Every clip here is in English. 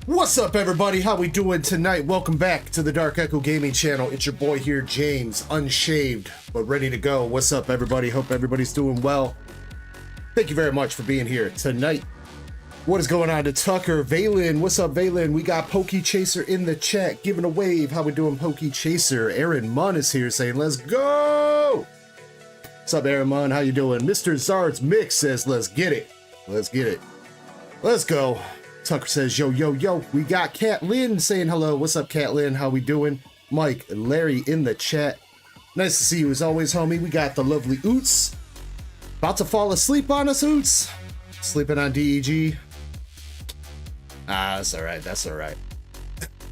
What's up, everybody? How we doing tonight? Welcome back to the DarkEckoGaming channel. It's your boy here, James, unshaved but ready to go. What's up, everybody? Hope everybody's doing well. Thank you very much for being here tonight. What is going on to Tucker? Valen, what's up, Valen? We got Pokey Chaser in the chat, giving a wave. How we doing, Pokey Chaser? Aaron Munn is here saying, let's go! What's up, Aaron Munn? How you doing? Mr. Zard's Mix says, let's get it. Let's get it. Let's go. Tucker says, yo, yo, yo. We got Cat Lynn saying hello. What's up, Cat Lynn? How we doing? Mike and Larry in the chat. Nice to see you as always, homie. We got the lovely Oots. About to fall asleep on us, Oots. Sleeping on DEG. That's all right. That's all right.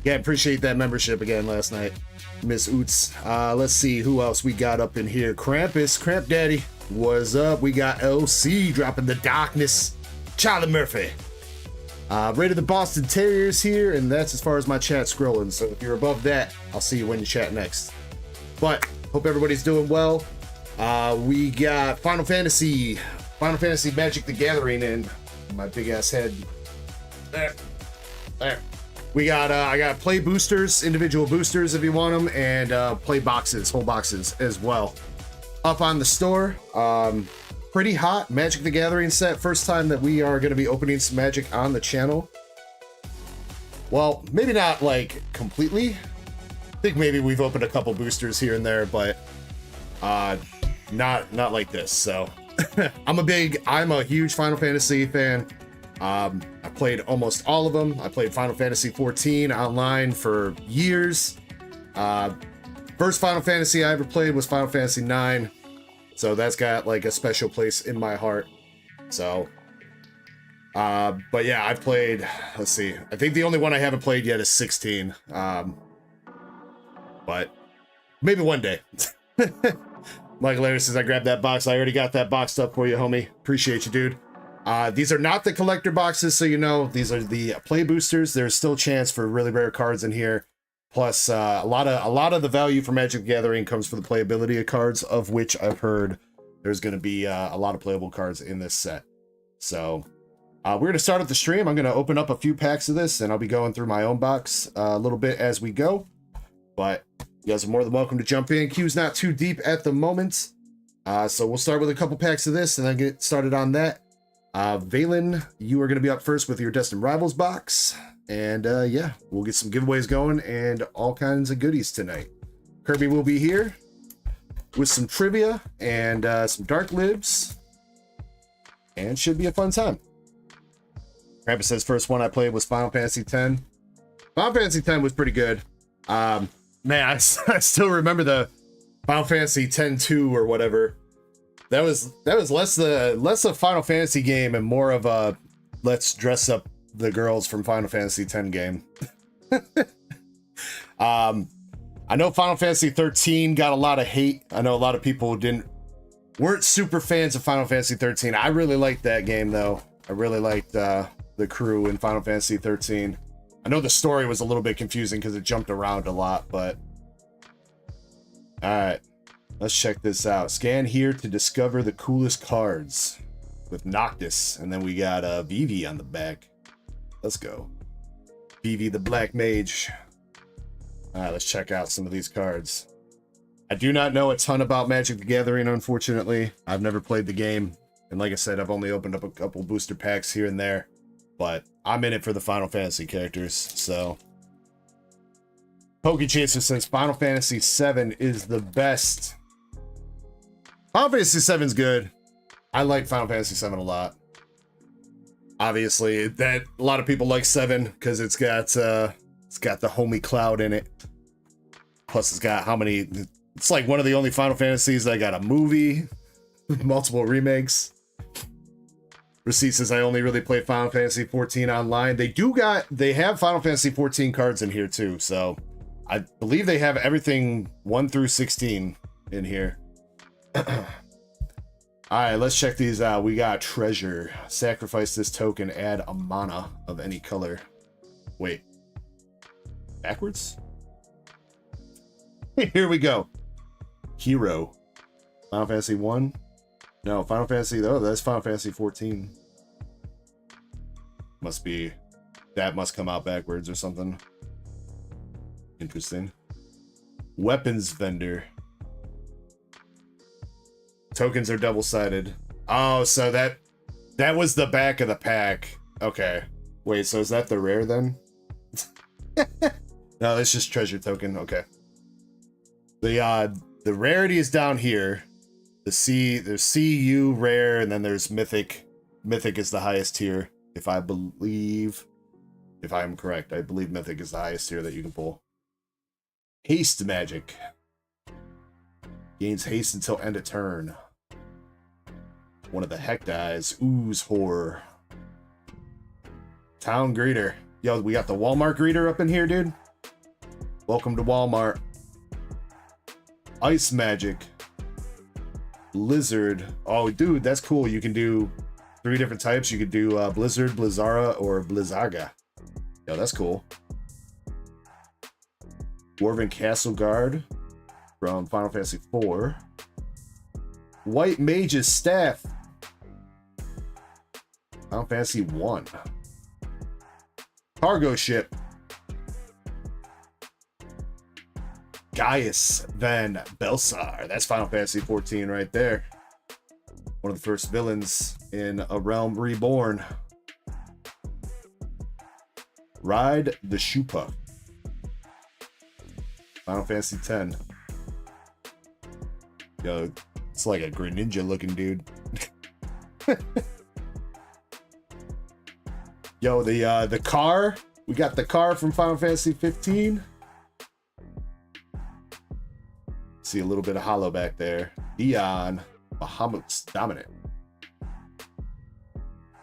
Yeah, appreciate that membership again last night, Miss Oots. Let's see who else we got up in here. Krampus, Cramp Daddy. What's up? We got LC dropping the darkness. Charlie Murphy. Rated the Boston Terriers here, and that's as far as my chat scrolling. So if you're above that, I'll see you when you chat next. But hope everybody's doing well. We got Final Fantasy Magic the Gathering in my big ass head. There. We got I got play boosters, individual boosters if you want them, and play boxes, whole boxes as well. Up on the store. Pretty hot Magic the Gathering set. First time that we are going to be opening some Magic on the channel. Well, maybe not like completely. I think maybe we've opened a couple boosters here and there, but not like this. So I'm a huge Final Fantasy fan. I played almost all of them. I played Final Fantasy 14 online for years. First Final Fantasy I ever played was Final Fantasy 9. So that's got like a special place in my heart. So, but yeah, I've played, let's see, I think the only one I haven't played yet is 16. But maybe one day. Michael Larry says, I grabbed that box. I already got that boxed up for you, homie. Appreciate you, dude. These are not the collector boxes, so you know, these are the play boosters. There's still a chance for really rare cards in here. Plus, a lot of the value for Magic the Gathering comes from the playability of cards, of which I've heard there's going to be a lot of playable cards in this set. So, we're going to start up the stream. I'm going to open up a few packs of this, and I'll be going through my own box a little bit as we go. But you guys are more than welcome to jump in. Queue's not too deep at the moment. So we'll start with a couple packs of this, and then get started on that. Valen, you are going to be up first with your Destined Rivals box. And yeah, we'll get some giveaways going and all kinds of goodies tonight. Kirby will be here with some trivia and some dark libs. And should be a fun time. Krampus says first one I played was Final Fantasy X. Final Fantasy X was pretty good. Man, I still remember the Final Fantasy X-2 or whatever. That was less a Final Fantasy game and more of a let's dress up the girls from Final Fantasy X game. I know Final Fantasy 13 got a lot of hate. I know a lot of people weren't super fans of Final Fantasy 13. I really liked that game though. I really liked the crew in Final Fantasy 13. I know the story was a little bit confusing because it jumped around a lot, but all right, let's check this out. Scan here to discover the coolest cards with Noctis, and then we got Vivi on the back. Let's go. Vivi the Black Mage. All right, let's check out some of these cards. I do not know a ton about Magic the Gathering, unfortunately. I've never played the game. And like I said, I've only opened up a couple booster packs here and there. But I'm in it for the Final Fantasy characters, so. Pokey Chaser says Final Fantasy VII is the best. Final Fantasy VII is good. I like Final Fantasy VII a lot. Obviously, that a lot of people like 7 because it's got the homie Cloud in it. Plus, it's got how many? It's like one of the only Final Fantasies that got a movie, multiple remakes. Receipt says I only really play Final Fantasy 14 online. They have Final Fantasy 14 cards in here too, so I believe they have everything 1 through 16 in here. All right, let's check these out. We got Treasure. Sacrifice this token, add a mana of any color. Wait. Backwards? Here we go. Hero. Final Fantasy 1? No, Final Fantasy, oh, that's Final Fantasy 14. Must be, that must come out backwards or something. Interesting. Weapons vendor. Tokens are double-sided. Oh, so that was the back of the pack. Okay. Wait, so is that the rare then? No, that's just treasure token. Okay. The rarity is down here. There's CU rare, and then there's mythic. Mythic is the highest tier, if I am correct. I believe mythic is the highest tier that you can pull. Haste magic. Gains haste until end of turn. One of the heck dies. Ooze horror. Town greeter. Yo, we got the Walmart greeter up in here, dude. Welcome to Walmart. Ice magic. Blizzard. Oh, dude, that's cool. You can do 3 different types. You could do Blizzard, Blizzara, or Blizzaga. Yo, that's cool. Dwarven Castle Guard from Final Fantasy IV. White Mage's Staff. Final Fantasy 1. Cargo Ship. Gaius Van Belsar. That's Final Fantasy 14 right there. One of the first villains in A Realm Reborn. Ride the Shupa. Final Fantasy 10. Yo, it's like a Greninja looking dude. Yo, the car. We got the car from Final Fantasy 15. See a little bit of hollow back there. Dion Bahamut's Dominant.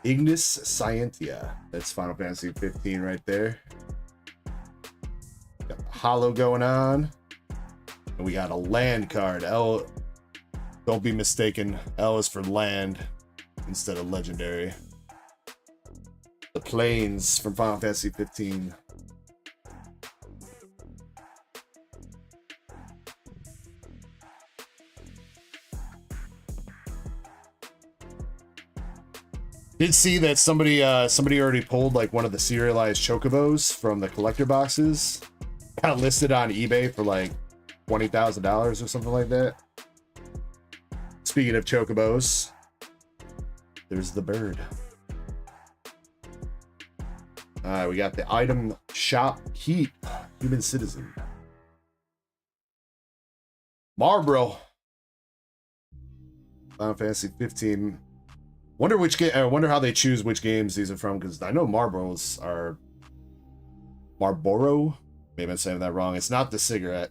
Ignis Scientia. That's Final Fantasy 15 right there. Got the hollow going on. And we got a land card. L, don't be mistaken. L is for land instead of legendary. The Plains from Final Fantasy 15. Did see that somebody already pulled like one of the serialized chocobos from the collector boxes. Got listed on eBay for like $20,000 or something like that. Speaking of chocobos, there's the bird. We got the item shop keep. Human citizen. Marlboro. Final Fantasy 15. Wonder which game. I wonder how they choose which games these are from, because I know Marlboros are Marlboro. Maybe I'm saying that wrong. It's not the cigarette.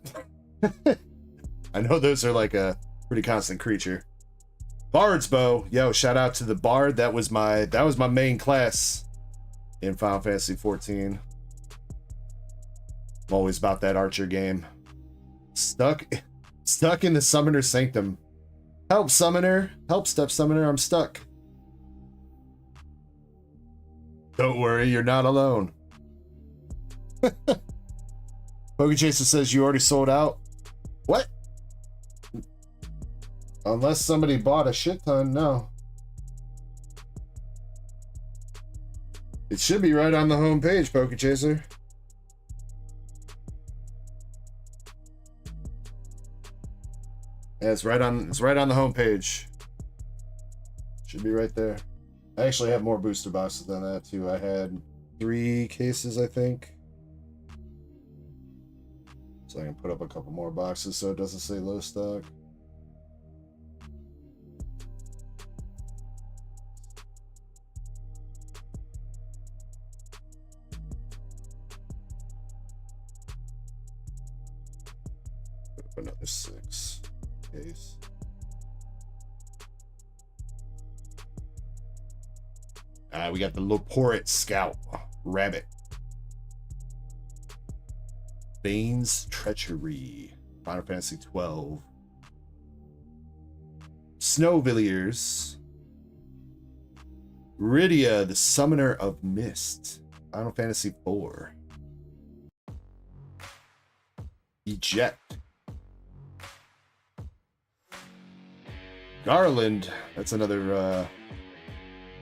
I know those are like a pretty constant creature. Bard's Bow. Yo, shout out to the Bard. That was my main class in Final Fantasy 14. I'm always about that archer game. Stuck in the Summoner Sanctum. Help, Summoner. Help, Step Summoner. I'm stuck. Don't worry, you're not alone. Pokechaser says you already sold out. What? Unless somebody bought a shit ton, no. It should be right on the home page, Pokechaser. Yeah, it's right on the home page. Should be right there. I actually have more booster boxes than that too. I had 3 cases, I think. So I can put up a couple more boxes so it doesn't say low stock. Put up another 6 case. We got the Loporit Scout Rabbit. Bane's Treachery. Final Fantasy 12. Snowvilliers. Rydia, the Summoner of Mist. Final Fantasy 4. Eject. Garland. That's another,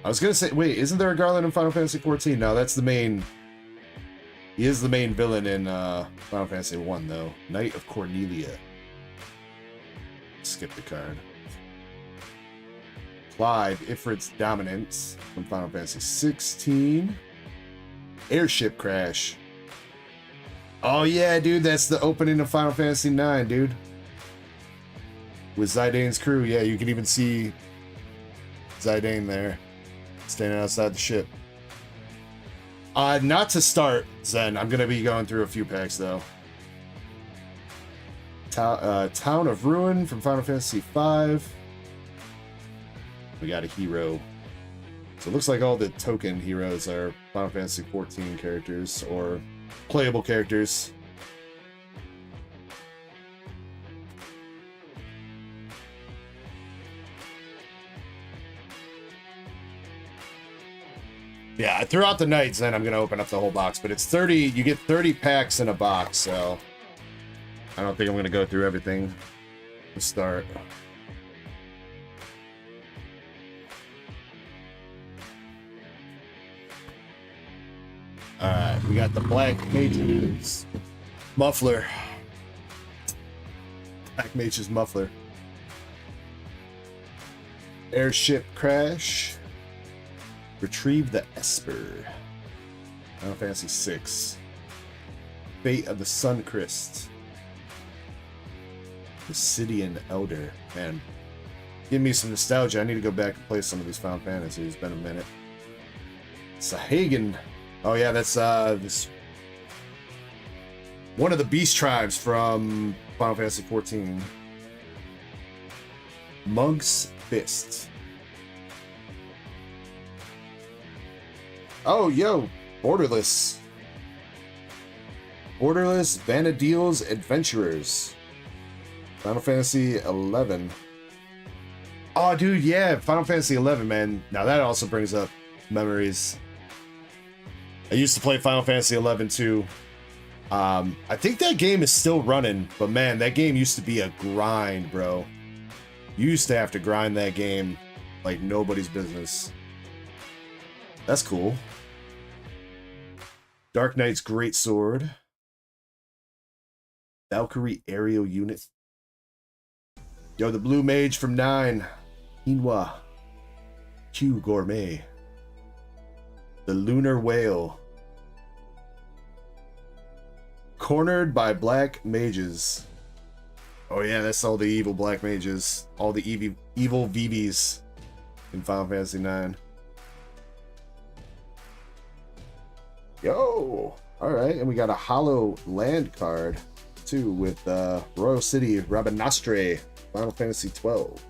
I was gonna say, wait, isn't there a Garland in Final Fantasy 14? No, that's the main... He is the main villain in Final Fantasy 1, though. Knight of Cornelia. Skip the card. Clyde, Ifrit's Dominance from Final Fantasy 16. Airship Crash. Oh yeah, dude, that's the opening of Final Fantasy 9, dude. With Zidane's crew, yeah, you can even see Zidane there, standing outside the ship. Not to start, Zen. I'm gonna be going through a few packs though. Town of Ruin from Final Fantasy V. We got a hero. So it looks like all the token heroes are Final Fantasy 14 characters or playable characters. Yeah, throughout the nights, then I'm going to open up the whole box, but it's 30, you get 30 packs in a box, so I don't think I'm going to go through everything to start. Alright, we got the Black Mage's Muffler. Black Mage's Muffler. Airship Crash. Retrieve the Esper. Final Fantasy 6. Fate of the Suncrist. Obsidian Elder. Man, give me some nostalgia. I need to go back and play some of these Final Fantasies. It's been a minute. Sahagin. Oh yeah, that's this one of the beast tribes from Final Fantasy 14. Monk's Fist. Oh, yo, Borderless. Borderless Vanadil's Adventurers. Final Fantasy 11. Oh, dude, yeah, Final Fantasy 11, man. Now that also brings up memories. I used to play Final Fantasy 11 too. I think that game is still running, but man, that game used to be a grind, bro. You used to have to grind that game like nobody's business. That's cool. Dark Knight's Greatsword. Valkyrie Aerial Unit. Yo, the Blue Mage from 9. Hinwa. Q Gourmet. The Lunar Whale. Cornered by Black Mages. Oh yeah, that's all the evil Black Mages. All the evil VVs in Final Fantasy 9. Yo! Alright, and we got a Hollow Land card, too, with Royal City Rabanastre, Final Fantasy 12.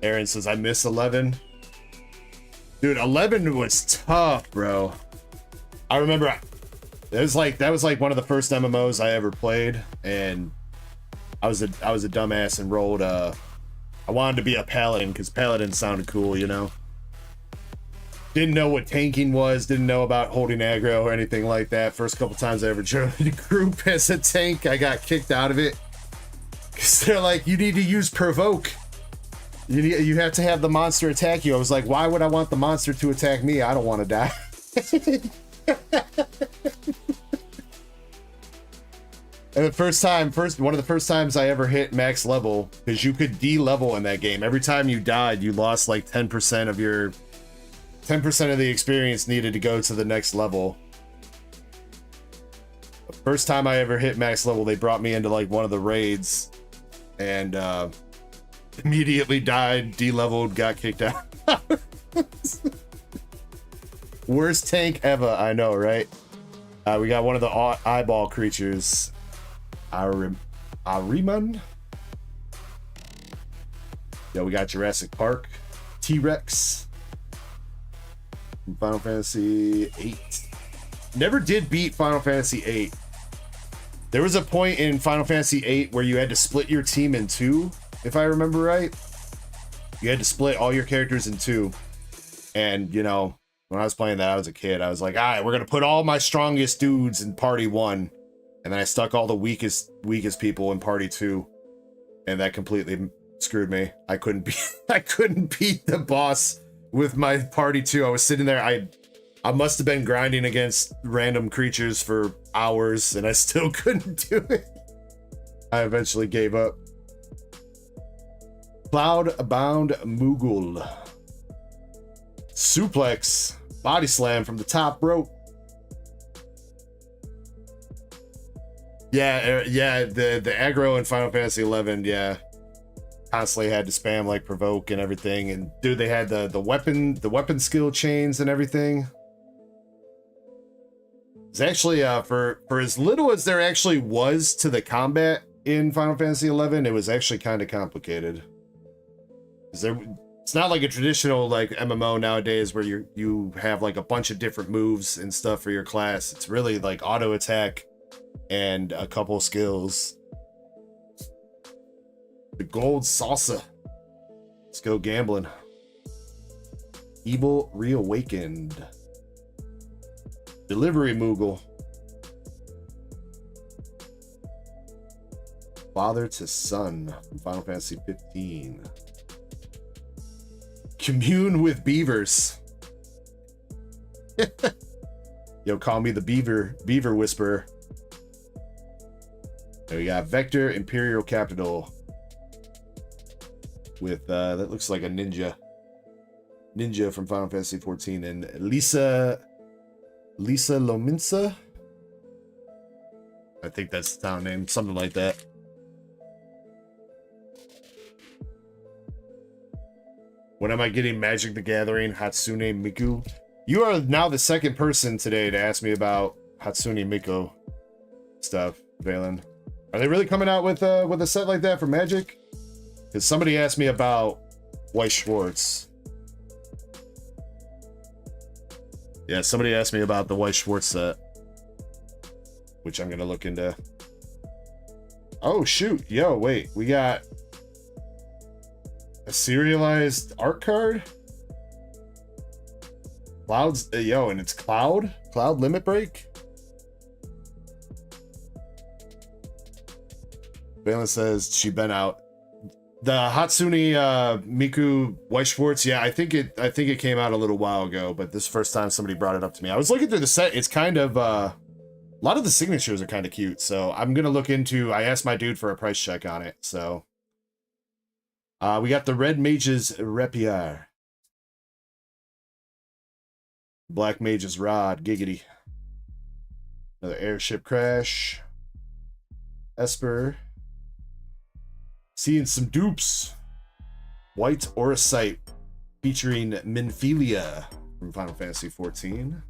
Aaron says, I miss 11. Dude, 11 was tough, bro. I remember that was like one of the first MMOs I ever played, and I was a dumbass and rolled I wanted to be a paladin because paladin sounded cool, you know. Didn't know what tanking was, didn't know about holding aggro or anything like that. First couple times I ever joined a group as a tank, I got kicked out of it. Because they're like, you need to use provoke. You have to have the monster attack you. I was like, why would I want the monster to attack me? I don't want to die. And one of the first times I ever hit max level, because you could de-level in that game. Every time you died, you lost like 10% of your 10% of the experience needed to go to the next level. The first time I ever hit max level, they brought me into like one of the raids and immediately died, de-leveled, got kicked out. Worst tank ever, I know, right? We got one of the eyeball creatures. Ariman. Yo, we got Jurassic Park. T-Rex. From Final Fantasy 8. Never did beat Final Fantasy 8. There was a point in Final Fantasy 8 where you had to split your team in two, if I remember right. You had to split all your characters in two. And, you know, when I was playing that, I was a kid. I was like, all right, we're going to put all my strongest dudes in party 1. And then I stuck all the weakest people in party 2. and that completely screwed me. I couldn't beat the boss with my party too. I was sitting there. I must have been grinding against random creatures for hours, and I still couldn't do it. I eventually gave up. Cloud-bound Moogle. Suplex. Body slam from the top rope. Yeah, the aggro in Final Fantasy 11, yeah. Constantly had to spam like provoke and everything, and dude, they had the weapon skill chains and everything. It's actually for as little as there actually was to the combat in Final Fantasy 11, it was actually kind of complicated. It's not like a traditional like MMO nowadays where you have like a bunch of different moves and stuff for your class. It's really like auto attack and a couple skills. The gold salsa. Let's go gambling. Evil reawakened. Delivery Moogle. Father to son from Final Fantasy 15. Commune with beavers. Yo, call me the beaver whisperer. There we got Vector Imperial Capital with that looks like a ninja from Final Fantasy 14, and Lisa Lominsa, I think that's the town name, something like that. When am I getting Magic the Gathering Hatsune Miku? You are now the second person today to ask me about Hatsune Miku stuff, Valen. Are they really coming out with a set like that for Magic? Because somebody asked me about White Schwartz. Yeah, somebody asked me about the White Schwartz set, which I'm gonna look into. Oh shoot, yo, wait, we got a serialized art card? Clouds, yo, and it's Cloud Limit Break? Valen says she been out. The Hatsune Miku White Schwartz, yeah, I think it came out a little while ago, but this is the first time somebody brought it up to me. I was looking through the set. It's kind of a lot of the signatures are kind of cute, so I'm gonna look into. I asked my dude for a price check on it, so we got the Red Mage's Rapier, Black Mage's Rod, Giggity, another Airship Crash, Esper. Seeing some dupes. White Auracite featuring Minfilia from Final Fantasy 14.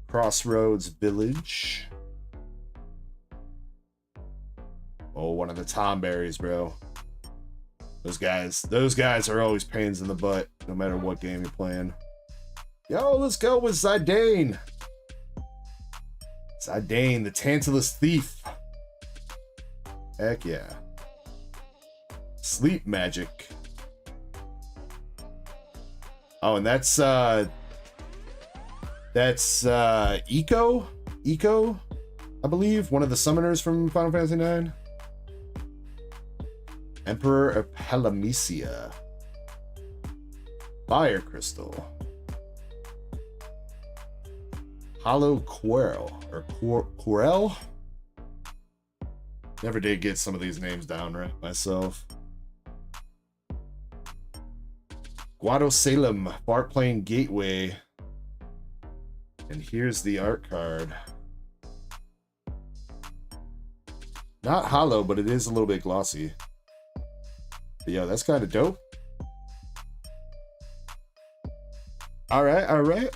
Crossroads Village. Oh, one of the Tomberries, bro. Those guys are always pains in the butt, no matter what game you're playing. Yo, let's go with Zidane. Zidane, the Tantalus Thief. Heck yeah. Sleep Magic. Oh, and that's Ecko, I believe, one of the summoners from Final Fantasy 9. Emperor of Palamecia. Fire Crystal. Hollow Quirrell, or Quirrell? Never did get some of these names down right myself. Guado Salem, Fart Plane Gateway. And here's the art card. Not hollow, but it is a little bit glossy. But yeah, that's kind of dope. All right, all right.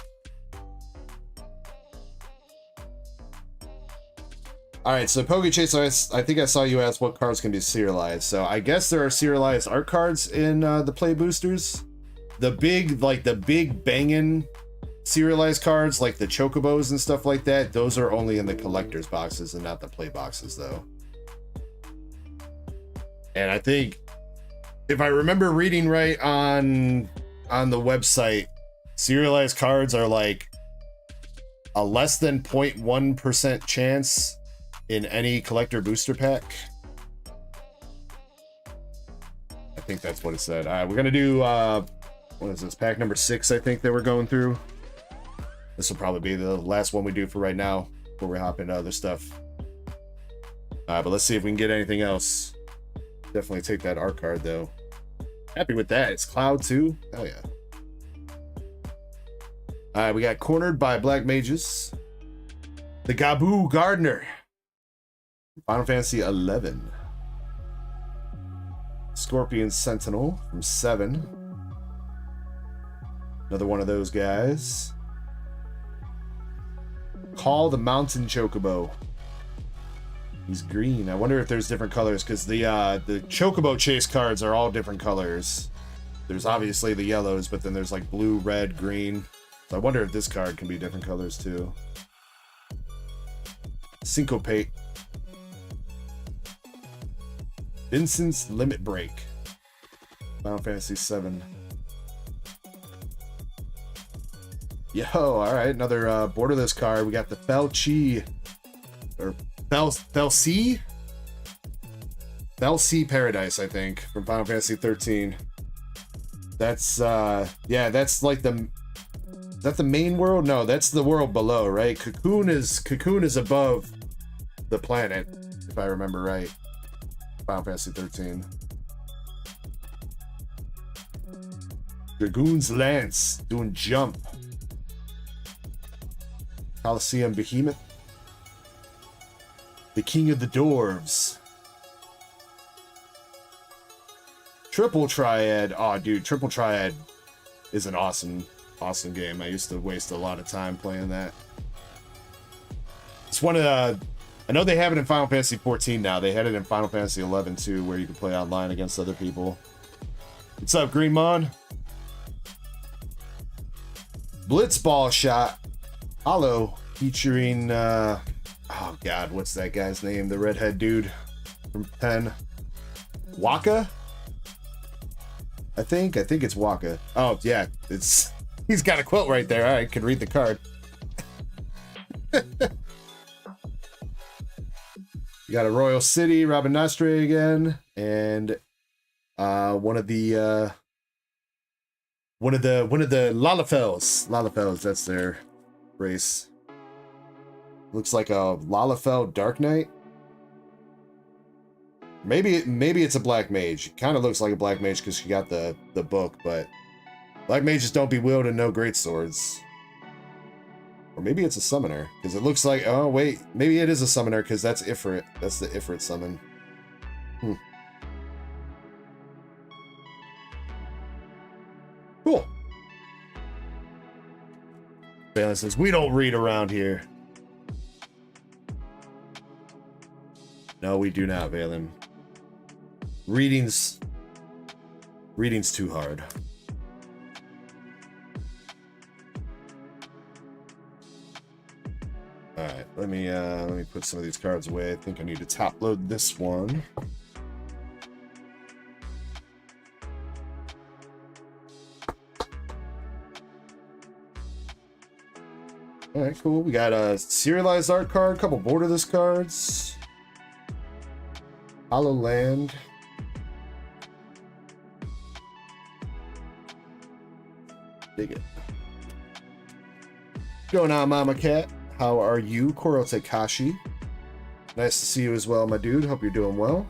All right, so PokeChase, I think I saw you ask what cards can be serialized. So I guess there are serialized art cards in the play boosters. The big banging serialized cards, like the Chocobos and stuff like that, those are only in the collector's boxes and not the play boxes, though. And I think, if I remember reading right on the website, serialized cards are like a less than 0.1% chance in any collector booster pack. think that's what it said. All right, we're gonna do what is this, pack number 6, I think, that we're going through. This will probably be the last one we do for right now before we hop into other stuff. But let's see if we can get anything else. Definitely take that art card though. Happy with that. It's Cloud too. Hell yeah. All right, we got Cornered by Black Mages. The Gabu Gardener. Final Fantasy 11. Scorpion Sentinel from 7. Another one of those guys. Call the Mountain Chocobo. He's green. I wonder if there's different colors, because the Chocobo Chase cards are all different colors. There's obviously the yellows, but then there's like blue, red, green. So I wonder if this card can be different colors too. Syncopate. Vincent's Limit Break. Final Fantasy 7. Yo, alright, another borderless card. We got the Felchi. Or Felsi Paradise, I think, from Final Fantasy 13. That's yeah, that's like the, is that the main world? No, that's the world below, right? Cocoon is above the planet, if I remember right. Final Fantasy 13. Dragoon's Lance doing jump. Coliseum Behemoth. The King of the Dwarves. Triple Triad. Oh, dude, Triple Triad is an awesome game. I used to waste a lot of time playing that. It's one of the, I know they have it in Final Fantasy 14 now. They had it in Final Fantasy 11 too, where you can play online against other people. What's up, Greenmon? Blitzball Shot. Hollow, featuring oh god, what's that guy's name? The redhead dude from 10. Waka? I think it's Waka. Oh yeah, it's, he's got a quilt right there. I can read the card. You got a Royal City, Robin Nostre again, and one of the Lalafels, that's their race. Looks like a Lalafell Dark Knight. Maybe it's a Black Mage. It kind of looks like a Black Mage because she got the book, but Black Mages don't be wielding no great swords. Or maybe it's a summoner, because it looks like, oh wait, maybe it is a summoner, because that's Ifrit. That's the Ifrit summon. Cool. Valen says, we don't read around here. No, we do not, Valen. Reading's too hard. All right, let me put some of these cards away. I think I need to top load this one. All right, cool. We got a serialized art card, couple borderless cards. Hollow Land. Dig it. What's going on, Mama Cat? How are you, Koro Takashi? Nice to see you as well, my dude. Hope you're doing well.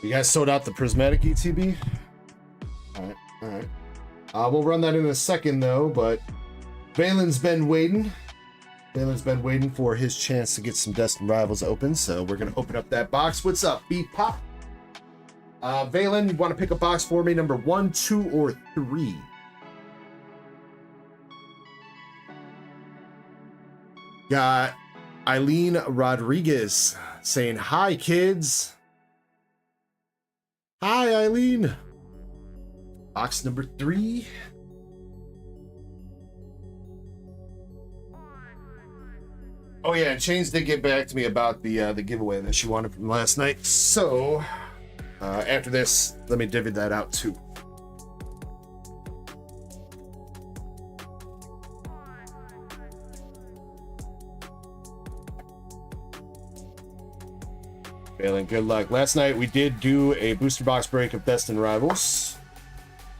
You guys sold out the Prismatic ETB? We'll run that in a second, though, but Valen's been waiting. Valen's been waiting for his chance to get some Destined Rivals open, so we're going to open up that box. What's up, Beat Pop? Valen, you want to pick a box for me? Number 1, 2, or 3? Got Eileen Rodriguez saying, hi, kids. Hi, Eileen. Box number 3. Oh yeah, Chains did get back to me about the giveaway that she wanted from last night. So after this, let me divvy that out too. Failing, good luck. Last night we did do a booster box break of Destined Rivals.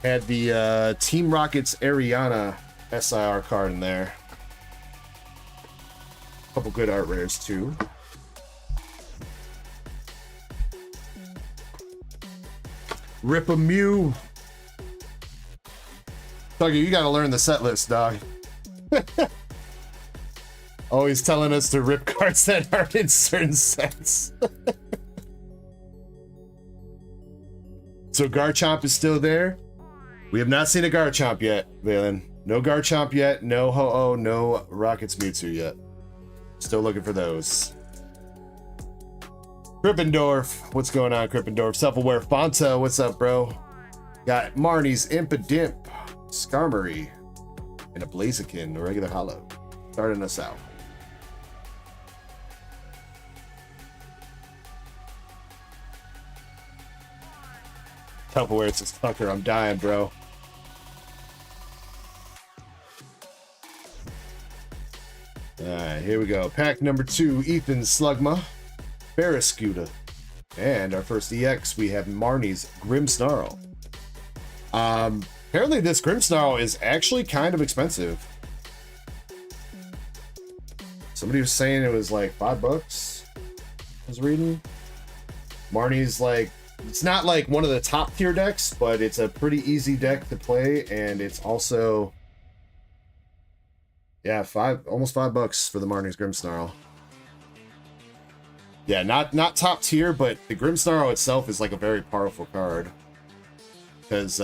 Had the Team Rocket's Ariana SIR card in there. Couple good art rares too. Rip a Mew. Tuggy, you gotta learn the set list, dog. Always telling us to rip cards that aren't in certain sets. So Garchomp is still there. We have not seen a Garchomp yet, Valen. No Garchomp yet. No Ho-Oh. No Rockets Mewtwo yet. Still looking for those. Krippendorf. What's going on, Krippendorf? Self-aware Fonta. What's up, bro? Got Marnie's Impidimp, Skarmory, and a Blaziken, a regular holo. Starting us out. Self-aware, it's a Tucker. I'm dying, bro. Alright, here we go. Pack number 2, Ethan Slugma, Barrascuda, and our first EX, we have Marnie's Grimmsnarl. Apparently this Grimmsnarl is actually kind of expensive. Somebody was saying it was like $5. I was reading. Marnie's like, it's not like one of the top tier decks, but it's a pretty easy deck to play, and it's also, yeah, almost $5 for the Marnie's Grimmsnarl. Yeah, not top tier, but the Grimmsnarl itself is like a very powerful card. Because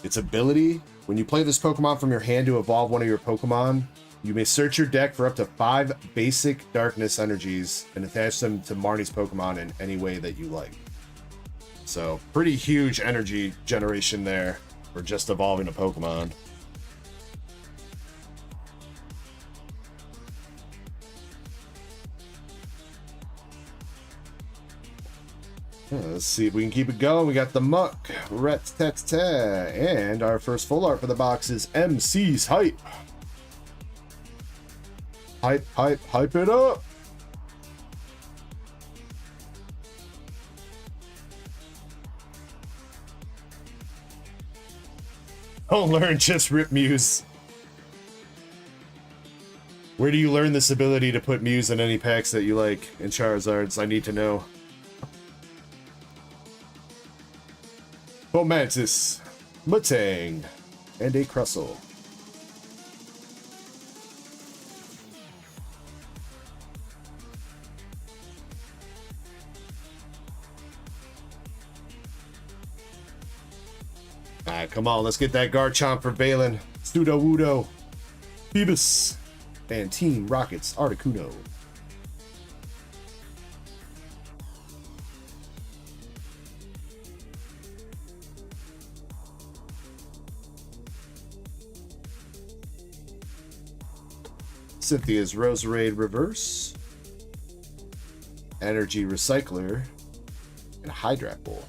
its ability, when you play this Pokemon from your hand to evolve one of your Pokemon, you may search your deck for up to 5 basic darkness energies and attach them to Marnie's Pokemon in any way that you like. So, pretty huge energy generation there for just evolving a Pokemon. Let's see if we can keep it going. We got the Muck, Rat-tat-tat, and our first full art for the box is MC's Hype. Hype, hype, hype it up. Don't learn, just rip Muse. Where do you learn this ability to put Muse in any packs that you like in Charizards? I need to know. Fomantis, Mutang, and a Crustle. Alright, come on, let's get that Garchomp for Valen. Sudowoodo, Phoebus, and Team Rocket's Articuno. Cynthia's Roserade Reverse, Energy Recycler, and Hydrapple.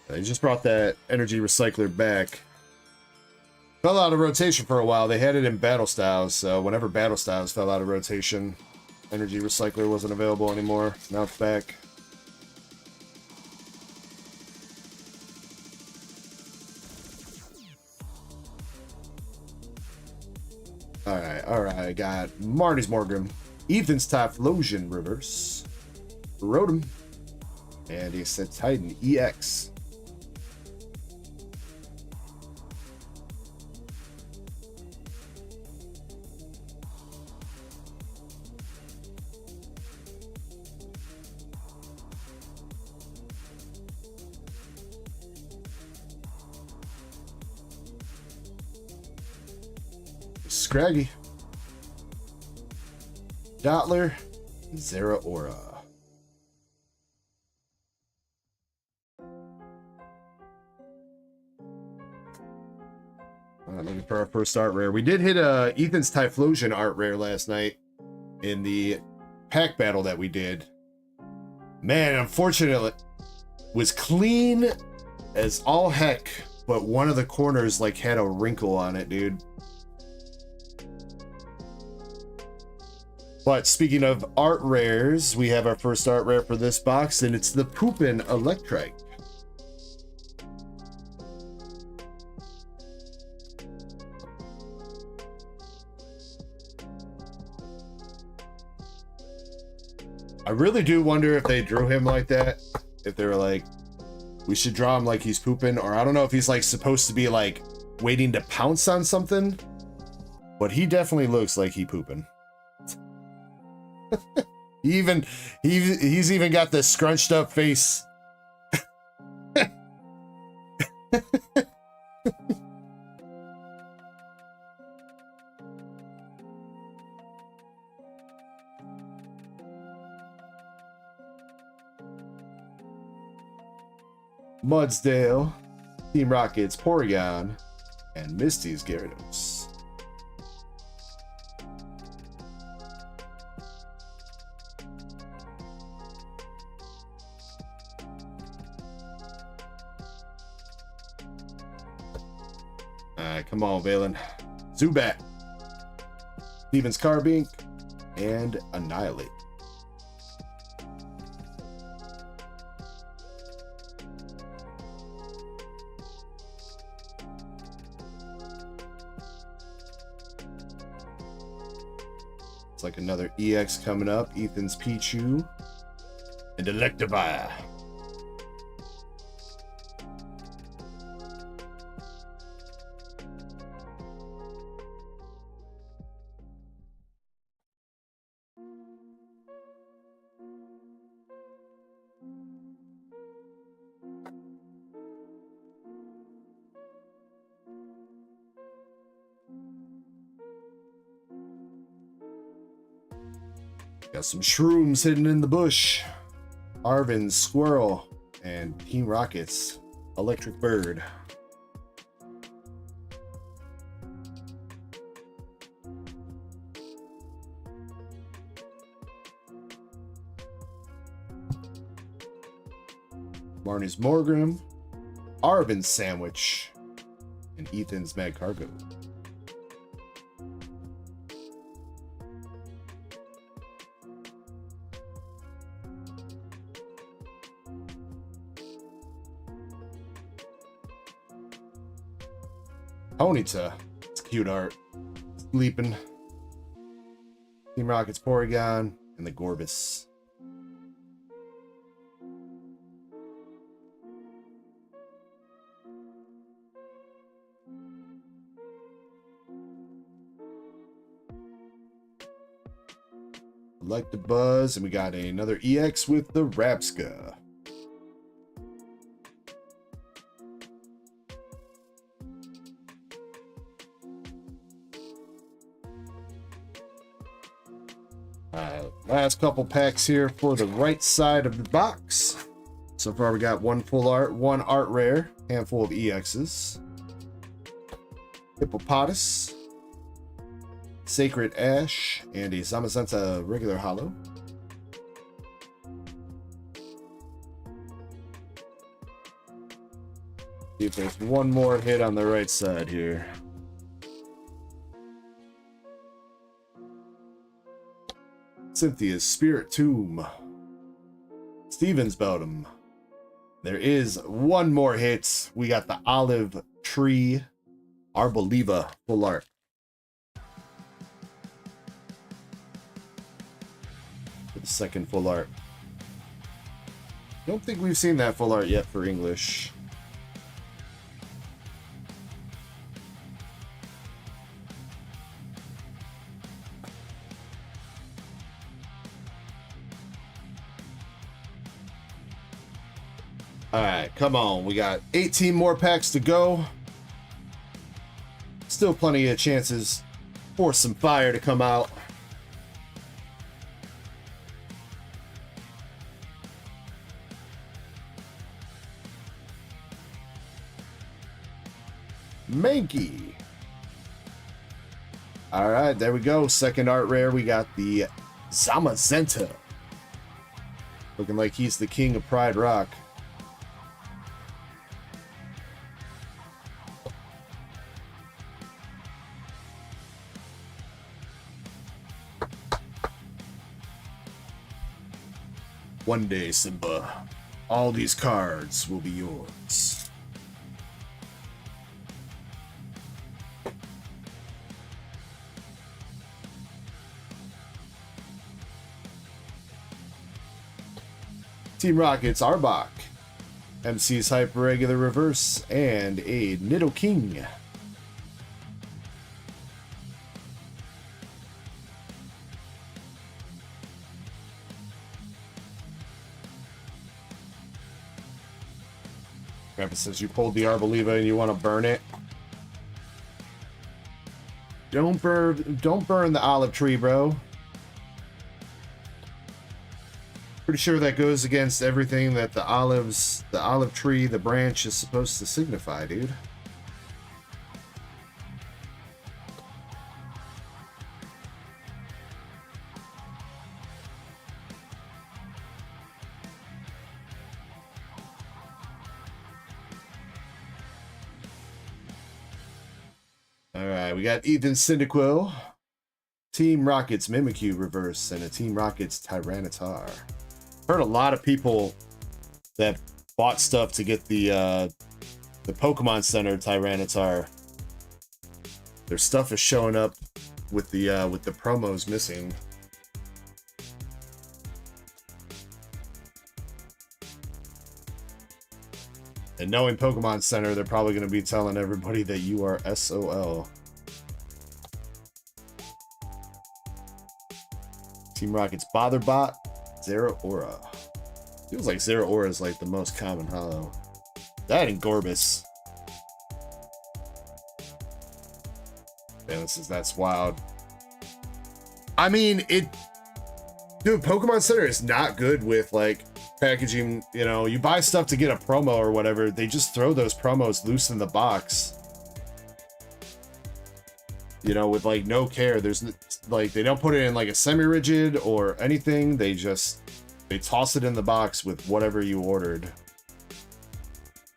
They just brought that Energy Recycler back. Fell out of rotation for a while. They had it in Battle Styles, so whenever Battle Styles fell out of rotation, Energy Recycler wasn't available anymore. Now it's back. Alright, I got Marty's Morgan, Ethan's Typhlosion Reverse, Rotom, and a Titan EX. Scraggy. Dottler, Zera Aura. Looking for our first art rare. We did hit Ethan's Typhlosion art rare last night in the pack battle that we did. Man, unfortunately, was clean as all heck, but one of the corners like had a wrinkle on it, dude. But speaking of art rares, we have our first art rare for this box, and it's the Poopin' Electrike. I really do wonder if they drew him like that. If they were like, we should draw him like he's pooping, or I don't know if he's like supposed to be like waiting to pounce on something, but he definitely looks like he pooping. He's even got this scrunched up face. Mudsdale, Team Rocket's Porygon, and Misty's Gyarados. Come on, Valen. Zubat, Steven's Carbink, and Annihilate. It's like another EX coming up. Ethan's Pichu and Electabuzz. Got some shrooms hidden in the bush. Arvin's Squirrel and Team Rocket's Electric Bird. Marnie's Morgrim, Arvin's Sandwich, and Ethan's Mad Cargo. Ponyta, it's cute art. Sleeping. Team Rocket's Porygon and the Gorbis. Electabuzz, and we got another EX with the Rapska. Last couple packs here for the right side of the box. So far we got one full art, one art rare, handful of EXs. Hippopotas, Sacred Ash, and a Zamazenta regular holo. See if there's one more hit on the right side here. Cynthia's Spirit Tomb. Steven's Beltum. There is one more hit. We got the Olive Tree Arboliva full art. For the second full art. Don't think we've seen that full art yet for English. All right, come on. We got 18 more packs to go. Still plenty of chances Force some fire to come out. Mankey. All right, there we go. Second art rare. We got the Zamazenta. Looking like he's the king of Pride Rock. One day, Simba, all these cards will be yours. Team Rockets, Arbok, MC's Hyper Regular Reverse, and a Nidoking. Grandpa says you pulled the Arboliva and you want to burn it. Don't burn the olive tree, bro. Pretty sure that goes against everything that the olive tree, the branch is supposed to signify, dude. All right, we got Ethan Cyndaquil, Team Rockets Mimikyu Reverse, and a Team Rockets Tyranitar. Heard a lot of people that bought stuff to get the Pokemon Center Tyranitar. Their stuff is showing up with the promos missing. And knowing Pokemon Center, they're probably going to be telling everybody that you are SOL. Team Rockets Botherbot, Zeraora. Feels like Zeraora is like the most common hollow. That and Gorbis. Man, that's wild. I mean, dude, Pokemon Center is not good with like packaging. You know, you buy stuff to get a promo or whatever, they just throw those promos loose in the box. You know, with like no care. There's like, they don't put it in like a semi-rigid or anything. They toss it in the box with whatever you ordered.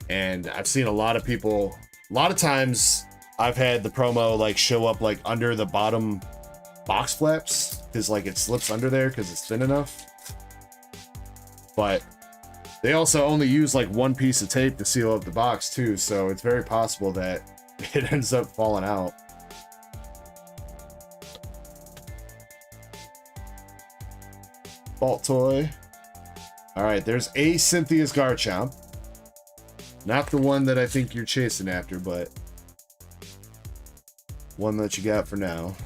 And I've seen a lot of people, a lot of times I've had the promo like show up like under the bottom box flaps because like it slips under there because it's thin enough. But they also only use like one piece of tape to seal up the box too, so it's very possible that it ends up falling out. Vault Toy. Alright, there's a Cynthia's Garchomp. Not the one that I think you're chasing after, but one that you got for now.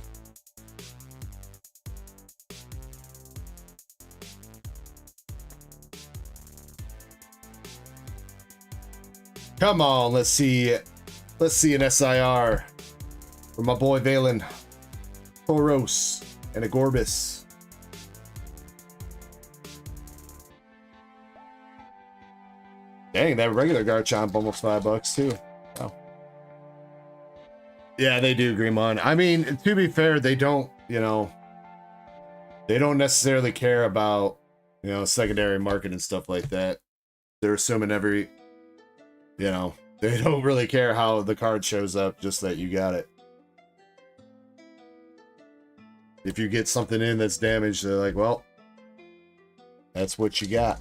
Come on, let's see an SIR for my boy Valen, Tauros, and a Gorbis. Dang, that regular Garchomp almost $5 too. Wow. Yeah, they do, Greymon. I mean, to be fair, they don't, you know, they don't necessarily care about, you know, secondary market and stuff like that. They're assuming every, you know, they don't really care how the card shows up, just that you got it. If you get something in that's damaged, they're like, well, that's what you got.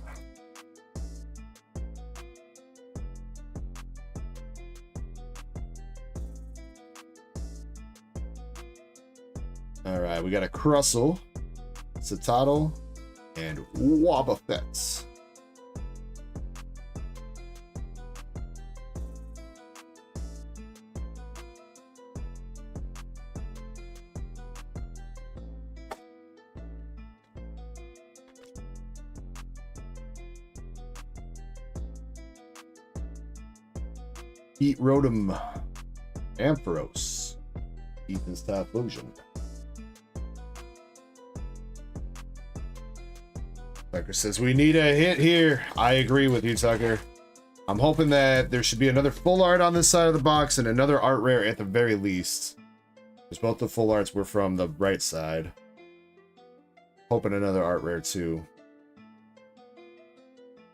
All right, we got a Crustle, Citadel, and Wobbuffet. Heat Rotom, Ampharos, Ethan's Typhlosion. Tucker says, we need a hit here. I agree with you, Tucker. I'm hoping that there should be another full art on this side of the box and another art rare at the very least. Because both the full arts were from the right side. Hoping another art rare too.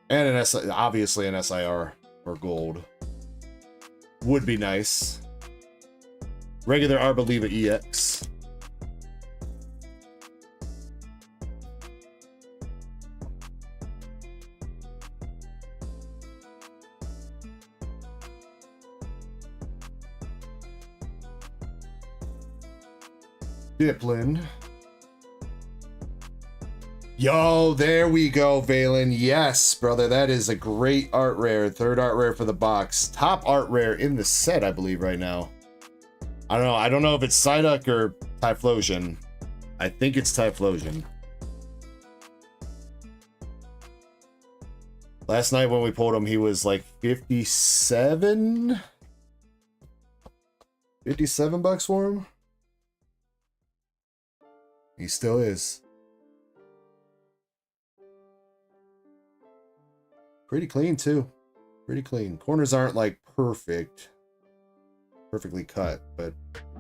And an obviously an SIR or gold. Would be nice. Regular Arboliva EX. Diplin. Yo, there we go, Valen. Yes, brother, that is a great art rare. Third art rare for the box. Top art rare in the set, I believe, right now. I don't know. I don't know if it's Psyduck or Typhlosion. I think it's Typhlosion. Last night when we pulled him, he was like 57? 57 bucks for him? He still is. Pretty clean, too. Pretty clean. Corners aren't, like, perfectly cut, but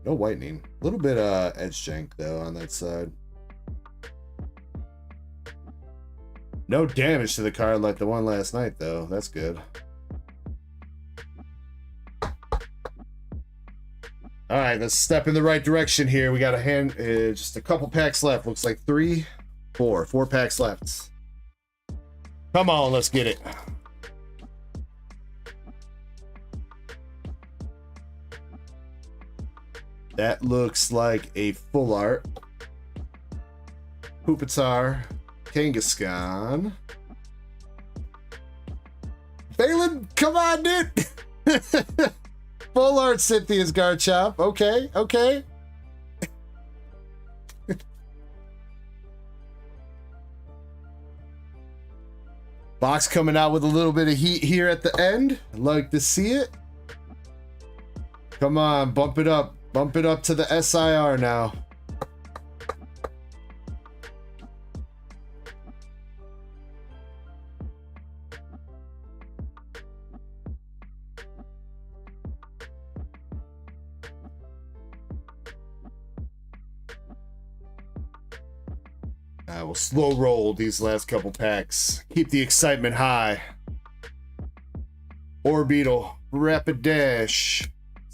no whitening. A little bit edge jank, though, on that side. No damage to the card like the one last night, though. That's good. All right, let's step in the right direction here. We got a hand, just a couple packs left. Looks like 4 packs left. Come on, let's get it. That looks like a full art. Pupitar, Kangaskhan. Valen, come on, dude. Full art Cynthia's Garchomp. Okay, okay. Box coming out with a little bit of heat here at the end. I'd like to see it. Come on, bump it up. Bump it up to the SIR now. We'll slow roll these last couple packs. Keep the excitement high. Orbeetle, Rapidash,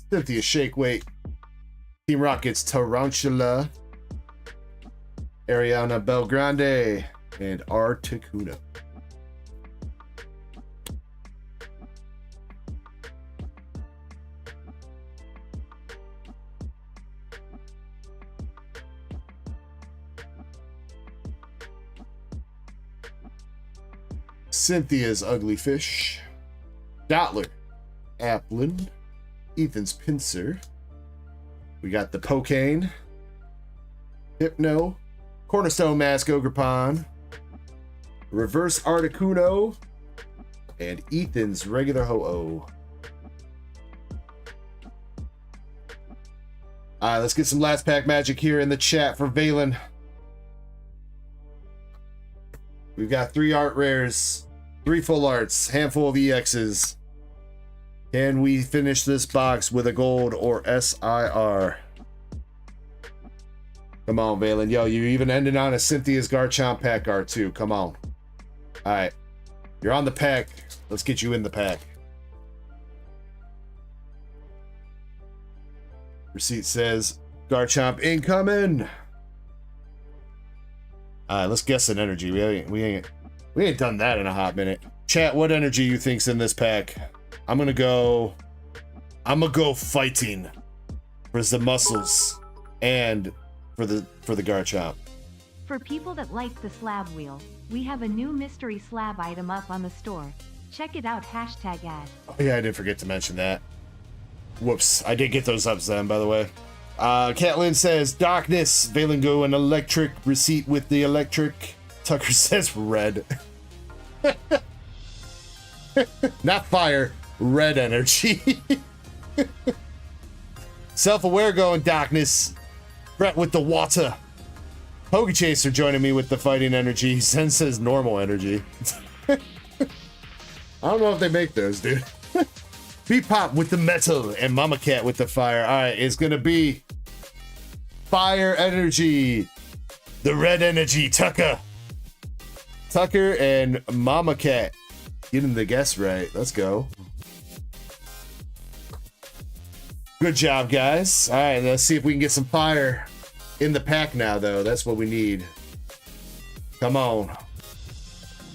Cynthia Shake Weight, Team Rocket's Tarantula, Ariana Belgrande, and Articuno. Cynthia's Ugly Fish, Dottler, Applin, Ethan's Pinsir. We got the Pokane, Hypno, Cornerstone Mask Ogrepon, Reverse Articuno, and Ethan's regular Ho-Oh. Alright, let's get some last pack magic here in the chat for Valen. We've got 3 art rares, 3 full arts, handful of EXs. Can we finish this box with a gold or SIR? Come on, Valen. Yo, you even ended on a Cynthia's Garchomp pack art too. Come on. All right. You're on the pack. Let's get you in the pack. Receipt says Garchomp incoming. All right, let's guess an energy. We ain't done that in a hot minute. Chat, what energy you think's in this pack? I'm gonna go fighting for the muscles and for the Garchomp. For people that like the slab wheel, we have a new mystery slab item up on the store. Check it out, #ad. Oh yeah, I did forget to mention that. Whoops, I did get those up then, by the way. Catlin says darkness, Valen go an electric receipt with the electric. Tucker says red. Not fire, red energy. Self-aware going, darkness. Brett with the water. Pokechaser joining me with the fighting energy. Zen says normal energy. I don't know if they make those, dude. Beepop with the metal and Mama Cat with the fire. All right, it's gonna be fire energy. The red energy, Tucker. Tucker and Mama Cat. Getting the guess right. Let's go. Good job, guys. All right, let's see if we can get some fire in the pack now, though. That's what we need. Come on.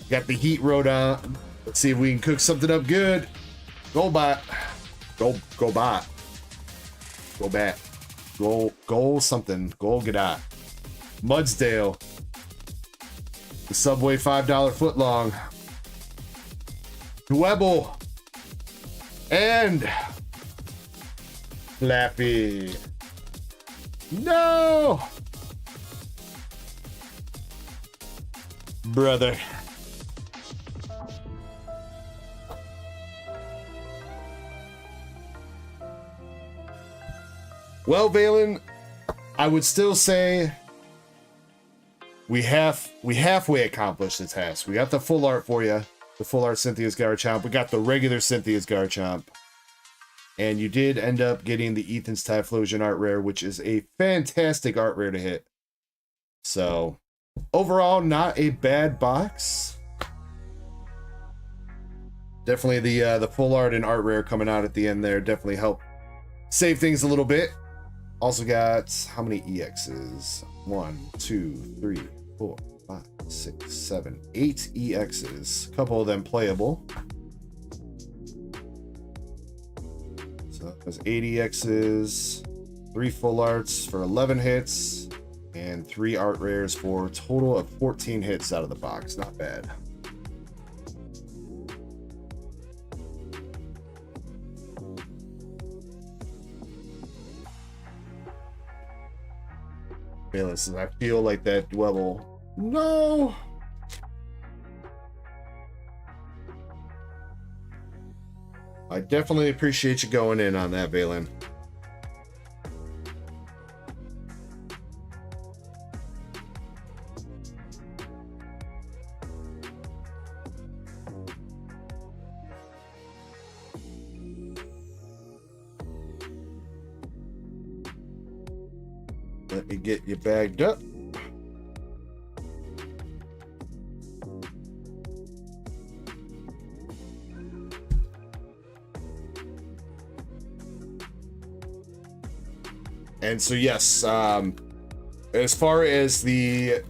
Got the heat road on. Let's see if we can cook something up good. Go bot. Go bot. Go bat. Go something. Go Gadot. Mudsdale. The Subway $5 footlong. Dwebble. And Flappy. No! Brother. Well, Valen, I would still say we halfway accomplished the task. We got the full art for you. The full art Cynthia's Garchomp. We got the regular Cynthia's Garchomp. And you did end up getting the Ethan's Typhlosion art rare, which is a fantastic art rare to hit. So, overall, not a bad box. Definitely the full art and art rare coming out at the end there definitely helped save things a little bit. Also got how many EXs? 1, 2, 3, 4, 5, 6, 7, 8 EXs. A couple of them playable. So there's 8 EXs, 3 full arts for 11 hits, and 3 art rares for a total of 14 hits out of the box. Not bad. Okay, listen, I feel like that Dwebble. No! I definitely appreciate you going in on that, Valen. Let me get you bagged up. And so, yes, as far as the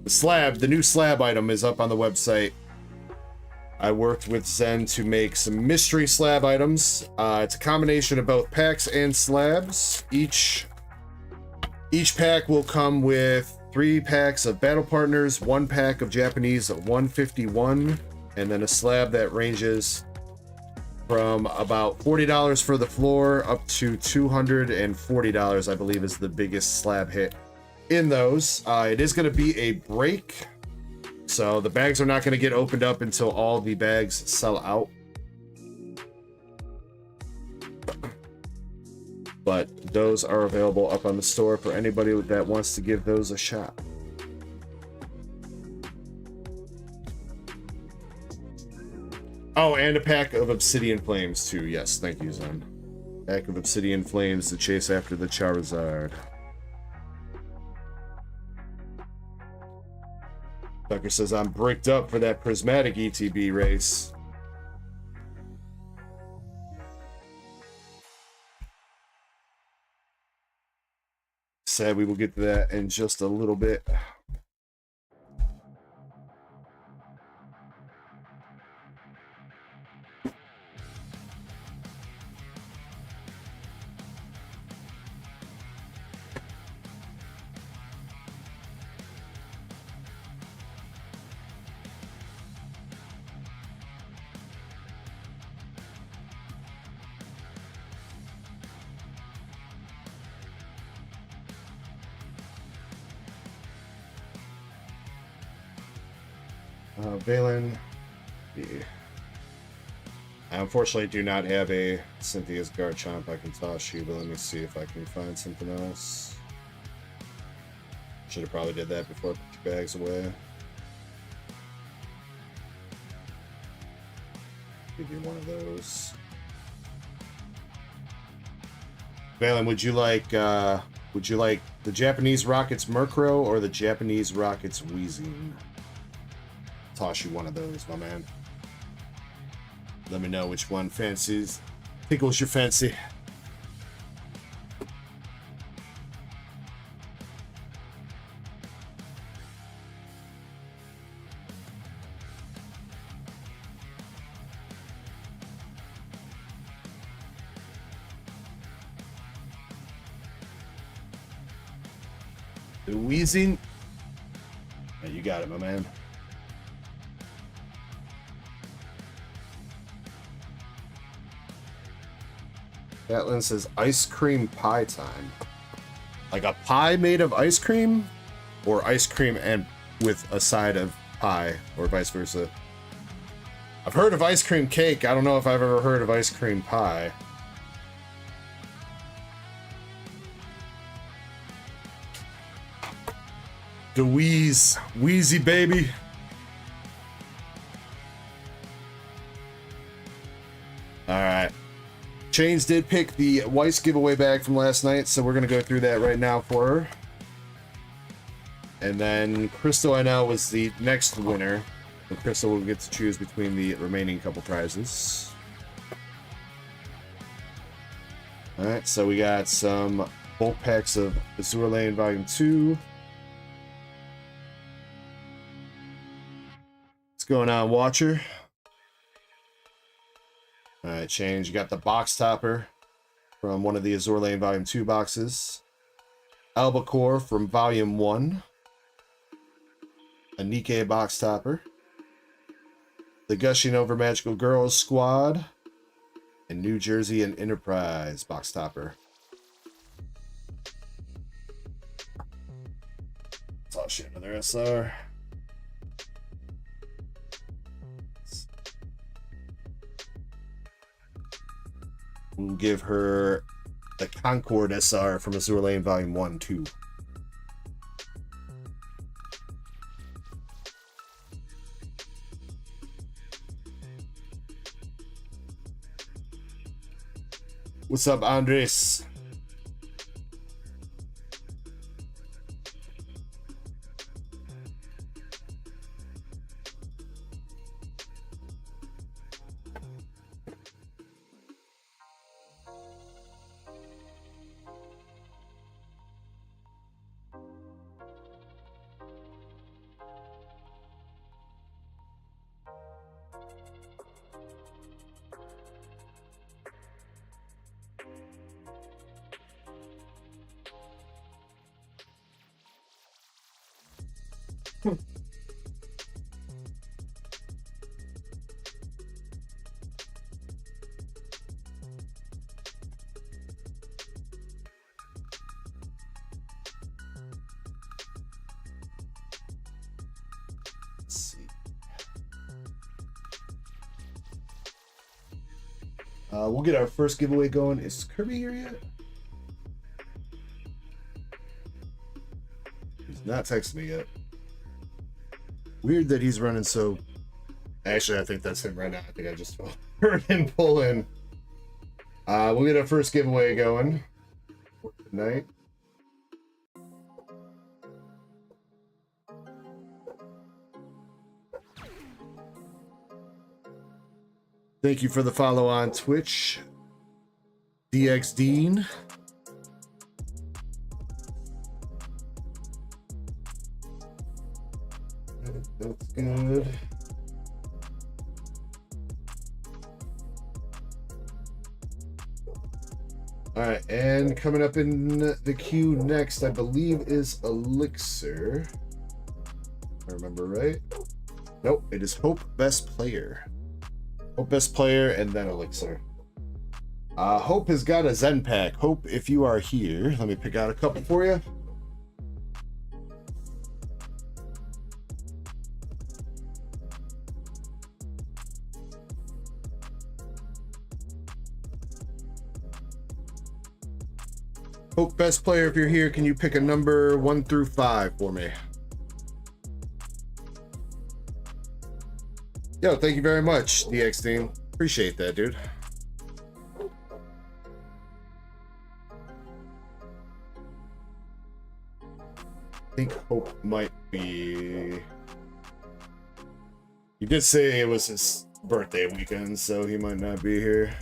slab, the new slab item is up on the website. I worked with Zen to make some mystery slab items. It's a combination of both packs and slabs. Each pack will come with 3 packs of battle partners, 1 pack of Japanese 151, and then a slab that ranges from about $40 for the floor up to $240, I believe, is the biggest slab hit in those. It is going to be a break, so the bags are not going to get opened up until all the bags sell out. But those are available up on the store for anybody that wants to give those a shot. Oh, and a pack of Obsidian Flames too. Yes, thank you, Zen. Pack of Obsidian Flames to chase after the Charizard. Tucker says, I'm bricked up for that Prismatic ETB race. Sad we will get to that in just a little bit. Valen. Yeah. I unfortunately do not have a Cynthia's Garchomp I can toss you, but let me see if I can find something else. Should have probably did that before I put your bags away. Give you one of those. Valen, would you like the Japanese Rockets Murkrow or the Japanese Rockets Weezing? Toss you one of those, my man. Let me know which one tickles your fancy. The Weezing. Yeah, you got it, my man. Catlin says ice cream pie time. Like a pie made of ice cream? Or ice cream and with a side of pie, or vice versa. I've heard of ice cream cake. I don't know if I've ever heard of ice cream pie. The Wheezy baby. Alright. Chains did pick the Weiss giveaway bag from last night, so we're going to go through that right now for her. And then Crystal, I know, was the next winner. So Crystal will get to choose between the remaining couple prizes. Alright, so we got some bulk packs of Azure Lane Volume 2. What's going on, Watcher? Alright, Change. You got the box topper from one of the Azure Lane Volume 2 boxes. Albacore from Volume 1. A Nikke box topper. The Gushing Over Magical Girls squad. And New Jersey and Enterprise box topper. Toss you another SR. We'll give her the Concord SR from Azure Lane Volume 1, 2. What's up, Andres? We'll get our first giveaway going. Is Kirby here yet? He's not texting me yet. Weird that he's running so... Actually, I think that's him right now. I think I just heard him pull in. We'll get our first giveaway going for tonight. Thank you for the follow on Twitch, DX Dean. That's good. All right, and coming up in the queue next, I believe, is Elixir. If I remember right. Nope, it is Hope Best Player. Hope Best Player, and then Elixir. Hope has got a Zen pack. Hope, if you are here, let me pick out a couple for you. Hope best player, if you're here, can you pick a number 1 through 5 for me? Yo, thank you very much, DX team. Appreciate that, dude. I think Hope might be... He did say it was his birthday weekend, so he might not be here.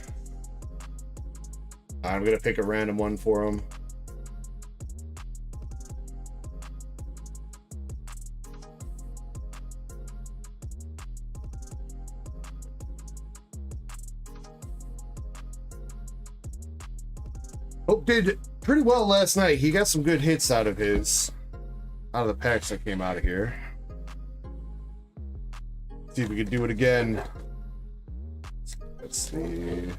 I'm gonna pick a random one for him. Hope did pretty well last night. He got some good hits out of the packs that came out of here. See if we can do it again. Let's see.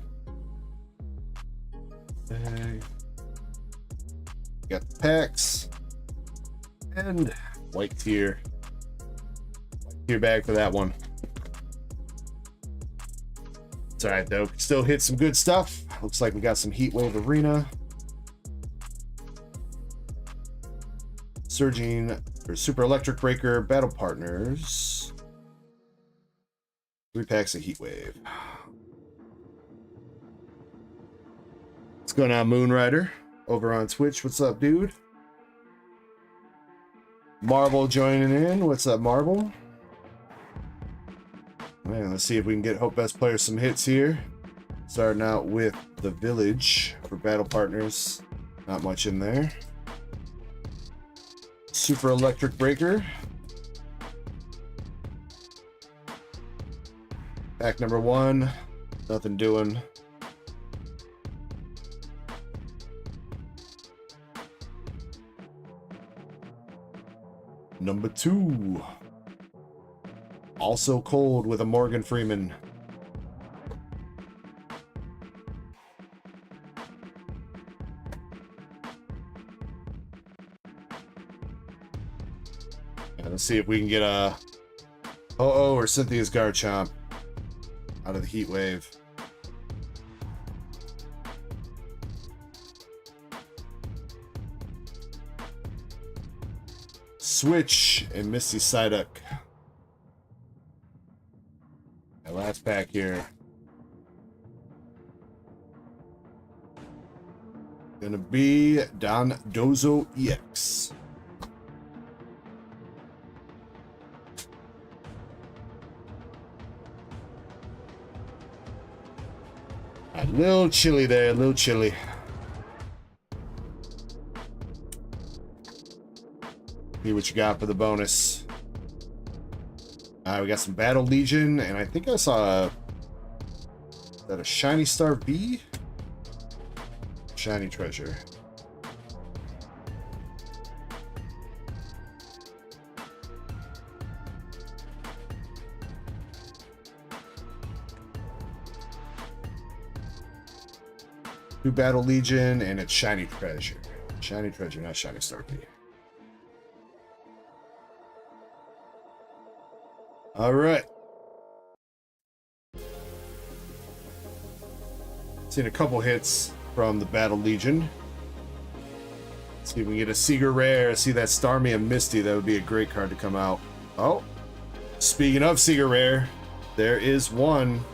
Got the packs and white tier. White tier bag for that one. It's all right though. Still hit some good stuff. Looks like we got some Heatwave Arena. Surging or Super Electric Breaker Battle Partners. 3 packs of Heatwave. What's going on, Moonrider? Over on Twitch. What's up, dude? Marvel joining in. What's up, Marvel? Man, let's see if we can get Hope Best Player some hits here. Starting out with the Village for Battle Partners. Not much in there. Super Electric Breaker. Pack number 1. Nothing doing. Number 2. Also cold with a Morgan Freeman. Let's see if we can get a Oh or Cynthia's Garchomp out of the Heat Wave. Switch and Misty Psyduck. My last pack here. Gonna be Don Dozo EX. A little chilly there, a little chilly. See what you got for the bonus. We got some Battle Legion, and I think I saw is that a Shiny Star B? Shiny Treasure. Two Battle Legion, and it's Shiny Treasure. Shiny Treasure, not Shiny Star B. All right. Seen a couple hits from the Battle Legion. Let's see if we can get a Seeger Rare. See that Starmie and Misty. That would be a great card to come out. Oh, speaking of Seeger Rare, there is one.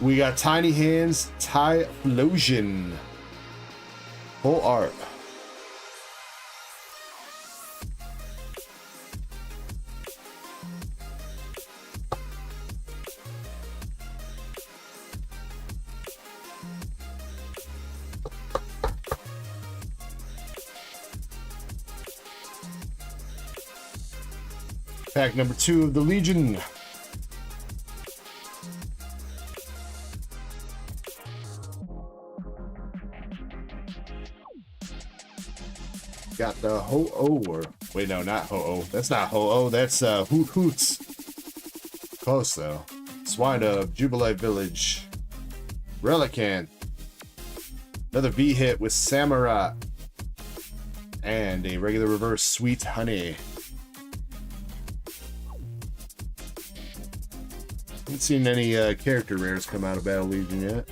We got Tiny Hands Typhlosion. Full art. Pack number 2 of the Legion. Got the Ho-Oh, or wait, no, not Ho-Oh. That's not Ho-Oh. That's Hoot Hoots. Close though. Swinub, Jubilee Village, Relicanth, another V hit with Samurott, and a regular reverse Sweet Honey. Haven't seen any character rares come out of Battle Legion yet.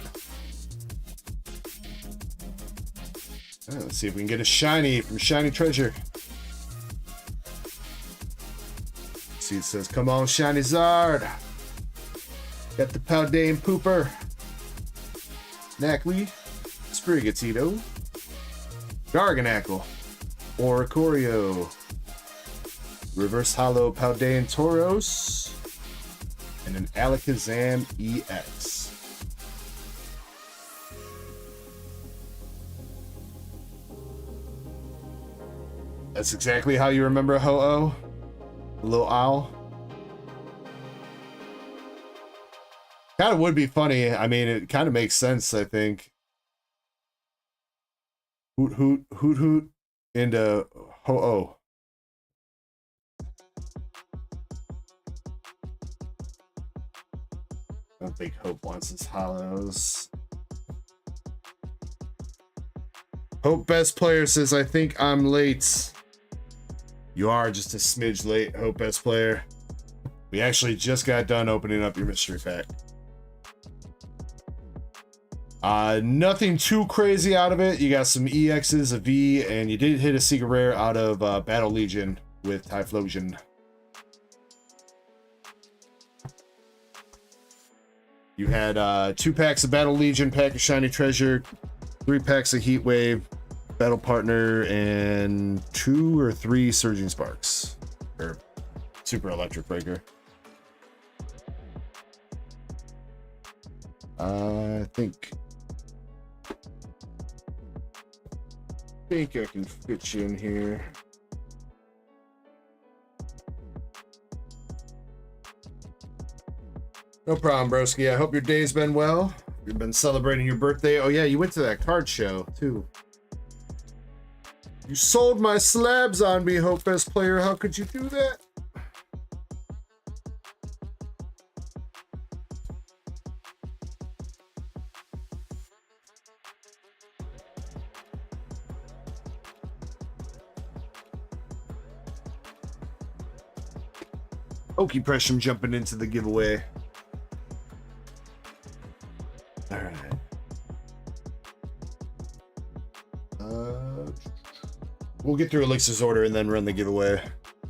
Let's see if we can get a shiny from Shiny Treasure. See, it says, come on, Shiny Zard. Got the Paldean Pooper. Knackley. Sprigatito. Garganackle. Oricorio. Reverse Hollow Paldean Tauros. And an Alakazam EX. That's exactly how you remember Ho-Oh? The little owl? Kind of would be funny. I mean, it kind of makes sense, I think. Hoot, hoot, hoot, hoot into Ho-Oh. I don't think Hope wants his hollows. Hope Best Player says, I think I'm late. You are just a smidge late, Hope Best Player. We actually just got done opening up your mystery pack. Nothing too crazy out of it. You got some EXs, a V, and you did hit a secret rare out of Battle Legion with Typhlosion. You had 2 packs of Battle Legion, pack of Shiny Treasure, 3 packs of Heat Wave, Battle Partner, and 2 or 3 Surging Sparks. Or Super Electric Breaker. I think I can fit you in here. No problem, broski. I hope your day's been well. You've been celebrating your birthday. Oh yeah, you went to that card show too. You sold my slabs on me, Hope Best Player. How could you do that? Okie Pressure jumping into the giveaway. All right. We'll get through Elixir's order and then run the giveaway.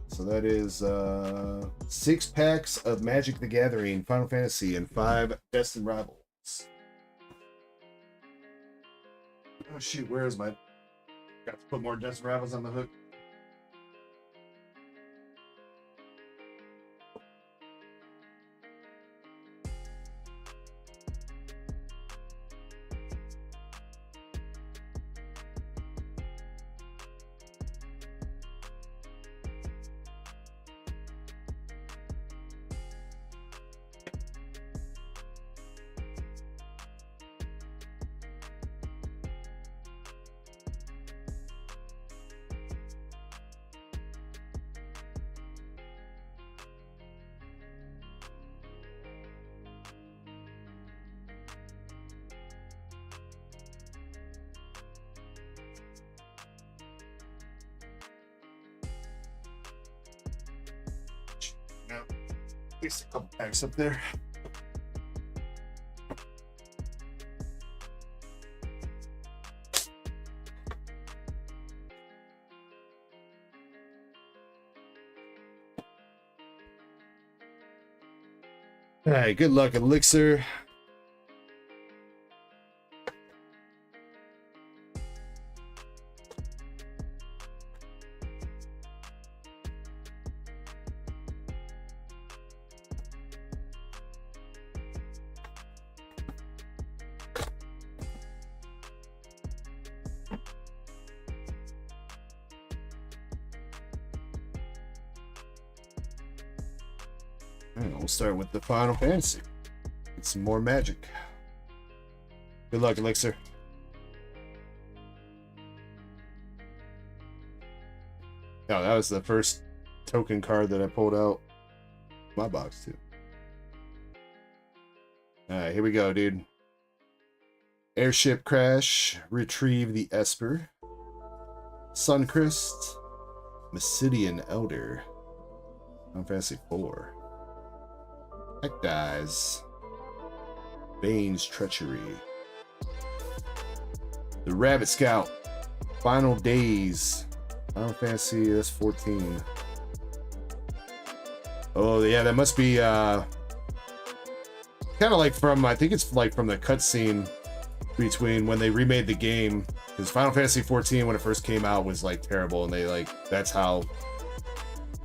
So that is 6 packs of Magic the Gathering, Final Fantasy, and 5 Destined Rivals. Oh shoot, where is my... Got to put more Destined Rivals on the hook. No, at least a couple packs up there. All right, good luck, Elixir. We'll start with the Final Fantasy. Get some more magic. Good luck, Elixir. Oh, that was the first token card that I pulled out my box too. Alright, here we go, dude. Airship Crash, Retrieve the Esper, Suncrest, Massidian Elder, Final Fantasy 4. Heck Dies, Bane's Treachery, the Rabbit Scout, Final Days. Final Fantasy, that's 14. Oh, yeah, that must be kind of like from, I think it's like from the cutscene between when they remade the game. Because Final Fantasy 14, when it first came out, was like terrible, and they like, that's how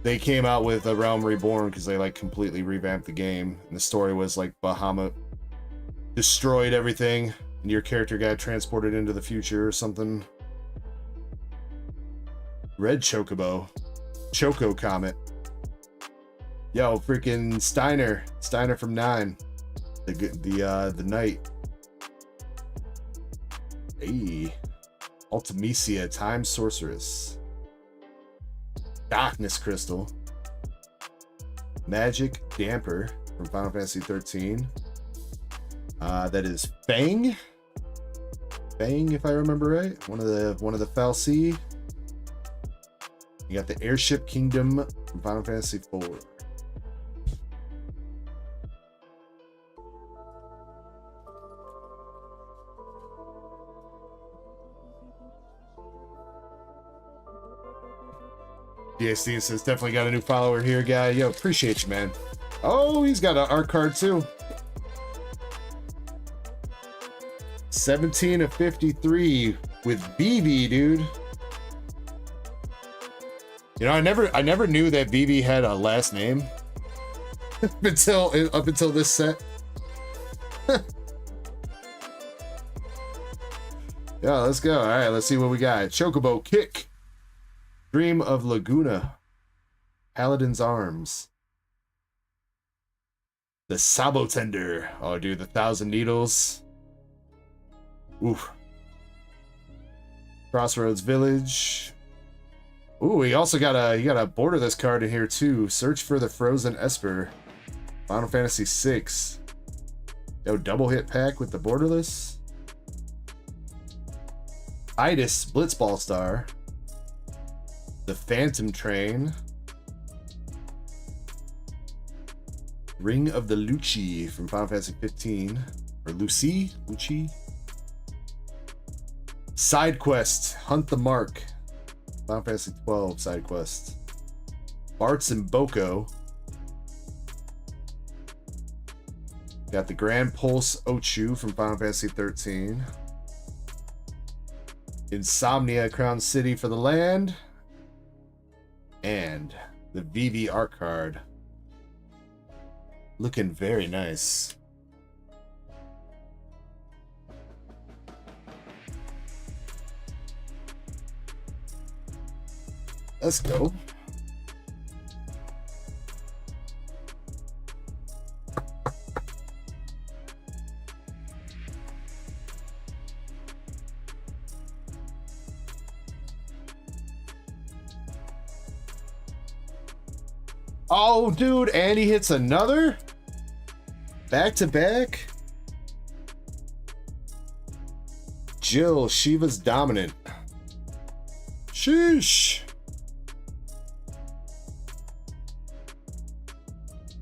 they came out with A Realm Reborn, because they like completely revamped the game. And the story was like Bahamut destroyed everything, and your character got transported into the future or something. Red Chocobo. Choco Comet. Yo, freaking Steiner. Steiner from 9. The knight. Hey. Ultimecia, Time Sorceress. Darkness Crystal. Magic Damper from Final Fantasy 13. That is Fang. Fang, if I remember right. One of the Fal'Cie. You got the Airship Kingdom from Final Fantasy 4. DSD says, definitely got a new follower here, guy. Yo, appreciate you, man. Oh, he's got an art card too. 17 of 53 with BB, dude. You know, I never knew that BB had a last name up until this set. Yeah, let's go. All right, let's see what we got. Chocobo Kick. Dream of Laguna. Paladin's Arms. The Sabo Tender. Oh, dude, the 1,000 Needles. Oof. Crossroads Village. Ooh, he also got a borderless card in here too. Search for the Frozen Esper. Final Fantasy VI. Yo, double hit pack with the borderless. Itis Blitzball Star. The Phantom Train. Ring of the Lucci from Final Fantasy 15. Or Lucy? Lucci? Side Quest. Hunt the Mark. Final Fantasy 12 side quest. Bart's and Boko. Got the Grand Pulse Ochu from Final Fantasy 13. Insomnia Crown City for the land. And the VV art card. Looking very nice. Let's go. Oh, dude, and he hits another? Back to back? Jill, Shiva's Dominant. Sheesh.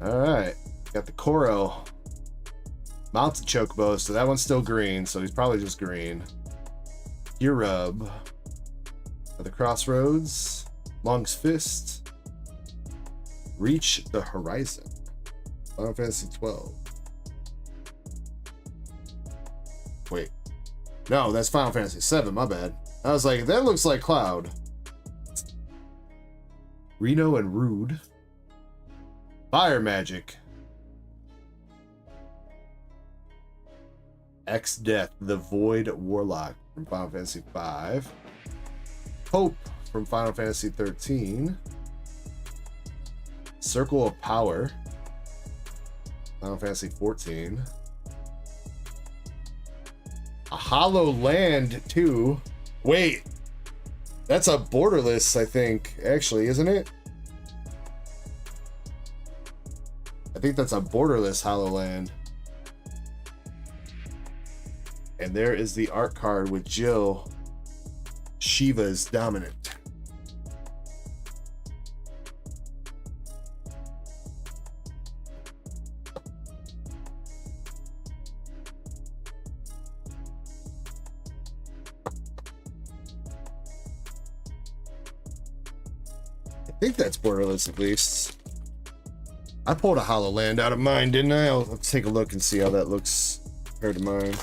Alright, got the Koro. Mounted Chocobo, so that one's still green, so he's probably just green. Eurub. At the Crossroads. Long's Fist. Reach the Horizon. Final Fantasy 12. Wait. No, that's Final Fantasy 7, my bad. I was like, that looks like Cloud. Reno and Rude. Fire Magic. X-Death, the Void Warlock from Final Fantasy 5. Hope from Final Fantasy 13. Circle of Power. Final Fantasy 14. A Hollow Land 2. Wait. That's a borderless, I think, actually, isn't it? I think that's a borderless Hollow Land. And there is the art card with Jill. Shiva's Dominant. think that's borderless at least. I pulled a hollow land out of mine, didn't I? I'll take a look and see how that looks compared to mine.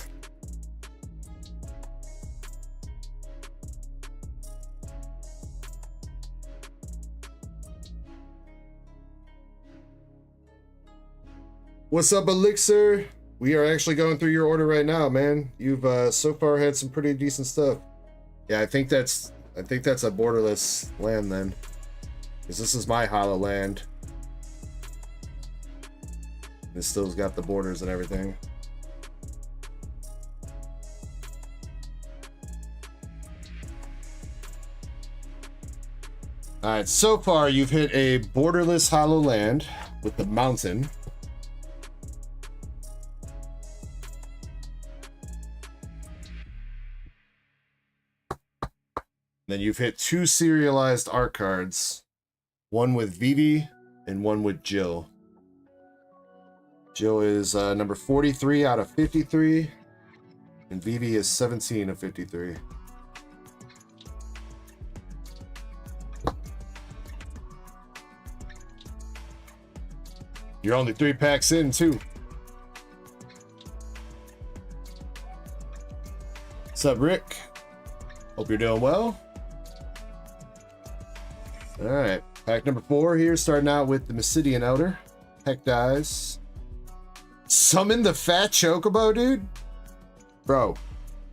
What's up, Elixir? We are actually going through your order right now, man. You've so far had some pretty decent stuff. Yeah, I think that's a borderless land then, because this is my hollow land. It still's got the borders and everything. All right, so far you've hit a borderless hollow land with the mountain. Then you've hit 2 serialized art cards, one with Vivi and one with Jill. Jill is number 43 out of 53, and Vivi is 17 of 53. You're only 3 packs in, too. What's up, Rick? Hope you're doing well. All right, pack number 4 here, starting out with the Mysidian Elder. Heck dies. Summon the fat chocobo, dude? Bro,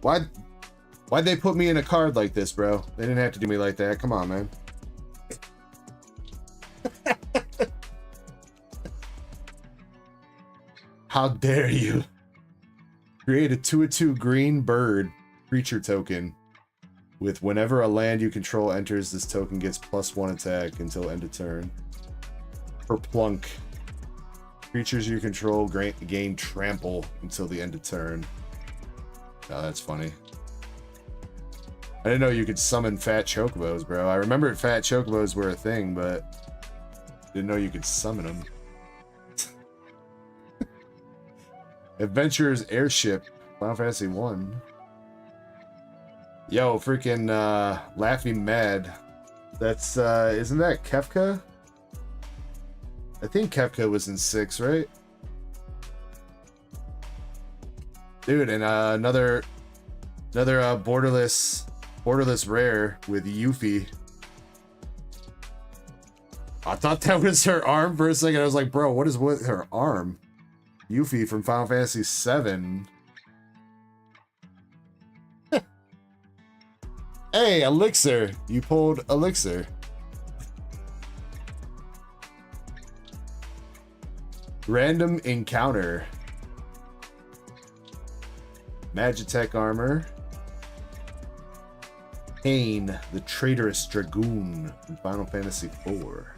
why'd they put me in a card like this, bro? They didn't have to do me like that. Come on, man. How dare you? Create a 2/2 green bird creature token. With whenever a land you control enters, this token gets +1 attack until end of turn. For plunk. Creatures you control gain trample until the end of turn. Oh, that's funny. I didn't know you could summon fat chocobos, bro. I remember fat chocobos were a thing, but didn't know you could summon them. Adventurer's Airship, Final Fantasy 1. Yo, freaking Laughing Mad. That's isn't that Kefka? I think Kefka was in 6, right? Dude, and another borderless rare with Yuffie. I thought that was her arm for a second. I was like, bro, what is with her arm? Yuffie from Final Fantasy 7. Hey, Elixir. You pulled Elixir. Random Encounter. Magitech Armor. Pain, the Traitorous Dragoon from Final Fantasy 4.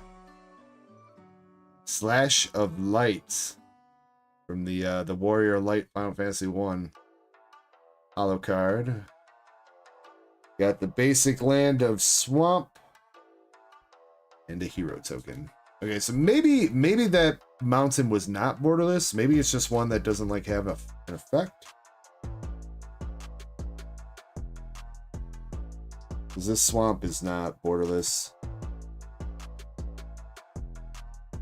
Slash of Light from the Warrior Light Final Fantasy 1. Hollow card. Got the basic land of Swamp and a hero token. Okay, so maybe that mountain was not borderless. Maybe it's just one that doesn't like have an effect. Because this swamp is not borderless.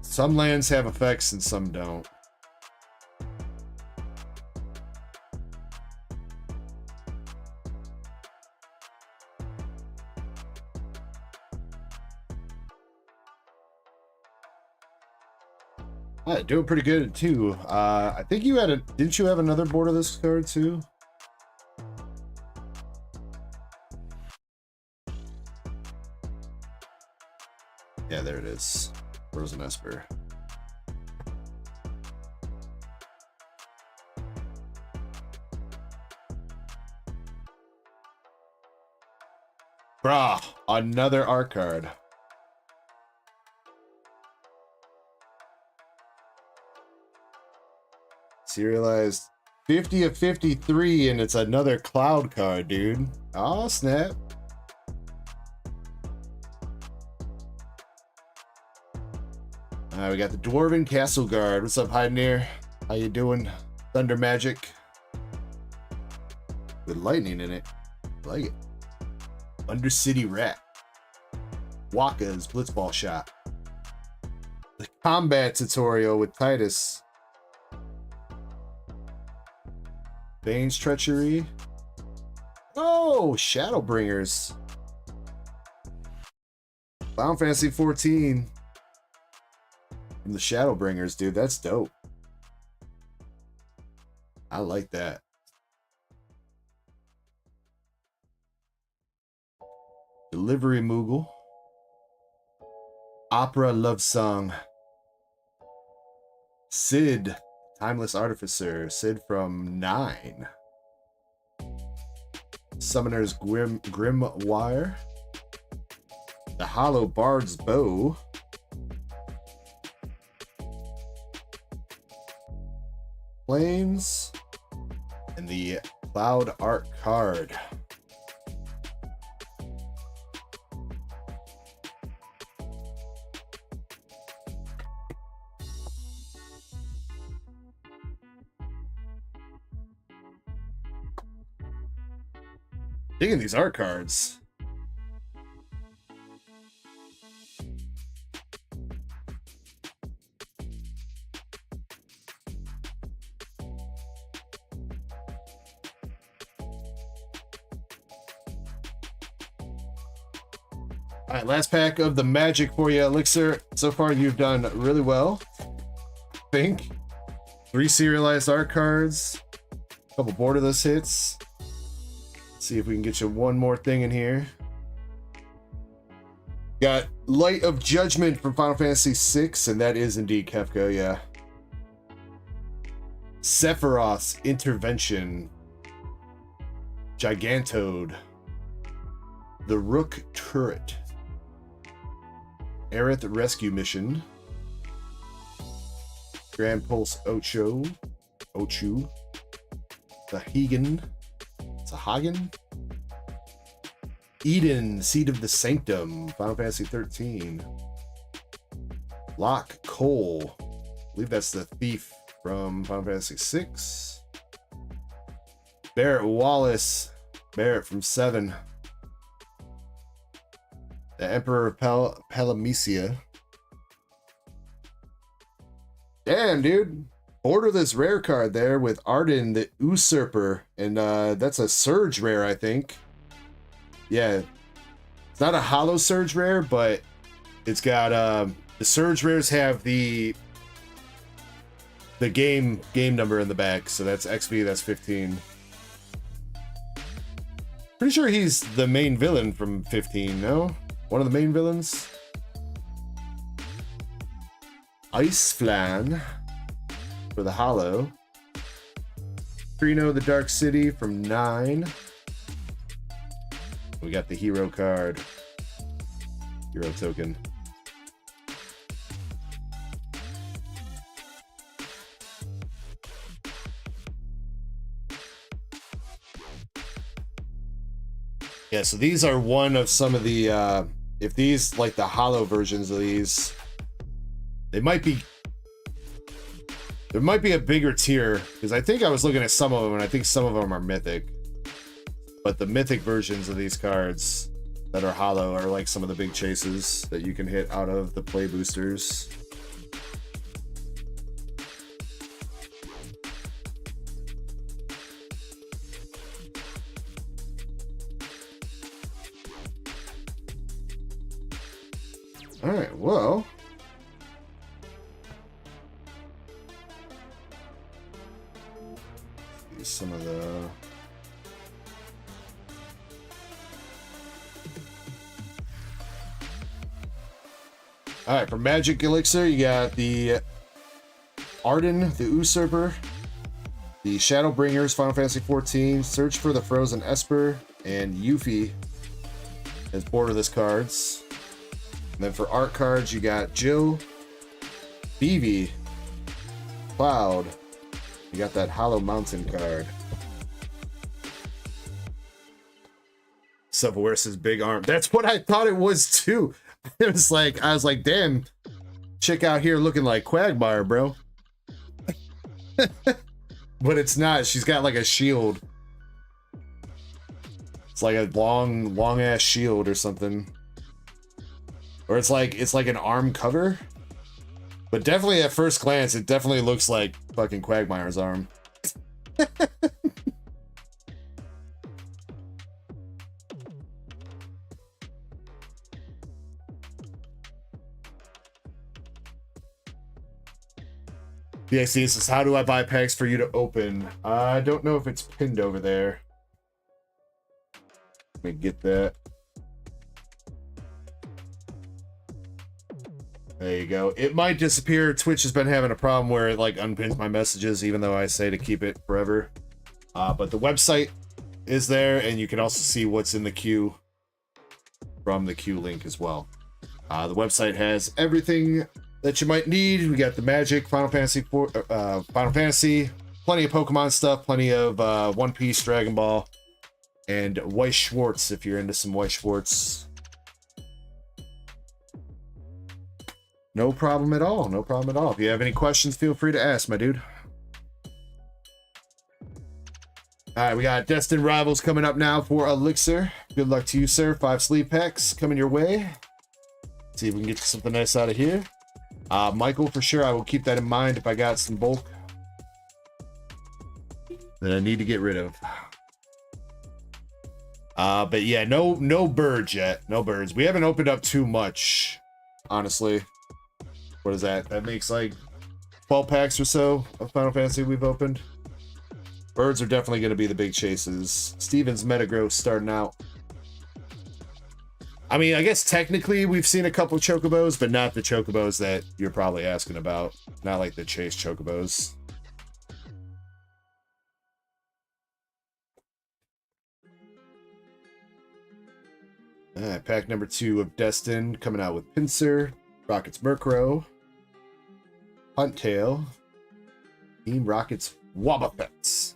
Some lands have effects and some don't. Doing pretty good too. I think you had didn't you have another borderless card too? Yeah, there it is. Frozen Esper. Brah, another art card. Serialized 50 of 53, and it's another cloud card, dude. Oh, snap. We got the Dwarven Castle Guard. What's up, Hydenir? How you doing? Thunder Magic. With lightning in it. I like it. Undercity Rat. Waka's Blitzball Shot. The combat tutorial with Titus. Bane's Treachery. Oh, Shadowbringers. Final Fantasy 14. From the Shadowbringers, dude. That's dope. I like that. Delivery Moogle. Opera Love Song. Sid. Timeless Artificer. Sid from 9. Summoner's Grimoire. The Hollow Bard's Bow. Flames. And the Cloud Art card. Digging these art cards. All right, last pack of the magic for you, Elixir. So far, you've done really well. I think 3 serialized art cards, a couple borderless hits. See if we can get you one more thing in here. Got Light of Judgment from Final Fantasy VI, and that is indeed Kefka, yeah. Sephiroth's Intervention. Gigantode. The Rook Turret. Aerith Rescue Mission. Grand Pulse Ocho. The Hagen. Hagen? Eden, Seed of the Sanctum, Final Fantasy 13. Lock Cole, I believe that's the thief from Final Fantasy 6. Barrett Wallace, Barrett from 7. The Emperor of Palamecia. Damn, dude. Order this rare card there with Arden the Usurper, and that's a Surge rare, I think. Yeah, it's not a Hollow Surge rare, but it's got the Surge rares have the game number in the back, so that's XP, that's 15. Pretty sure he's the main villain from 15, no? One of the main villains. Ice Flan. For the Hollow. Trino the Dark City from 9. We got the hero card. Hero token. Yeah, so these are one of some of the if these, like the Hollow versions of these, they might be, there might be a bigger tier, because I think I was looking at some of them, and I think some of them are mythic. But the mythic versions of these cards that are Hollow are like some of the big chases that you can hit out of the play boosters. All right, well. Some of the all right, for Magic Elixir, you got the Arden the Usurper, the Shadowbringers Final Fantasy 14, Search for the Frozen Esper, and Yuffie as borderless cards. And then for art cards, you got Jill, Vivi, Cloud. You got that Hollow Mountain card. Subverse's big arm. That's what I thought it was too. It was like, I was like, damn, chick out here looking like Quagmire, bro. But it's not. She's got like a shield. It's like a long ass shield or something. Or it's like an arm cover. But definitely at first glance, it definitely looks like fucking Quagmire's arm. BXC says, how do I buy packs for you to open? I don't know if it's pinned over there. Let me get that. There you go. It might disappear. Twitch has been having a problem where it like unpins my messages, even though I say to keep it forever. But the website is there, and you can also see what's in the queue from the queue link as well. The website has everything that you might need. We got the Magic, Final Fantasy, plenty of Pokemon stuff, plenty of One Piece, Dragon Ball, and Weiss Schwartz if you're into some Weiss Schwartz. No problem at all. No problem at all. If you have any questions, feel free to ask, my dude. All right, we got Destined Rivals coming up now for Elixir. Good luck to you, sir. 5 sleeve packs coming your way. See if we can get something nice out of here. Michael, for sure, I will keep that in mind if I got some bulk that I need to get rid of. But yeah, no birds yet. No birds. We haven't opened up too much, honestly. What is that? That makes like 12 packs or so of Final Fantasy we've opened. Birds are definitely going to be the big chases. Steven's Metagross starting out. I mean, I guess technically we've seen a couple Chocobos, but not the Chocobos that you're probably asking about. Not like the Chase Chocobos. Pack number 2 of Destined coming out with Pinsir, Rocket's Murkrow, Huntail, Team Rocket's Wobbuffets.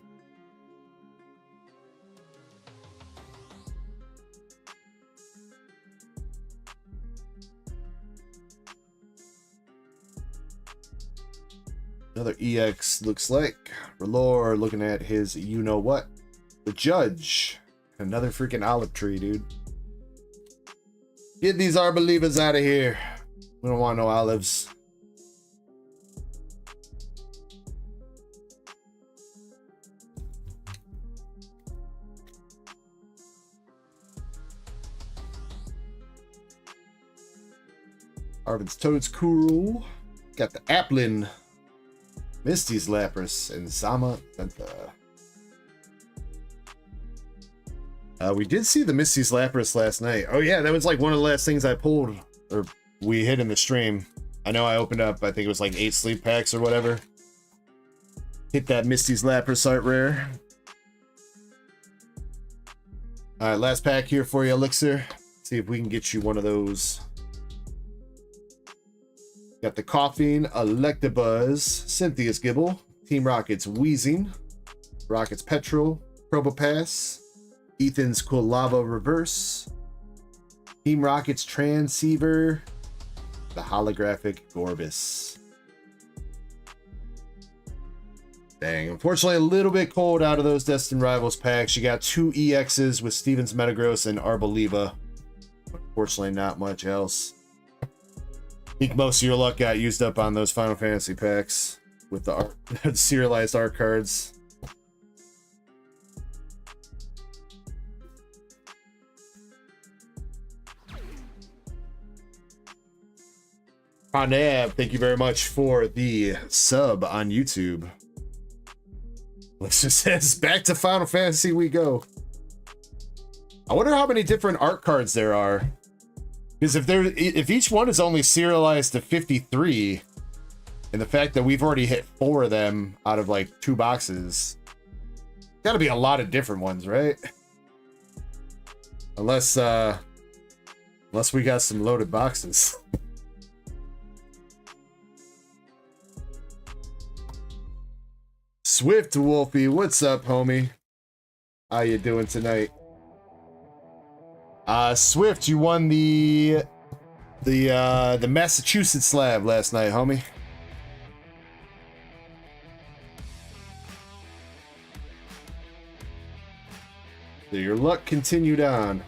Another EX looks like. Relore looking at his you-know-what. The Judge. Another freaking olive tree, dude. Get these Arbolievas out of here. We don't want no olives. Arvin's Toad's Cool. Got the Applin. Misty's Lapras and Zama Senta. We did see the Misty's Lapras last night. Oh yeah, that was like one of the last things I pulled, or we hit in the stream. I know I opened up, I think it was like 8 sleep packs or whatever. Hit that Misty's Lapras art rare. Alright, last pack here for you, Elixir. See if we can get you one of those. Got the Coughing, Electabuzz, Cynthia's Gibble, Team Rocket's Wheezing, Rocket's Petrol, Probopass, Ethan's Quilava Reverse, Team Rocket's Transceiver, the Holographic Gorbis. Dang, unfortunately a little bit cold out of those Destined Rivals packs. You got 2 EXs with Steven's Metagross and Arboliva. Unfortunately not much else. I think most of your luck got used up on those Final Fantasy packs with the art, serialized art cards. Conab, thank you very much for the sub on YouTube. Let's just says back to Final Fantasy we go. I wonder how many different art cards there are. Because if each one is only serialized to 53, and the fact that we've already hit 4 of them out of like 2 boxes, gotta be a lot of different ones, right? Unless we got some loaded boxes. Swift Wolfie, what's up, homie? How you doing tonight? Swift, you won the Massachusetts slab last night, homie. So your luck continued on.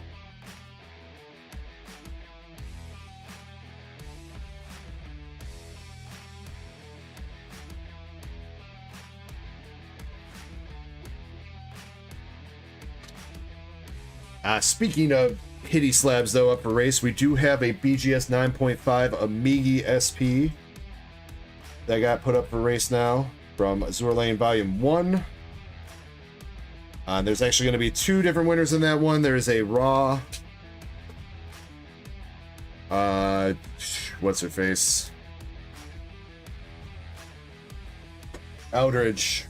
Speaking of hitty slabs, though, up for race, we do have a BGS 9.5 Amigi SP that got put up for race now from Azure Lane Volume 1. There's actually going to be 2 different winners in that one. There's a raw... what's her face? Eldridge.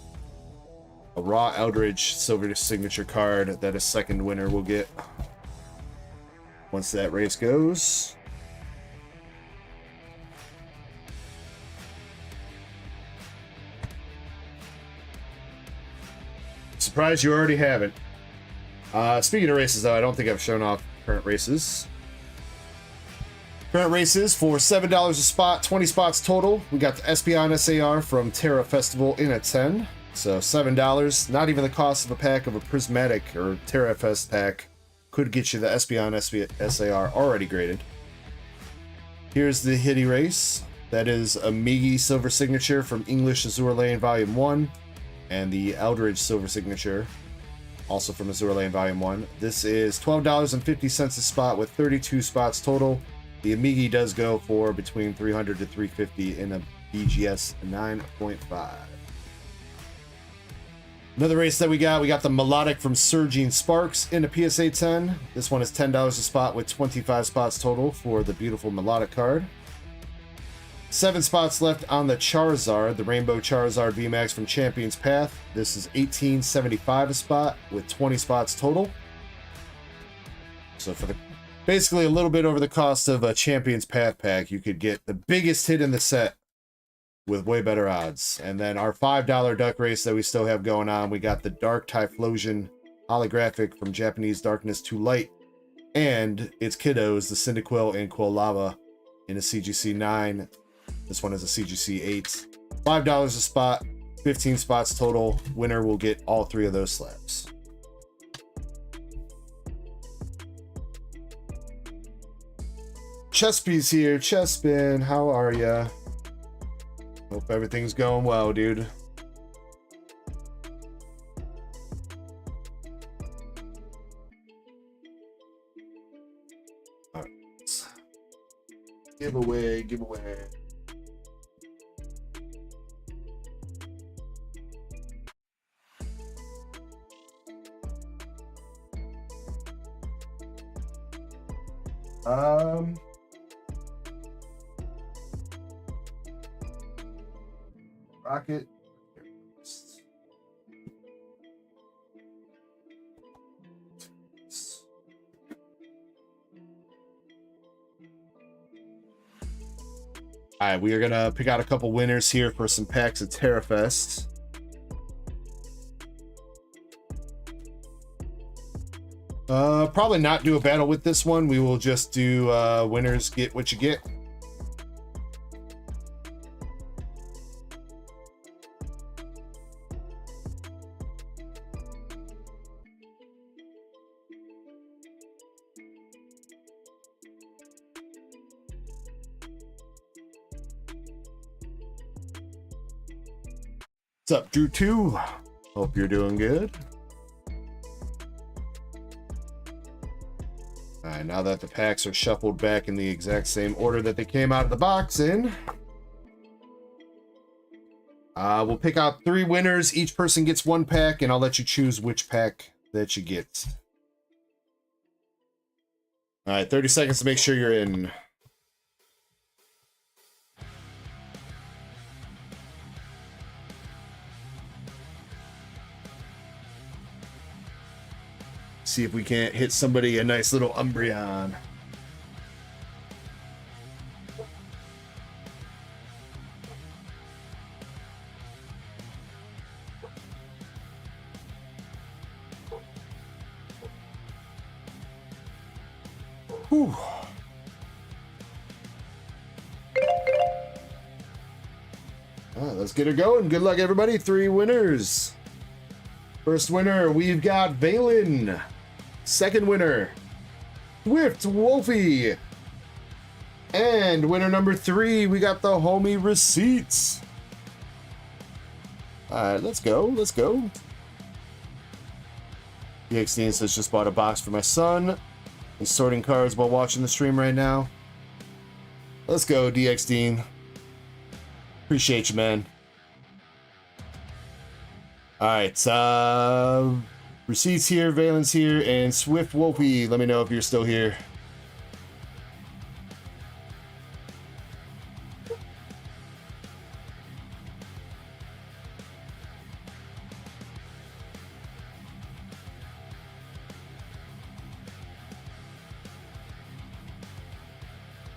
A raw Eldridge silver signature card that a second winner will get once that race goes. Surprised you already haven't. Speaking of races, though, I don't think I've shown off current races. Current races for $7 a spot, 20 spots total. We got the Espeon SAR from Terra Festival in at 10. So $7, not even the cost of a pack of a Prismatic or Terra Fest pack could get you the Espeon SAR already graded. Here's the hitty race. That is Amigi Silver Signature from English Azure Lane Volume 1 and the Eldridge Silver Signature, also from Azure Lane Volume 1. This is $12.50 a spot with 32 spots total. The Amigi does go for between $300 to $350 in a BGS 9.5. Another race that we got the Melodic from Surging Sparks in a PSA 10. This one is $10 a spot with 25 spots total for the beautiful Melodic card. 7 spots left on the Charizard, the Rainbow Charizard VMAX from Champions Path. This is $18.75 a spot with 20 spots total. So for the basically a little bit over the cost of a Champions Path pack, you could get the biggest hit in the set with way better odds. And then our $5 duck race that we still have going on, we got the Dark Typhlosion holographic from Japanese Darkness to Light and its kiddos, the Cyndaquil and Quilava in a CGC 9. This one is a CGC 8. $5 a spot, 15 spots total. Winner will get all 3 of those slabs. Chespy's here. Chespin, how are ya? Hope everything's going well, dude. All right. Giveaway. Rocket. All right, we are gonna pick out a couple winners here for some packs of TerraFest. Probably not do a battle with this one. We will just do winners get what you get. What's up, Drew 2? Hope you're doing good. All right, now that the packs are shuffled back in the exact same order that they came out of the box in, we'll pick out 3 winners. Each person gets 1 pack, and I'll let you choose which pack that you get. All right, 30 seconds to make sure you're in. See if we can't hit somebody a nice little Umbreon. Whew. Let's get her going. Good luck, everybody. 3 winners. First winner, we've got Valen. Second winner, Swift Wolfie. And winner number 3, we got the homie Receipts. All right, let's go. DXD says just bought a box for my son. He's sorting cards while watching the stream right now. Let's go, DXD. Appreciate you, man. Alright, Receipts here, Valen's here, and Swift Wolfie, let me know if you're still here.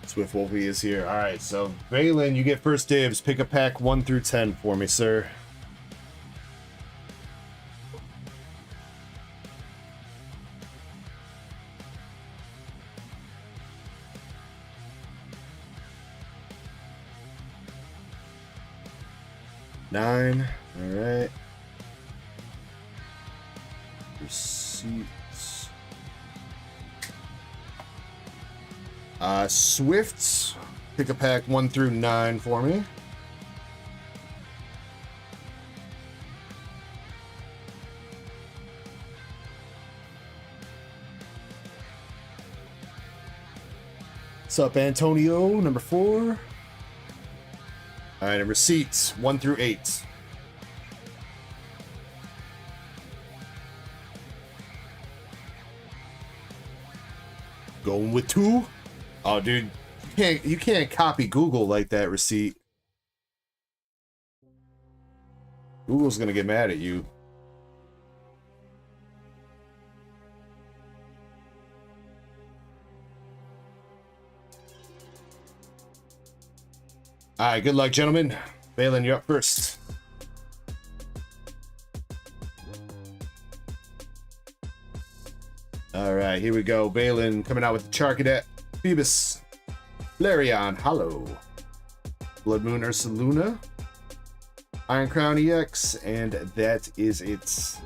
Swift Wolfie is here. Alright, so Valen, you get first dibs. Pick a pack 1 through 10 for me, sir. Nine. Alright. Receipts. Swifts. Pick a pack 1 through 9 for me. What's up, Antonio? Number 4. All right, and receipts 1 through 8. Going with 2. Oh, dude, you can't copy Google like that. Receipt. Google's gonna get mad at you. All right, good luck, gentlemen. Valen, you're up first. All right, here we go. Valen coming out with the Charcadet, Phoebus, Larion, Hollow, Blood Moon Ursaluna, Iron Crown EX, and that is it. What's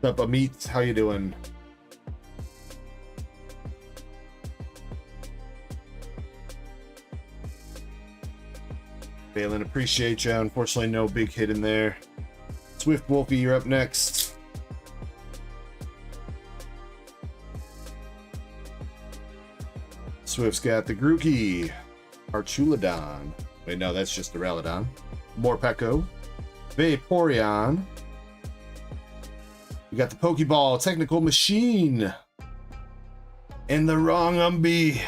up, Amit? How you doing? Valen, appreciate you. Unfortunately, no big hit in there. Swift Wolfie, you're up next. Swift's got the Grookey, Archuladon. Wait, no, that's just the Duraludon. Morpeko, Vaporeon. We got the Pokeball, Technical Machine, and the wrong Umbi.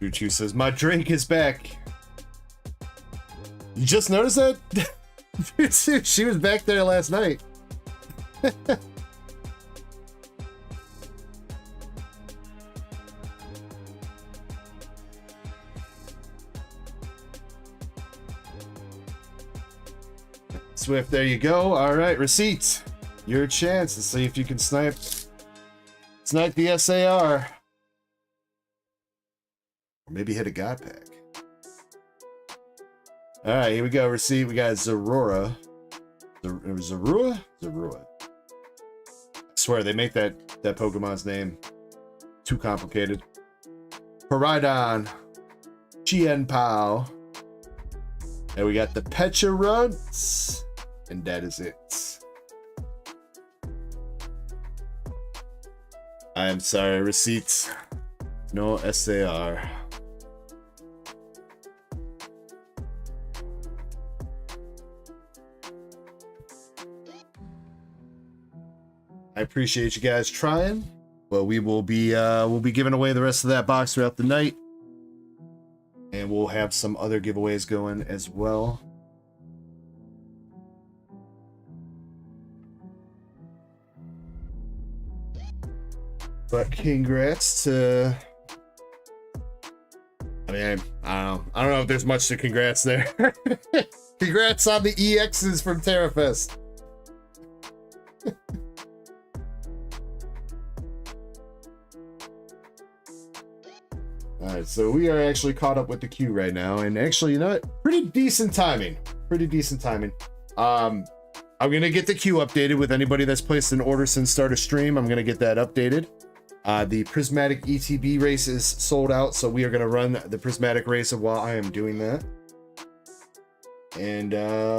Uchu says, my drink is back. You just noticed that? She was back there last night. Swift, there you go. All right, receipts. Your chance to see if you can snipe the SAR. Or maybe hit a God pack. All right, here we go. Receipt. We got Zorora. Zorua? Zorua. I swear they make that Pokemon's name too complicated. Paridon. Chienpao. And we got the Pecharunt. And that is it. I am sorry, receipts. No SAR. I appreciate you guys trying, but we will be we'll be giving away the rest of that box throughout the night, and we'll have some other giveaways going as well. But congrats to, I mean, I don't know if there's much to congrats there. Congrats on the EXs from TerraFest. Alright, so we are actually caught up with the queue right now, and actually, you know what? Pretty decent timing. pretty decent timing. I'm gonna get the queue updated with anybody that's placed an order since start of stream. I'm gonna get that updated. The Prismatic ETB race is sold out, so we are gonna run the Prismatic race while I am doing that. And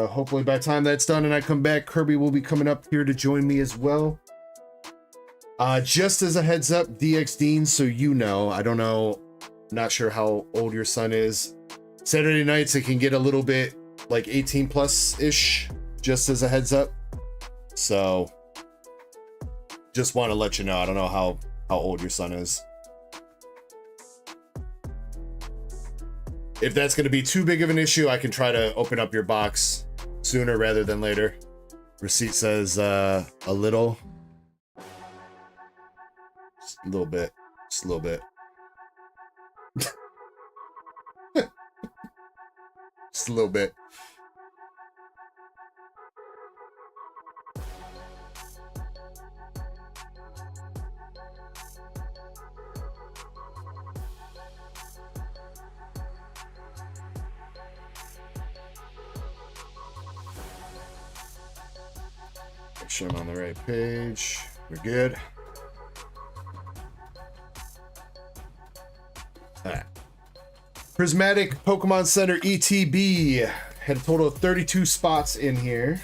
hopefully by the time that's done and I come back, Kirby will be coming up here to join me as well. Just as a heads up, DX Dean, so you know, I don't know, not sure how old your son is. Saturday nights, it can get a little bit like 18 plus ish, just as a heads up. So just want to let you know, I don't know how old your son is. If that's going to be too big of an issue, I can try to open up your box sooner rather than later. Receipt says a little. Just a little bit. Just a little bit. Just a little bit. Make sure I'm on the right page. We're good. All right. Prismatic Pokemon Center ETB had a total of 32 spots in here.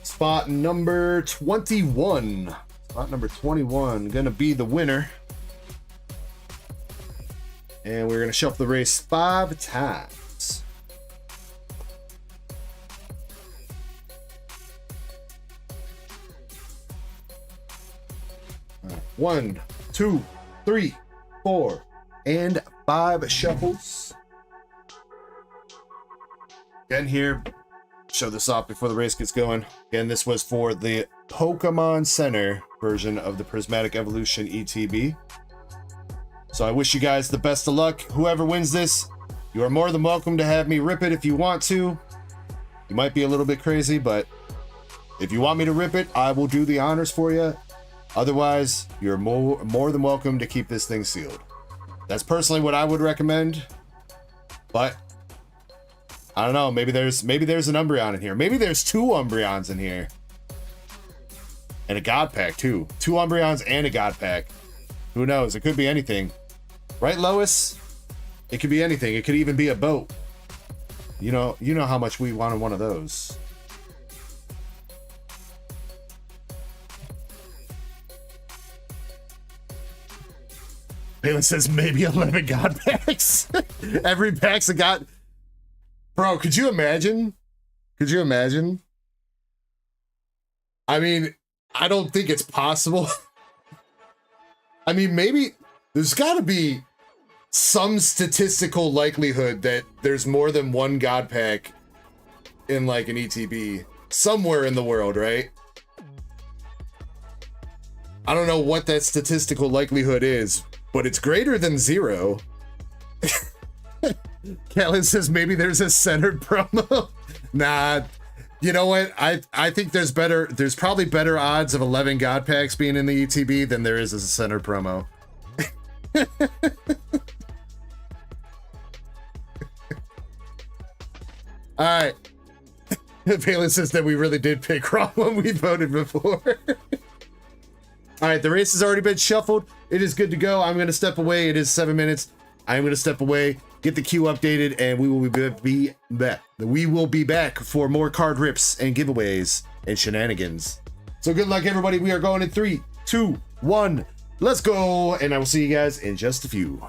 Spot number 21. Spot number 21 gonna be the winner. And we're gonna shuffle the race 5 times. 1, 2, 3, 4, and 5 shuffles. Again here, show this off before the race gets going. Again, this was for the Pokemon Center version of the Prismatic Evolution ETB. So I wish you guys the best of luck. Whoever wins this, you are more than welcome to have me rip it if you want to. You might be a little bit crazy, but if you want me to rip it, I will do the honors for you. Otherwise, you're more than welcome to keep this thing sealed. That's personally what I would recommend. But I don't know, maybe there's an Umbreon in here. Maybe there's 2 Umbreons in here. And a God Pack too. 2 Umbreons and a God Pack. Who knows? It could be anything. Right, Lois? It could be anything. It could even be a boat. You know how much we wanted one of those. Palin says maybe 11 God Packs. Every pack's a God. Bro, could you imagine? Could you imagine? I mean, I don't think it's possible. I mean, maybe there's got to be some statistical likelihood that there's more than one God Pack in like an ETB somewhere in the world, right? I don't know what that statistical likelihood is, but it's greater than 0. Catelyn says maybe there's a centered promo. Nah, you know what? I think there's probably better odds of 11 God Packs being in the ETB than there is as a centered promo. All right. Palin says that we really did pick wrong when we voted before. All right, the race has already been shuffled. It is good to go. I'm going to step away. It is 7 minutes. I'm going to step away, get the queue updated, and we will be back. We will be back for more card rips and giveaways and shenanigans. So good luck, everybody. We are going in 3, 2, 1. Let's go, and I will see you guys in just a few.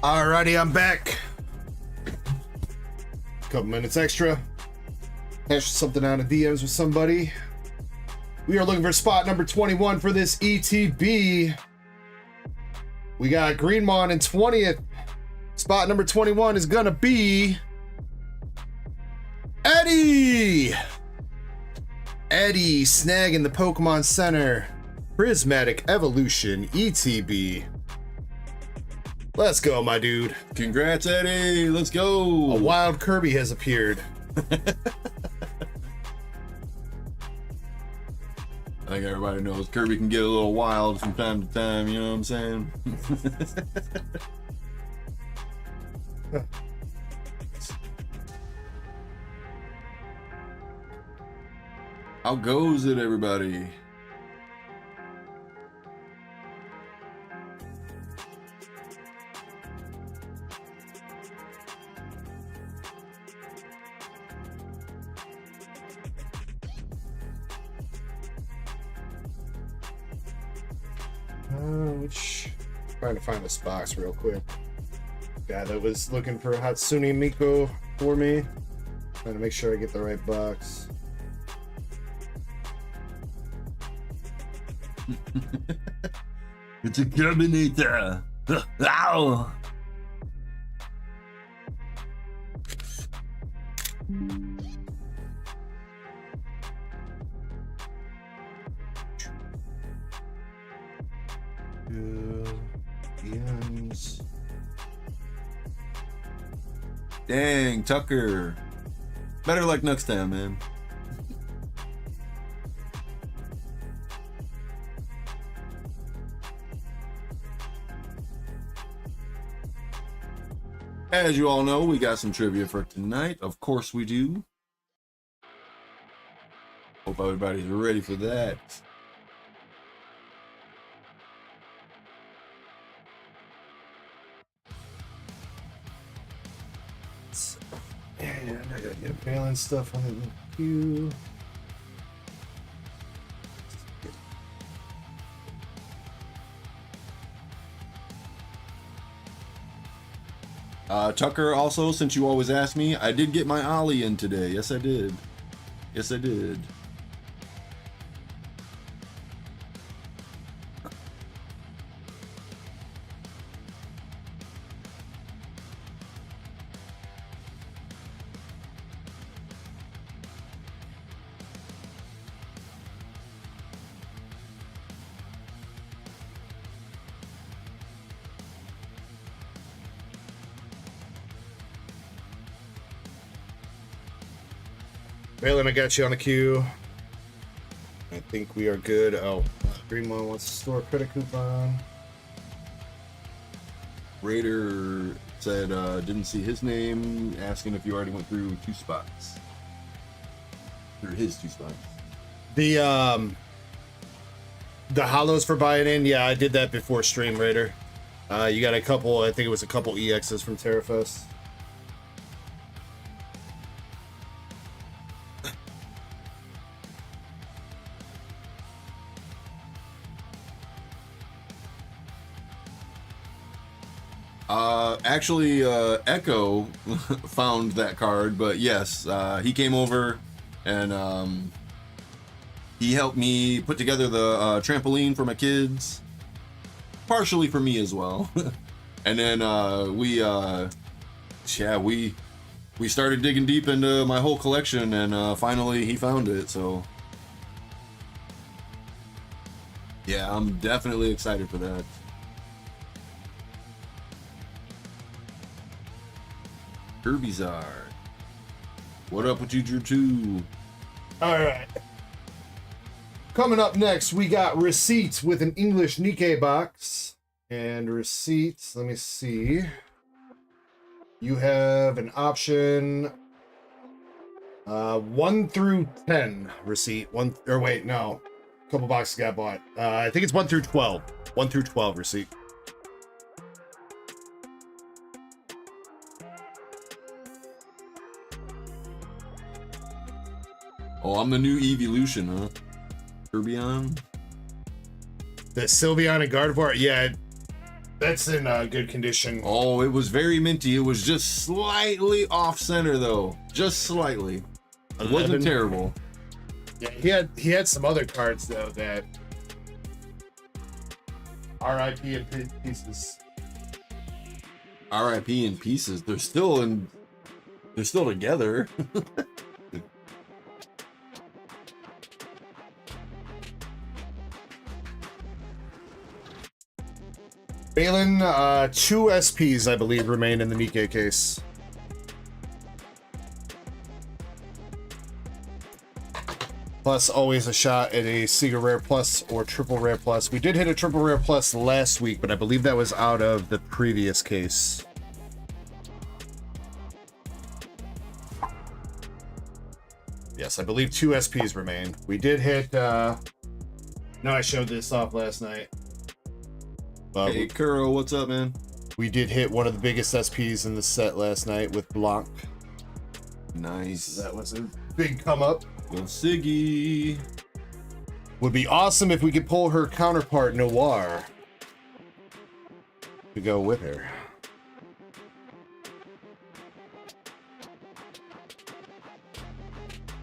Alrighty, I'm back. Couple minutes extra. Hash something out of DMs with somebody. We are looking for spot number 21 for this ETB. We got Greenmon in 20th. Spot number 21 is gonna be Eddie. Eddie snagging the Pokemon Center. Prismatic Evolution ETB. Let's go, my dude. Congrats, Eddie. Let's go. A wild Kirby has appeared. I think everybody knows Kirby can get a little wild from time to time, you know what I'm saying? How goes it, everybody? Trying to find this box real quick. Guy that was looking for Hatsune Miku for me. Trying to make sure I get the right box. It's a Terminator. Ow! Dang, Tucker. Better luck next time, man. As you all know, we got some trivia for tonight. Of course we do. Hope everybody's ready for that. And I gotta get balance stuff on the queue. Tucker, also, since you always ask me, I did get my Ollie in today. Yes, I did. Yes, I did. Valen, I got you on the queue. I think we are good. Oh, Greenmon wants to store a credit coupon. Raider said didn't see his name, asking if you already went through 2 spots. Through his 2 spots. The hollows for buying in, yeah, I did that before stream, Raider. You got a couple, I think it was a couple EXs from TerraFest. Actually, Ecko found that card, but yes, he came over and he helped me put together the trampoline for my kids, partially for me as well. And then we started digging deep into my whole collection, and finally he found it. So yeah, I'm definitely excited for that. Herbizard. What up with you, Drew 2? All right. Coming up next, we got receipts with an English Nikke box. And receipts, let me see. You have an option 1 through 10 receipt. A couple boxes got bought. I think it's 1 through 12. 1 through 12 receipt. Oh, I'm the new evolution, huh? Kirby on? The Sylveon and Gardevoir, yeah. that's in good condition. Oh, it was very minty. It was just slightly off center though, just slightly. It wasn't terrible. Yeah, he had some other cards though that RIP in pieces. RIP in pieces. They're still together. Balin, 2 SPs, I believe, remain in the Nikke case. Plus, always a shot at a Secret Rare Plus or Triple Rare Plus. We did hit a Triple Rare Plus last week, but I believe that was out of the previous case. Yes, I believe 2 SPs remain. We did hit, no, I showed this off last night. Hey, Kuro, what's up, man? We did hit one of the biggest SPs in the set last night with Blanc. Nice. That was a big come up. Go Siggy. Would be awesome if we could pull her counterpart, Noir, to go with her.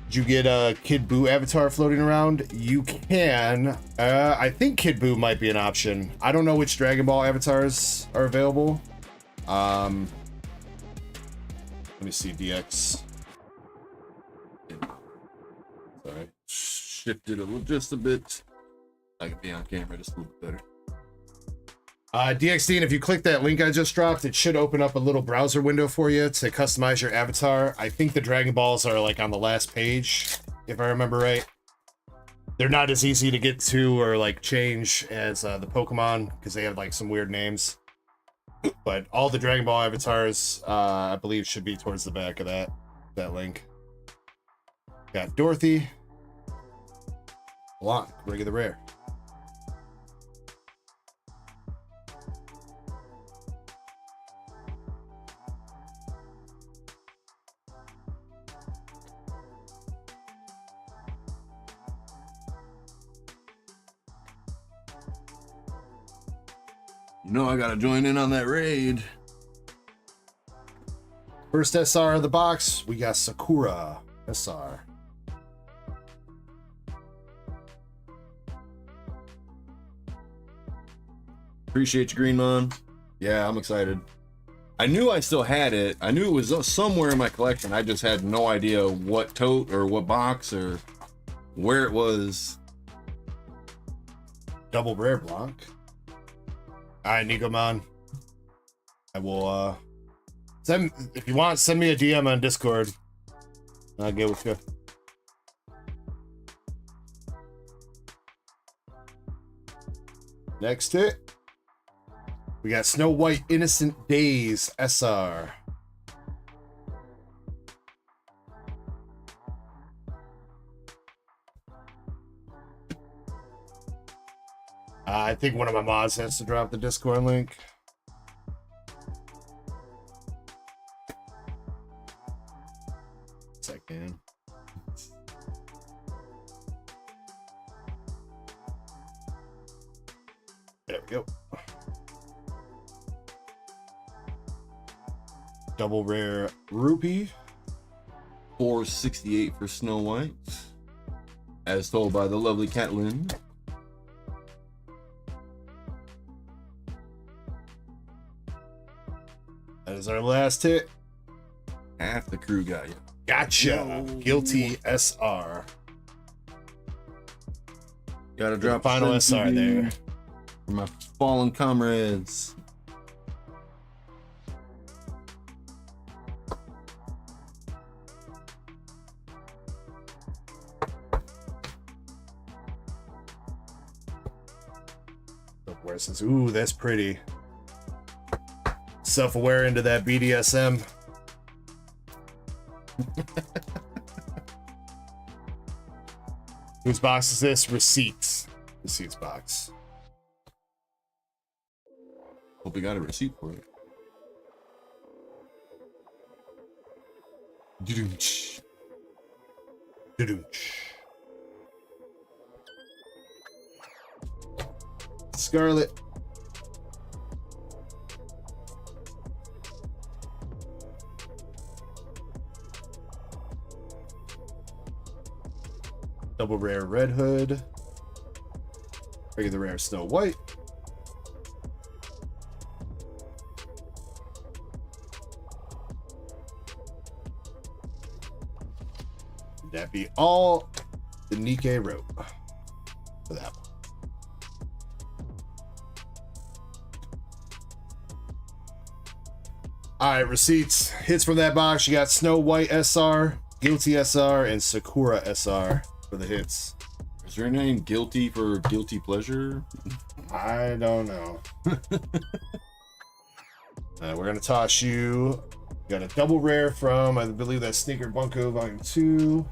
Did you get a Kid Buu avatar floating around? You can. I think Kid Buu might be an option. I don't know which Dragon Ball avatars are available. Let me see, DX. Sorry. Shifted just a bit. I can be on camera just a little bit better. DXD, and if you click that link I just dropped, it should open up a little browser window for you to customize your avatar. I think the Dragon Balls are like on the last page, if I remember right. They're not as easy to get to or like change as the Pokemon because they have like some weird names. But all the Dragon Ball avatars, I believe, should be towards the back of that link. Got Dorothy, Blanc, regular rare. You know I gotta join in on that raid. First SR of the box, we got Sakura SR. Appreciate you, Greenmon. Yeah, I'm excited. I knew I still had it. I knew it was somewhere in my collection. I just had no idea what tote or what box or where it was. Double rare Blanc. All right, Nikomon. I will if you want, send me a DM on Discord. I'll get with you. Next hit, we got Snow White Innocent Days SR. I think one of my mods has to drop the Discord link. Second. There we go. Double rare Rupee. 468 for Snow White, as told by the lovely Catelyn. That is our last hit. Half the crew got you. Gotcha. Guilty SR. Gotta drop Final SR there. For my fallen comrades. Where it says, ooh, that's pretty. Self-aware into that BDSM. Whose box is this? Receipts. Receipts box. Hope we got a receipt for it. Doo-doo-ch. Doo-doo-ch. Scarlet. double rare Red Hood, regular rare Snow White, that be all the Nikke wrote for that one. All right, receipts. Hits from that box. You got Snow White SR, Guilty SR, and Sakura SR for the hits. Is your name Guilty for Guilty Pleasure? I don't know. We're going to toss you. Got a double rare from, I believe that's Sneaker Bunko Volume 2.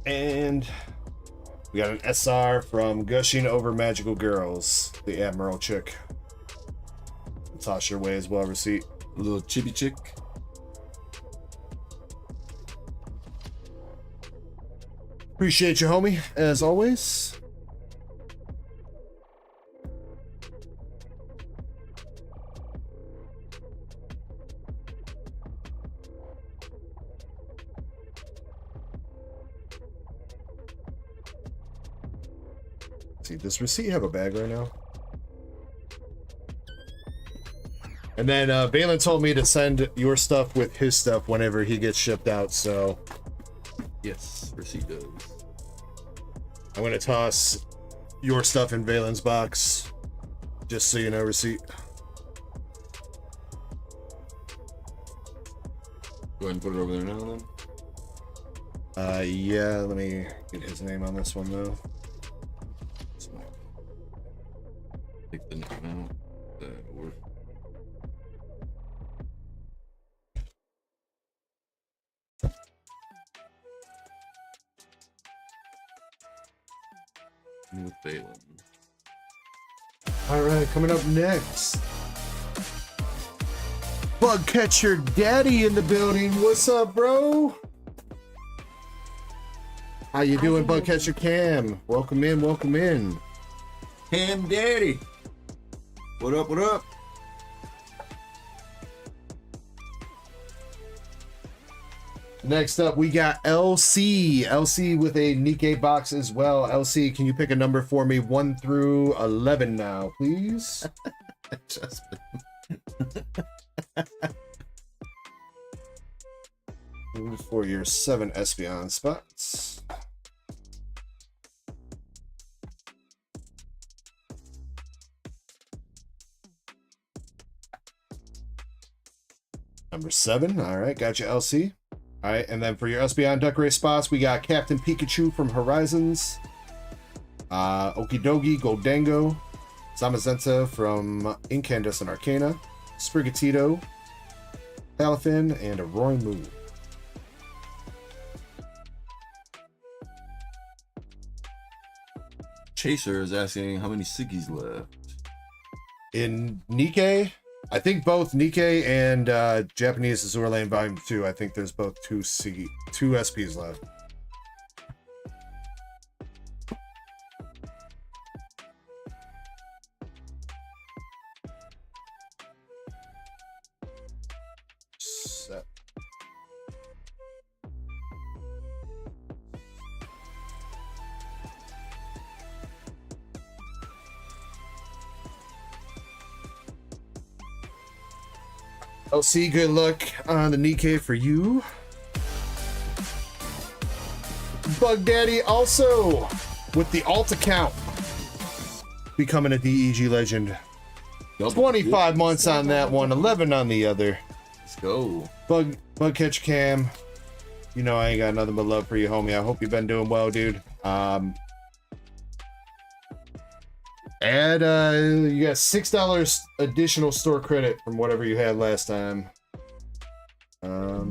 And we got an SR from Gushing Over Magical Girls, the Admiral chick. Toss your way as well, receipt. A little chibi chick. Appreciate you, homie, as always. See, does receipt have a bag right now? And then Valen told me to send your stuff with his stuff whenever he gets shipped out, so Yes, receipt does. I'm gonna toss your stuff in Valen's box, just so you know, receipt. Go ahead and put it over there now then. Yeah, let me get his name on this one though. Take the name out. With Valen. All right, coming up next, Bug Catcher Daddy in the building. What's up, bro? How you doing, Bug Catcher Cam? Welcome in, welcome in. Cam Daddy. What up, what up? Next up, we got LC. LC with a Nikke box as well. LC, can you pick a number for me? 1 through 11 now, please. For your 7 Espeon spots. Number 7. All right, got you, LC. All right, and then for your Espeon Duck Race spots, we got Captain Pikachu from Horizons, Okidogi Goldango, Zamazenta from Incandescent Arcana, Sprigatito, Palafin, and a Roaring Moon. Chaser is asking how many Siggies left. In Nikke, I think both Nikke and Japanese Azure Lane Volume 2, I think there's both two SPs left. Set. LC, good luck on the Nikke for you. Bug Daddy also with the alt account becoming a DEG legend. 25 months on that one, 11 on the other. Let's go. Bug Catch Cam, you know I ain't got nothing but love for you, homie. I hope you've been doing well, dude. Add you got $6 additional store credit from whatever you had last time. How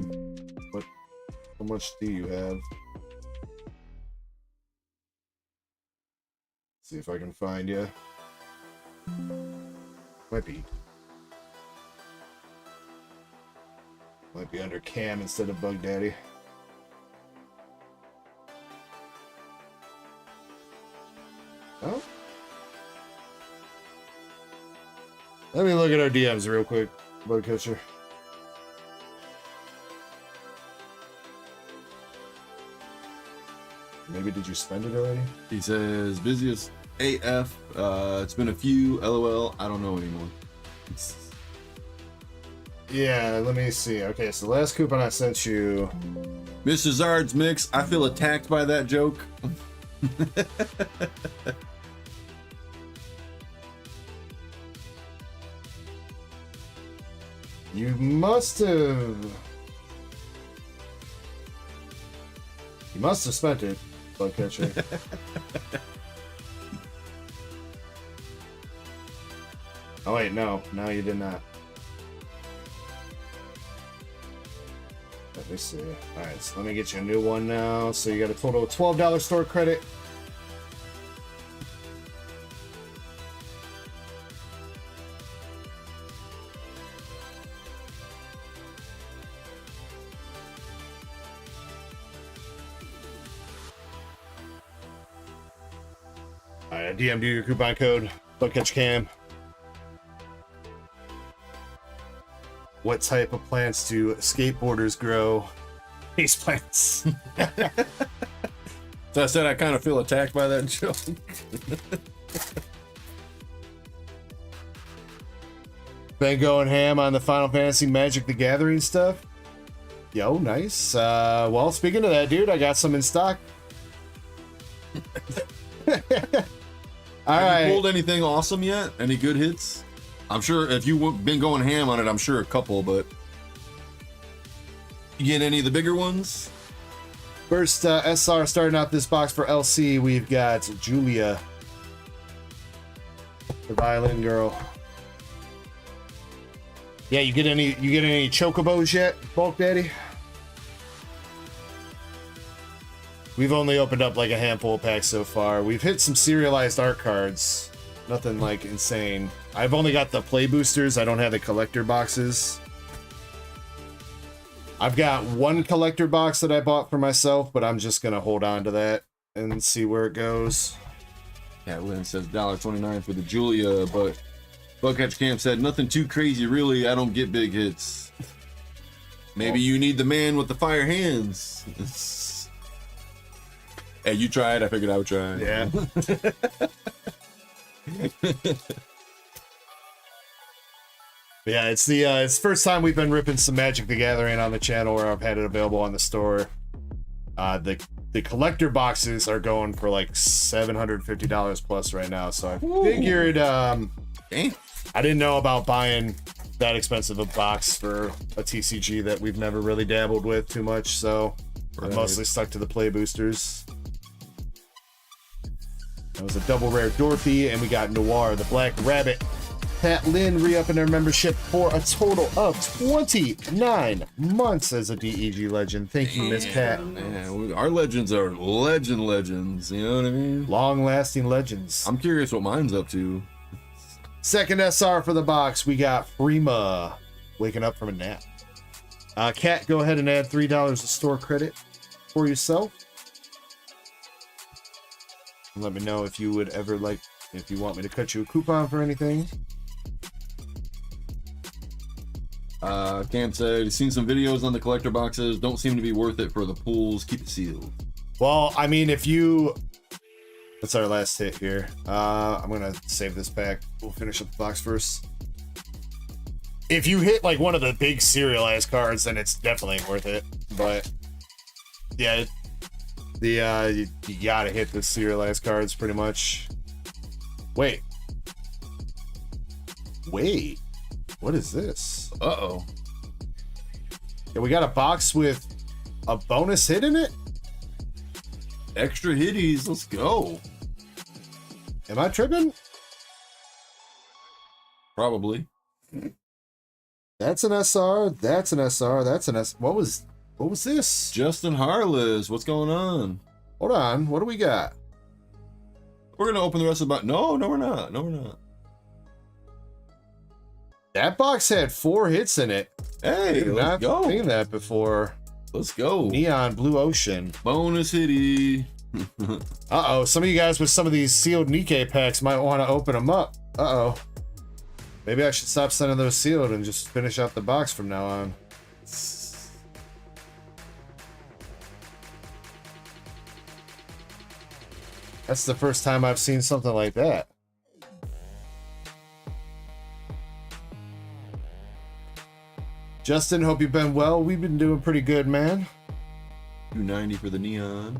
much do you have? See if I can find you. Might be under Cam instead of Bug Daddy. Oh. Let me look at our DMs real quick, Bug Catcher. Maybe did you spend it already? He says, busy as AF. It's been a few. LOL. I don't know anymore. Yeah, let me see. Okay, so the last coupon I sent you. Mr. Zard's Mix. I feel attacked by that joke. You must have. You must have spent it, bug catcher. Oh wait, no, you did not. Let me see. All right, so let me get you a new one now. So you got a total of $12 store credit. All right, DM do your coupon code. DarkEckoGaming. What type of plants do skateboarders grow? Face plants. So I said I kind of feel attacked by that joke. Been going ham on the Final Fantasy Magic the Gathering stuff. Yo, nice. Well, speaking of that, dude, I got some in stock. All Have right. you pulled anything awesome yet? Any good hits? I'm sure if you've been going ham on it, I'm sure a couple, but you get any of the bigger ones? First SR starting out this box for LC, we've got Julia, the violin girl. Yeah, you get any chocobos yet, Bulk Daddy? We've only opened up like a handful of packs so far. We've hit some serialized art cards. Nothing like insane. I've only got the play boosters. I don't have the collector boxes. I've got one collector box that I bought for myself, but I'm just gonna hold on to that and see where it goes. Yeah, Lynn says $1.29 for the Julia, but Bugcatch Camp said nothing too crazy, really. I don't get big hits. Maybe you need the man with the fire hands. Hey, you tried. I figured I would try. Yeah. Yeah, it's the first time we've been ripping some Magic the Gathering on the channel, where I've had it available on the store. The collector boxes are going for like $750 plus right now, so I figured Damn. I didn't know about buying that expensive a box for a TCG that we've never really dabbled with too much, so I mostly stuck to the play boosters. That was a double rare Dorothy, and we got Noir, the Black Rabbit. Pat Lynn re-upping their membership for a total of 29 months as a DEG legend. Thank you, Miss Pat. Man, our legends are legends, you know what I mean? Long-lasting legends. I'm curious what mine's up to. Second SR for the box, we got Prima, waking up from a nap. Kat, go ahead and add $3 of store credit for yourself. Let me know if you would ever like, if you want me to cut you a coupon for anything. Cam said he's seen some videos on the collector boxes. Don't seem to be worth it for the pools. Keep it sealed. Well, I mean, if you... That's our last hit here. I'm going to save this pack. We'll finish up the box first. If you hit like one of the big serialized cards, then it's definitely worth it. But yeah, you gotta hit the serialized cards pretty much. Wait. What is this? Uh-oh. Yeah, we got a box with a bonus hit in it? Extra hitties. Let's go. Am I tripping? Probably. That's an SR. That's an SR. That's an S. What was this? Justin Harless. What's going on? Hold on. What do we got? We're going to open the rest of the box. No, we're not. No, we're not. That box had 4 hits in it. Hey, let's go. I've seen that before. Let's go. Neon Blue Ocean. Bonus hitty. Uh-oh. Some of you guys with some of these sealed Nikke packs might want to open them up. Uh-oh. Maybe I should stop sending those sealed and just finish out the box from now on. That's the first time I've seen something like that. Justin, hope you've been well. We've been doing pretty good, man. 290 for the neon.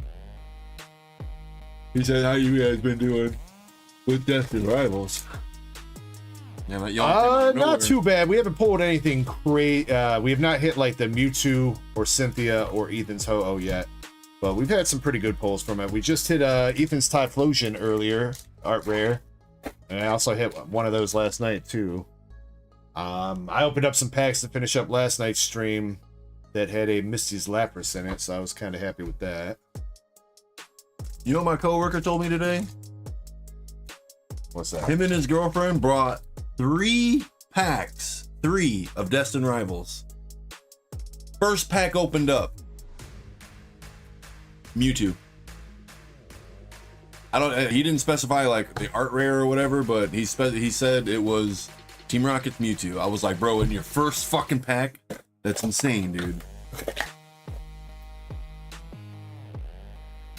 He said, how you guys been doing with Destined Rivals? Yeah, but y'all not too bad. We haven't pulled anything great. We have not hit like the Mewtwo or Cynthia or Ethan's Ho-Oh yet. But we've had some pretty good pulls from it. We just hit Ethan's Typhlosion earlier, art rare. And I also hit one of those last night too. I opened up some packs to finish up last night's stream that had a Misty's Lapras in it, so I was kind of happy with that. You know what my coworker told me today? What's that? Him and his girlfriend brought 3 packs, 3 of Destined Rivals. First pack opened up, Mewtwo. He didn't specify like the art rare or whatever, but he said it was Team Rocket's Mewtwo. I was like, bro, in your first fucking pack? That's insane, dude.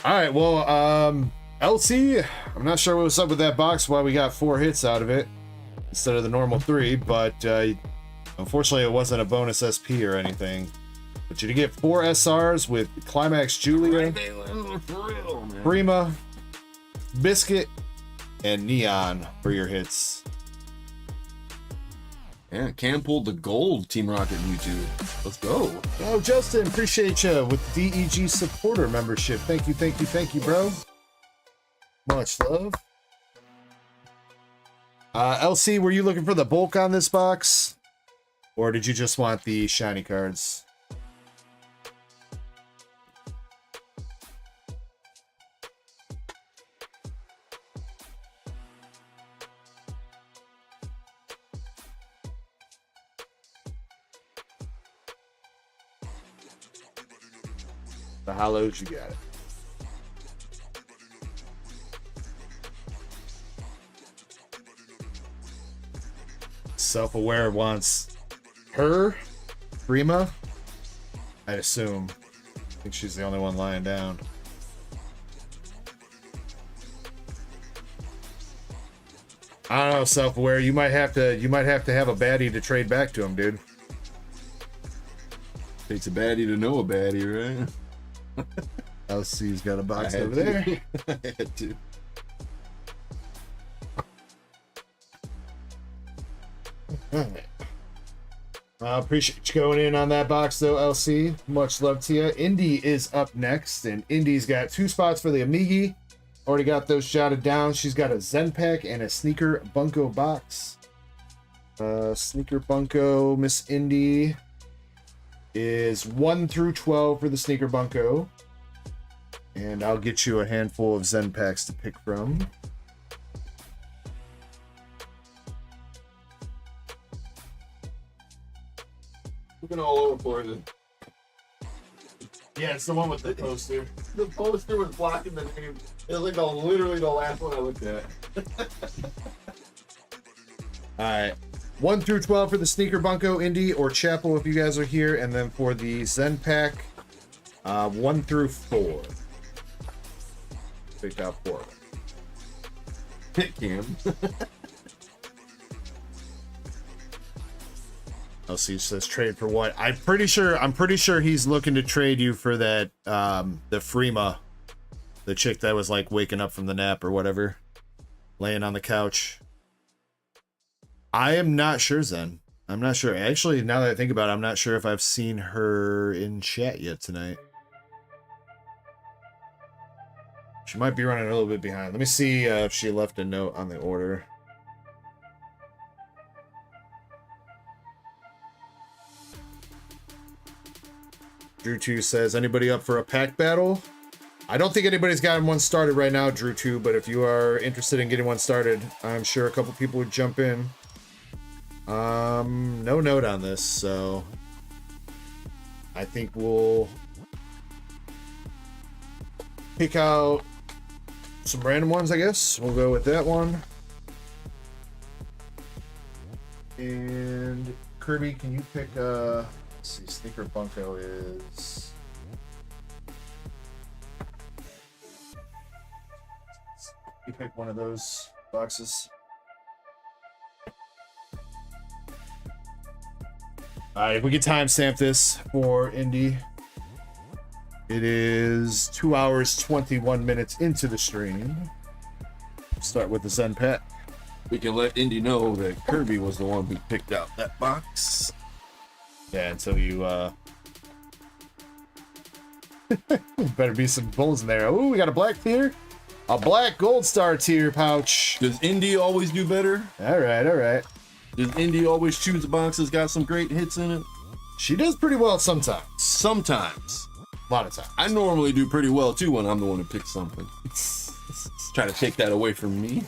All right, well, LC, I'm not sure what's up with that box, why we got 4 hits out of it instead of the normal 3, but unfortunately it wasn't a bonus SP or anything. But you did get 4 SRs with Climax Julia, Prima, Biscuit, and Neon for your hits. Yeah, Cam pulled the gold Team Rocket Mewtwo. Let's go. Oh, Justin, appreciate you with DEG supporter membership. Thank you, bro. Much love. LC, were you looking for the bulk on this box? Or did you just want the shiny cards? The hollows, you got it. Self-aware wants her, Prima. I'd assume. I think she's the only one lying down. I don't know, self-aware. You might have to have a baddie to trade back to him, dude. Takes a baddie to know a baddie, right? LC's got a box over there. I had to. I appreciate you going in on that box, though, LC. Much love to you. Indy is up next, and Indy's got 2 spots for the Amigi. Already got those jotted down. She's got a Zen pack and a Sneaker Bunko box. Sneaker Bunko, Miss Indy, is 1 through 12 for the Sneaker Bunko. And I'll get you a handful of Zen packs to pick from. Looking all over for it. Yeah, it's the one with the poster. The poster was blocking the name. It was like literally the last one I looked at. Alright. 1 through 12 for the Sneaker Bunko, Indy, or Chapel if you guys are here. And then for the Zen pack, 1 through 4. Picked out 4. Hit Cam. LC says trade for what? I'm pretty sure he's looking to trade you for that the Freema, the chick that was like waking up from the nap or whatever, laying on the couch. I am not sure, Zen. I'm not sure. Actually, now that I think about it, I'm not sure if I've seen her in chat yet tonight. She might be running a little bit behind. Let me see if she left a note on the order. Drew2 says, anybody up for a pack battle? I don't think anybody's gotten one started right now, Drew2, but if you are interested in getting one started, I'm sure a couple people would jump in. No note on this, so I think we'll pick out some random ones, I guess. We'll go with that one. And Kirby, can you pick let's see, Sneaker Bunko is You pick one of those boxes. Alright, if we can timestamp this for Indy. It is 2 hours 21 minutes into the stream. Start with the Zen Pet. We can let Indy know that Kirby was the one who picked out that box. Yeah, until you better be some bulls in there. Ooh, we got a black tier. A black gold star tier pouch. Does Indy always do better? Alright, alright. Does Indy always choose a box that's got some great hits in it? She does pretty well sometimes. Sometimes. A lot of times. I normally do pretty well too when I'm the one who picks something. Try to take that away from me.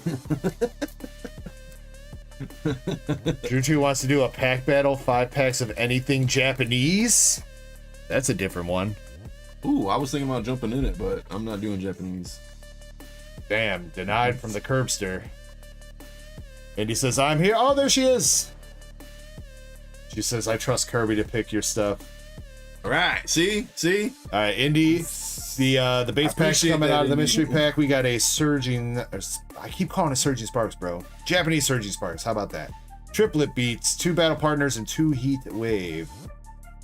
Drew 2 wants to do a pack battle, 5 packs of anything Japanese. That's a different one. Ooh, I was thinking about jumping in it, but I'm not doing Japanese. Damn, denied from the curbster. Indy says, I'm here. Oh, there she is. She says, I trust Kirby to pick your stuff. All right, see? All right, Indy, the base pack's coming out of the mystery pack. We got a surging, I keep calling it Surging Sparks, bro. Japanese Surging Sparks, how about that? Triplet beats, 2 battle partners, and 2 heat wave.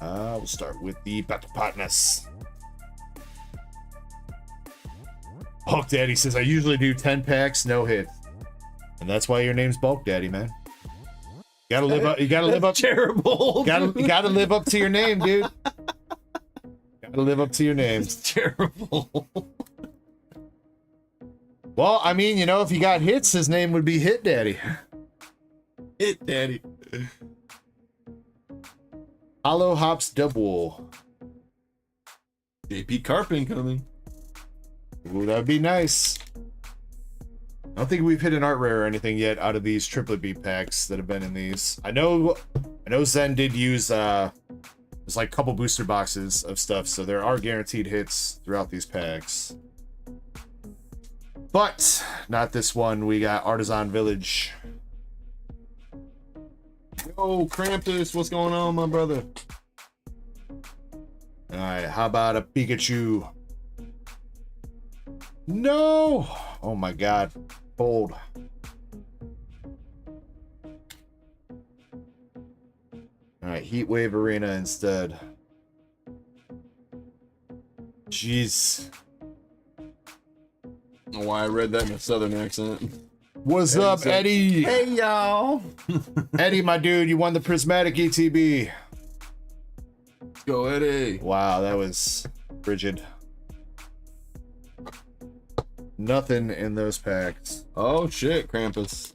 We'll start with the battle partners. Bulk Daddy says, I usually do 10 packs, no hits. And that's why your name's Bulk Daddy, man. You gotta live up. You gotta live up. Terrible. You gotta live up to your name, dude. Gotta live up to your name. It's terrible. Well, I mean, you know, if you got hits, his name would be Hit Daddy. Hit Daddy. Hollow Hops Double. JP Carpin coming. Ooh, that'd be nice. I don't think we've hit an art rare or anything yet out of these triplet beat packs that have been in these. I know Zen did use there's like a couple booster boxes of stuff, so there are guaranteed hits throughout these packs. But not this one. We got Artisan Village. Yo, Krampus, what's going on, my brother? Alright, how about a Pikachu? No! Oh my god. Bold. Alright, Heat Wave Arena instead. Jeez. I don't know why I read that in a southern accent. What's up, said, Eddie? Hey, y'all. Eddie, my dude, you won the Prismatic ETB. Let's go, Eddie. Wow, that was frigid. Nothing in those packs. Oh, shit, Krampus.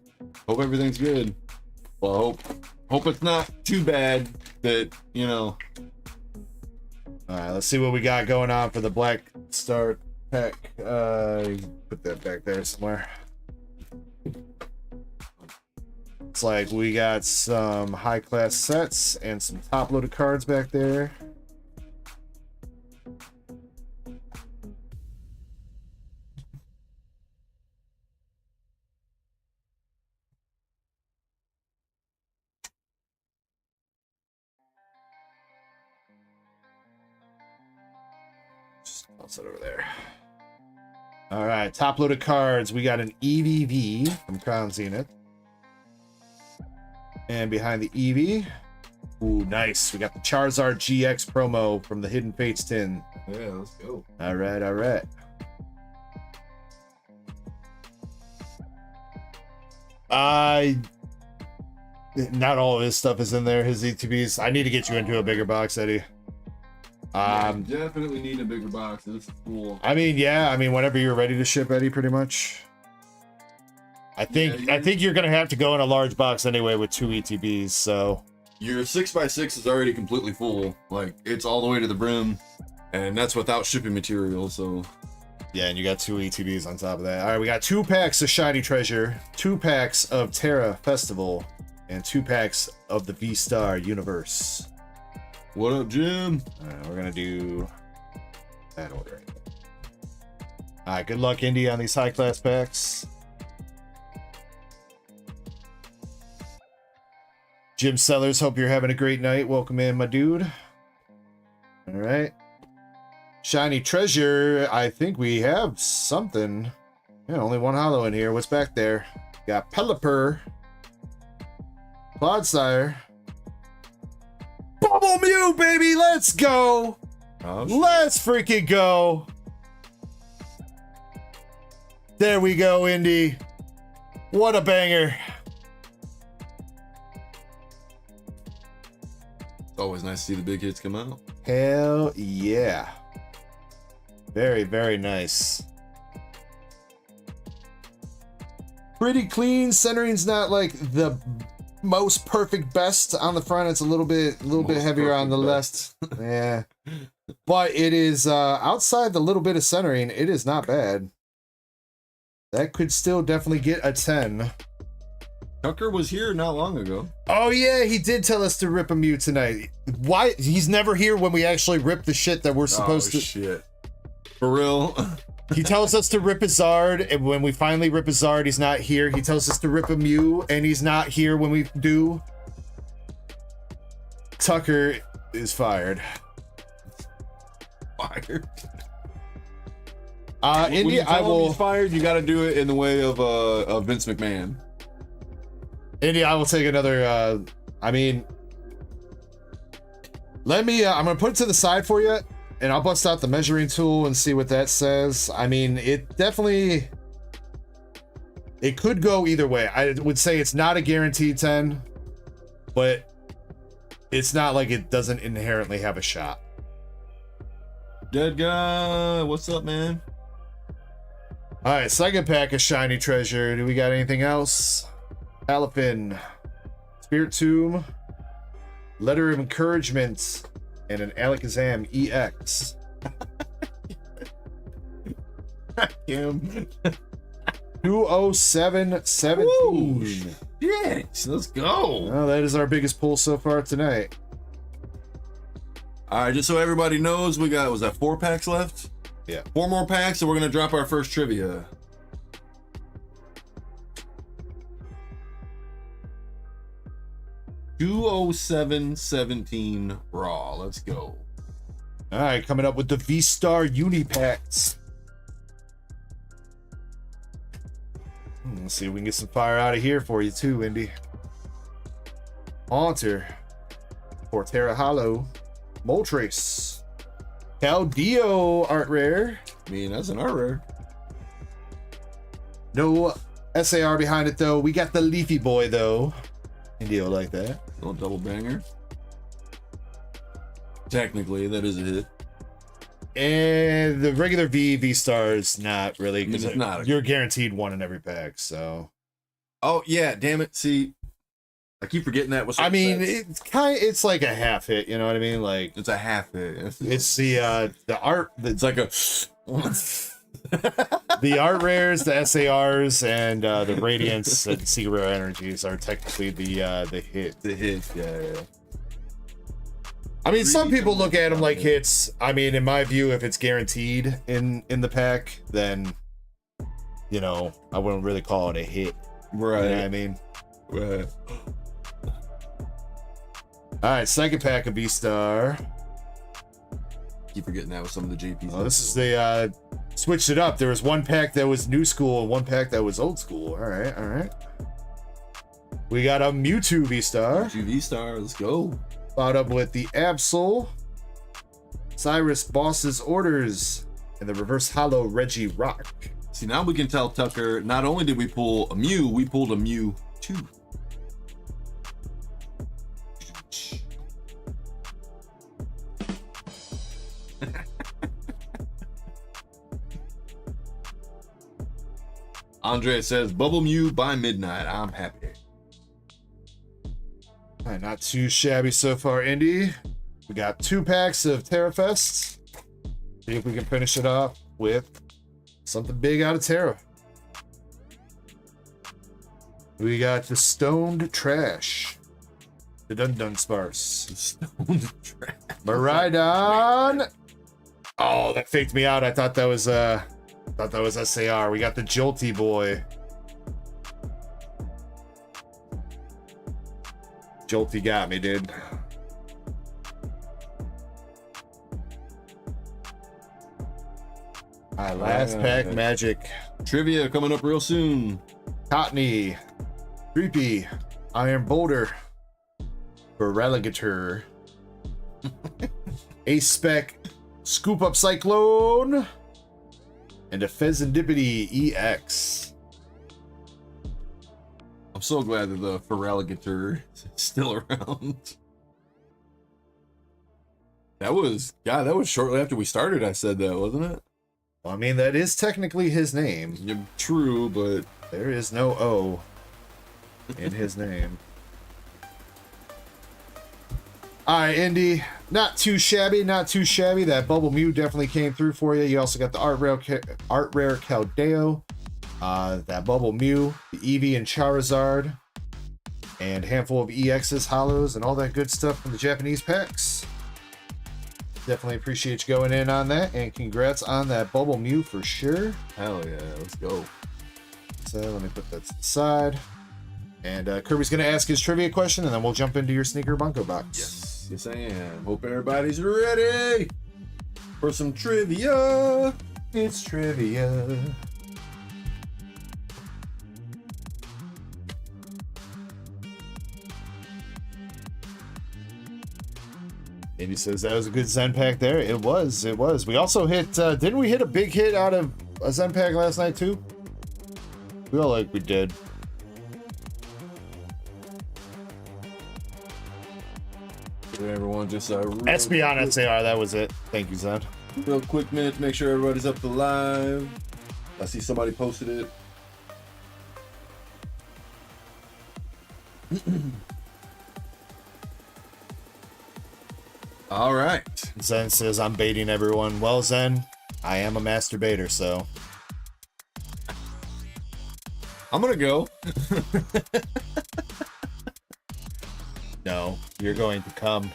Hope everything's good. Well, hope it's not too bad that, you know. Alright, let's see what we got going on for the Black Star pack. Put that back there somewhere. Looks like we got some high class sets and some top loaded cards back there. Toss it over there. All right, top loaded cards. We got an EVV from Crown Zenith. And behind the EV, ooh, nice. We got the Charizard GX promo from the Hidden Fates tin. Yeah, let's go. All right, all right. Not all of his stuff is in there. His ETBs. I need to get you into a bigger box, Eddie. Definitely need a bigger box. This is cool. I mean, yeah. I mean, whenever you're ready to ship, Eddie, pretty much. I think you're gonna have to go in a large box anyway with 2 ETBs. So Your 6x6 is already completely full. Like, it's all the way to the brim, and that's without shipping material. So yeah, and you got 2 ETBs on top of that. All right, we got 2 packs of Shiny Treasure, 2 packs of Terra Festival, and 2 packs of the V-Star Universe. what up, Jim? All right, we're gonna do that order. All right, good luck, Indy, on these high-class packs. Jim Sellers, hope you're having a great night. Welcome in, my dude. All right. Shiny Treasure, I think we have something. Yeah, only one hollow in here. What's back there? Got Pelipper, Clodsire, Bubble Mew, baby. Let's go. Oh, Let's freaking go. There we go, Indy. What a banger. it's always nice to see the big hits come out. Hell yeah. Very, very nice. Pretty clean. Centering's not like the most perfect best on the front. It's a little bit heavier on the left. Yeah. But it is outside the little bit of centering, it is not bad. That could still definitely get a 10. Tucker was here not long ago. Oh yeah, he did tell us to rip a Mew tonight. Why? He's never here when we actually rip the shit that we're supposed to. Shit. For real. He tells us to rip a Zard, and when we finally rip a Zard, he's not here. He tells us to rip a Mew, and he's not here when we do. Tucker is fired. Fired. Indy, I will. He's fired. You got to do it in the way of Vince McMahon. Indy, I will take another. I mean, let me. I'm gonna put it to the side for you, and I'll bust out the measuring tool and see what that says. I mean, it definitely. It could go either way. I would say it's not a guaranteed 10, but it's not like it doesn't inherently have a shot. Dead guy, what's up, man? All right, second pack of shiny treasure. Do we got anything else? Palafin, Spirit Tomb, Letter of Encouragement, and an Alakazam EX. Him. 20717. Yeah, let's go. Well, that is our biggest pull so far tonight. All right, just so everybody knows, we got, was that 4 packs left? Yeah. 4 more packs, and we're gonna drop our first trivia. $207.17 raw. Let's go. All right, coming up with the V-Star Uni packs. Let's see if we can get some fire out of here for you too, Indy. Haunter, Portera Hollow, Moltres, Caldeo art rare. I mean, that's an art rare. No SAR behind it though. We got the Leafy Boy though. Indy will like that. Little double banger. Technically, that is a hit. And the regular V-Star's not really, because It's not. you're guaranteed one in every pack, so. Oh yeah, damn it. See, I keep forgetting that was. I mean, it's like a half hit, you know what I mean? Like, it's a half hit. it's the art, It's like a. the art rares, the SARs, and the Radiance and Secret Rare Energies are technically the hit. The hit, yeah. I mean, some people look at them like hits. I mean, in my view, if it's guaranteed in the pack, then, you know, I wouldn't really call it a hit. Right. You know what I mean? Right. All right, second pack of V-Star. Keep forgetting that with some of the JPs. Oh, this is the switched it up. There was one pack that was new school and one pack that was old school. All right, all right. We got a Mewtwo V-Star. V-Star, let's go. Followed up with the Absol, Cyrus Boss's Orders, and the Reverse Hollow Reggie Rock. See, now we can tell Tucker, not only did we pull a Mew, we pulled a Mew too. Andre says, Bubble Mew by midnight. I'm happy. All right, not too shabby so far, Indy. We got 2 packs of Terrafest. See if we can finish it off with something big out of Terra. We got the Stoned Trash, the Dun Sparse, Stoned Trash, Maridon. Oh, that faked me out. I thought that was SAR. We got the Jolty Boy. Jolty got me, dude. All right, last pack magic. Trivia coming up real soon. Cottony, Creepy, Iron Boulder, Relegator, Ace Spec, Scoop Up Cyclone, and a Pheasantipity EX. I'm so glad that the Feraligator is still around. That was shortly after we started. I said that, wasn't it? Well, I mean, that is technically his name. Yeah, true, but There is no O in his name. All right, Indy, not too shabby, not too shabby. That Bubble Mew definitely came through for you. You also got the Art Rare Caldeo, that Bubble Mew, the Eevee and Charizard, and handful of EXs, Hollows, and all that good stuff from the Japanese packs. Definitely appreciate you going in on that, and congrats on that Bubble Mew for sure. hell yeah, let's go. So let me put that to the side. And Kirby's going to ask his trivia question, and then we'll jump into your Sneaker Bunko box. Yes, I am. Hope everybody's ready for some trivia. It's trivia. And he says that was a good Zen pack there. It was. We also hit, didn't we hit a big hit out of a Zen pack last night too? Feel like we did. Everyone just SB on SAR, that was it. Thank you, Zen. real quick minute to make sure everybody's up to live. I see somebody posted it. All right. Zen says I'm baiting everyone. Well, Zen, I am a masturbator, so I'm gonna go. no, you're going to come.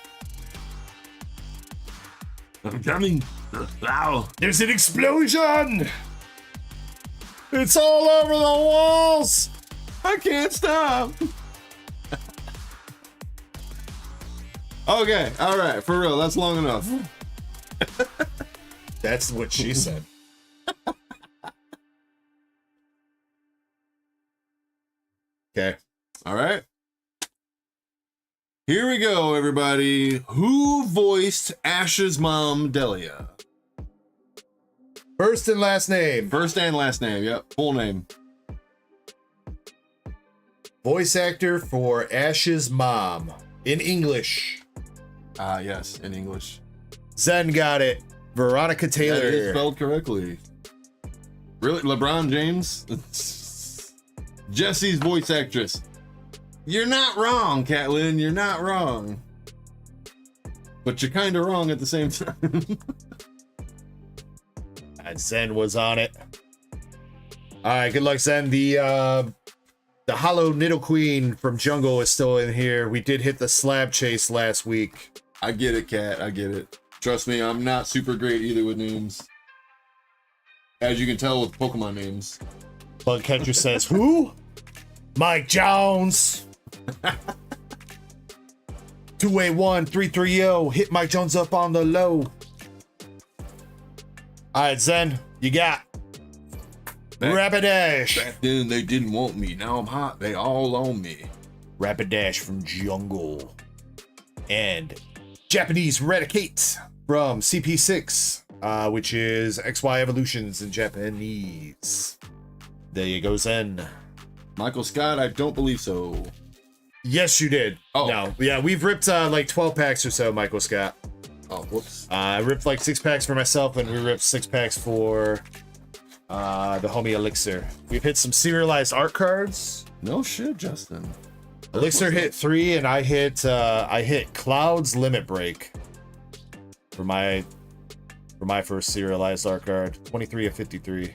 I'm coming. Wow. There's an explosion! It's all over the walls! I can't stop. Okay, all right, for real, that's long enough. That's what she said. Okay. All right. Here we go, everybody. Who voiced Ash's mom, Delia? First and last name. First and last name, yep, full name. Voice actor for Ash's mom. In English. Yes, in English. Zen got it. Veronica Taylor. That is spelled correctly. Really? LeBron James? Jesse's voice actress. You're not wrong, Catlin. You're not wrong. But you're kind of wrong at the same time. And Zen was on it. All right, good luck, Zen. The Hollow Nidoqueen from Jungle is still in here. We did hit the slab chase last week. I get it, Cat. I get it. Trust me, I'm not super great either with names. As you can tell with Pokemon names. Bug Catcher says, who? Mike Jones. 281-330. Hit Mike Jones up on the low. All right, Zen, you got Rapidash. Back then, they didn't want me. Now I'm hot. They all on me. Rapidash from Jungle. And Japanese Raticate from CP6, which is XY Evolutions in Japanese. There you go, Zen. Michael Scott, I don't believe so. Yes, you did. Oh. No. Yeah, we've ripped like 12 packs or so, Michael Scott. Oh, whoops. I ripped like 6 packs for myself, and we ripped 6 packs for the homie Elixir. We've hit some serialized art cards. No shit, Justin. Elixir hit 3, and I hit Cloud's Limit Break for my first serialized art card. 23 of 53.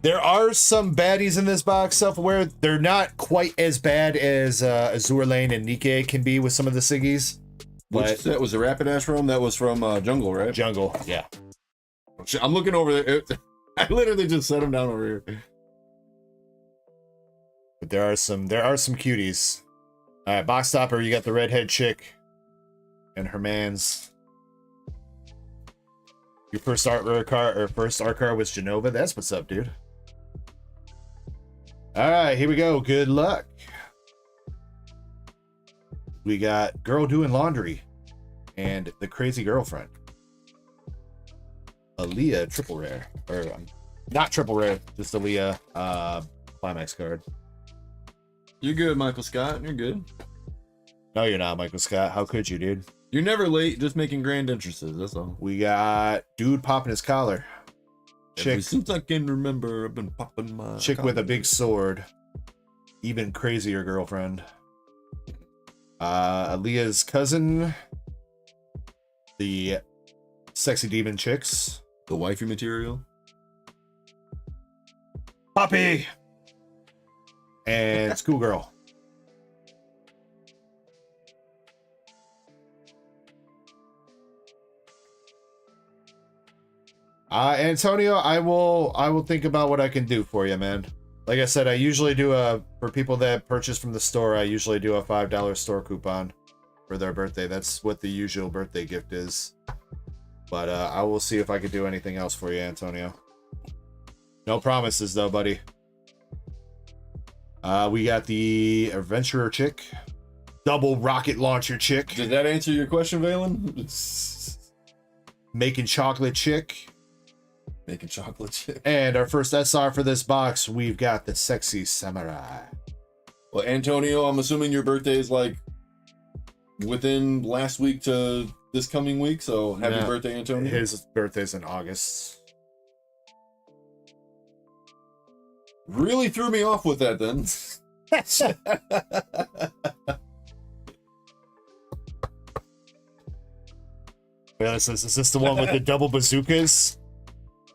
There are some baddies in this box, self-aware. They're not quite as bad as Azure Lane and Nikke can be with some of the Siggies. Which set was the Rapidash from? That was from Jungle, right? Jungle, yeah. I'm looking over there. I literally just set him down over here. But there are some cuties. All right, box stopper. You got the redhead chick and her man's. Your first art rare card or first art card was Genova. That's what's up, dude. All right, here we go. Good luck. We got Girl Doing Laundry and The Crazy Girlfriend. Aaliyah triple rare. Or not triple rare, just Aaliyah Climax card. You're good, Michael Scott. You're good. No, you're not, Michael Scott. How could you, dude? You're never late, just making grand entrances. That's all. We got dude popping his collar. Ever since I can remember, I've been popping my Chick collar. with a big sword. Even crazier girlfriend. Aaliyah's cousin. The sexy demon chicks. The wifey material. Poppy. And schoolgirl. Antonio, I will think about what I can do for you, man. Like I said, I usually do for people that purchase from the store, I usually do a $5 store coupon for their birthday. That's what the usual birthday gift is. But I will see if I could do anything else for you, Antonio. No promises though, buddy. We got the adventurer chick, double rocket launcher chick. Did that answer your question, Valen? Making chocolate chick. Making chocolate chip. And our first SR for this box, we've got the sexy samurai. Well, Antonio, I'm assuming your birthday is like within last week to this coming week, so happy birthday, Antonio. His birthday's in August. Really threw me off with that then. Well, is this the one with the double bazookas?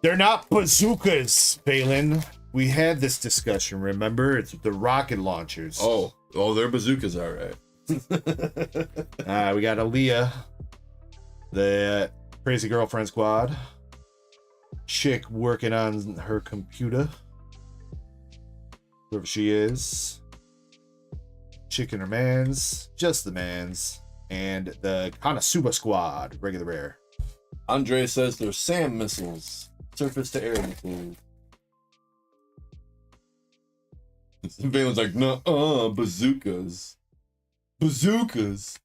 They're not bazookas, Balin. We had this discussion, remember? It's the rocket launchers. Oh, they're bazookas, all right. We got Aaliyah, the crazy girlfriend squad. Chick working on her computer. Whoever she is. Chick and her mans. Just the mans. And the Konosuba squad, regular rare. Andre says they're SAM missiles. Surface to air missiles. Valen's like, no, bazookas. Bazookas.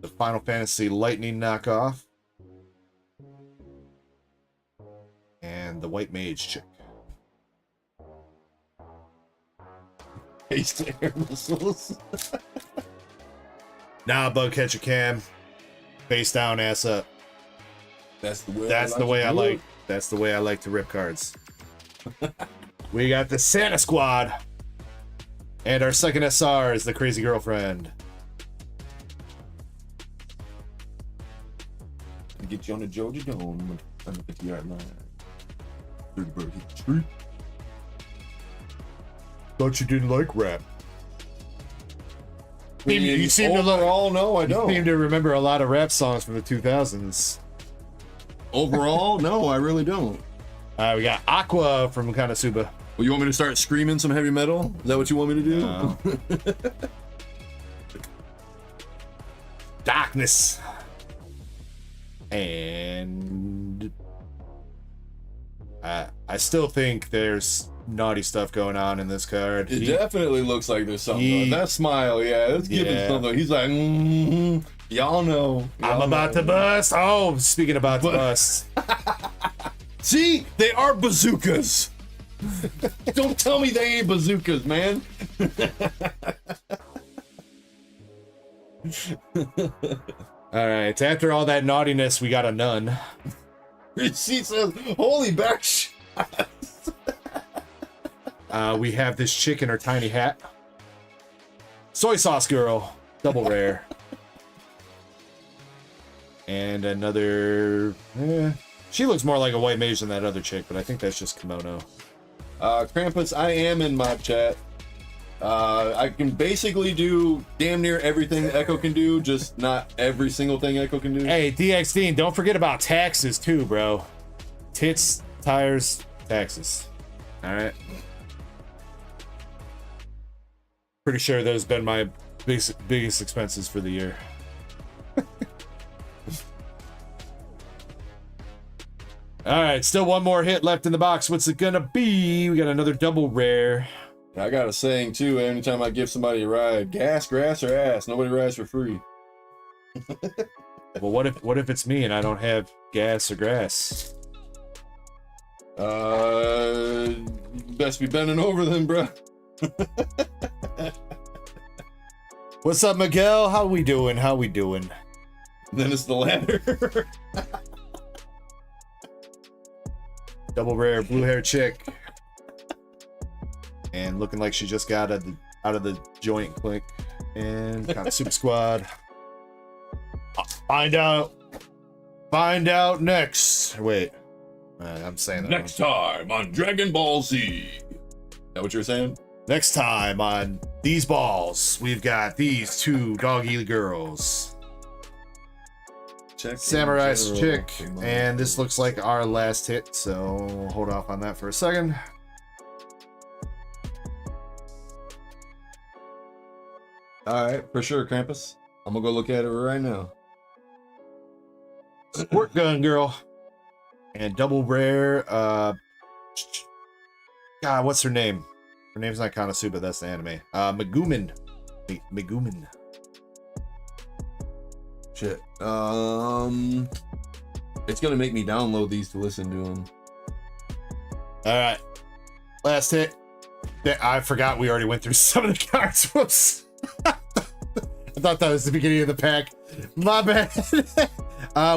The Final Fantasy Lightning knockoff. And the White Mage chick. Haste air missiles. Nah, bug catcher cam. Face down, ass up. That's the way. That's the way I like. That's the way I like to rip cards. We got the Santa Squad. And our second SR is the Crazy Girlfriend. Get you on the Georgia Dome. On the 50-yard line. 30 bird hit the street. Thought you didn't like rap. You seem to overall, no, I don't. You seem to remember a lot of rap songs from the 2000s. Overall, no, I really don't. We got Aqua from Konosuba. Well, you want me to start screaming some heavy metal? Is that what you want me to do? No. Darkness. And I still think there's naughty stuff going on in this card. It definitely looks like there's something. That smile, yeah, it's giving something. He's like, y'all know. I'm about to bust. Oh, speaking about to bust. See, they are bazookas. Don't tell me they ain't bazookas, man. All right, after all that naughtiness, we got a nun. She says, holy back we have this chick in her tiny hat. Soy sauce girl, double rare. And another... she looks more like a white mage than that other chick, but I think that's just kimono. Krampus, I am in mob chat. I can basically do damn near everything Ecko can do, just not every single thing Ecko can do. Hey, DX Dean, don't forget about taxes too, bro. Tits, tires, taxes. All right. Pretty sure those have been my biggest expenses for the year. All right, still one more hit left in the box. What's it gonna be? We got another double rare. I got a saying too. Anytime I give somebody a ride, gas, grass, or ass, nobody rides for free. Well, what if it's me and I don't have gas or grass? Best be bending over then, bro. What's up, Miguel? How we doing? How we doing? Then it's the ladder. Double rare blue hair chick. And looking like she just got out of the joint click. And got Super Squad. Find out next. Wait. I'm saying that Next time on Dragon Ball Z. Is that what you're saying? Next time on these balls, we've got these two doggy girls. Check Samurai's chick, Come on. and this looks like our last hit, so we'll hold off on that for a second. All right, for sure, Krampus. I'm gonna go look at it right now. Squirt gun girl. And double rare, God, what's her name? Her name's not Konosuba, that's the anime. Megumin. Megumin. Shit. It's gonna make me download these to listen to them. Alright. Last hit. I forgot we already went through some of the cards. Whoops. I thought that was the beginning of the pack. My bad.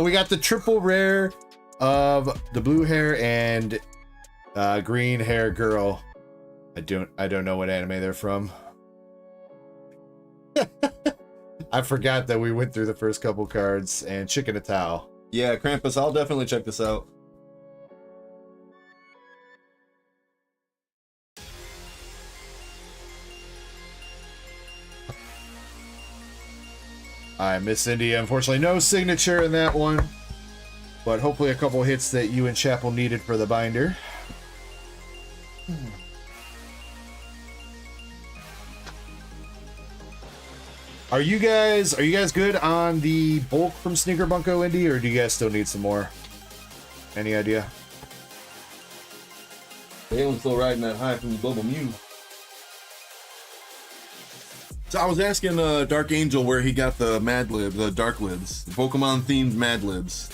We got the triple rare of the blue hair and green hair girl. I don't know what anime they're from. I forgot that we went through the first couple cards. And chicken a towel. Yeah, Krampus, I'll definitely check this out. Alright, Miss India, unfortunately no signature in that one. But hopefully a couple hits that you and Chapel needed for the binder. Are you guys good on the bulk from Sneaker Bunko, Indy, or do you guys still need some more? Any idea? Balen's still riding that high from the Bubble Mew. So I was asking Dark Angel where he got the Mad Lib, the Dark Libs, the Pokemon themed Mad Libs.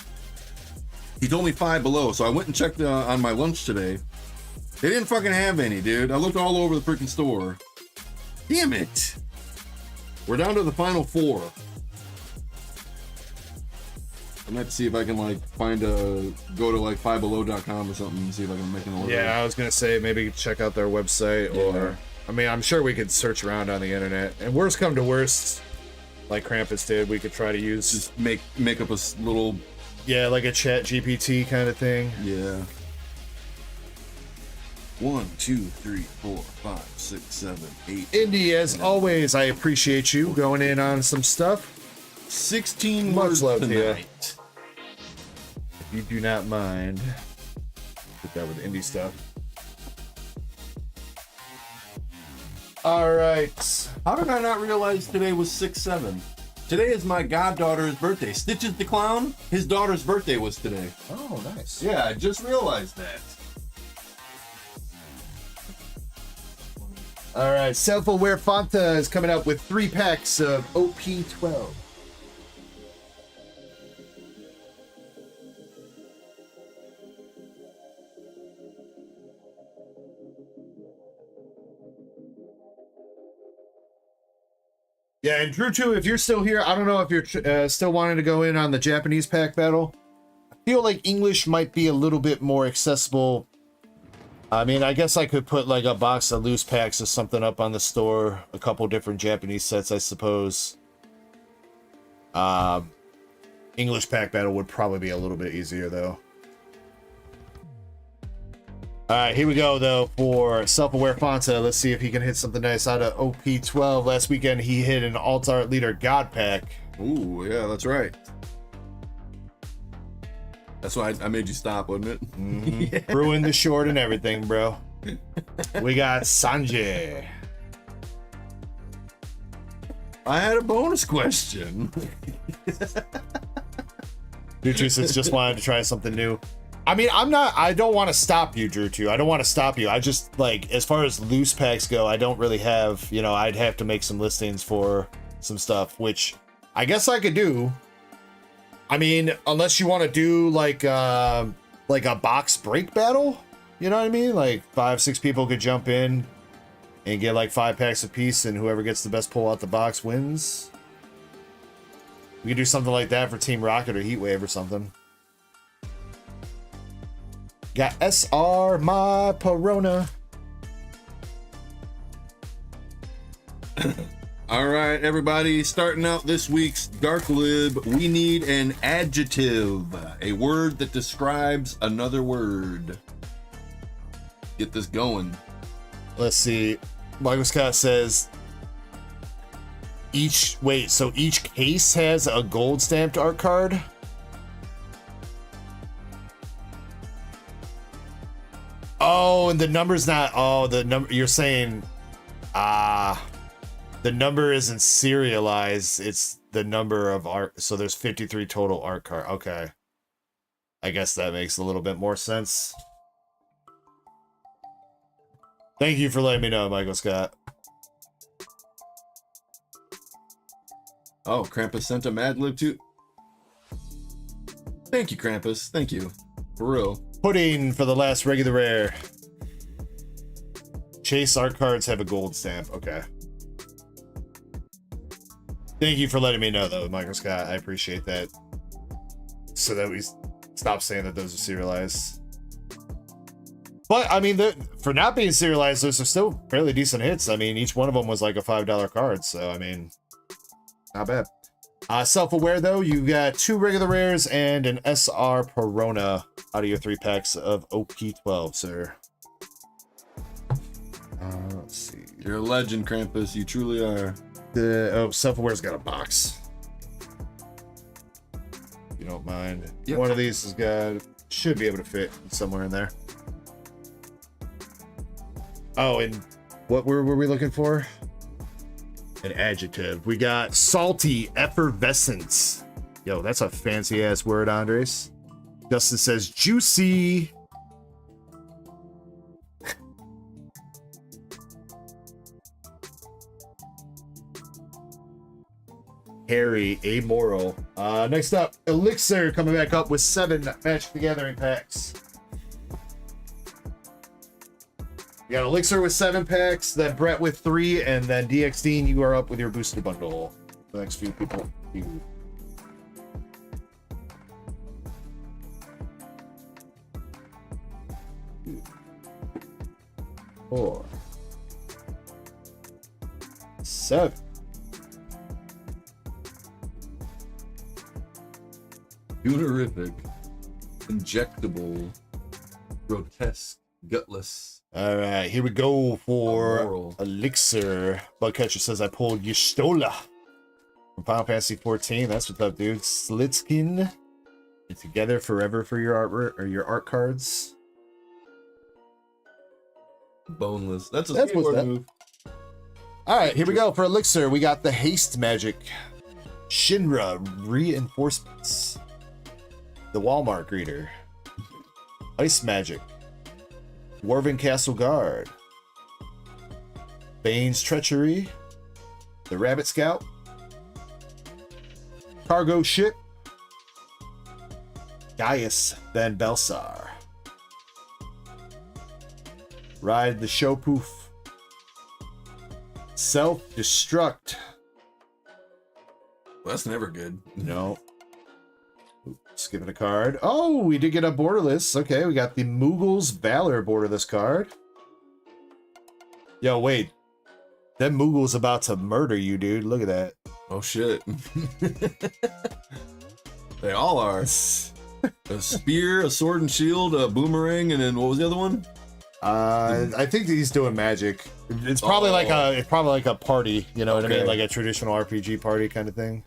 He told me 5 Below, so I went and checked on my lunch today. They didn't fucking have any, dude. I looked all over the freaking store. Damn it. We're down to the final 4. I'm gonna have to see if I can like go to like 5below.com or something and see if I can make an order. Yeah, I was gonna say maybe check out their website, or I mean, I'm sure we could search around on the internet. And worst come to worst, like Krampus did, we could try to use Just make up a little, yeah, like a chat GPT kind of thing. yeah. 1, 2, 3, 4, 5, 6, 7, 8. Indy, as always, I appreciate you going in on some stuff. 16 Much words love to you. tonight. If you do not mind, put that with Indy stuff. All right. How did I not realize today was 6/7? Today is my goddaughter's birthday. Stitches the Clown, his daughter's birthday was today. Oh, nice. Yeah, I just realized that. All right. Self-aware Fanta is coming out with 3 packs of OP12. Yeah, and Drew too, if you're still here, I don't know if you're still wanting to go in on the Japanese pack battle. I feel like English might be a little bit more accessible. I mean, I guess I could put like a box of loose packs or something up on the store. A couple different Japanese sets, I suppose. English pack battle would probably be a little bit easier though. All right, here we go though for Self-Aware Fanta. Let's see if he can hit something nice out of OP12. Last weekend he hit an Alt Art Leader God pack. Ooh, yeah, that's right. That's why I made you stop, wasn't it? Mm-hmm. Yeah. Ruined the short and everything, bro. We got Sanjay. I had a bonus question. Nutrients just wanted to try something new. I mean, I don't want to stop you, Drew, too. I don't want to stop you. I just, like, as far as loose packs go, I don't really have, you know, I'd have to make some listings for some stuff, which I guess I could do. I mean, unless you want to do, like a box break battle, you know what I mean? Like, 5-6 people could jump in and get, like, 5 packs apiece, and whoever gets the best pull out the box wins. We could do something like that for Team Rocket or Heatwave or something. Got SR, my Perona. All right, everybody, starting out this week's Dark Lib, we need an adjective, a word that describes another word. Get this going. Let's see. Michael Scott says each case has a gold stamped art card. Oh, and the number's not. Oh, the number you're saying. The number isn't serialized. It's the number of art. So there's 53 total art card. Okay. I guess that makes a little bit more sense. Thank you for letting me know, Michael Scott. Oh, Krampus sent a Mad Lib too. Thank you, Krampus. Thank you. For real. Pudding for the last regular rare. Chase art cards have a gold stamp. Okay. Thank you for letting me know, though, Michael Scott. I appreciate that. So that we stop saying that those are serialized. But, I mean, for not being serialized, those are still fairly decent hits. I mean, each one of them was like a $5 card. So, I mean, not bad. Self-aware, though, you got 2 regular rares and an SR Perona out of your 3 packs of OP12, sir. Let's see. You're a legend, Krampus. You truly are. Self-aware's got a box. If you don't mind. Yep. One of these has got, should be able to fit somewhere in there. Oh, and what were we looking for? An adjective. We got salty effervescence. Yo, that's a fancy ass word, Andres. Justin says juicy. Harry, amoral. Next up, Elixir coming back up with 7 Magic the Gathering packs. We got Elixir with 7 packs, then Brett with 3, and then DXD, you are up with your booster bundle. The next few people. 4, 7. Unerific, injectable, grotesque, gutless. All right, here we go for Immoral. Elixir. Bugcatcher says I pulled Y'shtola from Final Fantasy 14. That's what's up, dude. Slitskin. You're together forever for your artwork or your art cards. Boneless. That's what's skateboard that. move. All right, here we go for Elixir. We got the Haste Magic, Shinra Reinforcements, the Walmart Greeter, Ice Magic, Dwarven Castle Guard, Bane's Treachery, the Rabbit Scout, Cargo Ship, Gaius Van Belsar, Ride the Showpoof, Self-Destruct. Well, that's never good. No. Skipping a card. Oh, we did get a borderless. Okay, we got the Moogle's Valor borderless card. Yo, wait. That Moogle's about to murder you, dude. Look at that. Oh shit. They all are. A spear, a sword and shield, a boomerang, and then what was the other one? I think he's doing magic. It's probably like a party, you know what I mean? Okay. Like a traditional RPG party kind of thing.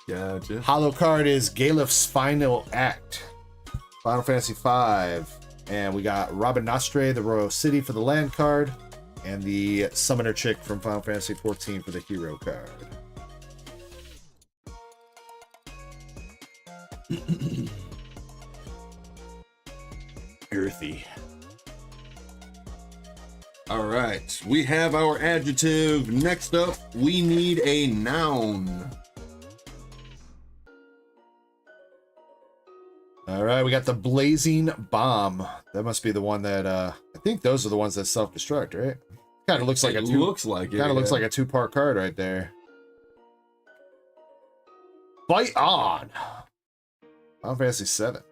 Gotcha. Hollow card is Galef's Final Act. Final Fantasy V. And we got Robin Nostre, the Royal City for the land card. And the Summoner Chick from Final Fantasy XIV for the hero card. girthy. All right, we have our adjective. Next up, we need a noun. All right, we got the blazing bomb. That must be the one that I think those are the ones that self-destruct, right? Kind of looks like looks like a two-part card right there. Fight on. Final Fantasy 7.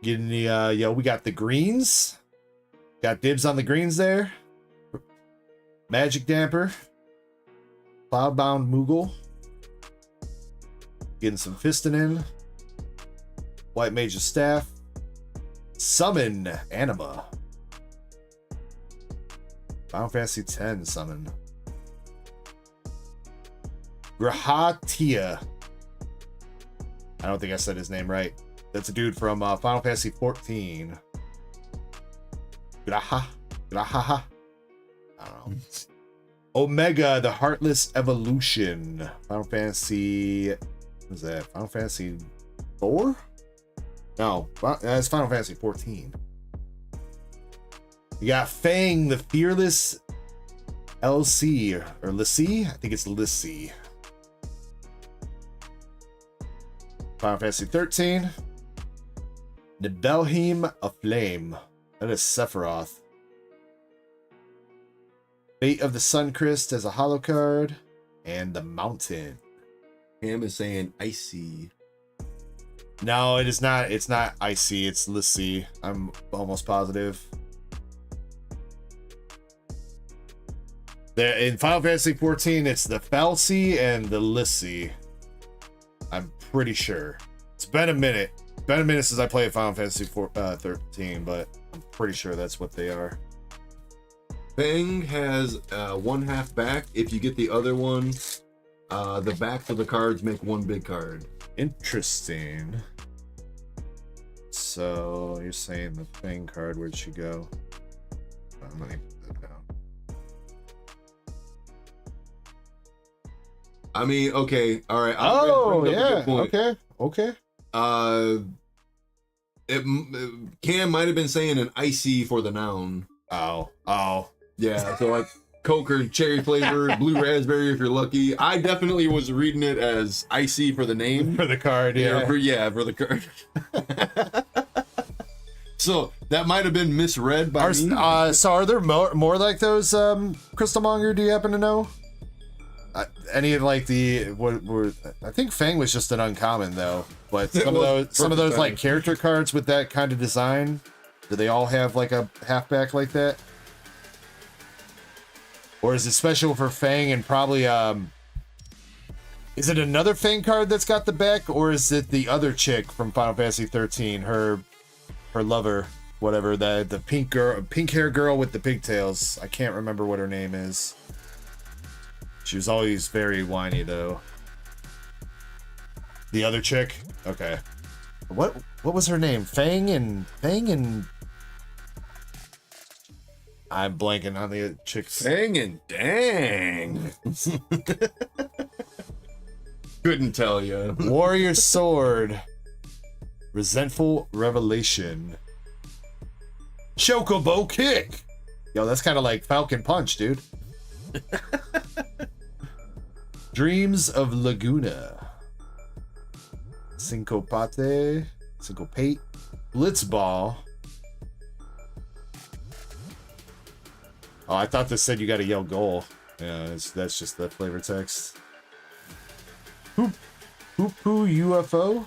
Getting the yo, we got the greens. Got dibs on the greens there. Magic Damper. Cloudbound Moogle. Getting some fisting in. White Mage's Staff. Summon Anima. Final Fantasy X summon. Grahatia. I don't think I said his name right. That's a dude from Final Fantasy 14. Graha. I don't know. Omega, the Heartless Evolution. Final Fantasy. What is that? Final Fantasy 4? No, that's Final Fantasy 14. You got Fang, the Fearless LC, or Lissy? I think it's Lissy. Final Fantasy 13. Nibelheim Aflame. That is Sephiroth. Fate of the Suncrist as a holo card. And the Mountain. Cam is saying icy. No, it is not. It's not icy. It's Lissy. I'm almost positive. There in Final Fantasy 14, it's the Falsey and the Lissy. I'm pretty sure. It's been a minute. It's been a minute since I played Final Fantasy 13, but I'm pretty sure that's what they are. Fang has one half back. If you get the other one, the backs of the cards make one big card. Interesting. So you're saying the Fang card, where'd she go? I'm gonna put that down. I mean, okay, all right. Oh yeah, okay. Cam might have been saying an icy for the noun. Oh, yeah. So like Coke or cherry flavor, blue raspberry if you're lucky. I definitely was reading it as icy for the name. For the card, yeah. For the card. So that might have been misread by me. So are there more like those, Crystal Monger? Do you happen to know? Any of like the what were? I think Fang was just an uncommon though. But some of those like character cards with that kind of design, do they all have like a halfback like that? Or is it special for Fang and probably is it another Fang card that's got the back, or is it the other chick from Final Fantasy 13, her lover, whatever, the pink hair girl with the pigtails? I can't remember what her name is. She was always very whiny though. The other chick? Okay. What was her name? Fang and I'm blanking on the chicks. Fang and dang. Couldn't tell you. Warrior Sword. Resentful Revelation. Chocobo Kick. Yo, that's kind of like Falcon Punch, dude. Dreams of Laguna. Syncopate. Blitzball. Oh, I thought this said you got to yell goal. Yeah, that's just the flavor text. Hoop UFO.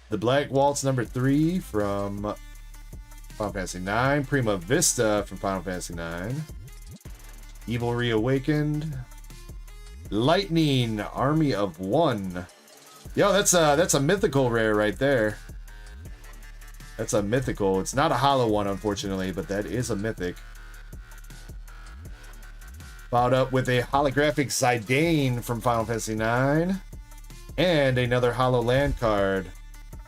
The Black Waltz number 3 from Final Fantasy 9. Prima Vista from Final Fantasy 9. Evil Reawakened. Lightning Army of One. Yo, that's a mythical rare right there. That's a mythical. It's not a hollow one, unfortunately, but that is a mythic. Followed up with a holographic Zidane from Final Fantasy 9. And another hollow land card.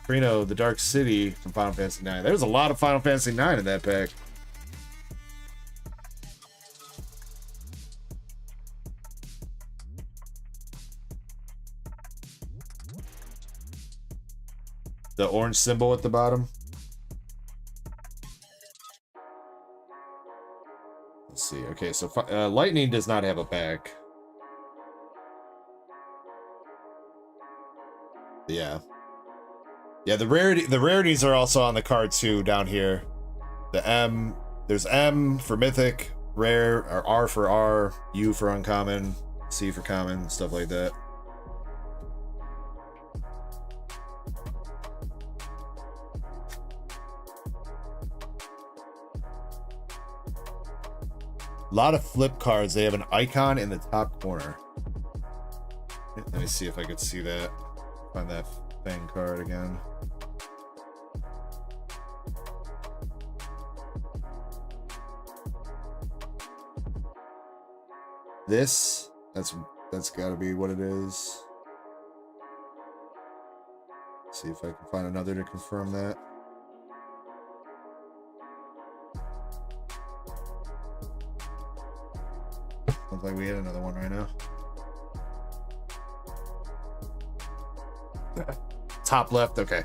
Trino, the Dark City from Final Fantasy 9. There's a lot of Final Fantasy 9 in that pack. the orange symbol at the bottom. Let's see. Okay, so lightning does not have a back. Yeah. Yeah, the rarities are also on the card too down here. The M, there's M for mythic, rare, or R for R, U for uncommon, C for common, stuff like that. A lot of flip cards. They have an icon in the top corner. Let me see if I could see that. Find that Fang card again. This, that's got to be what it is. See if I can find another to confirm that. Looks like we had another one right now. Top left, okay.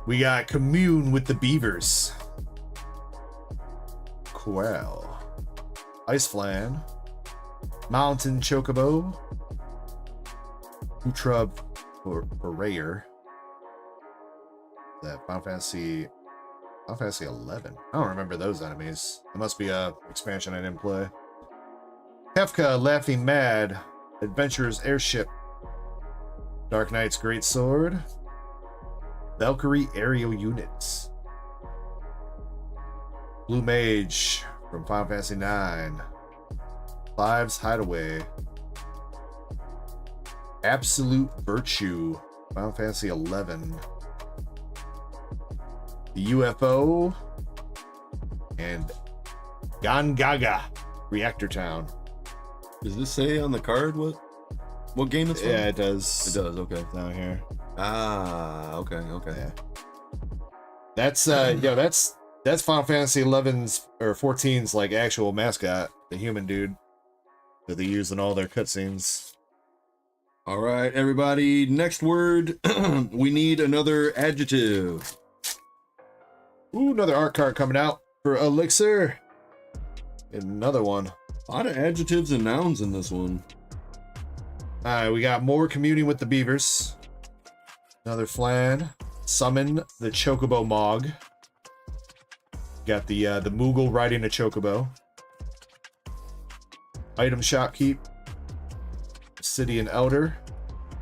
We got Commune with the Beavers. Quell. Ice Flan. Mountain Chocobo. Utrub Rayer. That Final Fantasy 11. I don't remember those enemies. It must be a expansion I didn't play. Kefka Laughing Mad. Adventurer's Airship. Dark Knight's Great Sword. Valkyrie Aerial Units. Blue Mage from Final Fantasy 9. Clive's Hideaway. Absolute Virtue. Final Fantasy 11. The UFO. And Gangaga. Reactor Town. Does this say on the card what game it's from? Yeah, it does. It does, okay. Down here. Ah, okay. Yeah. That's that's Final Fantasy 11's or 14's like actual mascot, the human dude that they use in all their cutscenes. All right, everybody. Next word. We need another adjective. Ooh, another art card coming out for Elixir. Another one. A lot of adjectives and nouns in this one. All right, we got more communing with the beavers. Another flan. Summon the Chocobo Mog. Got the Moogle riding a Chocobo. Item Shopkeep. Obsidian Elder.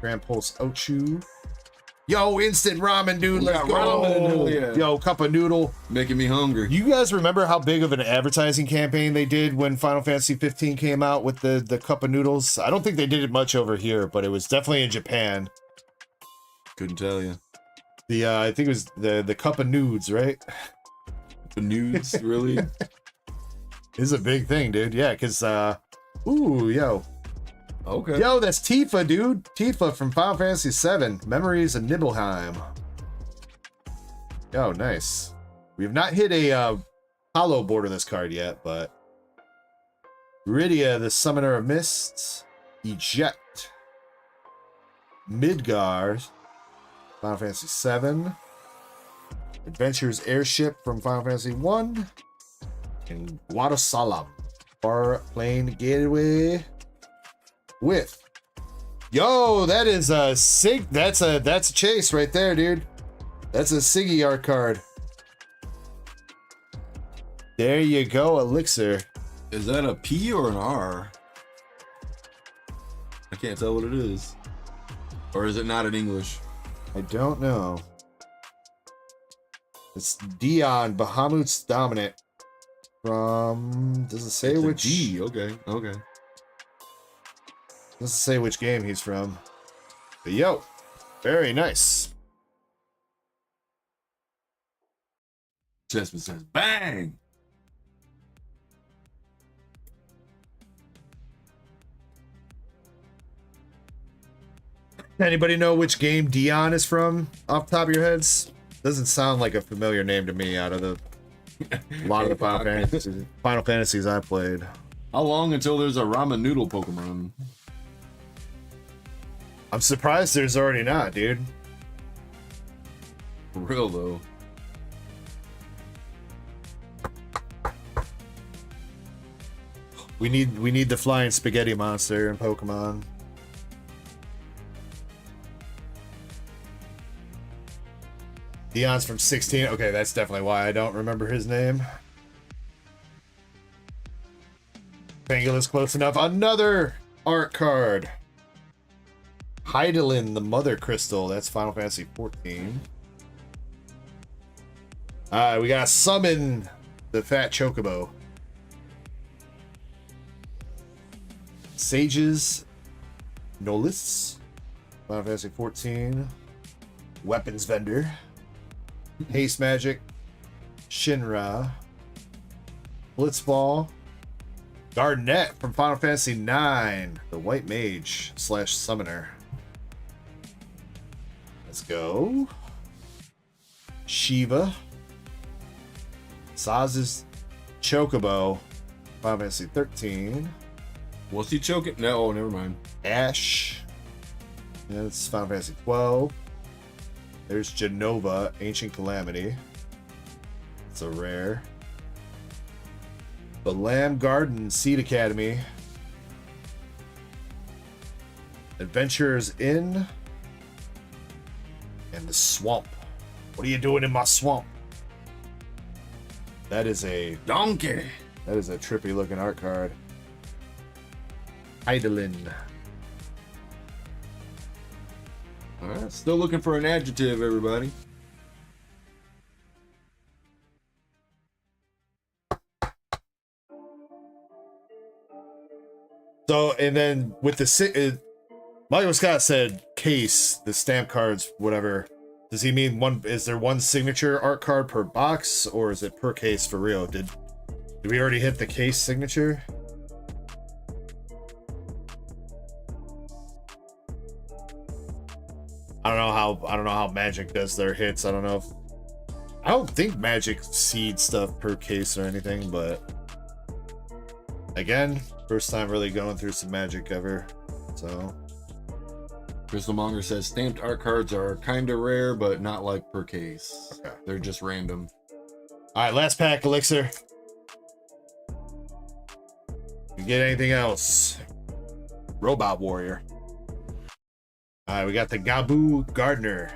Grand Pulse Ochu. Yo, instant ramen, dude. Let's go. Ramen, yeah. Yo, cup of noodle. Making me hungry. You guys remember how big of an advertising campaign they did when Final Fantasy 15 came out with the cup of noodles? I don't think they did it much over here, but it was definitely in Japan. Couldn't tell you. The I think it was the cup of nudes, right? The nudes, really? This is a big thing, dude. Yeah, because ooh, yo. Okay. Yo, that's Tifa, dude. Tifa from Final Fantasy 7. Memories of Nibelheim. Yo, nice. We have not hit a hollow border this card yet, but Rydia, the Summoner of Mists. Eject. Midgar. Final Fantasy 7. Adventure's Airship from Final Fantasy 1. And Guadasalam. Far Plane Gateway. With that is a Sig. That's a chase right there, dude. That's a Siggy art card. There you go, Elixir. Is that a P or an R? I can't tell what it is. Or is it not in English? I don't know. It's Dion Bahamut's Dominant from. Does it say It's which? a G. Okay. Doesn't say which game he's from. But yo, very nice. Chessman says, bang! Anybody know which game Dion is from off the top of your heads? Doesn't sound like a familiar name to me out of a lot of the Final Fantasies I played. How long until there's a ramen noodle Pokemon? I'm surprised there's already not, dude. For real though. We need the flying spaghetti monster in Pokemon. Dion's from 16. Okay, that's definitely why I don't remember his name. Pangola's close enough. Another art card. Heidelin, the Mother Crystal. That's Final Fantasy 14. We gotta summon the Fat Chocobo. Sages Nolis. Final Fantasy 14. Weapons Vendor. Haste Magic. Shinra. Blitzball. Garnet from Final Fantasy 9. The White Mage / Summoner. Let's go. Shiva. Saz's Chocobo. Final Fantasy 13. Was he choking? No, oh, never mind. Ash. Yeah, that's Final Fantasy 12. There's Genova, Ancient Calamity. It's a rare. The Lamb Garden Seed Academy. Adventurers Inn. And the Swamp. What are you doing in my swamp? That is a Donkey. That is a trippy looking art card. Heidelin. All right, still looking for an adjective, everybody. So, and then with the Michael Scott said case, the stamp cards, whatever. Does he mean one? Is there one signature art card per box, or is it per case for real? Did we already hit the case signature? I don't know how Magic does their hits. I don't think Magic seed stuff per case or anything, but again, first time really going through some Magic ever. So Crystalmonger says stamped art cards are kind of rare, but not like per case. Okay. They're just random. All right, last pack, Elixir. You get anything else? Robot Warrior. All right, we got the Gabu Gardener,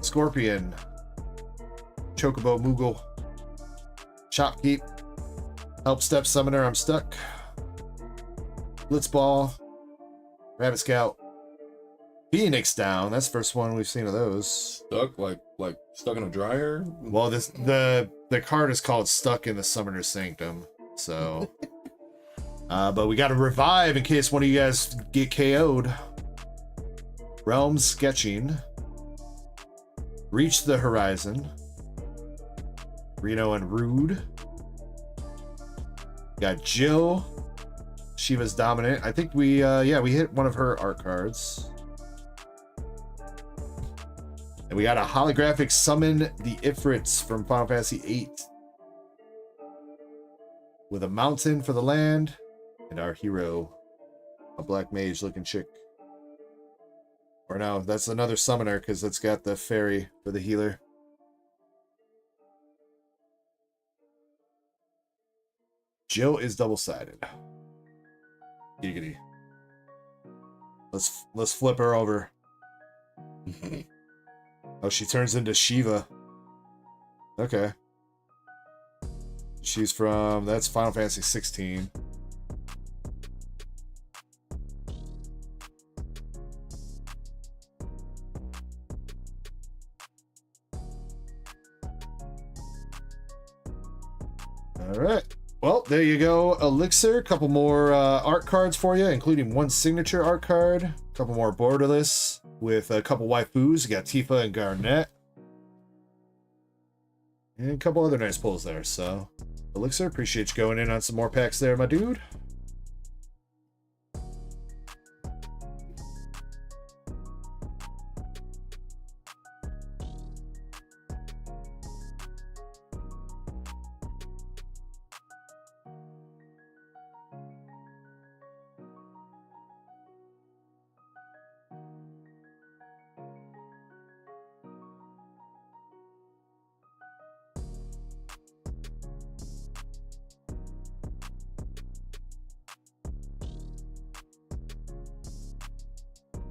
Scorpion, Chocobo Moogle, Shopkeep, Help Step Summoner, I'm Stuck, Blitzball, Rabbit Scout, Phoenix Down. That's the first one we've seen of those. Stuck like stuck in a dryer. Well, the card is called Stuck in the Summoner's Sanctum. So, but we got to revive in case one of you guys get KO'd. Realm Sketching, Reach the Horizon, Reno and Rude. Got Jill, Shiva's Dominant. I think we hit one of her art cards. And we got a holographic Summon the Ifrits from Final Fantasy VIII. With a mountain for the land, and our hero, a black mage looking chick. Or no, that's another summoner because it's got the fairy for the healer. Jill is double-sided. Giggity. Let's flip her over. Oh, she turns into Shiva. Okay. She's from, that's Final Fantasy 16. All right. Well, there you go, Elixir. A couple more art cards for you, including one signature art card. A couple more borderless with a couple waifus. You got Tifa and Garnet. And a couple other nice pulls there. So, Elixir, appreciate you going in on some more packs there, my dude.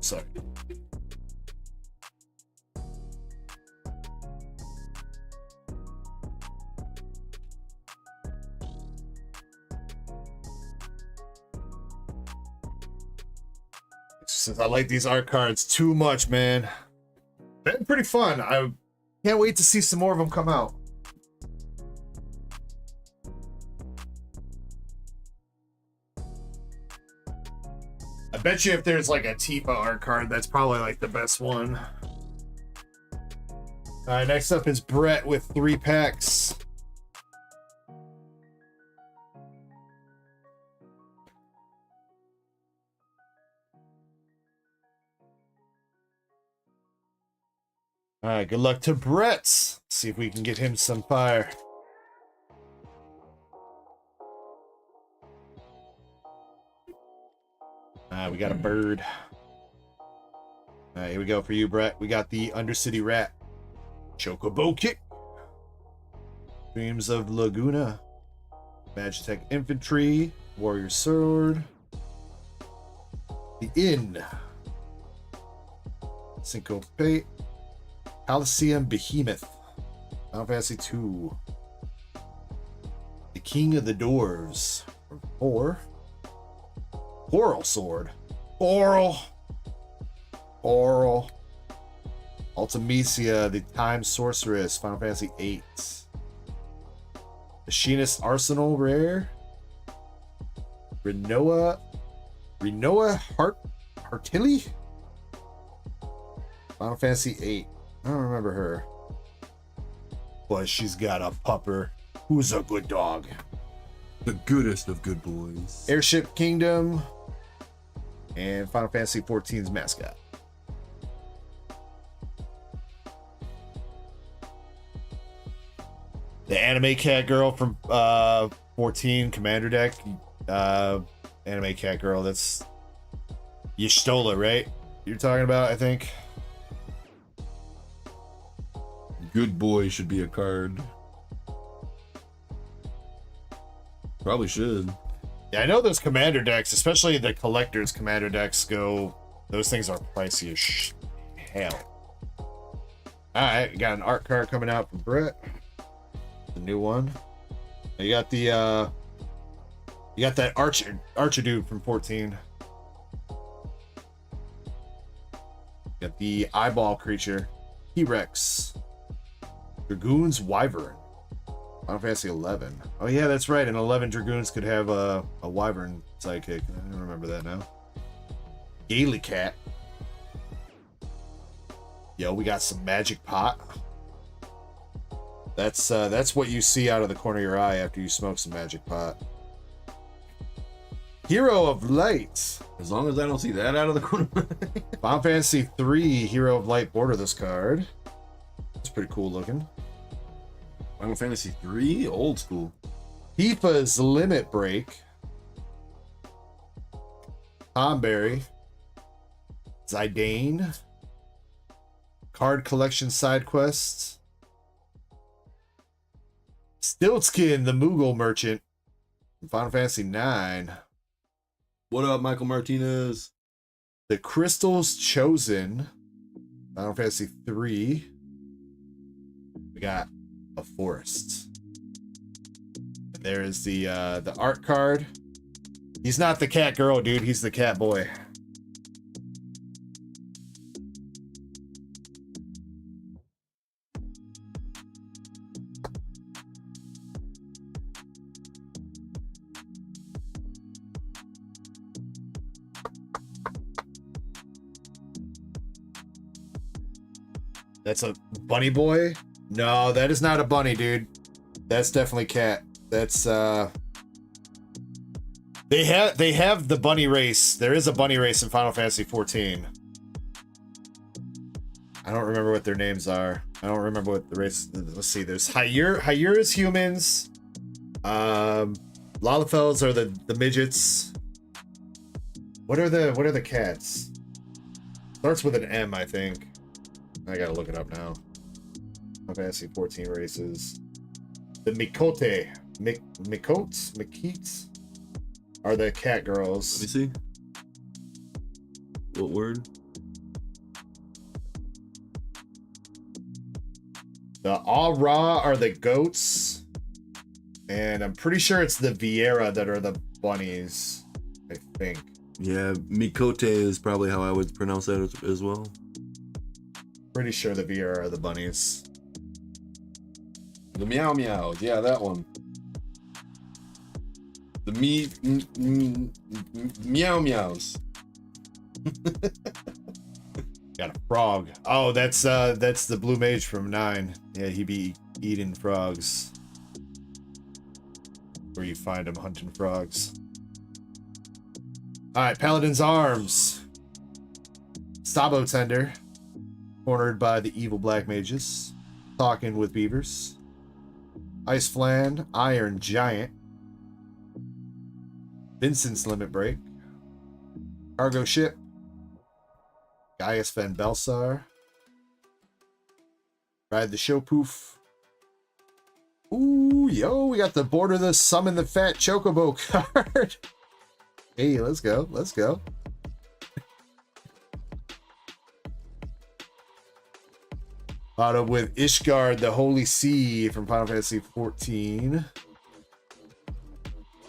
sorry. Since I like these art cards too much, man. Been pretty fun. I can't wait to see some more of them come out. I bet you if there's like a Tifa art card, that's probably like the best one. All right, next up is Brett with 3 packs. All right, good luck to Brett. See if we can get him some fire. We got a bird. All right, here we go for you, Brett. We got the Undercity Rat. Chocobo Kick. Dreams of Laguna. Magitech Infantry. Warrior Sword. The Inn. Syncopate. Coliseum Behemoth. Final Fantasy 2. The King of the Dwarves. 4. Coral Sword. Coral. Ultimecia, the Time Sorceress. Final Fantasy 8. Machinist Arsenal Rare. Renoa Hartilli. Final Fantasy 8. I don't remember her. But she's got a pupper who's a good dog. The goodest of good boys. Airship Kingdom. And Final Fantasy 14's mascot. The anime cat girl from 14 Commander deck. Anime cat girl, that's Y'shtola, right? You're talking about, I think. Good boy should be a card. Probably should. Yeah, I know those commander decks, especially the collector's commander decks, those things are pricey as hell. Alright, you got an art card coming out from Brett. The new one. You got the you got that Archer dude from 14. You got the eyeball creature. T-Rex. Dragoon's Wyvern. Final Fantasy 11. Oh yeah, that's right. And 11 Dragoons could have a Wyvern sidekick. I don't remember that now. Gaily Cat. Yo, we got some Magic Pot. That's what you see out of the corner of your eye after you smoke some Magic Pot. Hero of Light. As long as I don't see that out of the corner. Final Fantasy 3 Hero of Light border this card. It's pretty cool looking. Final Fantasy 3, old school. Tifa's Limit Break. Tomberry. Zidane. Card collection side quests. Stiltskin, the Moogle Merchant. Final Fantasy 9. What up, Michael Martinez? The Crystals Chosen. Final Fantasy 3. We got a forest. And there is the art card. He's not the cat girl, dude. He's the cat boy. That's a bunny boy? No, that is not a bunny, dude. That's definitely cat. That's they have the bunny race. There is a bunny race in Final Fantasy 14. I don't remember what their names are. I don't remember what the race. Let's see. There's Hyura's humans. Lalafels are the midgets. What are the cats? Starts with an M, I think. I gotta look it up now. Final Fantasy 14 races. The Mikote. Mikeets are the cat girls. Let me see. What word? The Aura are the goats. And I'm pretty sure it's the Vieira that are the bunnies. I think. Yeah, Mikote is probably how I would pronounce that as well. Pretty sure the Vieira are the bunnies. The Meow Meows, yeah, that one. The Meow Meows. Got a frog. Oh, that's the blue mage from 9. Yeah, he be eating frogs. Where you find him hunting frogs. Alright, Paladin's Arms. Sabo Tender. Cornered by the evil black mages. Talking with beavers. Ice Flan. Iron Giant. Vincent's Limit Break. Cargo Ship. Gaius Van Belsar. Ride the Show Poof. Ooh, yo, we got the Border the Summon the Fat Chocobo card. Hey, let's go. Let's go. Auto with Ishgard, the Holy Sea from Final Fantasy 14.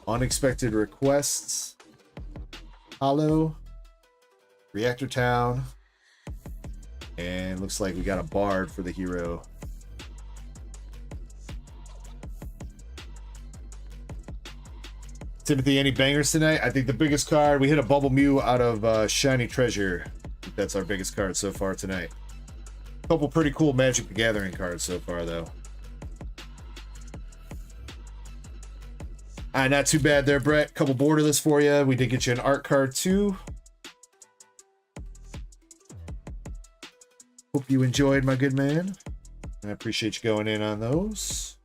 Unexpected Requests. Hollow. Reactor Town. And looks like we got a Bard for the hero. Timothy, any bangers tonight? I think the biggest card, we hit a Bubble Mew out of Shiny Treasure. I think that's our biggest card so far tonight. A couple pretty cool Magic the Gathering cards so far, though. Not too bad there, Brett. Couple borderless for you. We did get you an art card, too. Hope you enjoyed, my good man. I appreciate you going in on those.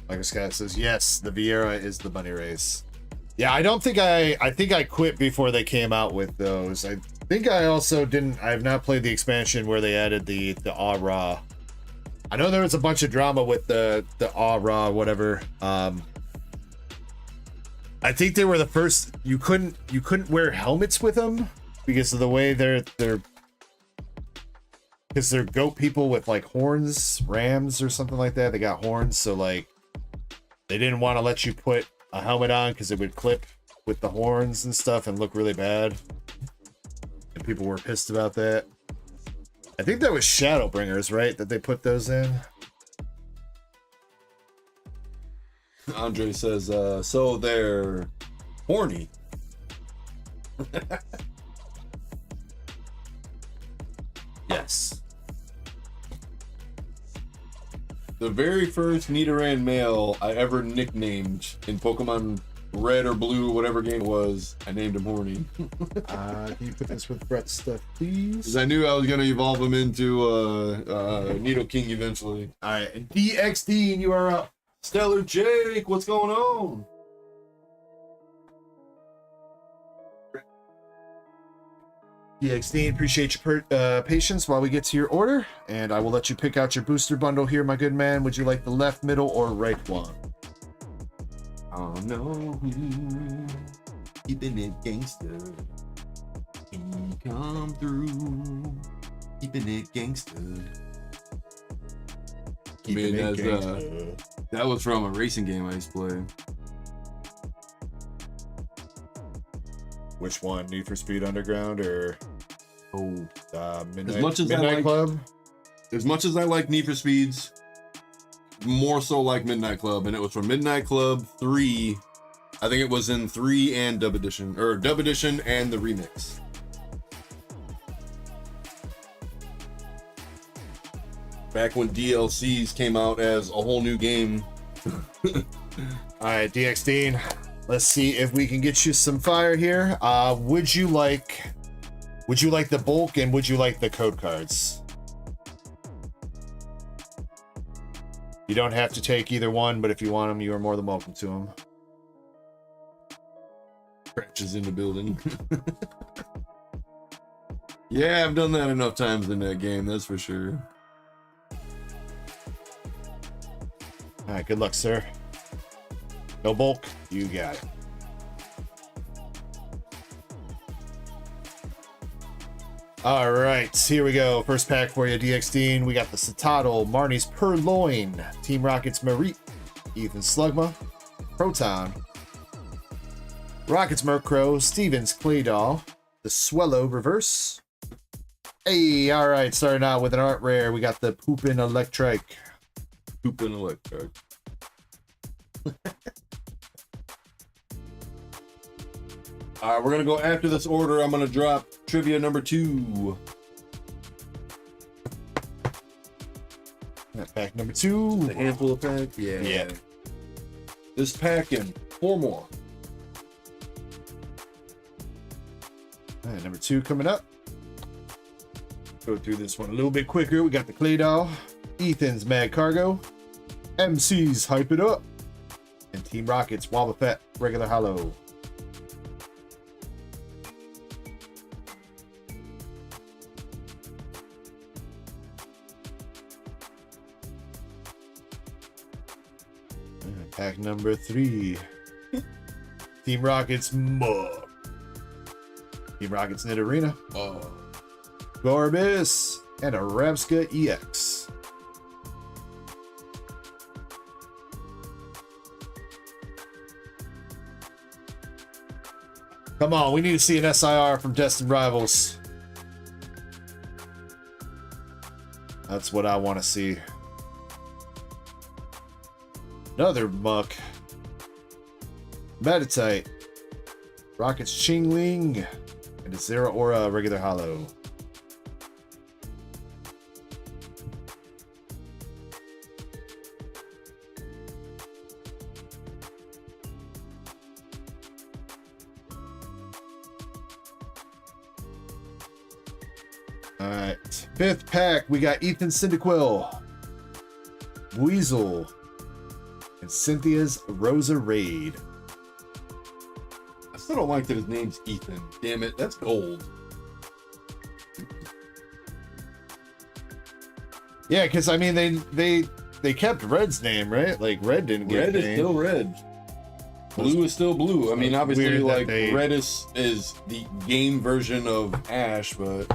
Like Scott says, yes, the Vieira is the bunny race. Yeah, I don't think I think I quit before they came out with those. I think I also didn't, I have not played the expansion where they added the Aura. I know there was a bunch of drama with the Aura, whatever. I think they were the first, you couldn't wear helmets with them because of the way they're because they're goat people with like horns, rams or something like that. They got horns, so like they didn't want to let you put a helmet on because it would clip with the horns and stuff and look really bad. And people were pissed about that. I think that was Shadowbringers, right? That they put those in. Andre says, so they're horny. Yes. The very first Nidoran male I ever nicknamed in Pokemon Red or Blue, whatever game it was, I named him Horny. Can you put this with Brett's stuff, please? Because I knew I was going to evolve him into Nidoking eventually. Alright, and DXD, you are up. Stellar Jake, what's going on? DXD, appreciate your patience while we get to your order, and I will let you pick out your booster bundle here, my good man. Would you like the left, middle, or right one? Oh no, keeping it gangster. Can you come through? Keeping it gangster. That was from a racing game I used to play. Which one? Need for Speed Underground or Midnight, as much as Midnight I like, Club? As much as I like Need for Speeds, more so like Midnight Club, and it was from Midnight Club 3. I think it was in 3 and Dub Edition, or Dub Edition and the remix. Back when DLCs came out as a whole new game. Alright, DXD. Let's see if we can get you some fire here. Would you like the bulk and would you like the code cards? You don't have to take either one, but if you want them, you are more than welcome to them. Scratches in the building. Yeah, I've done that enough times in that game, that's for sure. All right, good luck, sir. No bulk. You got it. All right, here we go. First pack for you, DXD. We got the Citadel, Marnie's Purloin, Team Rockets Marie, Ethan Slugma, Proton, Rockets Murkrow, Stevens Claydol, the Swellow Reverse. Hey, all right, starting out with an art rare. We got the Poopin' Electric. Poopin' Electric. All right, we're gonna go after this order. I'm gonna drop trivia number 2. Pack number 2. A handful of packs. Yeah. This pack and 4 more. All right, number 2 coming up. Go through this one a little bit quicker. We got the Claydol, Ethan's Mad Cargo, MC's Hype It Up, and Team Rockets Wobbuffet Regular Hollow. Pack number 3. Team Rockets Mug. Team Rockets Nidorina. Gorbis. And a Ravska EX. Come on, we need to see an SIR from Destined Rivals. That's what I want to see. Another Muck. Meditite. Rockets Chingling. And a Zera Aura Regular Hollow. Alright. 5th pack. We got Ethan Cyndaquil. Weasel. And Cynthia's Rosa Raid. I still don't like that his name's Ethan. Damn it, that's gold. Yeah, because I mean they kept Red's name, right? Like Red didn't get Red is still red. Blue is still blue. I mean, obviously, like red is the game version of Ash, but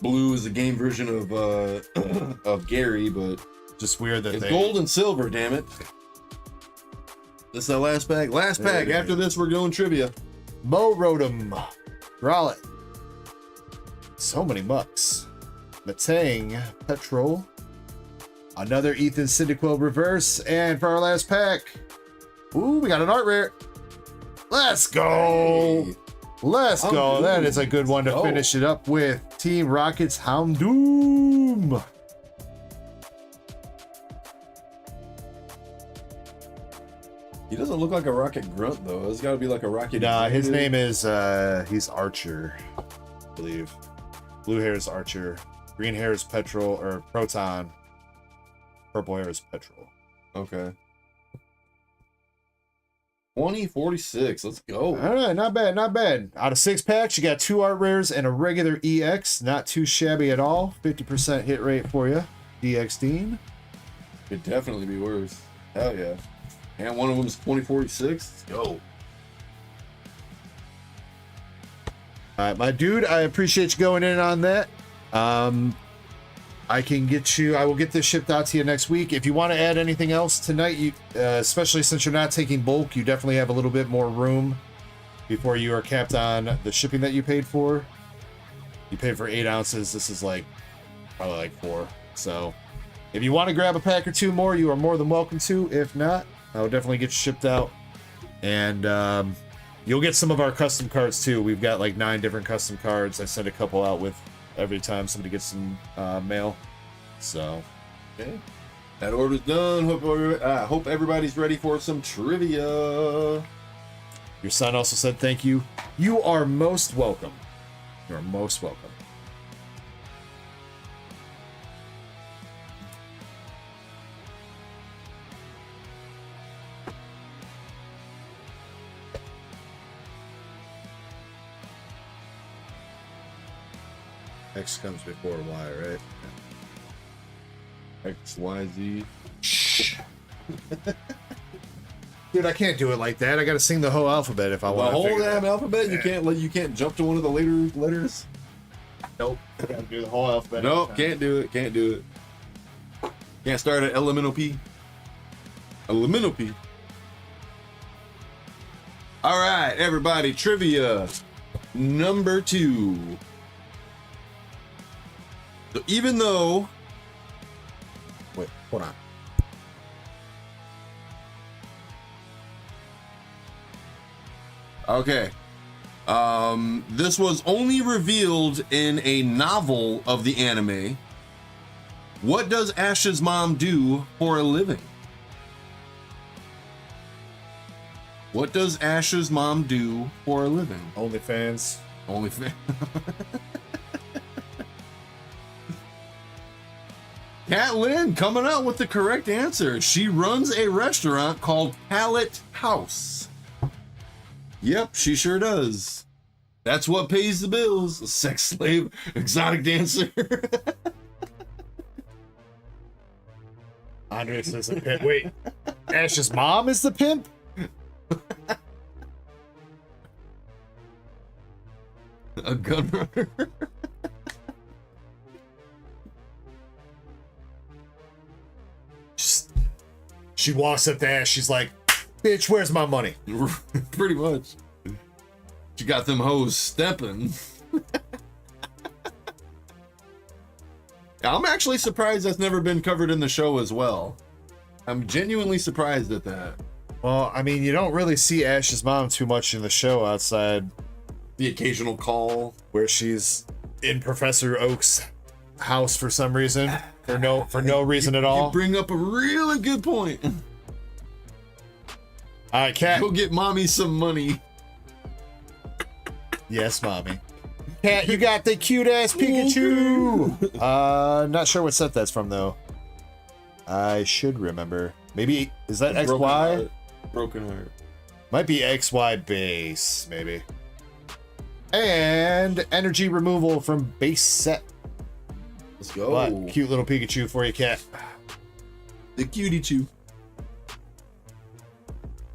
blue is the game version of Gary. But just weird that it's gold and silver. Damn it. This is the last pack. Last pack. After this, we're doing trivia. Mo Rotom. Growlithe. So many mucks. Matang. Petrol. Another Ethan Cyndaquil reverse. And for our last pack. Ooh, we got an art rare. Let's go. Hey. Let's go. That is a good one to finish it up with. Team Rockets Houndoom. He doesn't look like a Rocket Grunt, though. It's got to be like a Rocket. Nah, his name is, he's Archer, I believe. Blue hair is Archer. Green hair is Petrol, or Proton. Purple hair is Petrol. Okay. 2046. Let's go. All right, not bad, not bad. Out of 6 packs, you got 2 art rares and a regular EX. Not too shabby at all. 50% hit rate for you. DX Dean. Could definitely be worse. Hell yeah. And one of them is 2046. Let's go. All right, my dude, I appreciate you going in on that. I will get this shipped out to you next week. If you want to add anything else tonight, you, especially since you're not taking bulk, you definitely have a little bit more room before you are capped on the shipping that you paid for. You paid for 8 ounces. This is probably like 4. So if you want to grab a pack or 2 more, you are more than welcome to. If not, I will definitely get you shipped out. And you'll get some of our custom cards too. We've got like 9 different custom cards. I send a couple out with every time somebody gets some mail. So, okay. That order's done. Hope everybody's ready for some trivia. Your son also said thank you. You are most welcome. You are most welcome. X comes before Y, right? X, Y, Z. Shh. Dude, I can't do it like that. I gotta sing the whole alphabet if I The want to. whole damn alphabet. You can't jump to one of the later letters. Nope. I gotta do the whole alphabet. Nope, can't do it. Can't do it. Can't start at elemental P. Elemental P. All right, everybody. Trivia number 2. So even though, Wait, hold on. okay, this was only revealed in a novel of the anime. What does Ash's mom do for a living? What does Ash's mom do for a living? OnlyFans. OnlyFans. Cat Lynn coming out with the correct answer. She runs a restaurant called Pallet House. Yep, she sure does. That's what pays the bills. A sex slave, exotic dancer. Andre says a pimp. Wait, Ash's mom is the pimp? A gun runner. She walks up to Ash. She's like, bitch, where's my money? Pretty much. She got them hoes stepping. I'm actually surprised that's never been covered in the show as well. I'm genuinely surprised at that. Well, I mean, you don't really see Ash's mom too much in the show outside The occasional call. where she's in Professor Oak's house for some reason. For no reason at all. You bring up a really good point. All right, Cat. Go get mommy some money. Yes, mommy. Cat, you got the cute ass Pikachu. Not sure what set that's from though. I should remember. Maybe is that XY? Broken Heart. Might be XY base, maybe. And energy removal from base set. Let's go. But cute little Pikachu for you, Cat. The cutie chew.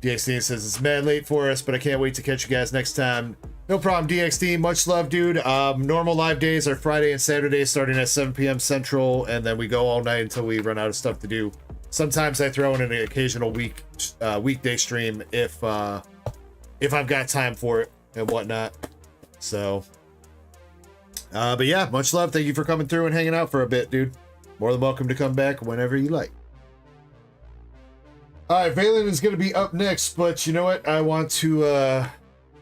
DXD says it's mad late for us, but I can't wait to catch you guys next time. No problem, DXD. Much love, dude. Normal live days are Friday and Saturday starting at 7 p.m. Central, and then we go all night until we run out of stuff to do. Sometimes I throw in an occasional weekday stream if I've got time for it and whatnot. So, but yeah, much love. Thank you for coming through and hanging out for a bit, dude. More than welcome to come back whenever you like. All right, Valen is going to be up next, but you know what? I want to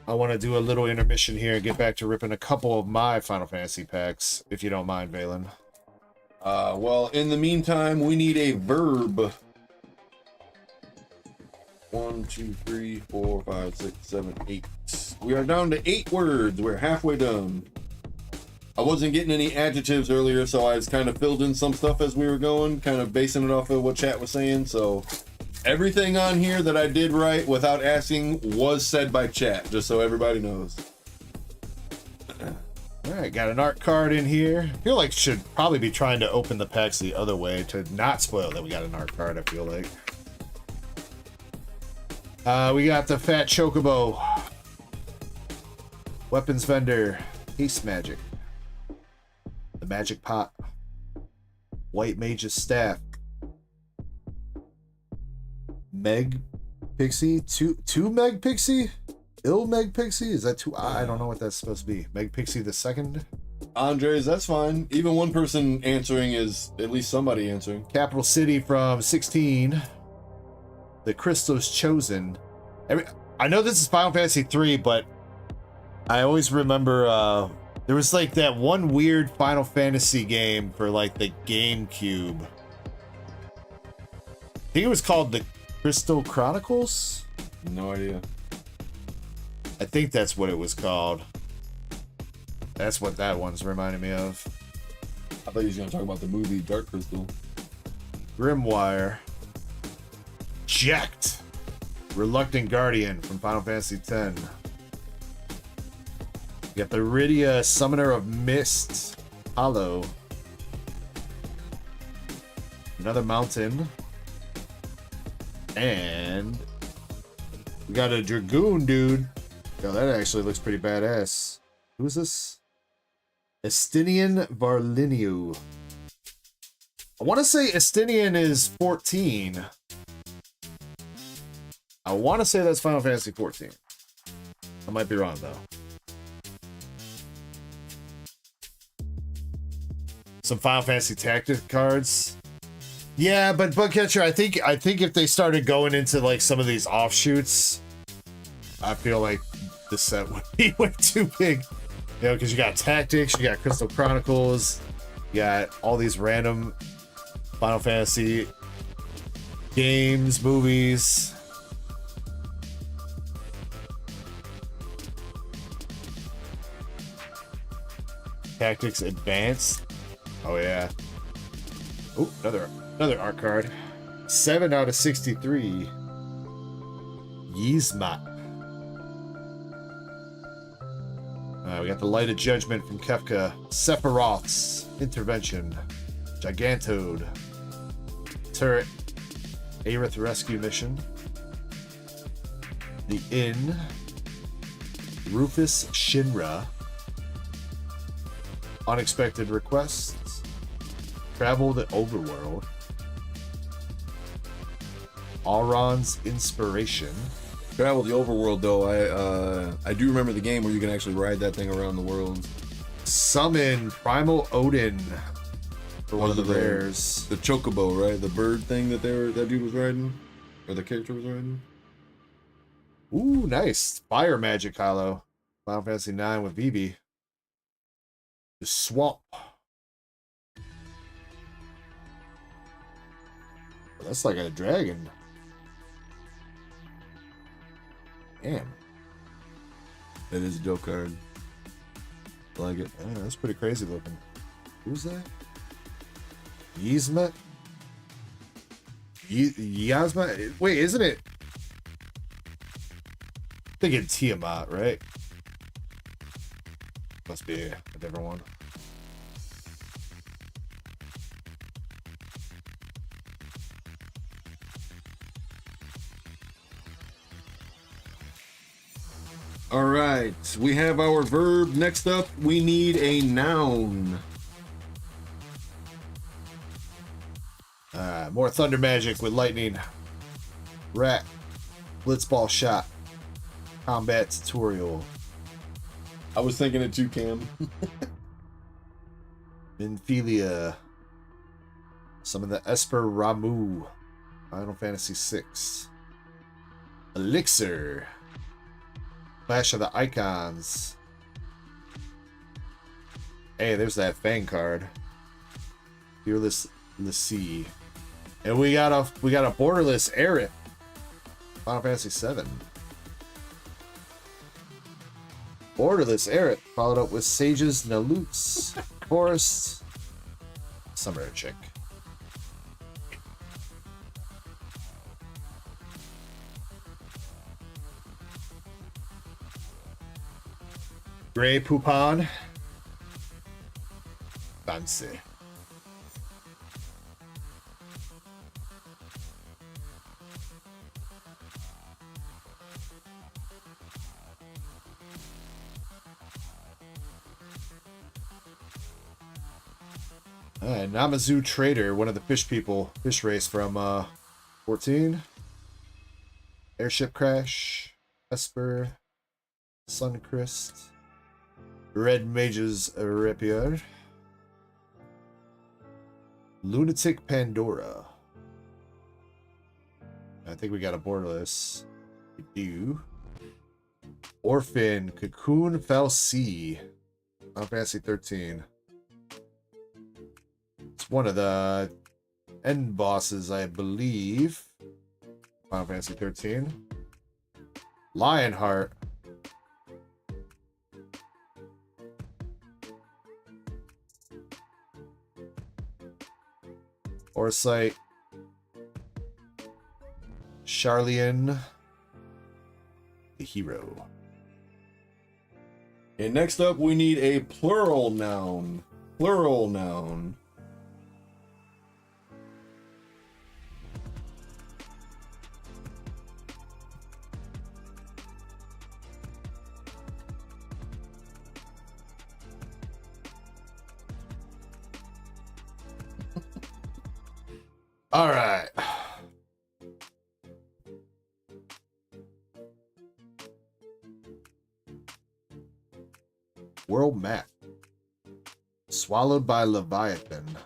do a little intermission here and get back to ripping a couple of my Final Fantasy packs, if you don't mind, Valen. Well, in the meantime, we need a verb. 1, 2, 3, 4, 5, 6, 7, 8. We are down to 8 words. We're halfway done. I wasn't getting any adjectives earlier, so I just kind of filled in some stuff as we were going, kind of basing it off of what chat was saying. So everything on here that I did right without asking was said by chat, just so everybody knows. All right, got an art card in here. I feel like should probably be trying to open the packs the other way to not spoil that we got an art card, I feel like. We got the Fat Chocobo. Weapons Vendor. Haste Magic. The Magic Pot. White Mage's Staff. Meg Pixie. Two Meg Pixie? Ill Meg Pixie? Is that two? I don't know what that's supposed to be. Meg Pixie the second? Andres, that's fine. Even one person answering is at least somebody answering. Capital City from 16. The Crystal's Chosen. I know this is Final Fantasy 3, but I always remember there was like that one weird Final Fantasy game for like the GameCube. I think it was called the Crystal Chronicles? No idea. I think that's what it was called. That's what that one's reminding me of. I thought he was going to talk about the movie Dark Crystal. Grimwire. Jacked. Reluctant Guardian from Final Fantasy X. You got the Rydia, Summoner of Mist. Hollow. Another Mountain. And we got a Dragoon, dude. Yo, that actually looks pretty badass. Who is this? Estinian Varliniu. I want to say Estinian is 14. I want to say that's Final Fantasy 14. I might be wrong, though. Some Final Fantasy Tactics cards. Yeah, but Bugcatcher, I think if they started going into like some of these offshoots, I feel like the set would be way too big. You know, because you got Tactics, you got Crystal Chronicles, you got all these random Final Fantasy games, movies. Tactics Advanced. Oh yeah. Oh, another art card. 7 out of 63. Yzma. We got the Light of Judgment from Kefka. Sephiroth's Intervention. Gigantode. Turret. Aerith Rescue Mission. The Inn. Rufus Shinra. Unexpected Requests. Travel the Overworld. Auron's Inspiration. Travel the Overworld, though. I do remember the game where you can actually ride that thing around the world. Summon Primal Odin for one of the rares. The Chocobo, right? The bird thing that dude was riding, or the character was riding. Ooh, nice. Fire Magic Hollow. Final Fantasy 9 with Vivi. The Swamp. That's like a dragon. Damn. That is a dope card. I like it. Yeah, that's pretty crazy looking. Who's that? Yzma? Yzma? Wait, isn't it? I'm thinking Tiamat, right? Must be a different one. All right, we have our verb. Next up, we need a noun. More Thunder Magic with Lightning. Rat. Blitzball Shot. Combat Tutorial. I was thinking it too, Cam. Minfilia. Summon the Esper Ramu. Final Fantasy VI. Elixir. Clash of the Icons. Hey, there's that Fang card. Fearless Lassie. And we got a borderless Aerith. Final Fantasy VII. Borderless Aerith, followed up with Sage's Nalutz. Forest. Summer Chick. Grey Poupon. Fancy. Namazu Trader, one of the fish people, fish race from 14. Airship Crash, Esper, Suncrest, Red Mage's Rapier, Lunatic Pandora. I think we got a borderless. We do. Orphan, Cocoon Fell Sea. Final Fantasy 13. It's one of the end bosses, I believe. Final Fantasy 13. Lionheart. Foresight. Charlian. The hero. And next up, we need a plural noun. Plural noun. All right. World map. Swallowed by Leviathan.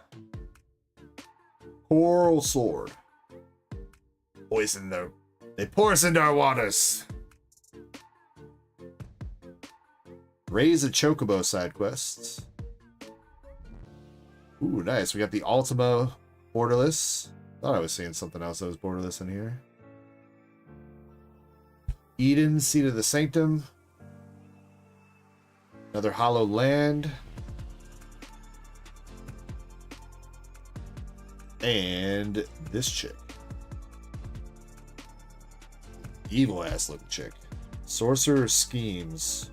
Coral sword. Poison their. They poisoned our waters. Raise a Chocobo side quest. Ooh, nice. We got the Ultima borderless. Thought I was seeing something else that was borderless in here. Eden, Seat of the Sanctum. Another Hollow Land. And this chick. Evil ass looking chick. Sorcerer Schemes.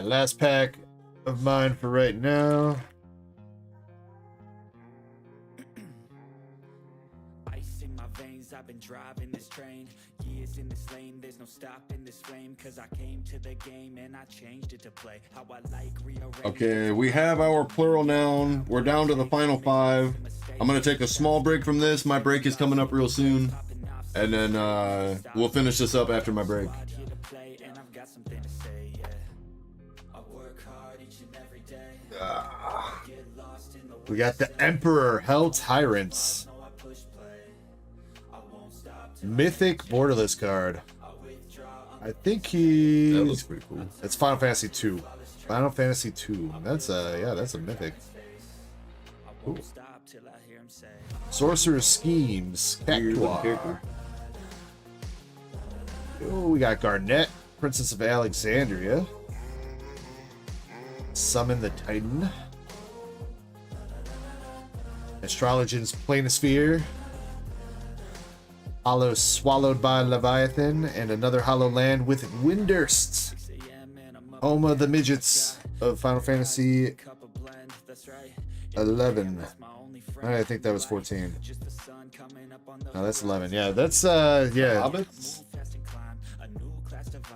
Last pack of mine for right now. Ice in my veins, I've been driving this train. Years in this lane, there's no stopping this flame. Cause I came to the game and I changed it to play how I like, rearrange. Okay, we have our plural noun. We're down to the final 5. I'm gonna take a small break from this. My break is coming up real soon. And then we'll finish this up after my break. We got the Emperor Hell Tyrants. Mythic borderless card. I think he. That looks pretty cool. It's Final Fantasy 2. Final Fantasy 2. That's a that's a mythic. Ooh. Sorcerer Schemes. Cactuar. Oh, we got Garnet, Princess of Alexandria. Summon the Titan. Astrologian's Planisphere. Hollow Swallowed by Leviathan. And another Hollow Land with Windurst. Home of the Midgets of Final Fantasy 11. I think that was 14. No, that's 11. Yeah, that's, yeah. Hobbits?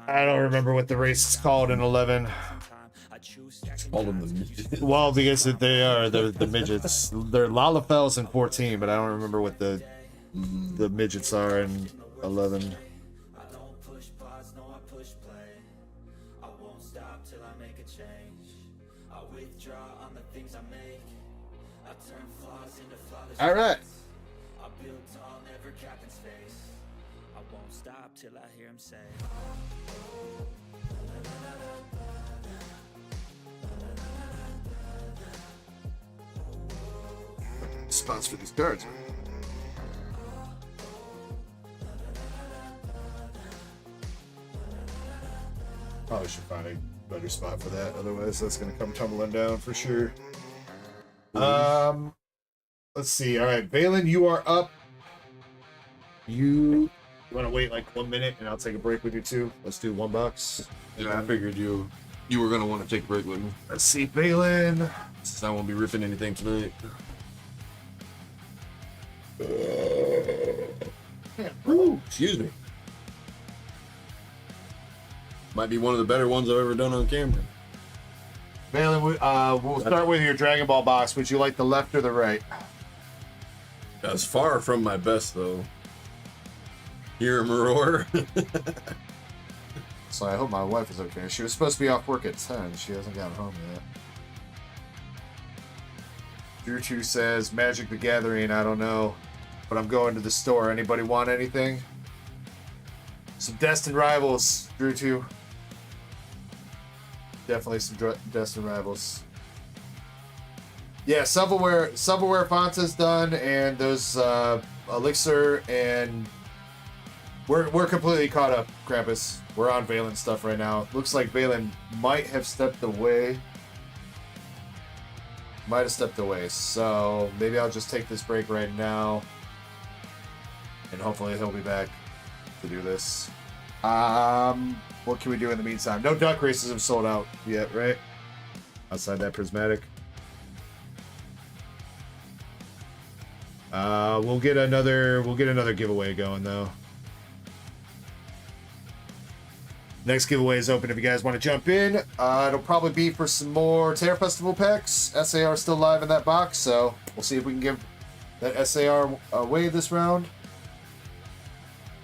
I don't remember what the race is called in 11. Call them the midgets. Well, because they are the midgets. They're Lalafels in 14, but I don't remember what the midgets are in 11. All right. Till I hear him say Spots for these cards. Probably should find a better spot for that. Otherwise, that's going to come tumbling down for sure. Let's see. All right, Valen, you are up. You want to wait like 1 minute, and I'll take a break with you too. Let's do $1. Yeah, I figured you were gonna want to take a break with me. Let's see, Valen. Since I won't be ripping anything tonight. Ooh, excuse me. Might be one of the better ones I've ever done on camera. Valen, we'll start with your Dragon Ball box. Would you like the left or the right? That's far from my best, though. Hear him roar. So I hope my wife is okay. She was supposed to be off work at 10. She hasn't gotten home yet. Drew 2 says, Magic the Gathering, I don't know. But I'm going to the store. Anybody want anything? Some Destined Rivals, Drew 2. Definitely some Destined Rivals. Yeah, Silverware Fonta's done, and those Elixir, and we're completely caught up, Krampus. We're on Valen stuff right now. Looks like Valen might have stepped away. So maybe I'll just take this break right now, and hopefully he'll be back to do this. What can we do in the meantime? No duck races have sold out yet, right? Outside that Prismatic. We'll get another giveaway going though. Next giveaway is open if you guys want to jump in. It'll probably be for some more Terror Festival packs. SAR is still live in that box, so we'll see if we can give that SAR away this round.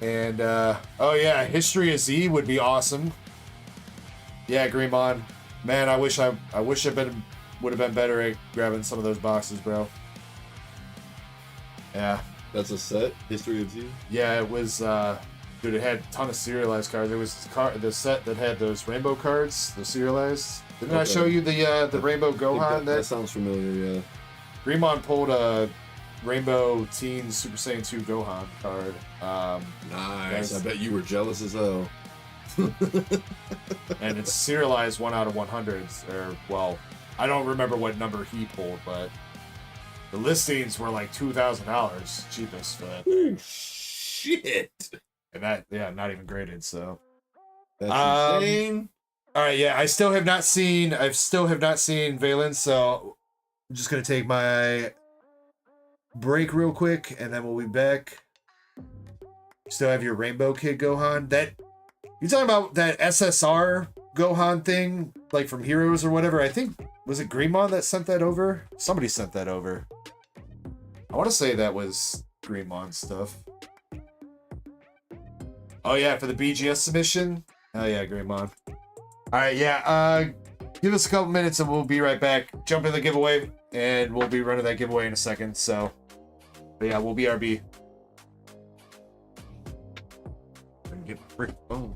And oh yeah, History of Z would be awesome. Yeah, Greemon. Man, I wish I would have been better at grabbing some of those boxes, bro. Yeah. That's a set? History of Z? Yeah, it was dude, it had a ton of serialized cards. There was the set that had those rainbow cards, the serialized. Didn't I show you the Rainbow Gohan? That sounds familiar, yeah. Greemon pulled a Rainbow Teen Super Saiyan 2 Gohan card. Nice. I bet you were jealous as hell. And it's serialized 1 out of 100s. Or, well, I don't remember what number he pulled, but the listings were like $2,000 cheapest for that thing. Shit. And that, yeah, not even graded, so. That's insane. Alright, yeah, I still have not seen Valence, so I'm just gonna take my break real quick, and then we'll be back. Still have your Rainbow Kid Gohan. You talking about that SSR Gohan thing, like from Heroes or whatever? I think, was it Greemon that sent that over? Somebody sent that over. I want to say that was Greemon stuff. Oh yeah, for the BGS submission? Oh yeah, Greemon. Alright, yeah, give us a couple minutes and we'll be right back. Jump in the giveaway, and we'll be running that giveaway in a second, so. But yeah, we'll BRB. Get my freaking phone.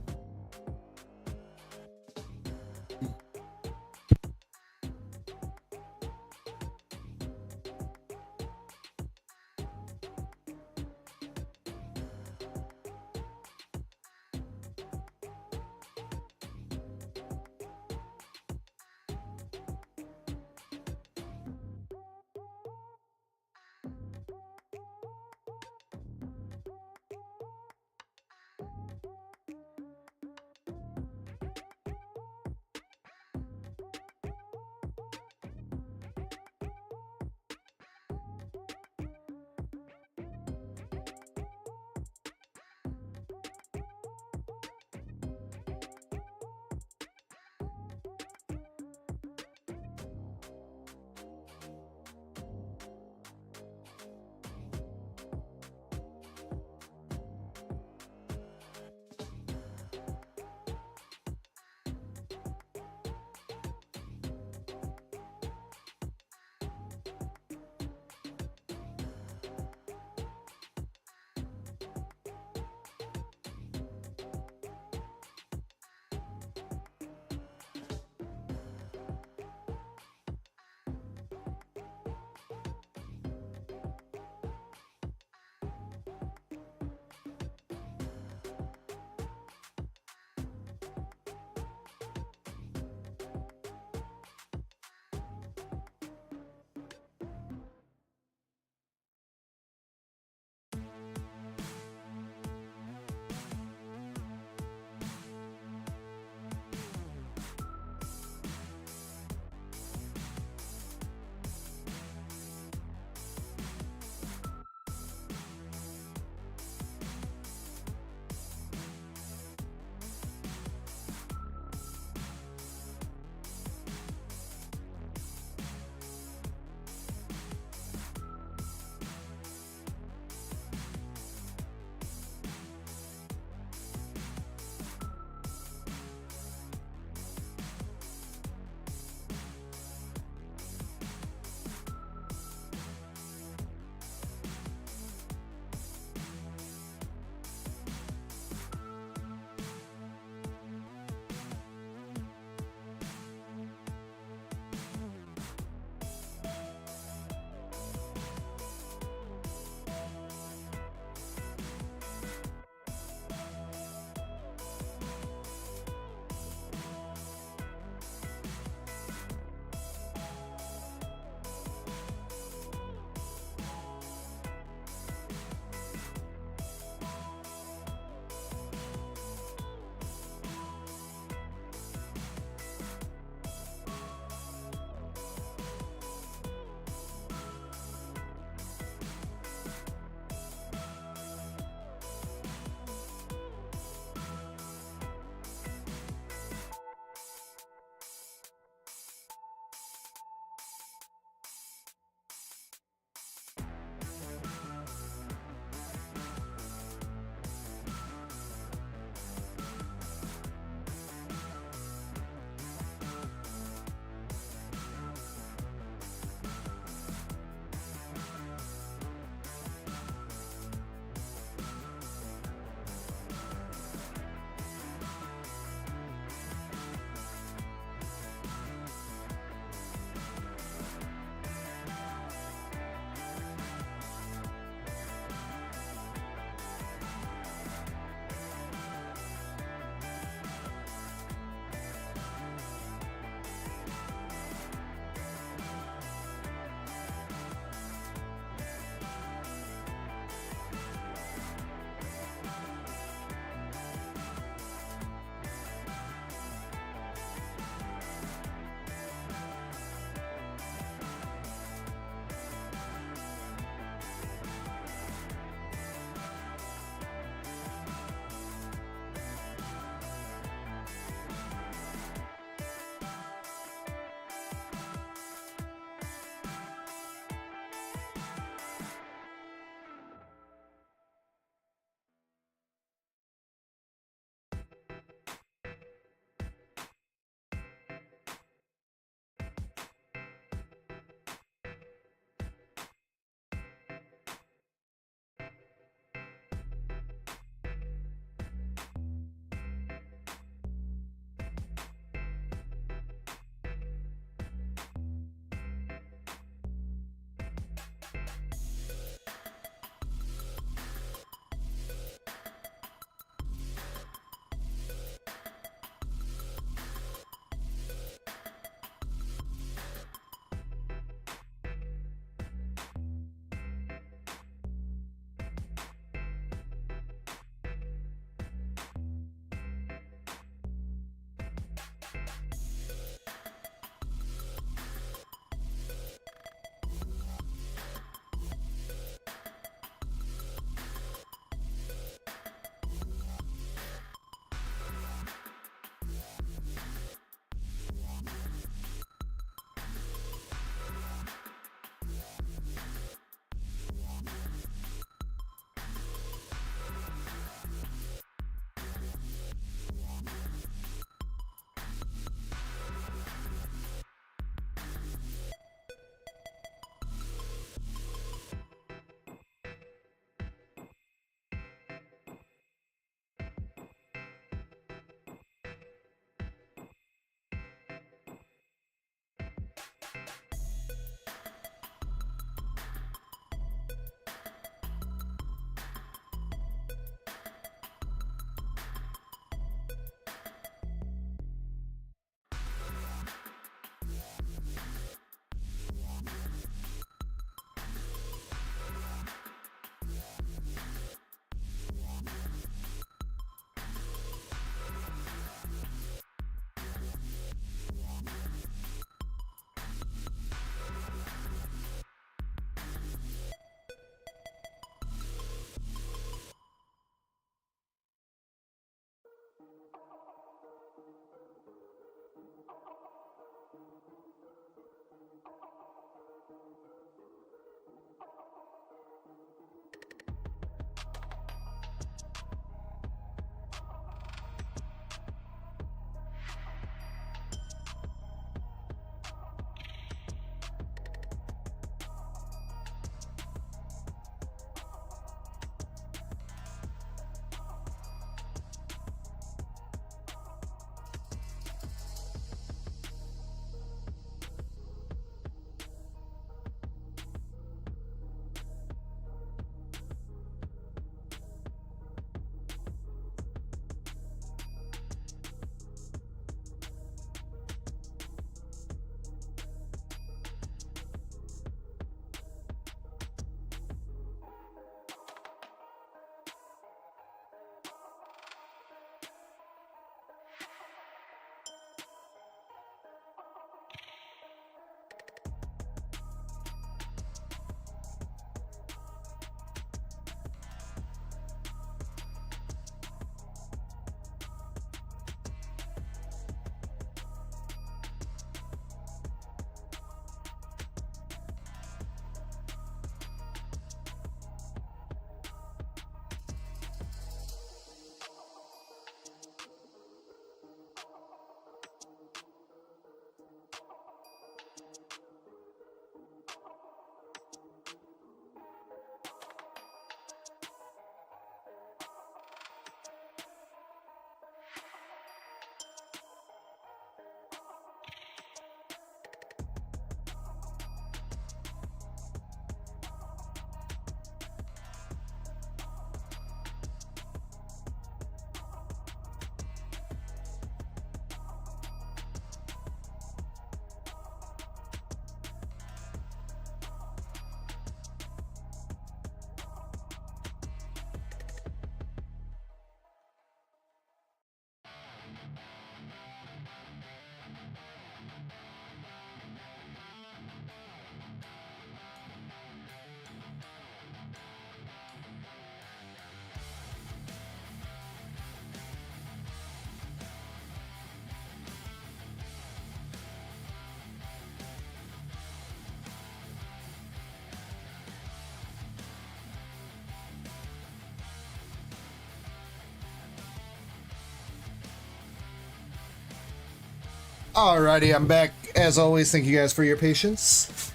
Alrighty, I'm back. As always, thank you guys for your patience.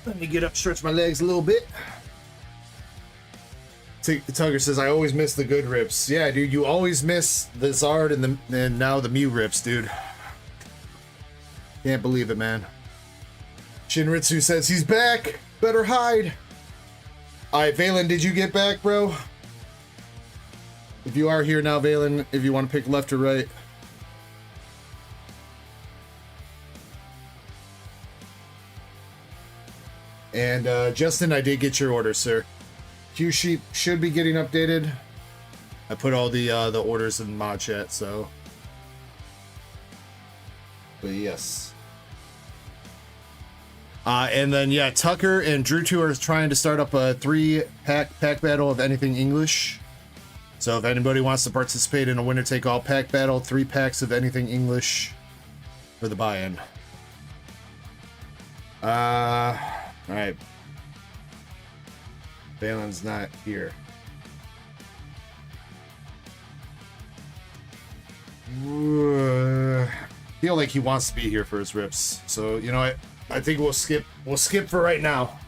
Let me get up, stretch my legs a little bit. Tugger says, I always miss the good rips. Yeah, dude, you always miss the Zard and now the Mew rips, dude. Can't believe it, man. Shinritsu says he's back. Better hide. Alright, Valen, did you get back, bro? If you are here now, Valen, if you want to pick left or right. And Justin, I did get your order, sir. Queue sheet should be getting updated. I put all the orders in mod chat, so. But yes. And then yeah, Tucker and Drew 2 are trying to start up a 3-pack battle of anything English. So if anybody wants to participate in a winner take all pack battle, 3 packs of anything English for the buy-in. Alright. Valen's not here. Feel like he wants to be here for his rips. So, you know what? I think we'll skip for right now.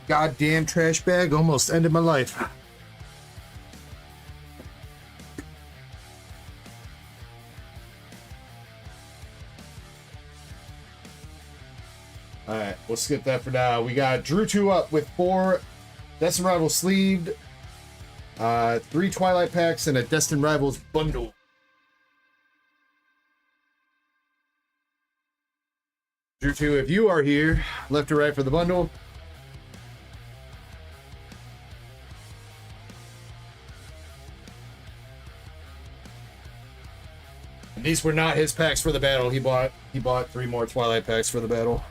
Goddamn trash bag almost ended my life. Alright, we'll skip that for now. We got Drew 2 up with 4 Destined Rivals sleeved, 3 Twilight packs, and a Destined Rivals bundle. Drew 2, if you are here, left or right for the bundle. And these were not his packs for the battle. He bought 3 more Twilight packs for the battle.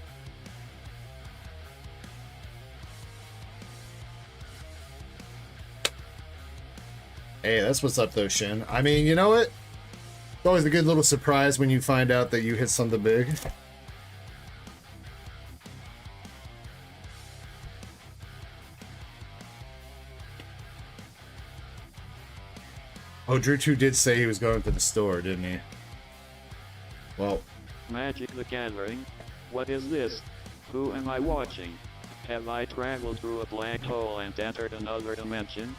Hey, that's what's up though, Shin. I mean, you know what? It's always a good little surprise when you find out that you hit something big. Oh, Drew 2 did say he was going to the store, didn't he? Well. Magic the Gathering? What is this? Who am I watching? Have I traveled through a black hole and entered another dimension?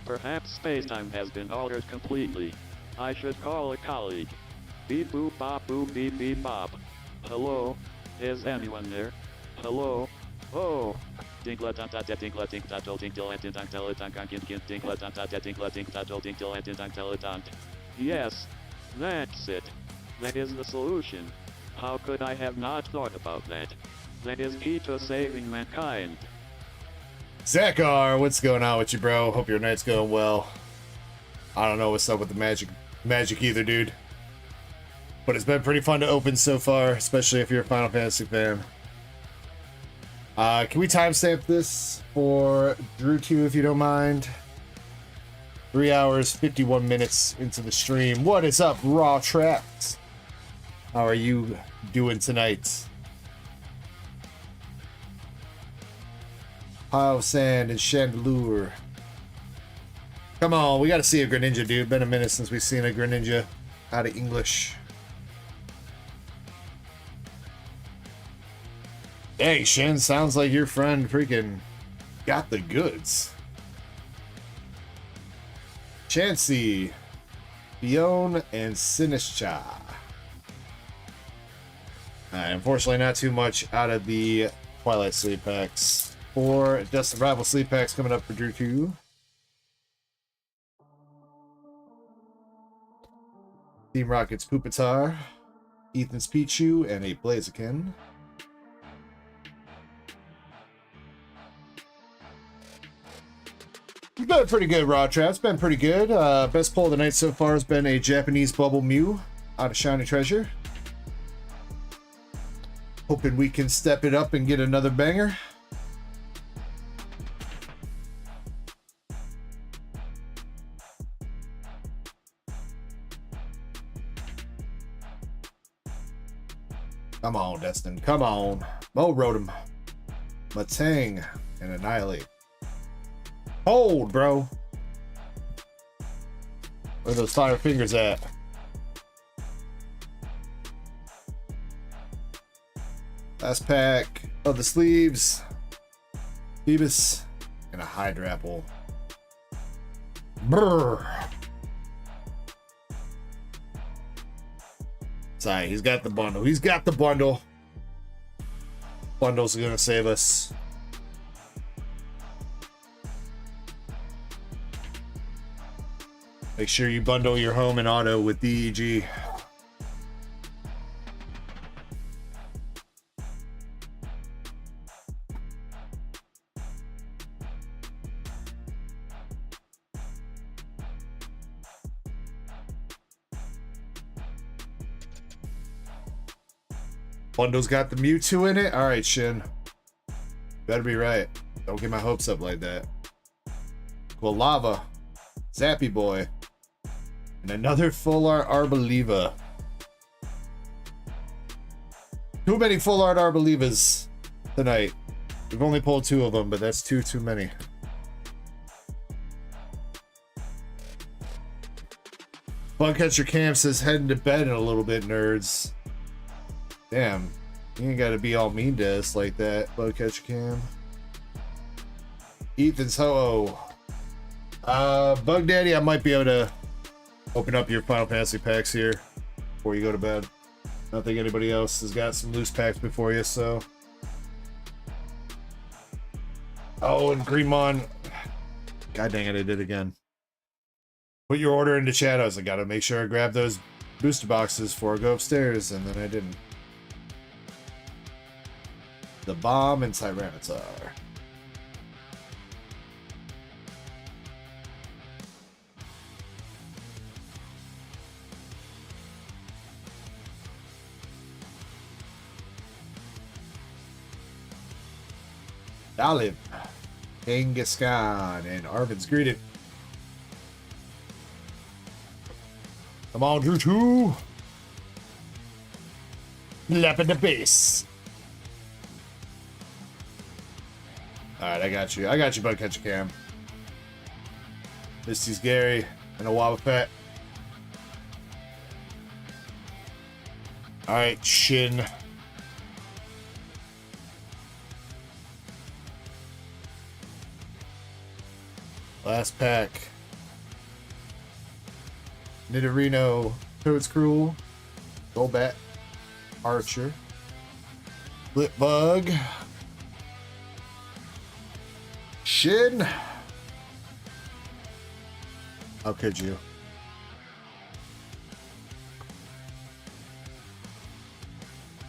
Perhaps space-time has been altered completely. I should call a colleague. Beep boop bop boop beep beep bop. Hello? Is anyone there? Hello? Oh! Dinkla tanta dinkla dink tato dinkle and dinkle tankin dinkla tanta dinkla dink tato dinkle and dinkle. Yes, that's it. That is the solution. How could I have not thought about that? That is key to saving mankind. Zakar, what's going on with you, bro? Hope your night's going well. I don't know what's up with the magic either, dude. But it's been pretty fun to open so far, especially if you're a Final Fantasy fan. Can we timestamp this for Drew 2 if you don't mind? 3 hours, 51 minutes into the stream. What is up, Raw Traps? How are you doing tonight? Pile of sand and chandelier. Come on, we gotta see a Greninja, dude. Been a minute since we've seen a Greninja out of English. Hey, Shin, sounds like your friend freaking got the goods. Chansey, Fion, and Sinischa. Unfortunately, not too much out of the Twilight Sleep packs. 4 Destined Rival Sleep packs coming up for Drew 2. Team Rocket's Pupitar, Ethan's Pichu, and a Blaziken. It's been pretty good, Raw Trap. It's been pretty good. Best pull of the night so far has been a Japanese Bubble Mew out of Shiny Treasure. Hoping we can step it up and get another banger. Come on, Destin. Come on. Mo Rotom, Matang, and Annihilate. Hold, bro. Where are those fire fingers at? Last pack of the sleeves. Phoebus and a Hydra apple. Brrr. Sorry, he's got the bundle. He's got the bundle. Bundles are gonna save us. Make sure you bundle your home and auto with DEG. Bundle's got the Mewtwo in it? Alright, Shin. Better be right. Don't get my hopes up like that. Cool lava. Zappy Boy. And another full art Arboliva. Too many full art Arbolivas tonight. We've only pulled 2 of them, but that's too many. Bugcatcher Cam says heading to bed in a little bit, nerds. Damn, you ain't gotta be all mean to us like that, Bugcatcher Cam. Ethan's ho-oh. Bug Daddy, I might be able to open up your Final Fantasy packs here before you go to bed. I don't think anybody else has got some loose packs before you, so. Oh, and Greenmon. God dang it, I did again. Put your order into chat. I was like, gotta make sure I grab those booster boxes before I go upstairs, and then I didn't. The Bomb and Tyranitar. Dalib, Kangaskhan, and Arvin's greeted. Come on, Drew 2. Lap in the base. Alright, I got you. I got you, Bugcatcher Cam. Misty's Gary and a Wobbuffet. Alright, Shin. Last pack. Nidorino, Toad's Cruel, Golbat, Archer, Flipbug, Shin. How could you?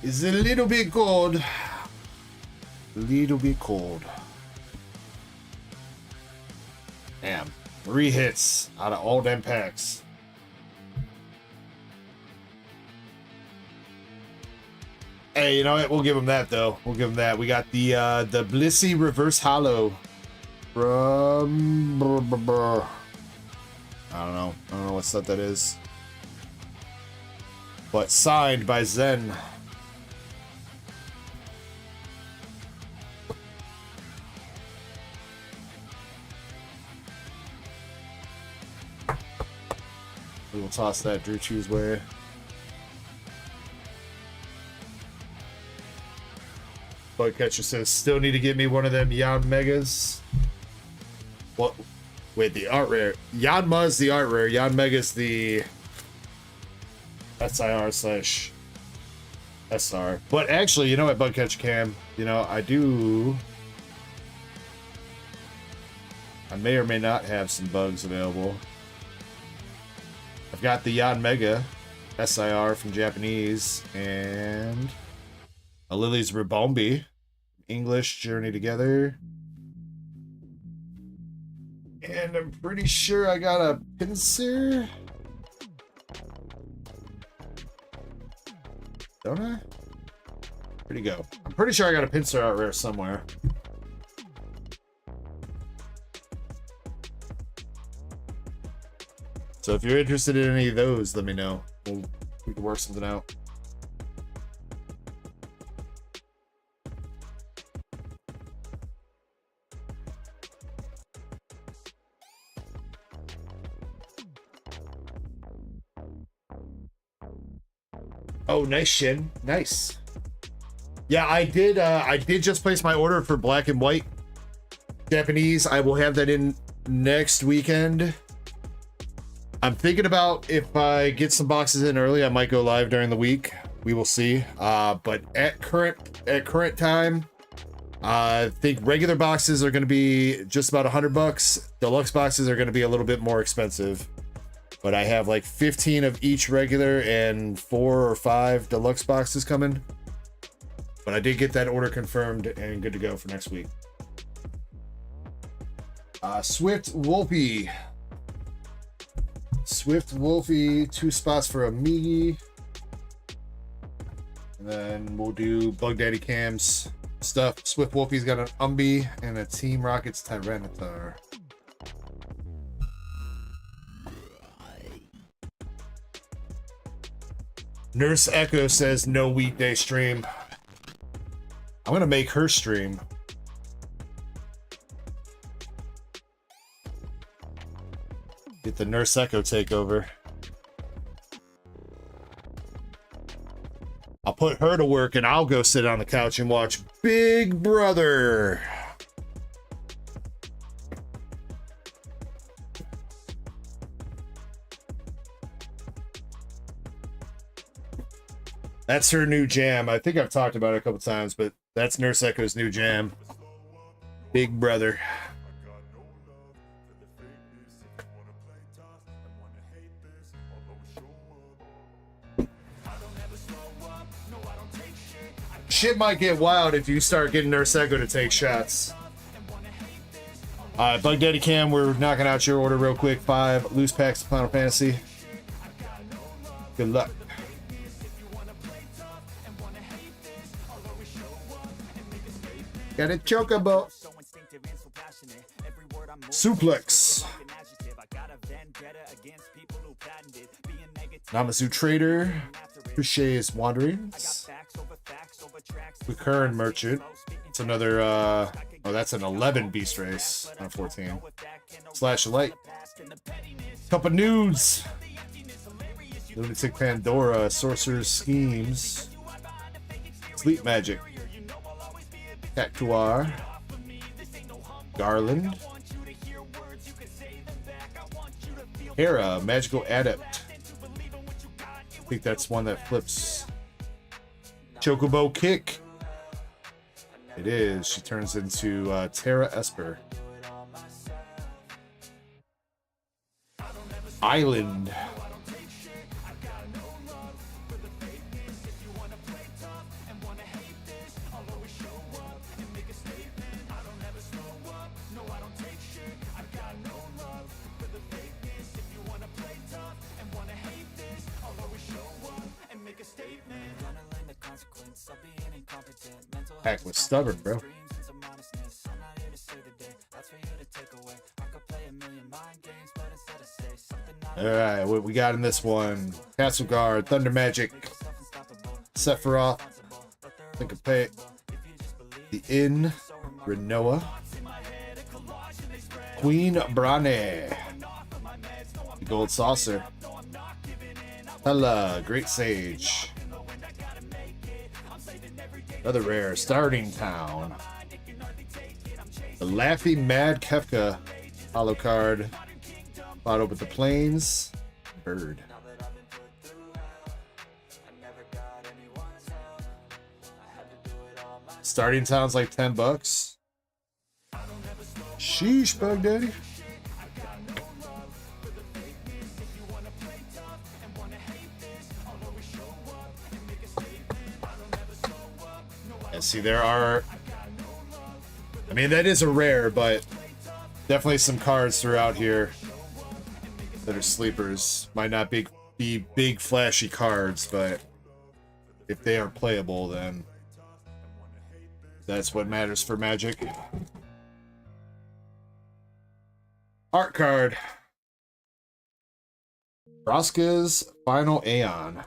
It's a little bit cold. A little bit cold. Damn. 3 hits out of all them packs. Hey, you know what? We'll give him that, though. We'll give him that. We got the Blissey Reverse Hollow from... I don't know. I don't know what set that is. But signed by Zen. We will toss that Drew Chews way. Bugcatcher says, still need to get me one of them Yan Megas. What? Wait, the art rare. Yanma's the art rare. Yan Mega's the SIR/SR. But actually, you know what, Bugcatcher Cam? You know, I may or may not have some bugs available. I've got the Yan Mega SIR from Japanese and a Lily's Ribombi English Journey Together. And I'm pretty sure I got a Pinsir. Don't I? Where'd he go? I'm pretty sure I got a Pinsir out rare somewhere. So if you're interested in any of those, let me know. We can work something out. Oh, nice, Shin. Nice. Yeah, I did just place my order for black and white Japanese. I will have that in next weekend. I'm thinking about if I get some boxes in early, I might go live during the week. We will see. But at current time, I think regular boxes are going to be just about $100. Deluxe boxes are going to be a little bit more expensive. But I have like 15 of each regular and 4 or 5 deluxe boxes coming. But I did get that order confirmed and good to go for next week. Swift Wolfie. Swift Wolfie, 2 spots for a Migi. And then we'll do Bug Daddy Cam's stuff. Swift Wolfie's got an Umbi and a Team Rockets Tyranitar. Nurse Ecko says no weekday stream. I'm gonna make her stream. Get the Nurse Ecko takeover. I'll put her to work and I'll go sit on the couch and watch Big Brother. That's her new jam. I think I've talked about it a couple times, but that's Nurse Ecko's new jam. Big Brother. Shit might get wild if you start getting Nurse Ecko to take shots. Alright, Bug Daddy Cam, we're knocking out your order real quick. 5 loose packs of Final Fantasy. Good luck. Got a chocobo. Suplex. Namazu Trader. Touche's Wanderings. Recurrent Merchant. It's another, oh, that's an 11 Beast Race, not 14. Slash Light. Cup of Nudes. Lunatic Pandora. Sorcerer's Schemes. Sleep Magic. Cactuar. Garland. Hera, Magical Adept. I think that's one that flips. Chocobo Kick. It is. She turns into Terra Esper. Island. Heck was stubborn, bro. Alright, what we got in this one? Castle Guard, Thunder Magic, Sephiroth, Syncopate, The Inn, Renoa, Queen Brane, the Gold Saucer, Hella, Great Sage. Another rare, Starting Town. The Laughing Mad Kefka holo card. Followed with the Plains. Bird. Starting Town's like $10. Sheesh, Bug Daddy. See, there are, I mean, that is a rare, but definitely some cards throughout here that are sleepers. Might not be big flashy cards, but if they are playable, then that's what matters for Magic. Art card. Vraska's Final Aeon.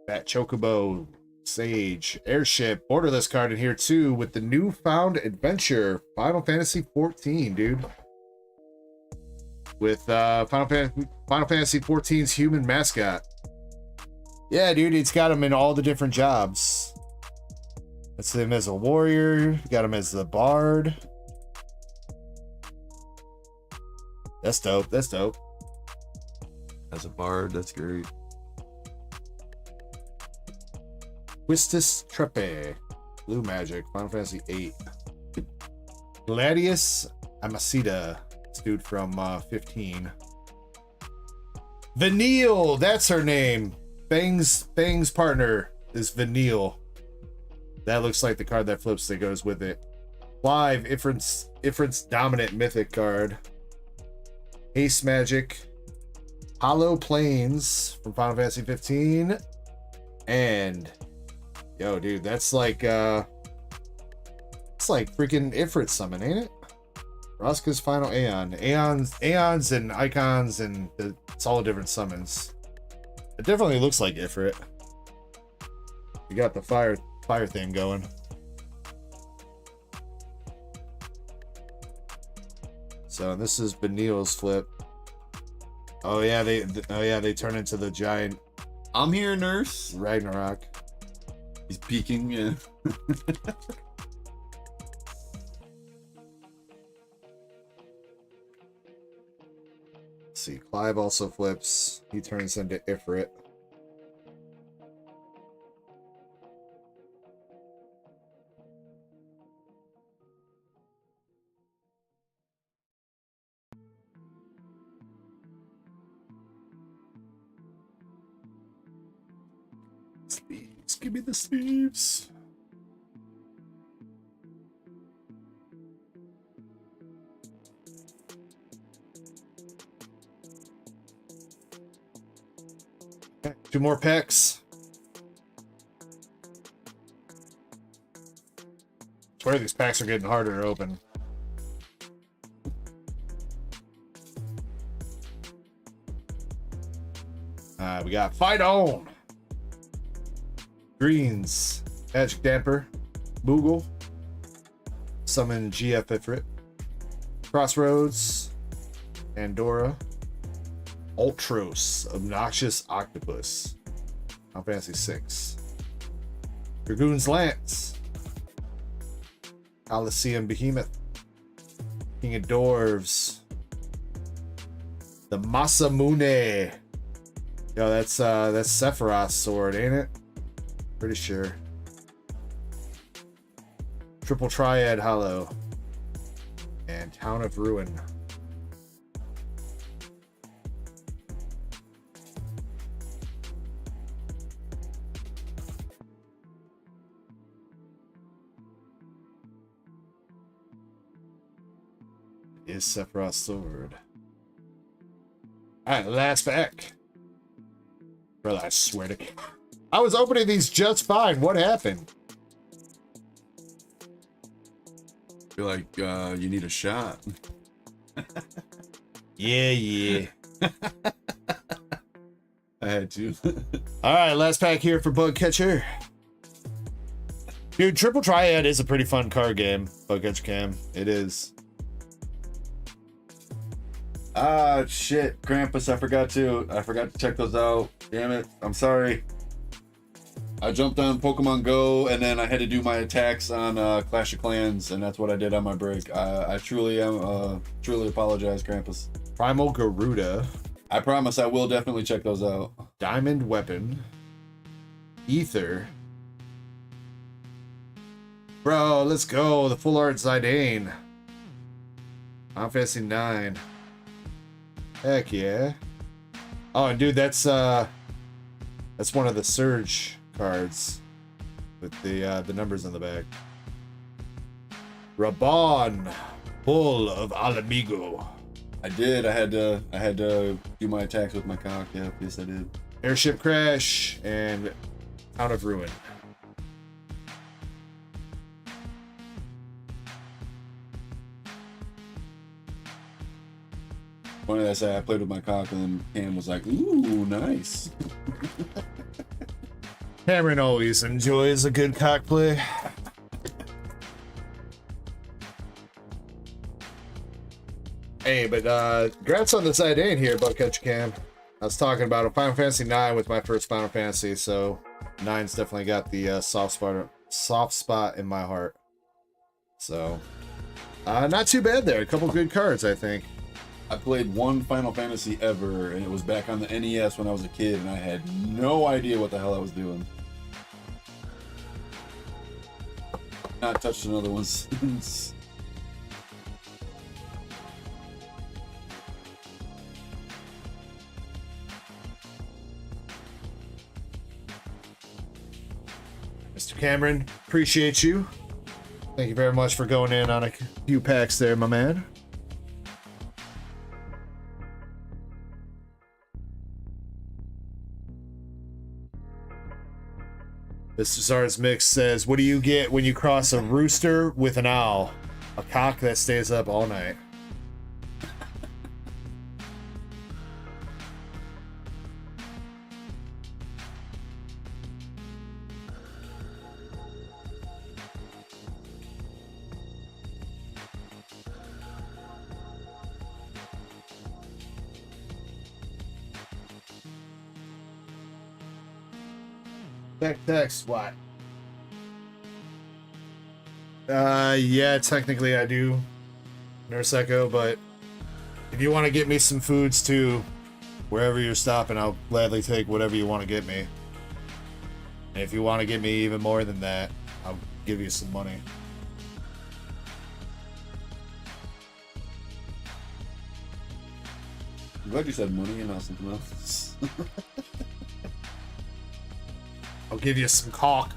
Fat Chocobo, Sage, Airship, Borderless card in here too with the Newfound Adventure, Final Fantasy 14, dude. with Final Fantasy XIV's human mascot. Yeah, dude, it's got him in all the different jobs. That's him as a warrior. Got him as the bard. That's dope. That's dope. As a bard, that's great. Quistis Trepe. Blue Magic. Final Fantasy VIII. Gladius Amacida. This dude from 15. Vanille. That's her name. Bang's partner is Vanille. That looks like the card that flips that goes with it. Clive, Ifrit's dominant mythic card. Haste Magic. Hollow Plains from Final Fantasy 15. And yo, dude, that's like it's like freaking Ifrit summon, ain't it? Roska's Final Aeon. Aeons and icons, and it's all different summons. It definitely looks like Ifrit. You got the fire thing going. So this is Benil's flip. Oh yeah, they turn into the giant. I'm here, nurse. Ragnarok. He's peeking, yeah. Let's see, Clive also flips. He turns into Ifrit. Sleeves, give me the sleeves. Okay, 2 more packs. I swear these packs are getting harder to open. We got Fight On. Greens, Magic Damper, Moogle, Summon GF Ifrit, Crossroads, Pandora, Ultros, Obnoxious Octopus, Final Fantasy 6, Dragoon's Lance, Coliseum Behemoth, King of Dwarves, the Masamune. Yo, that's Sephiroth's sword, ain't it? Pretty sure. Triple Triad Hollow. And Town of Ruin. Is Sephiroth's sword. Alright, last pack. Brother, I swear to God. I was opening these just fine. What happened? Feel like you need a shot. Yeah. I had to. All right, last pack here for Bug Catcher. Dude, Triple Triad is a pretty fun card game. Bug Catcher Cam. It is. Ah, shit. Krampus, I forgot to check those out. Damn it. I'm sorry. I jumped on Pokemon Go, and then I had to do my attacks on Clash of Clans, and that's what I did on my break. I truly apologize, Krampus. Primal Garuda. I promise I will definitely check those out. Diamond Weapon. Ether. Bro, let's go. The Full Art Zidane. Final Fantasy 9. Heck yeah. Oh, and dude, that's one of the Surge cards with the numbers on the back. Raban, Bull of Alamigo. I did. I had to do my attacks with my cock. Yeah, yes, I did. Airship Crash and Town of Ruin. Funny that I say I played with my cock, and then Cam was like, "Ooh, nice." Cameron always enjoys a good cock play. Hey, but congrats on this idea in here, DarkEckoGaming. I was talking about a Final Fantasy 9 with my first Final Fantasy, so 9's definitely got the soft spot in my heart. So, not too bad there. A couple good cards, I think. I played one Final Fantasy ever, and it was back on the NES when I was a kid, and I had no idea what the hell I was doing. Not touched another one since. Mr. Cameron, appreciate you. Thank you very much for going in on a few packs there, my man. Mr. Czar's Mix says, what do you get when you cross a rooster with an owl? A cock that stays up all night. Text what? Yeah, technically I do, Nurse Ecko, but if you want to get me some foods too, wherever you're stopping, I'll gladly take whatever you want to get me. And if you want to get me even more than that, I'll give you some money. I'm glad you said money and not something else. I'll give you some caulk.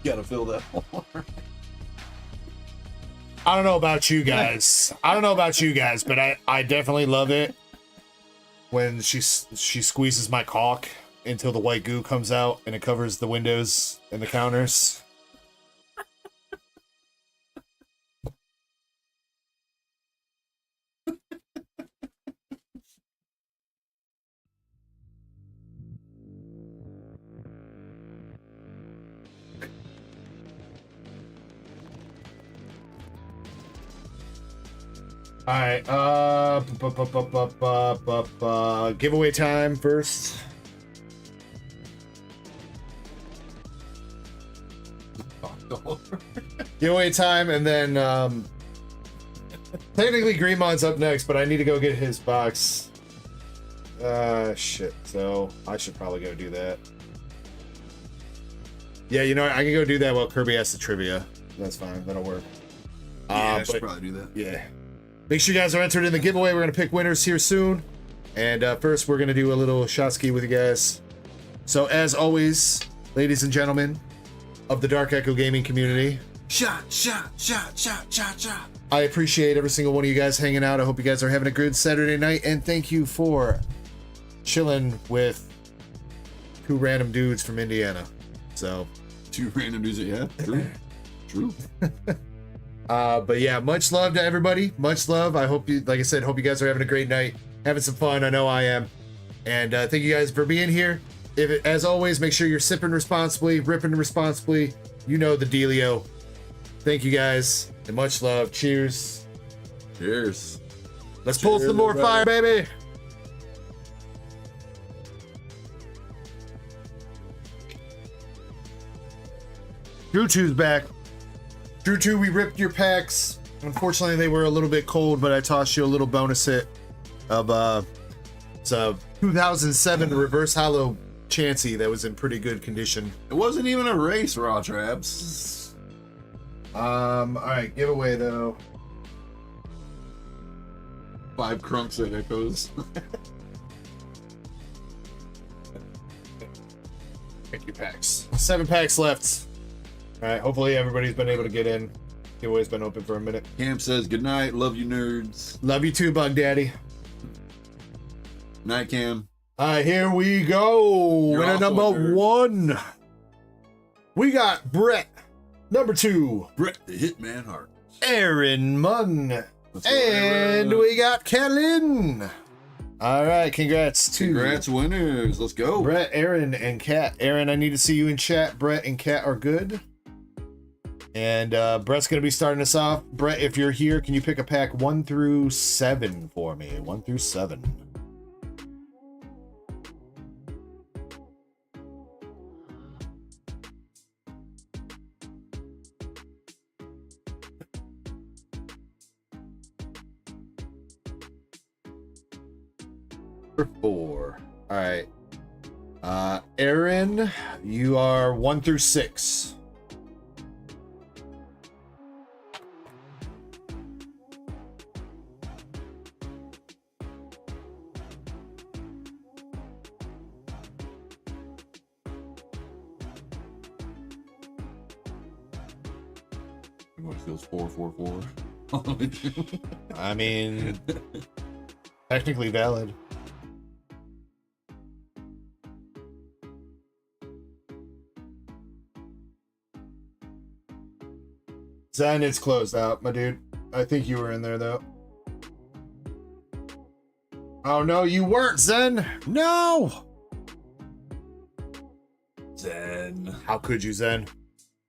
Gotta fill that hole. I don't know about you guys. But I definitely love it when she squeezes my caulk until the white goo comes out and it covers the windows and the counters. All right, giveaway time first. Giveaway time, and then technically Greenmon's up next, but I need to go get his box. Shit. So I should probably go do that. Yeah, you know what? I can go do that while Kirby has the trivia. That's fine. That'll work. Yeah, I should probably do that. Yeah. Make sure you guys are entered in the giveaway. We're going to pick winners here soon. And first, we're going to do a little shot ski with you guys. So, as always, ladies and gentlemen of the DarkEckoGaming community. Shot. I appreciate every single one of you guys hanging out. I hope you guys are having a good Saturday night. And thank you for chilling with two random dudes from Indiana. So, two random dudes, yeah. True. But yeah, much love to everybody. Much love. I hope you, like I said, hope you guys are having a great night, having some fun. I know I am. And thank you guys for being here. As always, make sure you're sipping responsibly, ripping responsibly. You know the dealio. Thank you guys, and much love. Cheers. Cheers. Let's pull some more fire, baby. Drew 2's back. Drew 2, we ripped your packs. Unfortunately, they were a little bit cold, but I tossed you a little bonus hit of it's a 2007 reverse hollow Chansey that was in pretty good condition. It wasn't even a race, Raw Traps. All right, giveaway though. 5 crunks at Echoes. Pick your packs. 7 packs left. All right, hopefully everybody's been able to get in. Giveaway's been open for a minute. Cam says, good night. Love you, nerds. Love you too, Bug Daddy. Night, Cam. All right, here we go. You're Winner also number a nerd. 1. We got Brett. Number 2. Brett the Hitman Hart. Aaron Munn. Let's go, And Aaron. we got Kellen. All right, congrats to Congrats, winners. Let's go. Brett, Aaron, and Kat. Aaron, I need to see you in chat. Brett and Kat are good. And Brett's going to be starting us off. Brett, if you're here, can you pick a pack 1 through 7 for me? 1 through 7. For 4. All right. Aaron, you are 1 through 6. What feels 4-4-4? I mean, technically valid. Zen, it's closed out, my dude. I think you were in there, though. Oh, no, you weren't, Zen. No. Zen. How could you, Zen?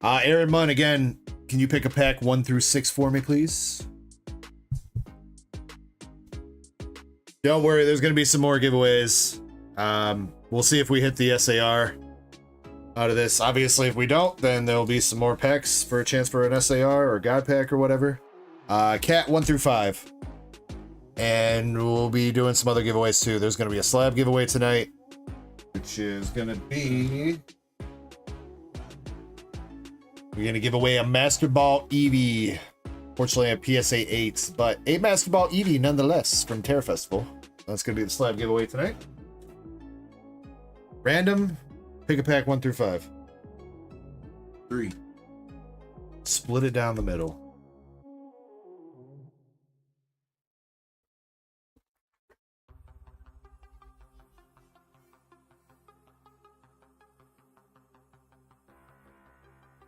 Aaron Munn, again, can you pick a pack 1 through 6 for me, please? Don't worry, there's going to be some more giveaways. We'll see if we hit the SAR out of this. Obviously, if we don't, then there'll be some more packs for a chance for an SAR or God pack or whatever. Cat 1 through 5. And we'll be doing some other giveaways too. There's going to be a slab giveaway tonight, which is going to be... We're going to give away a Master Ball Eevee. Fortunately, a PSA 8, but a Master Ball Eevee nonetheless from Terra Festival. That's going to be the slab giveaway tonight. Random, pick a pack 1 through 5. 3. Split it down the middle.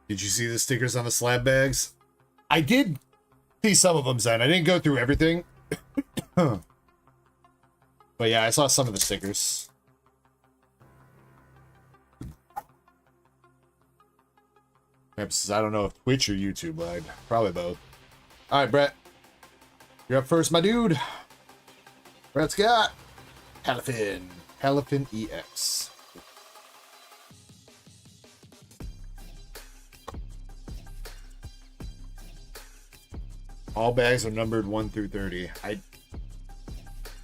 Did you see the stickers on the slab bags? I did see some of them, Zen. I didn't go through everything. But yeah, I saw some of the stickers. Perhaps, I don't know if Twitch or YouTube lied. Probably both. All right, Brett. You're up first, my dude. Brett's got Halifin. Halifin EX. All bags are numbered 1 through 30.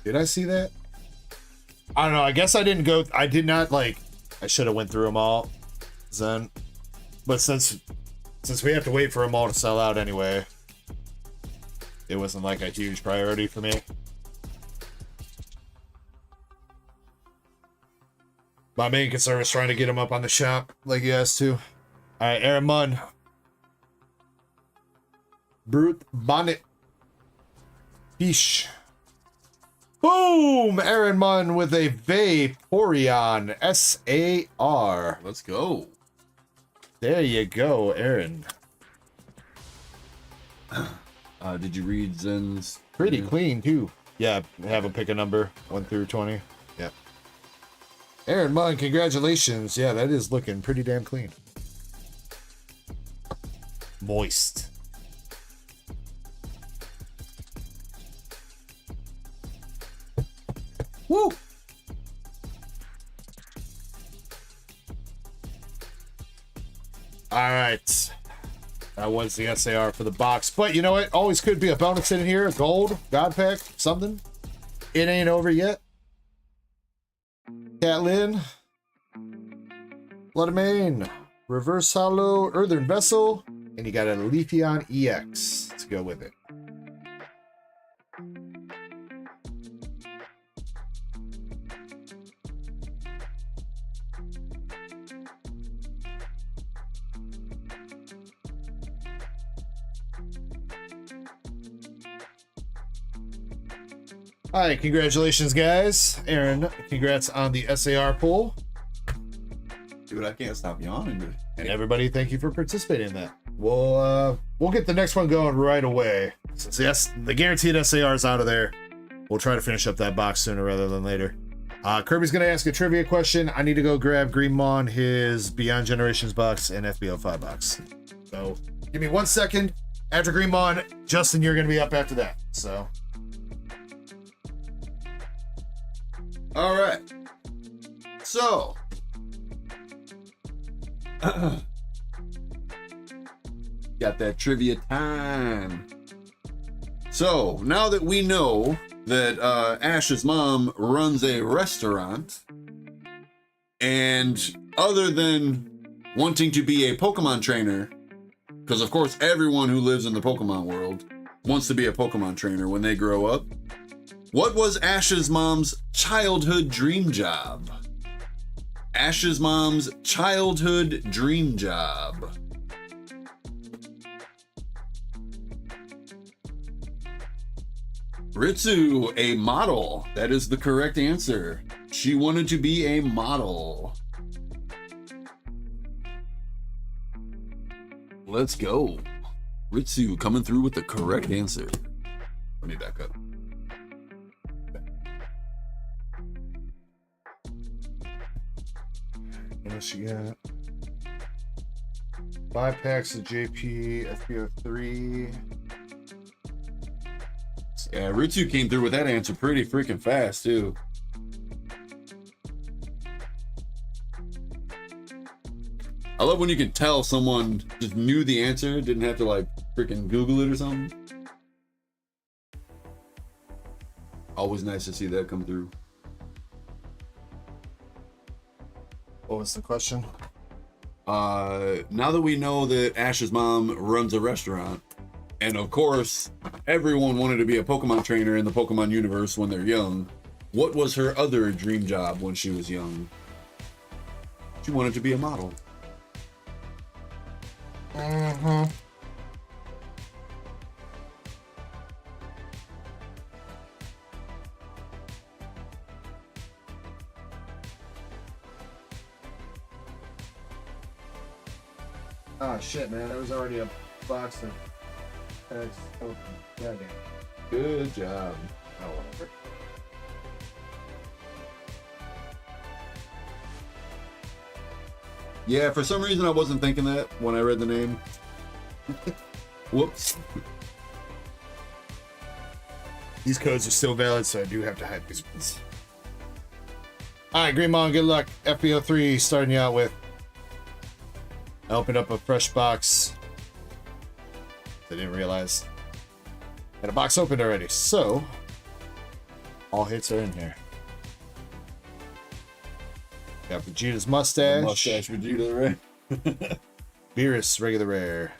Did I see that? I don't know. I guess I didn't go. I did not like. I should have went through them all, Zen. But since we have to wait for them all to sell out anyway, it wasn't like a huge priority for me. My main concern was trying to get them up on the shop like you asked to. All right, Aaron Munn. Brute Bonnet. Fish. Boom! Aaron Munn with a Vaporeon SAR. Let's go. There you go, Aaron. Did you read Zen's? Pretty clean, too. Yeah, have him pick a number 1 through 20. Yeah. Aaron Munn, congratulations. Yeah, that is looking pretty damn clean. Moist. Woo! All right. That was the SAR for the box. But you know what? Always could be a bonus in here. Gold, God pack, something. It ain't over yet. Catlin. Blood of Main. Reverse Hollow, Earthen Vessel. And you got a Leafeon EX to go with it. All right, congratulations, guys. Aaron, congrats on the SAR pull. Dude, I can't stop yawning, dude. And everybody, thank you for participating in that. We'll get the next one going right away. Since the guaranteed SAR is out of there, we'll try to finish up that box sooner rather than later. Kirby's gonna ask a trivia question. I need to go grab Greenmon his Beyond Generations box and FBL5 box. So Give me 1 second. After Greenmon, Justin, you're going to be up after that. So. All right. So. Got that trivia time. So, now that we know that Ash's mom runs a restaurant, and other than wanting to be a Pokemon trainer, because of course everyone who lives in the Pokemon world wants to be a Pokemon trainer when they grow up, what was Ash's mom's childhood dream job? Ash's mom's childhood dream job. Ritsu, a model. That is the correct answer. She wanted to be a model. Let's go. Ritsu coming through with the correct answer. Let me back up. What she got? 5 packs of JP, FBO3. Yeah, Ritsu came through with that answer pretty freaking fast, too. I love when you can tell someone just knew the answer, didn't have to like freaking Google it or something. Always nice to see that come through. What was the question? Now that we know that Ash's mom runs a restaurant, and of course, everyone wanted to be a Pokemon trainer in the Pokemon universe when they're young, what was her other dream job when she was young? She wanted to be a model. Mm-hmm. Oh shit, man! There was already a box of packs open. Goddamn. Good job. Oh, whatever. Yeah, for some reason I wasn't thinking that when I read the name. Whoops. These codes are still valid, so I do have to hide these ones. All right, Greenmon, good luck. FBO3 starting you out with. I opened up a fresh box. I didn't realize. Had a box opened already, so all hits are in here. Got Vegeta's mustache. Mustache Vegeta, right? Beerus, regular rare.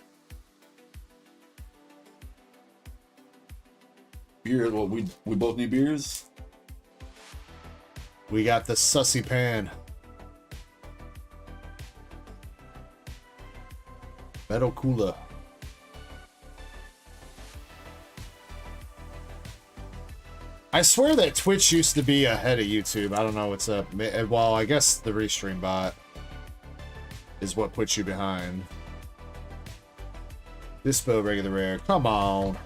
Beer, well, we both need beers. We got the Sussy Pan. Metal Cooler. I swear that Twitch used to be ahead of YouTube. I don't know what's up. Well, I guess the restream bot is what puts you behind. Dispo regular rare. Come on.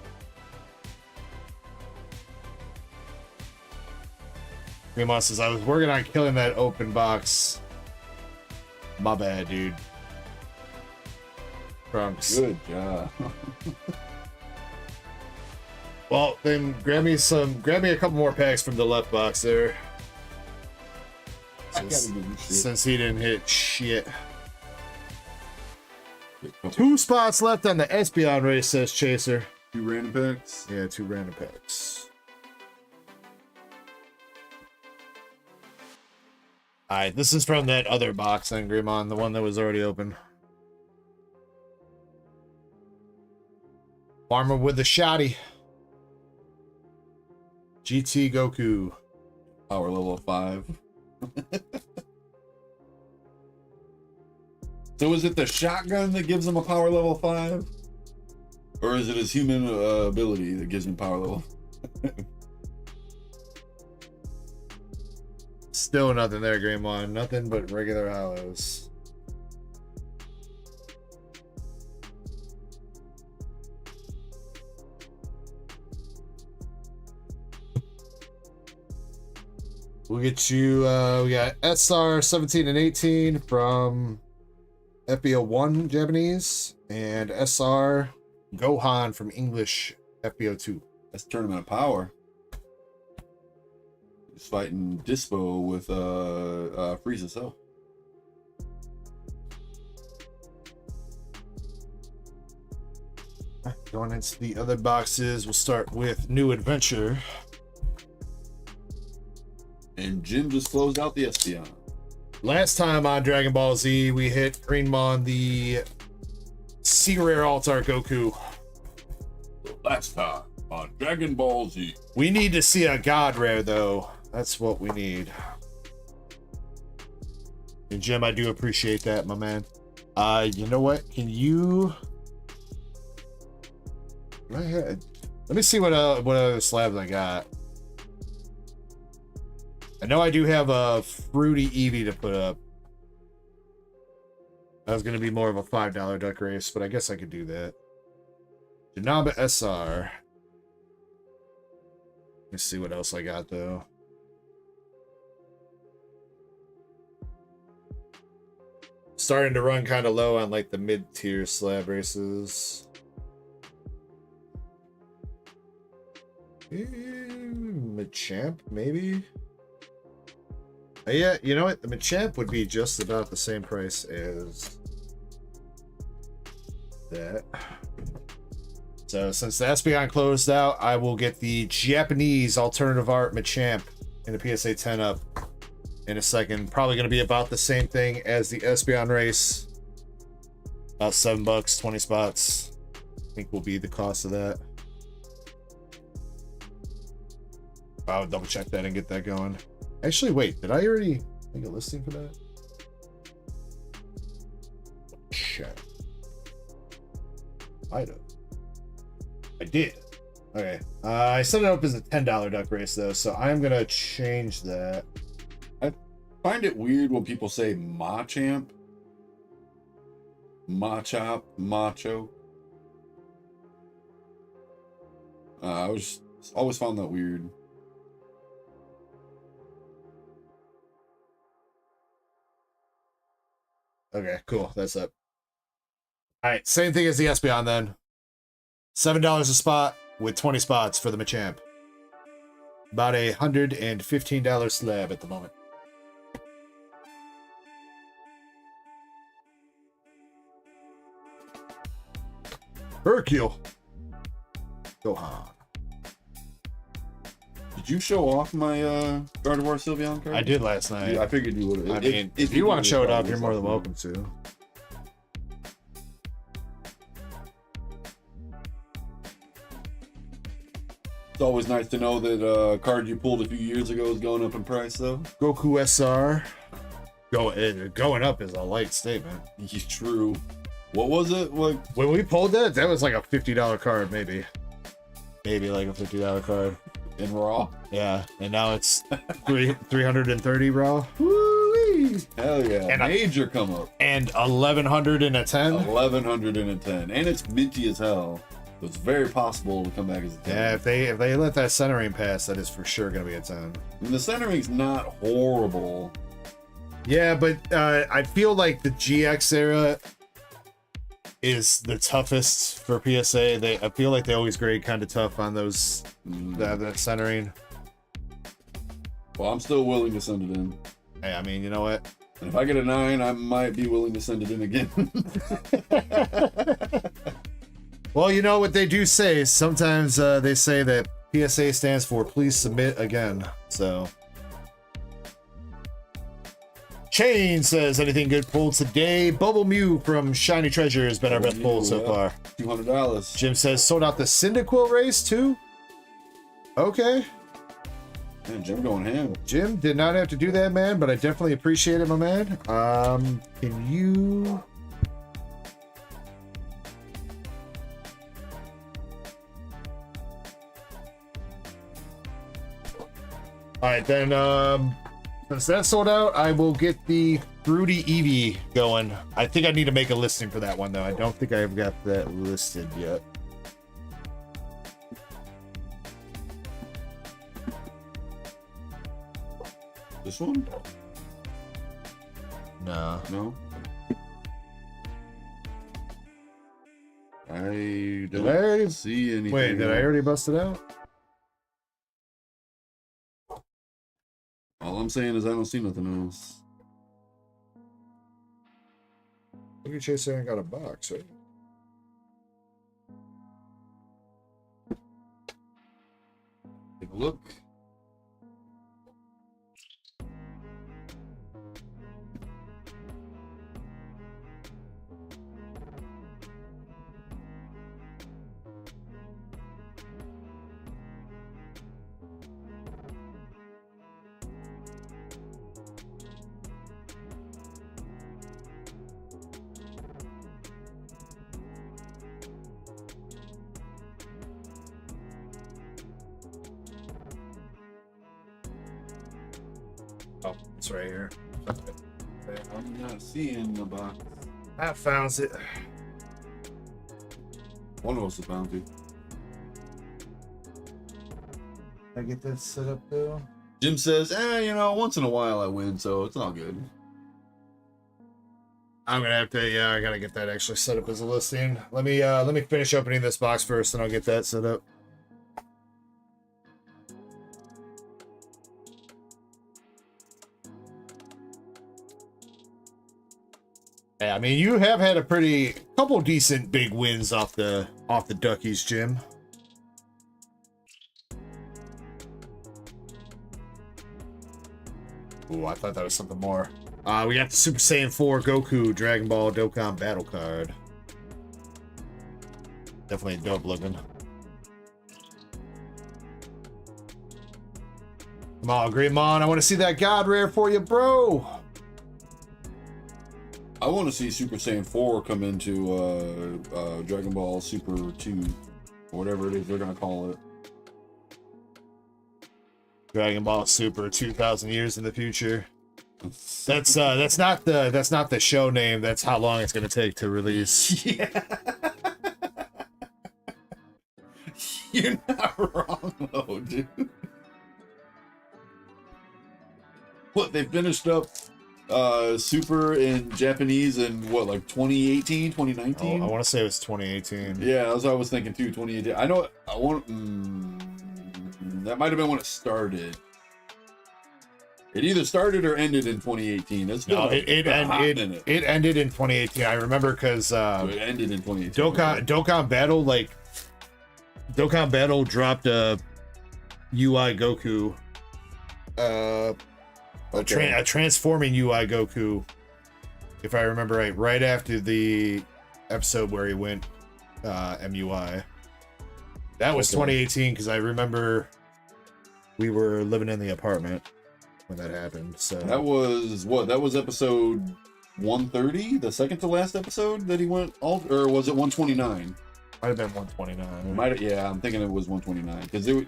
Greenmon says, I was working on killing that open box. My bad, dude. Trunks. Good job. Well, then grab me a couple more packs from the left box there. Since he didn't hit shit. 2 spots left on the Espeon race, says Chaser. 2 random packs? Yeah, 2 random packs. Alright, this is from that other box then, Greenmon, the one that was already open. Farmer with the shotty. GT Goku. Power level 5. So is it the shotgun that gives him a power level 5? Or is it his human ability that gives him power level? Still nothing there, Greenmon. Nothing but regular hollows. We'll get you, we got SR 17 and 18 from FBO1 Japanese, and SR Gohan from English FBO2. That's Tournament of Power. He's fighting Dispo with Frieza Cell. Going into the other boxes, we'll start with New Adventure. And Jim just closed out the Espeon. Last time on Dragon Ball Z, we hit Greenmon the Sea Rare Altar Goku. Last time on Dragon Ball Z. We need to see a God Rare, though. That's what we need. And Jim, I do appreciate that, my man. You know what? Can you... Let me see what other slabs I got. I know I do have a Fruity Eevee to put up. That was going to be more of a $5 duck race, but I guess I could do that. Janaba SR. Let's see what else I got, though. Starting to run kind of low on like the mid-tier slab races. Machamp, maybe? Yeah, you know what? The Machamp would be just about the same price as that. So since the Espeon closed out, I will get the Japanese alternative art Machamp in the PSA 10 up in a second. Probably going to be about the same thing as the Espeon race. About $7, 20 spots. I think will be the cost of that. I'll double check that and get that going. Actually, wait, did I already make a listing for that? Check. I did. Okay. I set it up as a $10 duck race though, so I'm gonna change that. I find it weird when people say Machamp. Machop, Macho. I always found that weird. Okay, cool. That's up. All right, same thing as the Espeon then. $7 a spot with 20 spots for the Machamp. About a $115 slab at the moment. Hercule. Gohan. Did you show off my Gardevoir Sylveon card? I did last night. Yeah, I figured you would. I mean, if you want to show it off, you're more than welcome to. It's always nice to know that a card you pulled a few years ago is going up in price, though. Goku SR. Going up is a light statement. It's true. What was it? Like when we pulled that was like a $50 card, maybe. Maybe like a $50 card. In raw? Yeah, and now it's 330 raw. Woo-wee. Hell yeah. And major come up. And 1100 in a 10. 1100 in a 10. And it's minty as hell. So it's very possible to come back as a 10. Yeah, if they let that centering pass, that is for sure going to be a 10. And the centering's not horrible. Yeah, but I feel like the GX era is the toughest for PSA. I feel like they always grade kind of tough on those that centering. Well, I'm still willing to send it in. Hey, I mean, you know what? And if I get a 9, I might be willing to send it in again. Well, you know what they do say. Sometimes they say that PSA stands for please submit again. So Chain says, anything good pulled today? Bubble Mew from Shiny Treasure has been our best pull so far. $200. Jim says, sold out the Cyndaquil race too? Okay. Man, Jim going ham. Jim did not have to do that, man, but I definitely appreciate it, my man. Can you... All right, then, since that's sold out, I will get the Fruity Eevee going. I think I need to make a listing for that one, though. I don't think I've got that listed yet. This one? No. No? I Did I already see anything. Wait, did I already bust it out? All I'm saying is I don't see nothing else. Look at Chase saying I got a box, right? Take a look. Oh, it's right here. I'm not seeing the box. I found it. One of us is bound to. I get that set up though. Jim says, you know, once in a while I win, so it's all good. I'm gonna have to, yeah, I gotta get that actually set up as a listing. Let me finish opening this box first, and I'll get that set up. Yeah, I mean, you have had a couple decent big wins off the Duckies, Jim. Ooh, I thought that was something more. We got the Super Saiyan 4 Goku Dragon Ball Dokkan battle card. Definitely dope looking. Come on, Greymon, I want to see that God Rare for you, bro. I want to see Super Saiyan 4 come into Dragon Ball Super 2, or whatever it is they're gonna call it. Dragon Ball Super 2,000 years in the future. That's not the show name. That's how long it's gonna take to release. Yeah. You're not wrong though, dude. What, they finished up Super in Japanese in what, like 2018, 2019? Oh, I want to say it was 2018. Yeah, that's what I was thinking too, 2018. I know, that might have been when it started. It either started or ended in 2018. It's No, it ended in 2018. I remember because so it ended in 2018. Dokkan Battle dropped a UI Goku, a transforming UI Goku, if I remember right after the episode where he went MUI. That was 2018 because I remember we were living in the apartment when that happened. So that was what? That was episode 130, the second to last episode that he went all, or was it 129? Might have been 129. Might, yeah, I'm thinking it was 129 because it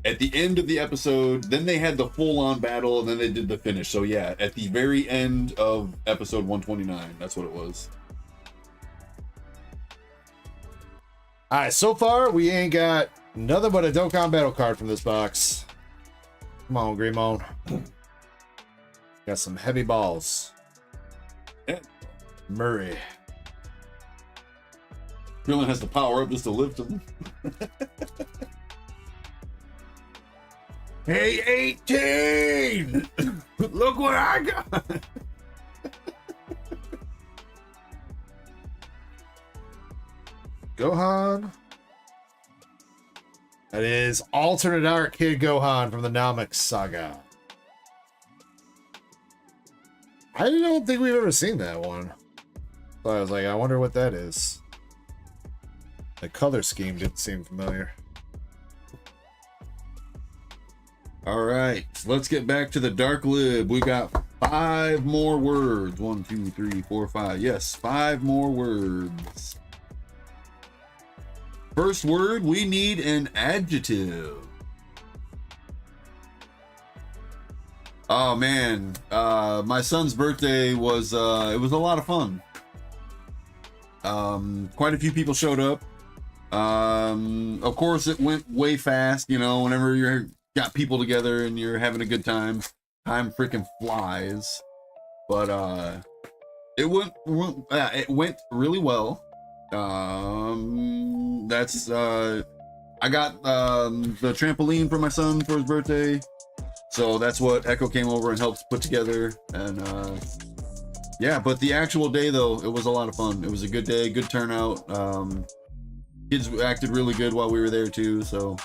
at the end of the episode, then they had the full-on battle, and then they did the finish. So yeah, at the very end of episode 129, that's what it was. All right, so far we ain't got nothing but a Dokkan Battle card from this box. Come on, Greymon. Got some heavy balls. Yeah. Murray. Krillin has to power up just to lift them. Hey, 18! Look what I got! Gohan. That is alternate art Kid Gohan from the Namek Saga. I don't think we've ever seen that one. So I was like, I wonder what that is. The color scheme didn't seem familiar. All right, let's get back to the Dark Lib. We got 5 more words. 1, 2, 3, 4, 5. Yes, 5 more words. First word, we need an adjective. Oh man, my son's birthday was it was a lot of fun. Quite a few people showed up. Of course it went way fast, you know, whenever you're got people together and you're having a good time freaking flies. But it went really well. That's I got the trampoline for my son for his birthday, so that's what Ecko came over and helped put together. And yeah, but the actual day though, it was a lot of fun. It was a good day, good turnout. Kids acted really good while we were there too, so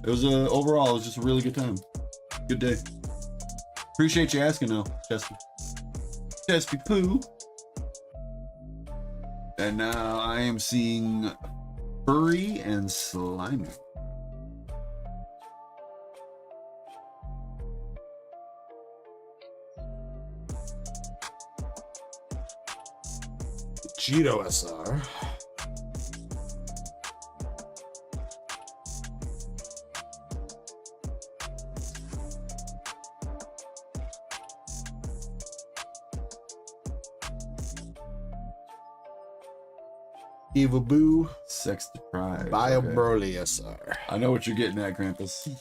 it was overall it was just a really good time. Good day. Appreciate you asking though, Chesty Poo. And now I am seeing Furry and Slimy. Cheeto SR. Evil Boo. Sex deprived. Bio Okay. Broly SR. I know what you're getting at, Krampus. All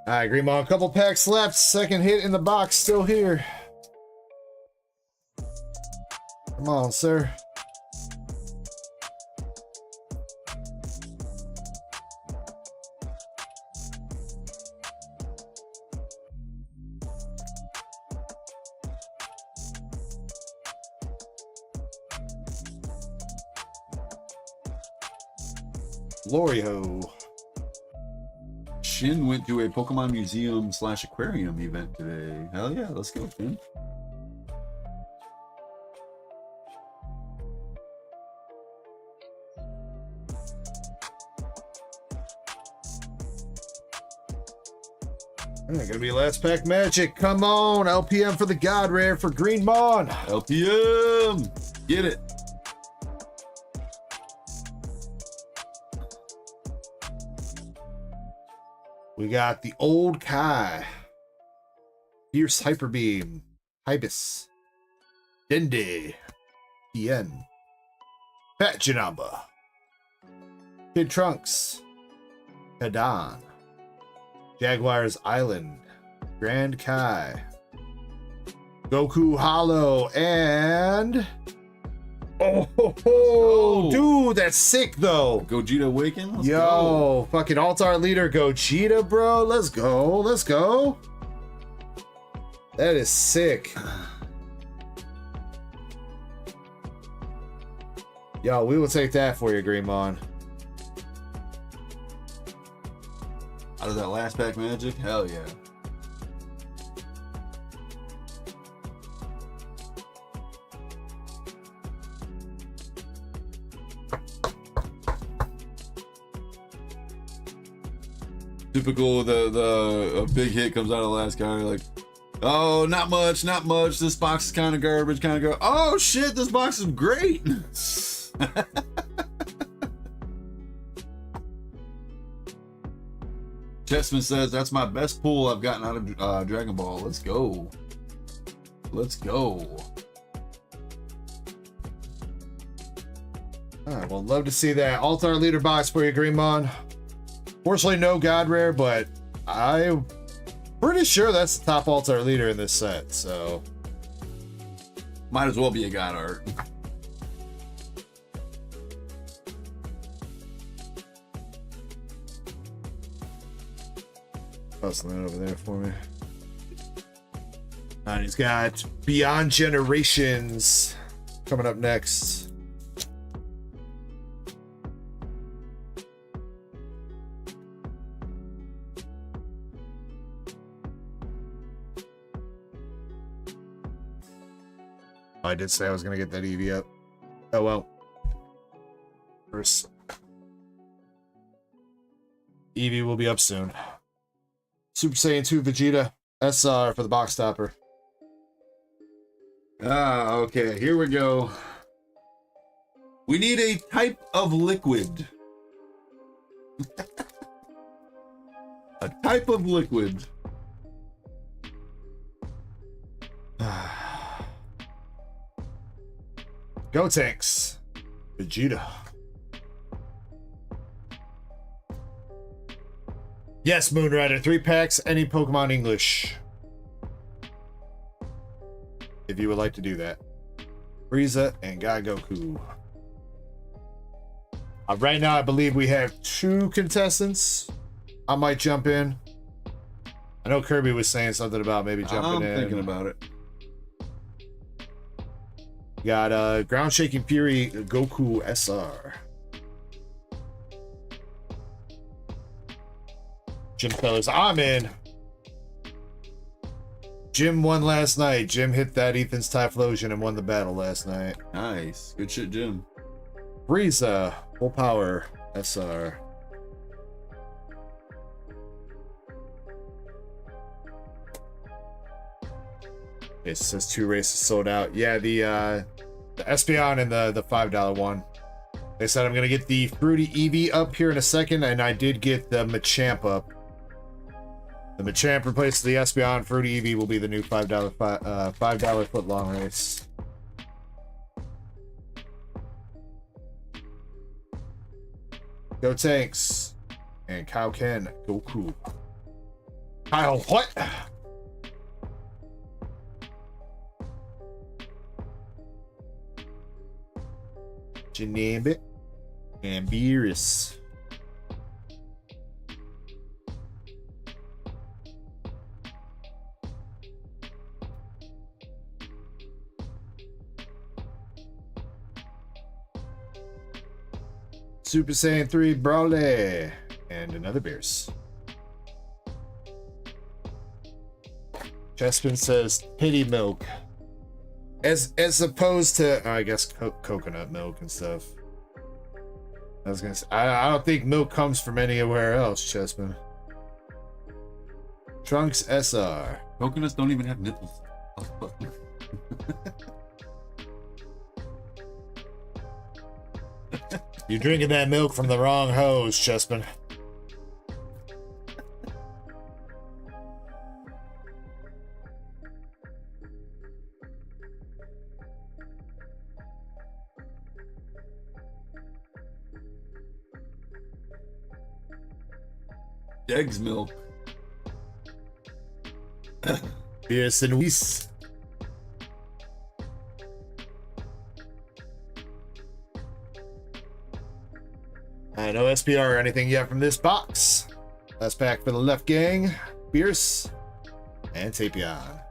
right, Greenmon, a couple packs left. Second hit in the box, still here. Come on, sir. Glory ho. Shin went to a Pokemon Museum / aquarium event today. Hell yeah, let's go, Shin. All right, gonna be last pack magic. Come on, LPM for the God Rare for Greenmon. LPM! Get it. We got the old Kai. Fierce Hyper Beam. Hibis. Dende. Tien. Fat Janamba. Kid Trunks. Kadan. Jaguar's Island. Grand Kai. Goku Hollow. And... Oh, ho, ho. go. Dude, that's sick, though. Gogeta Awaken? Let's Yo, go. fucking alt-art leader Gogeta, bro. Let's go. Let's go. That is sick. Yo, we will take that for you, Greenmon. Out of that last pack magic? Hell yeah. Typical, a big hit comes out of the last card, like, oh, not much, not much. This box is kind of garbage, kind of go. Oh shit, this box is great. Chessman says that's my best pull I've gotten out of Dragon Ball. Let's go. Let's go. All right, well, love to see that alt-art leader box for you, Greenmon. Fortunately, no God Rare, but I'm pretty sure that's the top alt-art leader in this set, so... Might as well be a God Art. Tossing that over there for me. And he's got Beyond Generations coming up next. I did say I was going to get that EV up. Oh well. First, EV will be up soon. Super Saiyan 2 Vegeta SR for the box topper. Ah, okay, here we go. We need a type of liquid. A type of liquid. Go Tanks. Vegeta. Yes, Moonrider. 3 packs, any Pokemon English. If you would like to do that. Frieza, and God Goku. Right now, I believe we have 2 contestants. I might jump in. I know Kirby was saying something about maybe jumping in. I'm thinking about it. Got Ground Shaking Fury Goku SR. Jim Fellas, I'm in. Jim won last night. Jim hit that Ethan's Typhlosion and won the battle last night. Nice. Good shit, Jim. Frieza, full power SR. It says 2 races sold out. Yeah, the Espeon and the $5 one. They said I'm gonna get the Fruity Eevee up here in a second, and I did get the Machamp up. The Machamp replaces the Espeon. Fruity Eevee will be the new $5 foot long race. Go Tanks and Kyle Ken Goku. Kyle what? Janambit and Beerus. Super Saiyan 3 Brawley and another Beerus. Chespin says pity milk. As opposed to, I guess, coconut milk and stuff. I was gonna say, I don't think milk comes from anywhere else, Chespin. Trunks SR. Coconuts don't even have nipples. You're drinking that milk from the wrong hose, Chespin. Eggs milk. Yes, and Whis. No SPR or anything yet from this box. Last pack for the left gang. Beerus and Tapion.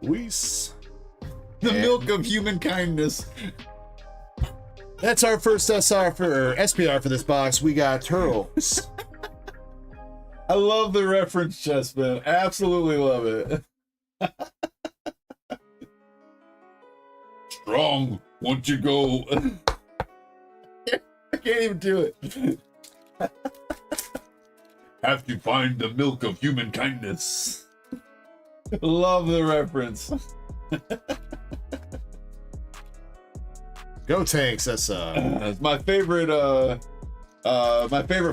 Whis. The milk of human kindness. That's our first SR for SPR for this box. We got Turtles. I love the reference, Chespin. Absolutely love it. Strong, won't you go? I can't even do it. Have to find the milk of human kindness. Love the reference. Go Tanks SR. That's my favorite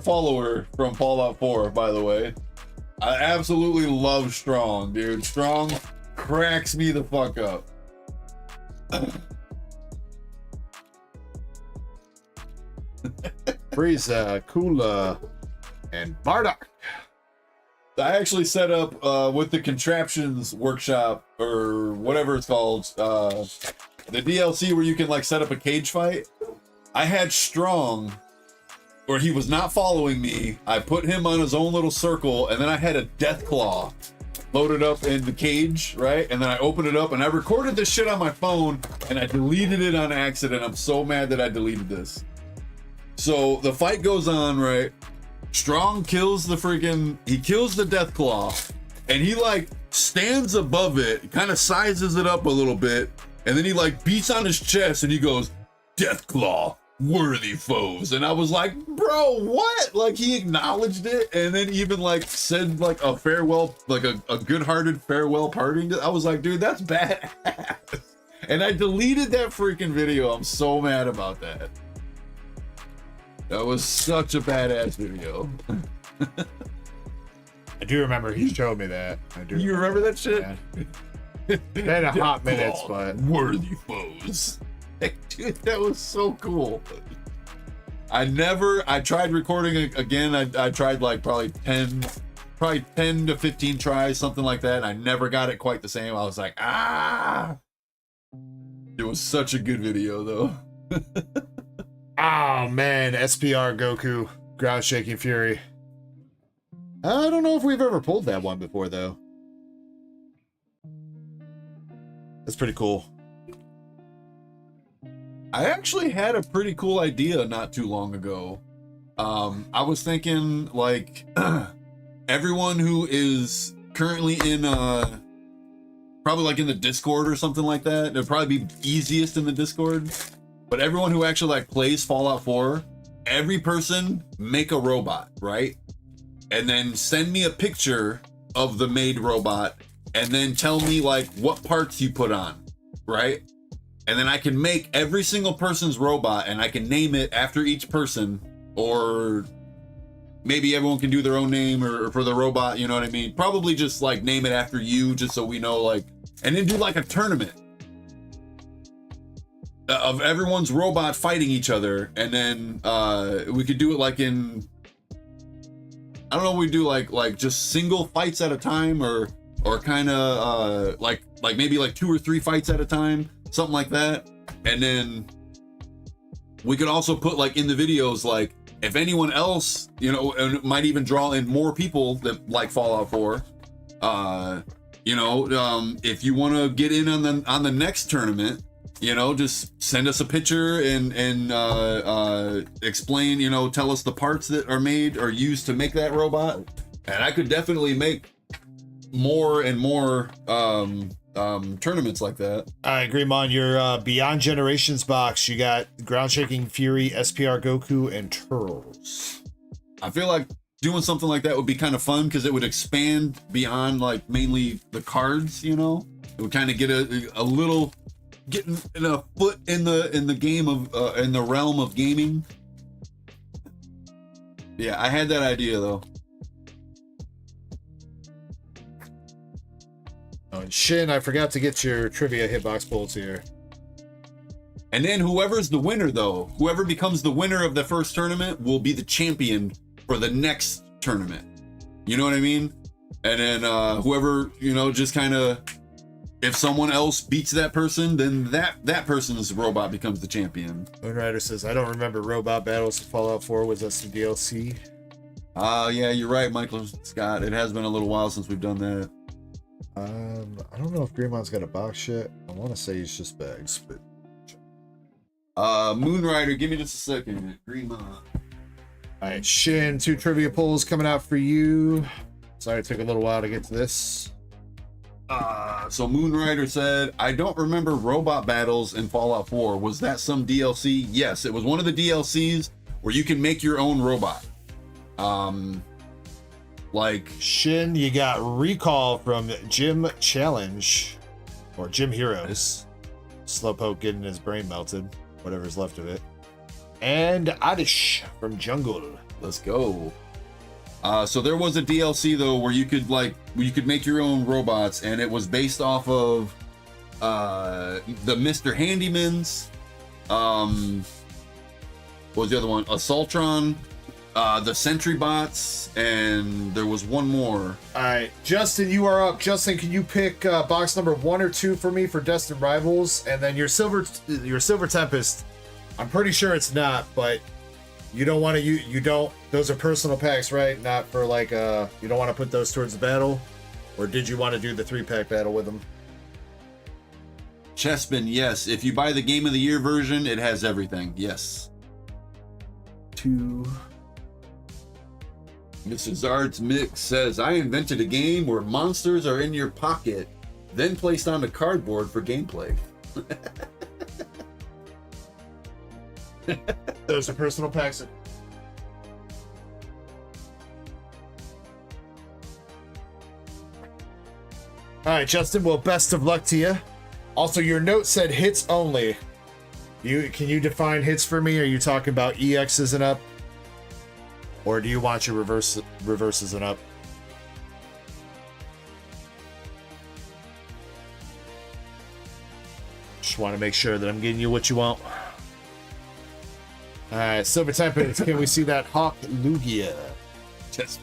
follower from Fallout 4, by the way. I absolutely love Strong, dude. Strong cracks me the fuck up. Frieza, Kula, and Bardock. I actually set up with the contraptions workshop or whatever it's called, the DLC where you can like set up a cage fight. I had Strong where he was not following me. I put him on his own little circle, and then I had a Deathclaw loaded up in the cage, right? And then I opened it up and I recorded this shit on my phone and I deleted it on accident. I'm so mad that I deleted this. So the fight goes on, right? Strong kills the he kills the Deathclaw, and he like stands above it, kind of sizes it up a little bit, and then he like beats on his chest and he goes, Deathclaw, worthy foes. And I was like, bro, what? Like he acknowledged it and then even like said like a farewell, like a good-hearted farewell parting. I was like, dude, that's badass. And I deleted that freaking video. I'm so mad about that. That was such a badass video. I do remember he showed me that. I do. You remember that shit? Been a hot minutes, but worthy foes. Dude, that was so cool. I tried recording it again. I tried like probably 10 to 15 tries, something like that. I never got it quite the same. I was like, it was such a good video though. Oh man, SPR Goku, Ground Shaking Fury. I don't know if we've ever pulled that one before though. That's pretty cool. I actually had a pretty cool idea not too long ago. I was thinking like everyone who is currently in probably like in the Discord or something like that, it'd probably be easiest in the Discord. But everyone who actually like plays Fallout 4, every person make a robot, right? And then send me a picture of the made robot and then tell me like what parts you put on, right? And then I can make every single person's robot and I can name it after each person, or maybe everyone can do their own name or for the robot, you know what I mean? Probably just like name it after you just so we know, like, and then do like a tournament of everyone's robot fighting each other. And then we could do it like in, I don't know, we do like just single fights at a time or kind of like maybe like 2 or 3 fights at a time, something like that. And then we could also put like in the videos, like if anyone else, you know, and it might even draw in more people that like Fallout 4, you know, if you want to get in on the next tournament, you know, just send us a picture and explain, you know, tell us the parts that are made or used to make that robot. And I could definitely make more and more tournaments like that. I agree, Mon. Your Beyond Generations box, you got Ground Shaking Fury, SPR Goku, and Turtles. I feel like doing something like that would be kind of fun because it would expand beyond like mainly the cards, you know? It would kind of get a little, getting a foot in the game of in the realm of gaming. Yeah, I had that idea though. Oh, and Shin, I forgot to get your trivia hitbox pulls here. And then whoever's the winner though, whoever becomes the winner of the first tournament will be the champion for the next tournament. You know what I mean? And then whoever, you know, just kind of, if someone else beats that person, then that person's robot becomes the champion. Moonrider says, I don't remember robot battles in Fallout 4. Was that some DLC? Yeah, you're right, Michael Scott. It has been a little while since we've done that. I don't know if Greenmon's got a box yet. I want to say he's just bags, but Moonrider, give me just a second. Greenmon. All right, Shin, 2 trivia pulls coming out for you. Sorry it took a little while to get to this. So Moonrider said, I don't remember robot battles in Fallout 4. Was that some DLC? Yes, it was one of the DLCs where you can make your own robot. Like Shin, you got Recall from Gym Challenge or Gym Heroes. Slowpoke getting his brain melted, whatever's left of it. And Adish from Jungle. Let's go. So there was a DLC though where you could make your own robots, and it was based off of the Mr. Handymans. What was the other one? Assaultron, the Sentry Bots, and there was one more. All right, Justin, you are up. Justin, can you pick box number 1 or 2 for me for Destined Rivals, and then your Silver Tempest? I'm pretty sure it's not, but you don't want to. You don't. Those are personal packs, right? Not for like you don't want to put those towards the battle, or did you want to do the 3-pack battle with them? Chessman, yes. If you buy the Game of the Year version, it has everything. Yes. 2. Mrs. Arts Mix says, I invented a game where monsters are in your pocket, then placed onto cardboard for gameplay. Those are personal packs. All right, Justin. Well, best of luck to you. Also, your note said hits only. Can you define hits for me? Are you talking about EXs and up, or do you want your reverses and up? Just want to make sure that I'm getting you what you want. All right, Silver Tempest. Can we see that Hawk Lugia? Just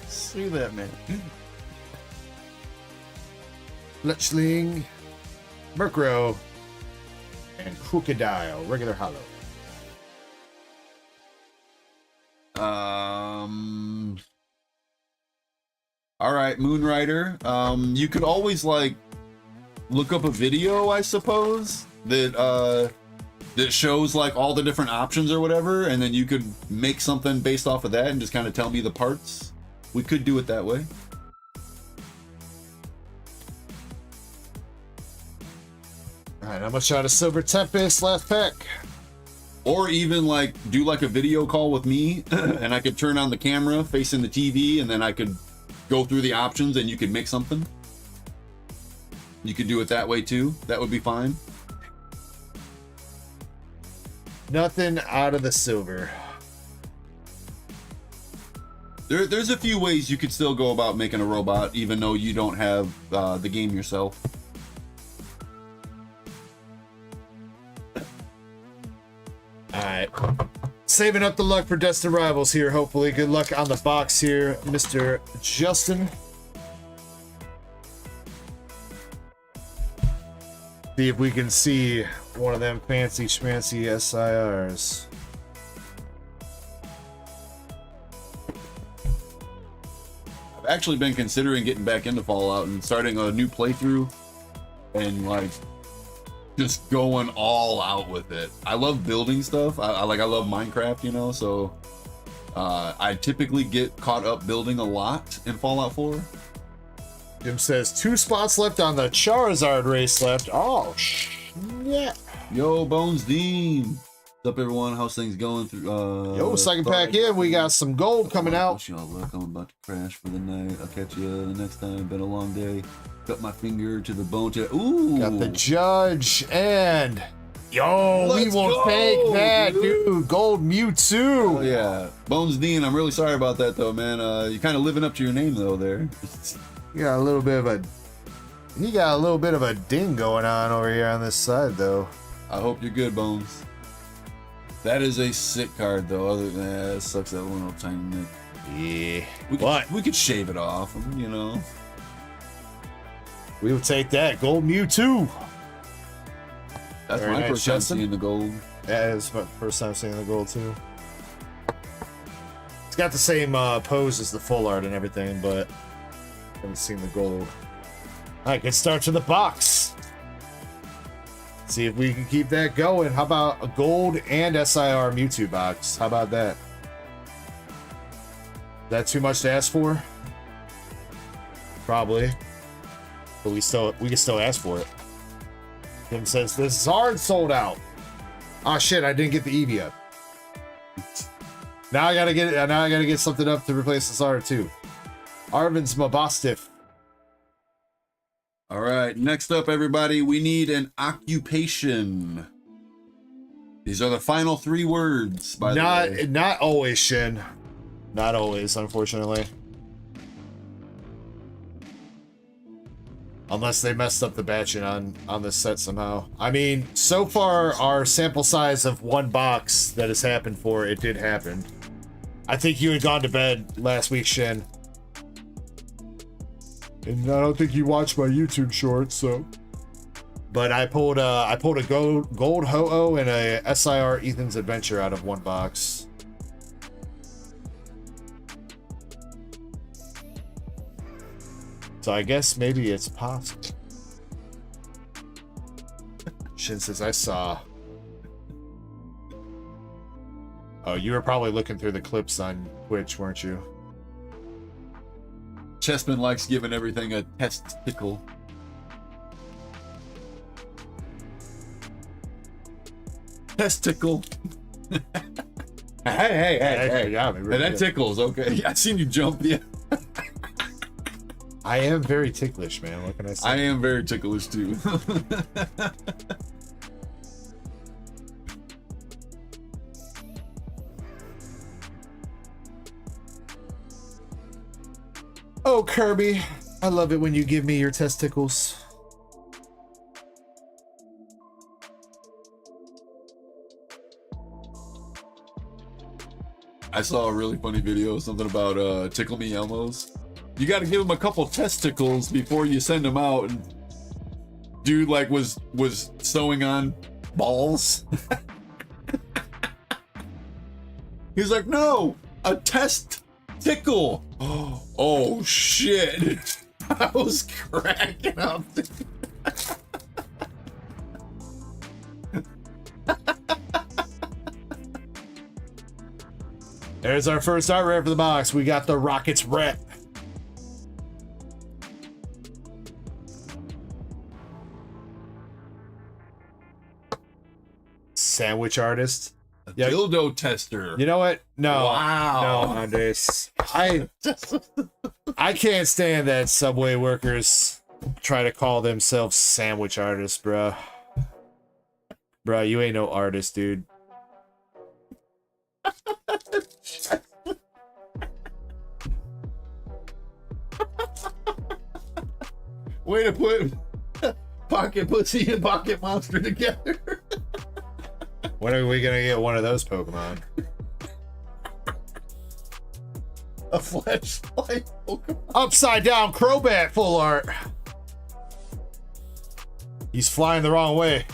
see that, man. Fletchling, Murkrow, and Crocodile. Regular hollow. All right, Moonrider. You could always like look up a video, I suppose, that shows like all the different options or whatever, and then you could make something based off of that and just kind of tell me the parts. We could do it that way. All right, how much out of Silver Tempest? Last pack. Or even like do like a video call with me and I could turn on the camera facing the TV and then I could go through the options and you could make something. You could do it that way too. That would be fine. Nothing out of the silver. There's a few ways you could still go about making a robot even though you don't have the game yourself. Alright. Saving up the luck for Destined Rivals here, hopefully. Good luck on the box here, Mr. Justin. See if we can see one of them fancy schmancy SIRs. I've actually been considering getting back into Fallout and starting a new playthrough and like just going all out with it. I love building stuff. I love Minecraft, you know, so I typically get caught up building a lot in Fallout 4. Jim says 2 spots left on the Charizard race left. Oh, yeah. Yo, Bones Dean. What's up, everyone? How's things going through? Yo, second pack in. We got some gold coming out. Wish y'all luck. I'm about to crash for the night. I'll catch you next time. Been a long day. Cut my finger to the bone. Ooh. Got the Judge and yo, we will take that, dude. Gold Mewtwo. Oh yeah, Bones Dean. I'm really sorry about that though, man. You're kind of living up to your name though there. You got a little bit of a ding going on over here on this side though. I hope you're good, Bones. That is a sick card though. Other than that, it sucks that one little tiny nick. Yeah. We could shave it off, you know. We will take that. Gold Mewtwo. That's Very my nice, first time Justin. seeing the gold. Yeah, it's my first time seeing the gold too. It's got the same pose as the full art and everything, but haven't seen the gold. Alright, good start to the box. See if we can keep that going. How about a gold and SIR Mewtwo box? How about that? Is that too much to ask for? Probably. But we can still ask for it. Tim says the Zard sold out. Oh shit, I didn't get the Eevee up. Now I gotta get it. Now I gotta get something up to replace the Zard too. Arvin's Mabostiff. All right, next up, everybody, we need an occupation. These are the final 3 words, by the way. Not always, Shin. Not always, unfortunately. Unless they messed up the batching on this set somehow. I mean, so far, our sample size of 1 box that has happened for, it did happen. I think you had gone to bed last week, Shin. And I don't think you watched my YouTube shorts, so. But I pulled a gold Ho-Oh and a SIR Ethan's Adventure out of 1 box. So I guess maybe it's possible. Shin says I saw. Oh, you were probably looking through the clips on Twitch, weren't you? Chessman likes giving everything a testicle. Testicle. Hey. Yeah, really That good. tickles, okay. Yeah, I seen you jump. Yeah. I am very ticklish, man. What can I say? I am very ticklish too. Oh, Kirby. I love it when you give me your testicles. I saw a really funny video, something about Tickle Me Elmos. You got to give them a couple testicles before you send them out. And dude, like, was sewing on balls. He's like, no, a test tickle. Oh shit! I was cracking up. There's our first art rare for the box. We got the Rockets rep. Sandwich artist. Yeah. Dildo tester. You know what? No. Wow. No, Andres. I can't stand that Subway workers try to call themselves sandwich artists, bro. Bro, you ain't no artist, dude. Way to put Pocket Pussy and Pocket Monster together. When are we gonna get one of those Pokemon? A flashlight Pokemon. Upside down Crobat full art. He's flying the wrong way.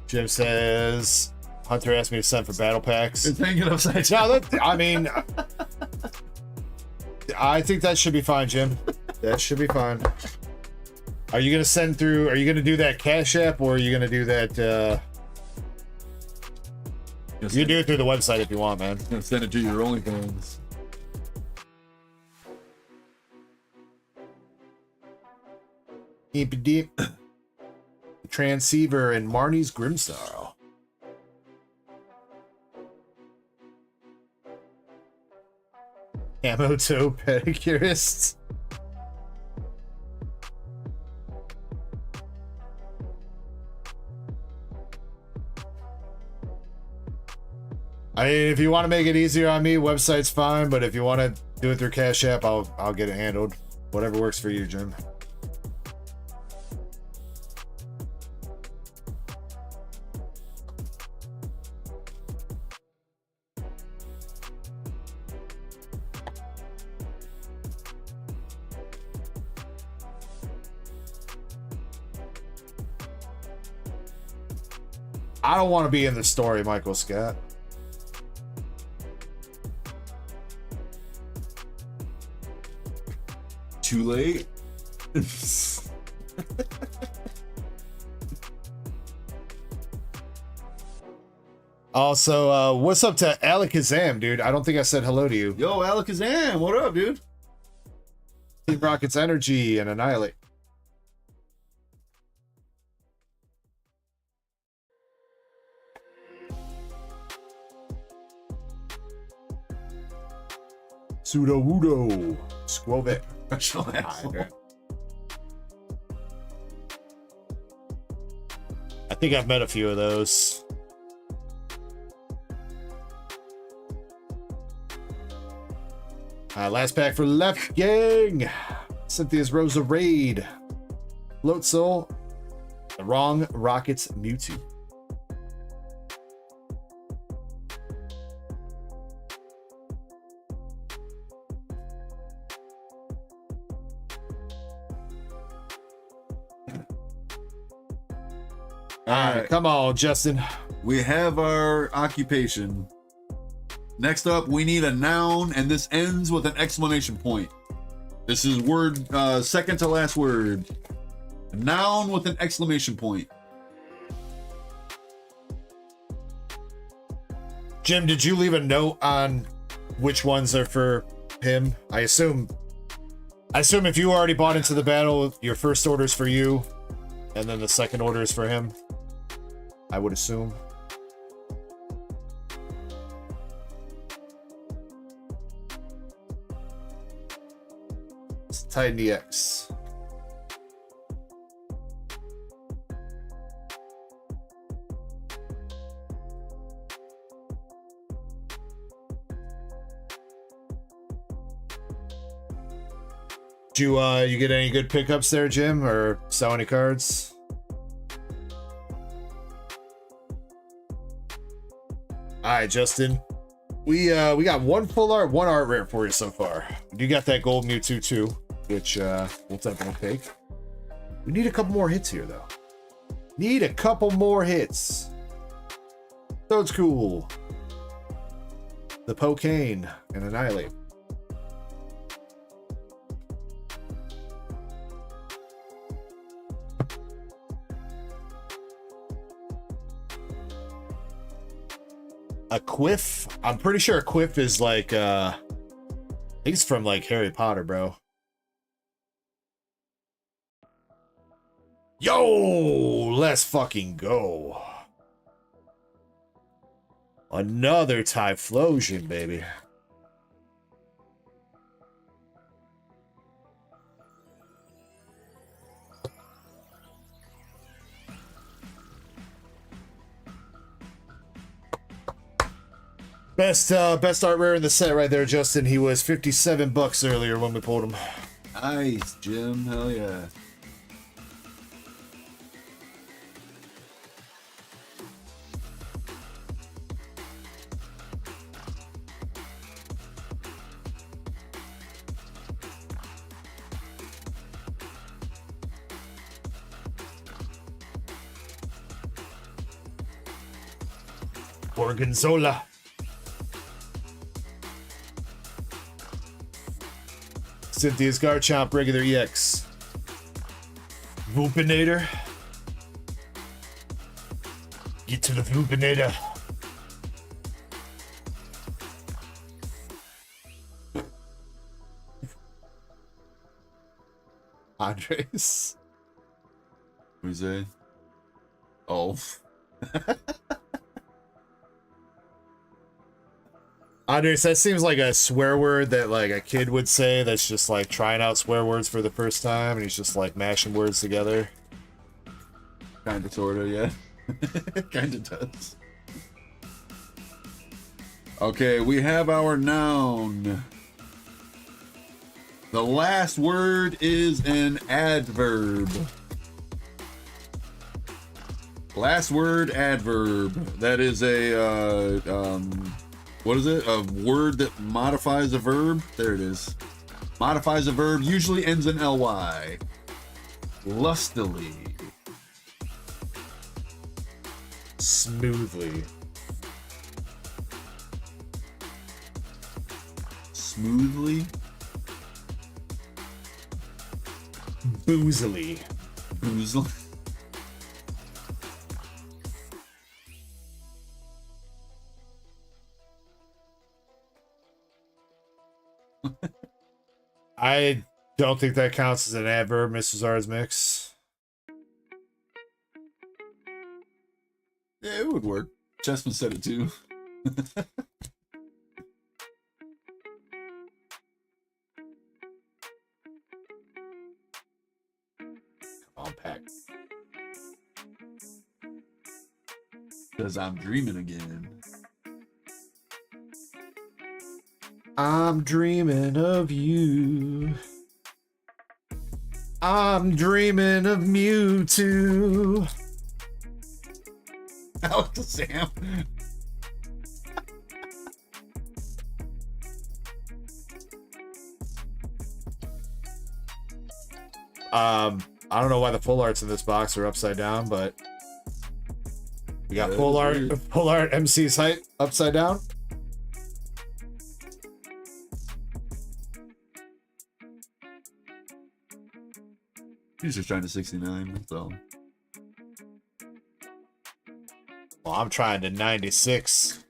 Jim says Hunter asked me to send for battle packs. It's hanging upside down. No, that, I mean, I think that should be fine, Jim. That should be fine. Are you gonna send through? Are you gonna do that Cash App, or are you gonna do that? You can do it through the website if you want, man. Gonna send it to your OnlyFans. Deep deep. Transceiver and Marnie's Grimstar. Camo toe pedicurists. I mean, if you want to make it easier on me, website's fine. But if you want to do it through Cash App, I'll get it handled. Whatever works for you, Jim. I don't want to be in the story, Michael Scott. Too late. Also, what's up to Alakazam, dude? I don't think I said hello to you. Yo, Alakazam, what up, dude? Team Rocket's energy and annihilate. Pseudo Wudo. Squovic. Professional asshole. I think I've met a few of those. Last pack for Left Gang. Cynthia's Rosa Raid. Float Soul. The Wrong Rockets Mewtwo. All right, come on, Justin. We have our occupation. Next up, we need a noun, and this ends with an exclamation point. This is word, second to last word. A noun with an exclamation point. Jim, did you leave a note on which ones are for him? I assume if you already bought into the battle, your first order is for you, and then the second order is for him. I would assume. Let's Titan DX. You get any good pickups there, Jim, or sell any cards? All right, Justin. We got one full art, one art rare for you so far. You got that gold Mewtwo too, which we'll definitely take. We need a couple more hits here though. Need a couple more hits. So it's cool. The Pokane and Annihilate. A quiff? I'm pretty sure a quiff is like I think it's from like Harry Potter, bro. Yo, let's fucking go. Another Typhlosion, baby. Best art rare in the set right there, Justin. He was $57 earlier when we pulled him. Nice, Jim. Hell yeah. Gorgonzola. Cynthia's Garchomp, regular EX. Vulpinator. Get to the Vulpinator. Andres. Who's that? Oh. Andres, that seems like a swear word that like a kid would say that's just like trying out swear words for the first time and he's just like mashing words together. Kinda, sorta, yeah. Kinda does. Okay, we have our noun. The last word is an adverb. Last word, adverb. That is a, what is it? A word that modifies a verb? There it is. Modifies a verb, usually ends in ly. Lustily. Smoothly. Smoothly. Boozily. Boozily. I don't think that counts as an adverb, Mr. Zara's mix. Yeah, it would work. Chessman said it too. Come on, Pack. Because I'm dreaming again. I'm dreaming of you. I'm dreaming of Mewtwo. Alex Sam. I don't know why the full arts in this box are upside down, but we got full art MC's height upside down. He's just trying to 69, that's all. Well, I'm trying to 96.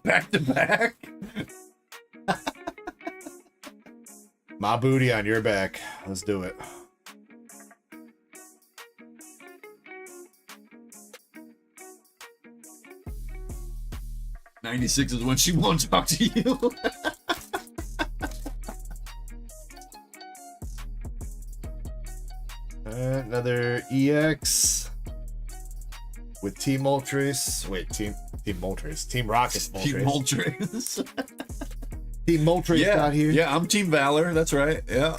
Back to back? My booty on your back. Let's do it. '96 is when she won't talk to you. Another EX with Team Moltres. Wait, Team Moltres. Team Rocket Moltres. Team Moltres. Team Moltres got here. Yeah, I'm Team Valor. That's right. Yeah.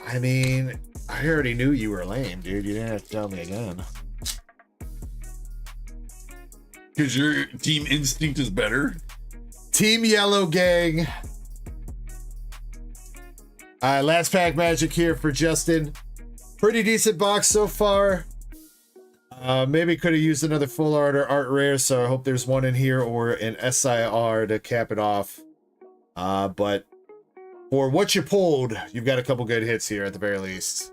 I mean, I already knew you were lame, dude. You didn't have to tell me again. Because your team instinct is better. Team Yellow Gang. All right, last pack magic here for Justin. Pretty decent box so far. Maybe could have used another full art or art rare, so I hope there's one in here or an SIR to cap it off. But for what you pulled, you've got a couple good hits here at the very least.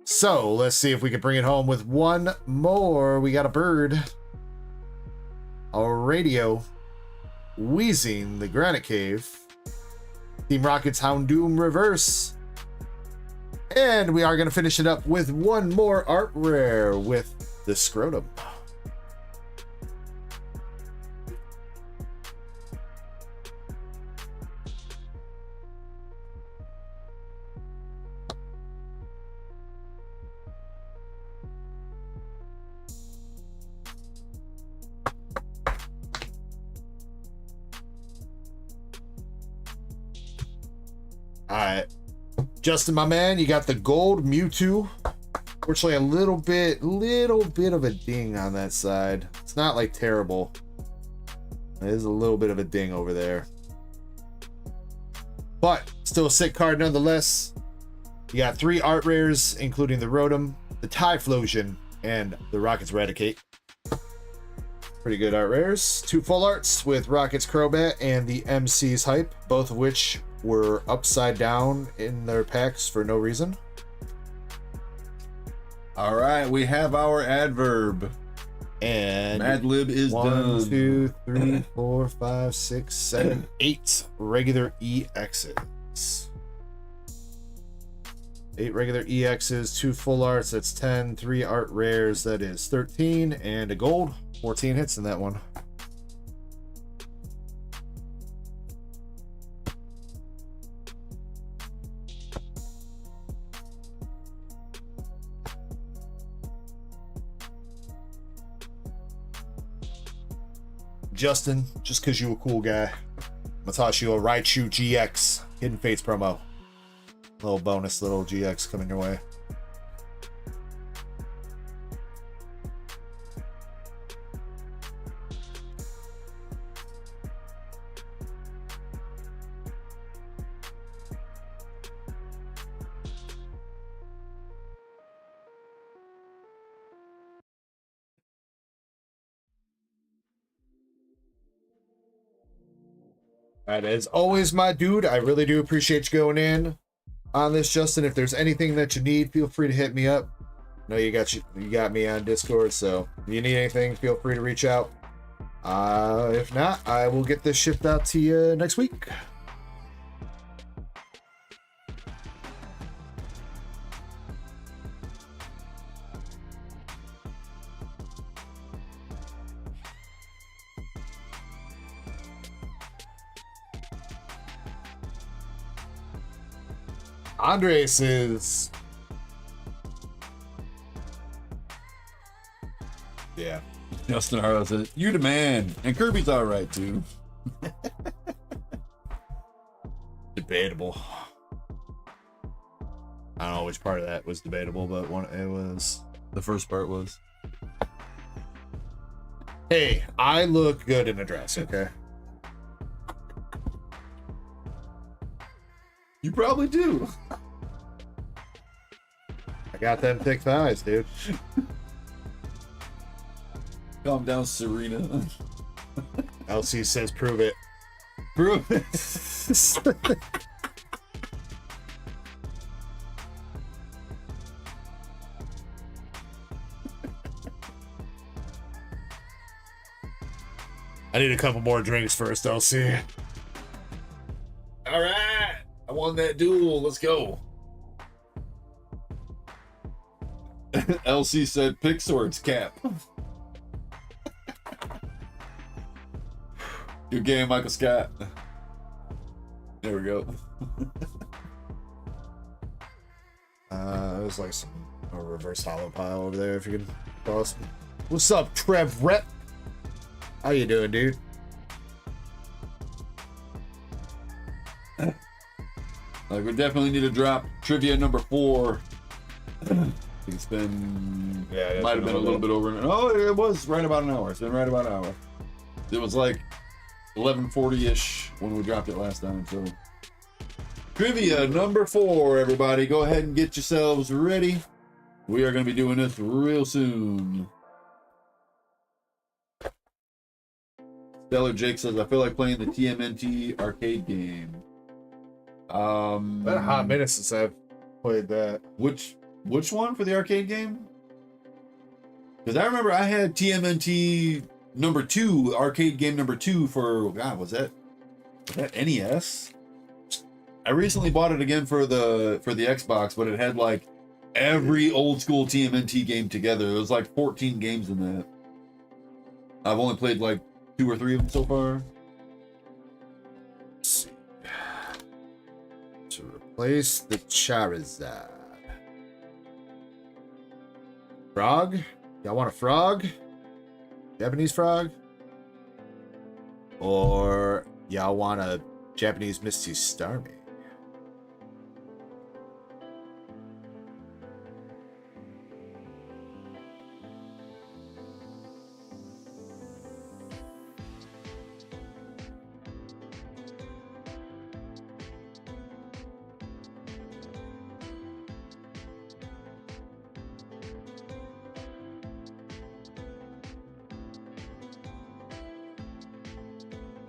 So let's see if we can bring it home with one more. We got a bird, a radio, Wheezing the Granite Cave, Team Rocket's Houndoom Reverse, and we are going to finish it up with one more art rare with the Scrotum. All right, Justin, my man, you got the gold Mewtwo. Fortunately, a little bit of a ding on that side. It's not like terrible. There's a little bit of a ding over there, but still a sick card nonetheless. You got 3 art rares, including the Rotom, the Typhlosion, and the Rocket's Raticate. Pretty good art rares. 2 full arts with Rocket's Crobat and the MC's Hype, both of which were upside down in their packs for no reason. All right, we have our adverb. And Mad Lib is 1, done. 2, 3, 4, 5, 6, 7, 8 regular EXs. 8 regular EXs, 2 full arts, that's 10, 3 art rares, that is 13, and a gold. 14 hits in that one. Justin, just because you a cool guy, I'm gonna toss you a Raichu GX Hidden Fates promo. Little bonus, little GX coming your way. All right, as always, my dude, I really do appreciate you going in on this, Justin. If there's anything that you need, feel free to hit me up. I know you got me on Discord, so if you need anything, feel free to reach out. If not, I will get this shipped out to you next week. Andres is... yeah. Justin Harlow says, "You the man," and Kirby's all right too. Debatable. I don't know which part of that was debatable, but it was. The first part was. Hey, I look good in a dress, okay? You probably do. I got them thick thighs, dude. Calm down, Serena. LC says prove it. Prove it. I need a couple more drinks first, LC. All right, I won that duel. Let's go. LC said, "Pick swords, Cap." Good game, Michael Scott. There we go. There's like a reverse hollow pile over there if you can toss. What's up, Trev Rep? How you doing, dude? Like, we definitely need to drop trivia number 4. I think it's been, might have been a little bit over. Oh, it was right about an hour. It's been right about an hour. It was like 11:40-ish when we dropped it last time. So, trivia number 4, everybody. Go ahead and get yourselves ready. We are going to be doing this real soon. Stellar Jake says, I feel like playing the TMNT arcade game. Been a hot minute since I've played that. Which one for the arcade game? Because I remember I had TMNT number 2, arcade game number 2 for, God, was that NES? I recently bought it again for the Xbox, but it had like every old school TMNT game together. It was like 14 games in that. I've only played like 2 or 3 of them so far. Let's see. To replace the Charizard. Frog? Y'all want a frog? Japanese frog? Or y'all want a Japanese Misty Starmie?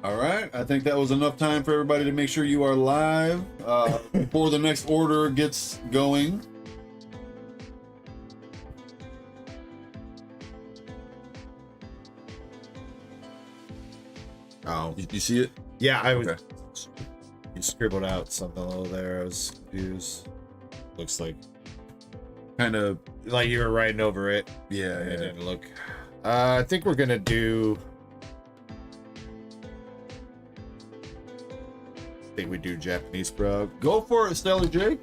All right, I think that was enough time for everybody to make sure you are live before the next order gets going. Oh. You see it? Yeah, I was. Okay. You scribbled out something a little there. I was confused. Looks like Kind of, like you were writing over it. yeah, It yeah. didn't look. I think we're gonna do. I think we do Japanese frog. Go for it, Stellar Jake.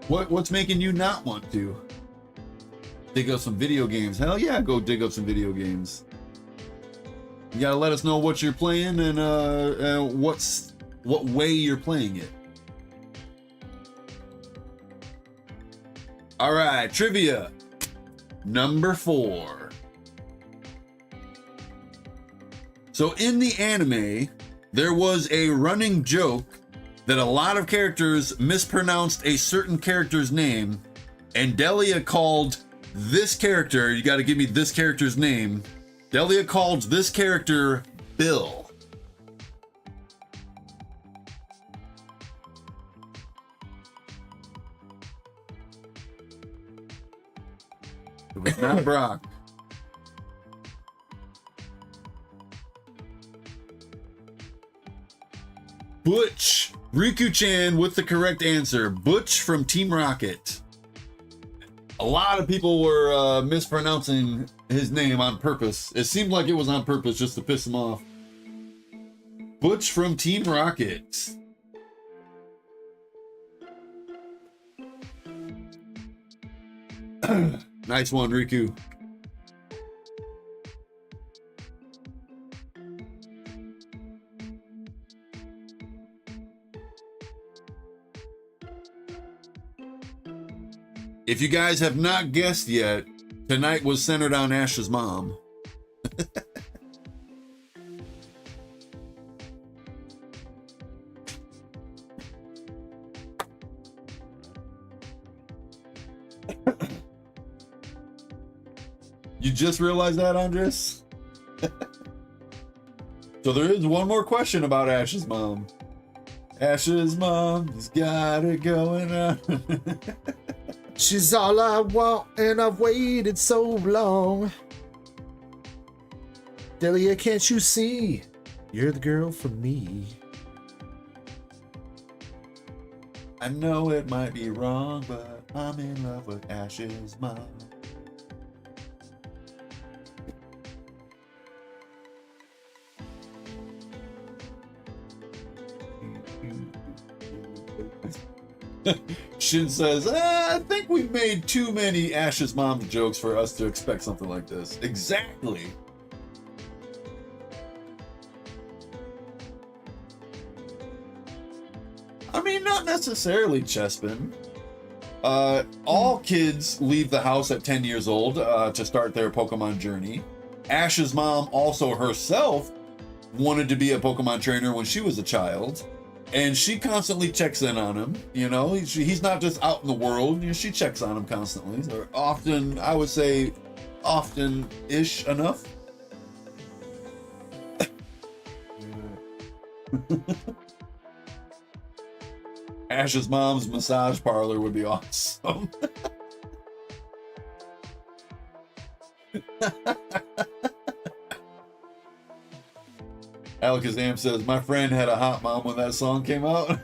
What's making you not want to dig up some video games? Hell yeah, go dig up some video games. You gotta let us know what you're playing and what way you're playing it. All right, trivia number 4. So in the anime, there was a running joke that a lot of characters mispronounced a certain character's name, and Delia called this character, you got to give me this character's name. Delia called this character Bill. It was not Brock. Butch. Riku-chan with the correct answer. Butch from Team Rocket. A lot of people were mispronouncing his name on purpose. It seemed like it was on purpose just to piss him off. Butch from Team Rocket. Nice one, Riku. If you guys have not guessed yet, tonight was centered on Ash's mom. You just realized that, Andres? So there is one more question about Ash's mom. Ash's mom has got it going on. She's all I want, and I've waited so long. Delia, can't you see? You're the girl for me. I know it might be wrong, but I'm in love with Ash's mom. Shin says, I think we've made too many Ash's mom jokes for us to expect something like this. Exactly. I mean, not necessarily Chespin. All kids leave the house at 10 years old to start their Pokemon journey. Ash's mom also herself wanted to be a Pokemon trainer when she was a child. And she constantly checks in on him, you know? He's not just out in the world, you know, she checks on him constantly. Or often, I would say, often-ish enough. Ash's mom's massage parlor would be awesome. Alakazam says, my friend had a hot mom when that song came out.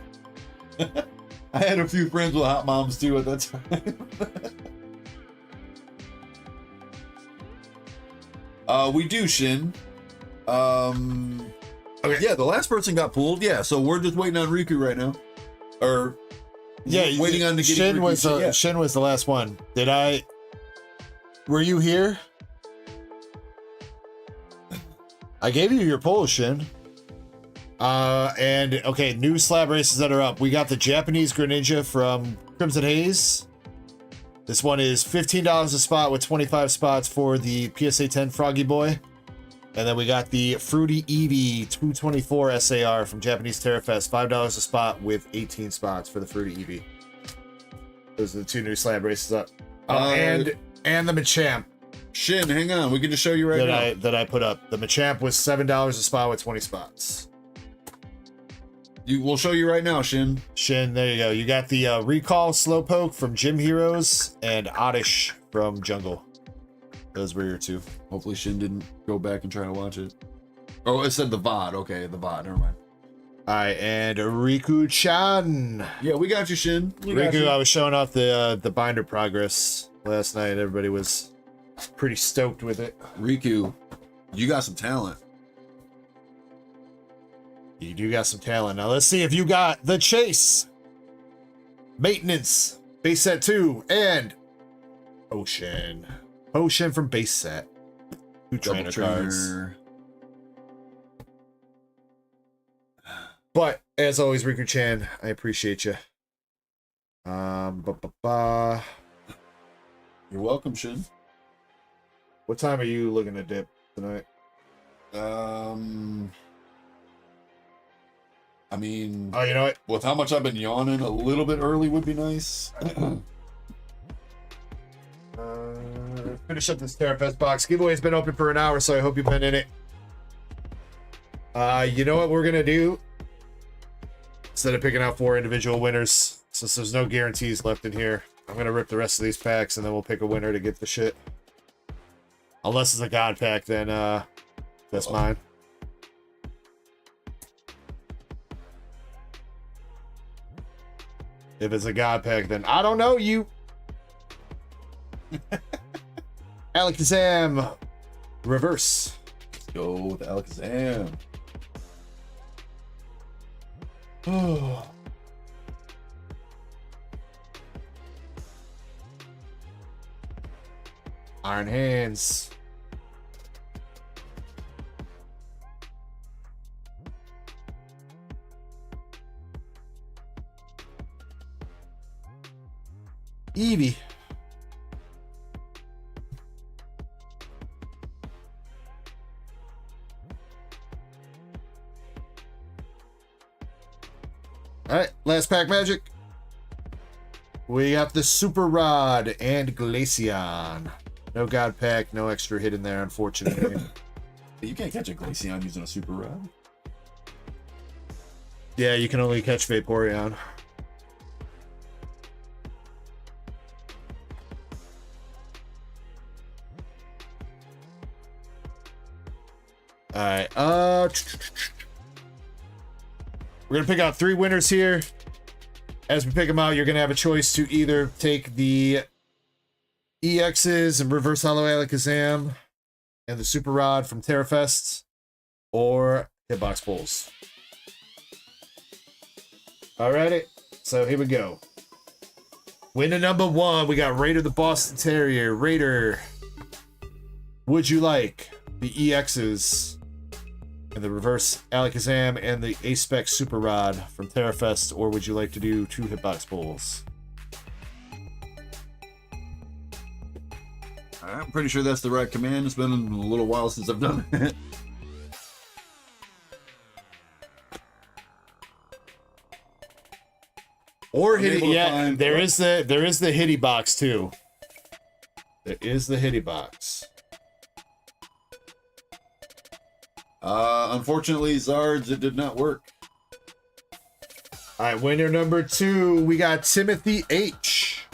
I had a few friends with hot moms too at that time. We do, Shin. Okay. Yeah, the last person got pulled. Yeah, so we're just waiting on Riku right now. Or waiting on the Shin was Shin was the last one. Were you here? I gave you your poll, Shin. And okay, new slab races that are up. We got the Japanese Greninja from Crimson Haze. This one is $15 a spot with 25 spots for the PSA 10 Froggy Boy. And then we got the Fruity Eevee 224 SAR from Japanese Terrafest, $5 a spot with 18 spots for the Fruity Eevee. Those are the two new slab races up. And the Machamp. Shin, hang on. We can just show you right now. That I put up. The Machamp was $7 a spot with 20 spots. We'll show you right now, Shin. Shin, there you go. You got the Recall Slowpoke from Gym Heroes and Oddish from Jungle. Those were your two. Hopefully Shin didn't go back and try to watch it. Oh, it said the VOD. Okay, the VOD. Never mind. All right, and Riku-chan. Yeah, we got you, Shin. Riku, I was showing off the binder progress last night. Everybody was pretty stoked with it. Riku, you got some talent. You do got some talent. Now let's see if you got the Chase, Maintenance, Base Set 2, and Potion. Potion from Base Set. Two trainer cards. But as always, Riku-chan, I appreciate you. You're welcome, Shin. What time are you looking to dip tonight? I mean, oh, you know what? With how much I've been yawning, a little bit early would be nice. Finish up this Terrafest box. Giveaway's been open for an hour, so I hope you've been in it. You know what we're gonna do? Instead of picking out 4 individual winners, since there's no guarantees left in here, I'm gonna rip the rest of these packs and then we'll pick a winner to get the shit. Unless it's a God pack, then that's mine. If it's a God pack, then I don't know you. Alakazam reverse. Let's go with Alakazam. Oh. Iron Hands. Eevee. All right, last pack magic. We got the Super Rod and Glaceon. No God pack, no extra hit in there, unfortunately. You can't catch a Glaceon using a Super Rod. Yeah, you can only catch Vaporeon. All right, we're gonna pick out 3 winners here. As we pick them out, you're gonna have a choice to either take the EXs and reverse hollow Alakazam and the Super Rod from Terrafest, or hitbox pulls. Alrighty, so here we go. Winner number 1, we got Raider the Boston Terrier. Raider, would you like the EXs and and the reverse Alakazam and the A-Spec Super Rod from Terrafest, or would you like to do 2 hitbox pulls? I'm pretty sure that's the right command. It's been a little while since I've done it. Or I'm hitty, able to yeah. find- There is the hitty box too. There is the hitty box. Unfortunately, Zards, it did not work. All right, winner number 2, we got Timothy H.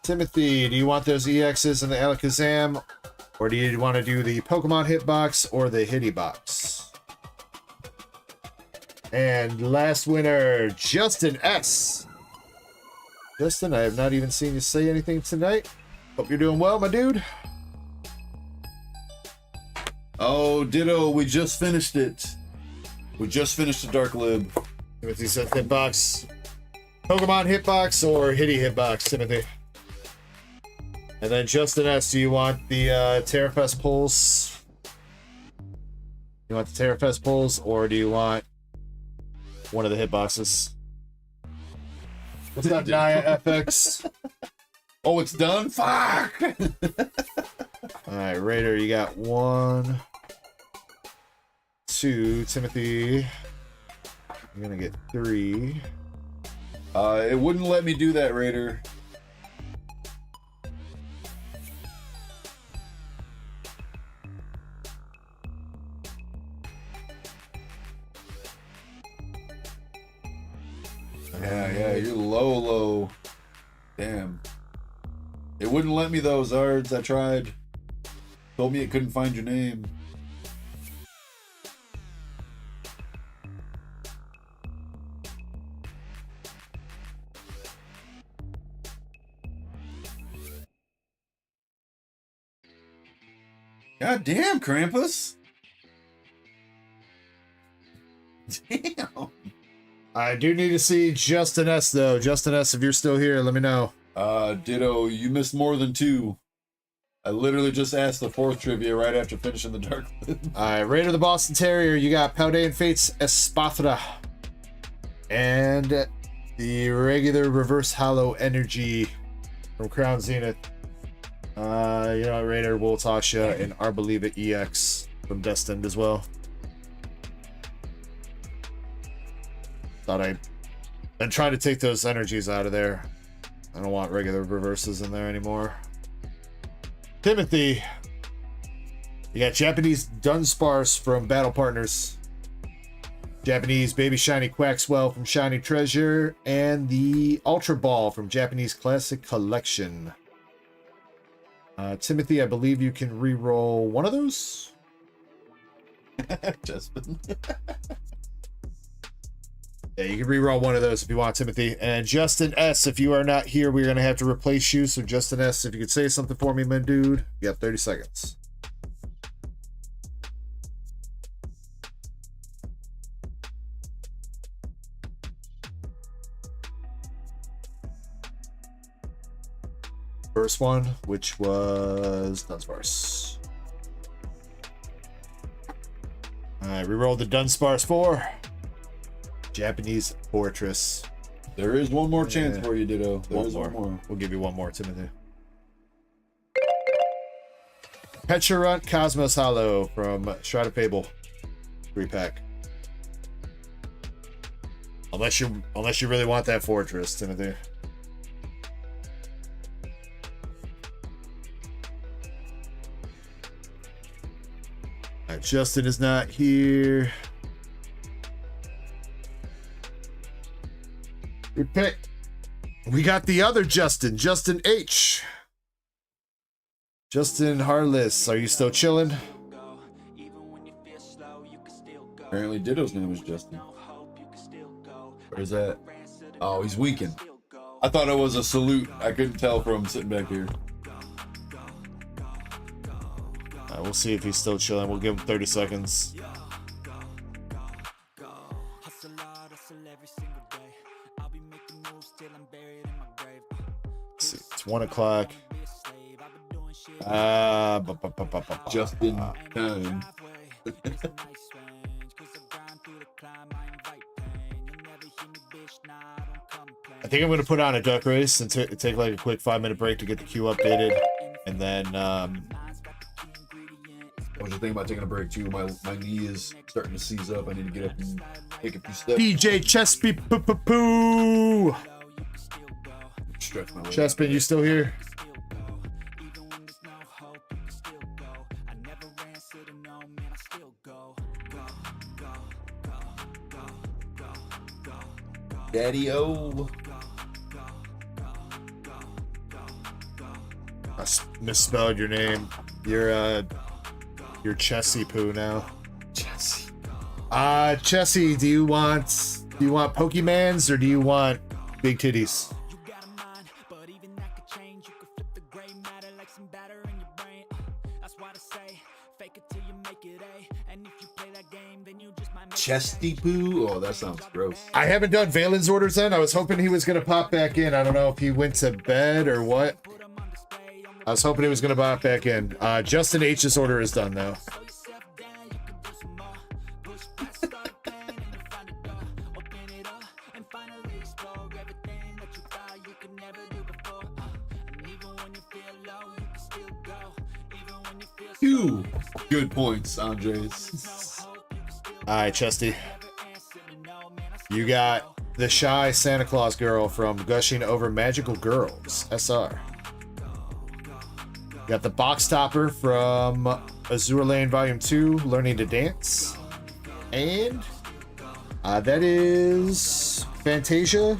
Timothy, do you want those EXs in the Alakazam, or do you want to do the Pokemon hitbox or the hitty box? And last winner, Justin S. Justin, I have not even seen you say anything tonight. Hope you're doing well, my dude. Oh, ditto. We just finished it. We just finished the Dark Lib. Timothy said hitbox. Pokemon hitbox or hitty hitbox, Timothy. And then Justin S, do you want the Terrafest pulls? You want the Terrafest pulls, or do you want one of the hitboxes? What's up, Naya FX? Oh, it's done? Fuck! Alright, Raider, you got 1, 2. Timothy, you're gonna get 3. It wouldn't let me do that, Raider. Yeah, you're low. Damn. It wouldn't let me though, Zards. I tried. Told me it couldn't find your name. God damn, Krampus. Damn. I do need to see Justin S, though. Justin S, if you're still here, let me know. Ditto, you missed more than 2. I literally just asked the 4th trivia right after finishing the Dark Lib. Alright, Raider the Boston Terrier, you got Paldean Fates Espathra. And the regular reverse hollow energy from Crown Zenith. You know what, Raider, we'll toss you an Arboliva EX from Destined as well. Thought I'd been trying to take those energies out of there. I don't want regular reverses in there anymore. Timothy, you got Japanese Dunsparce from Battle Partners, Japanese Baby Shiny Quaxwell from Shiny Treasure, and the Ultra Ball from Japanese Classic Collection. Timothy, I believe you can re-roll one of those. Justin. Yeah, you can re-roll one of those if you want, Timothy. And Justin S, if you are not here, we're going to have to replace you. So Justin S, if you could say something for me, my dude. You got 30 seconds. First one, which was Dunsparce. Alright, re-roll the Dunsparce 4. Japanese Fortress. There is one more chance for you, Ditto. There One is more. one more. We'll give you one more, Timothy. Pecharunt Cosmos Hollow from Shroud of Fable. 3-pack. Unless you really want that Fortress, Timothy. Justin is not here. Good pick. We got the other Justin, Justin H. Justin Harless, are you still chilling? Apparently Ditto's name is Justin. Where's that? Oh, he's weakened. I thought it was a salute. I couldn't tell from sitting back here. We'll see if he's still chilling. We'll give him 30 seconds. Let's see, it's 1 o'clock. Justin time. I think I'm going to put on a duck race and take like a quick 5-minute break to get the queue updated. And then, I was just thinking about taking a break too. My knee is starting to seize up. I need to get up and take a few steps. DJ Chespy Poo Poo Poo. Stretch my legs. Chespin, you still here? Daddy-o. I misspelled your name. You're Chessy Poo now. Jesse. Chessy, do you want Pokemans or do you want big titties? Chesty poo? Oh, that sounds gross. I haven't done Valen's orders then. I was hoping he was gonna pop back in. I don't know if he went to bed or what. I was hoping he was gonna pop back in. Justin H's order is done though. Two good points, Andres. All right, Chesty. You got the shy Santa Claus girl from Gushing Over Magical Girls, SR. You got the box topper from Azure Lane Volume 2, Learning to Dance. And that is Fantasia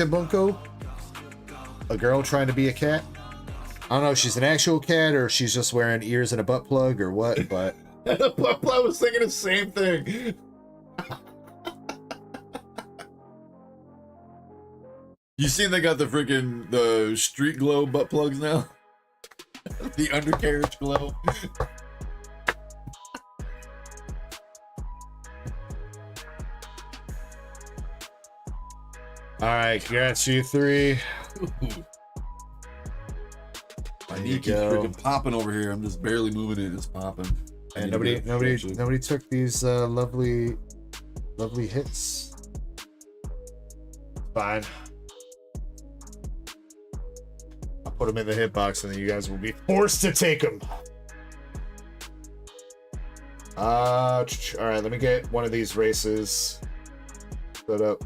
Bunko. A girl trying to be a cat. I don't know if she's an actual cat or she's just wearing ears and a butt plug or what, but... I was thinking the same thing. You seen they got the street glow butt plugs now? The undercarriage glow. Alright, congrats you three. My knee keeps freaking popping over here. I'm just barely moving it. It's popping. And nobody took these lovely hits. Fine. I'll put them in the hitbox and then you guys will be forced to take them. All right, let me get one of these races set up.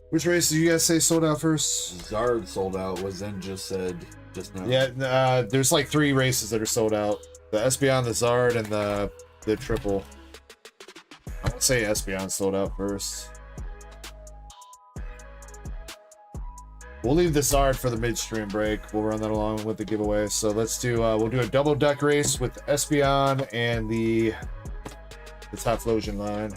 Which race did you guys say sold out first? Zard sold out, was then just said just now. Yeah, there's like 3 races that are sold out. The Espeon, the Zard, and the triple. I'm gonna say Espeon sold out first. We'll leave the Zard for the midstream break. We'll run that along with the giveaway. So let's do we'll do a double duck race with Espeon and the Typhlosion line.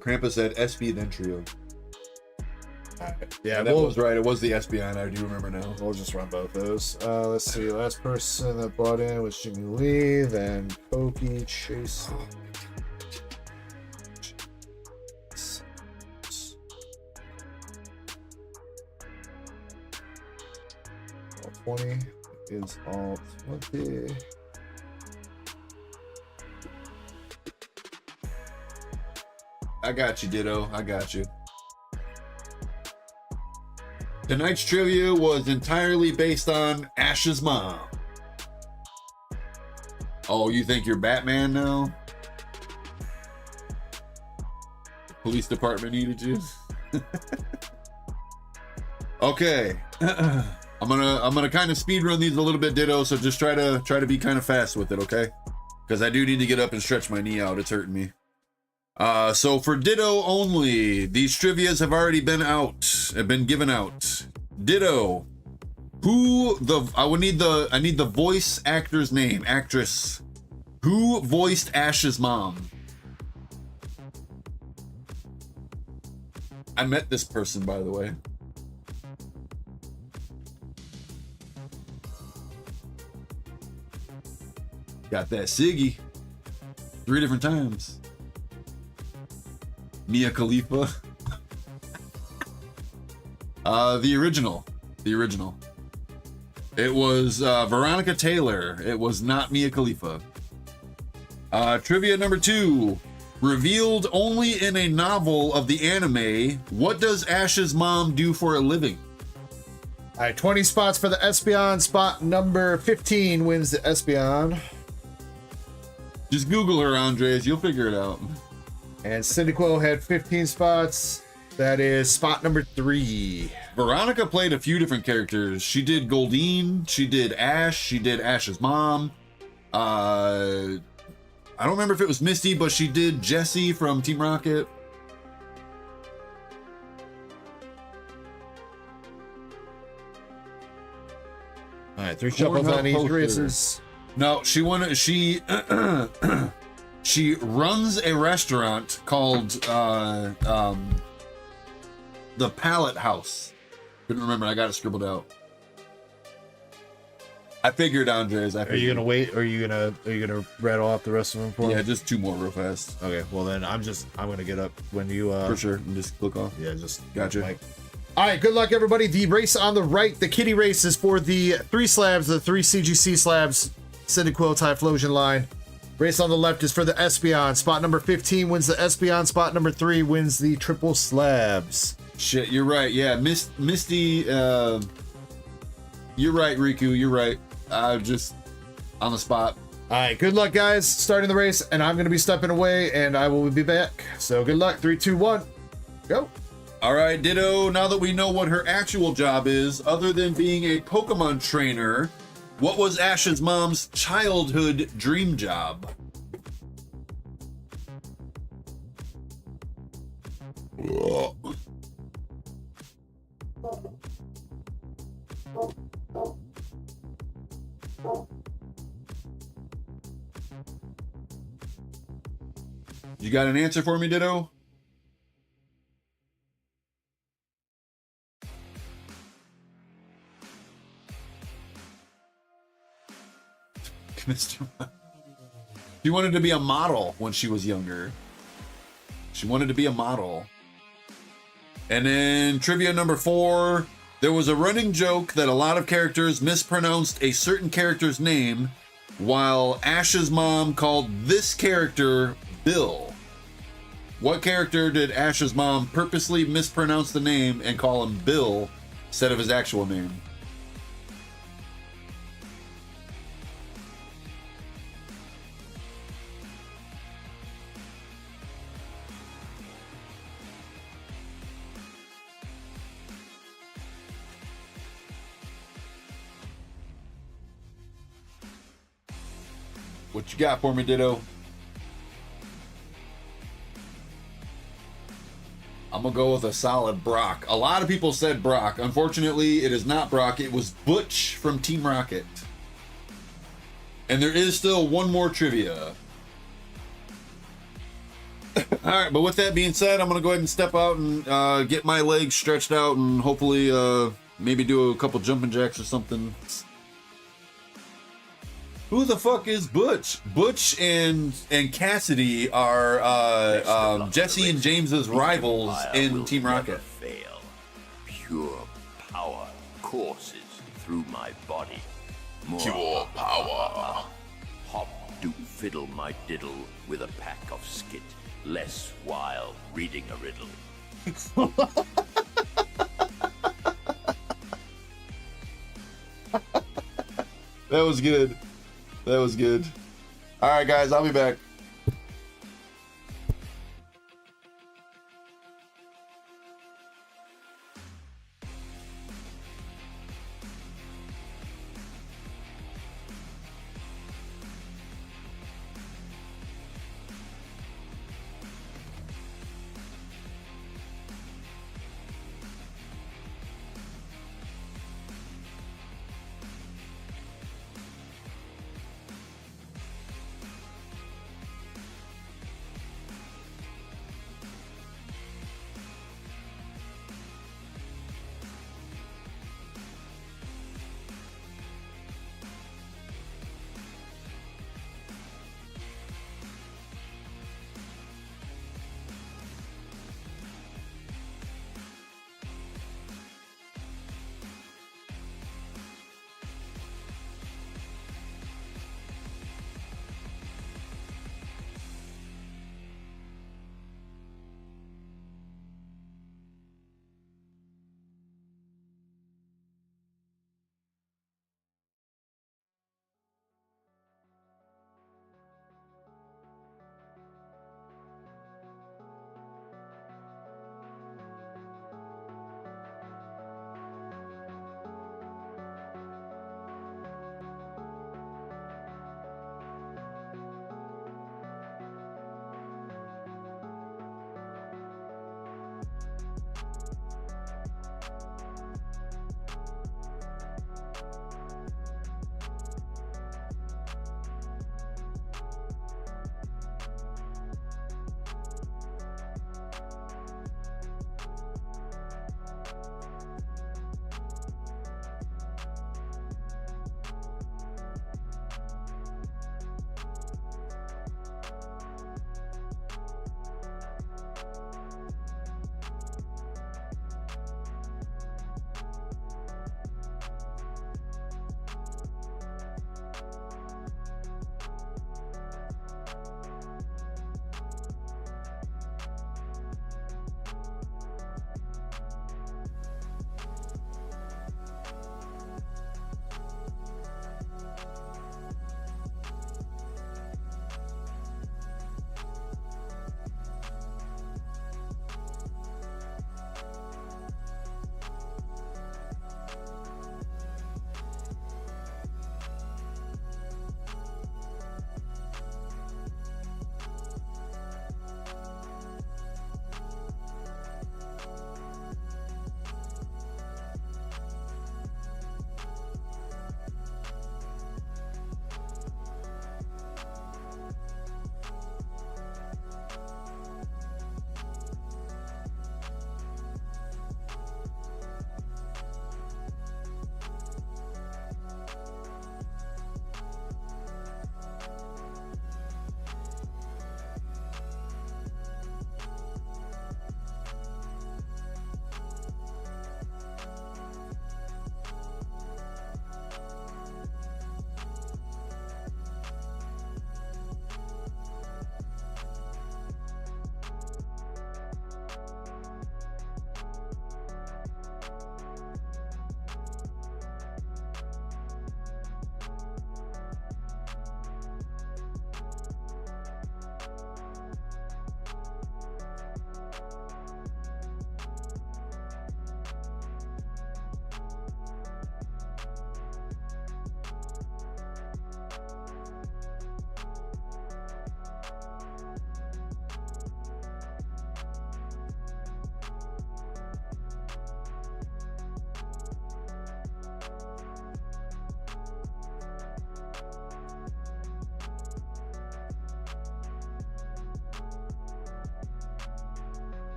Krampus said SB then Trio. Yeah, that was right. It was the SBI. I do remember now. We'll just run both those. Let's see. Last person that bought in was Jimmy Lee, then Pokey, Chase. 20 is all 20. I got you, Ditto. I got you. Tonight's trivia was entirely based on Ash's mom. Oh, you think you're Batman now? The police department needed you. Okay. I'm gonna kind of speed run these a little bit, Ditto. So just try to be kind of fast with it, okay? Because I do need to get up and stretch my knee out. It's hurting me. So for Ditto only, these trivias have already been given out. Ditto, I need the voice actor's name, actress. Who voiced Ash's mom? I met this person, by the way. Got that Siggy. 3 different times. Mia Khalifa. The original. It was Veronica Taylor. It was not Mia Khalifa. Trivia number 2. Revealed only in a novel of the anime, what does Ash's mom do for a living? All right, 20 spots for the Espeon. Spot number 15 wins the Espeon. Just Google her, Andres. You'll figure it out. And Cyndaquil had 15 spots. That is spot number 3. Veronica played a few different characters. She did Goldeen. She did Ash. She did Ash's mom. I don't remember if it was Misty, but she did Jessie from Team Rocket. All right, 3 shuffles on each races. No, she wanted. She runs a restaurant called the Palette House. Couldn't remember. I got it scribbled out. I figured, Andres. Are you gonna wait, or are you gonna rattle off the rest of them for me? Yeah, just 2 more real fast. Okay, well then I'm gonna get up when you For sure. And just click off. Yeah, just Gotcha. Mike. All right, good luck everybody. The race on the right, the kitty race, is for the 3 slabs, the 3 CGC slabs, Cyndaquil Typhlosion line. Race on the left is for the Espeon. Spot number 15 wins the Espeon. Spot number 3 wins the triple slabs. Shit, you're right. Yeah, Misty. You're right, Riku. You're right. Just on the spot. All right, good luck, guys. Starting the race, and I'm going to be stepping away, and I will be back. So good luck. 3, 2, 1, go. All right, Ditto. Now that we know what her actual job is, other than being a Pokemon trainer, what was Ash's mom's childhood dream job? You got an answer for me, Ditto? She wanted to be a model when she was younger. She wanted to be a model. And then trivia number 4, there was a running joke that a lot of characters mispronounced a certain character's name, while Ash's mom called this character Bill. What character did Ash's mom purposely mispronounce the name and call him Bill instead of his actual name? What you got for me, Ditto? I'm gonna go with a solid Brock. A lot of people said Brock. Unfortunately, it is not Brock. It was Butch from Team Rocket. And there is still one more trivia. All right, but with that being said, I'm gonna go ahead and step out and get my legs stretched out and hopefully maybe do a couple jumping jacks or something. Who the fuck is Butch? Butch and Cassidy are Jesse and James's rivals in Team Rocket. Fail. Pure power courses through my body. Pure power. Hop, do, fiddle my diddle with a pack of skit. Less while reading a riddle. That was good. That was good. All right, guys, I'll be back.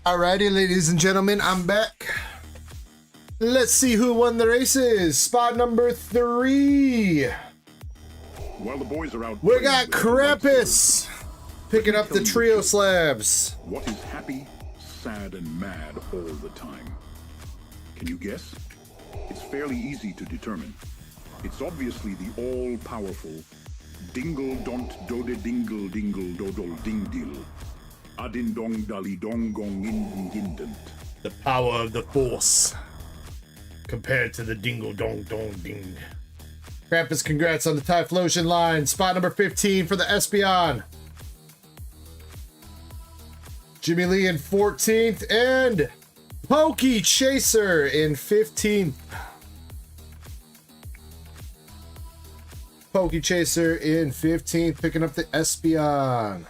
Alrighty, ladies and gentlemen, I'm back. Let's see who won the races. Spot number 3. While the boys are out, We got Krampus picking up the trio slabs. what is happy, sad, and mad all the time? Can you guess? It's fairly easy to determine. It's obviously the all-powerful Dingle Don't Dode Dingle Dingle Dodol Ding Dill. Adin Dong Dali Dong Gong In Gindent. The power of the force compared to the dingle dong dong ding. Krampus, congrats on the Typhlosion line. Spot number 15 for the Espeon. Jimmy Lee in 14th and Pokey Chaser in 15th. Pokey Chaser in 15th, picking up the Espeon.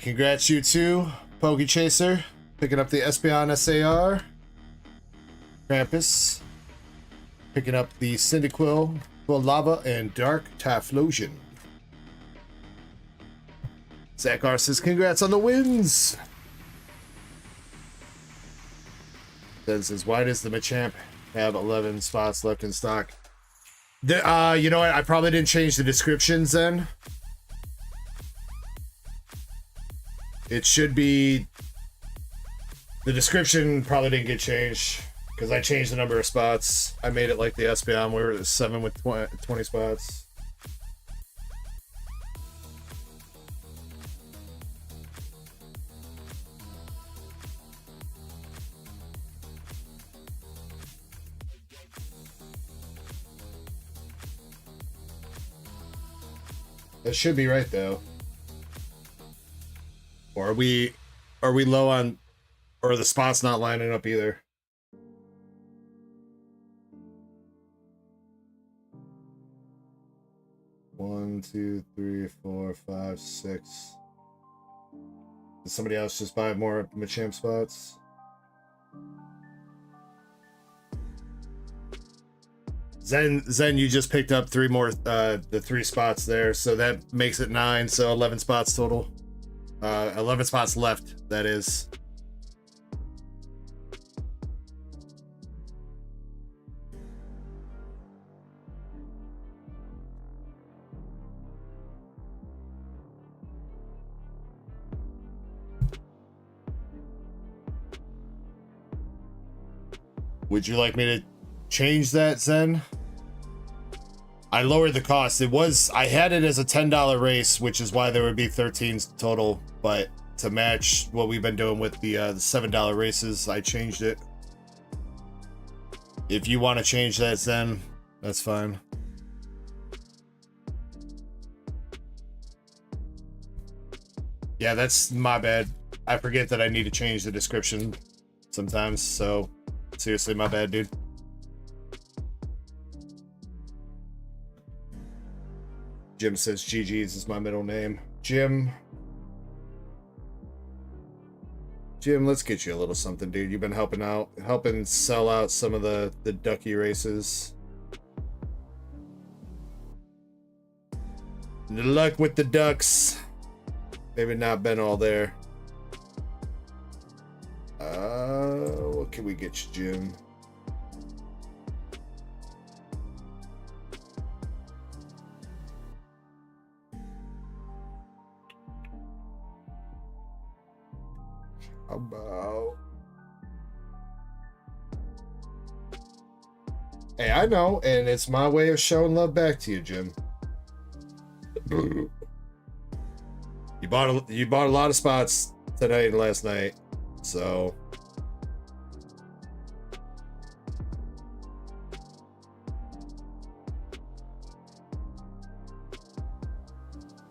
Congrats you too, Pokey Chaser, picking up the Espeon SAR. Krampus, picking up the Cyndaquil, Lava, and Dark Typhlosion. Zachar says, congrats on the wins. Says, why does the Machamp have 11 spots left in stock? You know what? I probably didn't change the descriptions then. It should be... The description probably didn't get changed because I changed the number of spots. I made it like the Espeon. We were at 7 with 20 spots. That should be right though. Or are we low on, or are the spots not lining up either? One, two, three, four, five, six. Did somebody else just buy more Machamp spots? Zen, you just picked up 3 more, the 3 spots there, so that makes it 9, so 11 spots total. 11 spots left, that is. Would you like me to change that, Zen? I lowered the cost. I had it as a $10 race, which is why there would be 13 total, but to match what we've been doing with the $7 races, I changed it. If you want to change that, Zen, that's fine. Yeah, that's my bad. I forget that I need to change the description sometimes, so seriously, my bad, dude. Jim says GG's is my middle name. Jim, let's get you a little something, dude. You've been helping sell out some of the ducky races. Good luck with the ducks. Maybe not been all there. What can we get you, Jim? About... Hey, I know, and it's my way of showing love back to you, Jim. You bought a lot of spots tonight and last night, so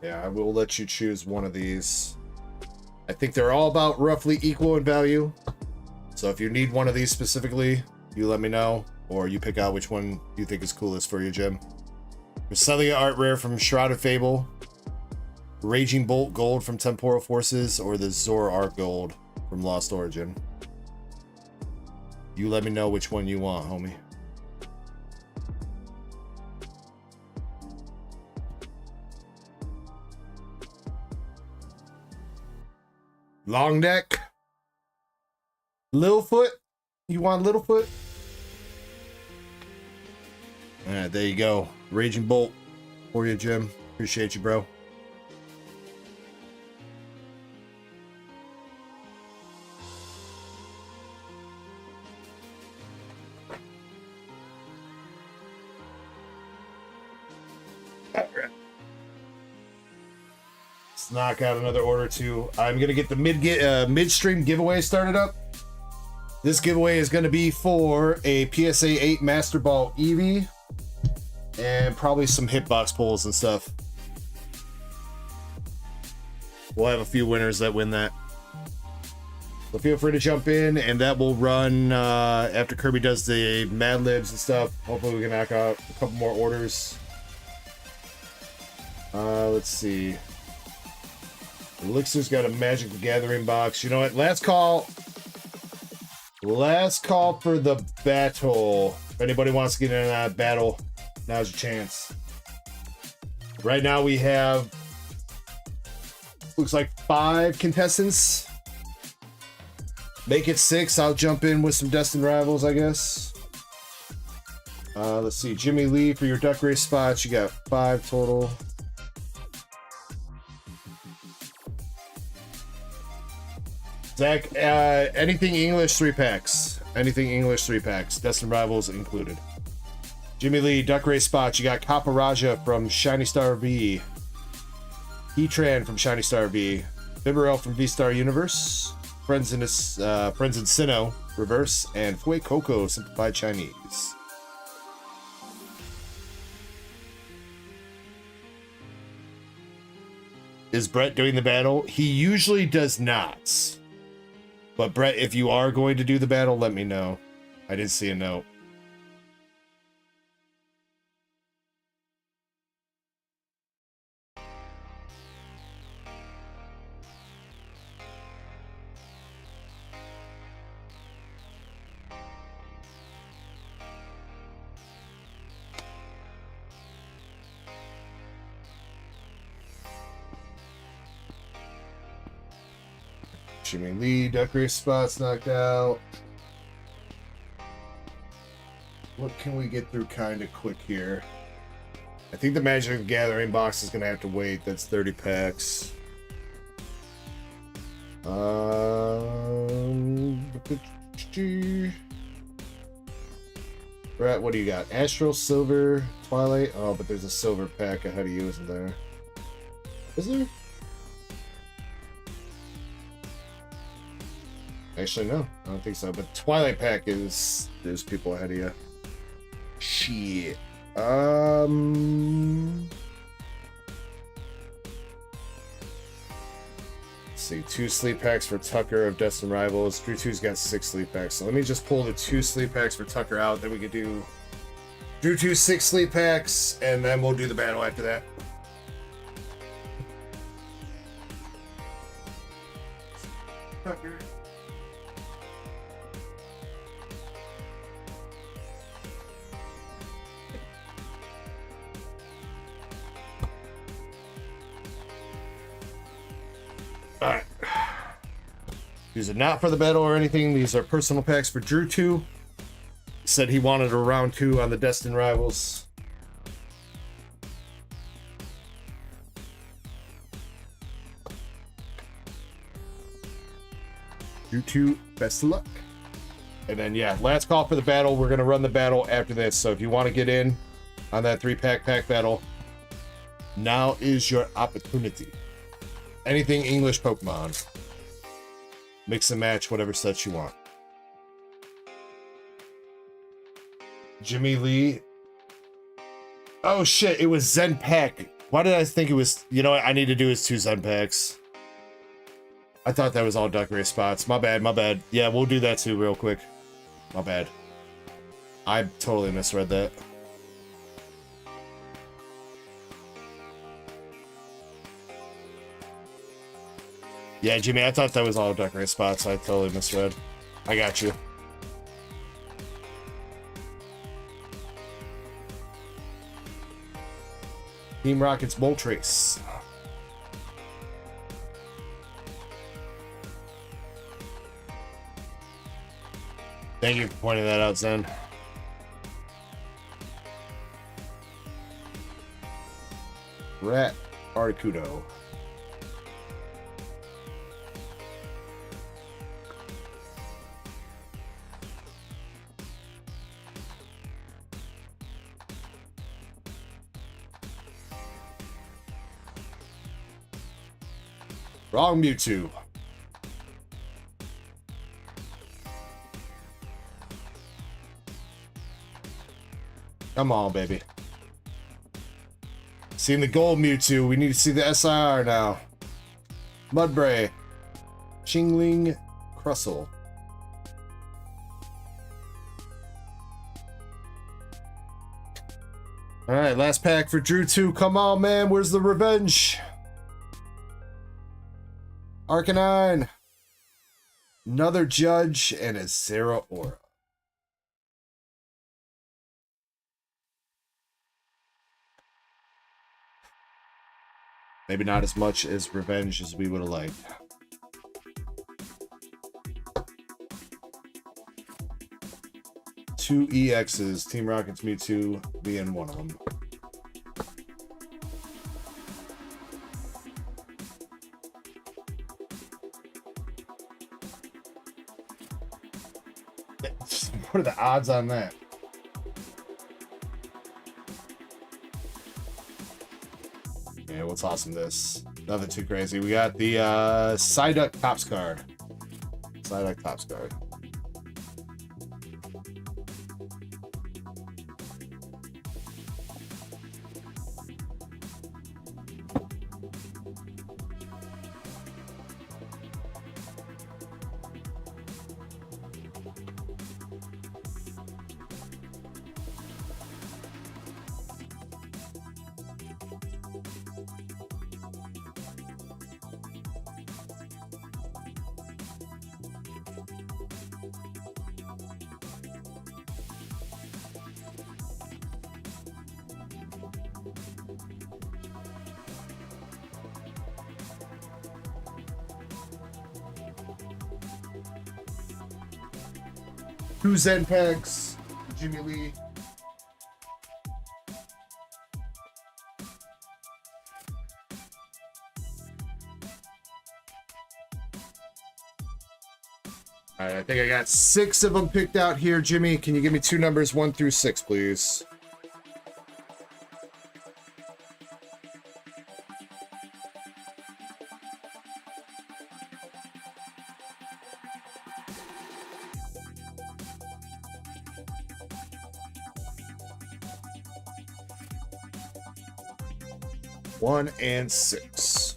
yeah, I will let you choose one of these. I think they're all about roughly equal in value. So if you need one of these specifically, you let me know, or you pick out which one you think is coolest for you, Jim. Celia Art Rare from Shrouded Fable, Raging Bolt Gold from Temporal Forces, or the Zora Art Gold from Lost Origin. You let me know which one you want, homie. Long neck. Littlefoot. You want Littlefoot? All right, there you go. Raging Bolt for you, Jim. Appreciate you, bro. Let's knock out another order too. I'm gonna get the midstream giveaway started up. This giveaway is gonna be for a PSA 8 Master Ball Eevee and probably some hitbox pulls and stuff. We'll have a few winners that win that. So feel free to jump in, and that will run after Kirby does the Mad Libs and stuff. Hopefully we can knock out a couple more orders. Let's see. Elixir's got a Magic the Gathering box. You know what? Last call. Last call for the battle. If anybody wants to get in that battle, now's your chance. Right now we have, looks like 5 contestants. Make it 6. I'll jump in with some Destined Rivals, I guess. Let's see. Jimmy Lee, for your Duck Race spots, you got 5 total. Zach, anything English 3-packs. Anything English 3-packs. Destined Rivals included. Jimmy Lee, Duck Race spots. You got Kaparaja from Shiny Star V. Heatran from Shiny Star V. Bibarel from V-Star Universe. Friends in Sinnoh Reverse. And Fue Coco Simplified Chinese. Is Brett doing the battle? He usually does not. But Brett, if you are going to do the battle, let me know. I did see a note. Jimmy Lee, Duck Race spots knocked out. What can we get through kind of quick here? I think the Magic the Gathering box is going to have to wait. That's 30 packs. Brett, what do you got? Astral, Silver, Twilight. Oh, but there's a Silver pack ahead of you, isn't there? Is there? Actually, no. I don't think so. But Twilight pack is... There's people ahead of you. Shit. Let's see. 2 sleep packs for Tucker of Destined Rivals. Drew 2's got 6 sleep packs. So let me just pull the 2 sleep packs for Tucker out. Then we could do Drew 2 6 sleep packs. And then we'll do the battle after that. Tucker. Alright. These are not for the battle or anything. These are personal packs for Drew 2. He said he wanted a round 2 on the Destined Rivals. Drew 2, best of luck. And then, yeah, last call for the battle. We're going to run the battle after this. So if you want to get in on that 3-pack battle, now is your opportunity. Anything English Pokemon. Mix and match whatever sets you want. Jimmy Lee. Oh shit, it was Zen Pack. Why did I think it was... You know what I need to do is 2 Zen Packs. I thought that was all Duck Race spots. My bad, my bad. Yeah, we'll do that too real quick. My bad. I totally misread that. Yeah, Jimmy, I thought that was all Duck Race spots. I totally misread. I got you. Team Rocket's Moltres. Thank you for pointing that out, Zen. Rat Articuno. Wrong Mewtwo. Come on, baby. Seeing the gold Mewtwo, we need to see the SIR now. Mudbray. Chingling Crustle. Alright, last pack for Drew 2. Come on, man. Where's the revenge? Arcanine. Another Judge and a Zera Aura. Maybe not as much as revenge as we would have liked. Two EXs, Team Rocket's Mewtwo being one of them. What are the odds on that? Yeah, we'll toss him this. Nothing too crazy. We got the Psyduck Tops card. Psyduck Tops card. Two Zen packs, Jimmy Lee. All right, I think I got 6 of them picked out here, Jimmy. Can you give me 2 numbers, 1 through 6, please? One and 6.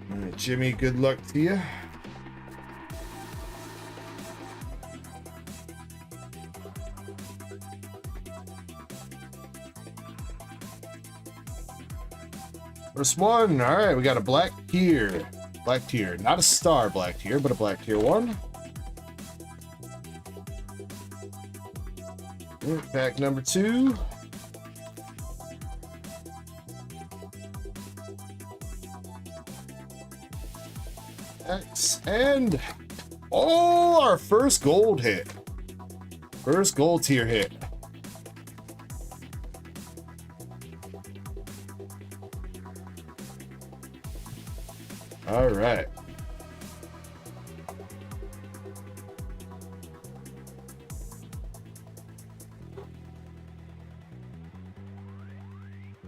All right, Jimmy, good luck to you. First one. All right, we got a black tier. Black tier. Not a star black tier, but a black tier one. Pack number 2. X and oh, our first gold hit. First gold tier hit. All right.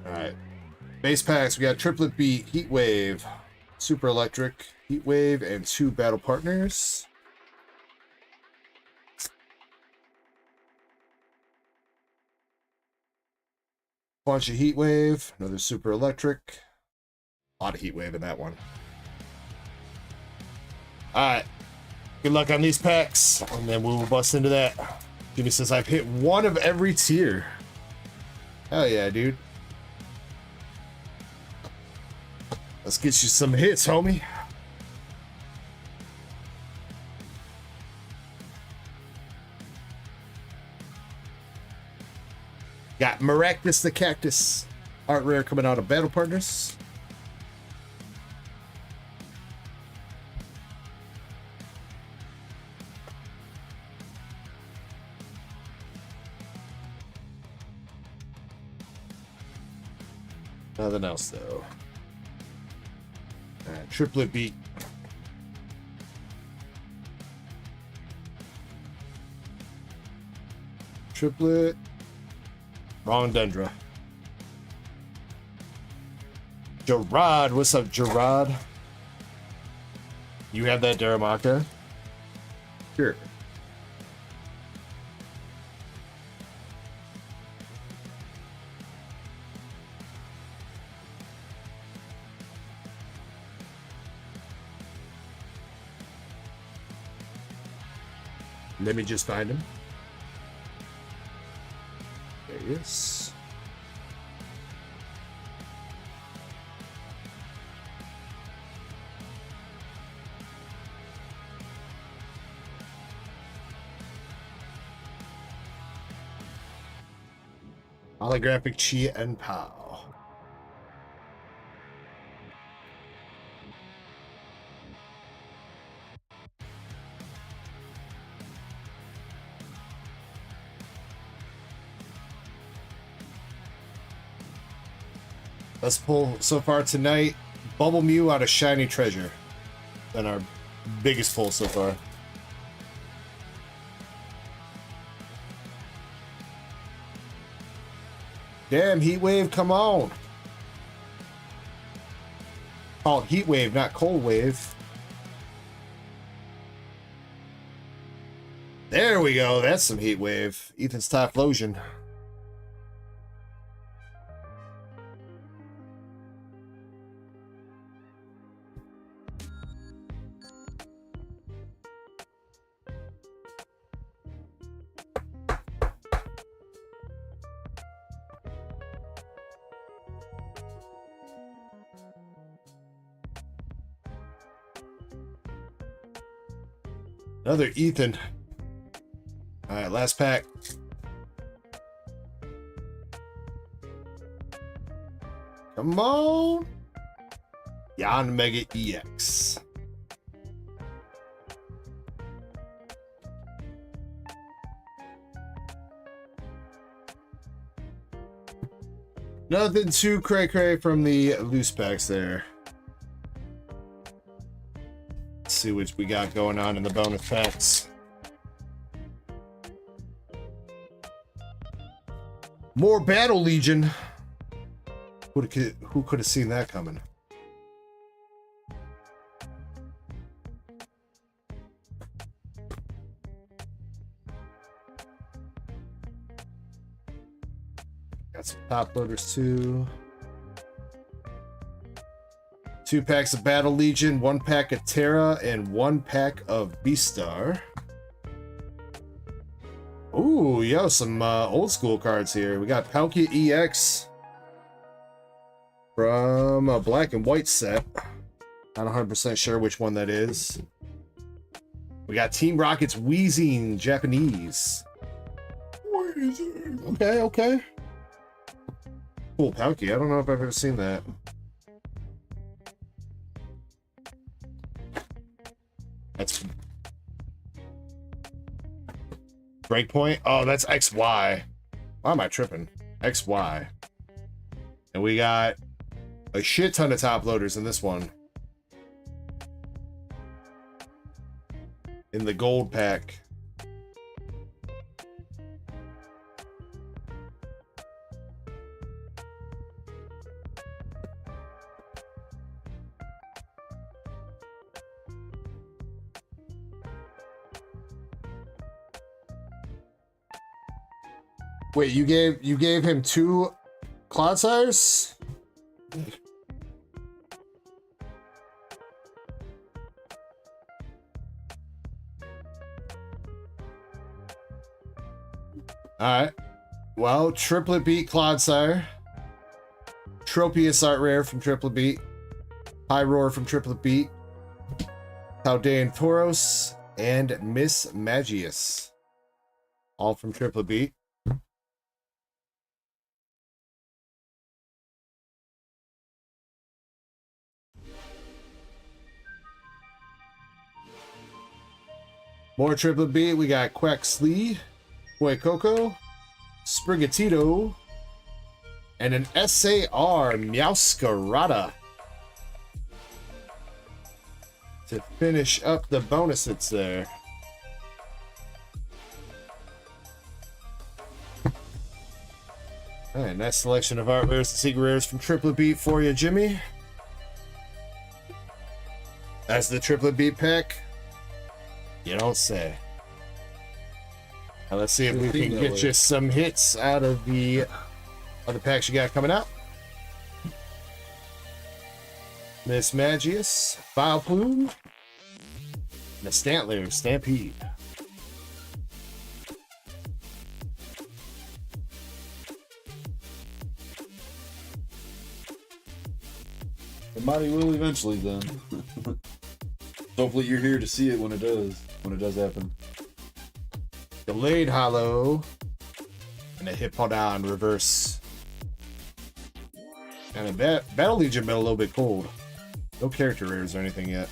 All right. Base packs, we got Triplet Beat, Heat Wave, Super Electric, Heat Wave, and 2 Battle Partners. Bunch of Heat Wave, another Super Electric. A lot of Heat Wave in that one. Alright. Good luck on these packs, and then we will bust into that. Jimmy says I've hit 1 of every tier. Hell yeah, dude. Let's get you some hits, homie. Got Maractus the Cactus. Art rare coming out of Battle Partners. Nothing else though. Triplet beat. Triplet. Wrong Dendra. Gerard, what's up, Gerard? You have that Daramaka? Sure. Let me just find him. There he is. Holographic Chia and Pow. Let's pull so far tonight. Bubble Mew out of Shiny Treasure. Been our biggest pull so far. Damn, Heat Wave, come on. Called Heat Wave, not Cold Wave. There we go. That's some Heat Wave. Ethan's Typhlosion. Another Ethan. All right, last pack. Come on. Yan Mega EX. Nothing too cray-cray from the loose packs there. Let's see what we got going on in the bonus packs. More Battle Legion. Who could have seen that coming? Got some top loaders too. 2 packs of Battle Legion, 1 pack of Terra, and 1 pack of Beastar. Ooh, yo, some old school cards here. We got Palkia EX from a black and white set. Not 100% sure which one that is. We got Team Rocket's Wheezing Japanese. Wheezing. Okay, okay. Cool Palkia. I don't know if I've ever seen that. That's Breakpoint. Oh, that's XY. Why am I tripping? XY. And we got a shit ton of top loaders in this one. In the gold pack. Wait, you gave him 2 Clodsires? Alright. Well, Triplet Beat Clodsire. Tropius Art Rare from Triplet Beat. High Roar from Triplet Beat. Paldean Tauros. And Miss Magius. All from Triplet Beat. More triplet beat. We got Quaxley, Boy Coco, Sprigatito, and an SAR Meowscarada to finish up the bonus hits there. All right, nice selection of art rares and secret rares from Triplet Beat for you, Jimmy. That's the Triplet Beat pack. You don't say. Now let's see if we can get you some hits out of the other packs you got coming out. Miss Magius, Vile Plume, and the Stantler Stampede. It might will eventually then. Hopefully you're here to see it when it does happen. Delayed Hollow, and a Hippodon reverse. And a Battle Legion been a little bit cold. No character rares or anything yet.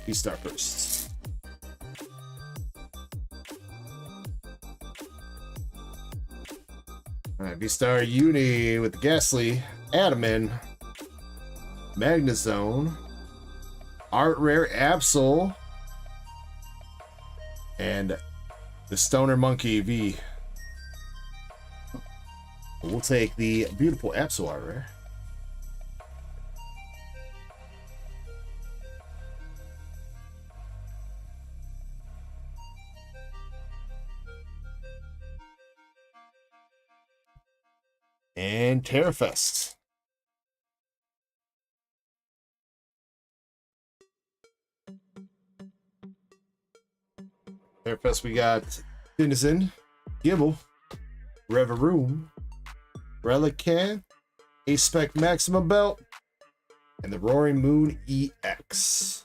V-Star first. Alright, V-Star Uni with the Ghastly, Adaman, Magnezone, Art Rare Absol, and the Stoner Monkey V. We'll take the beautiful Absol Art Rare. And Terrafest. Terrafest, we got Denizen, Gibble, Reveroom, Relican, A-Spec Maximum Belt, and the Roaring Moon EX.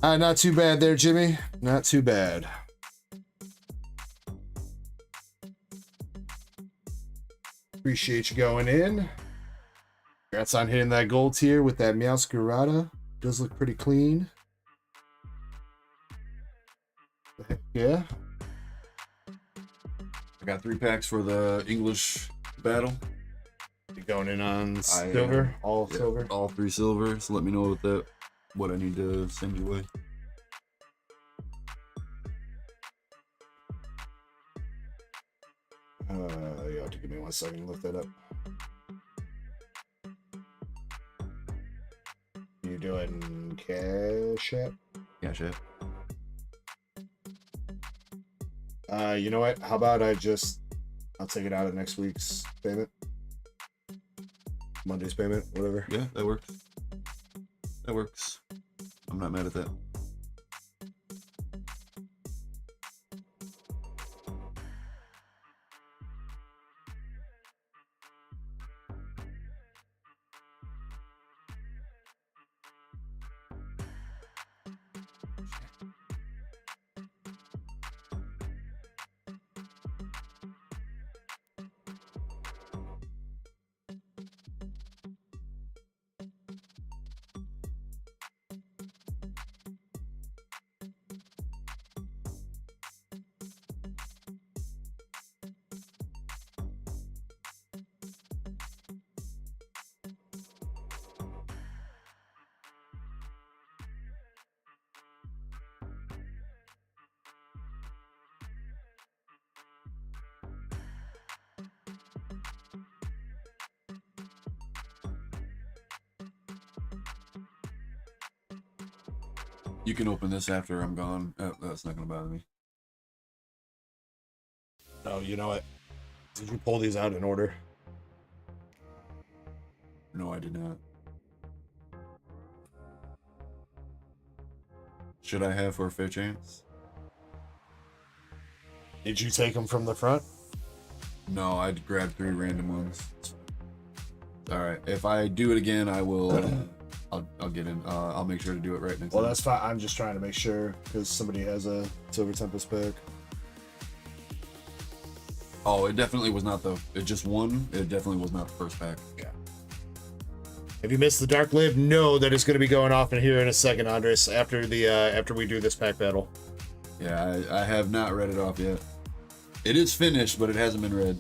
Not too bad there, Jimmy. Not too bad. Appreciate you going in. Congrats on hitting that gold tier with that Meowscarada. Does look pretty clean. Heck yeah. I got 3 packs for the English battle. You going in on silver? All silver? All 3 silver. So let me know what I need to send you away. You have to give me 1 second to look that up. You doing Cash App? Cash App. You know what? How about I'll take it out of next week's payment. Monday's payment, whatever. Yeah, that works. That works. I'm not mad at that. You can open this after I'm gone. That's not going to bother me. Oh, you know what? Did you pull these out in order? No, I did not. Should I have for a fair chance? Did you take them from the front? No, I'd grab 3 random ones. All right. If I do it again, I will. I'll get in. I'll make sure to do it right next Well, time. that's fine. I'm just trying to make sure because somebody has a Silver Tempest pick. Oh, it definitely was not the. It just won. It definitely was not the first pack. Yeah. If you missed the Dark Live, know that it's going to be going off in here in a second, Andres. After the after we do this pack battle. Yeah, I have not read it off yet. It is finished, but it hasn't been read.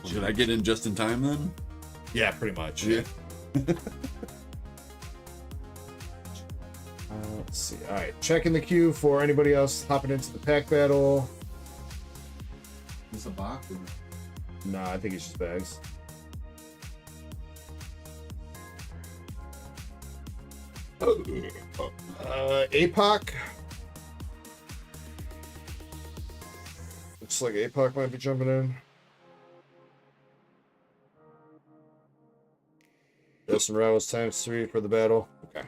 Should I get in just in time then? Yeah, pretty much. Yeah. Let's see. All right, checking the queue for anybody else hopping into the pack battle. Is this a box? Nah, I think it's just bags. APOC. Looks like APOC might be jumping in. Destined Rivals ×3 for the battle. Okay.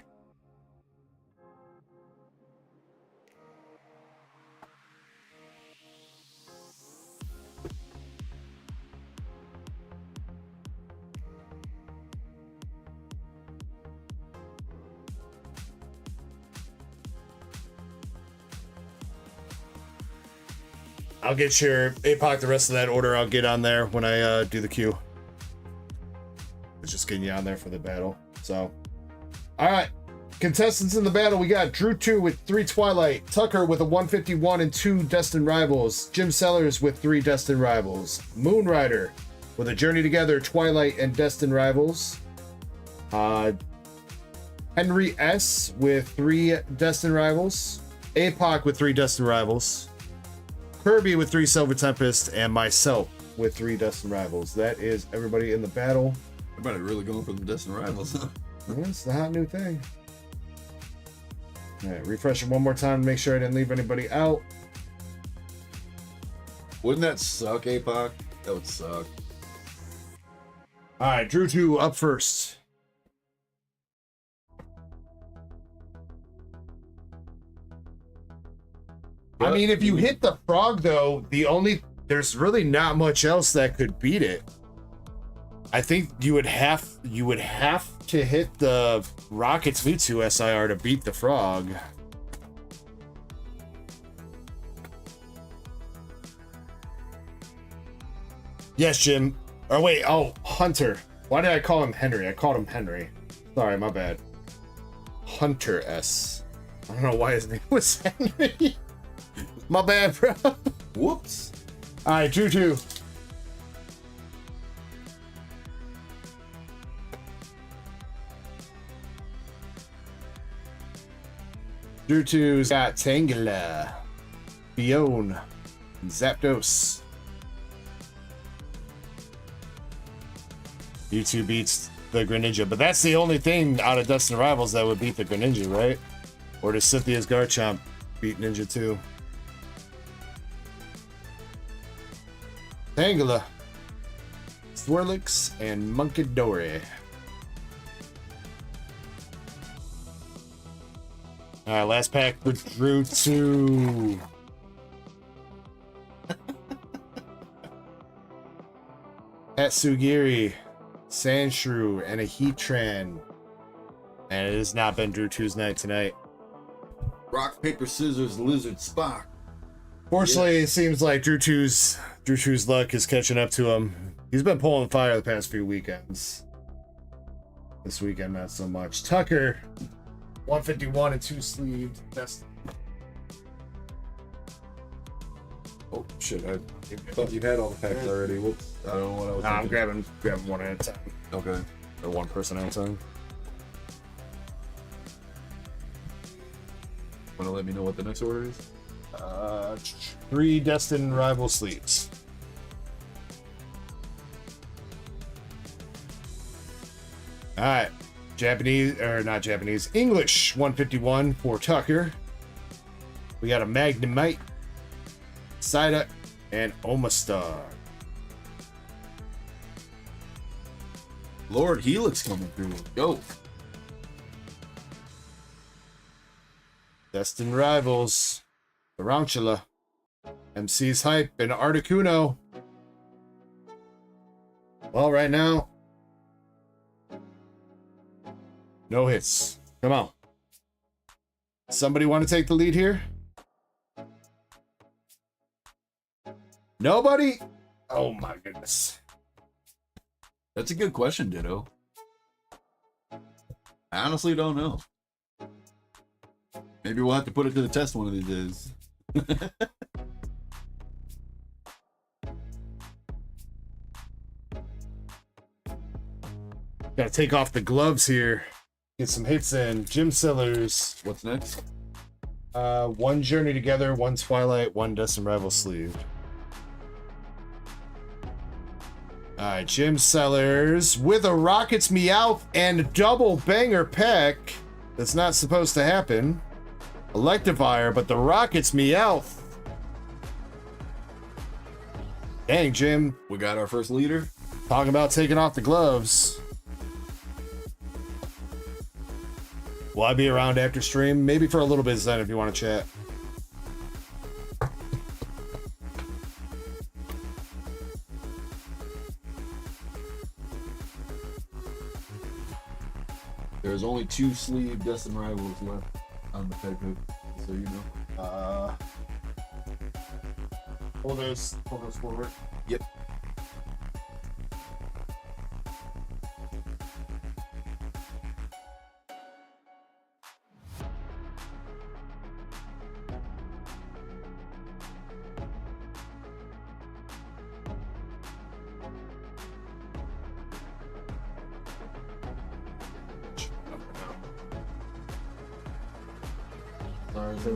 I'll get your APOC the rest of that order. I'll get on there when I do the queue. It's just getting you on there for the battle. So, all right. Contestants in the battle. We got Drew 2 with 3 Twilight. Tucker with a 151 and 2 Destined Rivals. Jim Sellers with 3 Destined Rivals. Moonrider with a Journey Together, Twilight, and Destined Rivals. Henry S with 3 Destined Rivals. APOC with 3 Destined Rivals. Kirby with 3 Silver Tempest, and myself with 3 Destined Rivals. That is everybody in the battle. Everybody really going for the Destined Rivals, huh? Yeah, it's the hot new thing. All right, refresh it one more time to make sure I didn't leave anybody out. Wouldn't that suck, APOC? That would suck. All right, Drew 2 up first. I mean, if you hit the frog, though, there's really not much else that could beat it. I think you would have to hit the Rockets Mewtwo SIR to beat the frog. Yes, Jim. Or wait, oh, Hunter. Why did I call him Henry? I called him Henry. Sorry, my bad. Hunter S. I don't know why his name was Henry. My bad, bro. Whoops. All right, Drew 2. Drew 2's got Tangela, Bione, and Zapdos. U2 beats the Greninja, but that's the only thing out of Destined Rivals that would beat the Greninja, right? Or does Cynthia's Garchomp beat Ninja 2? Tangela, Swirlix, and Munkidori. Alright, last pack for Drew 2. Tatsugiri, Sandshrew, and a Heatran. And it has not been Drew 2's night tonight. Rock, paper, scissors, lizard, Spock. Fortunately, It seems like Drew 2's luck is catching up to him. He's been pulling fire the past few weekends. This weekend, not so much. Tucker, 151 and 2 sleeved. Best. Oh shit! I thought you had all the packs already. Whoops! I don't know what I was. I'm thinking. grabbing one at a time, Okay. or one person at a time. Want to let me know what the next order is? 3 Destined Rival sleeves. All right, English 151 for Tucker. We got a Magnemite, Psyduck, and Omastar. Lord Helix coming through. Go. Destined Rivals, Tarantula, MC's hype and Articuno. Well, right now, no hits. Come on. Somebody want to take the lead here? Nobody? Oh my goodness. That's a good question, Ditto. I honestly don't know. Maybe we'll have to put it to the test one of these days. Gotta take off the gloves here. Get some hits in. Gym Sellers. What's next? One Journey Together, one Twilight, one Destined Rivals sleeve. Alright, Gym Sellers with a Rockets Meowth and double banger pack. That's not supposed to happen. Electivire, but the Rockets Meowth. Dang, Jim. We got our first leader. Talking about taking off the gloves. Will I be around after stream? Maybe for a little bit, Zen, if you want to chat. There's only 2 sleeve Destined Rivals left on the peg hook, so you know. Hold those forward. Yep.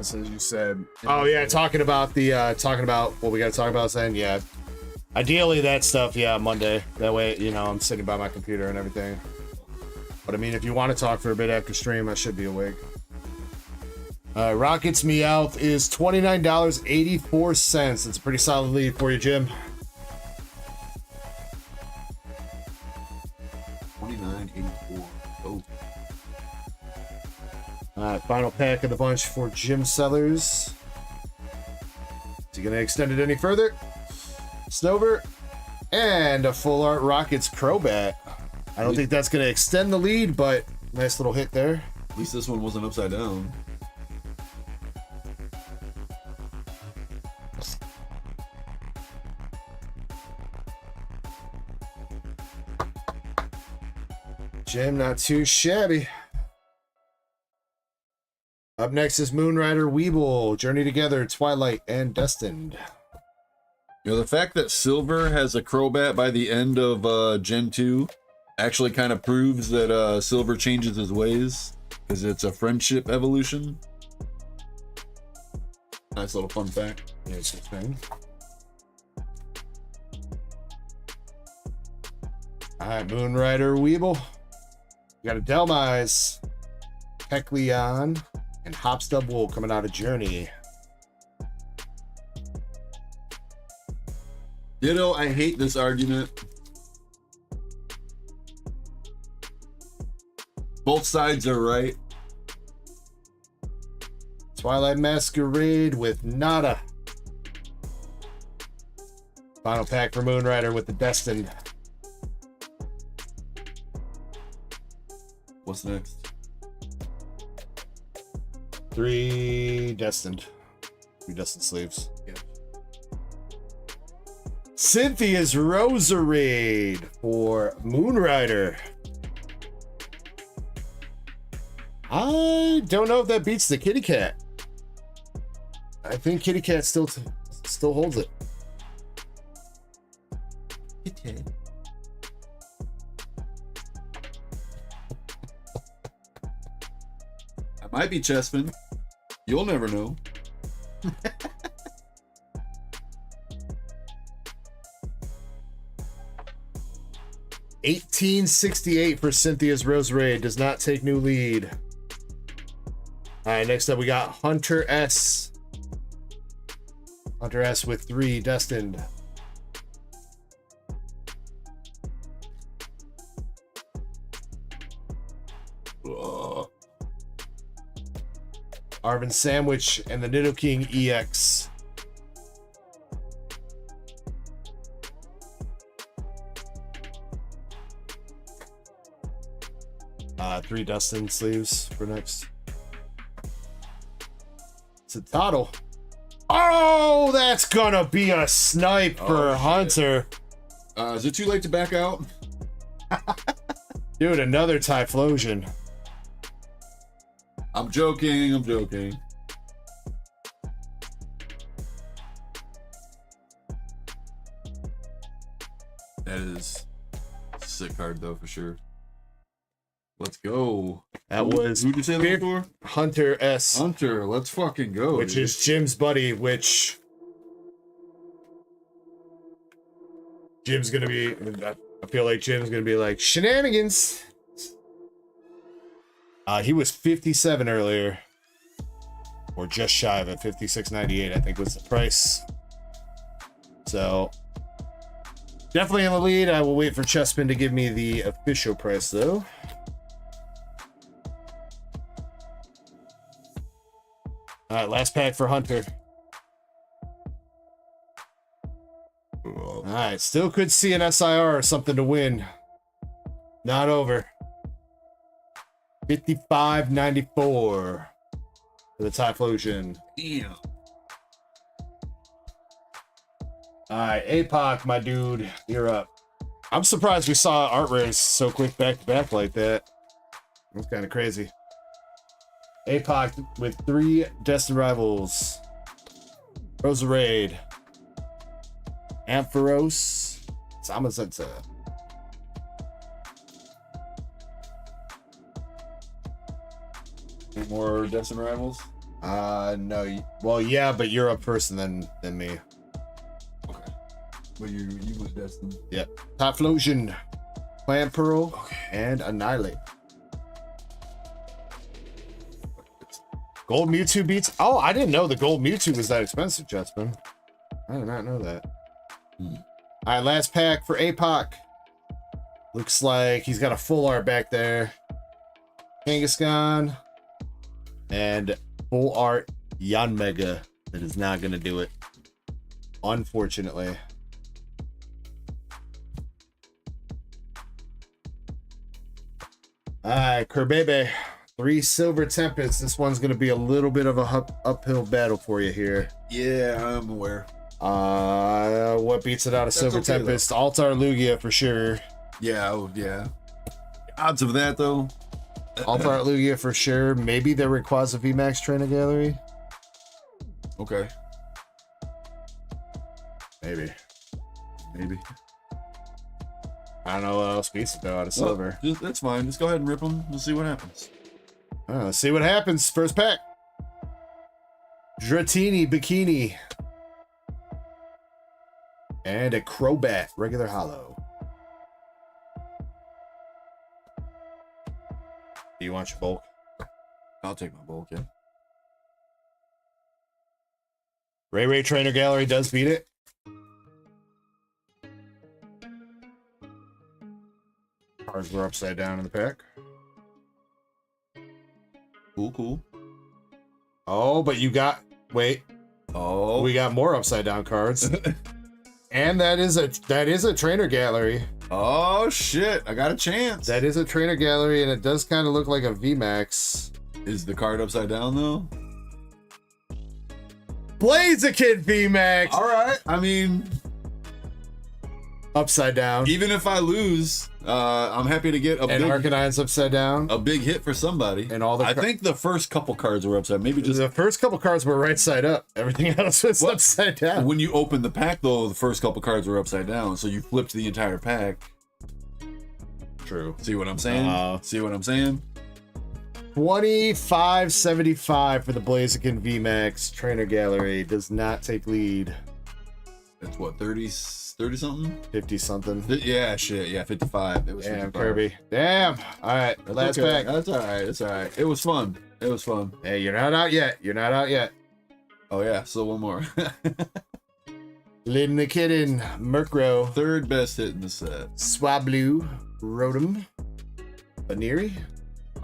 As you said. Oh yeah, talking about what we got to talk about. Saying yeah, ideally that stuff. Yeah, Monday. That way, you know, I'm sitting by my computer and everything. But I mean, if you want to talk for a bit after stream, I should be awake. Rockets Meowth is $29.84. It's a pretty solid lead for you, Jim. $29.84. Oh. Final pack of the bunch for Gym Sellers. Is he going to extend it any further? Snover. And a full art Rockets Crobat. I don't think that's going to extend the lead, but nice little hit there. At least this one wasn't upside down. Jim, not too shabby. Up next is Moonrider Weeble, Journey Together, Twilight, and Destined. You know, the fact that Silver has a Crobat by the end of Gen 2 actually kind of proves that Silver changes his ways, because it's a friendship evolution. Nice little fun fact. Yeah, it's a thing. Alright, Moonrider Weeble. You got a Delmise, Heckleon, and Hopstub Wool coming out of Journey. Ditto, I hate this argument. Both sides are right. Twilight Masquerade with Nada. Final pack for Moonrider with the Destined. What's next? 3 Destined. 3 Destined sleeves. Yeah. Cynthia's Roserade for Moonrider. I don't know if that beats the Kitty Cat. I think Kitty Cat still holds it. Kitty. I might be Chespin. You'll never know. 1868 for Cynthia's Roserade. Does not take new lead. All right, next up we got Hunter S. Hunter S with 3 Destined. Arvin Sandwich and the Nidoking EX. 3 Dustin sleeves for next. It's a Toddle. Oh, that's gonna be a snipe for Hunter. Is it too late to back out? Dude, another Typhlosion. I'm joking. I'm joking. That is a sick card though, for sure. Let's go. That was who'd you say that for? Hunter S. Hunter, let's fucking go. Which dude. is Jim's buddy, which Jim's gonna be, I feel like Jim's gonna be like, shenanigans. He was 57 earlier. Or just shy of it, 56.98, I think was the price. So definitely in the lead. I will wait for Chessman to give me the official price though. All right, last pack for Hunter. All right, still could see an SIR or something to win. Not over. 55.94 for the Typhlosion. Damn. All right, APOC, my dude, you're up. I'm surprised we saw art rares so quick back to back like that. That's kind of crazy. APOC with 3 Destined Rivals. Roserade. Ampharos. Samazensa. Any more Destined Rivals? No. Well, yeah, but you're up first and then me. Okay. Well, you was Destined. Yep. Typhlosion, Plant Pearl, and Annihilate. Gold Mewtwo beats. Oh, I didn't know the Gold Mewtwo was that expensive, Jetsman. I did not know that. All right, last pack for APOC. Looks like he's got a full art back there. Kangaskhan and full art Yanmega. That is not going to do it, unfortunately. All right, Kerbebe. 3 Silver Tempests. This one's going to be a little bit of a uphill battle for you here. Yeah, I'm aware. What beats it out of Silver okay, Tempest? Altar Lugia for sure. Yeah, yeah. Odds of that though. Altar Lugia for sure. Maybe the Rayquaza VMAX Trainer Gallery. Okay. Maybe. Maybe. I don't know what else beats it though out of Silver. That's fine. Just go ahead and rip them. We'll see what happens. Let's see what happens. First pack. Dratini Bikini. And a Crobat regular hollow. Do you want your bulk? I'll take my bulk, yeah. Ray Trainer Gallery does beat it. Cards were upside down in the pack. Cool. Oh, but you got, wait. Oh, We got more upside down cards. And that is a trainer gallery. oh shit! I got a chance. That is a trainer gallery, and it does kind of look like a VMAX. Is the card upside down though? Blaziken VMAX! All right. I mean, Upside down. even if I lose, I'm happy to get And Arcanine's upside down. a big hit for somebody. And all the I think the first couple cards were upside. Maybe just The first couple cards were right side up. Everything else was What? upside down. when you open the pack though, the first couple cards were upside down. So you flipped the entire pack. True. See what I'm saying? See what I'm saying? 25.75 for the Blaziken VMAX. Trainer gallery does not take lead. That's what, 30 something? 50 something. Yeah, shit. Yeah, 55. It was Damn, 55. Kirby. Damn. All right. That's Last okay. pack. That's all right. It's all right. It was fun. It was fun. Hey, you're not out yet. You're not out yet. Oh yeah, so one more. Lid Kitten, Murkrow, Third best hit in the set. Swablu, Rotom, Baneri,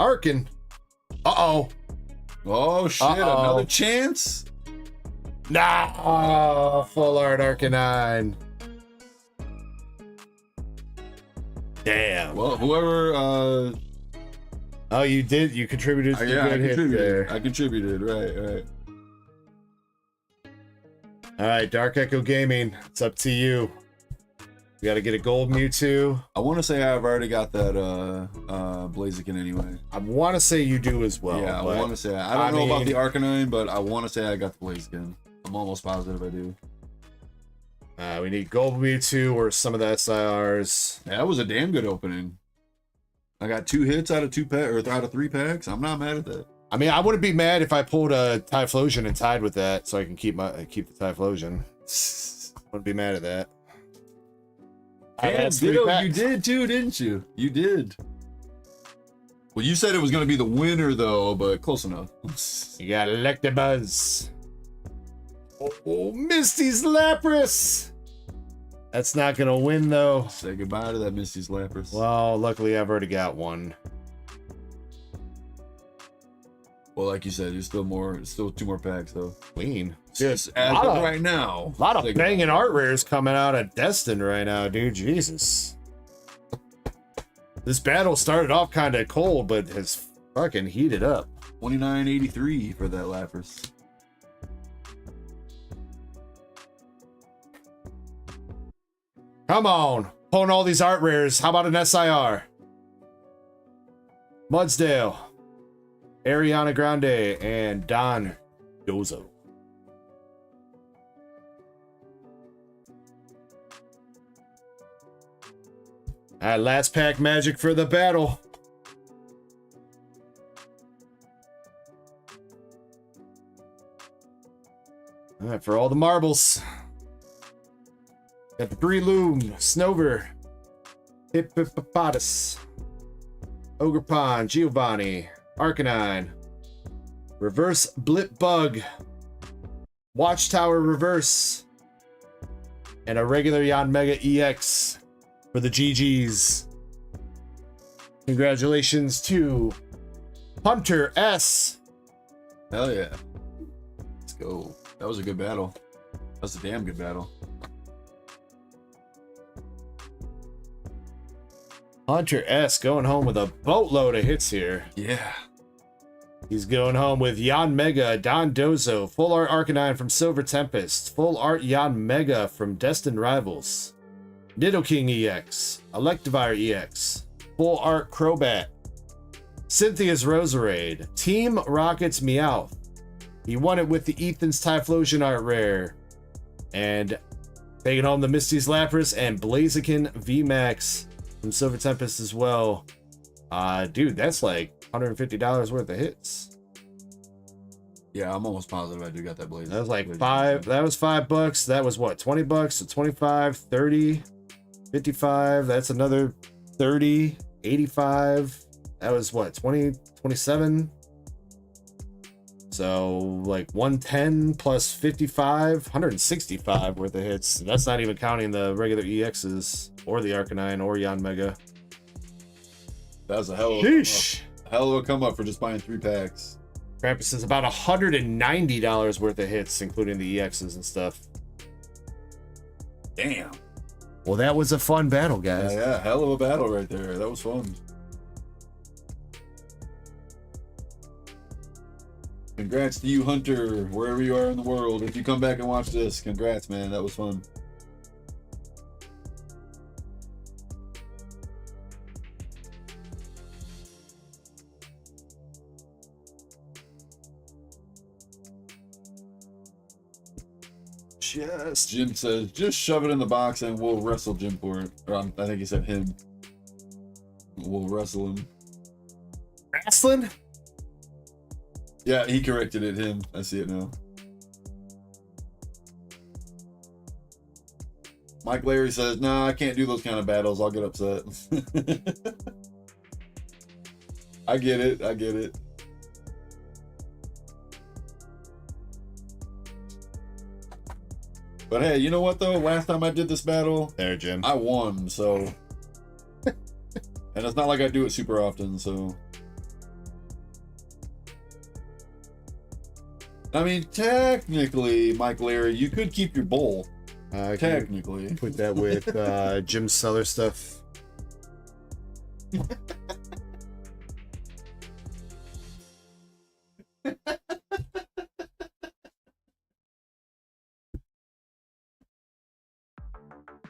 Arkin. Uh-oh. Oh shit! Uh-oh. Another chance. Nah. Oh, full art Arcanine. Damn. Well, whoever Oh, you did. You contributed to the Yeah, I good hit contributed. there. I contributed. Right. All right, DarkEckoGaming. It's up to you. You got to get a gold Mewtwo. I want to say I've already got that Blaziken anyway. I want to say you do as well. Yeah, I but want to say I don't know about the Arcanine, but I want to say I got the Blaziken. I'm almost positive I do. We need gold Mewtwo or some of the SIRs. Yeah, that was a damn good opening. I got 2 hits out of 2 pack or out of 3 packs. I'm not mad at that. I mean, I wouldn't be mad if I pulled a Typhlosion and tied with that, so I can keep the Typhlosion. Wouldn't be mad at that. And Ditto, you did too, didn't you? You did. Well, you said it was going to be the winner though, but close enough. You got Electabuzz. Oh, Misty's Lapras. That's not gonna win though. Say goodbye to that Misty's Lapras. Well, luckily I've already got one. Well, like you said, there's still 2 more packs though. Clean. Just as of right now. A lot of banging art rares coming out of Destined right now, dude. Jesus. This battle started off kind of cold, but has fucking heated up. 29.83 for that Lapras. Come on. Pulling all these art rares. How about an SIR? Mudsdale, Ariana Grande, and Don Dozo. All right, last pack magic for the battle. All right, for all the marbles. Got the Breloom, Snover, Hippopotamus, Ogerpon, Giovanni, Arcanine, Reverse Blip Bug, Watchtower Reverse, and a regular Yanmega EX for the GGs. Congratulations to Hunter S. Hell yeah. Let's go. That was a good battle. That was a damn good battle. Hunter S going home with a boatload of hits here. Yeah. He's going home with Yanmega, Don Dozo, Full Art Arcanine from Silver Tempest, Full Art Yanmega from Destined Rivals, Nidoking EX, Electivire EX, Full Art Crobat, Cynthia's Roserade, Team Rocket's Meowth. He won it with the Ethan's Typhlosion art rare. And taking home the Misty's Lapras and Blaziken VMAX from Silver Tempest as well. Dude, that's like $150 worth of hits. Yeah, I'm almost positive I do got that Blaziken. That was like that was $5. That was what, 20 bucks? So 25, 30, 55. That's another 30, 85. That was what, 20, 27? So like 110 plus 55, 165 worth of hits. That's not even counting the regular EXs or the Arcanine or Yanmega. That was a hell of a come up for just buying 3 packs. Krampus is about $190 worth of hits, including the EXs and stuff. Damn. Well, that was a fun battle, guys. Yeah, hell of a battle right there. That was fun. Congrats to you, Hunter, wherever you are in the world. If you come back and watch this, congrats, man. That was fun. Jim says, just shove it in the box and we'll wrestle Jim for it. Or I think he said him. We'll wrestle him. Wrestling? Yeah, he corrected it, him. I see it now. Mike Larry says, nah, I can't do those kind of battles. I'll get upset. I get it. I get it. But hey, you know what though? Last time I did this battle, there, Jim, I won, so. And it's not like I do it super often, so. I mean, technically, Mike Larry, you could keep your bowl. Technically. Put that with Jim's Cellar stuff.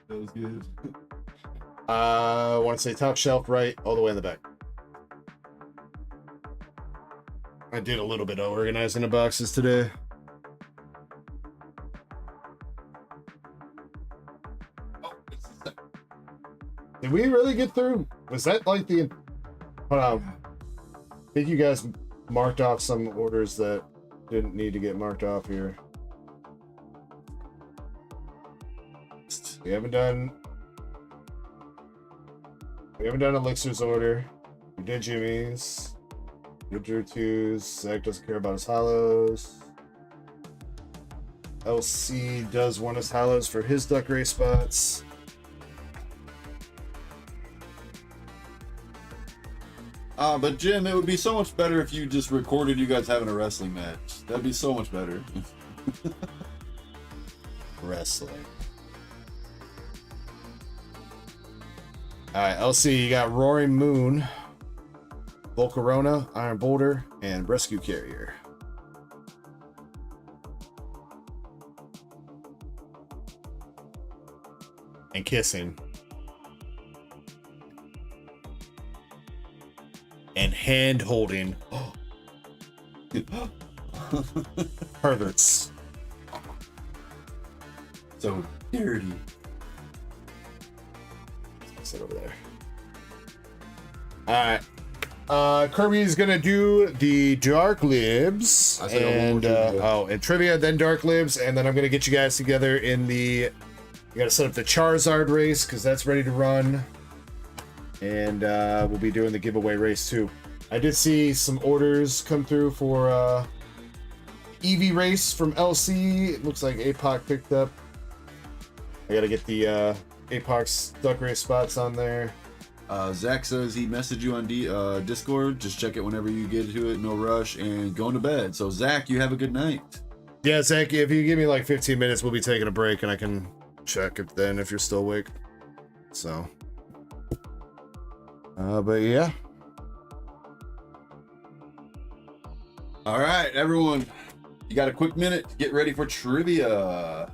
That was good. I want to say top shelf right, all the way in the back. I did a little bit of organizing the boxes today. Did we really get through? Was that like the... Hold on. I think you guys marked off some orders that didn't need to get marked off here. We haven't done Elixir's order. We did Jimmy's. We drew twos. Zach doesn't care about his hollows. LC does want his hollows for his duck race spots. But Jim, it would be so much better if you just recorded you guys having a wrestling match. That'd be so much better. Wrestling. Alright, LC, you got Roaring Moon, Volcarona, Iron Boulder, and Rescue Carrier. And Kissing. And hand holding. Perverts. So dirty. Sit over there. Alright. Kirby's gonna do the Dark Libs. And and trivia, then Dark Libs, and then I'm gonna get you guys together in the... You gotta set up the Charizard race, because that's ready to run. And we'll be doing the giveaway race too. I did see some orders come through for Eevee race from LC. It looks like APOC picked up. I gotta get the APOC's duck race spots on there. Zach says he messaged you on Discord. Just check it whenever you get to it. No rush and going to bed. So Zach, you have a good night. Yeah, Zach, if you give me like 15 minutes, we'll be taking a break and I can check it then if you're still awake. So. But yeah. All right, everyone. You got a quick minute to get ready for trivia.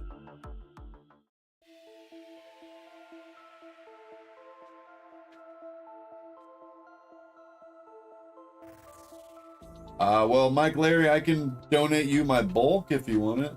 Well, Mike Larry, I can donate you my bulk if you want it.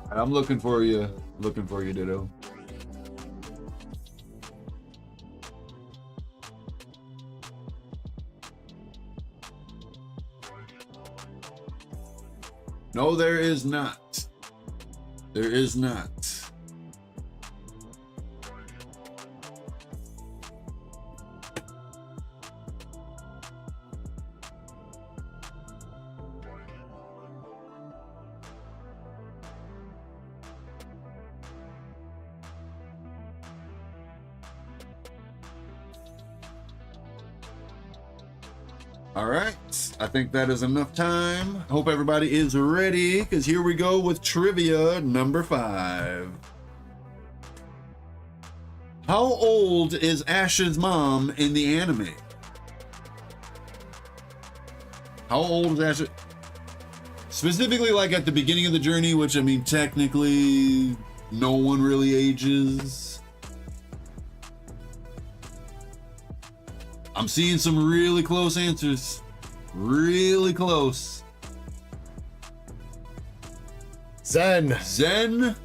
I'm looking for you. Looking for you, Ditto. No, there is not. There is not. All right, I think that is enough time. Hope everybody is ready, because here we go with trivia number 5. How old is Ash's mom in the anime? How old is Ash? Specifically, like at the beginning of the journey, which I mean, technically, no one really ages. I'm seeing some really close answers. Really close. Zen. Zen.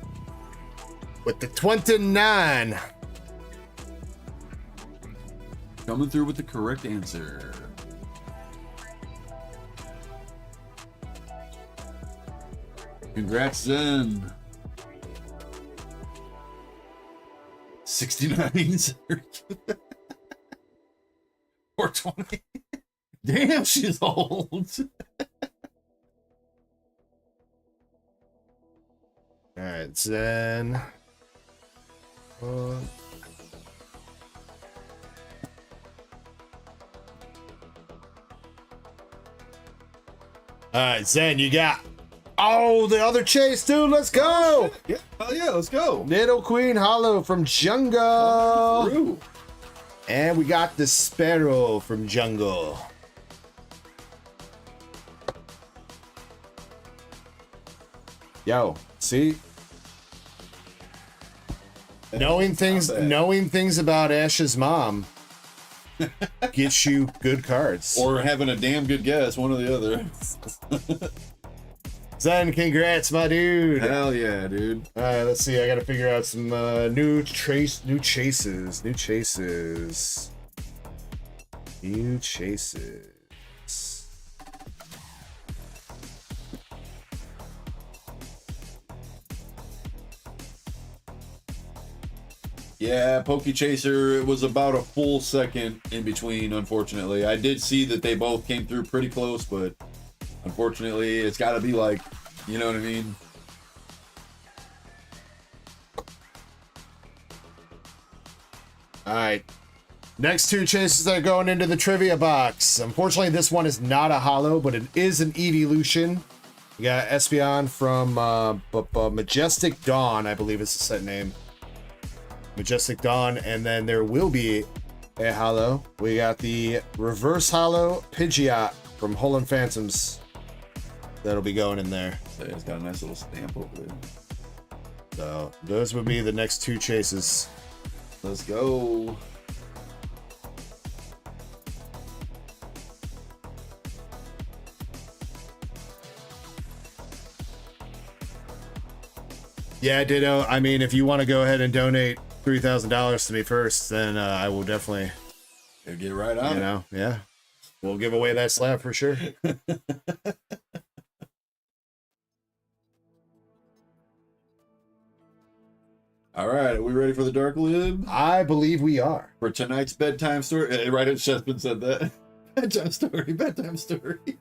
With the 29. Coming through with the correct answer. Congrats, Zen. 69. Or 20. Damn, she's old. Alright, Zen. Alright, Zen, you got... Oh, the other chase, dude, let's go! Yeah, oh yeah, let's go. Little Queen Hollow from Jungle. Through. And we got the Sparrow from Jungle. Yo, see? Knowing things about Ash's mom gets you good cards. Or having a damn good guess, one or the other. Zen, congrats, my dude. Hell yeah, dude. All right, let's see. I got to figure out some new chases. Yeah, Pokey Chaser, it was about a full second in between, unfortunately. I did see that they both came through pretty close, but unfortunately, it's got to be like, you know what I mean? All right. Next two chases are going into the trivia box. Unfortunately, this one is not a holo, but it is an evolution. You got Espeon from Majestic Dawn, I believe is the set name. Majestic Dawn, and then there will be a holo. We got the reverse holo Pidgeot from Holland Phantoms. That'll be going in there. It's got a nice little stamp over there. So those would be the next two chases. Let's go. Yeah, Ditto. I mean, if you want to go ahead and donate $3,000 to me first, then I will definitely get right on. You know, yeah, we'll give away that slab for sure. All right, are we ready for the Dark Lib? I believe we are. For tonight's bedtime story. Right, Shespin said that. Bedtime story.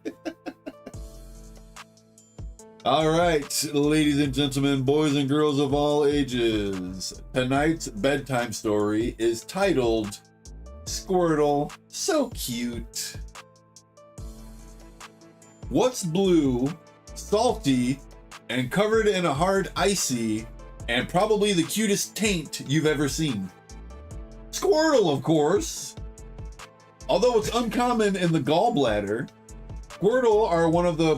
All right, ladies and gentlemen, boys and girls of all ages. Tonight's bedtime story is titled Squirtle, So Cute. What's blue, salty, and covered in a hard icy, and probably the cutest taint you've ever seen? Squirtle, of course. Although it's uncommon in the gallbladder, Squirtle are one of the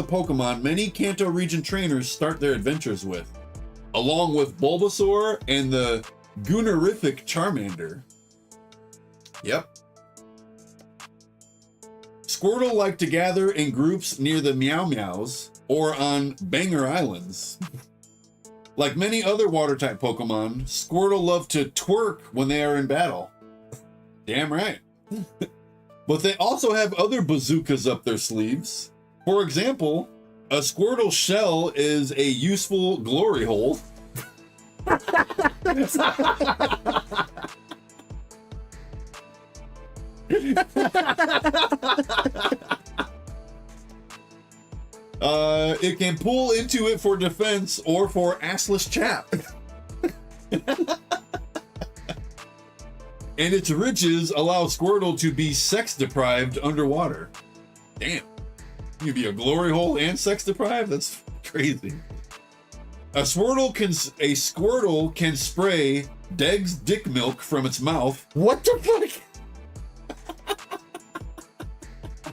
Pokemon many Kanto region trainers start their adventures with, along with Bulbasaur and the Goonerific Charmander. Yep. Squirtle like to gather in groups near the Meow Meows or on Banger Islands. Like many other water-type Pokemon, Squirtle love to twerk when they are in battle. Damn right. But they also have other bazookas up their sleeves. For example, a Squirtle shell is a useful glory hole. It can pull into it for defense or for assless chap. And its ridges allow Squirtle to be sex deprived underwater. Damn. You can be a glory hole and sex deprived? That's crazy. A Squirtle can spray Deg's dick milk from its mouth. What the fuck?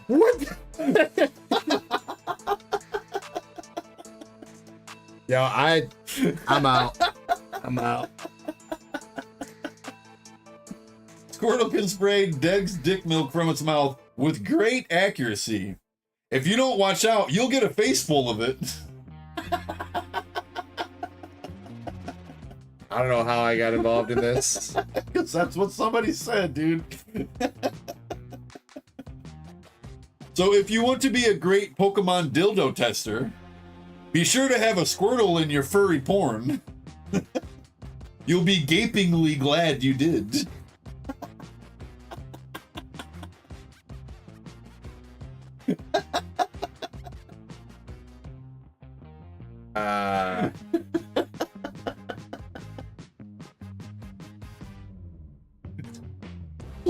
What? Yo, I'm out. I'm out. Squirtle can spray Deg's dick milk from its mouth with great accuracy. If you don't watch out, you'll get a face full of it. I don't know how I got involved in this. Because that's what somebody said, dude. So if you want to be a great Pokemon dildo tester, be sure to have a Squirtle in your furry porn. You'll be gapingly glad you did.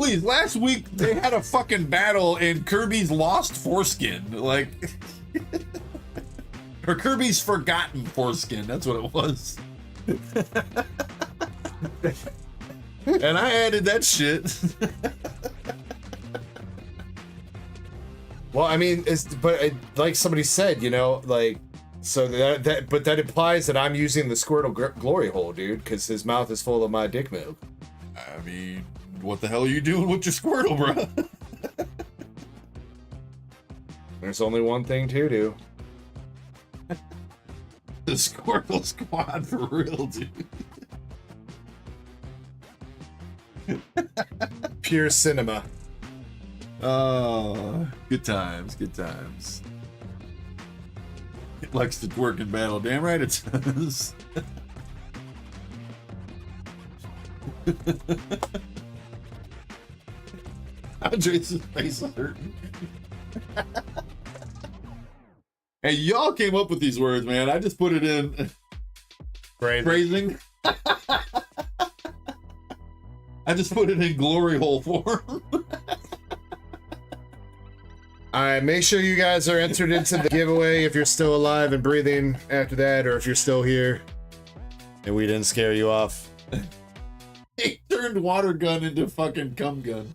please, last week they had a fucking battle in Kirby's Lost Foreskin. Like, or Kirby's Forgotten Foreskin. That's what it was. And I added that shit. Well, I mean, like somebody said, you know, like, so that implies that I'm using the Squirtle glory hole, dude, because his mouth is full of my dick milk. I mean, what the hell are you doing with your Squirtle, bro? There's only one thing to do. The Squirtle Squad for real, dude. Pure cinema. Oh, good times, good times. It likes to twerk in battle. Damn right it does. Andres' face is hurting. Hey, y'all came up with these words, man. I just put it in. Phrasing. I just put it in glory hole form. All right, make sure you guys are entered into the giveaway if you're still alive and breathing after that, or if you're still here and we didn't scare you off. He turned water gun into fucking cum gun.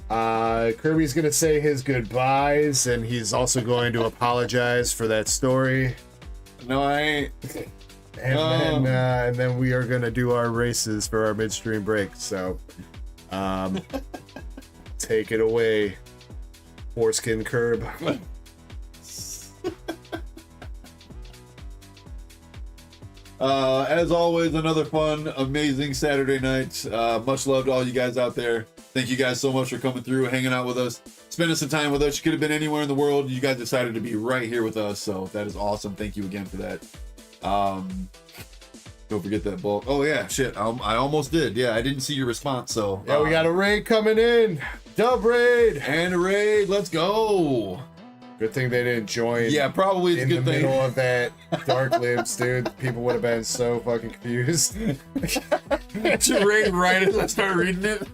Kirby's gonna say his goodbyes, and he's also going to apologize for that story. No, I ain't. And then we are gonna do our races for our midstream break. So, take it away, foreskin curb. As always, another fun, amazing Saturday night. Much love to all you guys out there. Thank you guys so much for coming through, hanging out with us, spending some time with us. You could have been anywhere in the world. You guys decided to be right here with us, so that is awesome. Thank you again for that. Don't forget that bulk. Oh yeah, shit. I almost did. Yeah, I didn't see your response, so. Yeah, we got a raid coming in. Dub raid. And a raid. Let's go. Good thing they didn't join. Yeah, probably it's a good thing. In the middle of that dark Libs, dude. People would have been so fucking confused. It's a raid right as I start reading it.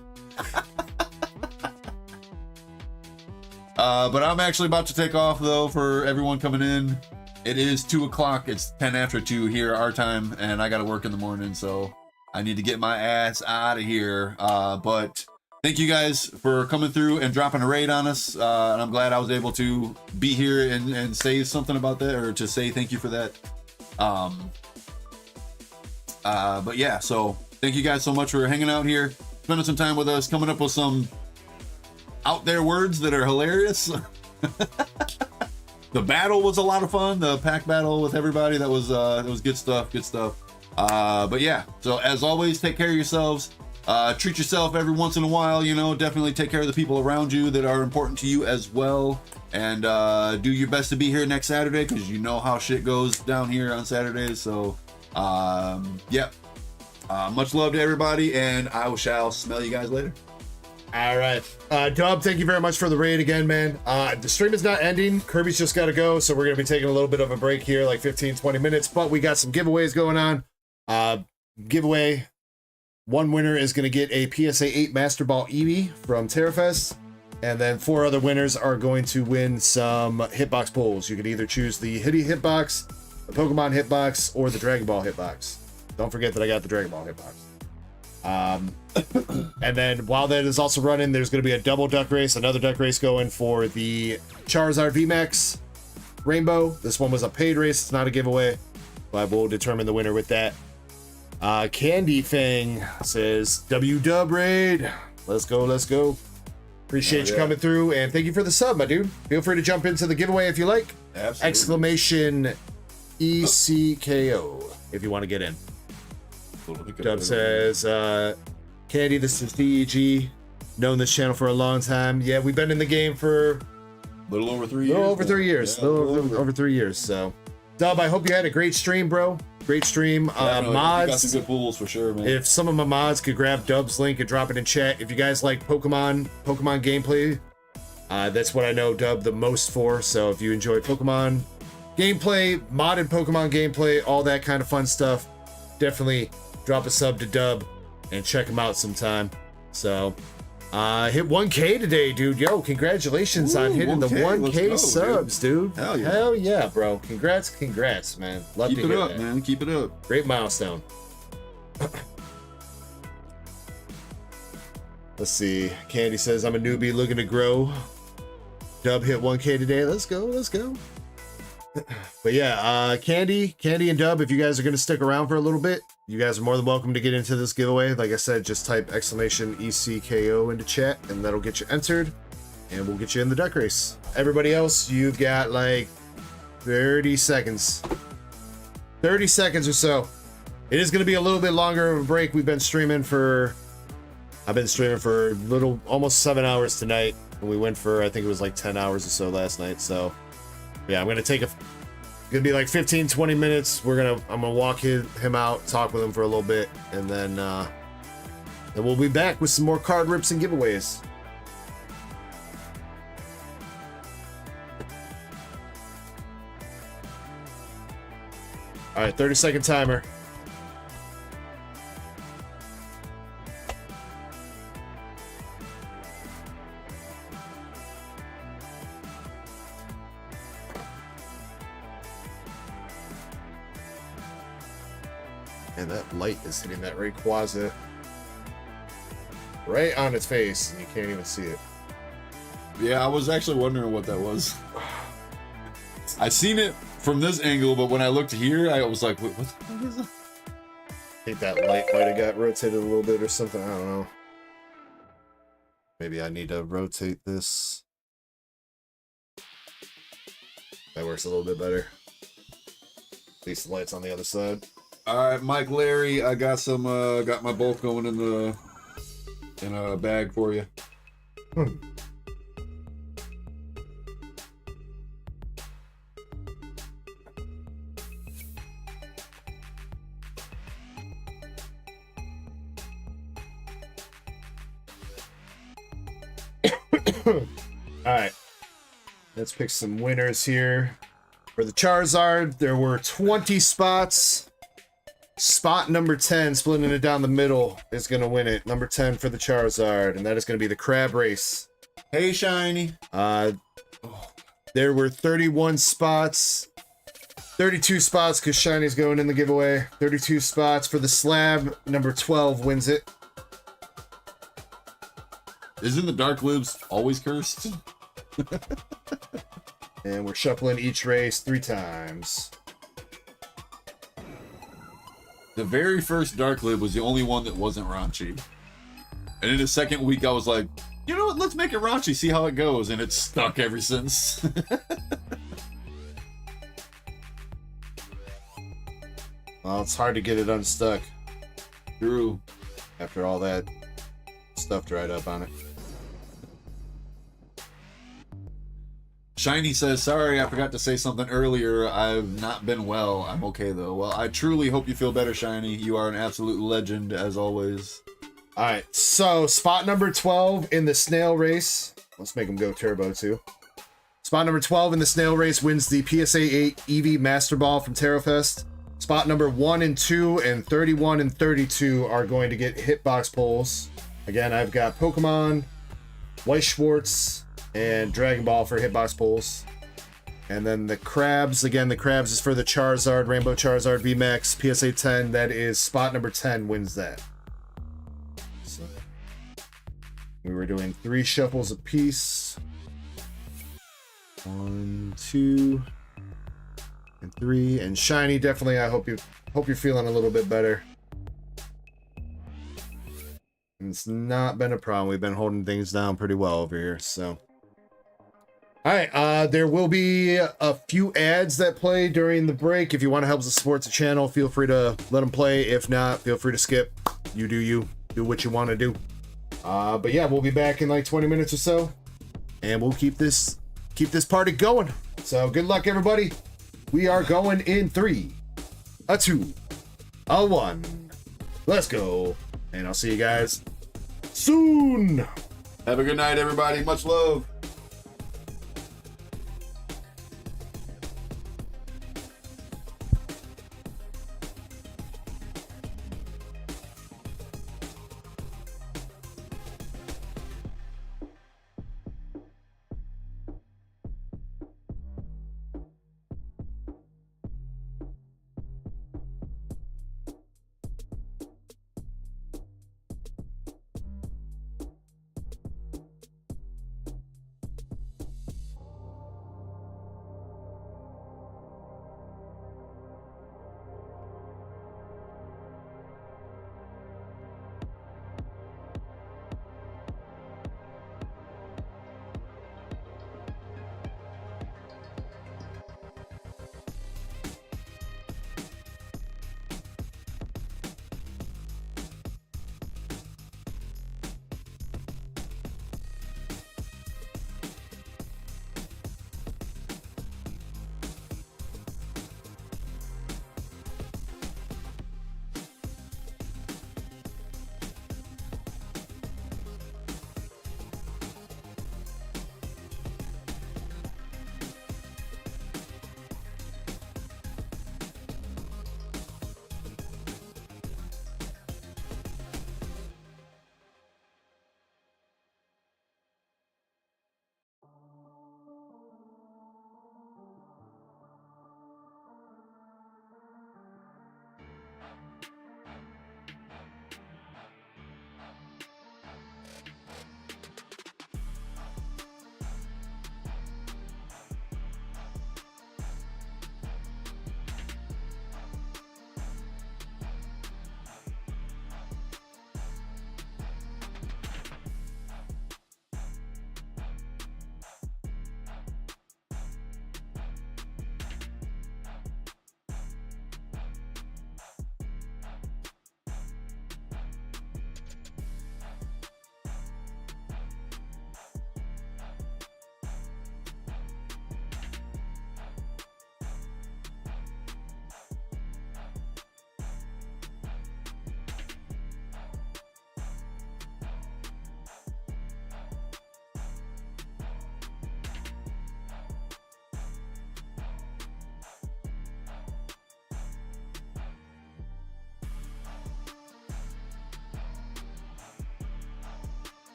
But I'm actually about to take off though for everyone coming in. It is 2 o'clock. It's 10 after 2 here, our time, and I got to work in the morning, so I need to get my ass out of here. But thank you guys for coming through and dropping a raid on us. And I'm glad I was able to be here and say something about that, or to say thank you for that. But yeah, so thank you guys so much for hanging out here, spending some time with us, coming up with some out there words that are hilarious. The battle was a lot of fun. The pack battle with everybody, that was good stuff. But yeah, so as always, take care of yourselves. Treat yourself every once in a while, you know. Definitely take care of the people around you that are important to you as well. And do your best to be here next Saturday, because you know how shit goes down here on Saturdays. So yeah, much love to everybody, and I shall smell you guys later. All right, Dub, thank you very much for the raid again, man. The stream is not ending. Kirby's just got to go, so we're gonna be taking a little bit of a break here, like 15-20 minutes, but we got some giveaways going on. Giveaway, one winner is gonna get a PSA 8 Master Ball Eevee from Terrafest, and then 4 other winners are going to win some hitbox pulls. You can either choose the Hitty hitbox, the Pokemon hitbox, or the Dragon Ball hitbox. Don't forget that I got the Dragon Ball hitbox. And then while that is also running, there's going to be a double duck race, another duck race going for the Charizard VMAX Rainbow. This one was a paid race, it's not a giveaway, but we'll determine the winner with that. Candy Fang says W-Dub raid. Let's go. Appreciate you coming through, and thank you for the sub, my dude. Feel free to jump into the giveaway if you like. Absolutely. Exclamation ECKO if you want to get in. Dub says, Candy, this is DEG. Known this channel for a long time. Yeah, we've been in the game for a little over 3 years. Over 3 years. Yeah, over 3 years. So, Dub, I hope you had a great stream, bro. Great stream. Mods. Got some good pools for sure, man. If some of my mods could grab Dub's link and drop it in chat. If you guys like Pokemon gameplay, that's what I know Dub the most for. So if you enjoy Pokemon gameplay, modded Pokemon gameplay, all that kind of fun stuff, definitely drop a sub to Dub and check him out sometime. So, hit 1K today, dude. Yo, congratulations on hitting the 1K subs, dude. Hell yeah. Hell yeah, bro. Congrats, man. Love Keep to it hear up, that. man. Keep it up. Great milestone. Let's see. Candy says, I'm a newbie looking to grow. Dub hit 1K today. Let's go. But yeah, Candy and Dub, if you guys are going to stick around for a little bit, you guys are more than welcome to get into this giveaway. Like I said, just type exclamation ECKO into chat and that'll get you entered and we'll get you in the duck race. Everybody else, you've got like 30 seconds. 30 seconds or so. It is going to be a little bit longer of a break. I've been streaming for almost 7 hours tonight. And we went for, I think it was like 10 hours or so last night. So yeah, I'm going to take gonna be like 15-20 minutes. I'm gonna walk him out, talk with him for a little bit, and then we'll be back with some more card rips and giveaways. All right, 30-second timer. And that light is hitting that Rayquaza right on its face, and you can't even see it. Yeah, I was actually wondering what that was. I seen it from this angle, but when I looked here, I was like, what is that? I think that light might have got rotated a little bit or something. I don't know. Maybe I need to rotate this. That works a little bit better. At least the light's on the other side. All right, Mike, Larry, I got some, got my both going in a bag for you. All right, let's pick some winners here. For the Charizard, there were 20 spots. Spot number 10, splitting it down the middle, is going to win it. Number 10 for the Charizard, and that is going to be the Crab Race. Hey, Shiny. There were 31 spots. 32 spots because Shiny's going in the giveaway. 32 spots for the Slab. Number 12 wins it. Isn't the Dark Libs always cursed? And we're shuffling each race 3 times. The very first Dark Lib was the only one that wasn't raunchy. And in the second week, I was like, you know what, let's make it raunchy, see how it goes. And it's stuck ever since. Well, it's hard to get it unstuck. True. After all that stuff dried up on it. Shiny says, sorry, I forgot to say something earlier. I've not been well. I'm okay, though. Well, I truly hope you feel better, Shiny. You are an absolute legend, as always. All right, so spot number 12 in the snail race. Let's make him go turbo, too. Spot number 12 in the snail race wins the PSA 8 Eevee Master Ball from TerraFest. Spot number 1 and 2 and 31 and 32 are going to get hitbox pulls. Again, I've got Pokemon, Weiss Schwartz, and Dragon Ball for hitbox pulls. And then the Crabs, again, the Crabs is for the Charizard, Rainbow Charizard VMAX, PSA 10. That is spot number 10 wins that. So we were doing 3 shuffles apiece. 1, 2, and 3. And Shiny, definitely, I hope you're feeling a little bit better. It's not been a problem. We've been holding things down pretty well over here, so. All right, there will be a few ads that play during the break. If you want to help us support the channel, feel free to let them play. If not, feel free to skip. You do what you want to do. But yeah, we'll be back in like 20 minutes or so, and we'll keep this party going. So good luck, everybody. We are going in 3, a 2, a 1. Let's go, and I'll see you guys soon. Have a good night, everybody. Much love.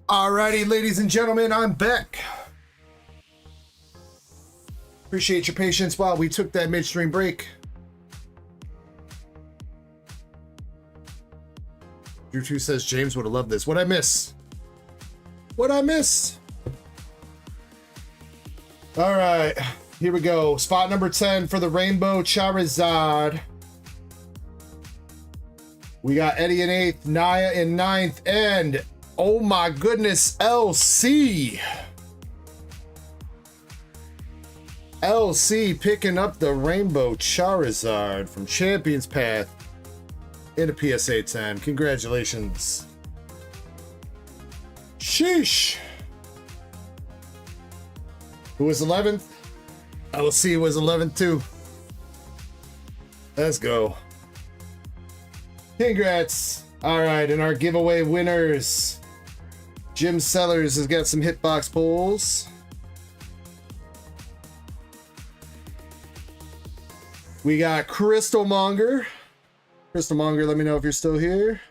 Alrighty, ladies and gentlemen, I'm back. Appreciate your patience while we took that midstream break. Drew 2 says James would have loved this. What'd I miss? What'd I miss? Alright, here we go. Spot number 10 for the Rainbow Charizard. We got Eddie in 8th, Naya in 9th, and oh my goodness, LC. LC picking up the Rainbow Charizard from Champions Path in a PSA 10. Congratulations. Sheesh. Who was 11th? LC was 11th too. Let's go. Congrats. All right, and our giveaway winners. Jim Sellers has got some hitbox pulls. We got Crystal Monger. Crystal Monger, let me know if you're still here.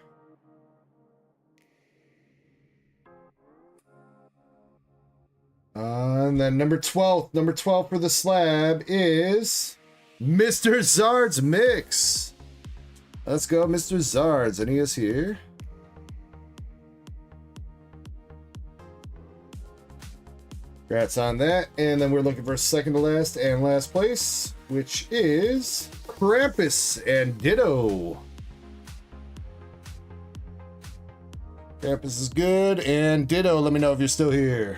And then number 12 for the slab is Mr. Zard's Mix. Let's go, Mr. Zards, and he is here. Congrats on that. And then we're looking for second to last and last place, which is Krampus and Ditto. Krampus is good, and Ditto, let me know if you're still here.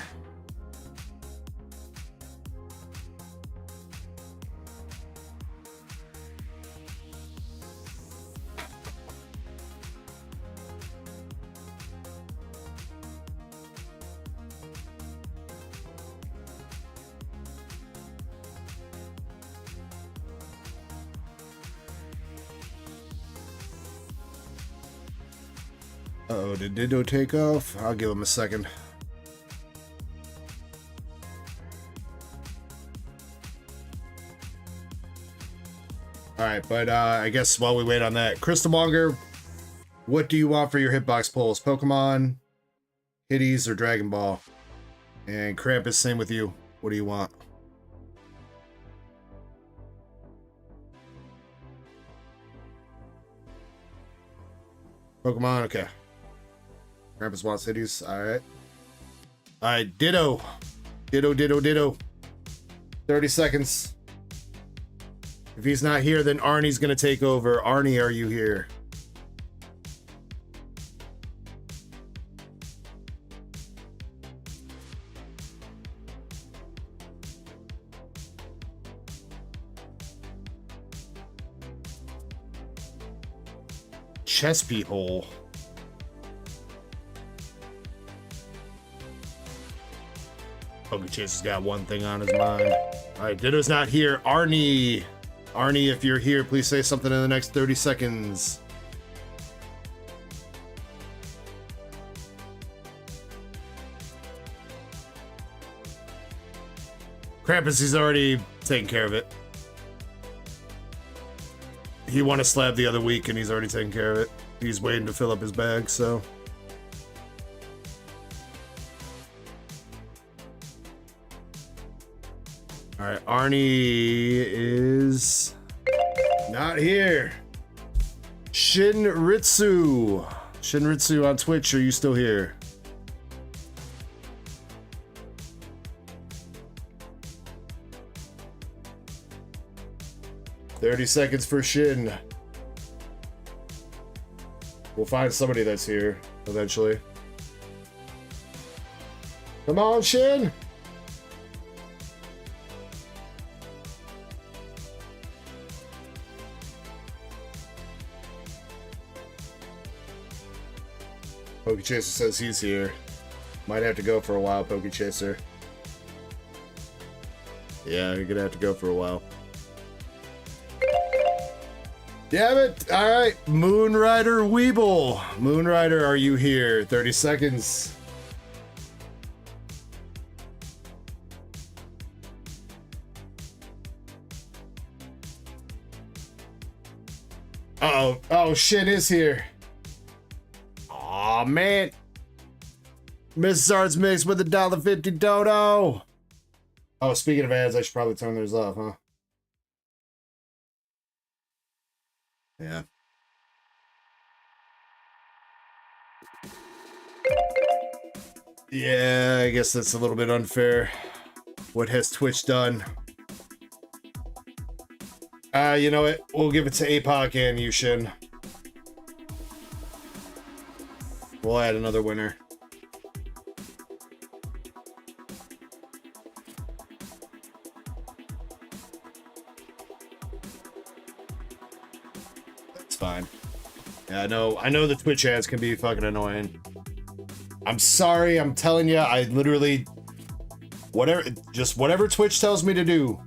Uh-oh, did Ditto take off? I'll give him a second. Alright, but I guess while we wait on that, Crystal Monger, what do you want for your hitbox pulls? Pokemon, Hitties, or Dragon Ball? And Krampus, same with you. What do you want? Pokemon, okay. Krampus wants Hitties, alright. Alright, Ditto. Ditto. 30 seconds. If he's not here, then Arnie's gonna take over. Arnie, are you here? Chespy hole. Pokechase has got one thing on his mind. Alright, Ditto's not here. Arnie, if you're here, please say something in the next 30 seconds. Krampus, he's already taken care of it. He won a slab the other week and he's already taken care of it. He's waiting to fill up his bag, so. Alright, Arnie is not here. Shinritsu on Twitch, are you still here? "30 seconds for Shin." We'll find somebody that's here eventually. Come on, Shin! Pokechaser says he's here. Might have to go for a while, Pokechaser. Yeah, you're gonna have to go for a while. Damn it! Alright, Moonrider Weeble. Moonrider, are you here? 30 seconds. Uh-oh. Oh, Shin is here. Aw, man. Mrs. Arts Mix with $1.50 dodo. Oh, speaking of ads, I should probably turn those off, huh? Yeah. Yeah, I guess that's a little bit unfair. What has Twitch done? You know what? We'll give it to APOC and Yushin. We'll add another winner. That's fine. Yeah, I know the Twitch ads can be fucking annoying. I'm sorry, I'm telling you, I literally whatever Twitch tells me to do.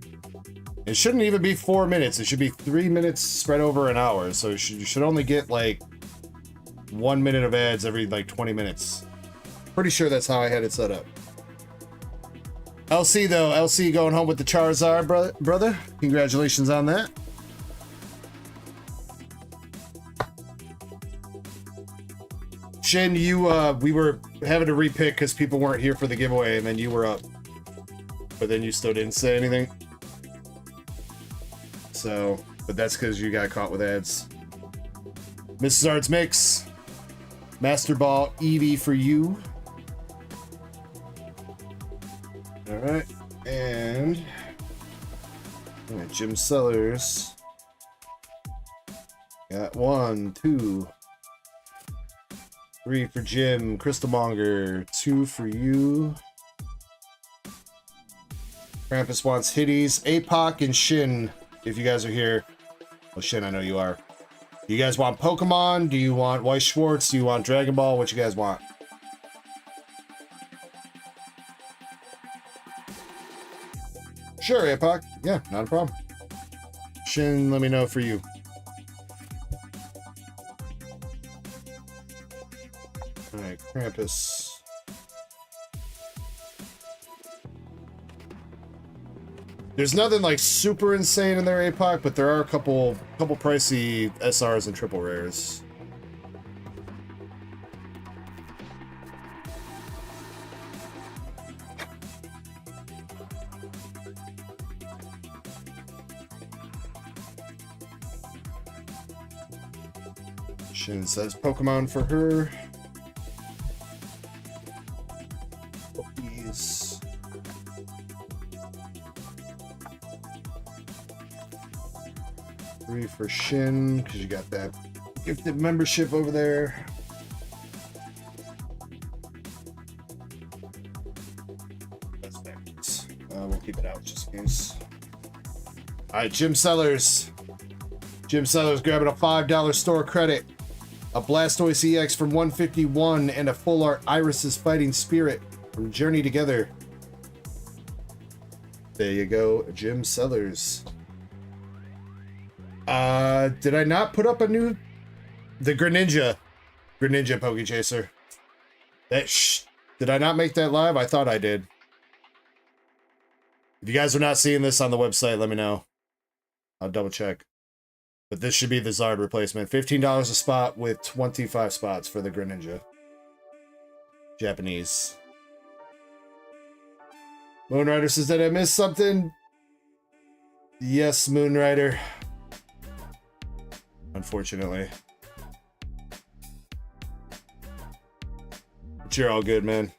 It shouldn't even be 4 minutes. It should be 3 minutes spread over an hour. So you should only get like 1 minute of ads every like 20 minutes. Pretty sure that's how I had it set up. LC though, LC going home with the Charizard, brother. Congratulations on that. Shin, you we were having to repick because people weren't here for the giveaway, and then you were up, but then you still didn't say anything. So, but that's because you got caught with ads. Mrs. Arts Mix, Master Ball Eevee for you. All right, and Jim Sellers. Got 1, 2, 3 for Jim. Crystalmonger, 2 for you. Krampus wants Hitties. APOC and Shin, if you guys are here. Well, Shin, I know you are. You guys want Pokemon? Do you want Weiss Schwartz? Do you want Dragon Ball? What you guys want? Sure, APOC. Yeah, not a problem. Shin, let me know for you. Alright, Krampus. There's nothing like super insane in their APOC, but there are a couple pricey SRs and triple rares. Shin says Pokemon for her. Pokies. Three for Shin, because you got that gifted membership over there. That's backwards. We'll keep it out just in case. Alright, Jim Sellers. Jim Sellers grabbing a $5 store credit. A Blastoise EX from 151 and a full art Iris's Fighting Spirit from Journey Together. There you go, Jim Sellers. Did I not put up a new... The Greninja Pokechaser. Did I not make that live? I thought I did. If you guys are not seeing this on the website, let me know. I'll double check. But this should be the Zard replacement. $15 a spot with 25 spots for the Greninja. Japanese. Moonrider says, did I miss something? Yes, Moonrider. Unfortunately. But you're all good, man.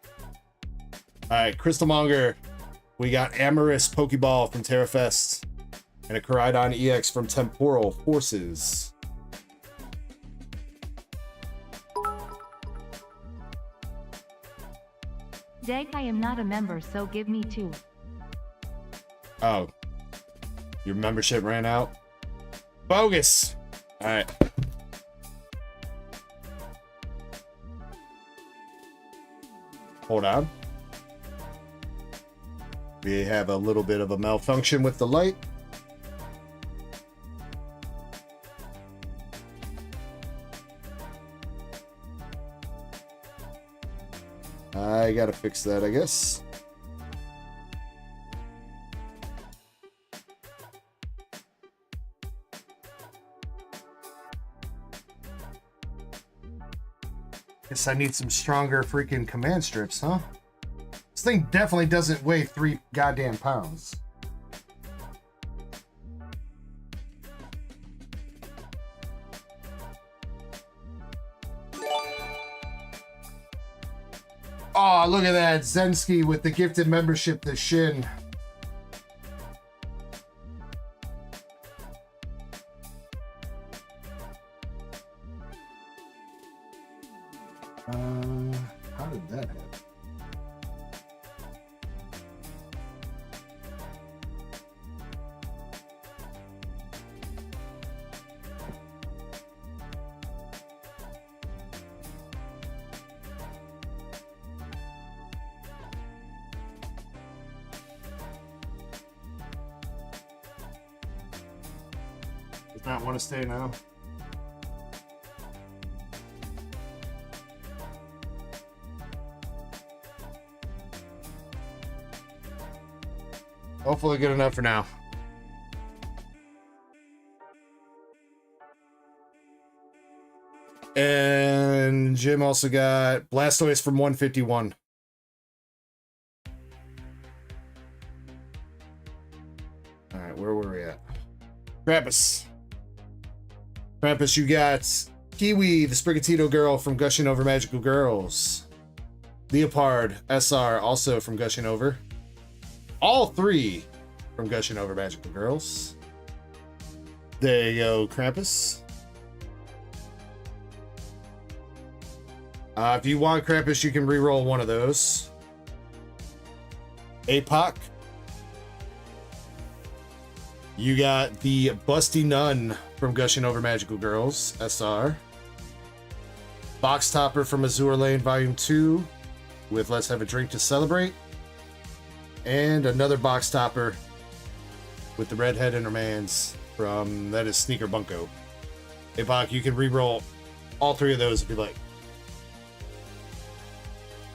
Alright, Crystalmonger. We got Amorous Pokeball from TerraFest. And a Koraidon EX from Temporal Forces. Dag, I am not a member, so give me 2. Oh. Your membership ran out? Bogus! Alright. Hold on. We have a little bit of a malfunction with the light. I gotta fix that, I guess. Guess I need some stronger freaking command strips, huh? This thing definitely doesn't weigh 3 goddamn pounds. Oh, look at that. Zensky with the gifted membership to Shin. How did that happen? Does not want to stay now. Hopefully good enough for now. And Jim also got Blastoise from 151. All right, where were we at? Krampus. Krampus, you got Kiwi, the Sprigatito girl from Gushing Over Magical Girls. Leopard, SR, also from Gushing Over. All 3 from Gushing Over Magical Girls. There you go, Krampus. If you want Krampus, you can re-roll one of those. APOC. You got the Busty Nun from Gushing Over Magical Girls, SR. Box Topper from Azure Lane Volume 2 with Let's Have a Drink to Celebrate. And another box topper with the redhead in her mans from, that is Sneaker Bunko. Hey, Bach, you can re-roll all 3 of those if you like.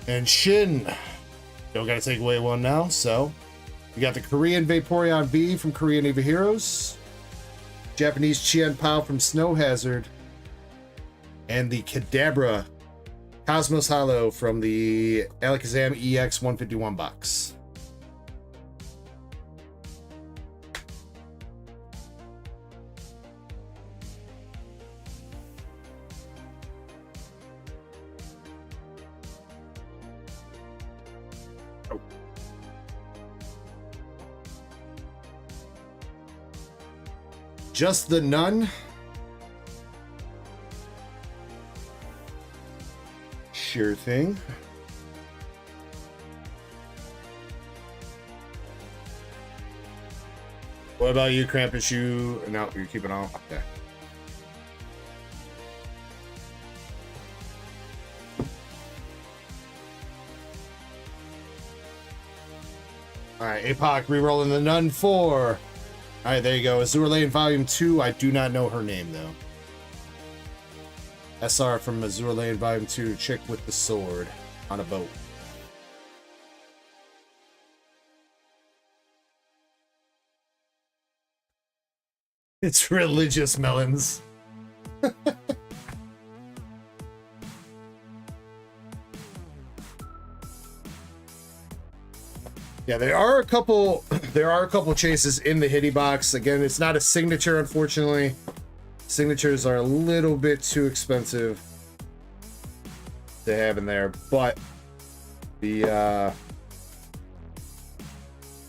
And Shin, don't gotta take away one now, so you got the Korean Vaporeon V from Korean Eva Heroes, Japanese Chien Pao from Snow Hazard, and the Kadabra Cosmos Hollow from the Alakazam EX 151 box. Just the Nun. Sure thing. What about you, Krampus? You... No, you're keeping all? Okay. Alright, APOC re-rolling the Nun 4. Alright, there you go. Azure Lane Volume 2. I do not know her name, though. SR from Azure Lane Volume 2. Chick with the sword on a boat. It's religious melons. Yeah, there are a couple chases in the Hitty box. Again, it's not a signature, unfortunately. Signatures are a little bit too expensive to have in there, but the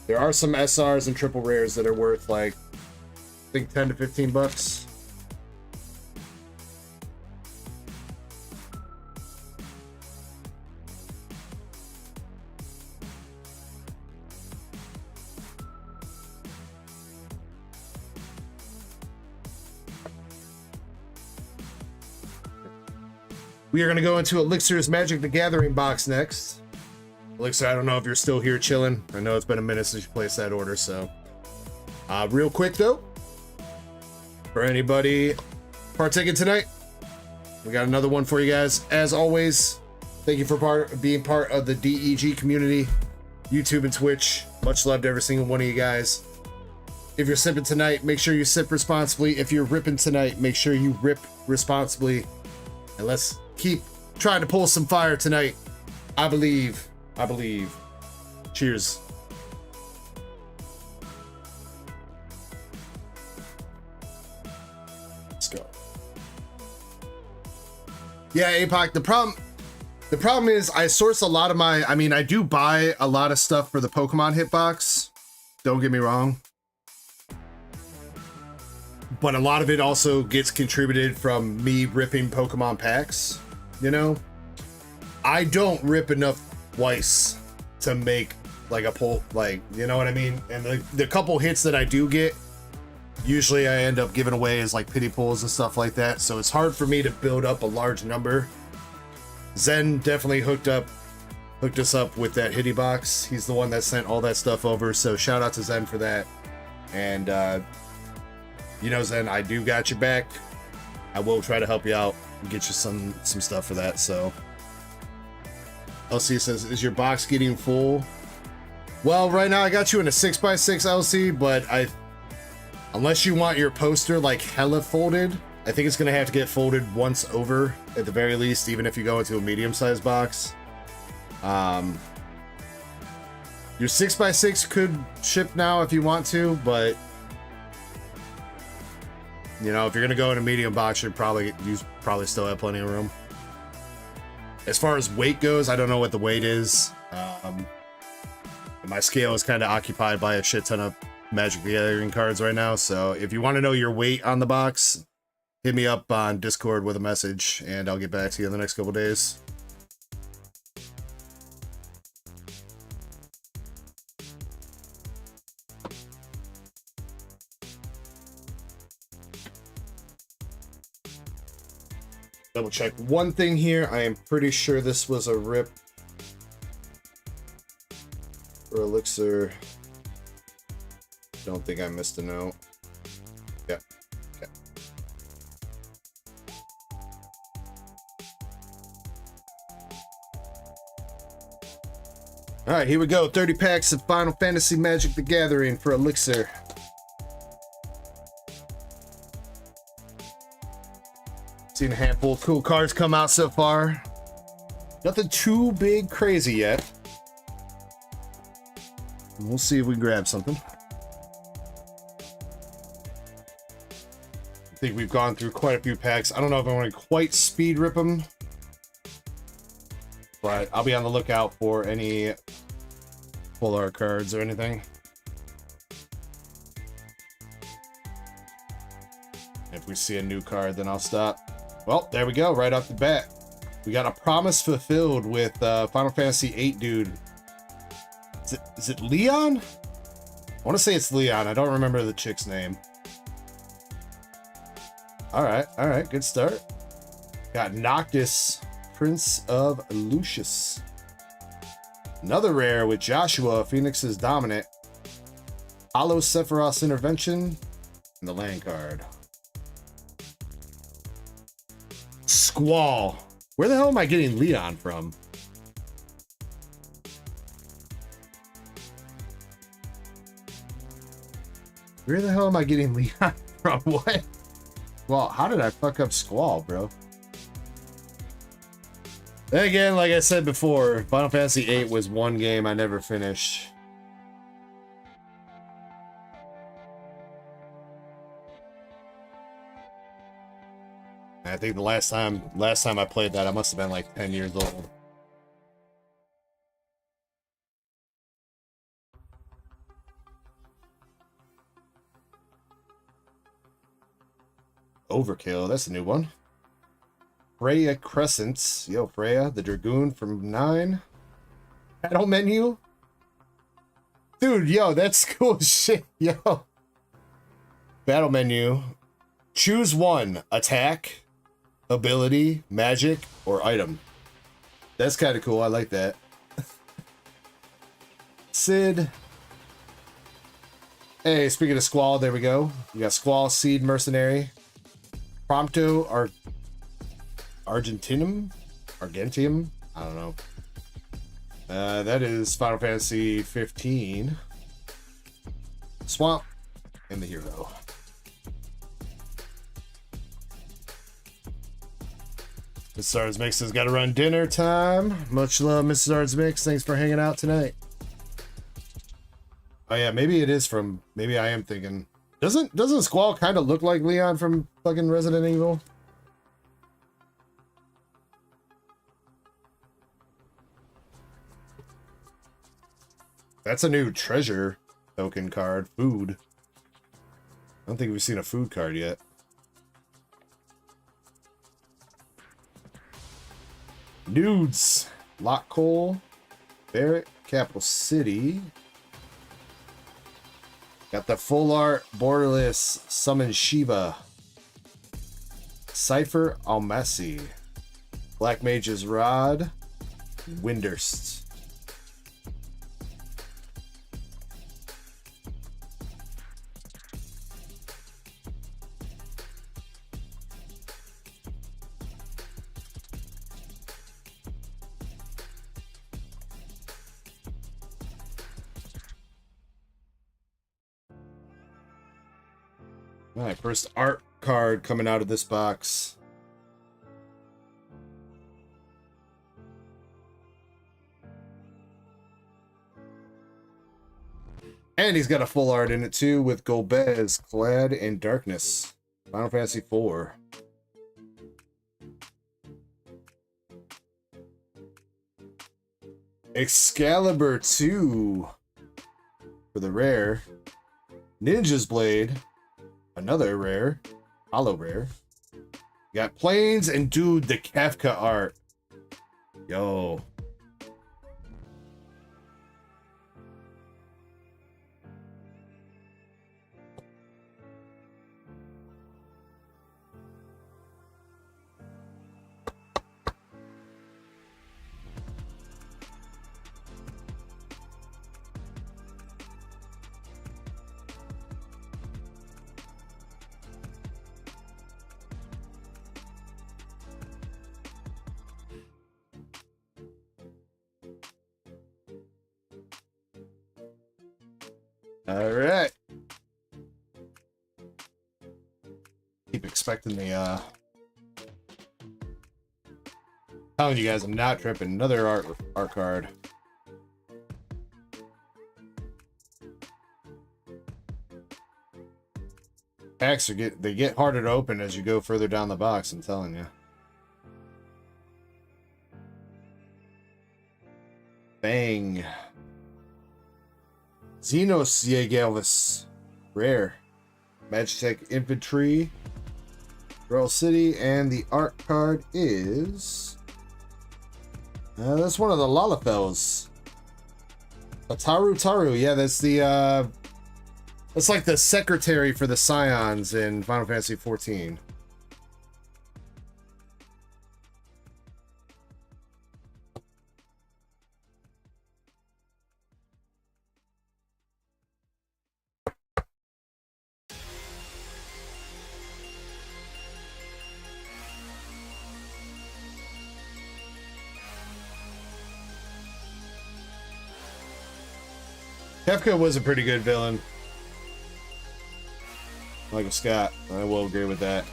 there are some SRs and triple rares that are worth like I think 10 to 15 bucks. We are going to go into Elixir's Magic the Gathering box next. Elixir, I don't know if you're still here chilling. I know it's been a minute since you placed that order, so. Real quick, though, for anybody partaking tonight, we got another one for you guys. As always, thank you for being part of the DEG community, YouTube and Twitch. Much love to every single one of you guys. If you're sipping tonight, make sure you sip responsibly. If you're ripping tonight, make sure you rip responsibly. And let's keep trying to pull some fire tonight. I believe. I believe. Cheers. Let's go. Yeah, APOC, the problem is I source a lot of my, I mean, I do buy a lot of stuff for the Pokemon hitbox. Don't get me wrong. But a lot of it also gets contributed from me ripping Pokemon packs, you know? I don't rip enough twice to make like a pull, like, you know what I mean? And the couple hits that I do get, usually I end up giving away as like pity pulls and stuff like that. So it's hard for me to build up a large number. Zen definitely hooked us up with that hitty box. He's the one that sent all that stuff over. So shout out to Zen for that. And, you know, Zen, I do got your back. I will try to help you out and get you some stuff for that. So LC says, is your box getting full? Well, right now I got you in a 6x6 LC, but unless you want your poster like hella folded, I think it's gonna have to get folded once over at the very least, even if you go into a medium-sized box. Your 6x6 could ship now if you want to, but you know, if you're gonna go in a medium box, you probably still have plenty of room. As far as weight goes, I don't know what the weight is. My scale is kind of occupied by a shit ton of Magic the Gathering cards right now, so if you want to know your weight on the box, hit me up on Discord with a message, and I'll get back to you in the next couple days. Double check one thing here. I am pretty sure this was a rip for Elixir. Don't think I missed a note. Yeah. Okay. All right, here we go. 30 packs of Final Fantasy Magic the Gathering for Elixir. Seen a handful of cool cards come out so far. Nothing too big crazy yet. We'll see if we can grab something. I think we've gone through quite a few packs. I don't know if I want to quite speed rip them, but I'll be on the lookout for any full art cards or anything. If we see a new card, then I'll stop. Well, there we go, right off the bat. We got a promise fulfilled with Final Fantasy VIII dude. Is it Leon? I want to say it's Leon. I don't remember the chick's name. All right, good start. Got Noctis, Prince of Lucius. Another rare with Joshua, Phoenix's Dominant. Hollow Sephiroth's Intervention, and the land card. Squall. Where the hell am I getting Leon from? Where the hell am I getting Leon from? What? Well, how did I fuck up Squall, bro? Then again, like I said before, Final Fantasy VIII was one game I never finished. I think the last time I played that, I must have been like 10 years old. Overkill, that's a new one. Freya Crescents. Yo, Freya, the Dragoon from 9. Battle menu. Dude, yo, that's cool as shit. Yo. Battle menu. Choose one. Attack, ability, magic, or item. That's kind of cool. I like that. Sid. Hey, speaking of Squall, there we go. We got Squall, Seed, Mercenary. Prompto, Argentium? I don't know. That is Final Fantasy 15. Swamp and the hero. Mrs. Ard's Mix has got to run dinner time. Much love, Mrs. Ard's Mix. Thanks for hanging out tonight. Oh yeah, maybe it is from. Maybe I am thinking. Doesn't Squall kind of look like Leon from fucking Resident Evil? That's a new treasure token card. Food. I don't think we've seen a food card yet. Nudes. Lock Cole. Barrett. Capital City. Got the full art borderless Summon Shiva. Cypher Almasi. Black Mage's Rod. Windurst. All right, first art card coming out of this box. And he's got a full art in it too with Golbez clad in darkness. Final Fantasy IV. Excalibur 2 for the rare. Ninja's Blade. Another rare. Hollow rare. Got Plains and dude, the Kefka art. Yo. All right. Keep expecting the telling you guys I'm not tripping. Another art card. Packs they get harder to open as you go further down the box, I'm telling you. Bang. Xenos Yegalvis. Rare. Magitech Infantry. Royal City. And the art card is... that's one of the Lalafels. Taru. Yeah, that's the... that's like the secretary for the Scions in Final Fantasy XIV. Kefka was a pretty good villain. Michael Scott, I will agree with that.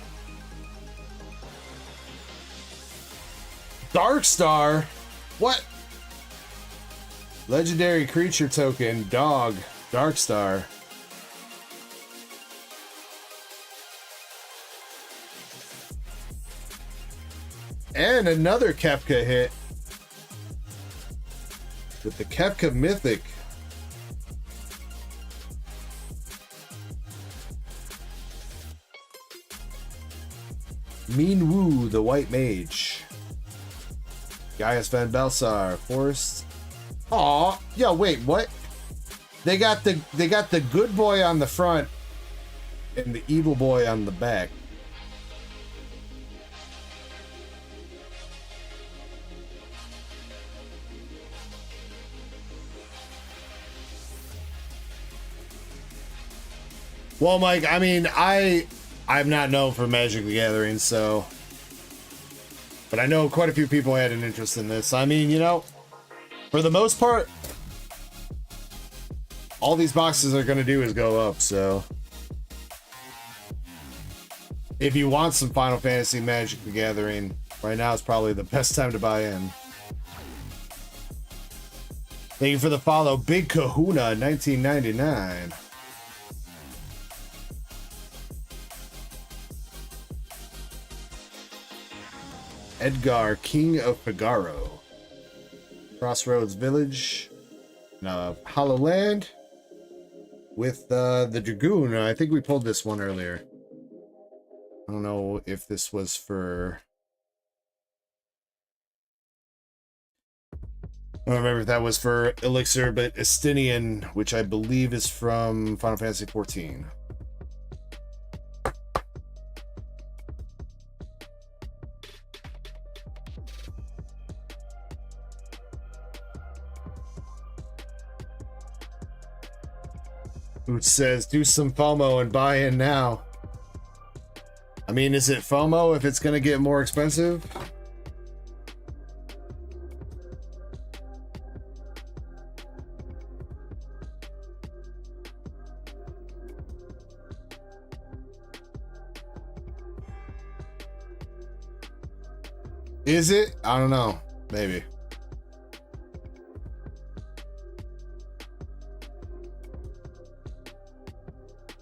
Darkstar? What? Legendary creature token, dog, Darkstar. And another Kefka hit. With the Kefka Mythic. Mean Wu, the White Mage. Gaius Van Belsar, Forest. Aw, yo, wait, what? They got the good boy on the front and the evil boy on the back. Well, Mike, I mean, I'm not known for Magic the Gathering, so... But I know quite a few people had an interest in this. I mean, you know, for the most part, all these boxes are going to do is go up, so... If you want some Final Fantasy Magic the Gathering, Right now is probably the best time to buy in. Thank you for the follow, Big Kahuna 1999. Edgar, King of Figaro. Crossroads Village. Hollow Land. With the Dragoon. I think we pulled this one earlier. I don't know if this was for... I don't remember if that was for Elixir, but Estinian, which I believe is from Final Fantasy XIV. Who says, do some FOMO and buy in now. I mean, is it FOMO if it's going to get more expensive? Is it? I don't know. Maybe.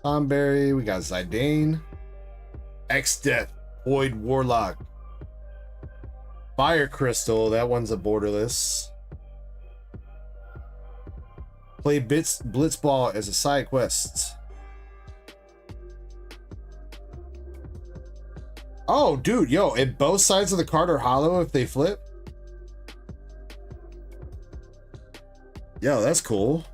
Tomberry, we got Zidane. X-Death, Void Warlock. Fire Crystal, that one's a borderless. Play Blitzball as a side quest. Oh, dude, yo, and both sides of the card are hollow if they flip? Yo, that's cool.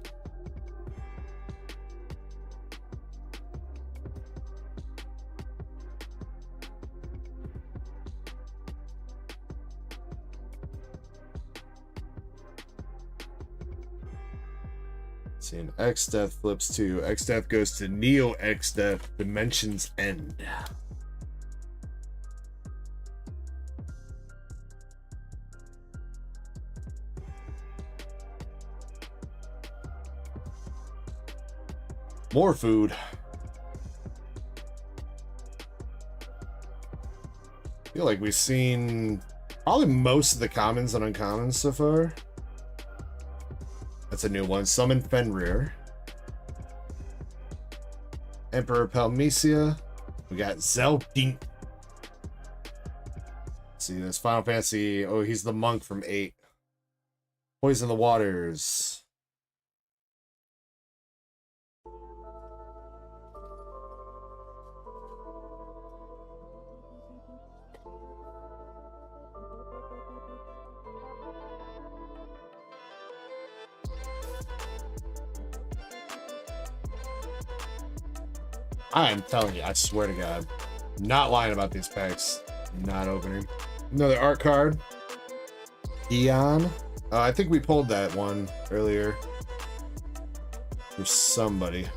See, an X-Death flips to X-Death goes to Neo X-Death Dimensions End. More food. I feel like we've seen probably most of the commons and uncommons so far. That's a new one. Summon Fenrir. Emperor Palmesia. We got Zeldink. See, there's Final Fantasy. Oh, he's the monk from 8. Poison the Waters. I am telling you, I swear to God, not lying about these packs. Not opening. Another art card. Eon. I think we pulled that one earlier. For somebody.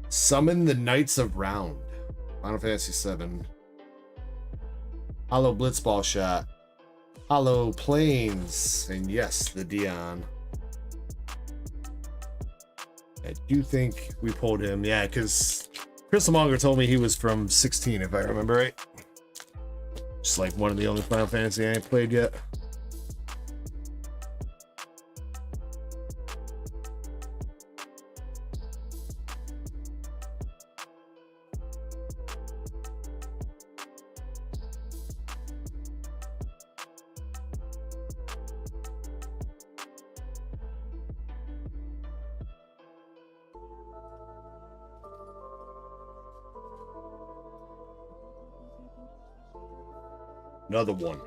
Summon the Knights of Round. Final Fantasy 7. Hollow Blitzball Shot. Hollow Plains. And yes, the Dion. I do think we pulled him. Yeah, because Crystal Monger told me he was from 16, if I remember right. Just like one of the only Final Fantasy I ain't played yet. Another one.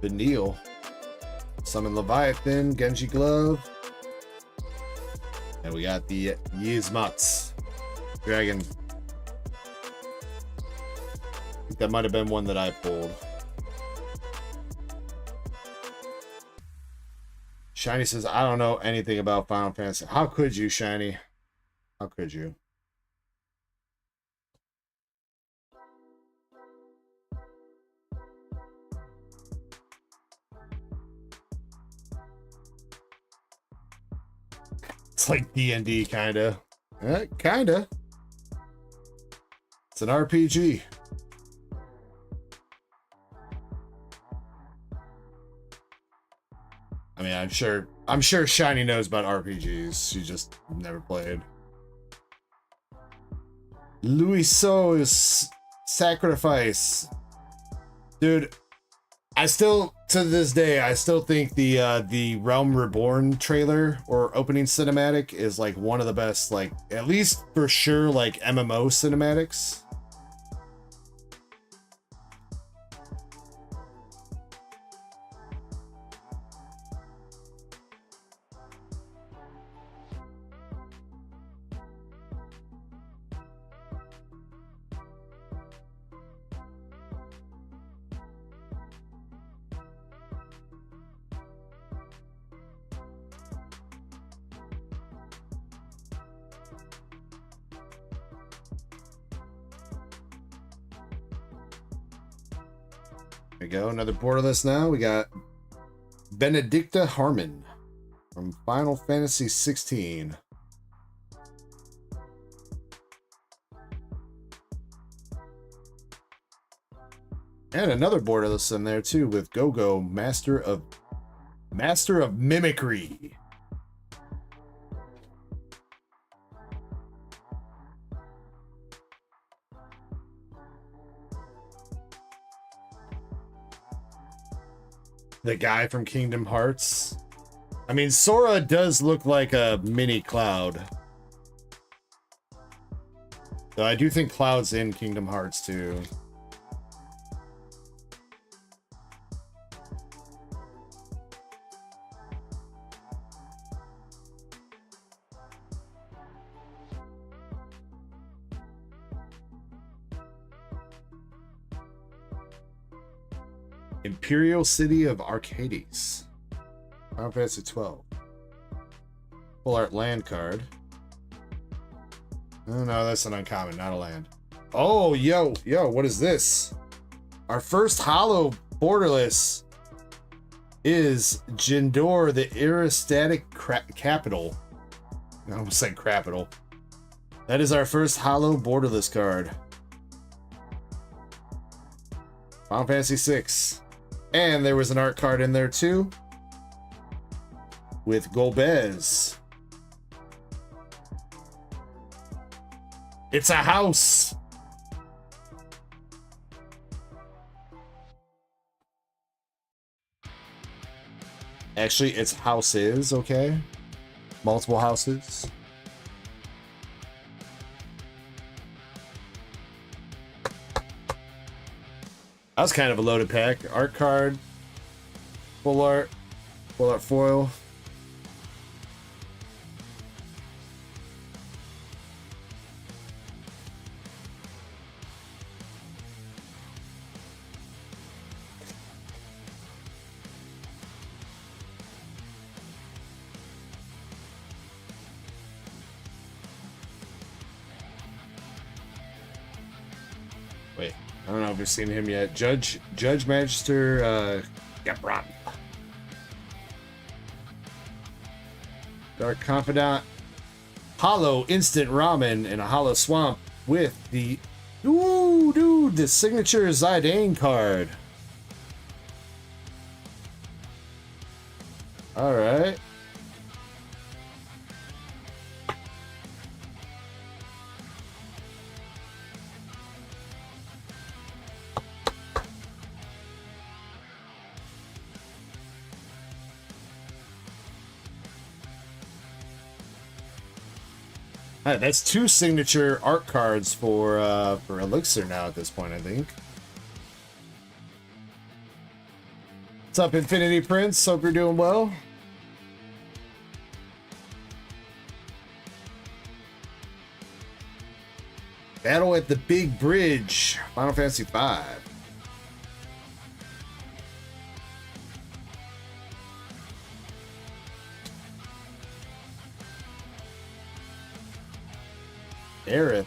Vanille. Summon Leviathan, Genji Glove. And we got the Yizmatz Dragon. I think that might have been one that I pulled. Shiny says, I don't know anything about Final Fantasy. How could you, Shiny? How could you? It's like D&D, kinda. Kinda. It's an RPG. I mean, I'm sure Shiny knows about RPGs. She just never played. Louiso's Sacrifice. Dude, I still, to this day, I still think the Realm Reborn trailer or opening cinematic is like one of the best, like, at least for sure, like MMO cinematics. There we go, another borderless now. We got Benedicta Harmon from Final Fantasy 16. And another borderless in there too with Go-Go, Master of Mimicry. The guy from Kingdom Hearts. I mean, Sora does look like a mini Cloud. Though I do think Cloud's in Kingdom Hearts too. Imperial City of Arcades. Final Fantasy 12. Full art land card. Oh no, that's an uncommon, not a land. Oh, yo, what is this? Our first holo borderless is Jindor, the Aerostatic Capital. I almost said Crapital. That is our first holo borderless card. Final Fantasy 6. And there was an art card in there too with Golbez. It's a house. Actually, it's houses, okay? Multiple houses. That was kind of a loaded pack. Art card, full art foil. Wait. I don't know if we've seen him yet. Judge Magister Gabron. Dark Confidant. Holo Instant Ramen in a Holo Swamp with the... Ooh, dude, the signature Zidane card. Alright. Alright, that's 2 signature art cards for Elixir now at this point, I think. What's up, Infinity Prince? Hope you're doing well. Battle at the Big Bridge, Final Fantasy V. Aerith.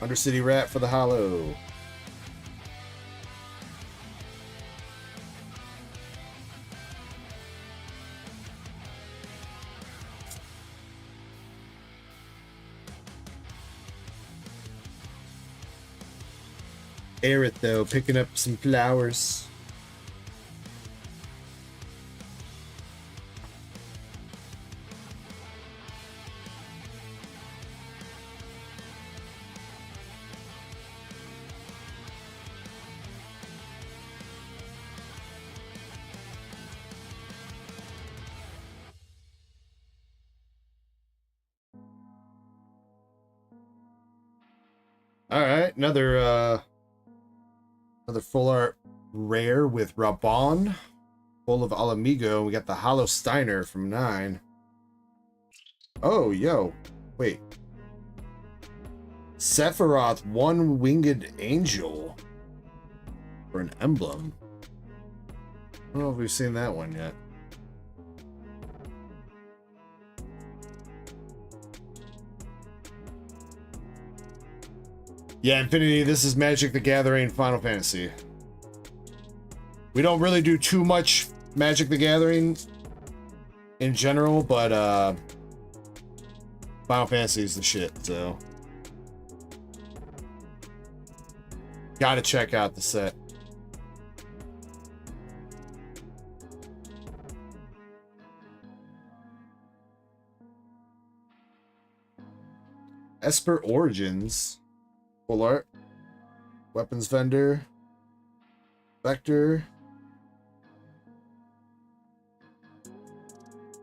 Undercity Rat for the Holo. air it though, picking up some flowers. All right, another full art rare with Raban, full of Alamigo. We got the Hollow Steiner from 9. Oh, yo, wait. Sephiroth, one-winged angel for an emblem. I don't know if we've seen that one yet. Yeah, Infinity, this is Magic the Gathering Final Fantasy. We don't really do too much Magic the Gathering in general, but Final Fantasy is the shit, so gotta check out the set. Esper Origins. Full art. Weapons vendor. Vector.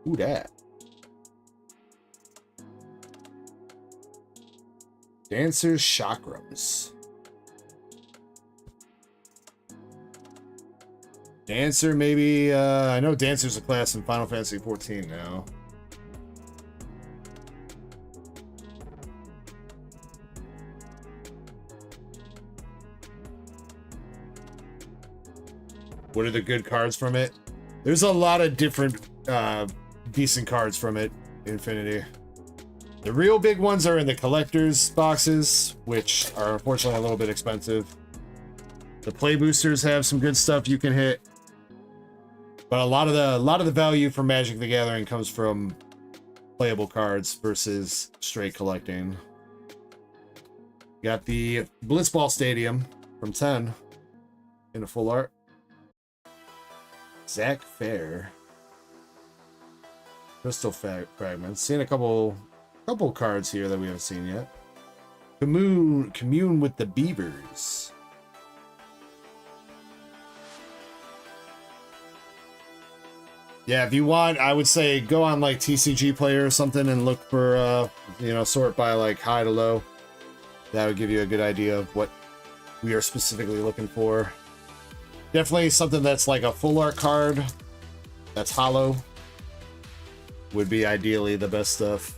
Who that? Dancer's Chakrams. Dancer, maybe. I know Dancer's a class in Final Fantasy 14 now. What are the good cards from it? There's a lot of different decent cards from it, Infinity. The real big ones are in the collector's boxes, which are unfortunately a little bit expensive. The play boosters have some good stuff you can hit. But a lot of the value from Magic the Gathering comes from playable cards versus straight collecting. Got the Blitzball Stadium from 10 in a full art. Zach Fair. Crystal Fragments. Seen a couple cards here that we haven't seen yet. Commune with the Beavers. Yeah, if you want, I would say go on like TCG Player or something and look for, sort by like high to low. That would give you a good idea of what we are specifically looking for. Definitely something that's like a full art card that's hollow would be ideally the best stuff.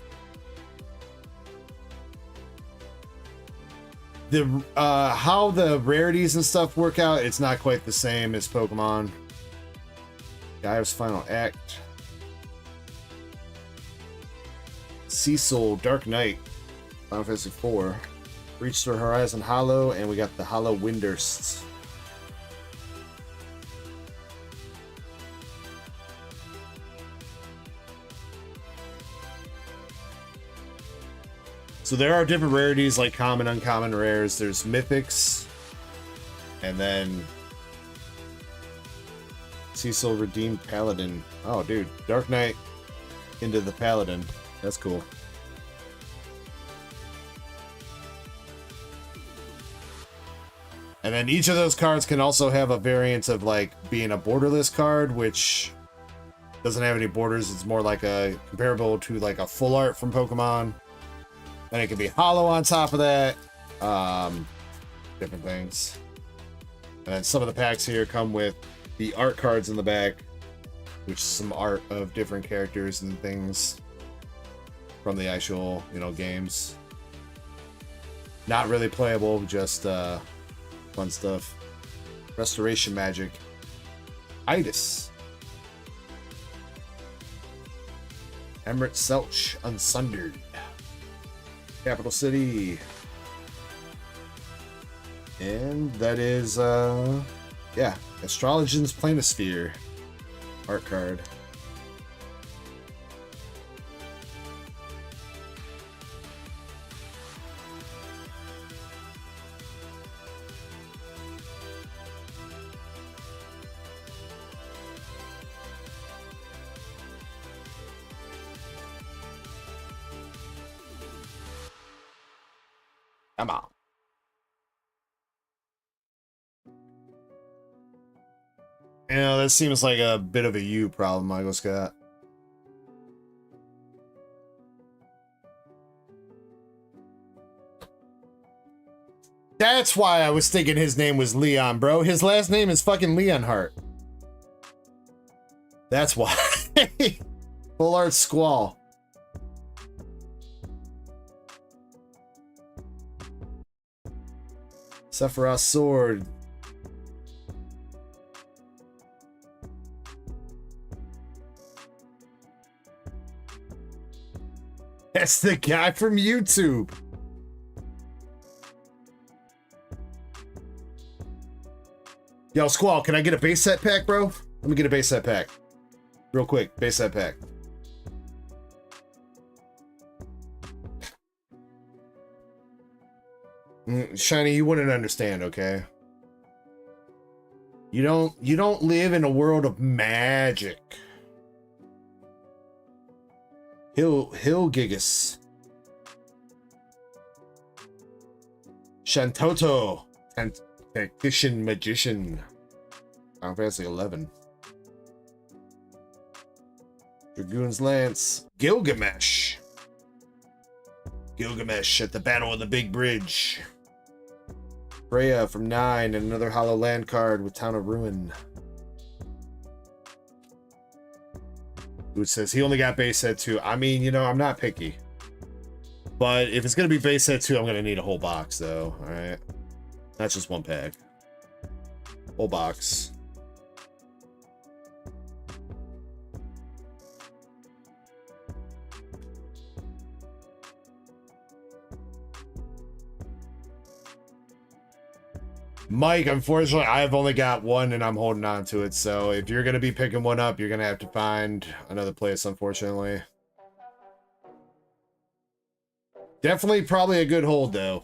The how the rarities and stuff work out, it's not quite the same as Pokemon. Gaia's Final Act. Cecil, Dark Knight, Final Fantasy 4. Reach the Horizon Hollow, and we got the Hollow Windurst. So there are different rarities like common, uncommon, rares. There's mythics, and then Cecil Redeemed Paladin. Oh, dude, Dark Knight into the Paladin. That's cool. And then each of those cards can also have a variant of like being a borderless card, which doesn't have any borders. It's more like a comparable to like a full art from Pokemon. And it can be hollow on top of that. Different things. And then some of the packs here come with the art cards in the back, which is some art of different characters and things from the actual, games. Not really playable, just fun stuff. Restoration Magic. Itis. Emmerich Selch, Unsundered. Capital City. And that is, Astrologian's Planisphere art card. Come on. You know, that seems like a bit of a you problem, Michael Scott. That's why I was thinking his name was Leon, bro. His last name is fucking Leonhart. That's why. Full art squall. Sephiroth's sword. That's the guy from YouTube. Yo, Squall, can I get a base set pack, bro? Let me get a base set pack. Real quick, base set pack. Shiny, you wouldn't understand, okay? You don't live in a world of magic. Gigas. Shantoto. Tactician Magician. Final Fantasy 11. Dragoon's Lance. Gilgamesh. Gilgamesh at the Battle of the Big Bridge. Freya from 9 and another Hollow Land card with Town of Ruin. Dude says he only got base set 2. I mean, you know, I'm not picky. But if it's going to be base set 2, I'm going to need a whole box, though. Alright. Not just one pack. Whole box. Mike, unfortunately, I've only got one and I'm holding on to it. So if you're going to be picking one up, you're going to have to find another place, unfortunately. Definitely probably a good hold, though.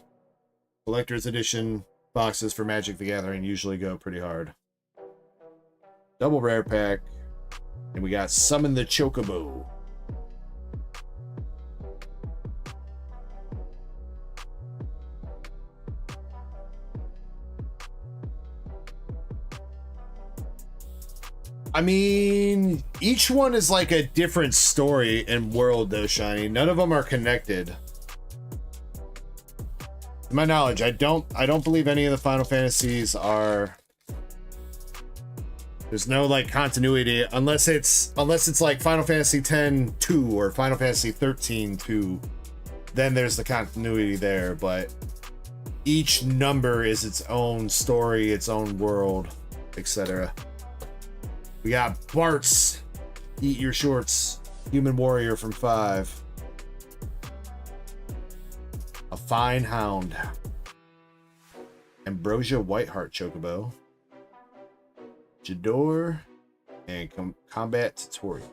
Collector's Edition boxes for Magic the Gathering usually go pretty hard. Double rare pack. And we got Summon the Chocobo. I mean, each one is like a different story and world, though, Shiny. None of them are connected. To my knowledge, I don't believe any of the Final Fantasies are. There's no like continuity unless it's like Final Fantasy X-2 or Final Fantasy 13-2. Then there's the continuity there, but each number is its own story, its own world, etc. We got Bart's Eat Your Shorts, Human Warrior from 5. A Fine Hound. Ambrosia Whiteheart Chocobo. Jador. And Combat Tutorial.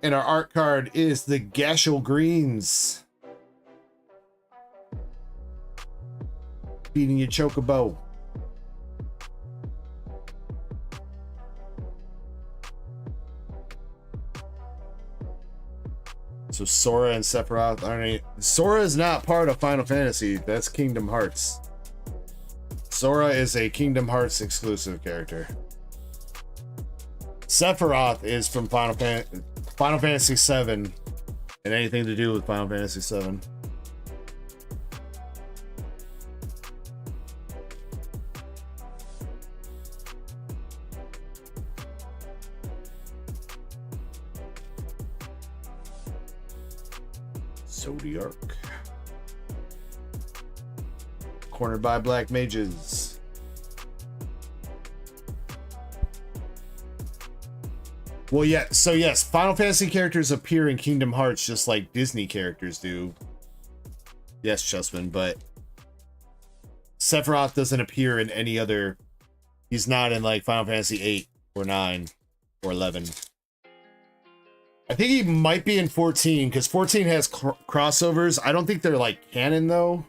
And our art card is the Gashel Greens. Feeding you Chocobo. So Sora and Sephiroth aren't. Sora is not part of Final Fantasy. That's Kingdom Hearts. Sora is a Kingdom Hearts exclusive character. Sephiroth is from Final Fantasy 7 and anything to do with Final Fantasy 7. Zodiark. Cornered by Black Mages. Well, yeah, so yes, Final Fantasy characters appear in Kingdom Hearts just like Disney characters do. Yes, Chessman, but Sephiroth doesn't appear in any other. He's not in like Final Fantasy 8 or 9 or 11. I think he might be in 14 because 14 has crossovers. I don't think they're like canon though.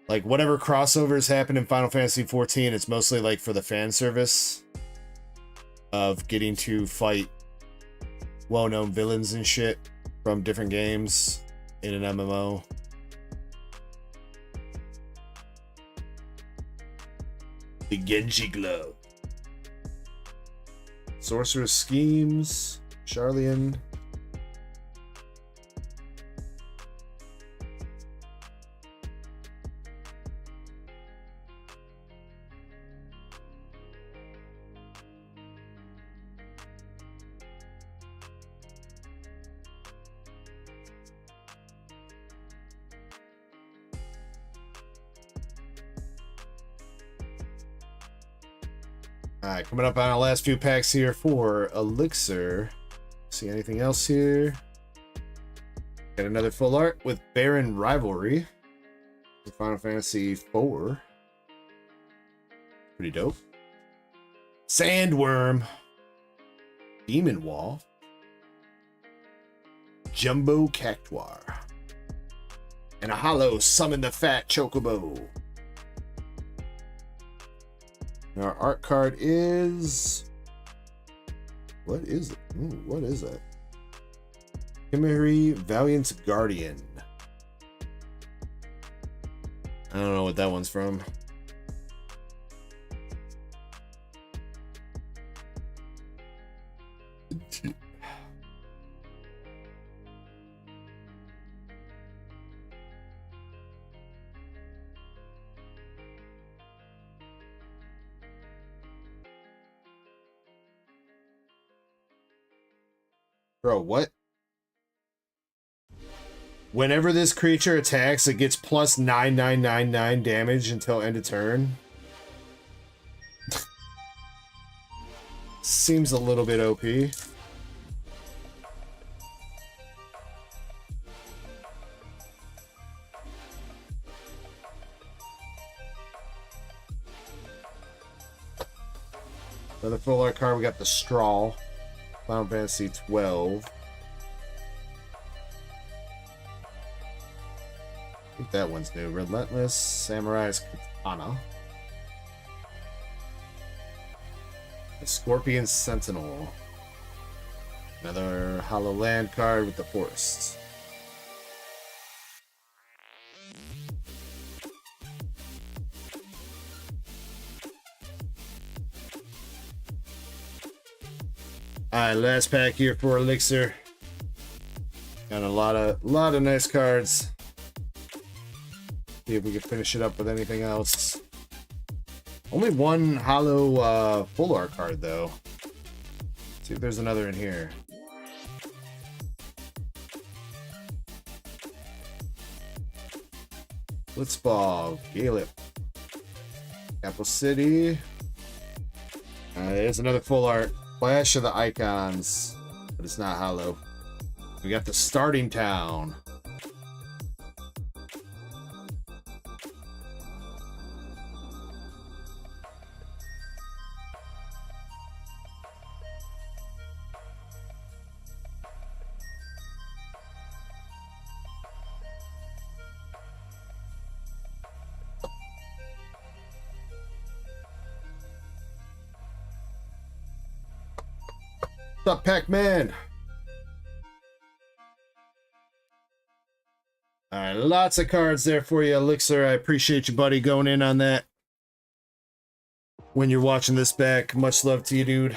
Like whatever crossovers happen in Final Fantasy 14, it's mostly like for the fan service of getting to fight well-known villains and shit from different games in an MMO. The Genji Glove. Sorcerer's Schemes. Charlian. Alright, coming up on our last few packs here for Elixir. See anything else here? Got another full art with Baron Rivalry. Final Fantasy IV. Pretty dope. Sandworm. Demon Wall. Jumbo Cactuar. And a hollow Summon the Fat Chocobo. Our art card is... What is it? Ooh, what is that? Chimeri Valiant Guardian. I don't know what that one's from. Bro, what? Whenever this creature attacks, it gets plus 9999 damage until end of turn. Seems a little bit OP. Another full art card, we got the Straw. Final Fantasy 12. I think that one's new. Relentless Samurai's Katana. The Scorpion Sentinel. Another Hollow Land card with the Forest. Alright, last pack here for Elixir. Got a lot of nice cards. See if we can finish it up with anything else. Only one hollow full art card though. See if there's another in here. Blitzball, Galip, Apple City. There's another full art. Flash of the Icons, but it's not hollow. We got the Starting Town. What's up, Pac-Man? Alright, lots of cards there for you, Elixir. I appreciate you, buddy, going in on that. When you're watching this back, much love to you, dude.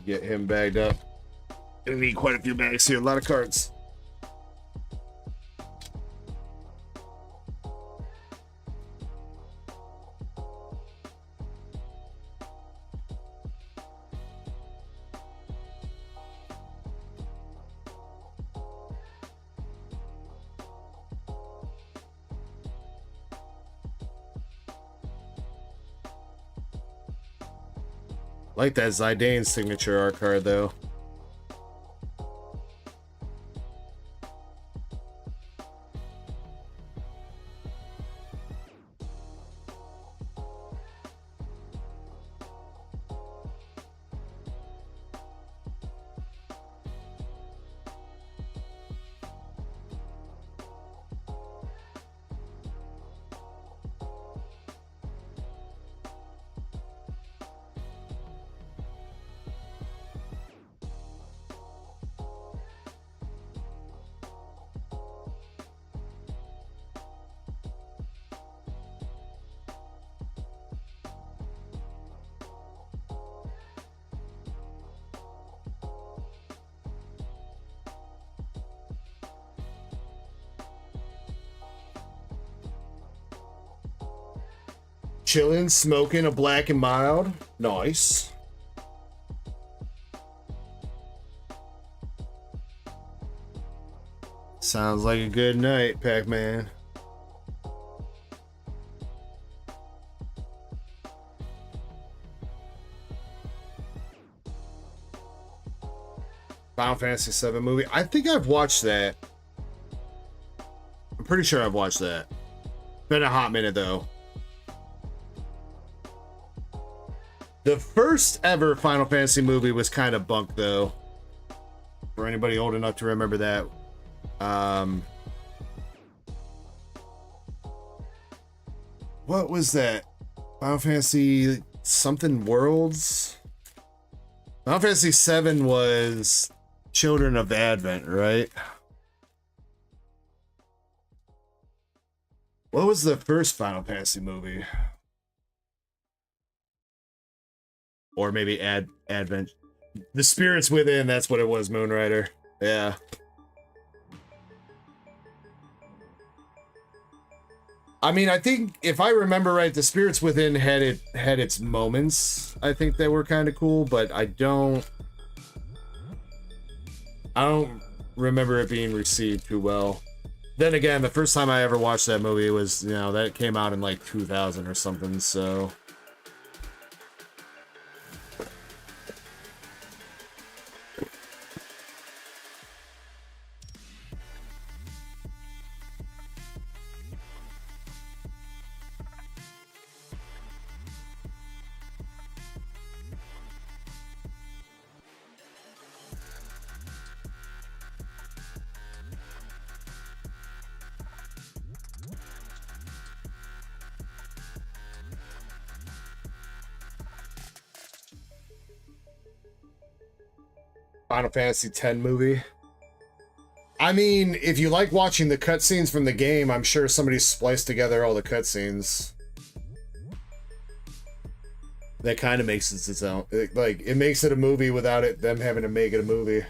Get him bagged up. Gonna need quite a few bags here. A lot of cards. Like that Zidane signature art card though. chilling, smoking a black and mild. Nice. Sounds like a good night, Pac-Man. Final Fantasy VII movie. I think I've watched that. I'm pretty sure I've watched that. Been a hot minute though. The first ever Final Fantasy movie was kind of bunk though. For anybody old enough to remember that. What was that? Final Fantasy something Worlds? Final Fantasy VII was Children of Advent, right? What was the first Final Fantasy movie? Or maybe Advent. The Spirits Within, that's what it was, Moonrider. Yeah. I mean, I think if I remember right, The Spirits Within had its moments. I think that were kind of cool, but I don't remember it being received too well. Then again, the first time I ever watched that movie was, you know, that came out in like 2000 or something, so. Final Fantasy X movie. I mean, if you like watching the cutscenes from the game, I'm sure somebody spliced together all the cutscenes. That kind of makes it its own. It makes it a movie without them having to make it a movie.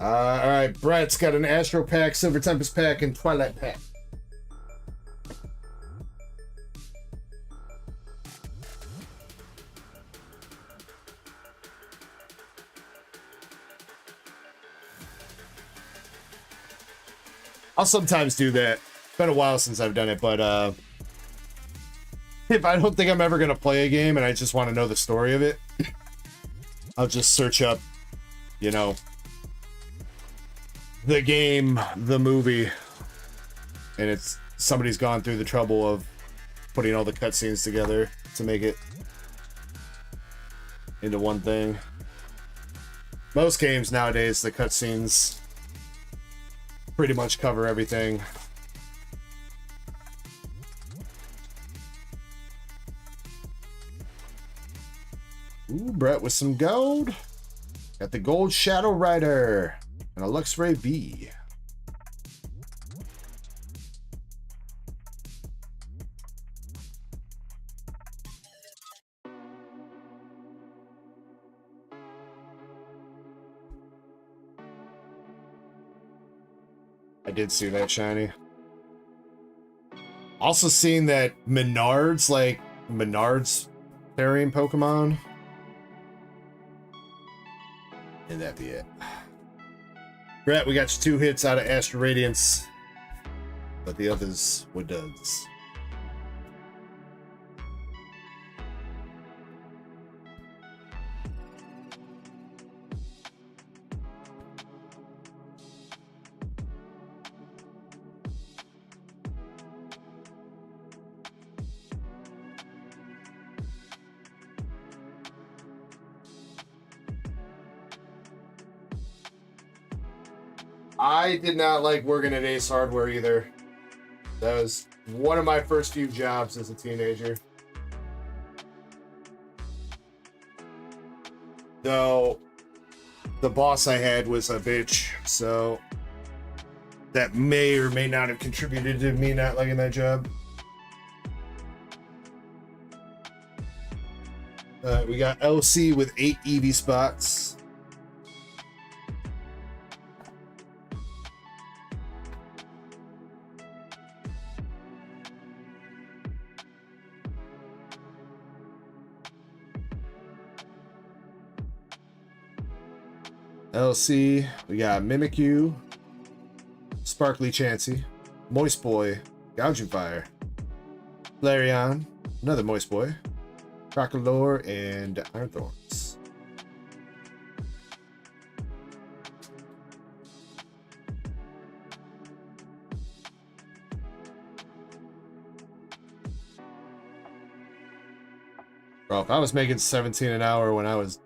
Alright, Brett's got an Astro pack, Silver Tempest pack, and Twilight pack. I'll sometimes do that. It's been a while since I've done it, but if I don't think I'm ever gonna play a game and I just want to know the story of it, I'll just search up, you know, the game, the movie, and it's somebody's gone through the trouble of putting all the cutscenes together to make it into one thing. Most games nowadays, the cutscenes pretty much cover everything. Ooh, Brett with some gold. Got the gold Shadow Rider and a Luxray V. I did see that shiny. Also seen that Menards carrying Pokemon. And that be it. Brett, we got you 2 hits out of Astral Radiance, but the others were duds. I did not like working at Ace Hardware either. That was one of my first few jobs as a teenager. Though the boss I had was a bitch, so that may or may not have contributed to me not liking that job. We got LC with 8 EV spots. LC, we got Mimikyu, Sparkly Chansey, Moist Boy, Gouging Fire, Flareon, another Moist Boy, Crocodile, and Iron Thorns. Bro, if I was making 17 an hour when I was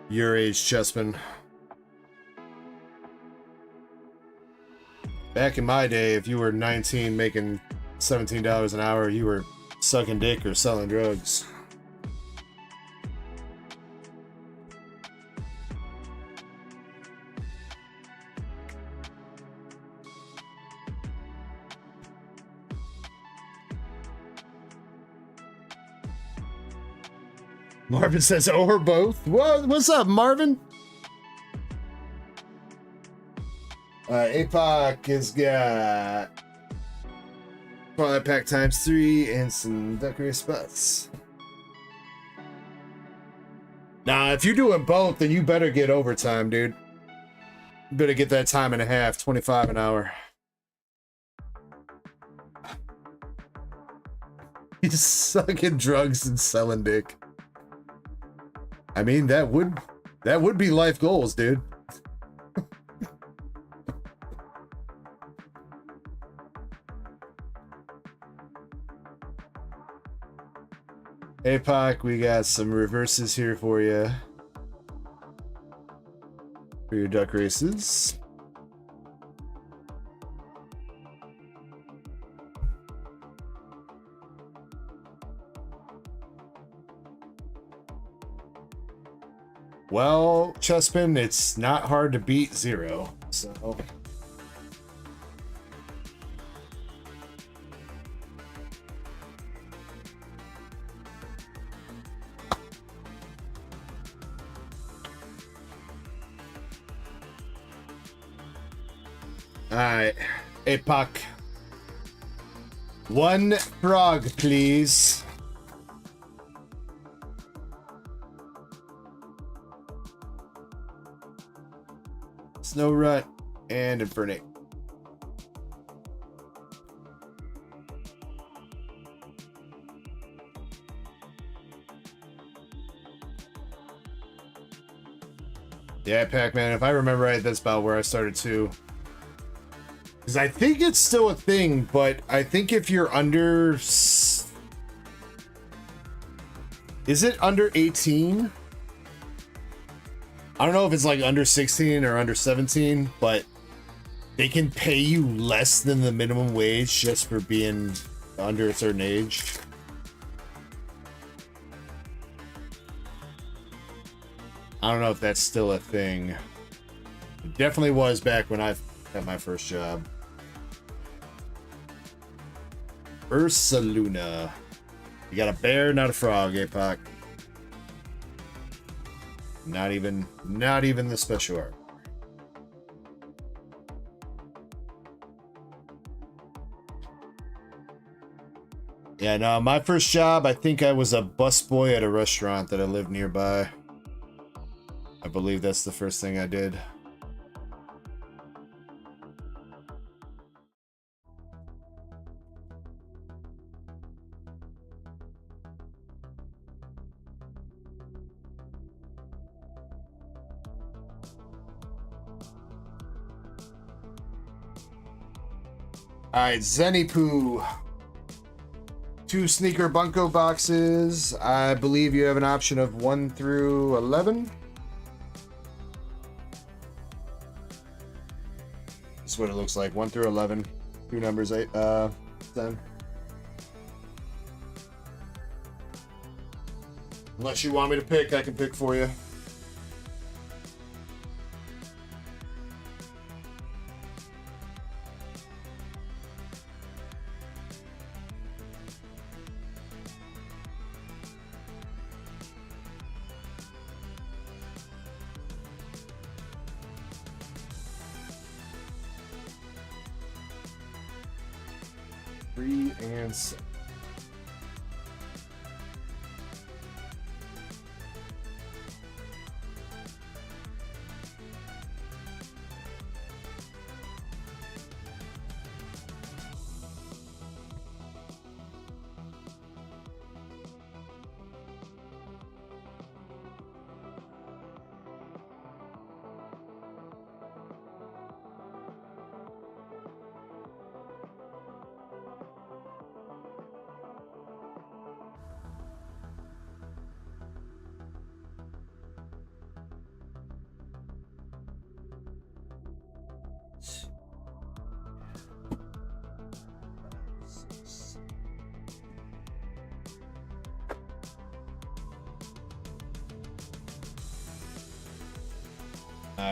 your age, Chespin. Back in my day, if you were 19 making $17 an hour, you were sucking dick or selling drugs. Marvin says, or both. What's up, Marvin? APOC has got Twilight Pack ×3 and some Duck spots. Nah, if you're doing both, then you better get overtime, dude. You better get that time and a half, 25 an hour. He's sucking drugs and selling dick. I mean, that would be life goals, dude. APOC, we got some reverses here for you. For your duck races. Well, Chespin, it's not hard to beat 0, so... Alright, APOC. One frog, please. Snow Rut and Infernate. Yeah, Pac-Man, if I remember right, that's about where I started too. Because I think it's still a thing, but I think if you're under... Is it under 18? I don't know if it's like under 16 or under 17, but they can pay you less than the minimum wage just for being under a certain age. I don't know if that's still a thing. It definitely was back when I had my first job. Ursaluna. You got a bear, not a frog, APOC. Not even the special art. Yeah, no, my first job, I think I was a busboy at a restaurant that I lived nearby. I believe that's the first thing I did. Alright, Zenipoo. 2 sneaker bunko boxes. I believe you have an option of 1 through 11. This is what it looks like. 1 through 11. 2 numbers, 10. Unless you want me to pick, I can pick for you. And 7.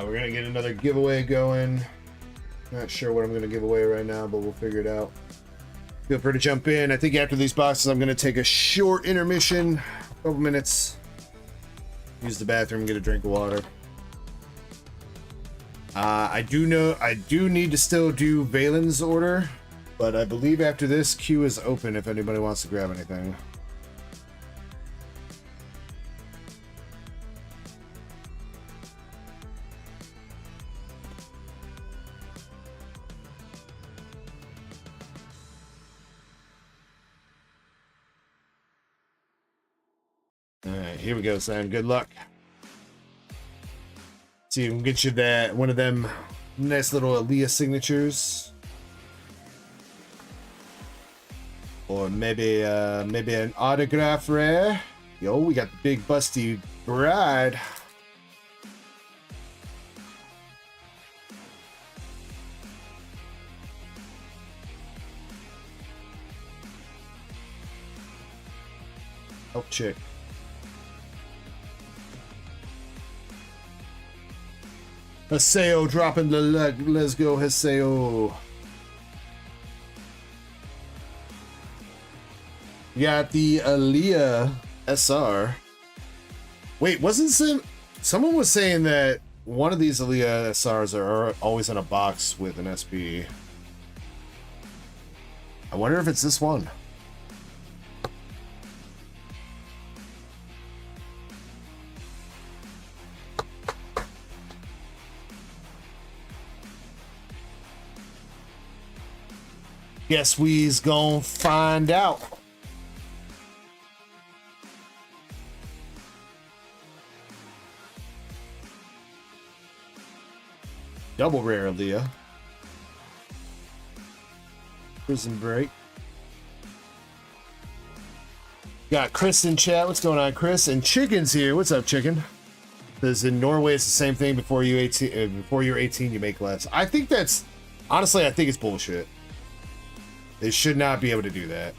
We're gonna get another giveaway going. Not sure what I'm gonna give away right now, but we'll figure it out. Feel free to jump in. I think after these boxes, I'm gonna take a short intermission, a couple minutes. Use the bathroom, get a drink of water. I do need to still do Valen's order, but I believe after this, queue is open if anybody wants to grab anything. Alright, here we go, Sam. Good luck. See if we can get you that one of them nice little Aaliyah signatures. Or maybe an autograph rare. Yo, we got the big busty bride. Help chick. Haseo dropping the leg. Let's go, Haseo. You got the Aaliyah SR. Wait, wasn't someone was saying that one of these Aaliyah SRs are always in a box with an SP? I wonder if it's this one. Guess we's gonna find out. Double rare, Leah. Prison break. Got Chris in chat. What's going on, Chris? And Chicken's here. What's up, Chicken? Because in Norway, it's the same thing. Before you're 18, you make less. I think that's honestly, I think it's bullshit. They should not be able to do that.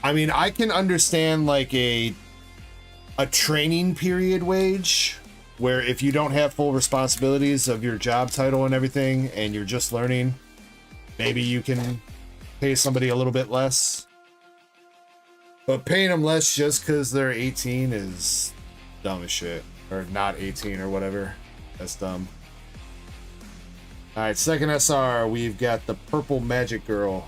I mean, I can understand like a training period wage where if you don't have full responsibilities of your job title and everything and you're just learning, maybe you can pay somebody a little bit less. But paying them less just because they're 18 is dumb as shit. Or not 18 or whatever. That's dumb. Alright, second SR, we've got the Purple Magic Girl.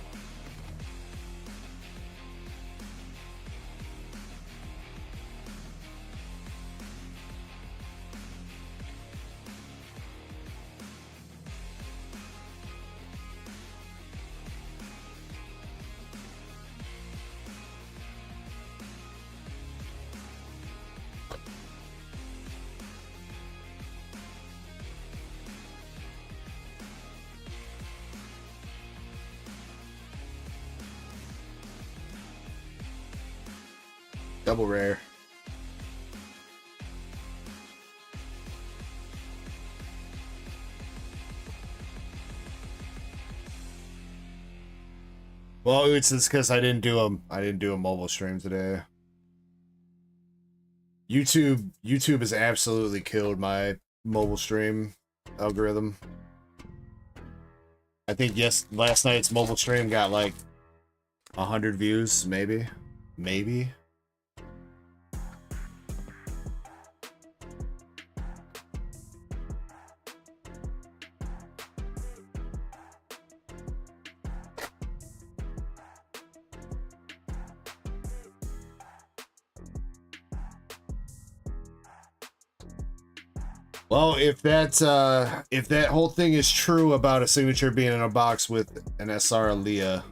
Double rare. Well, it's just because I didn't do a mobile stream today. YouTube has absolutely killed my mobile stream algorithm. I think last night's mobile stream got like 100 views, maybe. Well, if that whole thing is true about a signature being in a box with an SR Aaliyah,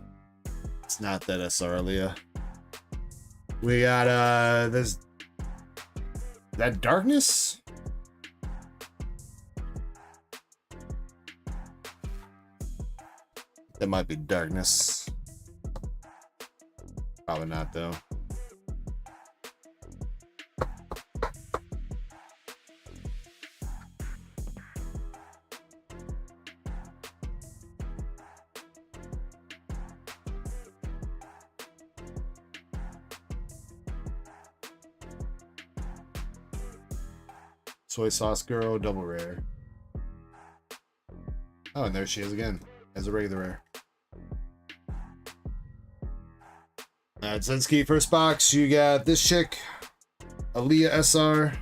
it's not that SR Aaliyah. We got there's that Darkness. That might be Darkness. Probably not though. Soy sauce girl, double rare. Oh, and there she is again, as a regular rare. Alright, Zensky, first box, you got this chick, Aaliyah SR,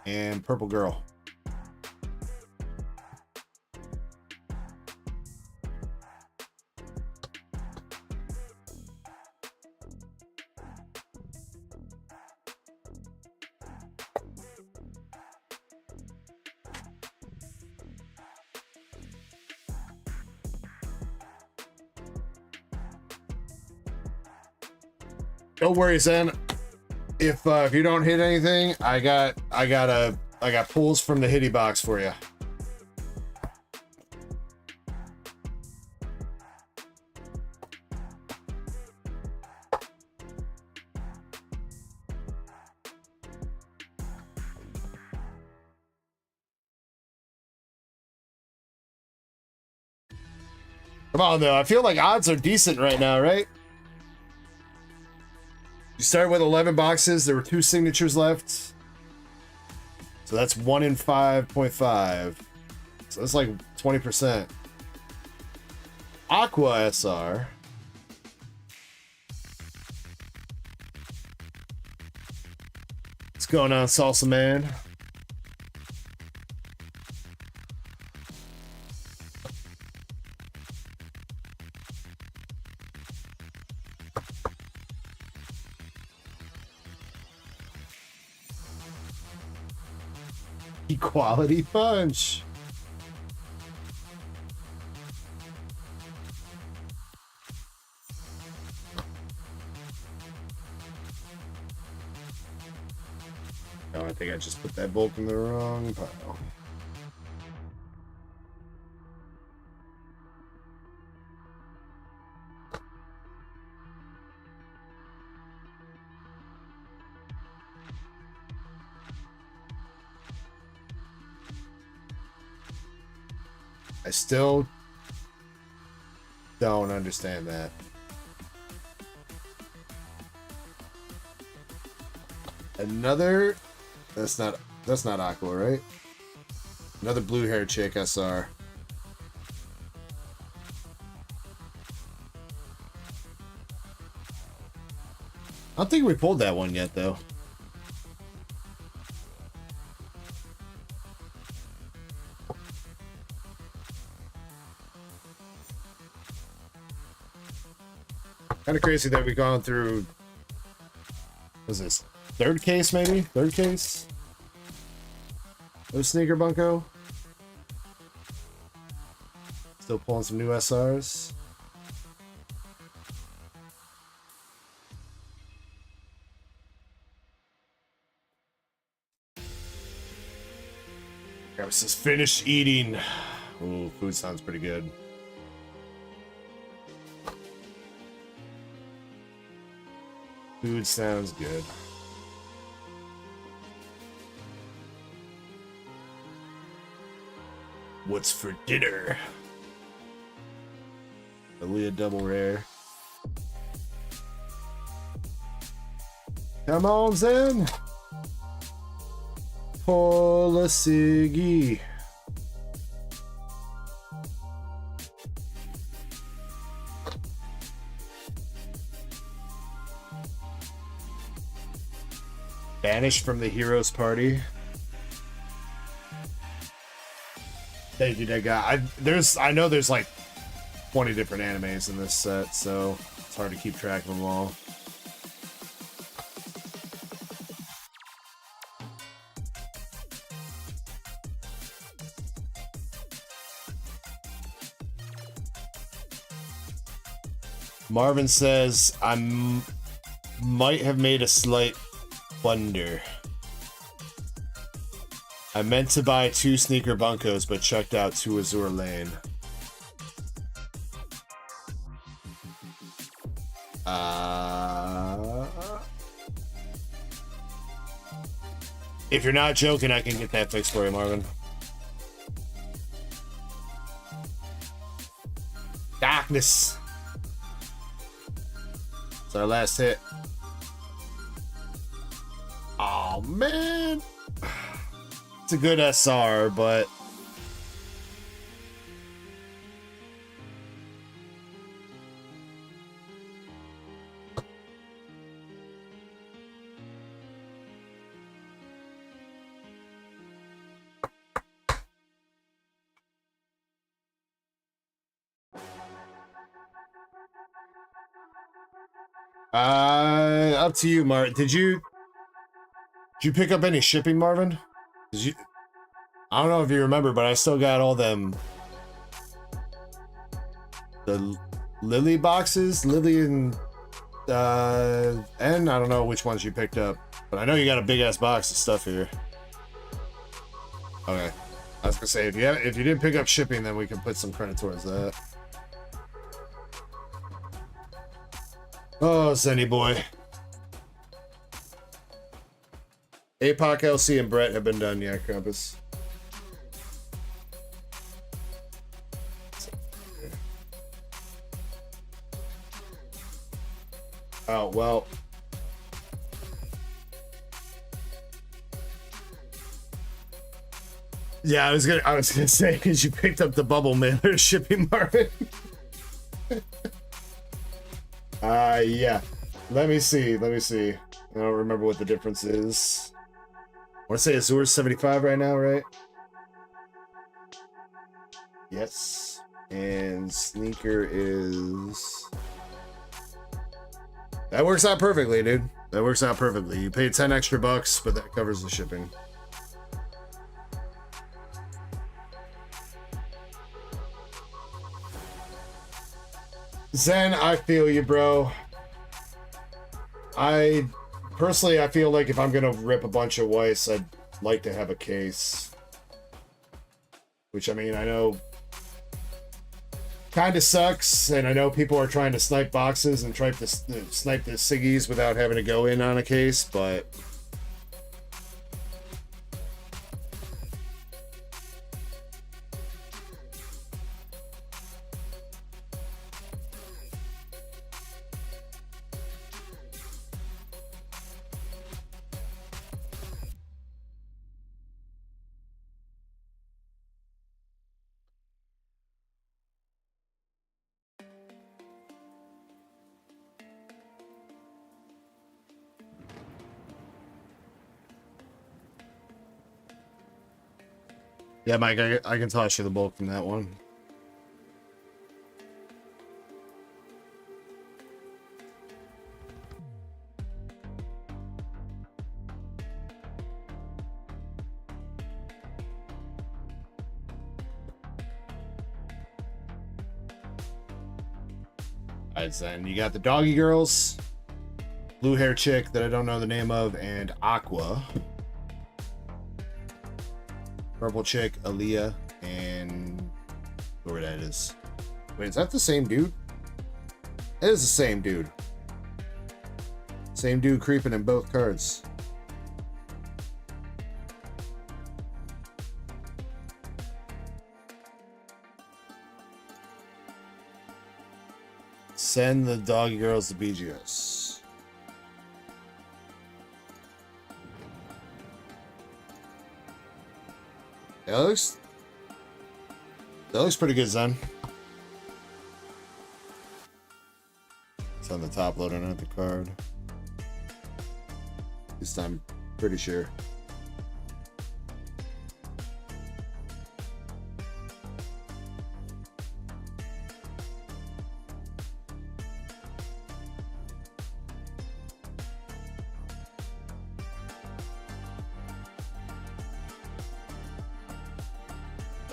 and Purple Girl. Don't worry, Zen. If you don't hit anything, I got pulls from the hitty box for you. Come on, though. I feel like odds are decent right now, right? You started with 11 boxes. There were 2 signatures left. So that's 1 in 5.5. So that's like 20%. Aqua SR. What's going on, Salsa Man? Equality punch. Oh, I think I just put that bolt in the wrong pile. I still don't understand that. Another, that's not Aqua, right? Another blue hair chick SR. I don't think we pulled that one yet, though. Kind of crazy that we've gone through. What is this? Third case, maybe? Third case? No sneaker bunko. Still pulling some new SRs. Travis says, finish eating. Ooh, food sounds pretty good. Food sounds good. What's for dinner? Aaliyah double rare. Come on, Zen. Pull a ciggy. Banished from the heroes party. Thank you, that guy. I know there's like 20 different animes in this set, so it's hard to keep track of them all. Marvin says, I might have made a slight blunder. I meant to buy 2 sneaker bunkos, but checked out 2 Azure Lane. If you're not joking, I can get that fixed for you, Marvin. Darkness. It's our last hit. Oh man. It's a good SR, but up to you, Martin. Did you pick up any shipping, Marvin? I don't know if you remember, but I still got all them the Lily boxes, Lily and I don't know which ones you picked up, but I know you got a big ass box of stuff here. Okay, I was gonna say if you didn't pick up shipping, then we can put some credit towards that. Oh, Zenny boy. APOC, LC, and Brett have been done, yeah, Compass. Oh, well. Yeah, I was gonna say, because you picked up the bubble mailer shipping, Marvin. Yeah. Let me see. I don't remember what the difference is. I want to say Azur's 75 right now, right? Yes. And Sneaker is... That works out perfectly, dude. That works out perfectly. You pay 10 extra bucks, but that covers the shipping. Zen, I feel you, bro. I feel like if I'm gonna rip a bunch of whites, I'd like to have a case. Which, I mean, I know kind of sucks, and I know people are trying to snipe boxes and try to snipe the Siggies without having to go in on a case, but... Yeah, Mike, I can toss you the bulk from that one. Alright, then you got the Doggy Girls, blue hair chick that I don't know the name of, and Aqua. Purple chick, Aaliyah, and whoever that is. Wait, is that the same dude? It is the same dude. Same dude creeping in both cards. Send the Doggy Girls to BGS. That looks pretty good, Zen. It's on the top loader, not the card. This time, pretty sure.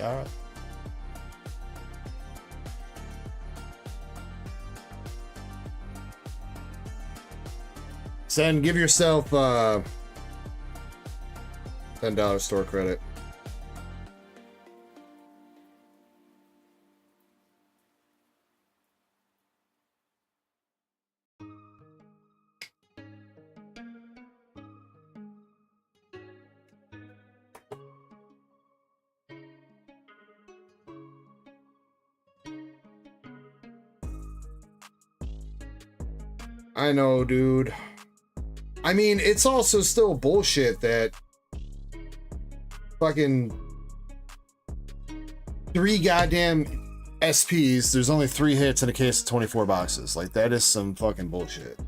All right. Sen, give yourself $10 store credit. I know, dude. I mean, it's also still bullshit that fucking 3 goddamn SPs. There's only 3 hits in a case of 24 boxes. Like, that is some fucking bullshit.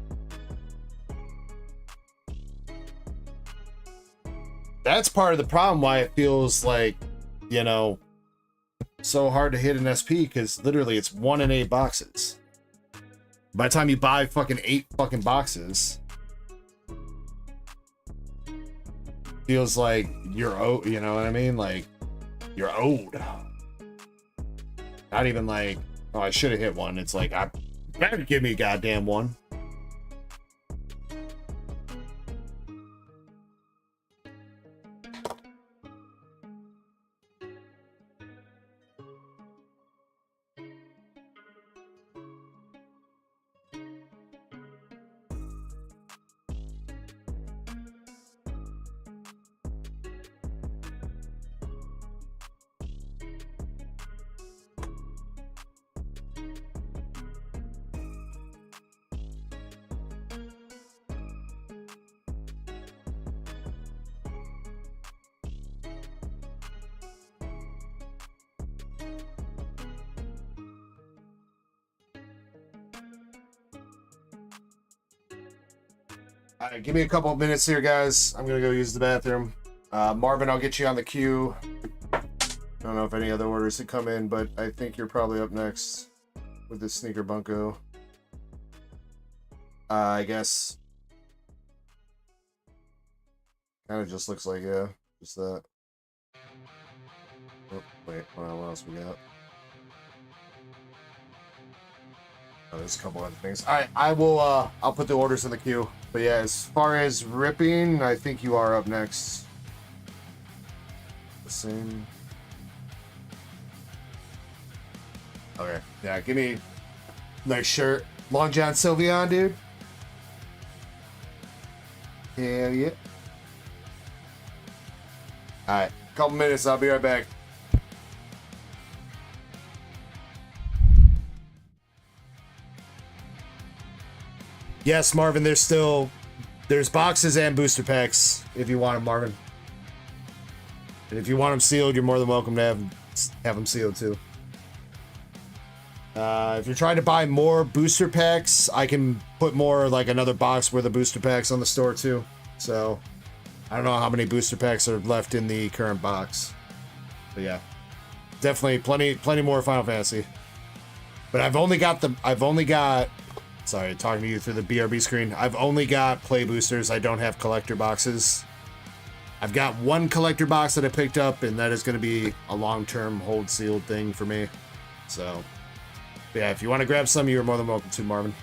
That's part of the problem why it feels like, you know, so hard to hit an SP, because literally it's 1 in 8 boxes. By the time you buy fucking 8 fucking boxes, feels like you're owed, you know what I mean? Like, you're owed. Not even like, oh, I should have hit 1. It's like, I better give me a goddamn 1. All right, give me a couple of minutes here, guys. I'm gonna go use the bathroom. Marvin, I'll get you on the queue. I don't know if any other orders have come in, but I think you're probably up next with this sneaker bunko. I guess. Kind of just looks like, yeah, just that. Oh, wait, what else we got? Oh, there's a couple other things. All right, I'll put the orders in the queue. But yeah, as far as ripping, I think you are up next. The same. Okay, yeah, give me a nice shirt. Long John Sylveon, dude. Hell yeah. All right, couple minutes. I'll be right back. Yes, Marvin, there's boxes and booster packs if you want them, Marvin. And if you want them sealed, you're more than welcome to have them sealed too. If you're trying to buy more booster packs, I can put more, like another box worth of booster packs on the store too. So I don't know how many booster packs are left in the current box. But yeah, definitely plenty more Final Fantasy. But I've only got sorry, talking to you through the BRB screen. I've only got play boosters. I don't have collector boxes. I've got 1 collector box that I picked up, and that is going to be a long-term hold sealed thing for me. So, yeah, if you want to grab some, you're more than welcome to, Marvin.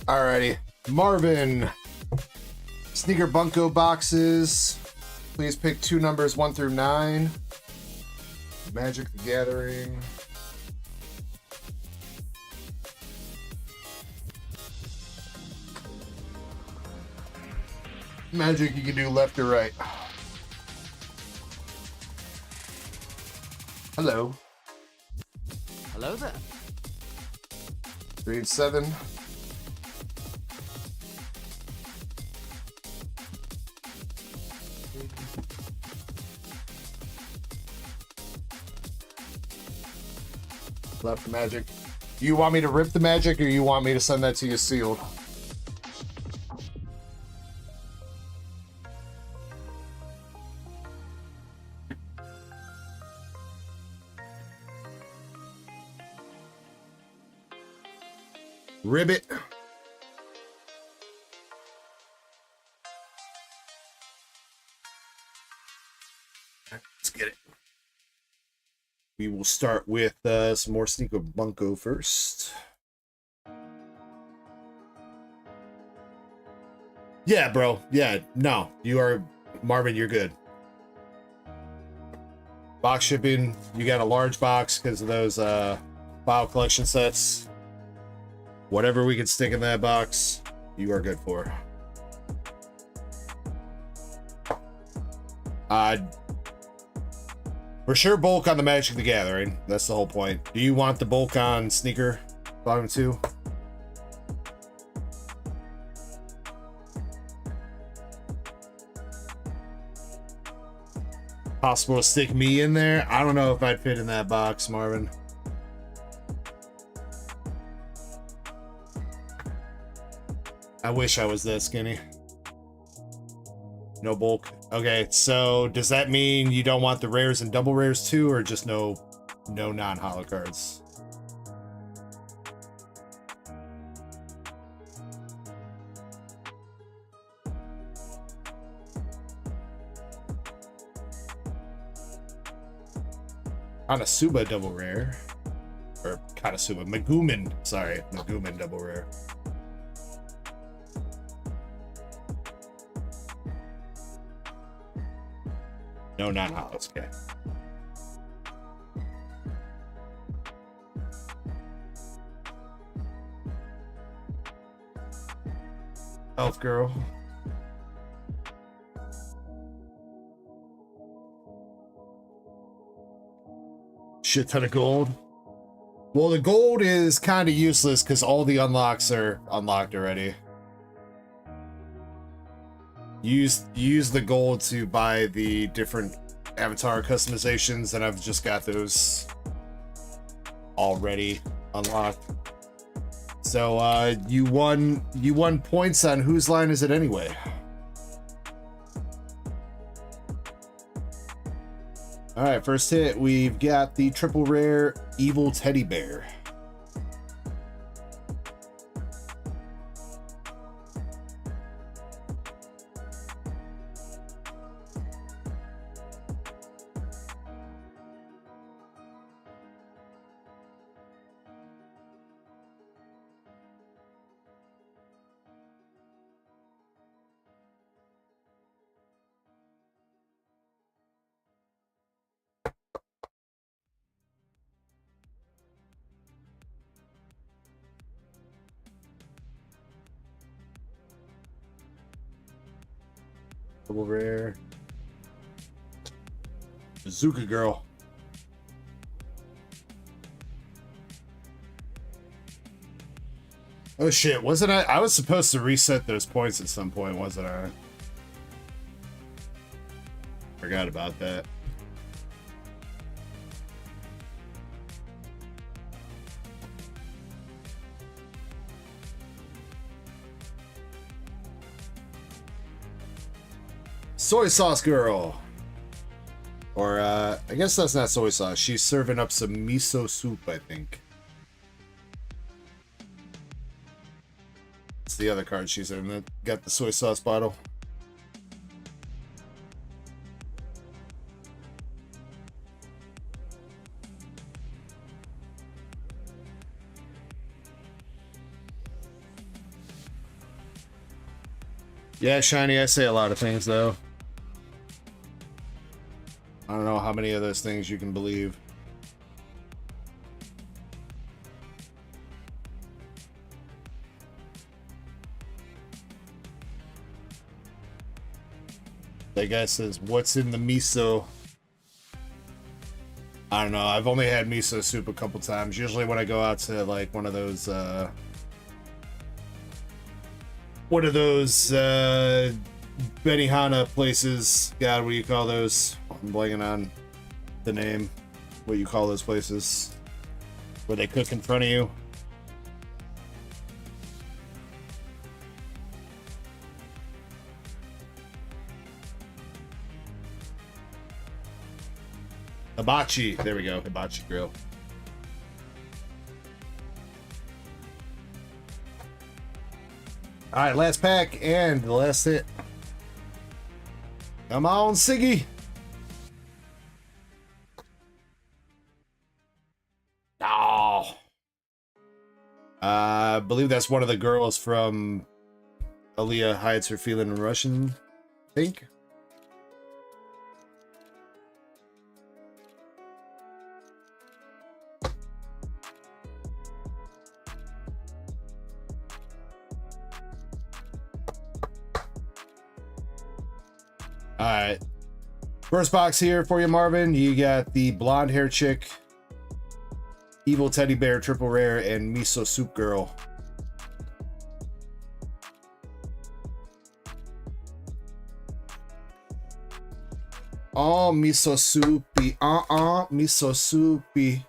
Alrighty. Marvin. Sneaker Bunko boxes. Please pick 2 numbers 1 through 9. Magic the Gathering. Magic, you can do left or right. Hello. Hello there. 3 and 7. Left Magic. Do you want me to rip the Magic or you want me to send that to you sealed? Ribbit. We will start with some more Sneaker Bunko first. Yeah, bro. Yeah, no. You are... Marvin, you're good. Box shipping. You got a large box because of those file collection sets. Whatever we can stick in that box, you are good for. For sure bulk on the Magic the Gathering. That's the whole point. Do you want the bulk on Sneaker Volume 2? Possible to stick me in there? I don't know if I'd fit in that box, Marvin. I wish I was that skinny. No bulk. Okay, so does that mean you don't want the rares and double rares too, or just no non-holo cards? Kanasuba double rare. Or Kanasuba. Megumin. Sorry. Megumin double rare. No non-holos. Okay. Elf Girl. Shit ton of gold. Well, the gold is kind of useless because all the unlocks are unlocked already. Use the gold to buy the different avatar customizations, and I've just got those already unlocked. So you won points on whose line is it anyway? All right, first hit, we've got the triple rare Evil Teddy Bear. Double rare. Bazooka Girl. Oh shit, wasn't I? I was supposed to reset those points at some point, wasn't I? Forgot about that. Soy Sauce Girl. Or, I guess that's not soy sauce. She's serving up some miso soup, I think. It's the other card she's in that got the soy sauce bottle. Yeah, Shiny, I say a lot of things, though. I don't know how many of those things you can believe. That guy says, what's in the miso? I don't know. I've only had miso soup a couple times. Usually when I go out to like one of those Benihana places. God, what do you call those? I'm blanking on the name. What you call those places where they cook in front of you? Hibachi. There we go. Hibachi grill. All right, last pack and the last hit. Come on, Siggy. I believe that's one of the girls from Aaliyah Hides Her Feeling in Russian, I think. Alright. First box here for you, Marvin. You got the blonde hair chick, evil teddy bear, triple rare, and miso soup girl. Oh, miso soupy. Miso soupy.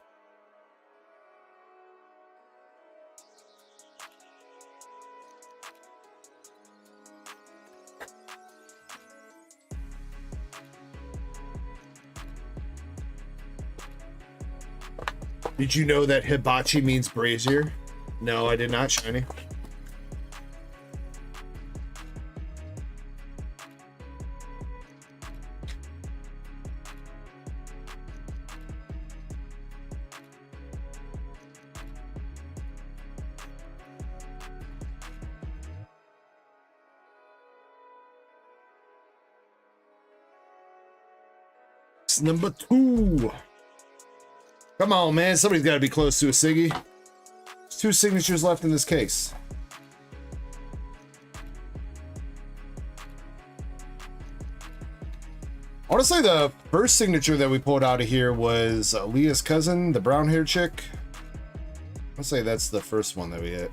Did you know that hibachi means brazier? No, I did not, Shiny. It's number 2. Come on, man. Somebody's got to be close to a Siggy. There's 2 signatures left in this case. I want to say the first signature that we pulled out of here was Leah's cousin, the brown-haired chick. I'll say that's the first one that we hit.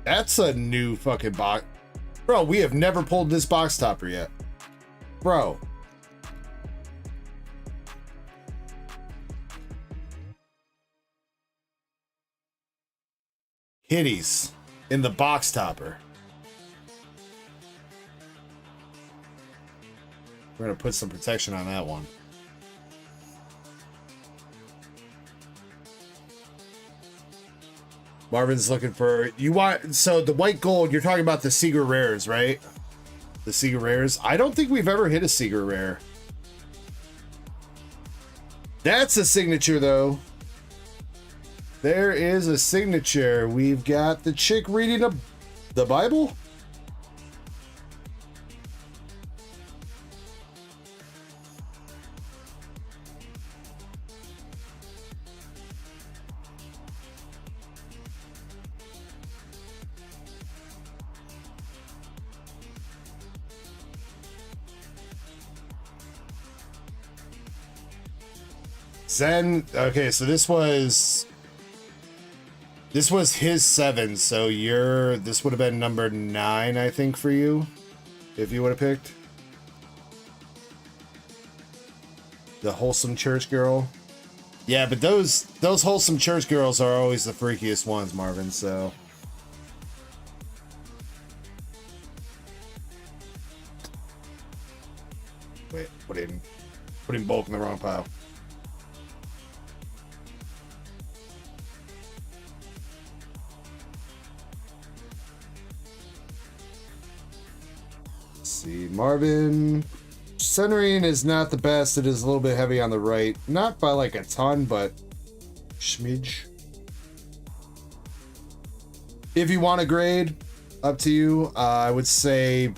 That's a new fucking box. Bro, we have never pulled this box topper yet. Bro. Hitties in the box topper. We're gonna put some protection on that one. Marvin's looking for so the white gold, you're talking about the Seeger rares, right? The Seeger rares. I don't think we've ever hit a Seeger rare. That's a signature though. There is a signature. We've got the chick reading the Bible. Zen. Okay, so this was his 7, so this would have been number 9, I think, for you, if you would have picked the wholesome church girl. Yeah, but those wholesome church girls are always the freakiest ones, Marvin. So wait, putting bulk in the wrong pile. See, Marvin, centering is not the best. It is a little bit heavy on the right, not by like a ton, but schmidge. If you want to grade, up to you. I would say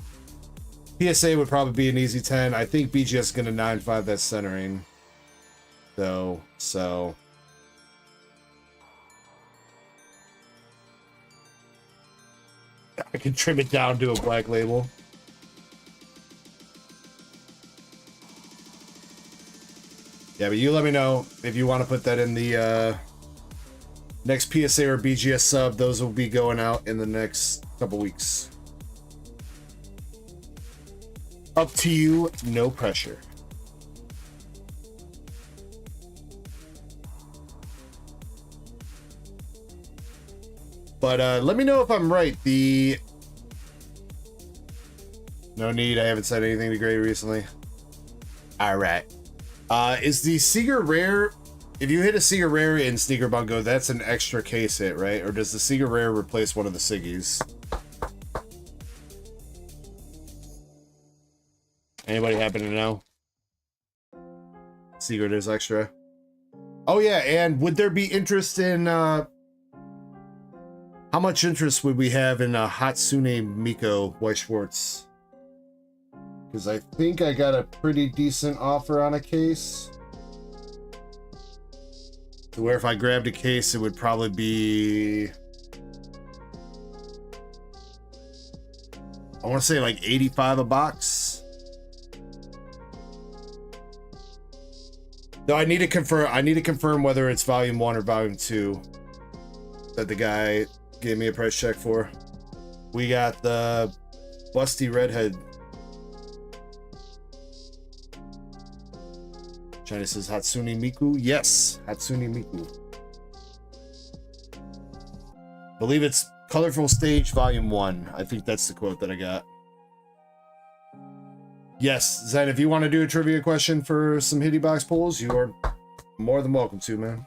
PSA would probably be an easy 10. I think BGS is going to 9.5 that centering though, so I can trim it down to a black label. Yeah, but you let me know if you want to put that in the next PSA or BGS sub. Those will be going out in the next couple weeks. Up to you, no pressure. But let me know if I'm right. No need, I haven't said anything to Gray recently. All right. Is the Seeger rare, if you hit a Seeger rare in Sneaker Bungo, that's an extra case hit, right? Or does the Seeger rare replace one of the Siggies? Anybody happen to know? Seeger, there's extra. Oh yeah, and would there be interest in How much interest would we have in Hatsune Miku White Schwartz? Because I think I got a pretty decent offer on a case. To where if I grabbed a case, it would probably be... I want to say like 85 a box. Though I need to confirm whether it's volume 1 or volume 2 that the guy gave me a price check for. We got the Busty Redhead. China says Hatsune Miku. Yes, Hatsune Miku. Believe it's Colorful Stage Volume 1. I think that's the quote that I got. Yes, Zen, if you want to do a trivia question for some Hitty Box polls, you are more than welcome to, man.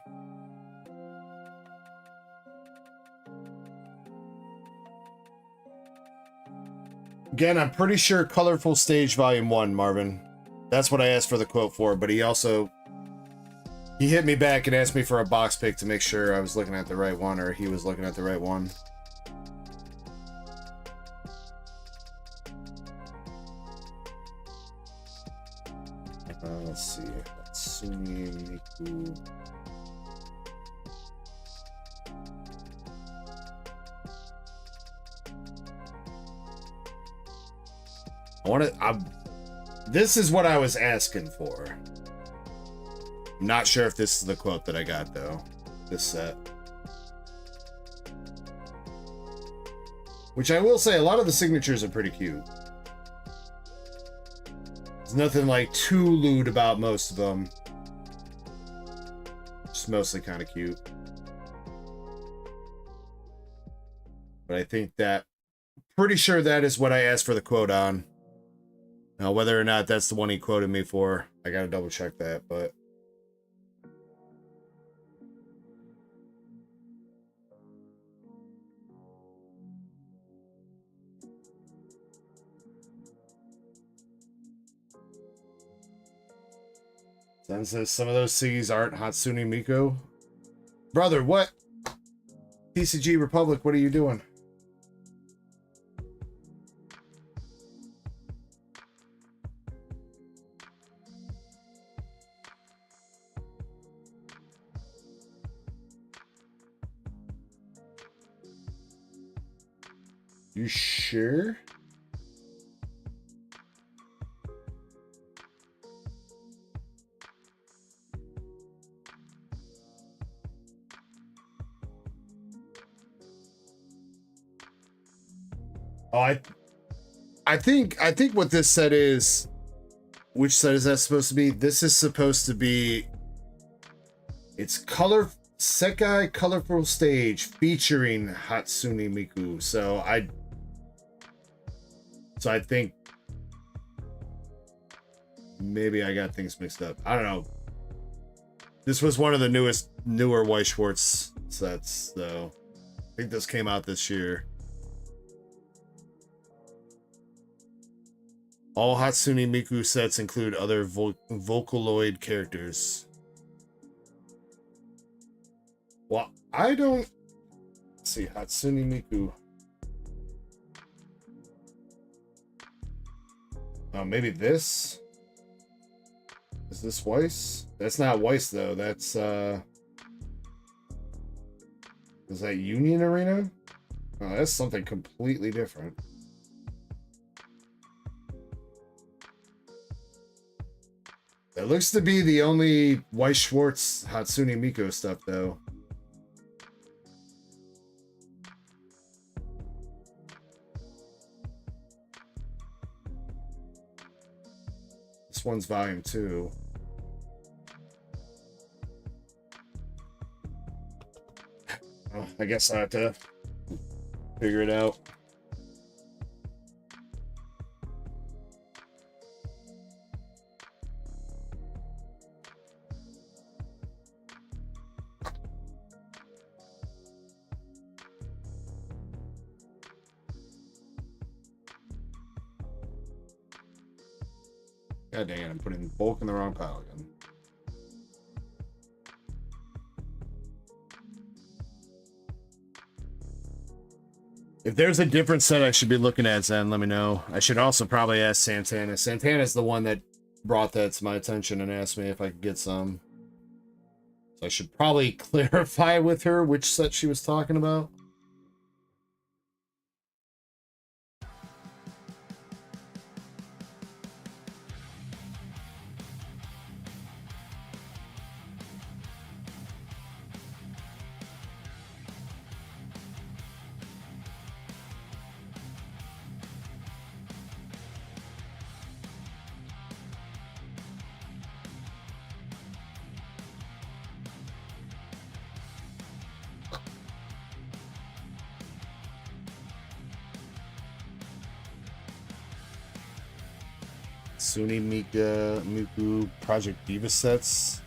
Again, I'm pretty sure Colorful Stage Volume 1, Marvin. That's what I asked for the quote for, but he hit me back and asked me for a box pick to make sure I was looking at the right one, or he was looking at the right one. Let's see. Hatsune Miku. This is what I was asking for. I'm not sure if this is the quote that I got, though. This set. Which I will say, a lot of the signatures are pretty cute. There's nothing like too lewd about most of them. Just mostly kind of cute. But I think that... pretty sure that is what I asked for the quote on. Now, whether or not that's the one he quoted me for, I gotta double check that, but... Zen says some of those Siggies aren't Hatsune Miku. Brother, what? TCG Republic, what are you doing? You sure? Oh, I think what this set is, which set is that supposed to be? This is supposed to be, it's Sekai Colorful Stage featuring Hatsune Miku. So I think maybe I got things mixed up. I don't know. This was one of the newer White Schwartz sets, though. I think this came out this year. All Hatsune Miku sets include other Vocaloid characters. Well, I don't... Let's see, Hatsune Miku. Oh, maybe this? Is this Weiss? That's not Weiss, though. That's, is that Union Arena? Oh, that's something completely different. That looks to be the only White Schwartz Hatsune Miku stuff, though. This one's volume 2. Oh, I guess I have to figure it out. God dang it, I'm putting bulk in the wrong pile again. If there's a different set I should be looking at, Zen, let me know. I should also probably ask Santana. Santana's the one that brought that to my attention and asked me if I could get some. So I should probably clarify with her which set she was talking about. Suni Mika Muku Project Diva sets.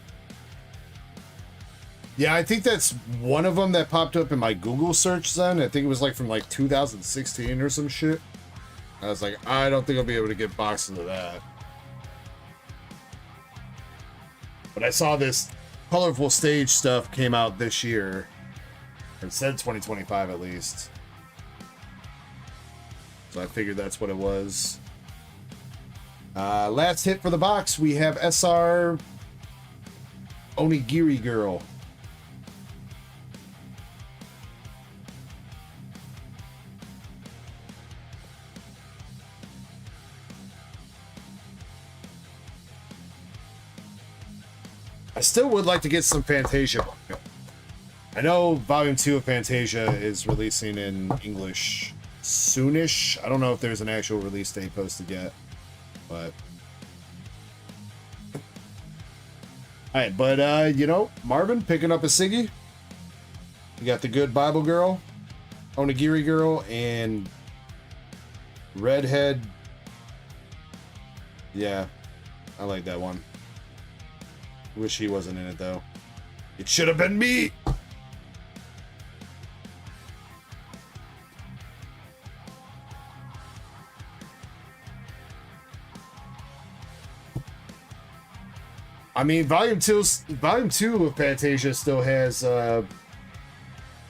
Yeah, I think that's one of them that popped up in my Google search then. I think it was like from like 2016 or some shit. I was like, I don't think I'll be able to get boxes of that. But I saw this Colorful Stage stuff came out this year. It said 2025 at least. So I figured that's what it was. Last hit for the box, we have SR Onigiri Girl. I still would like to get some Fantasia. I know Volume 2 of Fantasia is releasing in English soonish. I don't know if there's an actual release date posted yet. But all right, but you know, Marvin picking up a Siggy. You got the good Bible girl, Onigiri girl, and redhead. Yeah, I like that one. Wish he wasn't in it though. It should have been me. I mean, Volume 2 of Fantasia still has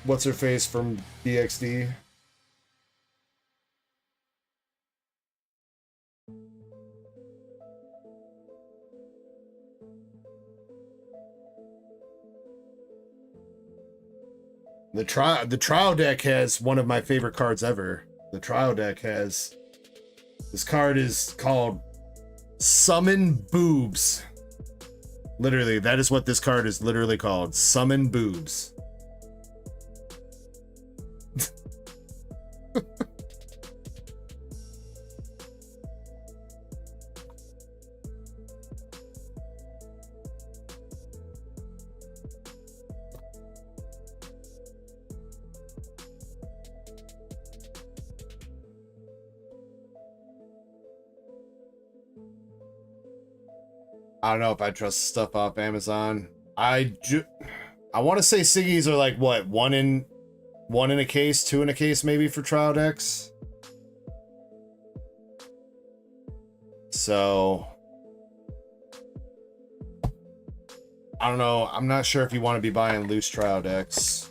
what's her face from DXD. The trial deck has one of my favorite cards ever. The trial deck has this card is called Summon Boobs. Literally, that is what this card is literally called. Summon Boobs. I don't know if I trust stuff off Amazon. I want to say Siggies are like what, one in a case, two in a case maybe for trial decks. So I don't know. I'm not sure if you want to be buying loose trial decks.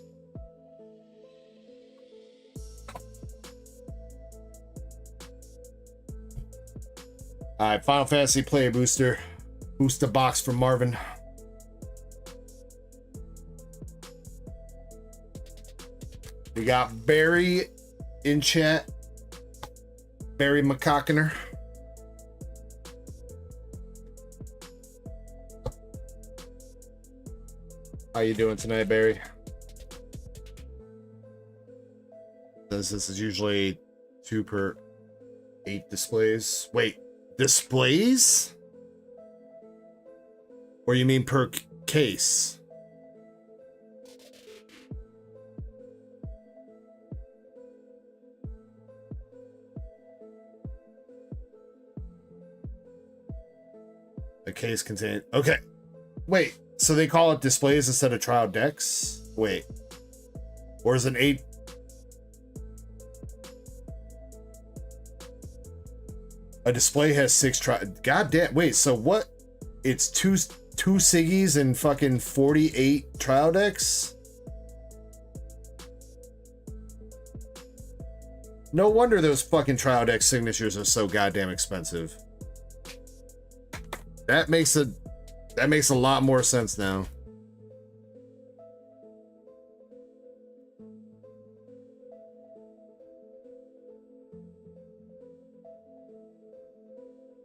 All right, Final Fantasy Player Booster. Booster box from Marvin. We got Barry in chat. Barry McCockiner. How you doing tonight, Barry? This is usually 2 per 8 displays. Wait, displays? Or you mean per case? A case contain. Okay. Wait, so they call it displays instead of trial decks? Wait. Or is it 8? A display has 6 trial. God damn. Wait, so what? It's two Siggies and fucking 48 trial decks? No wonder those fucking trial deck signatures are so goddamn expensive. That makes a lot more sense now.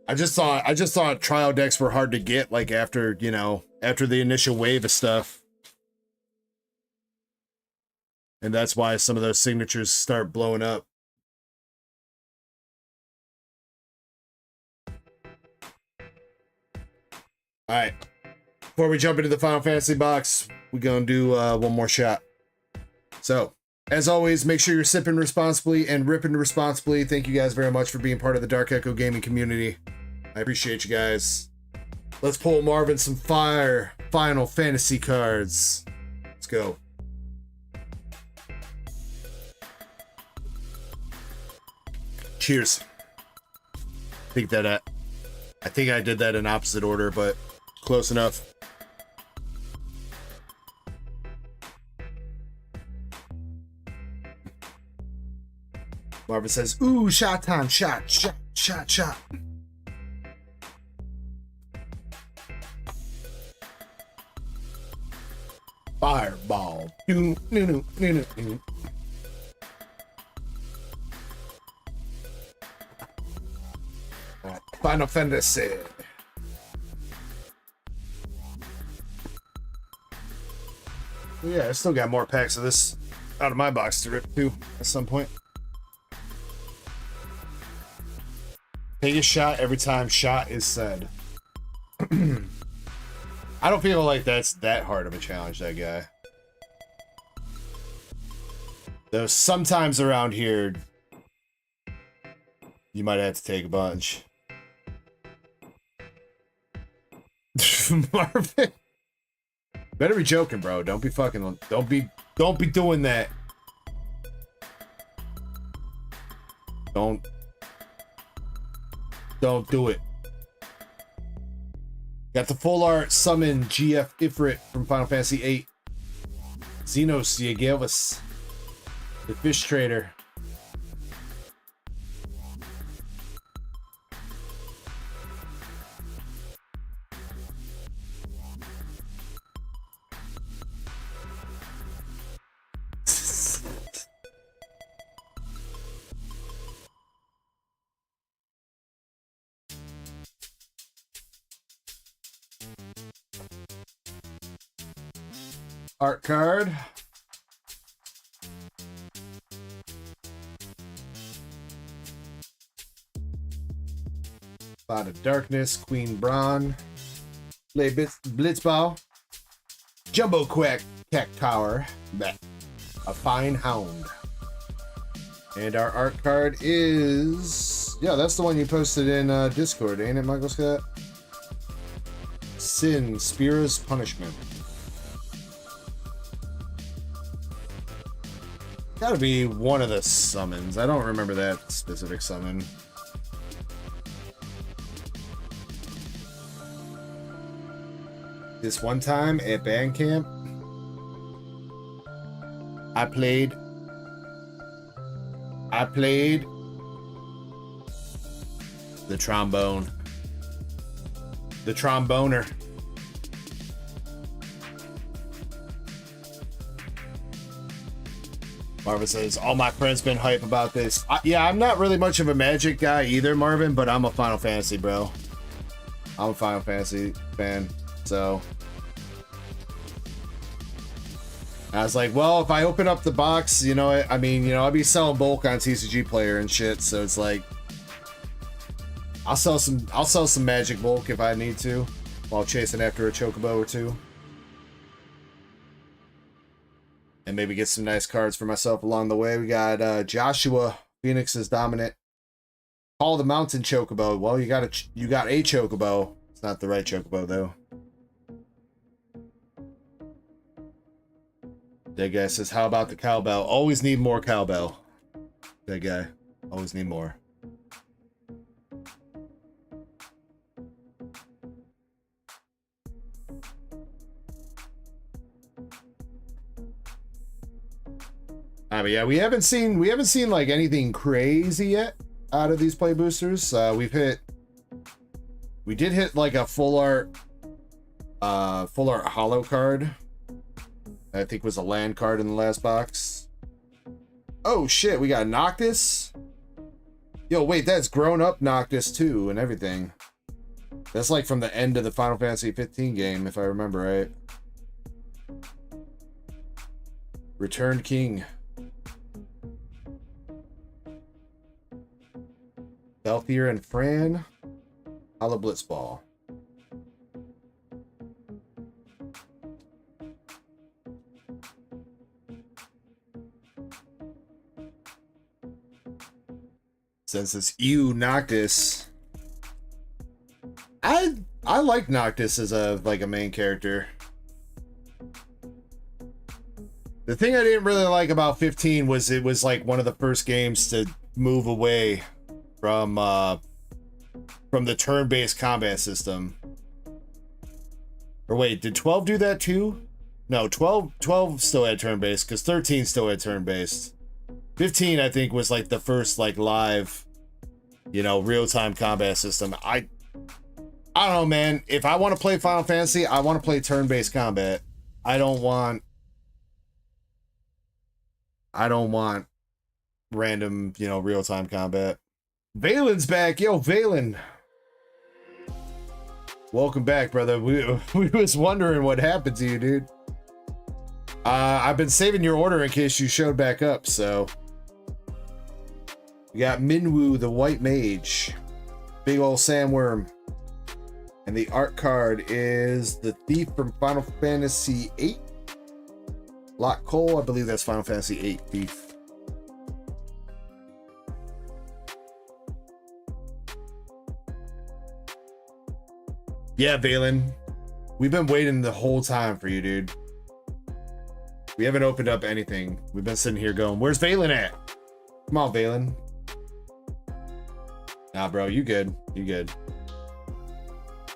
I just thought trial decks were hard to get, like after, you know, after the initial wave of stuff. And that's why some of those signatures start blowing up. All right. Before we jump into the Final Fantasy box, we're going to do one more shot. So, as always, make sure you're sipping responsibly and ripping responsibly. Thank you guys very much for being part of the Dark Echo Gaming community. I appreciate you guys. Let's pull Marvin some fire Final Fantasy cards. Let's go. Cheers. I think I did that in opposite order, but close enough. Marvin says, ooh, shot time, shot. Fireball. Final Fantasy. Yeah, I still got more packs of this out of my box to rip too at some point. Take a shot every time shot is said. I don't feel like that's that hard of a challenge, that guy. Though sometimes around here, you might have to take a bunch. Marvin, better be joking, bro. Don't be fucking. Don't be doing that. Don't do it. Got the full art summon GF Ifrit from Final Fantasy VIII. Xenos Yegelvis, the fish trader. Art card. Cloud of Darkness, Queen Braun, Blitzball, Jumbo Quack Tower, a Fine Hound. And our art card is, yeah, that's the one you posted in Discord, ain't it, Michael Scott? Sin, Spira's Punishment. Gotta be one of the summons. I don't remember that specific summon. This one time at band camp, I played the trombone. The tromboner. Marvin says, all my friends been hype about this. Yeah, I'm not really much of a Magic guy either, Marvin, but I'm a Final Fantasy, bro. I'm a Final Fantasy fan, so. I was like, well, if I open up the box, you know, I mean, you know, I'll be selling bulk on TCG Player and shit, so it's like, I'll sell some Magic bulk if I need to, while chasing after a Chocobo or two. And maybe get some nice cards for myself along the way. We got Joshua, Phoenix's Dominant. Call the Mountain Chocobo. Well, you got a Chocobo. It's not the right Chocobo, though. That guy says, how about the cowbell? Always need more cowbell. That guy. Always need more. But yeah, we haven't seen like anything crazy yet out of these play boosters. We did hit like a full art holo card. I think was a land card in the last box. Oh shit, we got Noctis. Yo, wait, that's grown up Noctis too and everything. That's like from the end of the Final Fantasy 15 game, if I remember right. Returned King. Belthier and Fran. Hollow Blitzball. Since it's you, Noctis. I like Noctis as a main character. The thing I didn't really like about 15 was it was like one of the first games to move away from the turn-based combat system. Or wait, did 12 do that too? No, 12 still had turn-based because 13 still had turn-based. 15 I think was like the first like live, you know, real-time combat system. I don't know, man. If I want to play Final Fantasy, I want to play turn-based combat. I don't want random, you know, real-time combat. Valen's back. Yo, Valen. Welcome back, brother. We was wondering what happened to you, dude. I've been saving your order in case you showed back up, so. We got Minwoo, the White Mage. Big ol' Sandworm. And the art card is the Thief from Final Fantasy VIII. Lot Cole, I believe that's Final Fantasy VIII Thief. Yeah, Valen. We've been waiting the whole time for you, dude. We haven't opened up anything. We've been sitting here going, where's Valen at? Come on, Valen. Nah, bro, you good. You good.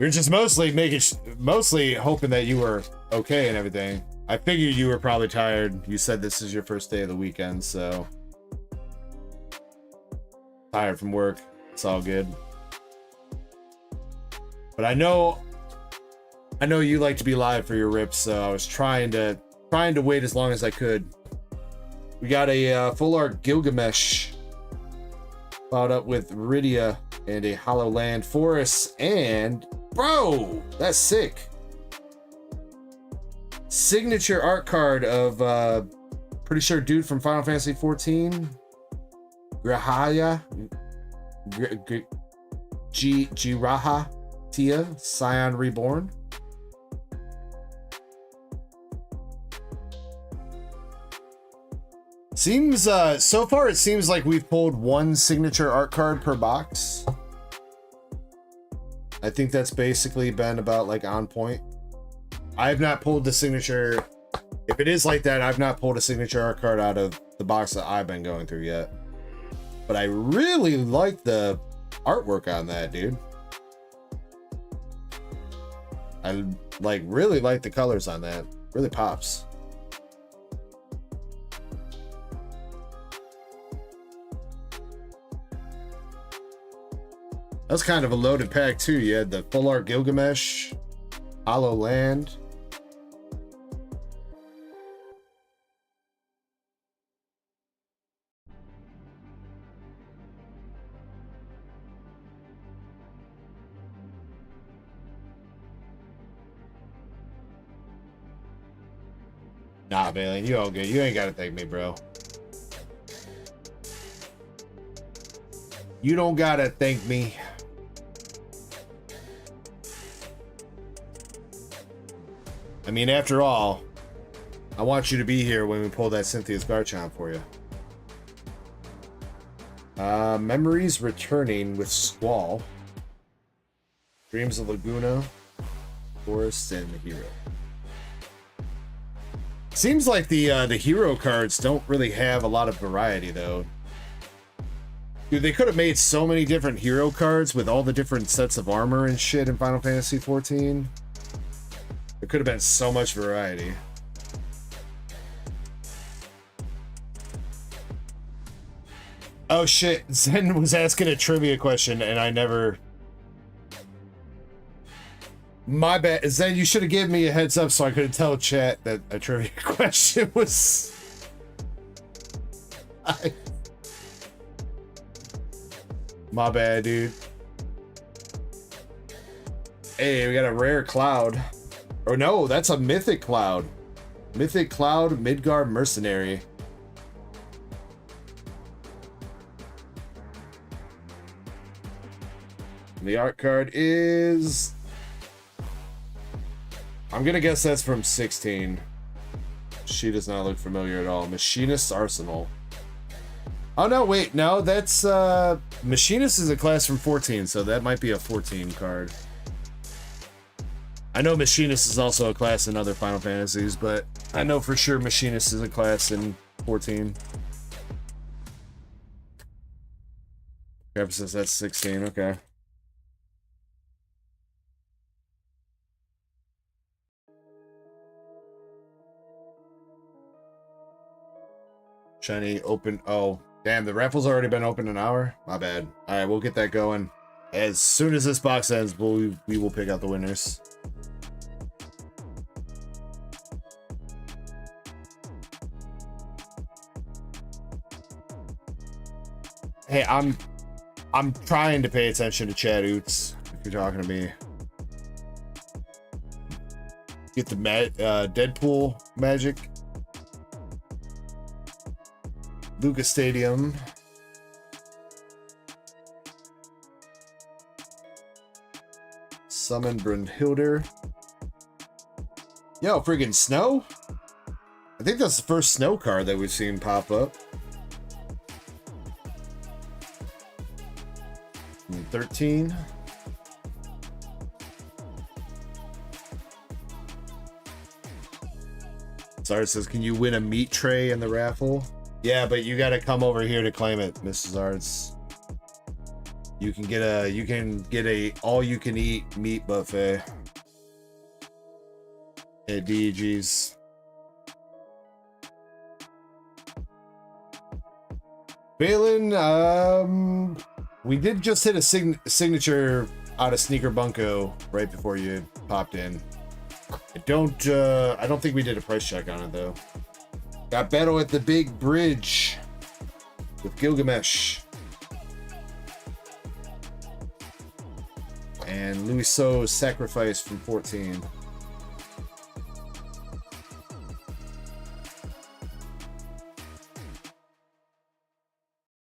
We're just mostly hoping that you were okay and everything. I figured you were probably tired. You said this is your first day of the weekend, so. Tired from work. It's all good. But I know you like to be live for your rips, so I was trying to wait as long as I could. We got a full art Gilgamesh followed up with Rydia and a Hollow Land Forest, and bro, that's sick. Signature art card of pretty sure dude from Final Fantasy 14. Grahaya Jiraha Tia, Scion Reborn. Seems so far it seems like we've pulled one signature art card per box. I think that's basically been about like on point. I have not pulled the signature. If it is like that, I've not pulled a signature art card out of the box that I've been going through yet. But I really like the artwork on that, dude. I really like the colors on that. Really pops. That's kind of a loaded pack too. You had the full art Gilgamesh, Hollow Land. Nah, Bailey, you all good. You ain't gotta thank me, bro. You don't gotta thank me. I mean, after all, I want you to be here when we pull that Cynthia's Garchomp for you. Memories Returning with Squall. Dreams of Laguna. Forest and the Hero. Seems like the hero cards don't really have a lot of variety, though. Dude, they could have made so many different hero cards with all the different sets of armor and shit in Final Fantasy 14. There could have been so much variety. Oh shit, Zen was asking a trivia question and I never... My bad. Zen, you should have given me a heads up so I could tell chat that a trivia question was... My bad, dude. Hey, we got a rare cloud. Or no, that's a mythic cloud. Mythic cloud, Midgard mercenary. The art card is... I'm gonna guess that's from 16. She does not look familiar at all. Machinist's Arsenal. Oh no, wait, no, that's Machinist is a class from 14, so that might be a 14 card. I know Machinist is also a class in other Final Fantasies, but I know for sure Machinist is a class in 14. Grab says that's 16, okay. Shiny open. Oh, damn, the raffle's already been open an hour? My bad. All right, we'll get that going. As soon as this box ends, we will pick out the winners. Hey, I'm trying to pay attention to chat, Oots, if you're talking to me. Get the Deadpool magic. Lucas Stadium. Summon Brunhilder. Yo, friggin' snow? I think that's the first snow card that we've seen pop up. 13. Zard says, can you win a meat tray in the raffle? Yeah, but you gotta come over here to claim it, Mrs. Arts. You can get a all-you-can-eat meat buffet at DUCKIES. Balin, we did just hit a signature out of Sneaker Bunko right before you popped in. I don't think we did a price check on it though. Got battle at the big bridge with Gilgamesh. And Louis So's sacrifice from 14.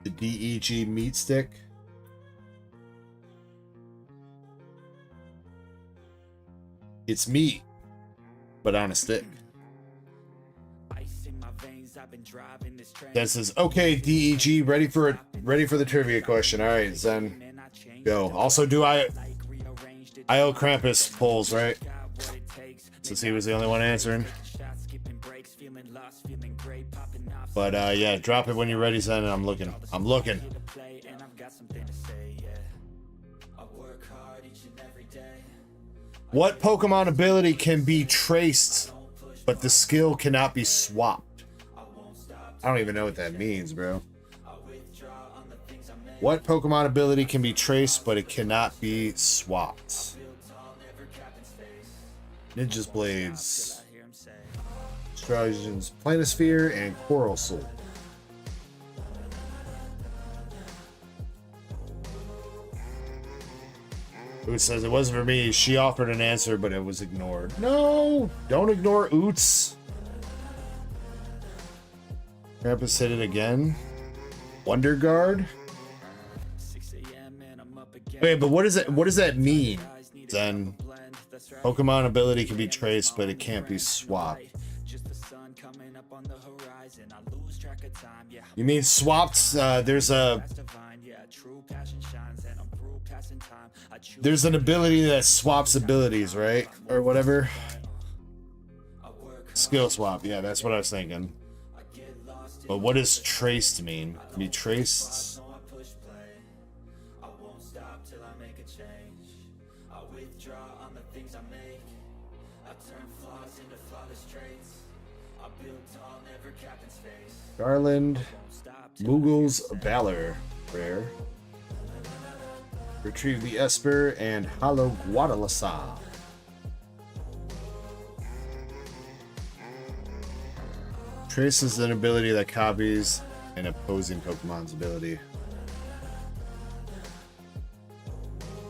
The DEG meat stick. It's meat, but on a stick. That says, okay, DEG, ready for the trivia question. All right, Zen, go. Also, do I owe Krampus polls, right? Since he was the only one answering. But yeah, drop it when you're ready, Zen. I'm looking. What Pokemon ability can be traced, but the skill cannot be swapped? I don't even know what that means, bro. What Pokemon ability can be traced, but it cannot be swapped? Ninja's Blades, Astrologian's Planisphere, and Coral Soul. Oots says it wasn't for me. She offered an answer, but it was ignored. No, don't ignore Oots. Krampus hit it again. Wonder Guard. Wait, but what does that mean? Then Pokemon ability can be traced, but it can't be swapped. You mean swapped? There's an ability that swaps abilities, right? Or whatever. Skill swap. Yeah, that's what I was thinking. But what does traced mean? Can be traced? Garland. Moogle's Valor, rare. Retrieve the Esper and Hollow Guadalasa. Trace is an ability that copies an opposing Pokemon's ability.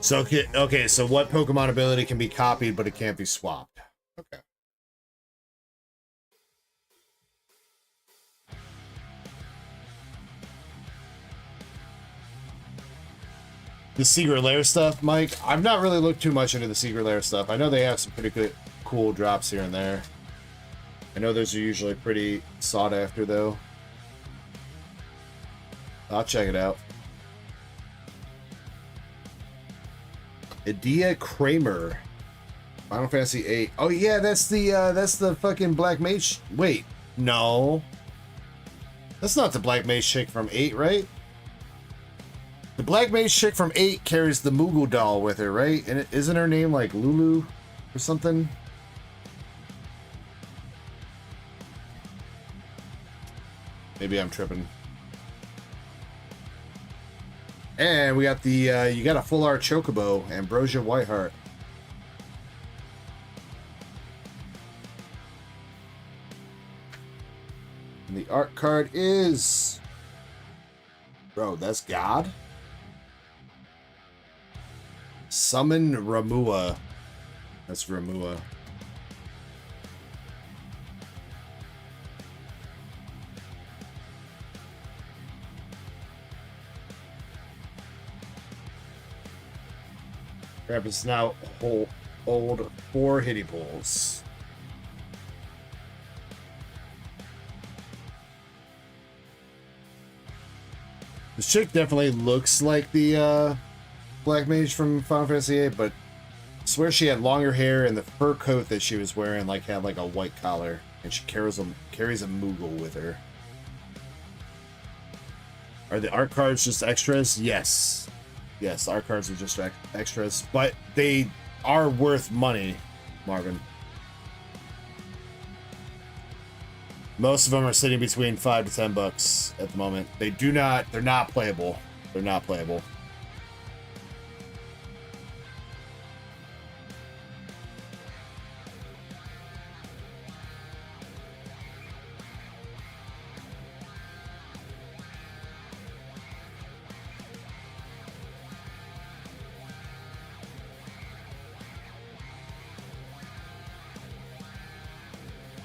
So, okay, so what Pokemon ability can be copied, but it can't be swapped? Okay. The Secret Lair stuff, Mike? I've not really looked too much into the Secret Lair stuff. I know they have some pretty good, cool drops here and there. I know those are usually pretty sought after, though. I'll check it out. Adia Kramer, Final Fantasy VIII. Oh yeah, that's the fucking Black Mage. Wait, no, that's not the Black Mage chick from 8, right? The Black Mage chick from 8 carries the Moogle doll with her, right? And isn't her name like Lulu or something? Maybe I'm tripping. And we got the, you got a full art Chocobo, Ambrosia Whiteheart. And the art card is... Bro, that's God? Summon Ramua. That's Ramua. Grab is now hold 4 hitty pulls. This chick definitely looks like the Black Mage from Final Fantasy VIII, but I swear she had longer hair and the fur coat that she was wearing had like a white collar, and she carries a Moogle with her. Are the art cards just extras? Yes. Yes, art cards are just extras, but they are worth money, Marvin. Most of them are sitting between $5 to $10 at the moment. They're not playable. They're not playable.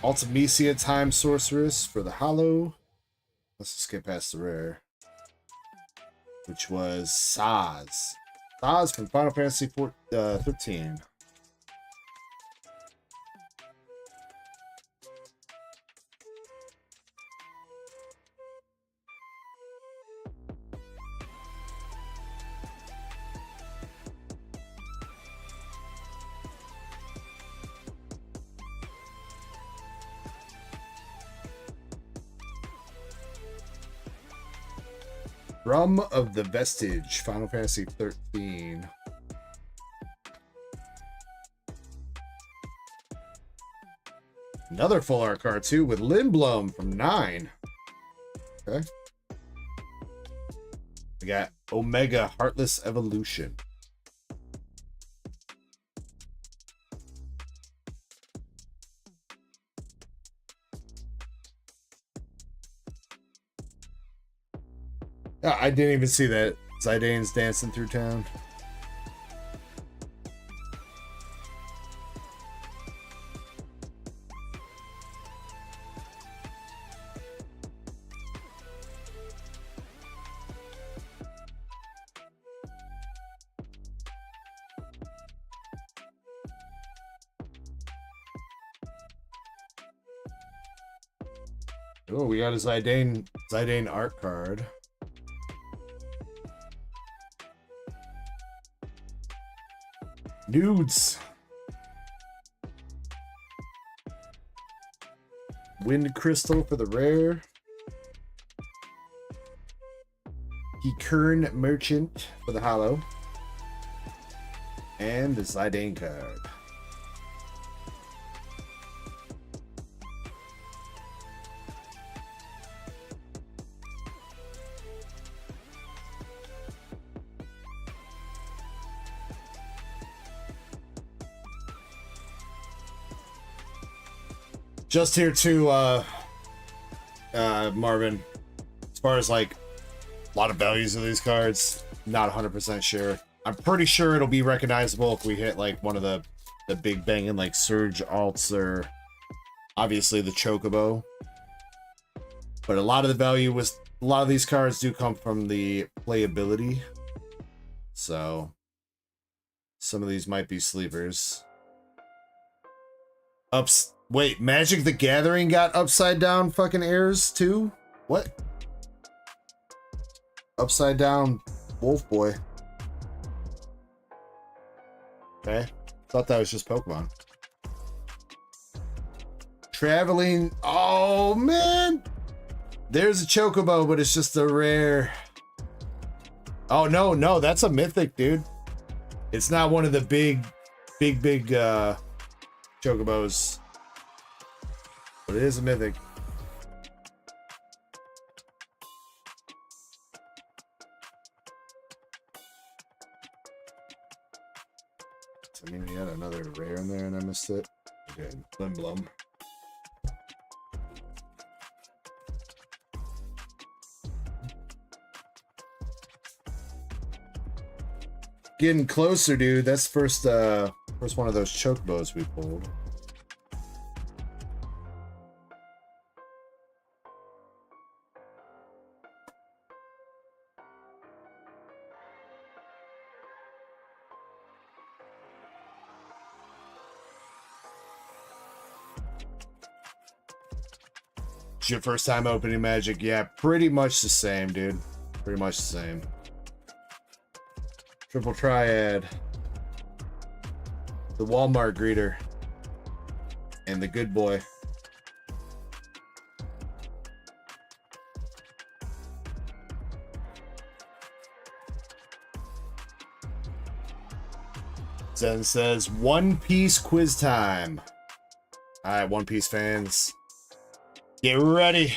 Ultimecia Time Sorceress for the Hollow. Let's just get past the rare. Which was Saz. Saz from Final Fantasy 13. Rum of the Vestige, Final Fantasy 13. Another full art card too with Lindblom from 9. Okay. We got Omega Heartless Evolution. I didn't even see that. Zidane's dancing through town. Oh, we got a Zidane art card. Nudes. Wind Crystal for the rare. Kern Merchant for the hollow. And the Zidane card. Just here too, Marvin. As far as like a lot of values of these cards, not 100% sure. I'm pretty sure it'll be recognizable if we hit like one of the big banging like Surge alts or obviously the Chocobo. But a lot of the value was, a lot of these cards do come from the playability. So some of these might be sleepers. Wait, Magic the Gathering got upside down fucking airs too? What? Upside down Wolf Boy. Okay. Thought that was just Pokemon. Traveling. Oh man. There's a Chocobo, but it's just a rare. Oh no, that's a mythic, dude. It's not one of the big Chocobos. But it is a mythic. I mean, we had another rare in there and I missed it. Okay, Blum. Getting closer, dude. That's first one of those Chocobos we pulled. It's your first time opening Magic? Yeah, pretty much the same, dude. Pretty much the same. Triple Triad, the Walmart greeter, and the good boy. Zen says, One Piece quiz time. All right, One Piece fans, get ready.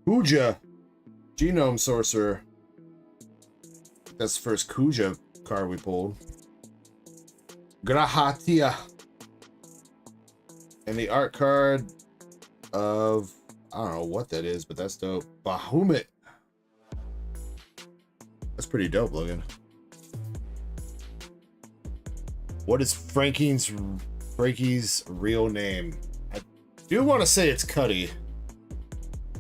Kuja, Genome Sorcerer. That's the first Kuja card we pulled. Grahatia. And the art card of, I don't know what that is, but that's dope. Bahamut. That's pretty dope looking. What is Frankie's real name? I do want to say it's Cuddy.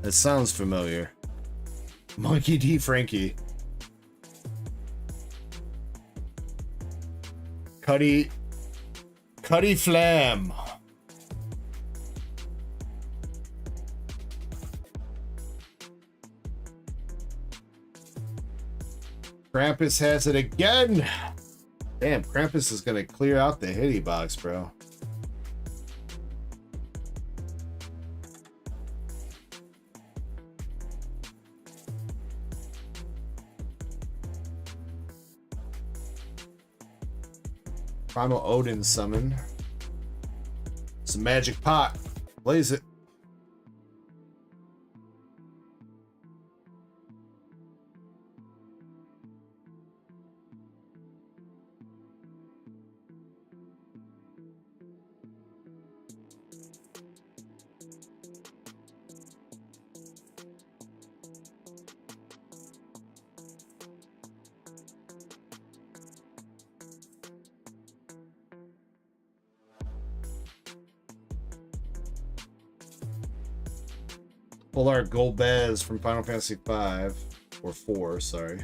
That sounds familiar. Monkey D. Frankie. Cuddy Flam. Krampus has it again. Damn, Krampus is gonna clear out the hitty box, bro. Primal Odin summon. Some magic pot. Blaze it. Pull our Golbez from Final Fantasy 5 or 4, sorry.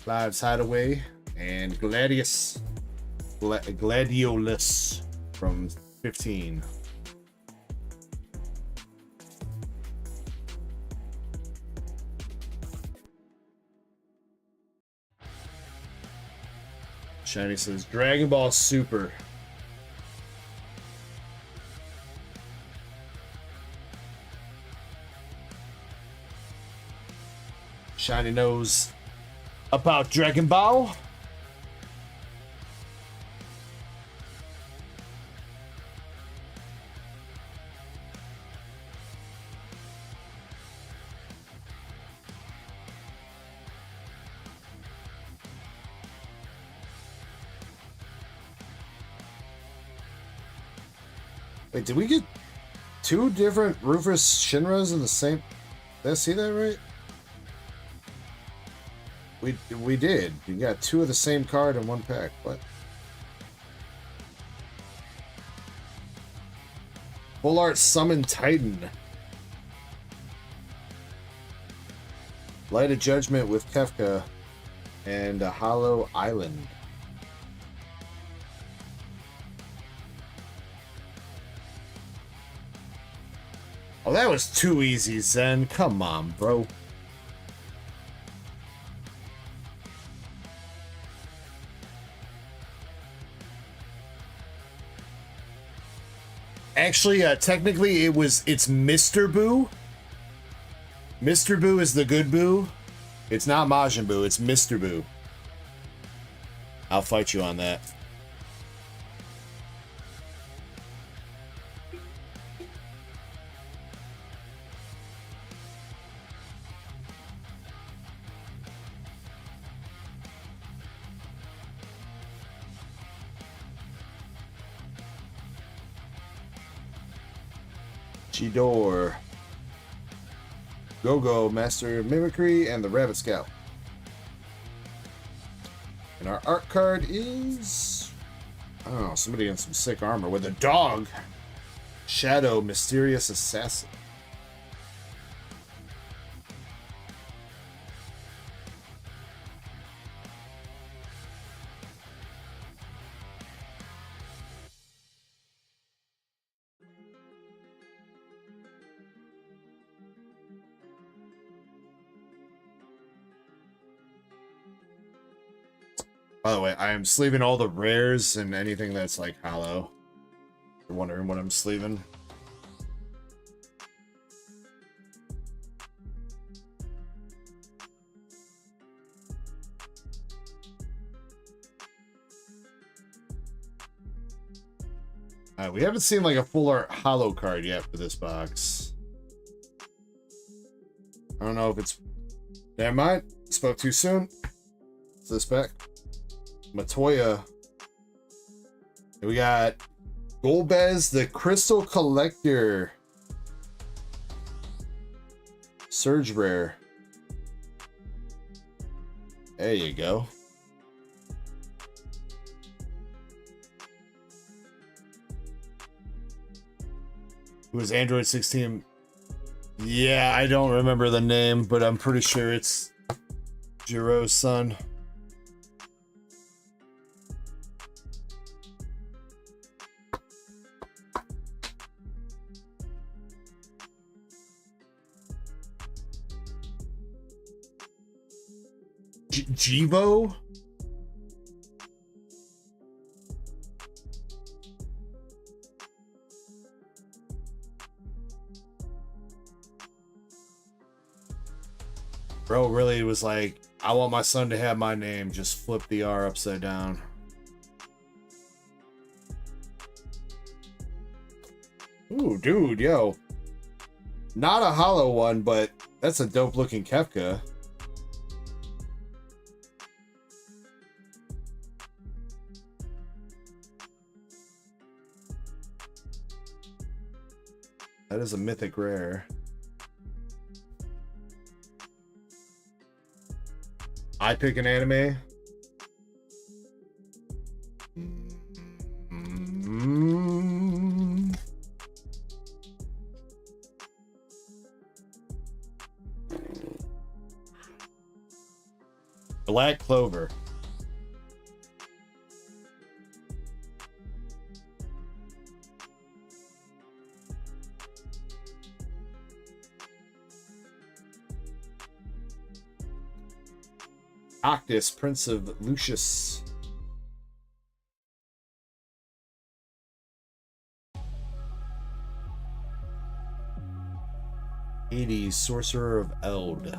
Clive's Hideaway and Gladiolus from 15. Shiny says Dragon Ball Super. Shiny knows about Dragon Ball. Wait, did we get 2 different Rufus Shinras in the same... Did I see that right? We did. You got 2 of the same card in 1 pack. What? Full Art Summon Titan. Light of Judgment with Kefka. And a Hollow Island. Oh, that was too easy, Zen. Come on, bro. Actually, technically, it's Mr. Boo. Mr. Boo is the good Boo. It's not Majin Buu, it's Mr. Boo. I'll fight you on that. Chidor, Go-Go, Master of Mimicry, and the Rabbit Scout. And our art card is... I don't know, somebody in some sick armor with a dog. Shadow, Mysterious Assassin. By the way, I am sleeving all the rares and anything that's like hollow. You're wondering what I'm sleeving. We haven't seen like a full art hollow card yet for this box. I don't know if it's... Never mind. Spoke too soon. Is this back? Matoya. We got Golbez, the Crystal Collector. Surge Rare. There you go. Who is Android 16? Yeah, I don't remember the name, but I'm pretty sure it's Jiro's son. Jivo? Bro really was like, I want my son to have my name. Just flip the R upside down. Ooh, dude, yo. Not a hollow one, but that's a dope looking Kefka. That is a mythic rare. I pick an anime. Black Clover. Octus, Prince of Lucius. Hades, Sorcerer of Eld.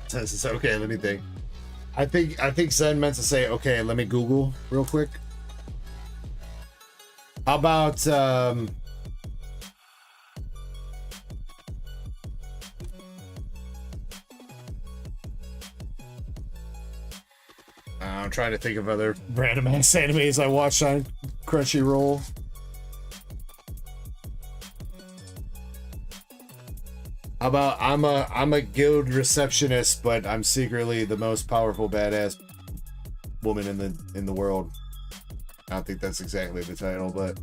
Says it's okay, let me think. I think Zen meant to say, okay, let me Google real quick. How about I'm trying to think of other random ass animes I watched on Crunchyroll. How about I'm a guild receptionist, but I'm secretly the most powerful badass woman in the world. I don't think that's exactly the title, but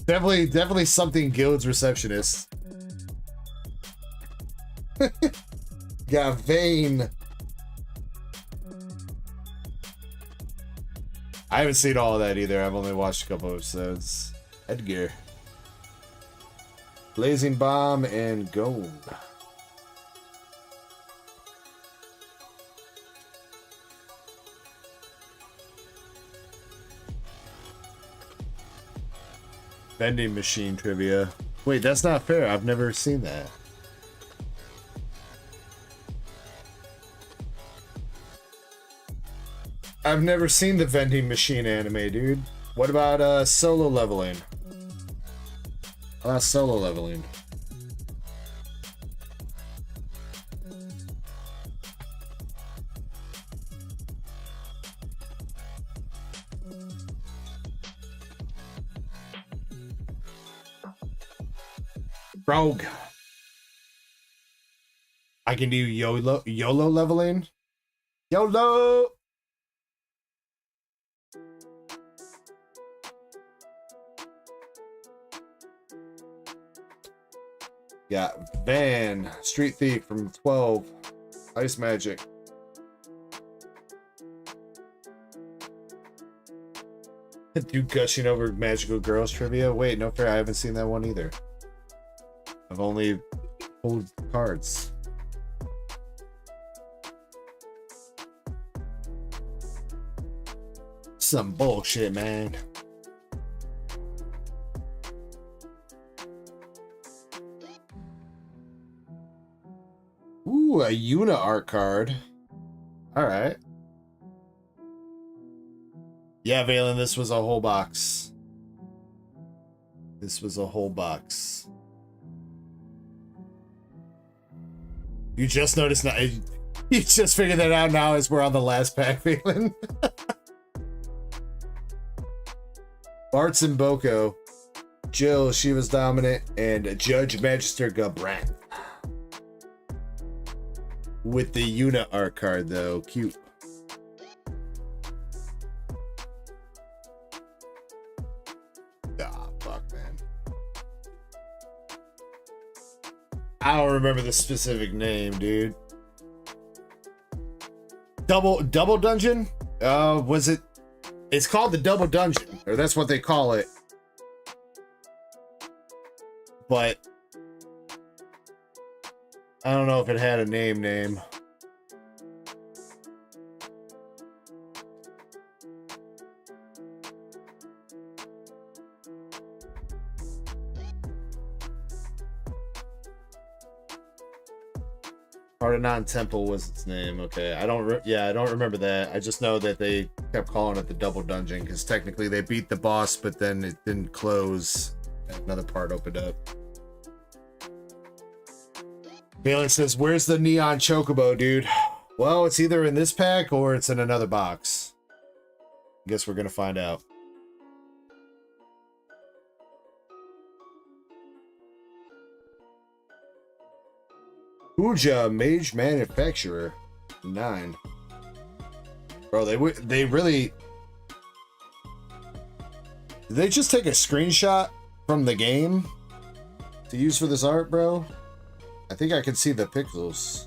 definitely something guild's receptionist. Got Vane. I haven't seen all of that either. I've only watched a couple episodes. Edgar. Blazing Bomb and Gold. Vending machine trivia. Wait, that's not fair. I've never seen that. I've never seen the vending machine anime, dude. What about solo leveling? Solo leveling. Rogue. I can do YOLO leveling. YOLO! Got Van, Street Thief from 12, Ice Magic. Dude gushing over magical girls trivia. Wait, no fair. I haven't seen that one either. I've only pulled cards. Some bullshit, man. Ooh, a Una art card. All right. Yeah, Valen, this was a whole box. This was a whole box. You just noticed now. You just figured that out now as we're on the last pack, Valen. Bartz and Boko. Jill, she was dominant, and Judge Magister Gabran. With the Una art card, though. Cute. Ah, fuck, man. I don't remember the specific name, dude. Double Dungeon? Was it? It's called the Double Dungeon, or that's what they call it. But I don't know if it had a name. Parthenon Temple was its name. Okay, I don't remember that. I just know that they kept calling it the Double Dungeon because technically they beat the boss, but then it didn't close. Another part opened up. Valen says, where's the Neon Chocobo, dude? Well, it's either in this pack or it's in another box. I guess we're gonna find out. Uja Mage Manufacturer 9. Bro, they really... Did they just take a screenshot from the game to use for this art, bro? I think I can see the pixels.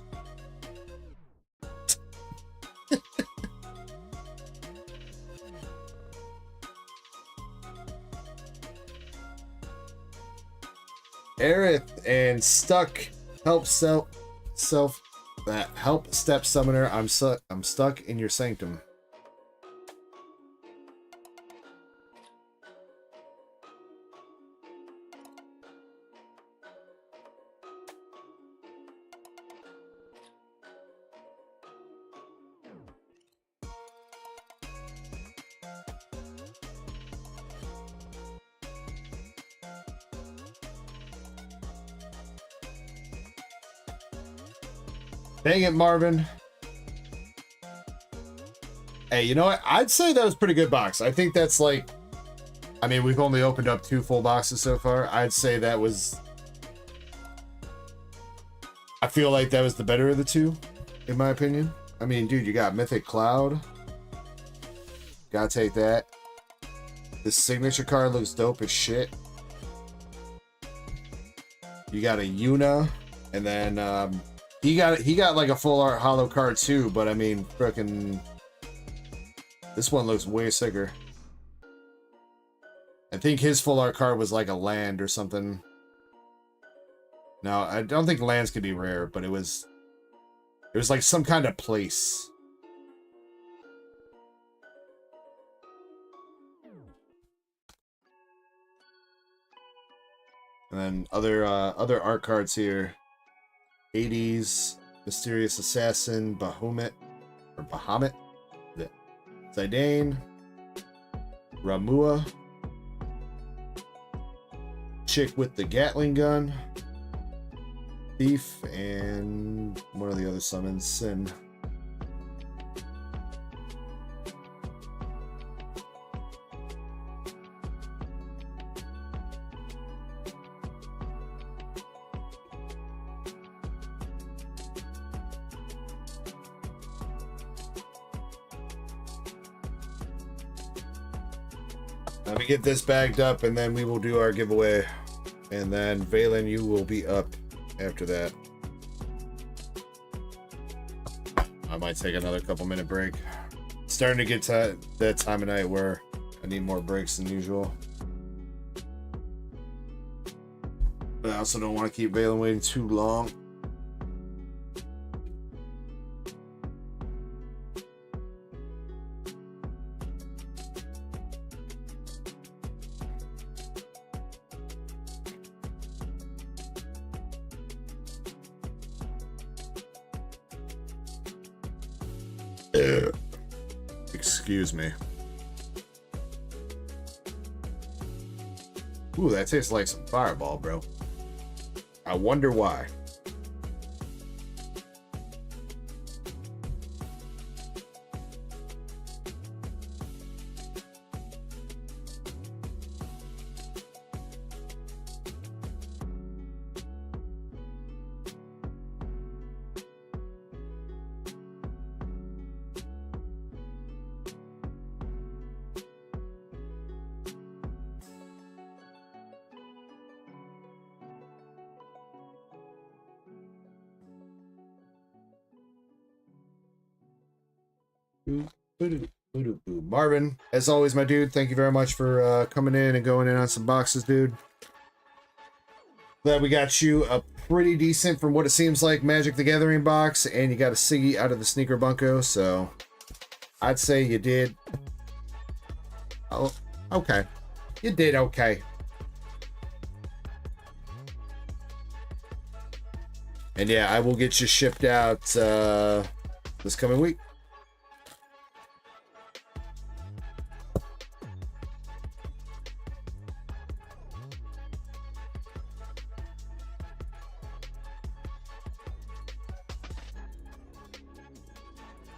Aerith and Stuck help help step summoner. I'm stuck in your sanctum. Dang it, Marvin. Hey, you know what? I'd say that was a pretty good box. I think that's like, I mean, we've only opened up 2 full boxes so far. I'd say that was, I feel like that was the better of the 2, in my opinion. I mean, dude, you got Mythic Cloud. Gotta take that. This signature card looks dope as shit. You got a Yuna, and then he got like a full art hollow card too, but I mean, frickin' this one looks way sicker. I think his full art card was like a land or something. No, I don't think lands could be rare, but it was like some kind of place. And then other art cards here. Hades, Mysterious Assassin, Bahamut, Zidane, Ramua, Chick with the Gatling gun, Thief, and one of the other summons, Sin. Let me get this bagged up and then we will do our giveaway. And then Valen, you will be up after that. I might take another couple-minute break. Starting to get to that time of night where I need more breaks than usual. But I also don't want to keep Valen waiting too long. Excuse me. Ooh, that tastes like some Fireball, bro. I wonder why. Marvin, as always, my dude, thank you very much for coming in and going in on some boxes, dude. Glad we got you a pretty decent, from what it seems like, Magic the Gathering box, and you got a Siggy out of the Sneaker Bunko, so I'd say you did. Oh, okay. You did okay. And yeah, I will get you shipped out this coming week.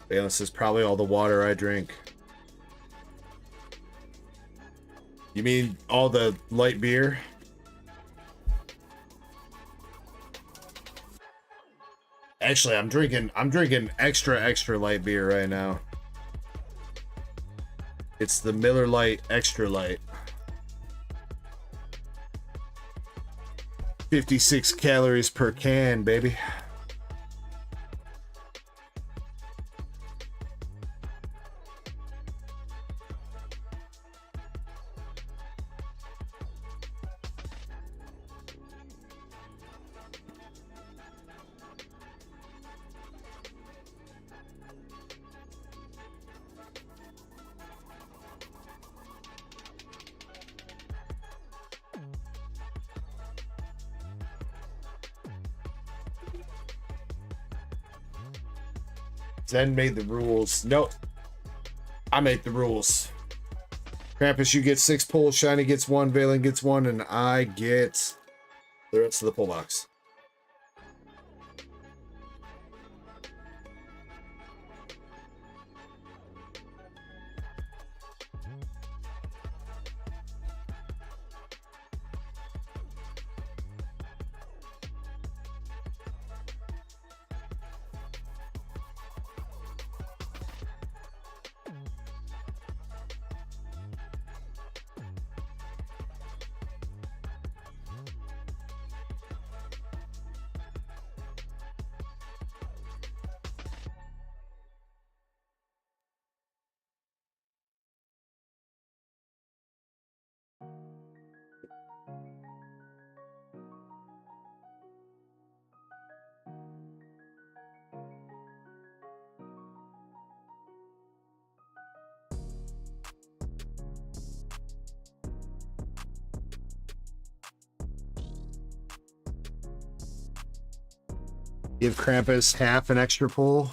This is probably all the water I drink. You mean all the light beer? Actually, I'm drinking extra light beer right now. It's the Miller Lite Extra Light. 56 calories per can, baby. Zen made the rules. Nope. I make the rules. Krampus, you get 6 pulls, Shiny gets 1, Valen gets 1, and I get the rest of the pull box. Give Krampus half an extra pull.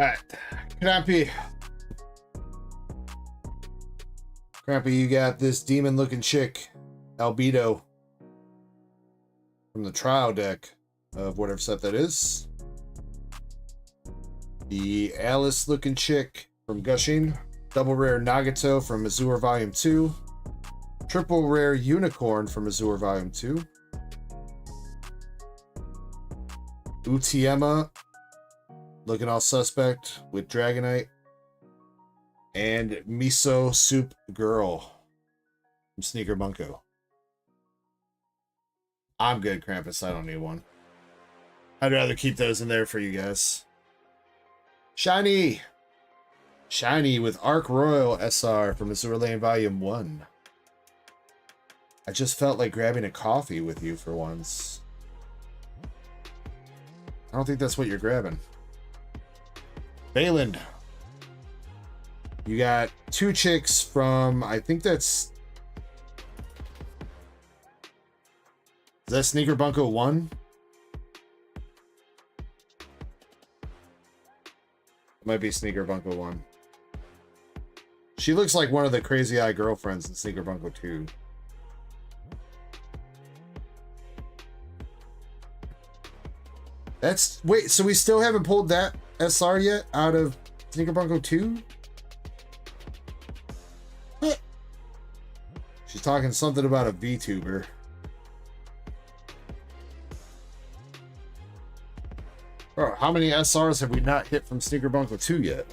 Alright, Crappy. Crappy, you got this demon looking chick, Albedo, from the trial deck of whatever set that is. The Alice looking chick from Gushing. Double rare Nagato from Azure Volume 2. Triple rare Unicorn from Azure Volume 2. Utiema looking all suspect with Dragonite. And Miso Soup Girl from Sneaker Bunko. I'm good, Krampus. I don't need one. I'd rather keep those in there for you guys. Shiny! Shiny with Arc Royal SR from Azure Lane Volume 1. I just felt like grabbing a coffee with you for once. I don't think that's what you're grabbing. Bayland. You got two chicks from, I think that's... Is that Sneaker Bunko 1? It might be Sneaker Bunko 1. She looks like one of the Crazy Eye girlfriends in Sneaker Bunko 2. That's... Wait, so we still haven't pulled that SR yet out of Sneaker Bunko 2? What? She's talking something about a VTuber. Bro, how many SRs have we not hit from Sneaker Bunko 2 yet?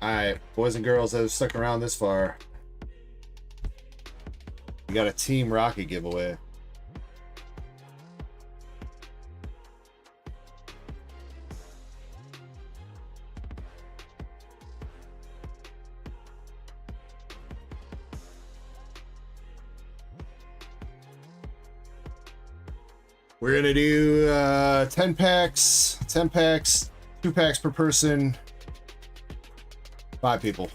Alright, boys and girls that have stuck around this far. We got a Team Rocket giveaway. We're gonna do 10 packs, 2 packs per person, 5 people.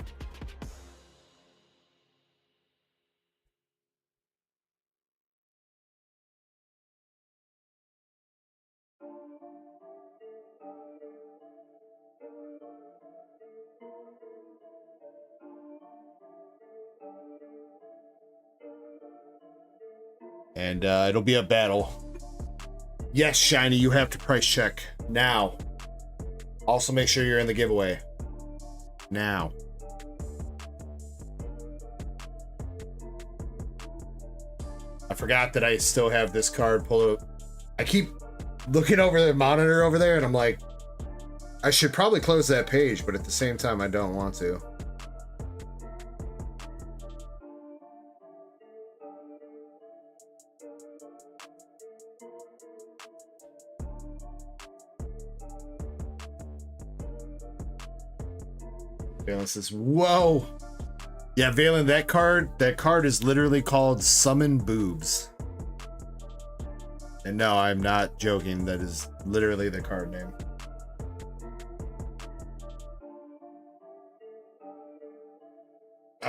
And it'll be a battle. Yes, Shiny, you have to price check now. Also, make sure you're in the giveaway now. I forgot that I still have this card pulled up. I keep looking over the monitor over there, and I'm like, I should probably close that page, but at the same time, I don't want to. Valen says, whoa. Yeah, Valen, that card is literally called Summon Boobs. And no, I'm not joking. That is literally the card name.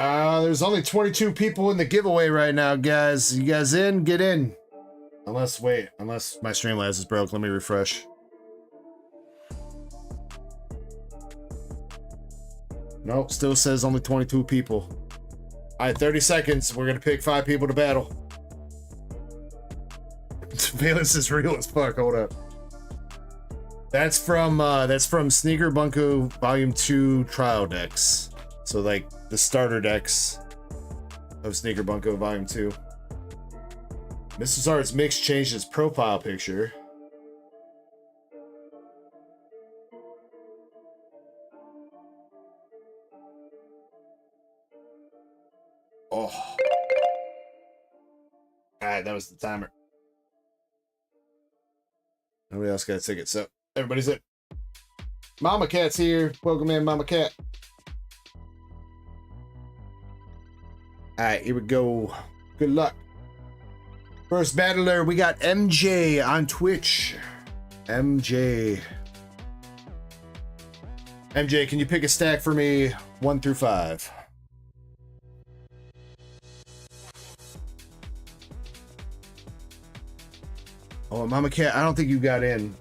There's only 22 people in the giveaway right now, guys. You guys in? Get in. Unless my Streamlabs is broke. Let me refresh. Nope, still says only 22 people. All right, 30 seconds. We're gonna pick 5 people to battle. Valence is real as fuck. Hold up. That's from Sneaker Bunko Volume 2 trial decks. So like the starter decks of Sneaker Bunko Volume 2. Mr. Zart's Mix changed his profile picture. Oh. Alright, that was the timer. Nobody else got a ticket, so everybody's in. Mama Cat's here. Welcome in, Mama Cat. Alright, here we go. Good luck. First battler, we got MJ on Twitch. MJ, can you pick a stack for me 1 through 5? Oh, Mama Cat, I don't think you got in.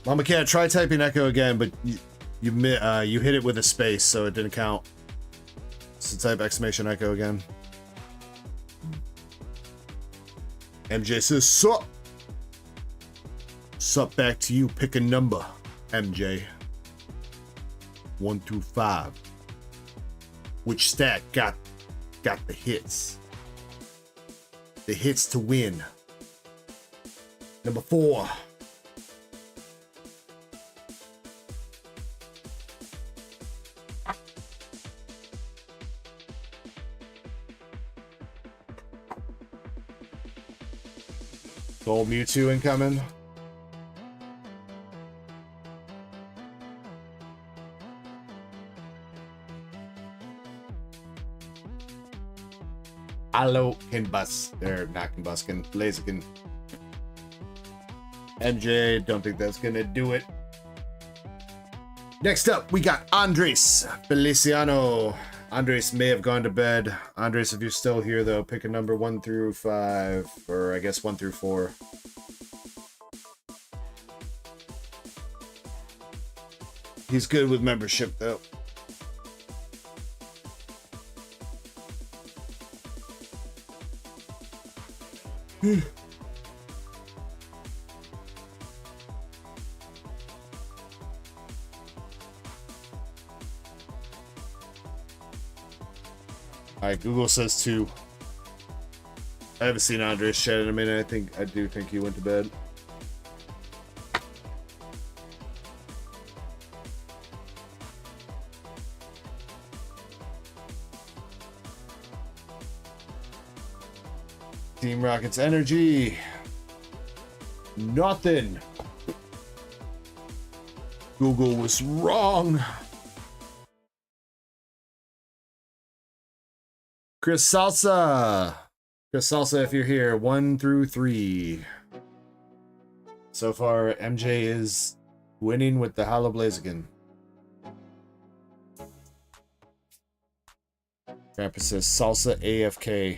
Mama Cat, try typing Ecko again, but you hit it with a space, so it didn't count. So type exclamation Ecko again. MJ says, sup. Sup back to you. Pick a number, MJ. 1 through 5. Which stack got the hits? The hits to win. Number 4. Gold Mewtwo incoming. Hello, Kinbus. They're not Kinbuskin. Blaziken. MJ, don't think that's gonna do it. Next up, we got Andres Feliciano. Andres may have gone to bed. Andres, if you're still here, though, pick a number 1 through 5, or I guess 1 through 4. He's good with membership, though. Alright, Google says 2. I haven't seen Andres chat in a minute. I do think he went to bed. Team Rocket's energy. Nothing. Google was wrong. Chris Salsa, if you're here, 1 through 3. So far, MJ is winning with the Hollow Blaziken. Grandpa says Salsa AFK.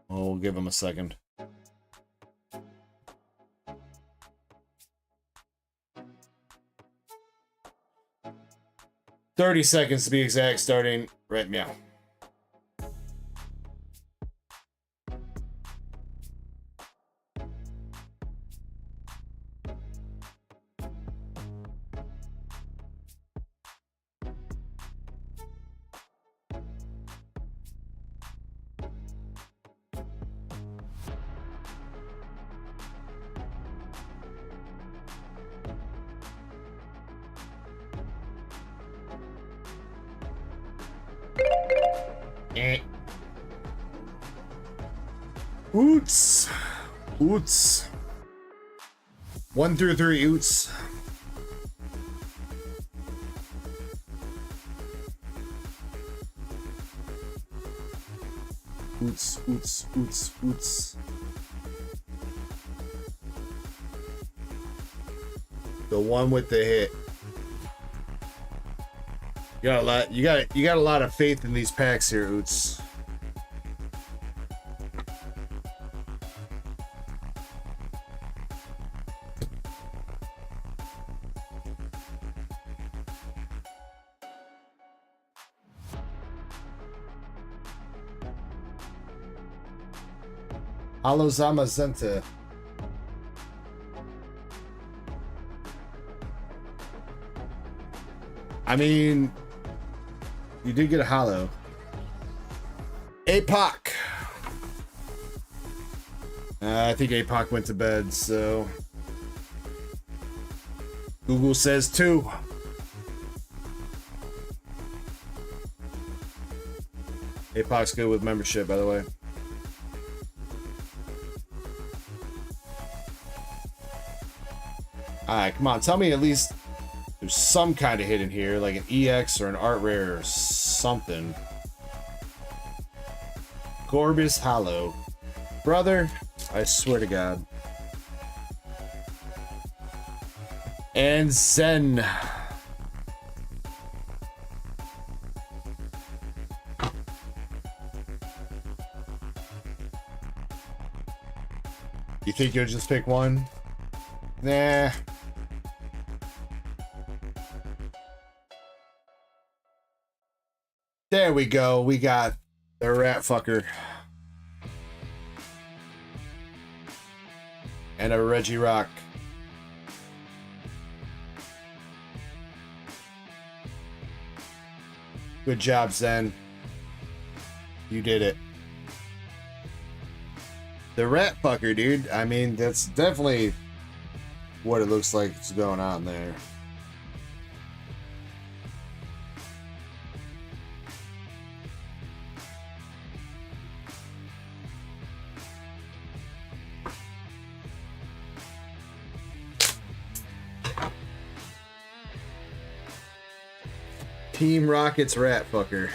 We'll give him a second. "30 seconds to be exact, starting right now." Oots. Oots. 1 through 3, oots. Oots, oots, oots, oots. The one with the hit. You got a lot. You got a lot of faith in these packs here, Oots. Alozama Zenta. I mean, you did get a hollow. APOC. I think APOC went to bed, so Google says 2. APOC's good with membership, by the way. Alright, come on, tell me at least there's some kind of hit in here, like an EX or an art rare or something. Gorbis Hollow. Brother, I swear to God. And Zen. You think you'll just pick one? Nah. There we go. We got the rat fucker. And a Reggie Rock. Good job, Zen. You did it. The rat fucker, dude. I mean, that's definitely what it looks like is going on there. Team Rocket's rat fucker.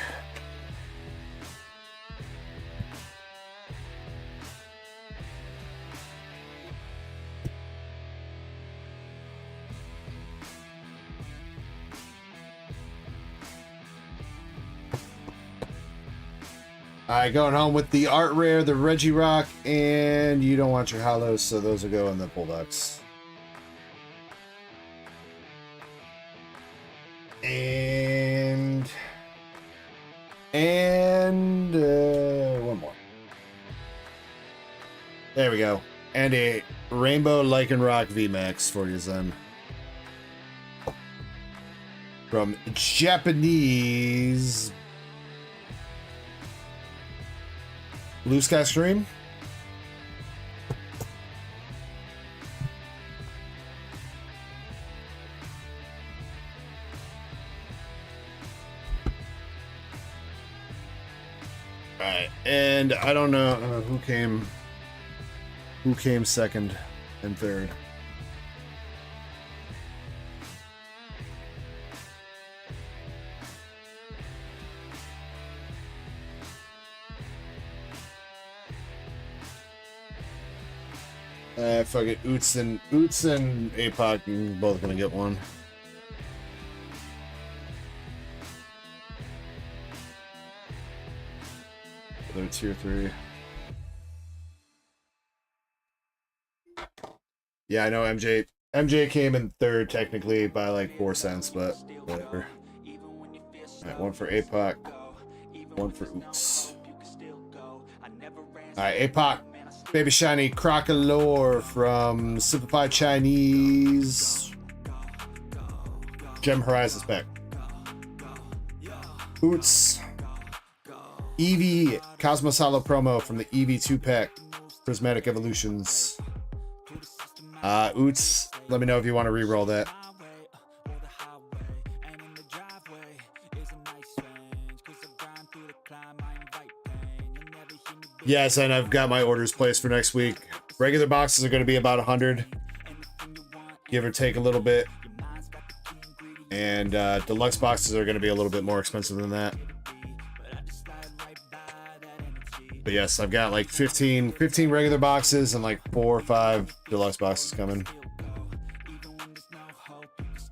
Alright, going home with the art rare, the Reggie Rock, and you don't want your hollows, so those will go in the Bulldogs. And one more. There we go. And a Rainbow Lycanroc VMAX for you, Zen. From Japanese Blue Sky Stream. Alright, and I don't know who came second and third. Fuck it, Oots and APOC are both gonna get one. They're tier 3. Yeah, I know MJ came in third technically by like 4 cents, but whatever. Alright, one for APOC, one for Oots. Alright, APOC. Baby Shiny Crocolore from Simplified Chinese. Gem Horizon Spec. Oots. Eevee Cosmos Hollow promo from the Eevee 2-pack. Prismatic Evolutions. Oots, let me know if you want to re-roll that. Yes, and I've got my orders placed for next week. Regular boxes are going to be about 100, give or take a little bit. And deluxe boxes are going to be a little bit more expensive than that. But yes, I've got like 15 regular boxes and like 4 or 5 deluxe boxes coming.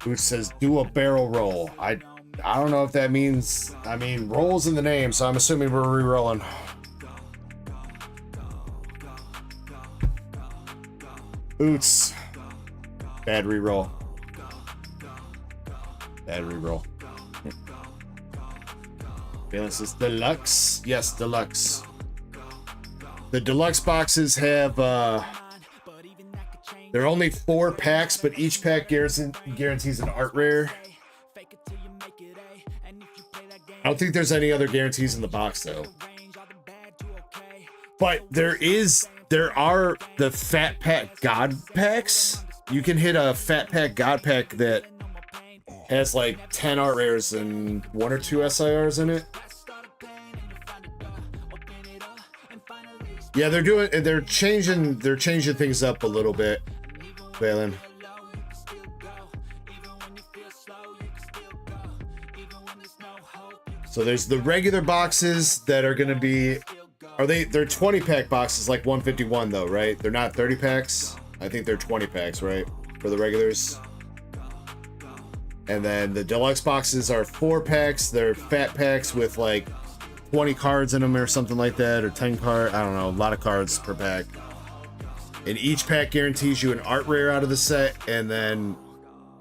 Who says do a barrel roll? I don't know if that means, I mean, rolls in the name, so I'm assuming we're re-rolling. Boots. Bad re-roll. Bad re-roll. This is deluxe. Yes, deluxe. The deluxe boxes have, they're only 4 packs, but each pack guarantees an art rare. I don't think there's any other guarantees in the box though. But there are the Fat Pack God packs. You can hit a Fat Pack God pack that has like 10 art rares and 1 or 2 SIRs in it. Yeah, they're changing things up a little bit, Valen. So there's the regular boxes that are gonna be, they're 20 pack boxes like 151 though, right? They're not 30 packs. I think they're 20 packs, right? For the regulars. And then the deluxe boxes are 4 packs. They're fat packs with like 20 cards in them or something like that, or 10 cards. I don't know, a lot of cards per pack. And each pack guarantees you an art rare out of the set. And then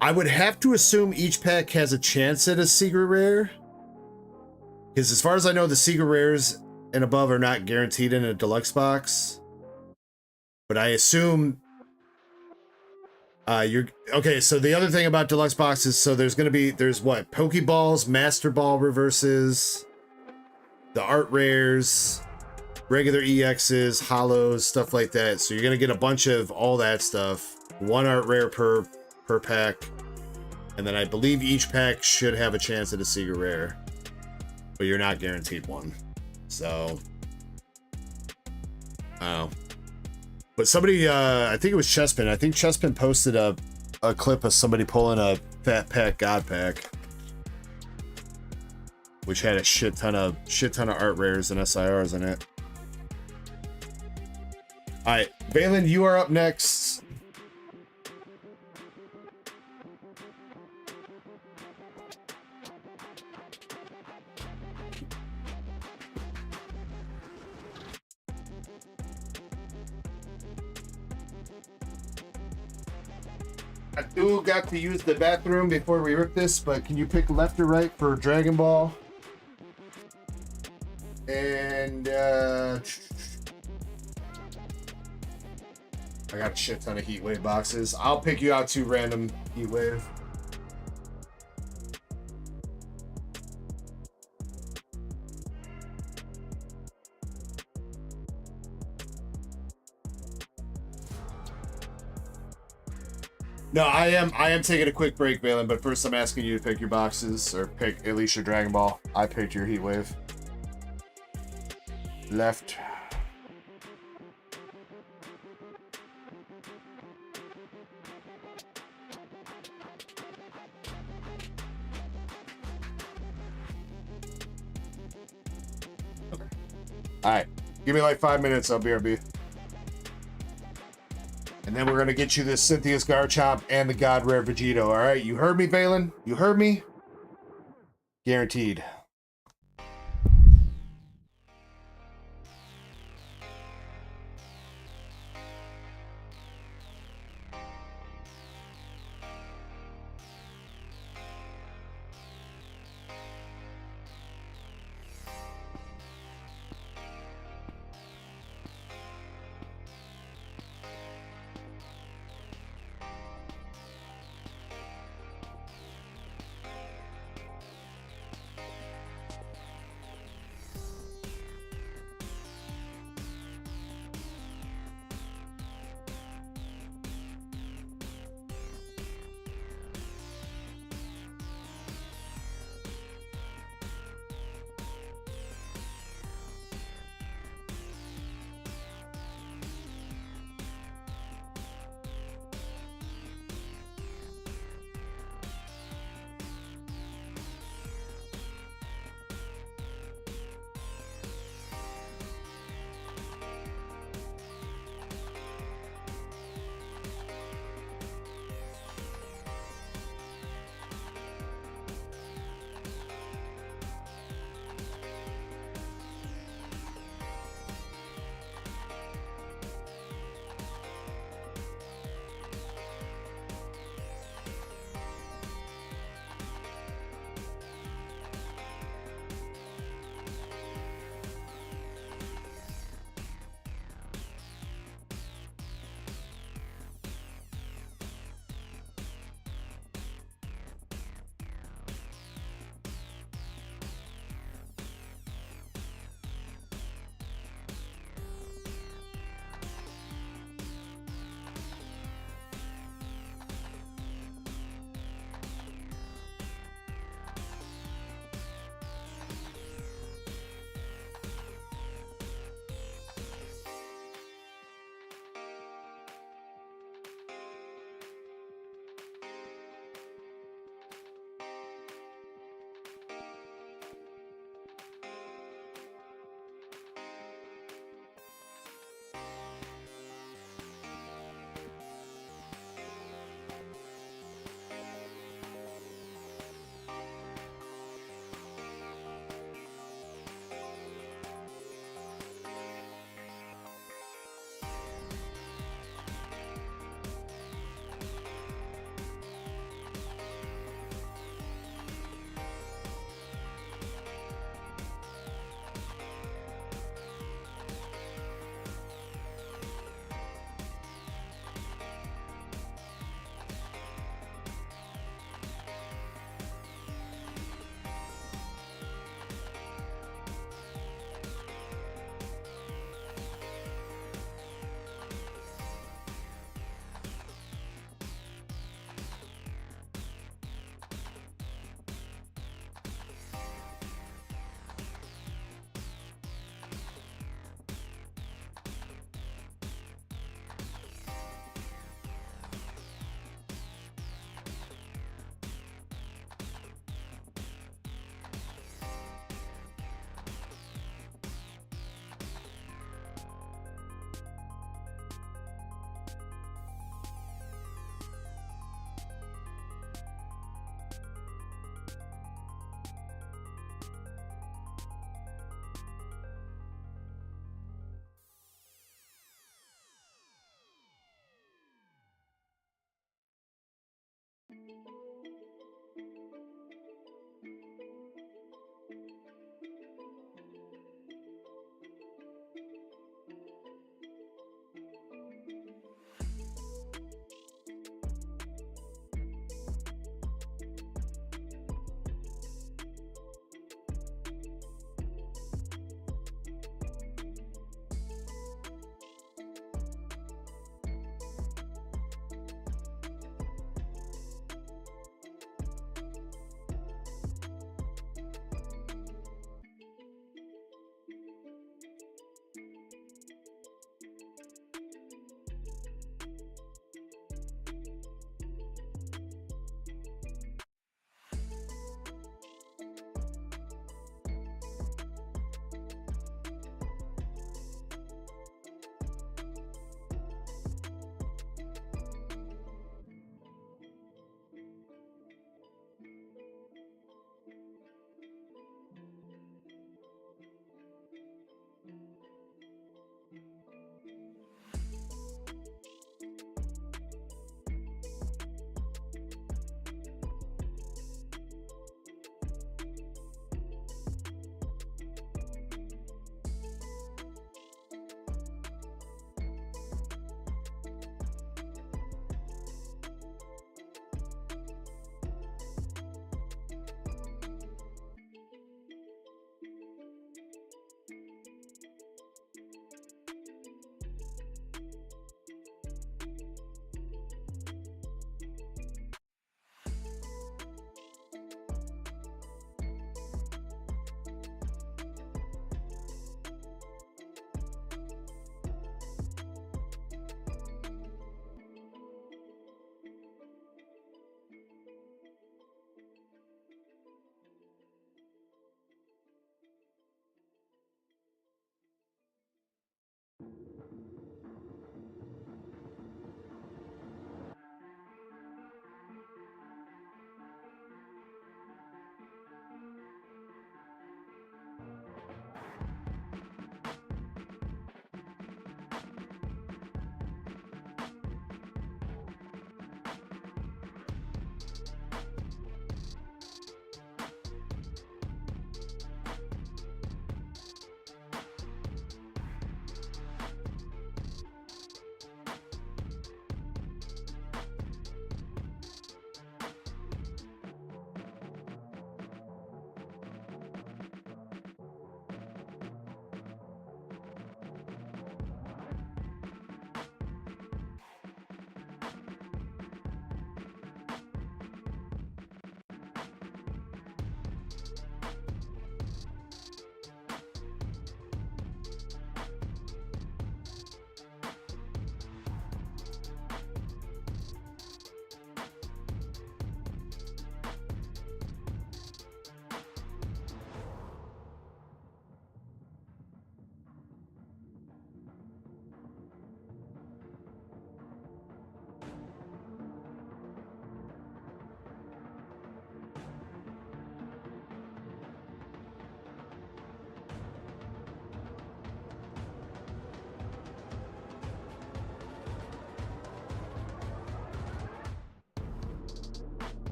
I would have to assume each pack has a chance at a secret rare. Because as far as I know, the secret rares and above are not guaranteed in a deluxe box. But I assume okay, so the other thing about deluxe boxes, so there's what? Pokeballs, Master Ball reverses, the art rares, regular EXs, hollows, stuff like that. So you're gonna get a bunch of all that stuff. 1 art rare per pack. And then I believe each pack should have a chance at a secret rare. But you're not guaranteed one. So I don't know. But somebody, I think it was Chespin. I think Chespin posted a clip of somebody pulling a Fat Pack God pack, which had a shit ton of art rares and SIRs in it. All right, Valen, you are up next. I do got to use the bathroom before we rip this, but can you pick left or right for Dragon Ball? And I got a shit ton of Heat Wave boxes. I'll pick you out 2 random Heat Wave. No, I am taking a quick break, Valen, but first I'm asking you to pick your boxes, or pick at least your Dragon Ball. I picked your Heat Wave. Left. Okay. Alright. Give me like 5 minutes, I'll BRB. And then we're going to get you this Cynthia's Garchomp and the God Rare Vegito. All right, you heard me, Valen? You heard me? Guaranteed.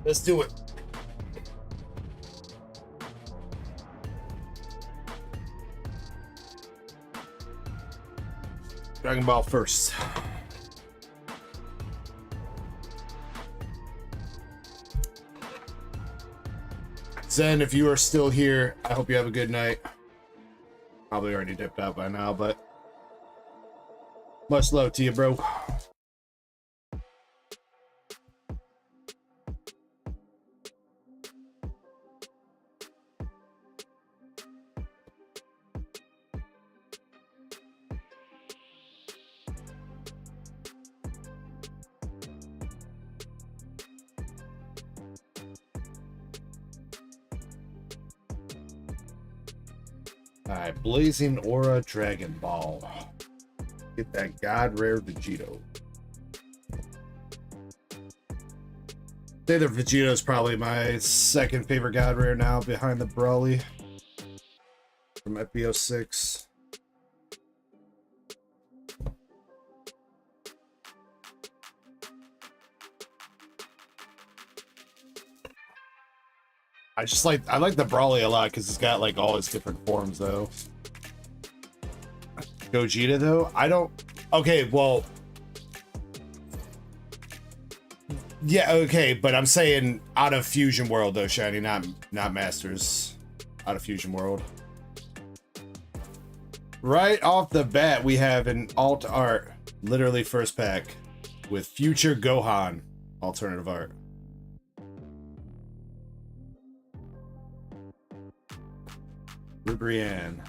Let's do it. Dragon Ball first. Zen, if you are still here, I hope you have a good night. Probably already dipped out by now, but much love to you, bro. Alright, Blazing Aura Dragon Ball. Get that god rare Vegito. Say that Vegito is probably my second favorite god rare now, behind the Brawly from FBO6. I like the Brawly a lot because it's got like all its different forms though. Gogeta though, I don't. Okay, well, yeah, okay, but I'm saying out of Fusion World though, Shiny, not Masters. Out of Fusion World. Right off the bat, we have an alt art, literally first pack, with Future Gohan alternative art. Brienne.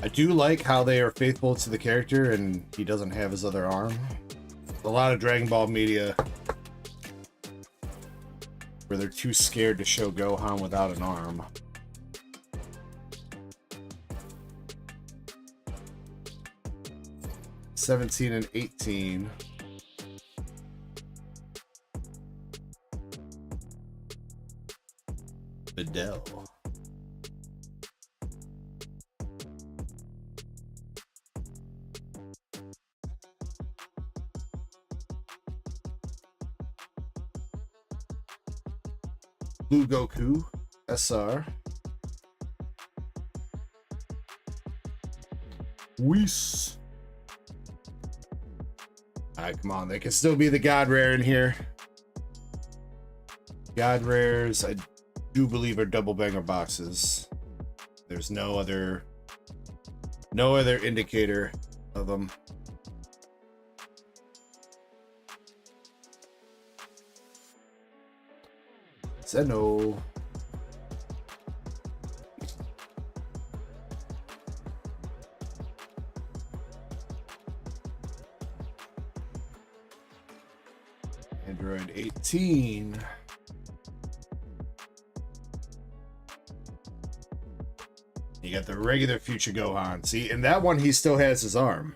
I do like how they are faithful to the character and he doesn't have his other arm. A lot of Dragon Ball media where they're too scared to show Gohan without an arm. (17 and 18). Videl. Blue Goku, SR. Whis. Alright, come on. They can still be the God Rare in here. God Rares, I do believe, are double banger boxes. There's no other indicator of them. Zeno. Android 18. You got the regular Future Gohan. See, in that one, he still has his arm.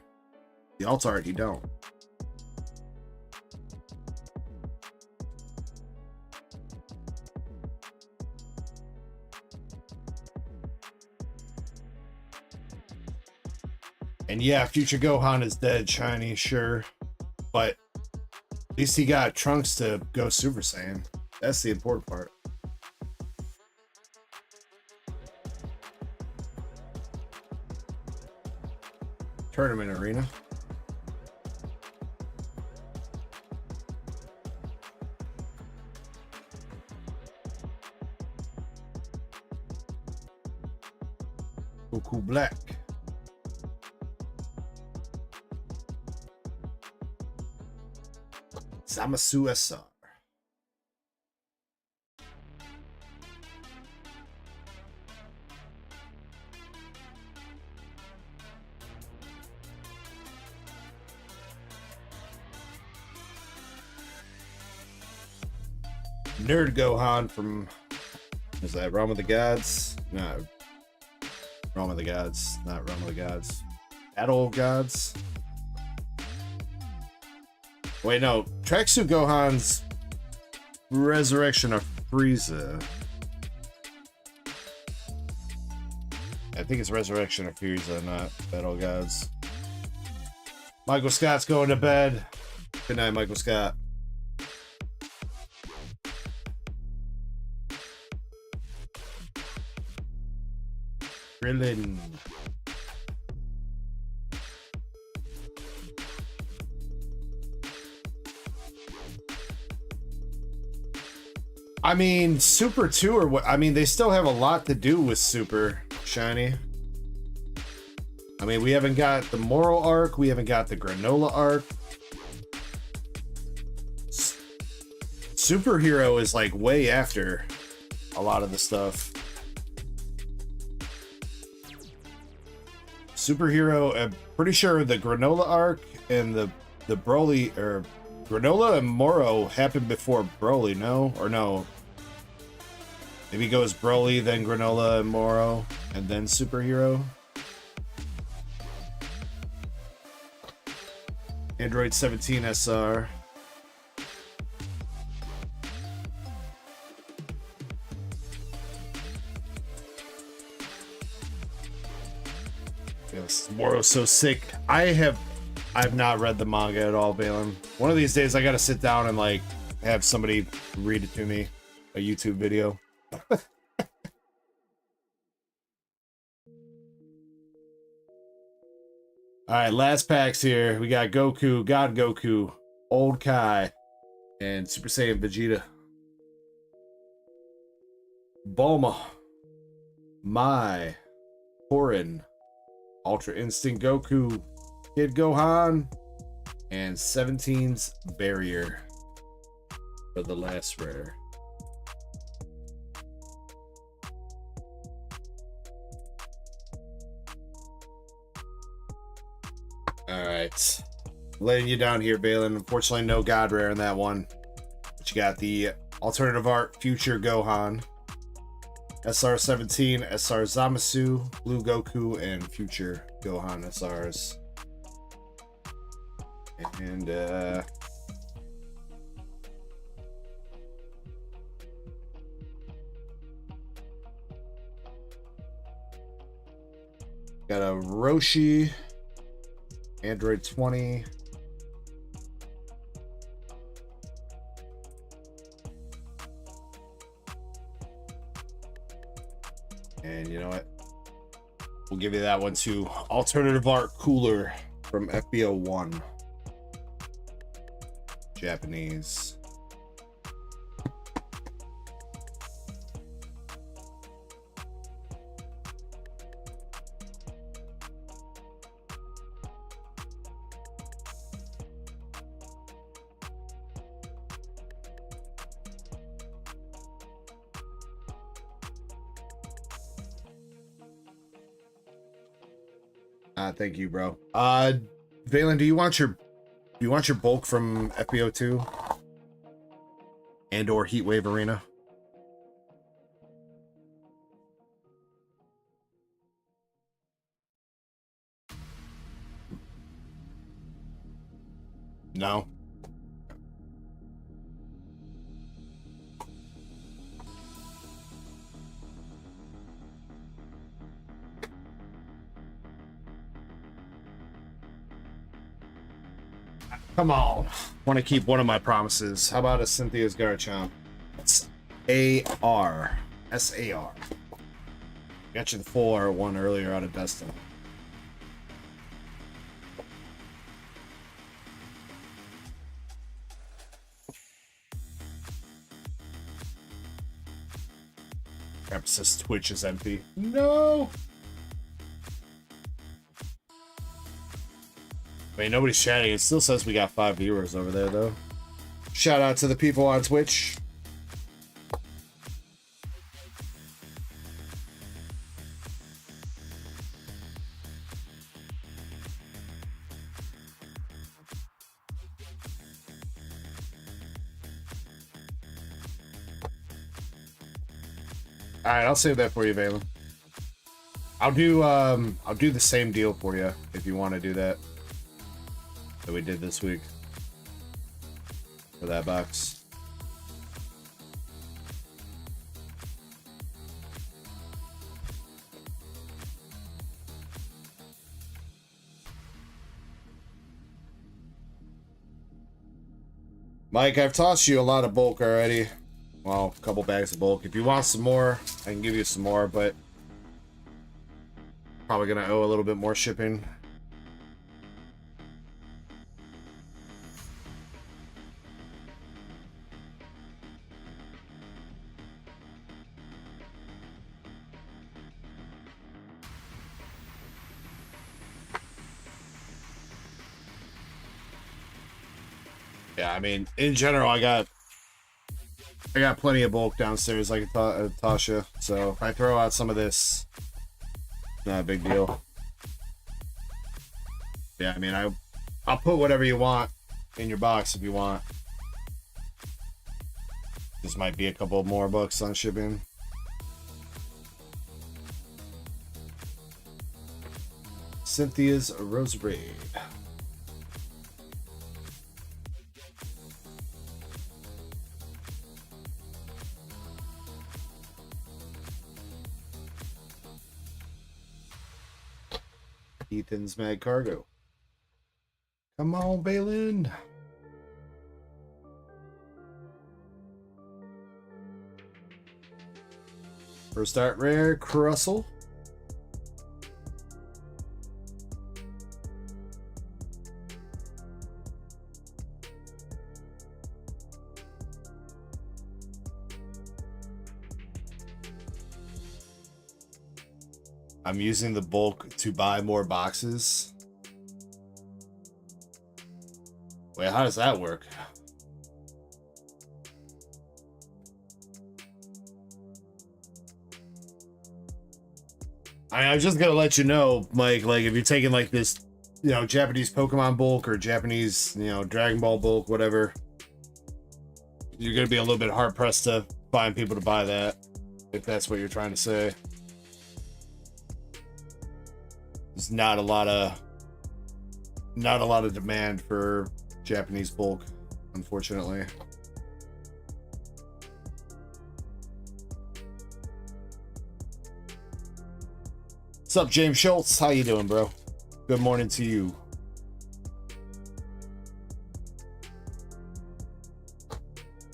The alt art, he don't. And yeah, Future Gohan is dead, Shiny, sure. But at least he got Trunks to go Super Saiyan. That's the important part. Tournament arena. Goku Black. Zamasu SR. Nerd Gohan from, is that Realm of the Gods? No, Realm of the Gods, not Realm of the Gods. Battle of Gods. Wait, no, Tracksuit Gohan's Resurrection of Frieza. I think it's Resurrection or Furies, not Battle Gods. Michael Scott's going to bed. Good night, Michael Scott. Krillin. I mean, Super 2 or what? I mean, they still have a lot to do with Super Shiny. I mean, we haven't got the Moral arc. We haven't got the Granola arc. Superhero is like way after a lot of the stuff. Superhero, I'm pretty sure the Granola arc and the Broly, or Granola and Moro happened before Broly, no? Or no? Maybe it goes Broly, then Granola and Moro, and then Superhero. Android 17 SR. Yes, Moro's so sick. I've not read the manga at all, Balin. One of these days I gotta sit down and like have somebody read it to me, a YouTube video. Alright, last packs here. We got Goku, God Goku, Old Kai, and Super Saiyan Vegeta. Bulma, Mai, Korin, Ultra Instinct Goku, Kid Gohan, and 17's Barrier for the last rare. Alright. Laying you down here, Balin. Unfortunately, no God Rare in that one. But you got the alternative art Future Gohan, SR17, SR Zamasu, Blue Goku, and Future Gohan SRs. And got a Roshi, Android 20. And you know what? We'll give you that one too. Alternative art Cooler from FBO 1. Japanese. Thank you, bro. Valen, do you want your bulk from FBO2 and or Heatwave Arena? No. Come on. Want to keep one of my promises. How about a Cynthia's Garchomp? It's AR. SAR. Got you the 4 one earlier out of Destined. Crap, it says Twitch is empty. No! I mean, nobody's chatting. It still says we got 5 viewers over there, though. Shout out to the people on Twitch. All right, I'll save that for you, Valen. I'll do the same deal for you if you want to do that. That we did this week for that box. Mike, I've tossed you a lot of bulk already. Well, a couple bags of bulk. If you want some more, I can give you some more, but probably gonna owe a little bit more shipping. Yeah, I mean, in general, I got plenty of bulk downstairs, like Tasha. So if I throw out some of this, not a big deal. Yeah, I mean, I'll put whatever you want in your box if you want. This might be a couple more bucks on shipping. Cynthia's Rosary. Ethan's Mad Cargo. Come on, Balin. First art rare, Crussell. I'm using the bulk to buy more boxes. Wait, how does that work? I'm just gonna let you know, Mike, like if you're taking like this, you know, Japanese Pokemon bulk or Japanese, you know, Dragon Ball bulk, whatever, you're gonna be a little bit hard pressed to find people to buy that, if that's what you're trying to say. There's not a lot of demand for Japanese bulk, unfortunately. What's up, James Schultz? How you doing, bro? Good morning to you.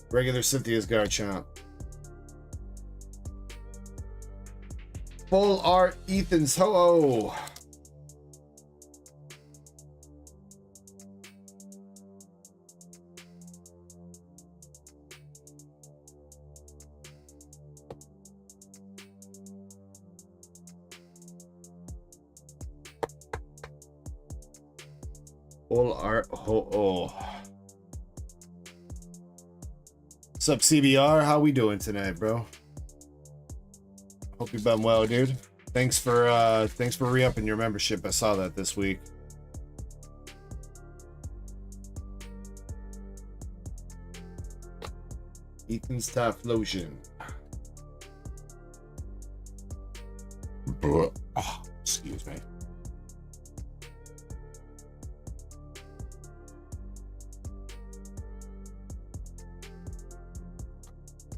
Regular Cynthia's Garchomp. Full art Ethan's Ho-Oh. Full art Ho-Oh. What's up, CBR? How we doing tonight, bro? Hope you've been well, dude. Thanks for re-upping your membership. I saw that this week. Ethan's Typhlosion. Oh, excuse me.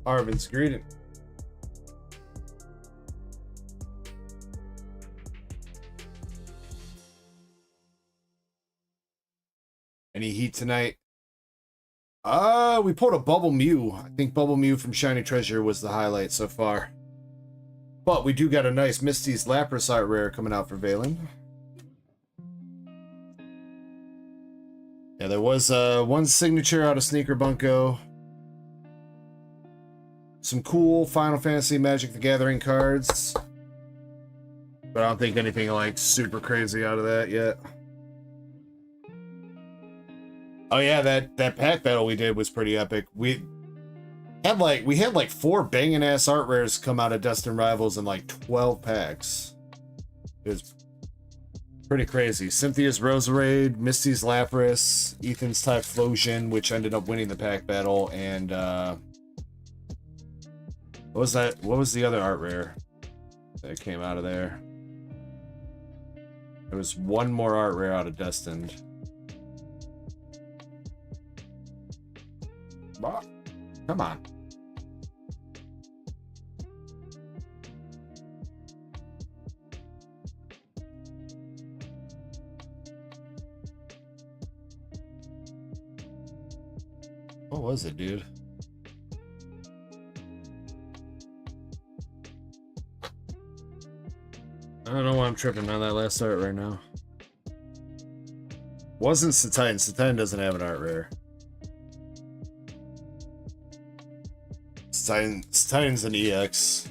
Arvin's greeting. Any heat tonight? We pulled a Bubble Mew. I think Bubble Mew from Shiny Treasure was the highlight so far. But we do got a nice Misty's Lapras art rare coming out for Valen. Yeah, there was one signature out of Sneaker Bunko. Some cool Final Fantasy Magic the Gathering cards. But I don't think anything like super crazy out of that yet. Oh yeah, that pack battle we did was pretty epic. We had like 4 banging ass art rares come out of Destined Rivals in like 12 packs. It was pretty crazy. Cynthia's Roserade, Misty's Lapras, Ethan's Typhlosion, which ended up winning the pack battle, and what was that? What was the other art rare that came out of there? There was one more art rare out of Destined. Come on. What was it, dude? I don't know why I'm tripping on that last art right now. Wasn't Satitan. Satitan doesn't have an art rare. Titan's an EX.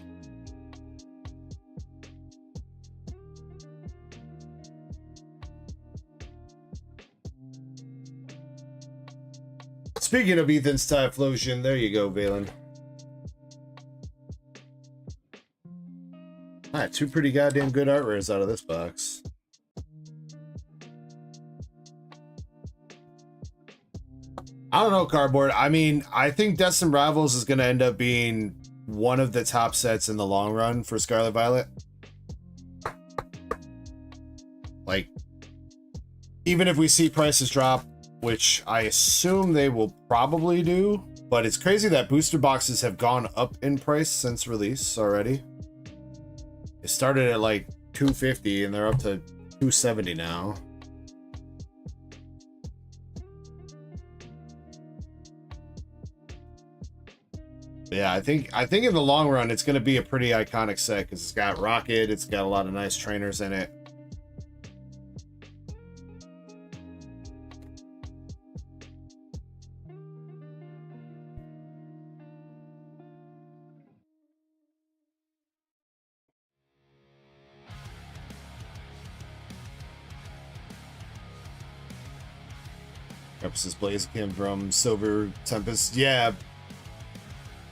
Speaking of Ethan's Typhlosion, there you go, Valen. Alright, 2 pretty goddamn good art rares out of this box. I don't know, Cardboard. I mean, I think Destined Rivals is going to end up being one of the top sets in the long run for Scarlet Violet. Like, even if we see prices drop, which I assume they will probably do, but it's crazy that booster boxes have gone up in price since release already. It started at like $250 and they're up to $270 now. Yeah, I think in the long run it's going to be a pretty iconic set because it's got Rocket, it's got a lot of nice trainers in it. Emphasis Blaziken from Silver Tempest. Yeah.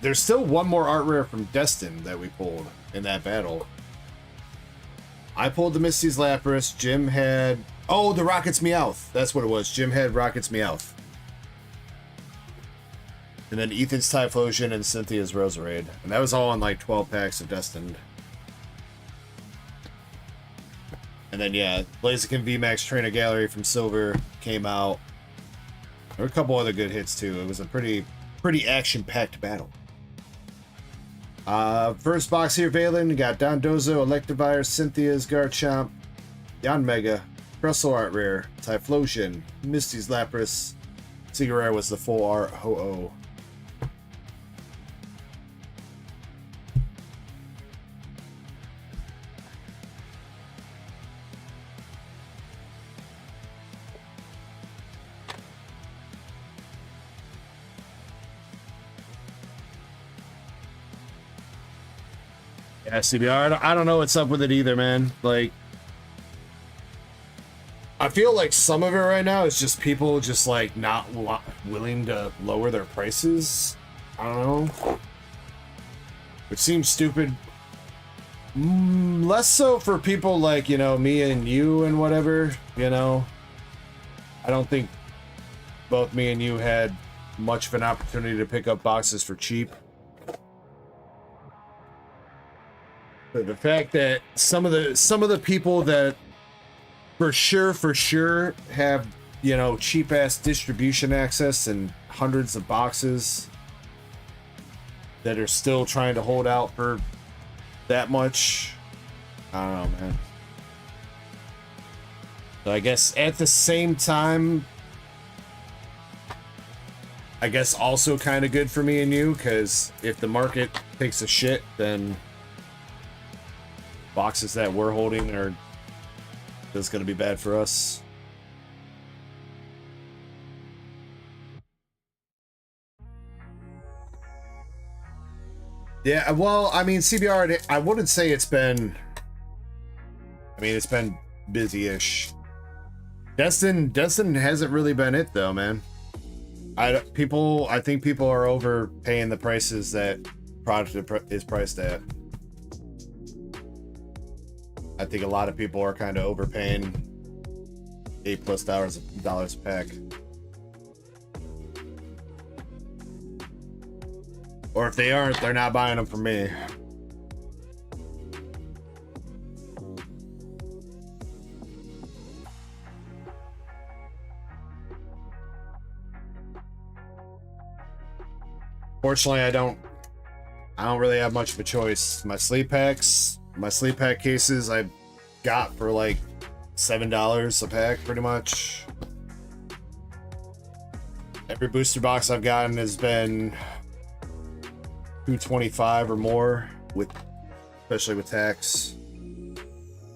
There's still one more art rare from Destined that we pulled in that battle. I pulled the Misty's Lapras. Jim had... Oh, the Rocket's Meowth. That's what it was. Jim had Rocket's Meowth. And then Ethan's Typhlosion and Cynthia's Roserade. And that was all in like 12 packs of Destined. And then, yeah, Blaziken VMAX Trainer Gallery from Silver came out. There were a couple other good hits, too. It was a pretty action-packed battle. First box here, Valen. You got Dondozo, Electivire, Cynthia's Garchomp, Yanmega, Trestle Art Rare, Typhlosion, Misty's Lapras. Secret Rare was the full art Ho-Oh. Yeah, CBR, I don't know what's up with it either, man. Like, I feel like some of it right now is just people just like not willing to lower their prices. I don't know. Which seems stupid. Less so for people like, you know, me and you and whatever, you know. I don't think both me and you had much of an opportunity to pick up boxes for cheap. But the fact that some of the people that for sure have, you know, cheap ass distribution access and hundreds of boxes that are still trying to hold out for that much, I don't know, man. So I guess at the same time, I guess also kind of good for me and you, because if the market takes a shit, then boxes that we're holding are just going to be bad for us. Yeah, well, I mean, CBR, I wouldn't say it's been... I mean, it's been busy-ish. Destined hasn't really been it, though, man. I think people are overpaying the prices that product is priced at. I think a lot of people are kind of overpaying $8+ a pack. Or if they aren't, they're not buying them from me. Fortunately, I don't really have much of a choice. My sleep pack cases I got for like $7 a pack, pretty much. Every booster box I've gotten has been 225 or more, with especially with tax.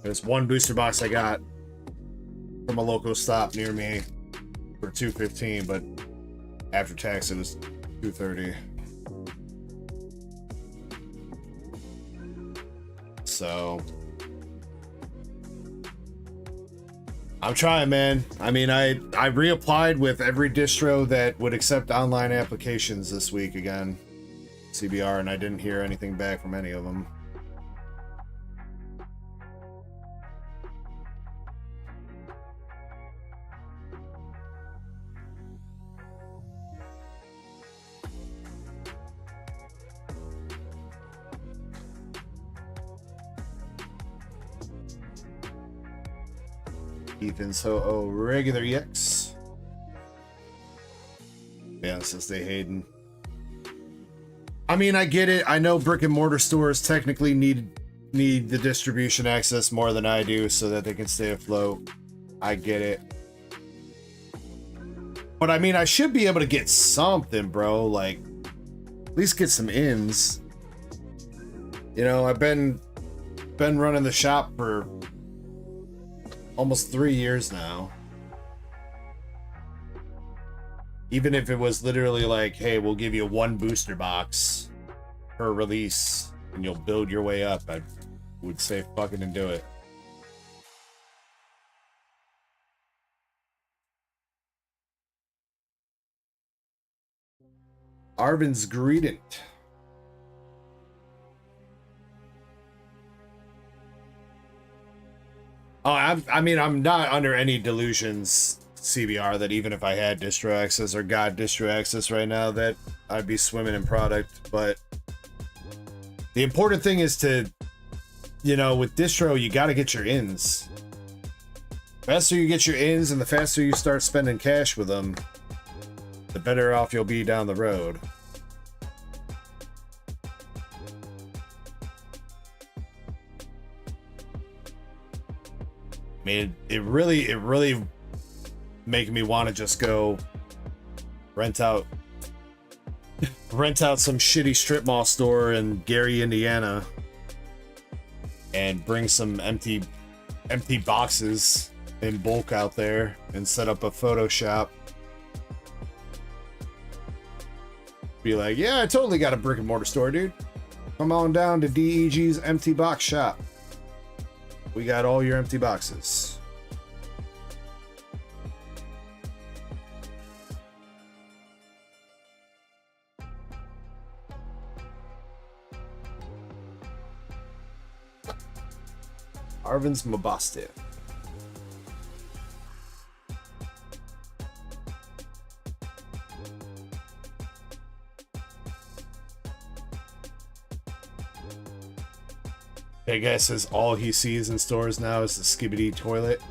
There's one booster box I got from a local stop near me for 215, but after tax it was 230. So I'm trying, man. I mean, I reapplied with every distro that would accept online applications this week again, CBR, and I didn't hear anything back from any of them. Ethan's Ho-Oh regular EX. Yeah, since they Hayden. I mean, I get it. I know brick and mortar stores technically need the distribution access more than I do so that they can stay afloat. I get it. But I mean, I should be able to get something, bro. Like, at least get some ins. You know, I've been running the shop for almost 3 years now. Even if it was literally like, hey, we'll give you one booster box per release and you'll build your way up, I would say fucking and do it. Arvin's Greedent. Oh, I mean, I'm not under any delusions, CBR, that even if I had distro access or got distro access right now, that I'd be swimming in product. But the important thing is to, you know, with distro, you got to get your ins. The faster you get your ins and the faster you start spending cash with them, the better off you'll be down the road. I mean, it really make me want to just go rent out some shitty strip mall store in Gary, Indiana, and bring some empty boxes in bulk out there and set up a Photoshop. Be like, yeah, I totally got a brick and mortar store, dude. Come on down to DEG's empty box shop. We got all your empty boxes. Arvin's Mabastive. That guy says all he sees in stores now is the Skibidi toilet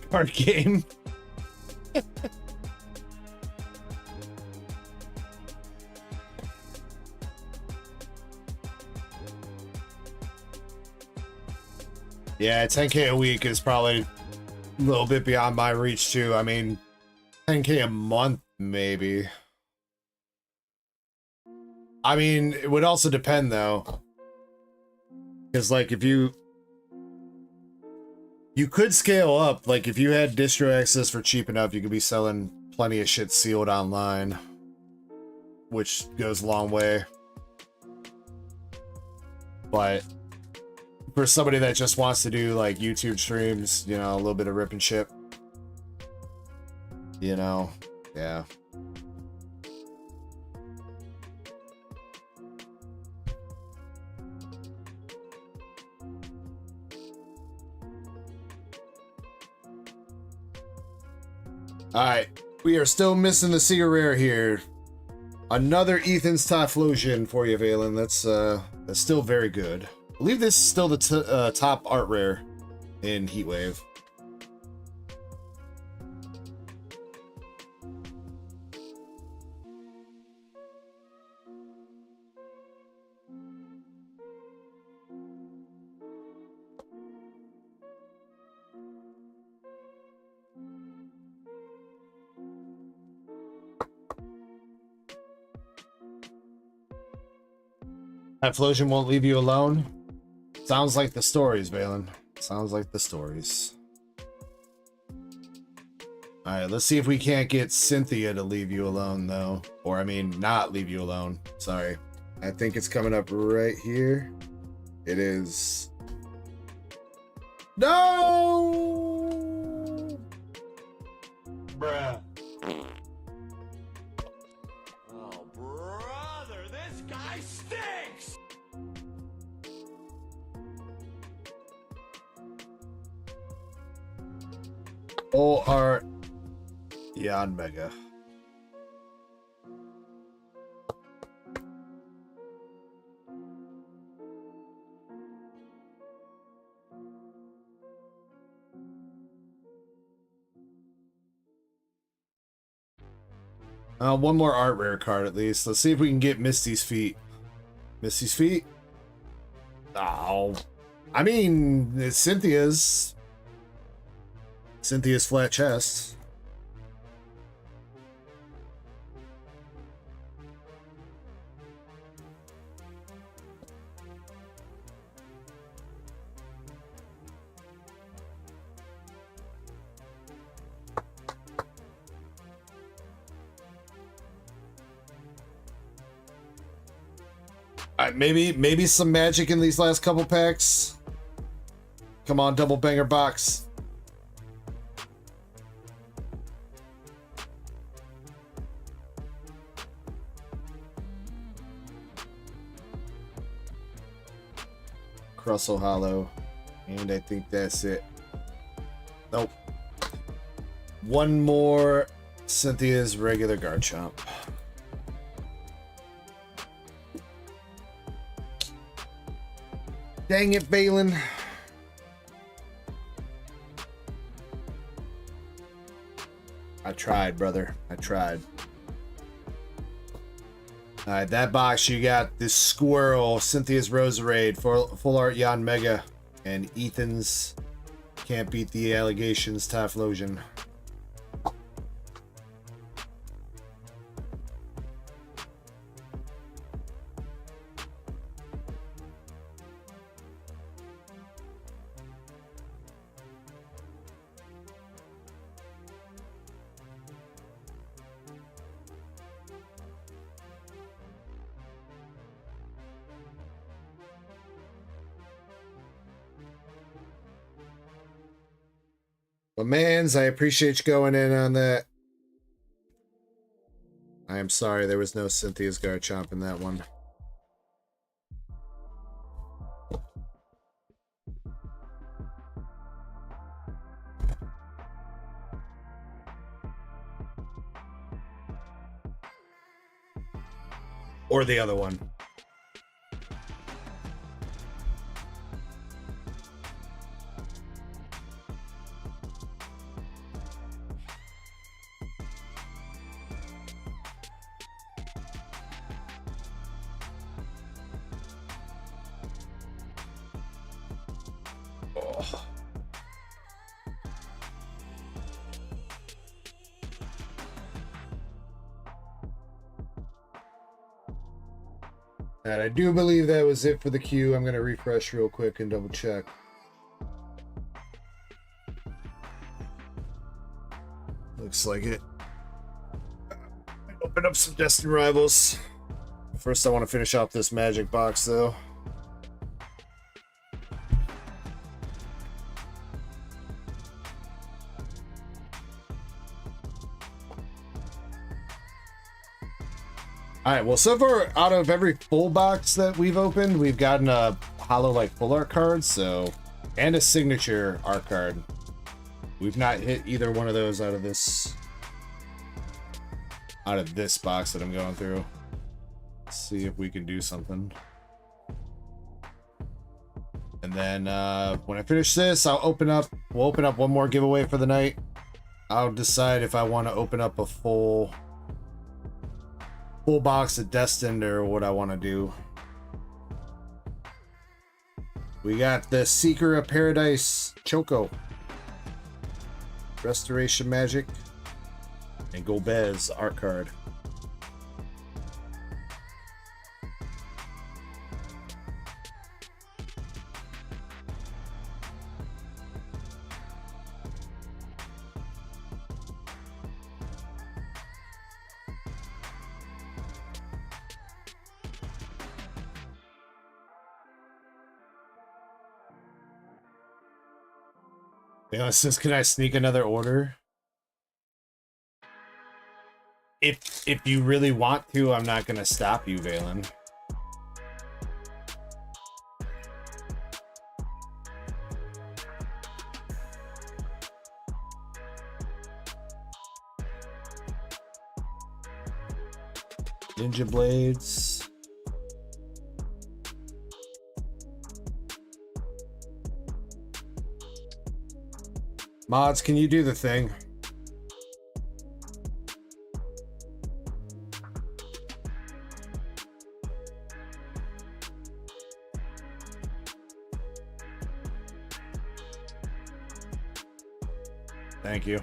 card game. Yeah, 10K a week is probably a little bit beyond my reach too. I mean, 10K a month maybe. I mean, it would also depend though. Because, like, if you could scale up, like, if you had distro access for cheap enough, you could be selling plenty of shit sealed online, which goes a long way. But for somebody that just wants to do, like, YouTube streams, you know, a little bit of rip and ship, you know, yeah. Alright, we are still missing the Seer Rare here. Another Ethan's Typhlosion for you, Valen. That's still very good. I believe this is still the top art rare in Heatwave. Typhlosion won't leave you alone. Sounds like the stories, Valen. Sounds like the stories. Alright, let's see if we can't get Cynthia to leave you alone, though. Or, I mean, not leave you alone. Sorry. I think it's coming up right here. It is. No! Bruh. Oh, brother, this guy stinks! Full art. Yon Mega. One more art rare card at least. Let's see if we can get Misty's feet. Misty's feet? Oh. I mean, it's Cynthia's. Cynthia's flat chest. Maybe some magic in these last couple packs. Come on, double banger box. Crustle Hollow. And I think that's it. Nope. One more Cynthia's regular Garchomp. Dang it, Balin. I tried, brother. I tried. Alright, that box, you got this Squirrel, Cynthia's Roserade, full art Yon Mega, and Ethan's Can't Beat the Allegations Typhlosion. But mans, I appreciate you going in on that. I am sorry there was no Cynthia's Garchomp in that one. Or the other one. And I do believe that was it for the queue. I'm going to refresh real quick and double check. Looks like it. Open up some Destined Rivals. First, I want to finish off this magic box, though. Alright, well, so far, out of every full box that we've opened, we've gotten a hollow, like, full art card, so... And a signature art card. We've not hit either one of those out of this... Out of this box that I'm going through. Let's see if we can do something. And then, when I finish this, I'll open up... We'll open up one more giveaway for the night. I'll decide if I want to open up a full box of Destined or what I want to do. We got the Seeker of Paradise Choco, Restoration Magic, and Golbez art card. Valen says, can I sneak another order? If you really want to, I'm not gonna stop you, Valen. Ninja Blades. Mods, can you do the thing? Thank you.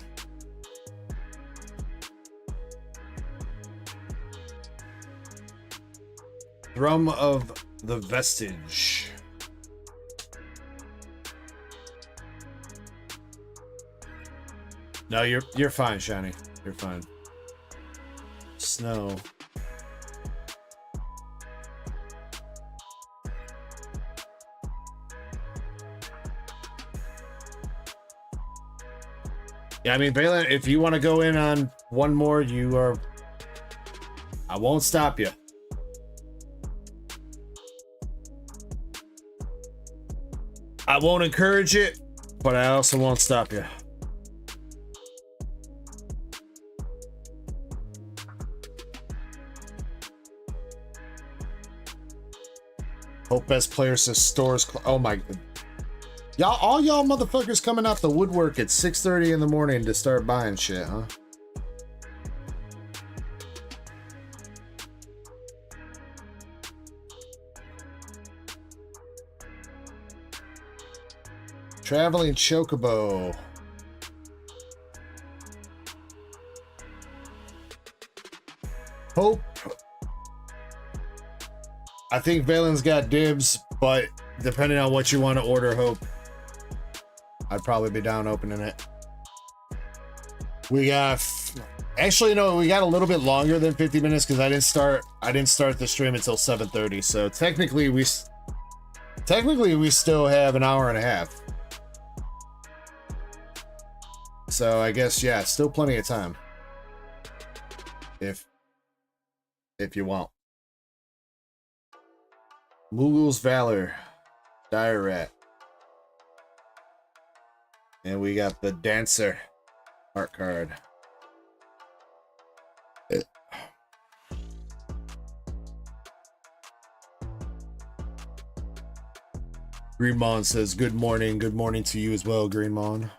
Drum of the Vestige. No, you're fine, Shiny. You're fine. Snow. Yeah, I mean, Valen, if you want to go in on one more, you are... I won't stop you. I won't encourage it, but I also won't stop you. Hope best player says stores. Oh my... Y'all, all y'all motherfuckers coming out the woodwork at 6:30 in the morning to start buying shit, huh? Traveling Chocobo. Hope. I think Valen's got dibs, but depending on what you want to order, Hope, I'd probably be down opening it. We got, actually no, we got a little bit longer than 50 minutes because I didn't start the stream until 7:30. So technically we still have an hour and a half. So I guess, yeah, still plenty of time. If you want. Moogle's Valor, Dire Rat. And we got the Dancer art card. Greenmon says, good morning. Good morning to you as well, Greenmon.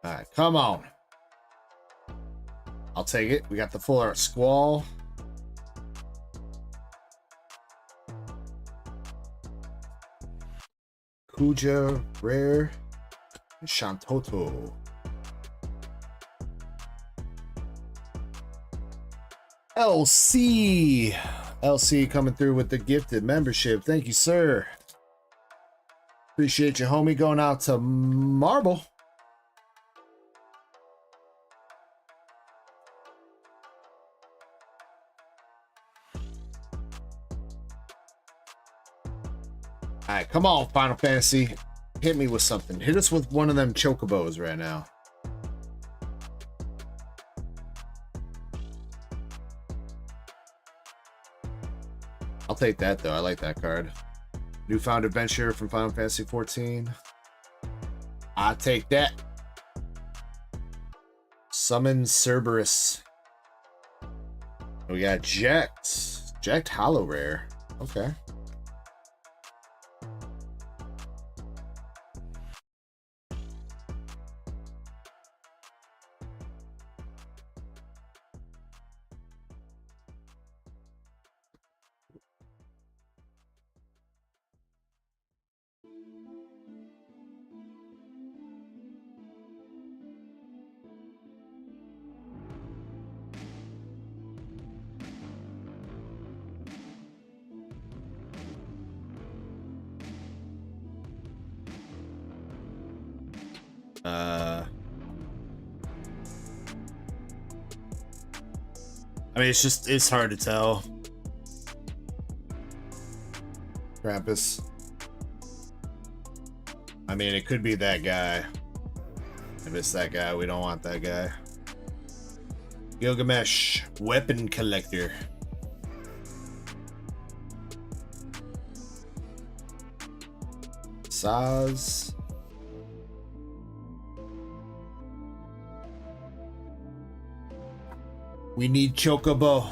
Alright, come on. I'll take it. We got the full art Squall. Kuja, Rare, and Shantoto. LC coming through with the gifted membership. Thank you, sir. Appreciate you, homie. Going out to Marble. All right, come on, Final Fantasy. Hit me with something. Hit us with one of them chocobos right now. I'll take that, though. I like that card. Newfound Adventure from Final Fantasy 14. I'll take that. Summon Cerberus. We got Jacked Hollow Rare. Okay. I mean, it's hard to tell. Krampus. I mean, it could be that guy. If it's that guy, we don't want that guy. Gilgamesh, weapon collector. Saz. We need Chocobo.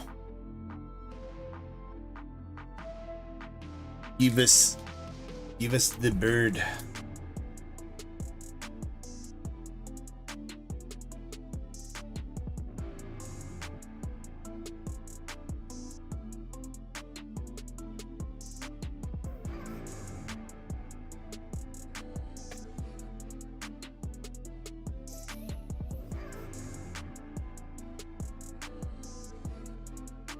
Give us the bird.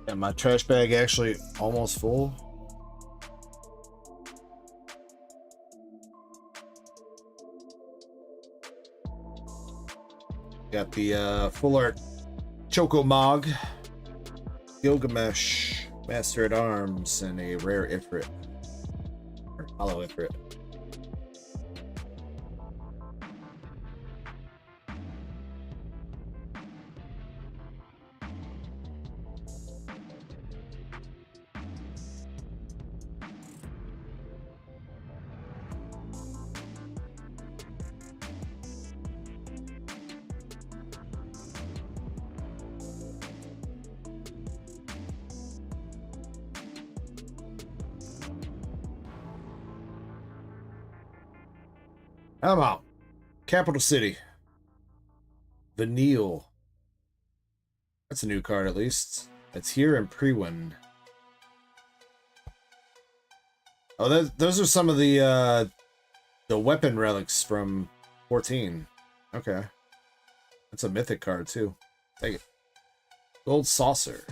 Yeah, my trash bag actually almost full. Got the full art Choco Mog, Gilgamesh, Master at Arms, and a rare Ifrit. Or hollow Ifrit. I'm out. Capital City. Vanille. That's a new card at least. It's here in pre-win. Oh, those are some of the weapon relics from 14. Okay. That's a mythic card too. Take it. Gold Saucer.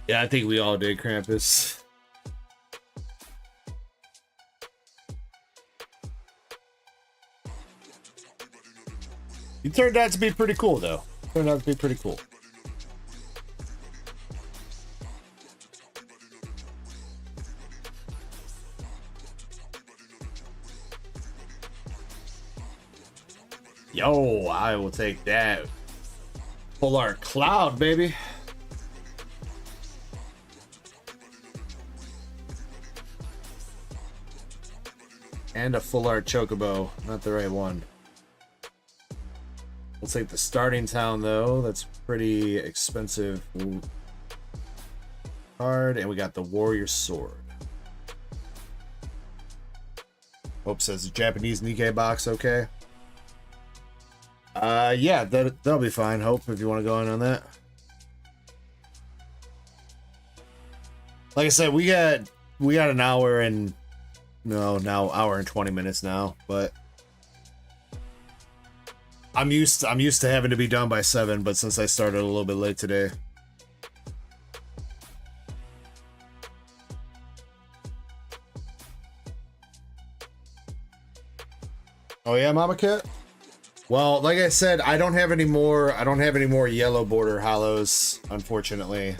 Yeah, I think we all did, Krampus. You turned out to be pretty cool, though. Turned out to be pretty cool. Yo, I will take that. Full art cloud, baby. And a full art Chocobo. Not the right one. We'll take the starting town, though. That's pretty expensive card. And we got the Warrior Sword. Hope says the Japanese Nikke box, okay? Yeah, that'll be fine. Hope, if you want to go in on that. Like I said, we got an hour and... No, now hour and 20 minutes now, but I'm used to having to be done by 7, but since I started a little bit late today. Oh yeah, Mama Cat? Well, like I said, I don't have any more yellow border hollows, unfortunately.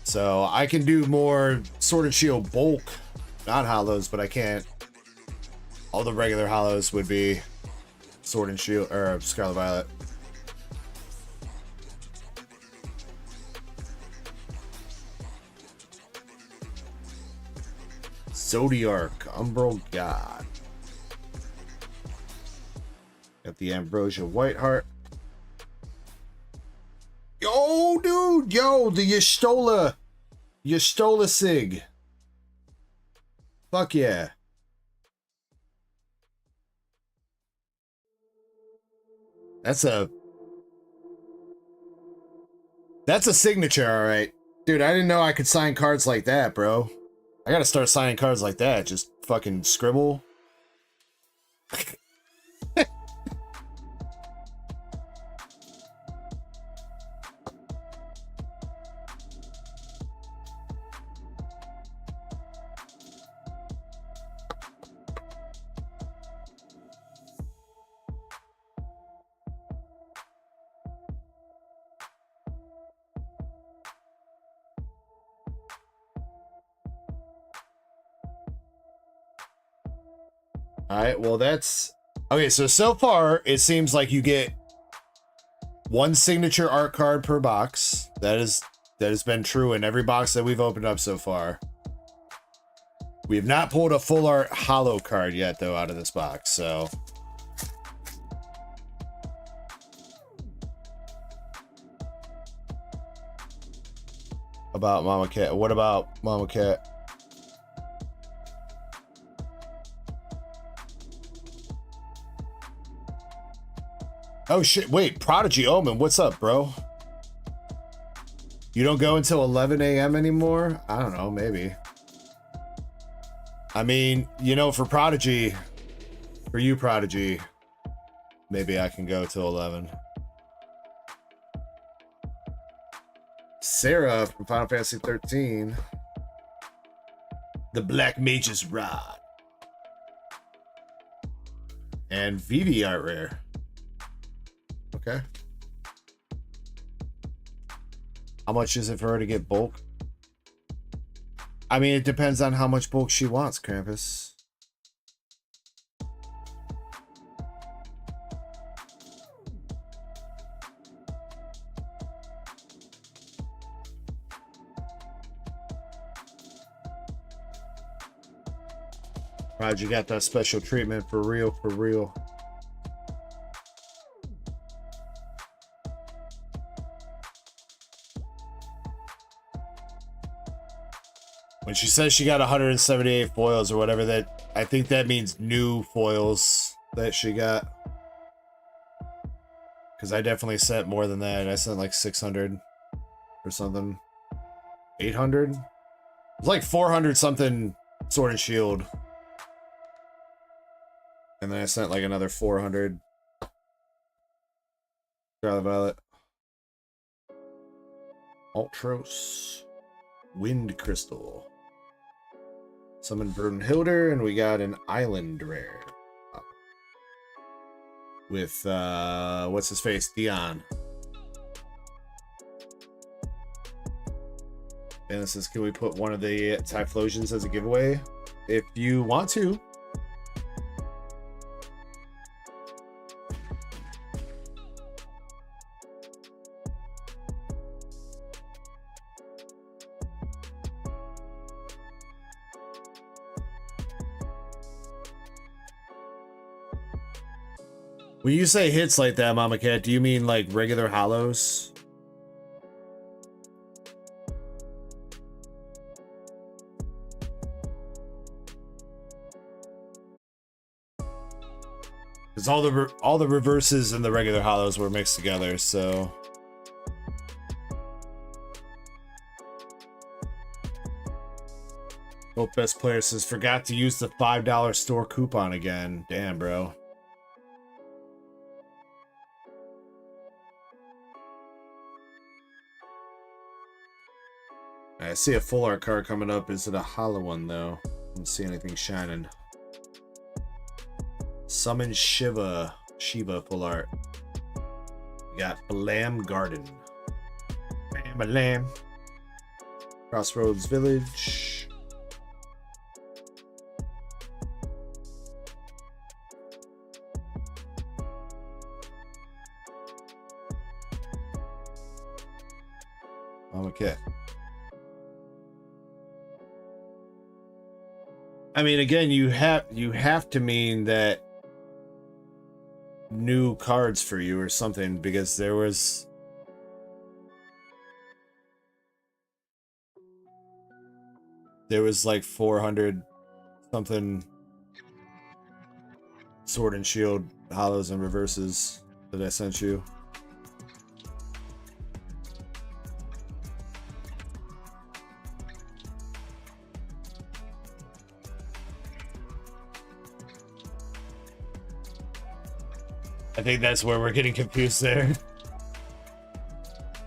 So I can do more Sword and Shield bulk. Not hollows, but I can't. All the regular hollows would be Sword and Shield or Scarlet Violet. Zodiark, Umbral God. Got the Ambrosia Whiteheart. Yo, dude, yo, the Y'shtola Sig. Fuck yeah. That's a signature, all right. Dude, I didn't know I could sign cards like that, bro. I gotta start signing cards like that. Just fucking scribble. All right, well, that's okay. So far, it seems like you get one signature art card per box. That has been true in every box that we've opened up so far. We have not pulled a full art holo card yet, though, out of this box. So about Mama Cat. What about Mama Cat? Oh shit, wait, Prodigy Omen, what's up, bro? You don't go until 11 a.m. anymore? I don't know, maybe. I mean, you know, for Prodigy, for you, Prodigy, maybe I can go till 11. Sarah from Final Fantasy 13. The Black Mage's Rod. And Vivi art rare. Okay. How much is it for her to get bulk? I mean, it depends on how much bulk she wants, Krampus. Rod, you got that special treatment for real, for real. When she says she got 178 foils or whatever, that I think that means new foils that she got. Because I definitely sent more than that. I sent like 600 or something. 800? It was like 400 something Sword and Shield. And then I sent like another 400. Scarlet Violet. Ultros. Wind Crystal. Summon Brunhilder, and we got an Island rare. With, what's his face? Dion. And it says, can we put one of the Typhlosions as a giveaway? If you want to. When you say hits like that, Mama Cat, do you mean like regular hollows? Because all the reverses and the regular hollows were mixed together, so. Hope Best Player says, forgot to use the $5 store coupon again. Damn, bro. I see a full art card coming up. Is it a hollow one, though? I don't see anything shining. Summon Shiva full art. We got Blam Garden. Bam Blam. Crossroads Village. Okay. I mean, again, you have to mean that new cards for you or something, because there was like 400 something Sword and Shield hollows and reverses that I sent you. I think that's where we're getting confused there.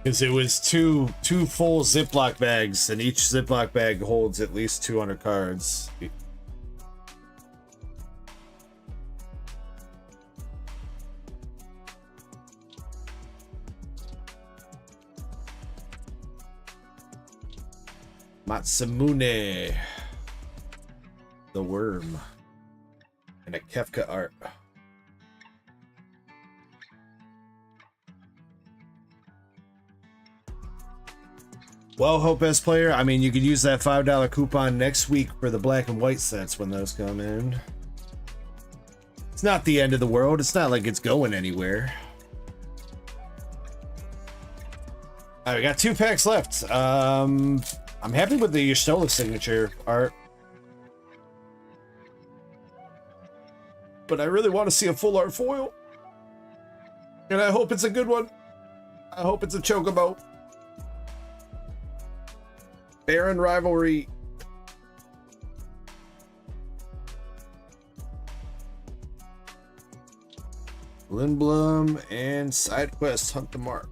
Because it was two full Ziploc bags, and each Ziploc bag holds at least 200 cards. Masamune. The worm. And a Kefka art. Well, Hope S player, I mean, you could use that $5 coupon next week for the black and white sets when those come in. It's not the end of the world. It's not like it's going anywhere. All right, we got 2 packs left. I'm happy with the Y'shtola signature art. But I really want to see a full art foil. And I hope it's a good one. I hope it's a Chocobo. Baron Rivalry. Lindblom and Side Quest Hunt the Mark.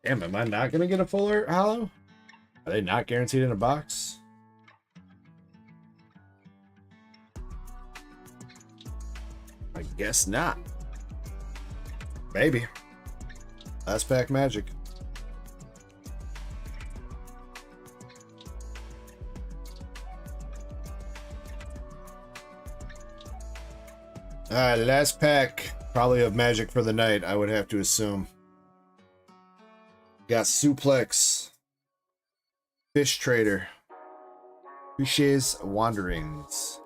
Damn, am I not going to get a fuller hollow? Are they not guaranteed in a box? I guess not. Maybe. Last pack magic. Alright, last pack. Probably of magic for the night, I would have to assume. Got Suplex. Fish Trader. Fishes Wanderings.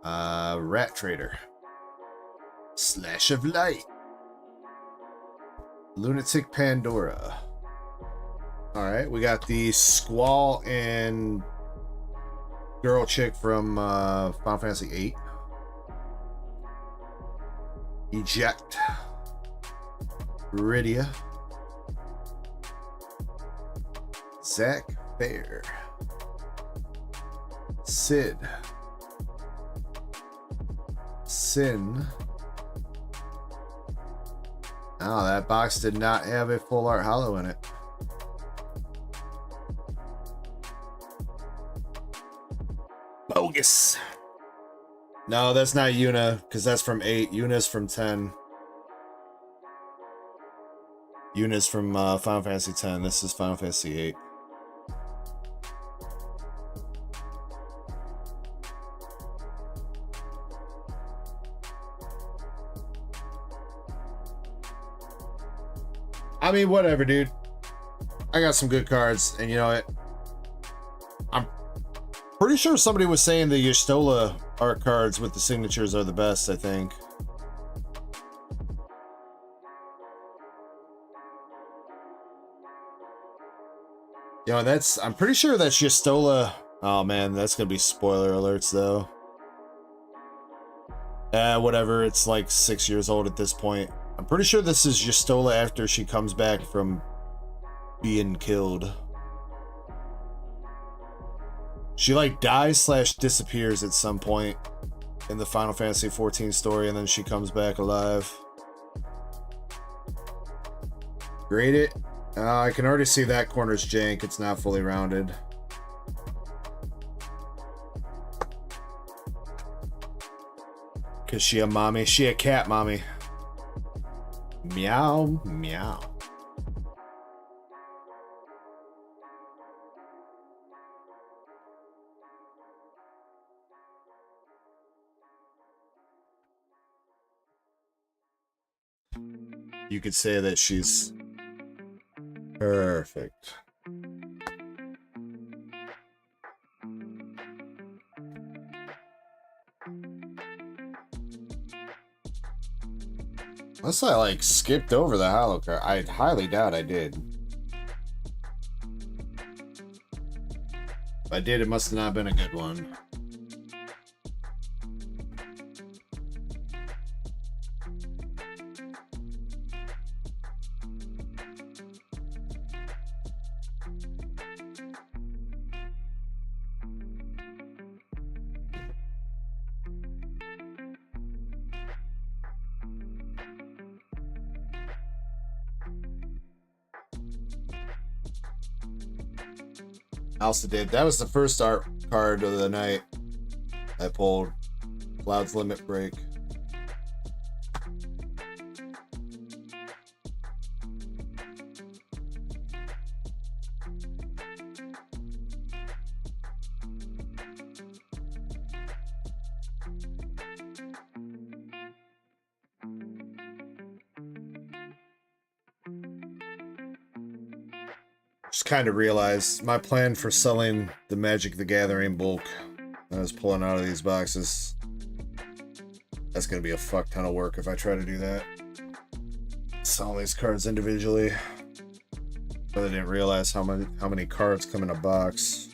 Rat Trader. Slash of Light. Lunatic Pandora. Alright, we got the Squall and Girl Chick from Final Fantasy VIII. Eject. Rydia. Zach Fair. Sid. Sin. Oh, that box did not have a full art hollow in it. Bogus. No, that's not Yuna, because that's from 8. Yuna's from 10. Yuna's from Final Fantasy 10. This is Final Fantasy 8. I mean, whatever, dude. I got some good cards, and you know what? I'm pretty sure somebody was saying the Y'shtola art cards with the signatures are the best, I think. You know, that's... I'm pretty sure that's Y'shtola... Oh, man, that's gonna be spoiler alerts, though. Whatever, it's like 6 years old at this point. I'm pretty sure this is Y'shtola after she comes back from being killed. She like dies / disappears at some point in the Final Fantasy XIV story, and then she comes back alive. Grade it. I can already see that corner's jank. It's not fully rounded. Cause she a mommy. She a cat mommy. Meow, meow. You could say that she's perfect. Unless I like skipped over the hollow card. I highly doubt I did. If I did, it must have not been a good one. I also did. That was the first art card of the night I pulled. Cloud's Limit Break. Just kind of realized my plan for selling the Magic the Gathering bulk I was pulling out of these boxes. That's going to be a fuck ton of work if I try to do that. Selling these cards individually. But I didn't realize how many cards come in a box.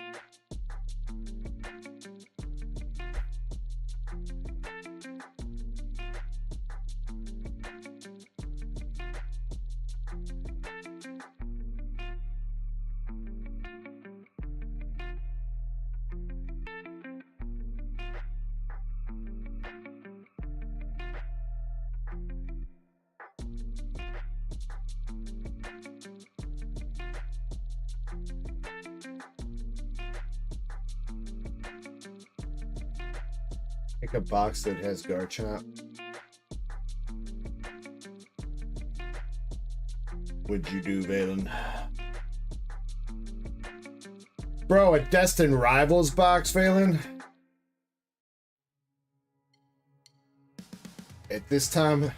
Pick a box that has Garchomp. What'd you do, Valen? Bro, a Destined Rivals box, Valen? At this time...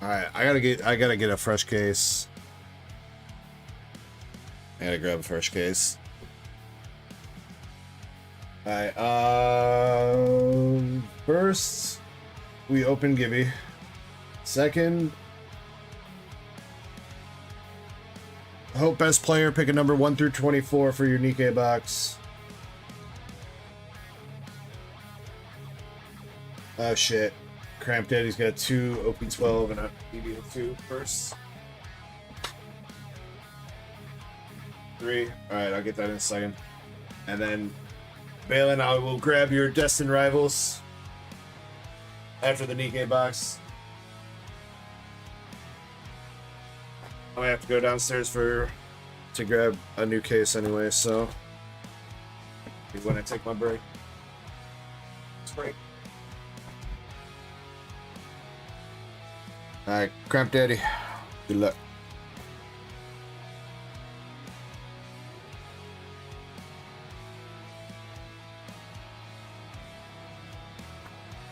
Alright, I gotta get a fresh case. I gotta grab a fresh case. Alright, first, we open Gibby. Second, hope best player, pick a number 1 through 24 for your Nikke box. Oh shit. Cramp Daddy's got 2 OP12 and a EBO2 first. 3. Alright, I'll get that in a second. And then Valen, I will grab your Destined Rivals after the Nikke box. I might have to go downstairs to grab a new case anyway, so when I take my break. Break. Alright, Cramp Daddy. Good luck.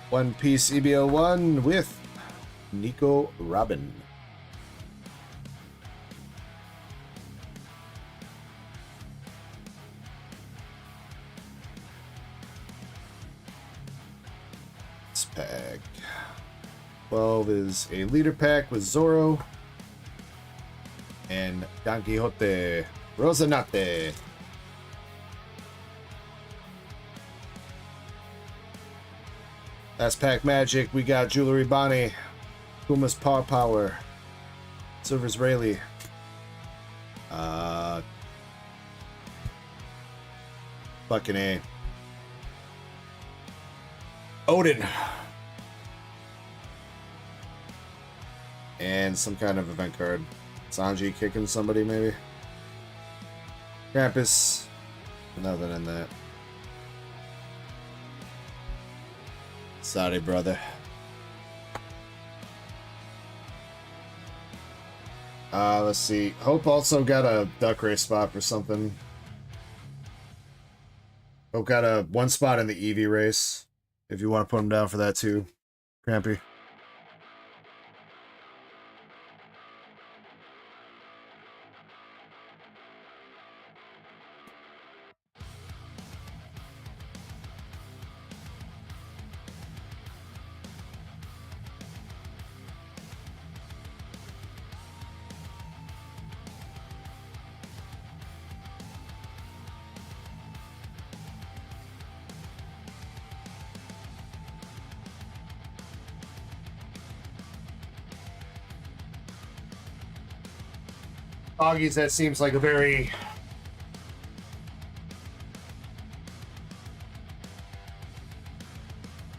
One piece EBO1 with Nico Robin. This pack. 12 is a leader pack with Zoro and Don Quixote Rosanate. Last pack Magic, we got Jewelry Bonnie, Puma's Paw Power, Silver's Rayleigh, fucking A, Odin, and some kind of event card. Sanji kicking somebody maybe. Krampus, nothing in that. Sorry, brother. Let's see. Hope also got a duck race spot for something. Hope got a 1 spot in the Eevee race. If you want to put him down for that too, Crampy. Doggies, that seems like a very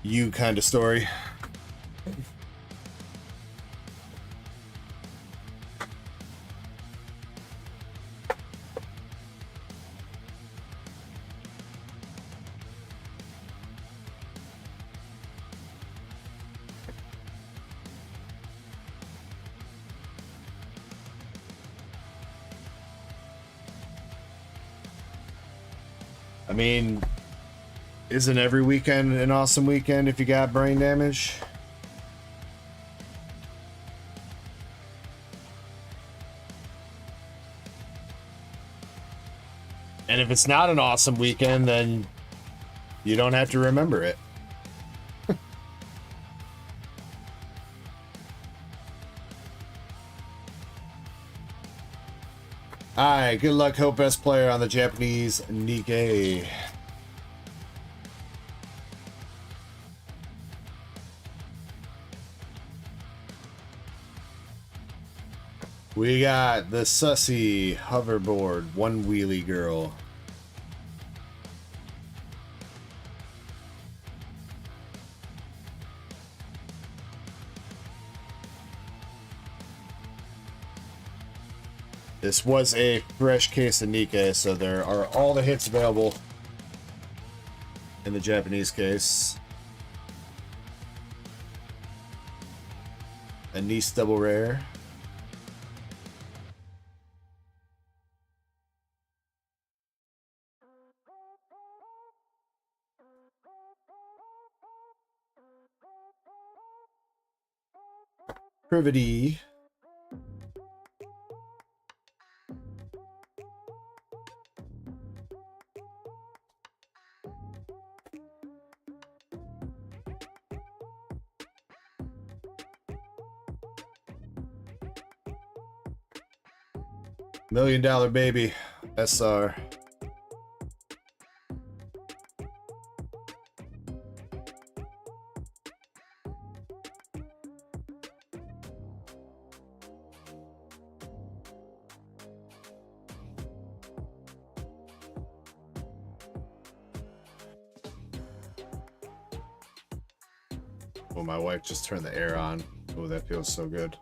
you kind of story. I mean, isn't every weekend an awesome weekend if you got brain damage? And if it's not an awesome weekend, then you don't have to remember it. Alright, good luck, Hope. Best player on the Japanese Nikke. We got the Sussy Hoverboard One Wheelie Girl. This was a fresh case of Nikke, so there are all the hits available in the Japanese case. A Nice double rare. Privity. $1 Million Baby, SR. Oh, my wife just turned the air on. Oh, that feels so good.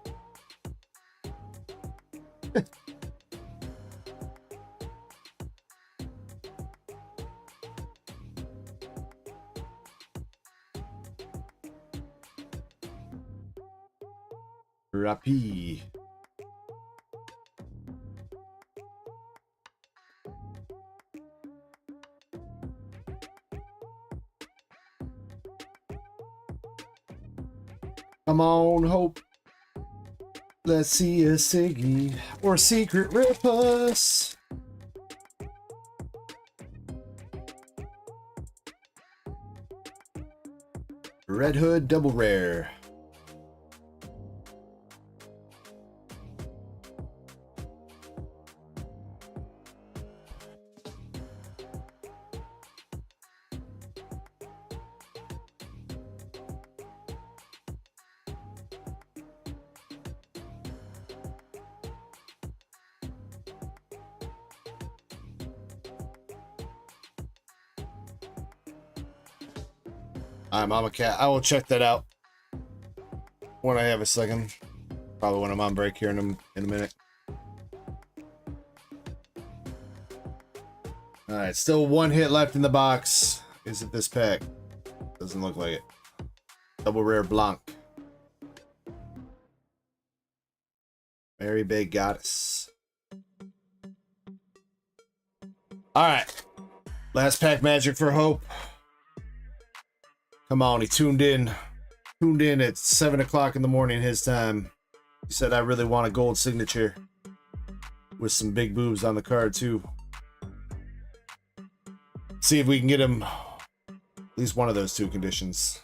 Rapi. Come on, Hope. Let's see a Siggy or Secret Rippus. Red Hood double rare. Alright, Mama Cat. I will check that out when I have a second. Probably when I'm on break here in a minute. Alright, still one hit left in the box. Is it this pack? Doesn't look like it. Double rare Blanc. Mary Bay Goddess. Alright. Last pack magic for Hope. Come on, he tuned in at 7 o'clock in the morning his time. He said, I really want a gold signature with some big boobs on the card too. See if we can get him at least one of those two conditions.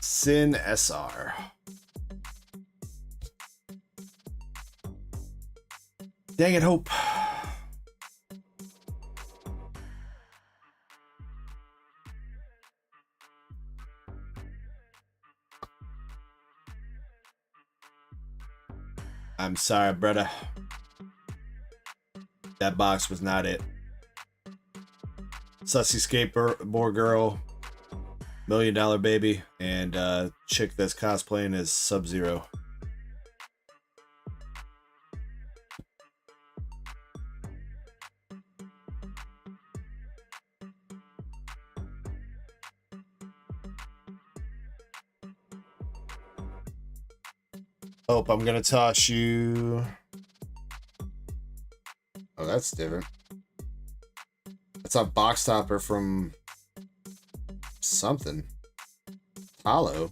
Sin SR. Dang it, Hope. I'm sorry, brother. That box was not it. Sussy Skateboard Girl, $1 Million Baby, and chick that's cosplaying as Sub-Zero. Hope, I'm gonna toss you. Oh, that's different. That's a box topper from something. Hollow.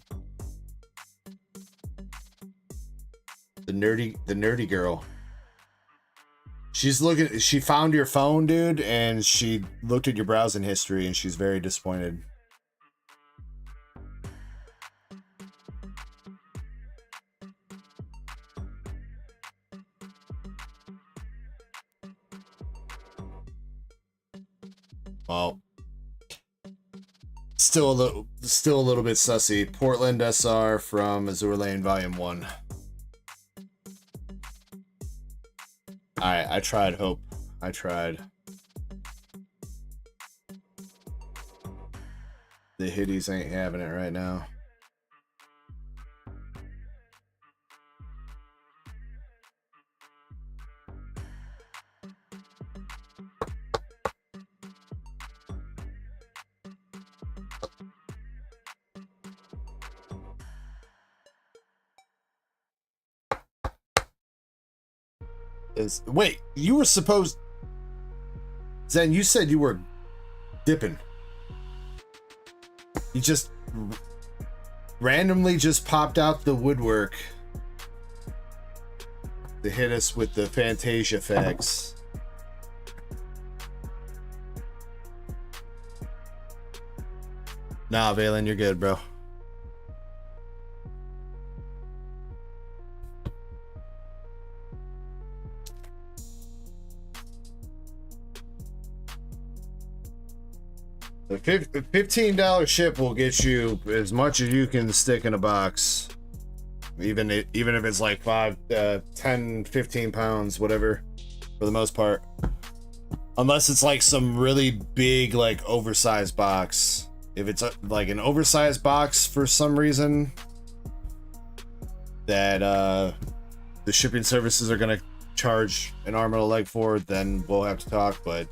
nerdy girl. She found your phone, dude, and she looked at your browsing history and she's very disappointed. Well, still a little bit sussy. Portland SR from Azure Lane Volume 1. Alright, I tried, Hope. I tried. The Hitties ain't having it right now. Wait, you were supposed... Zen, you said you were dipping. You just randomly just popped out the woodwork to hit us with the Fantasia facts. Nah, Valen, you're good, bro. The $15 ship will get you as much as you can stick in a box. Even if it's like 10, 15 pounds, whatever, for the most part. Unless it's like some really big, like, oversized box. If it's like an oversized box for some reason that the shipping services are going to charge an arm and a leg for, then we'll have to talk, but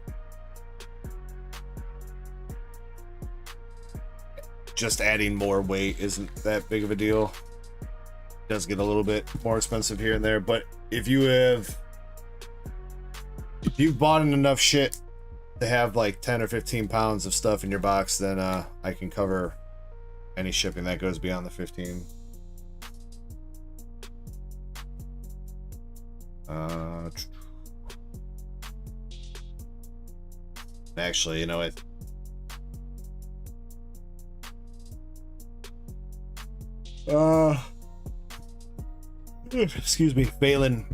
just adding more weight isn't that big of a deal. It does get a little bit more expensive here and there, but if you've bought enough shit to have like 10 or 15 pounds of stuff in your box, then I can cover any shipping that goes beyond the 15. Actually, you know what? Excuse me, Valen.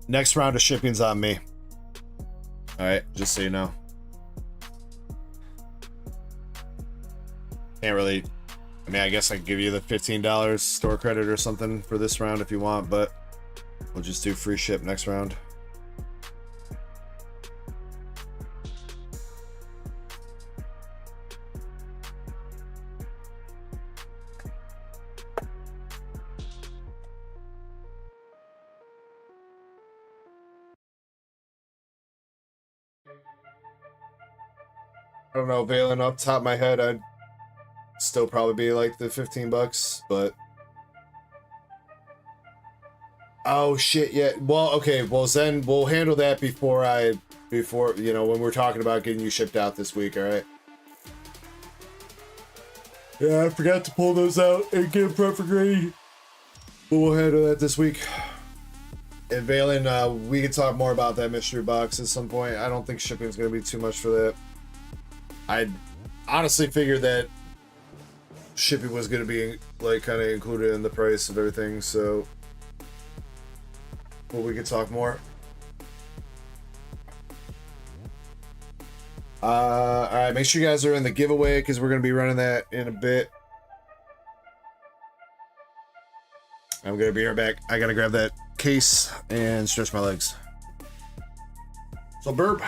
Next round of shipping's on me. Alright, just so you know. Can't really... I mean, I guess I can give you the $15 store credit or something for this round if you want, but we'll just do free ship next round. I don't know, Valen, off the top of my head, I'd still probably be like the $15, but... Oh, shit, yeah. Well, okay, well, then we'll handle that before, you know, when we're talking about getting you shipped out this week, alright? Yeah, I forgot to pull those out and get them prep ready. But we'll handle that this week. And Valen, we can talk more about that mystery box at some point. I don't think shipping's going to be too much for that. I honestly figured that shipping was going to be like kind of included in the price of everything, so well, we could talk more. All right, make sure you guys are in the giveaway because we're going to be running that in a bit. I'm going to be right back. I got to grab that case and stretch my legs. So burp.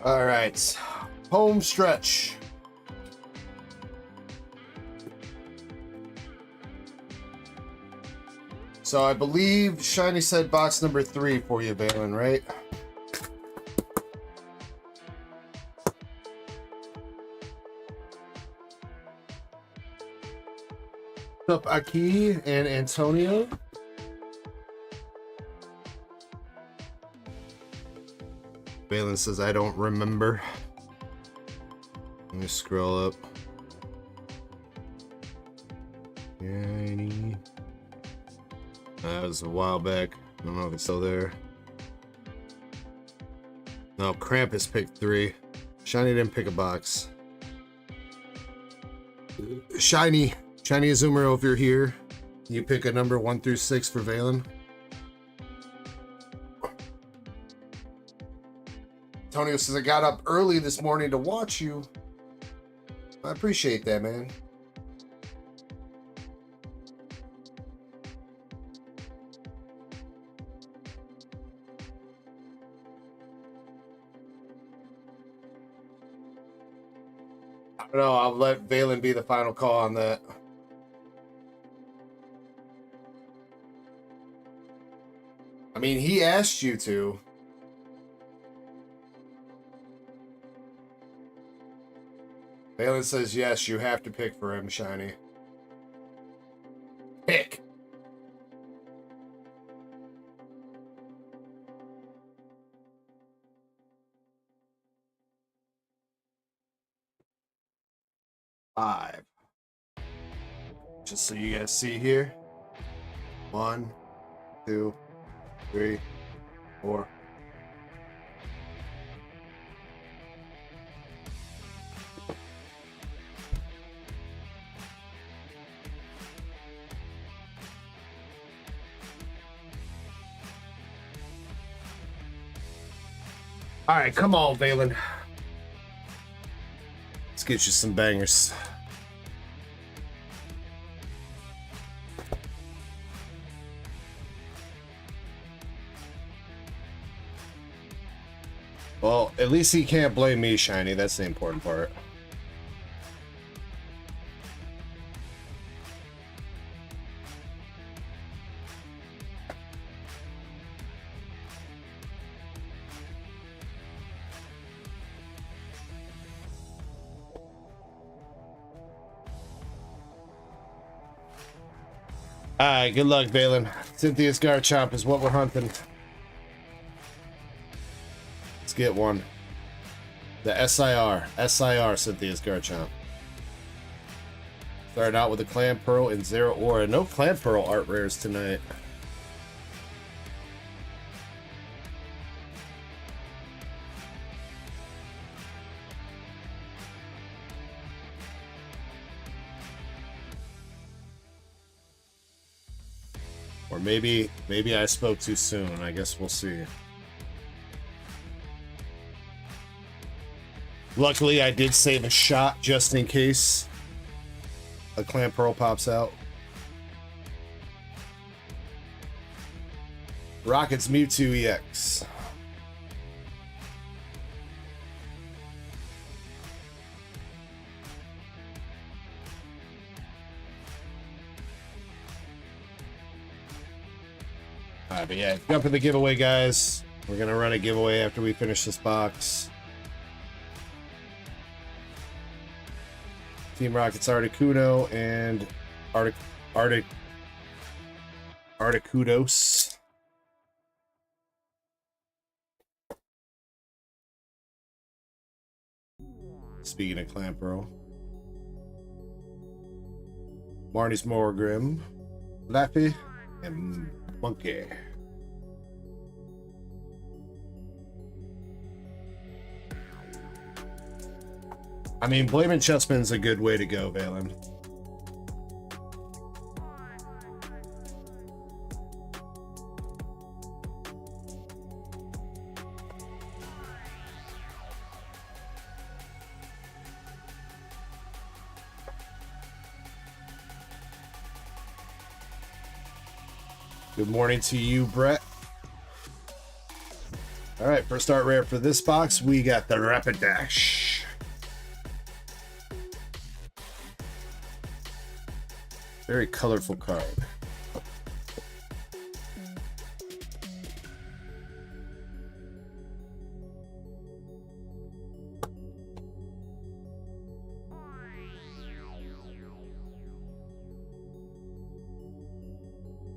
All right. Home stretch. So I believe Shiny said box number 3 for you, Valen, right? What's up, Aki and Antonio? Valen says, I don't remember. Let me scroll up. Shiny. That was a while back. I don't know if it's still there. No, Krampus picked 3. Shiny didn't pick a box. Shiny Azumarill, if you're here, you pick a number 1 through 6 for Valen. Antonio says, I got up early this morning to watch you. I appreciate that, man. I don't know. I'll let Valen be the final call on that. I mean, he asked you to. Valen says, yes, you have to pick for him, Shiny. Pick. Five. Just so you guys see here. 1, 2, 3, 4. All right, come on, Valen. Let's get you some bangers. Well, at least he can't blame me, Shiny. That's the important part. Alright, good luck, Valen. Cynthia's Garchomp is what we're hunting. Let's get one. The SIR Cynthia's Garchomp. Starting out with a Clan Pearl and 0 Aura. No Clan Pearl art rares tonight. Or maybe I spoke too soon. I guess we'll see. Luckily, I did save a shot just in case a Clan Pearl pops out. Rocket's Mewtwo EX. Alright, but yeah, jump in the giveaway, guys. We're gonna run a giveaway after we finish this box. Team Rocket's Articuno and Articunos. Speaking of Clan Pearl. Marnie's Morgrim, Laffy, and Monkey. I mean, Blaming Chessman's a good way to go, Valen. Good morning to you, Brett. All All right, first art rare for this box, we got the Rapid Dash. Very colorful card.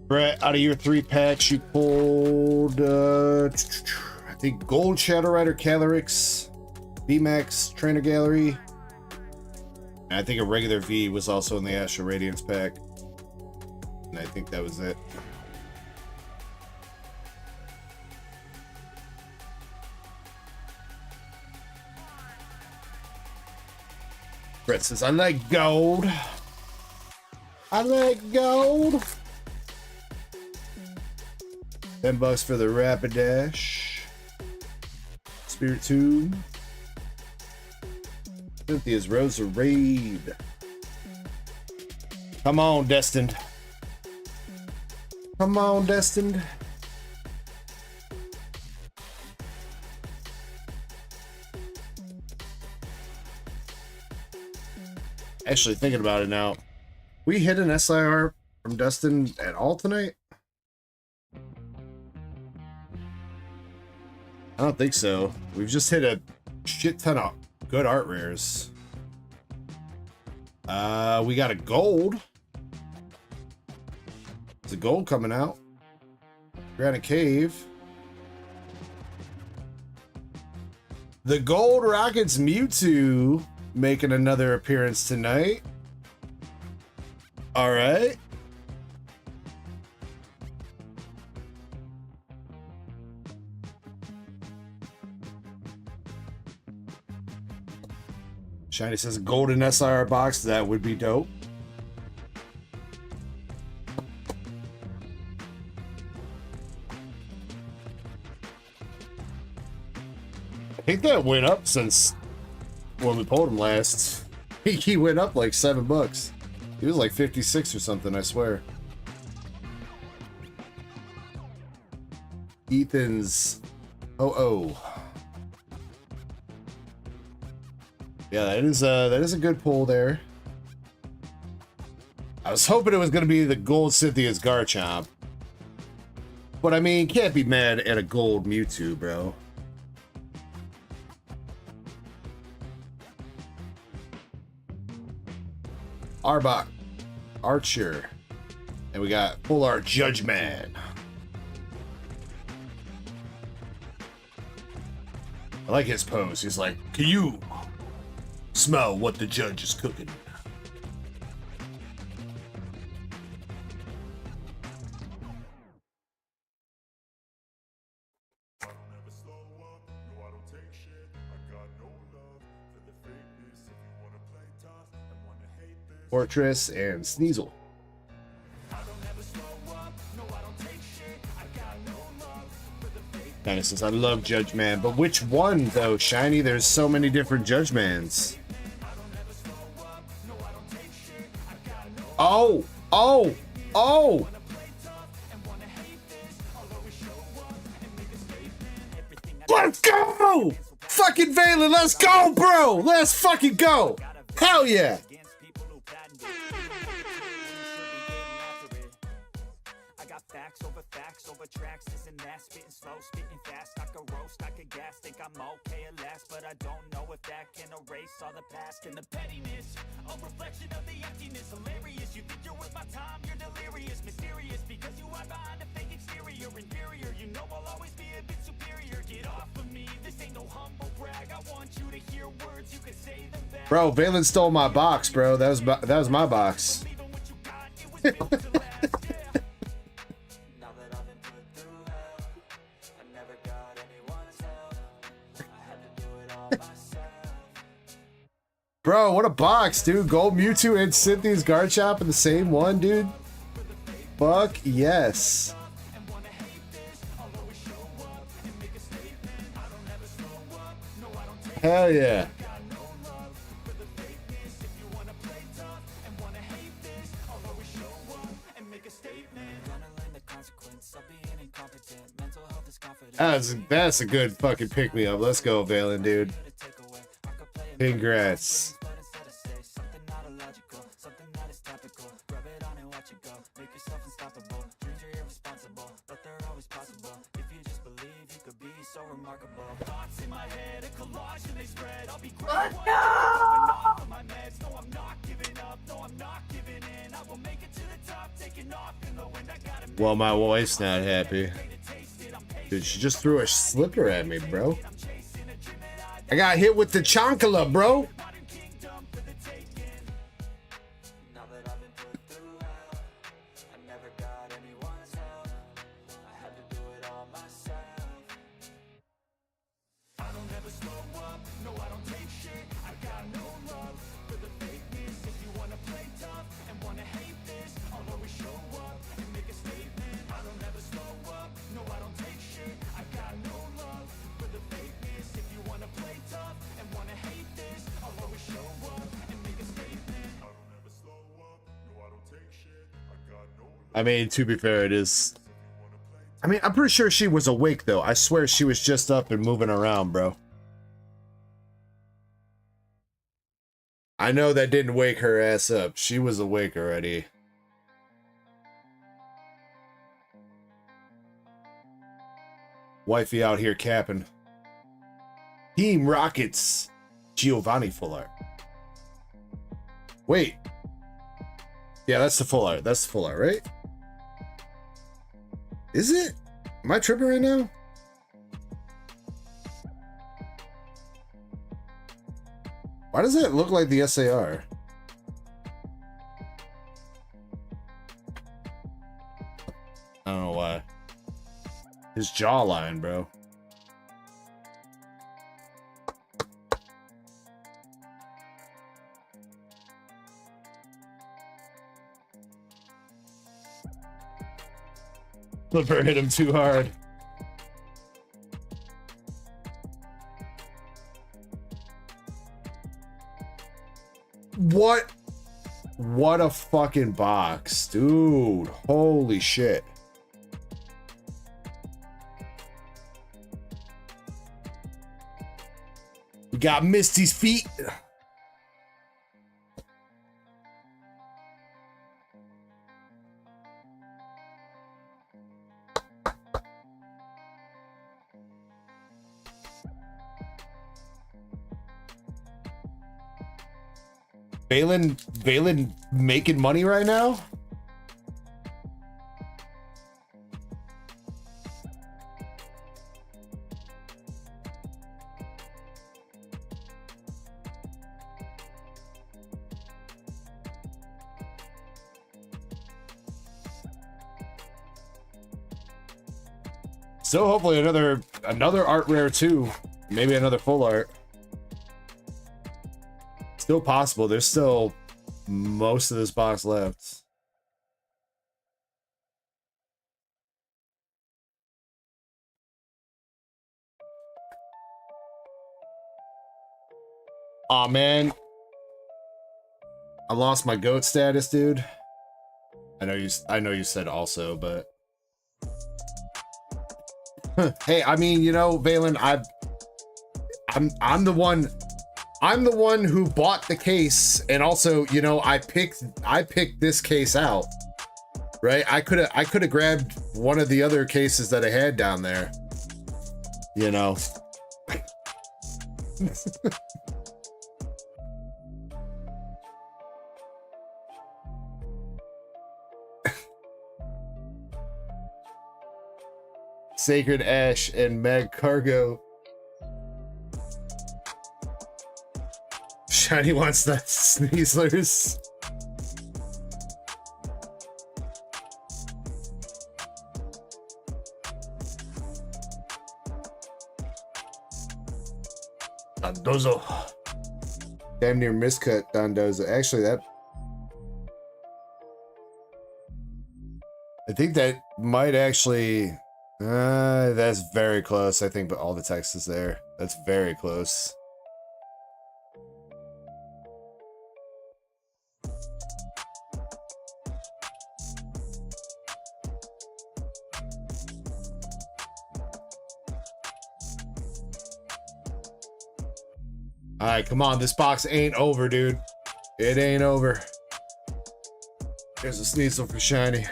Brett, out of your 3 packs, you pulled, I think, Gold Shadow Rider Calyrex, VMAX Trainer Gallery, and I think a regular V was also in the Astral Radiance pack. And I think that was it. Brett says, I like gold. I like gold. $10 for the Rapidash. Spirit Tube. Cynthia's Rosa Raid. Come on, Destined. Come on, Destined. Actually, thinking about it now, we hit an SIR from Destined at all tonight? I don't think so. We've just hit a shit ton of good art rares. We got a gold. There's a gold coming out. Granite Cave. The Gold Rockets Mewtwo making another appearance tonight. All right. Shiny says golden SIR box. That would be dope. I think that went up since when we pulled him last. He went up like $7. He was like 56 or something, I swear. Ethan's Yeah, that is a good pull there. I was hoping it was going to be the gold Cynthia's Garchomp. But I mean, can't be mad at a gold Mewtwo, bro. Arbok, Archer, and we got full art Judgman. I like his pose. He's like, can you smell what the judge is cooking? Fortress and Sneasel. Kinda says, I love Judgman, but which one though, Shiny? There's so many different Judgmans. Oh! Let's go! Fucking Valen, let's go, bro! Let's fucking go! Hell yeah! I'm okay at last, but I don't know if that can erase all the past and the pettiness. A reflection of the emptiness, hilarious. You think you're worth my time, you're delirious, mysterious, because you are behind a fake exterior, inferior. You know I'll always be a bit superior. Get off of me, this ain't no humble brag. I want you to hear words, you can say them back. Bro, Valen stole my box, bro. That was my box. Bro, what a box, dude. Gold Mewtwo and Cynthia's Garchomp in the same one, dude. Fuck yes. Hell yeah. That's a good fucking pick me up. Let's go, Valen, dude. Congrats. Well, my wife's not happy. Dude, she just threw a slipper at me, bro. I got hit with the chancala, bro. I mean, to be fair, it is. I mean, I'm pretty sure she was awake, though. I swear she was just up and moving around, bro. I know that didn't wake her ass up. She was awake already. Wifey out here capping. Team Rockets. Giovanni full art. Wait. Yeah, that's the full art. That's the full art, right? Is it? Am I tripping right now? Why does it look like the SAR? I don't know why. His jawline, bro. Flipper hit him too hard. What? What a fucking box, dude. Holy shit. We got Misty's feet. Valen making money right now? So hopefully another art rare too. Maybe another full art. Still possible. There's still most of this box left. Aw, man. I lost my GOAT status, dude. I know you said also, but hey, I mean, you know, Valen, I'm the one who bought the case, and also, you know, I picked this case out, right? I could have grabbed one of the other cases that I had down there, you know. Sacred Ash and Mag Cargo. Shiny wants that Sneezlers. Dondozo. Damn near miscut Dondozo. Actually, that... I think that might actually... that's very close, I think, but all the text is there. That's very close. All right, come on. This box ain't over, dude. It ain't over. There's a Sneasel for shiny.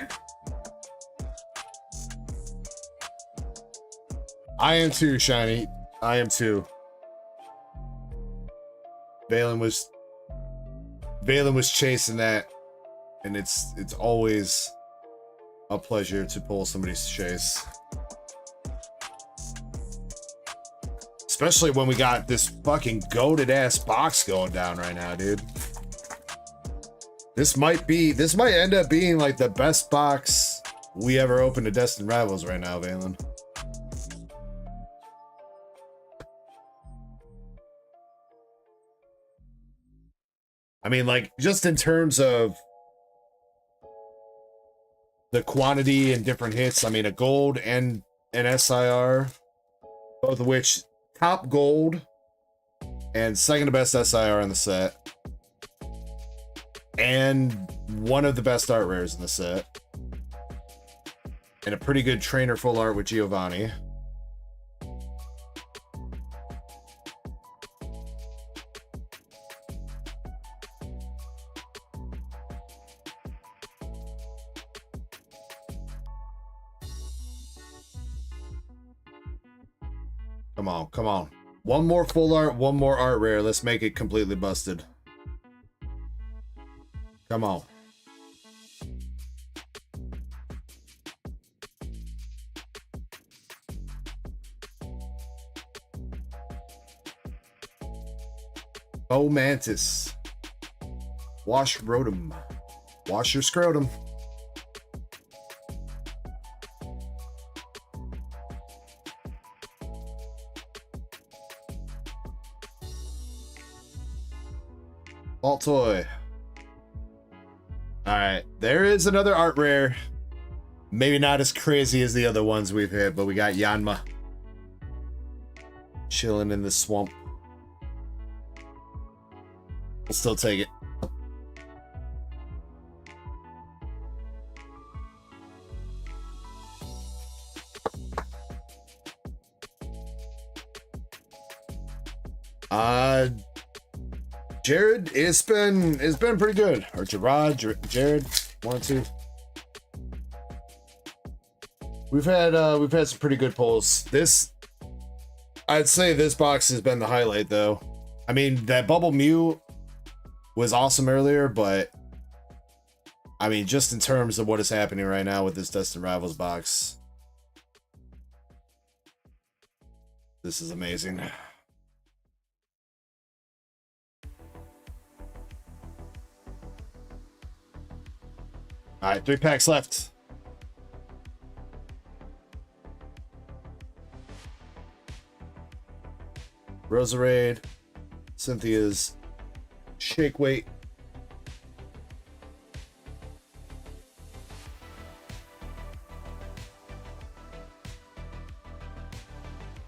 I am too, shiny. I am too. Valen was chasing that, and it's always a pleasure to pull somebody's chase. Especially when we got this fucking goated ass box going down right now, dude. This might end up being like the best box we ever opened to Destined Rivals right now, Valen. I mean, like, just in terms of the quantity and different hits, I mean, a gold and an SIR, both of which top gold and second to best SIR in the set, and one of the best art rares in the set, and a pretty good trainer full art with Giovanni. Come on, come on. One more full art, one more art rare. Let's make it completely busted. Come on. Oh, Mantis. Wash Rotom. Wash your scrotum. Alt toy. Alright, there is another art rare. Maybe not as crazy as the other ones we've hit, but we got Yanma chilling in the swamp. We'll still take it. Jared, it's been pretty good. Or Jared, 1 or 2. We've had some pretty good pulls. I'd say this box has been the highlight, though. I mean, that Bubble Mew was awesome earlier, but I mean, just in terms of what is happening right now with this Destined Rivals box, this is amazing. All right, 3 packs left. Roserade, Cynthia's Shake Weight.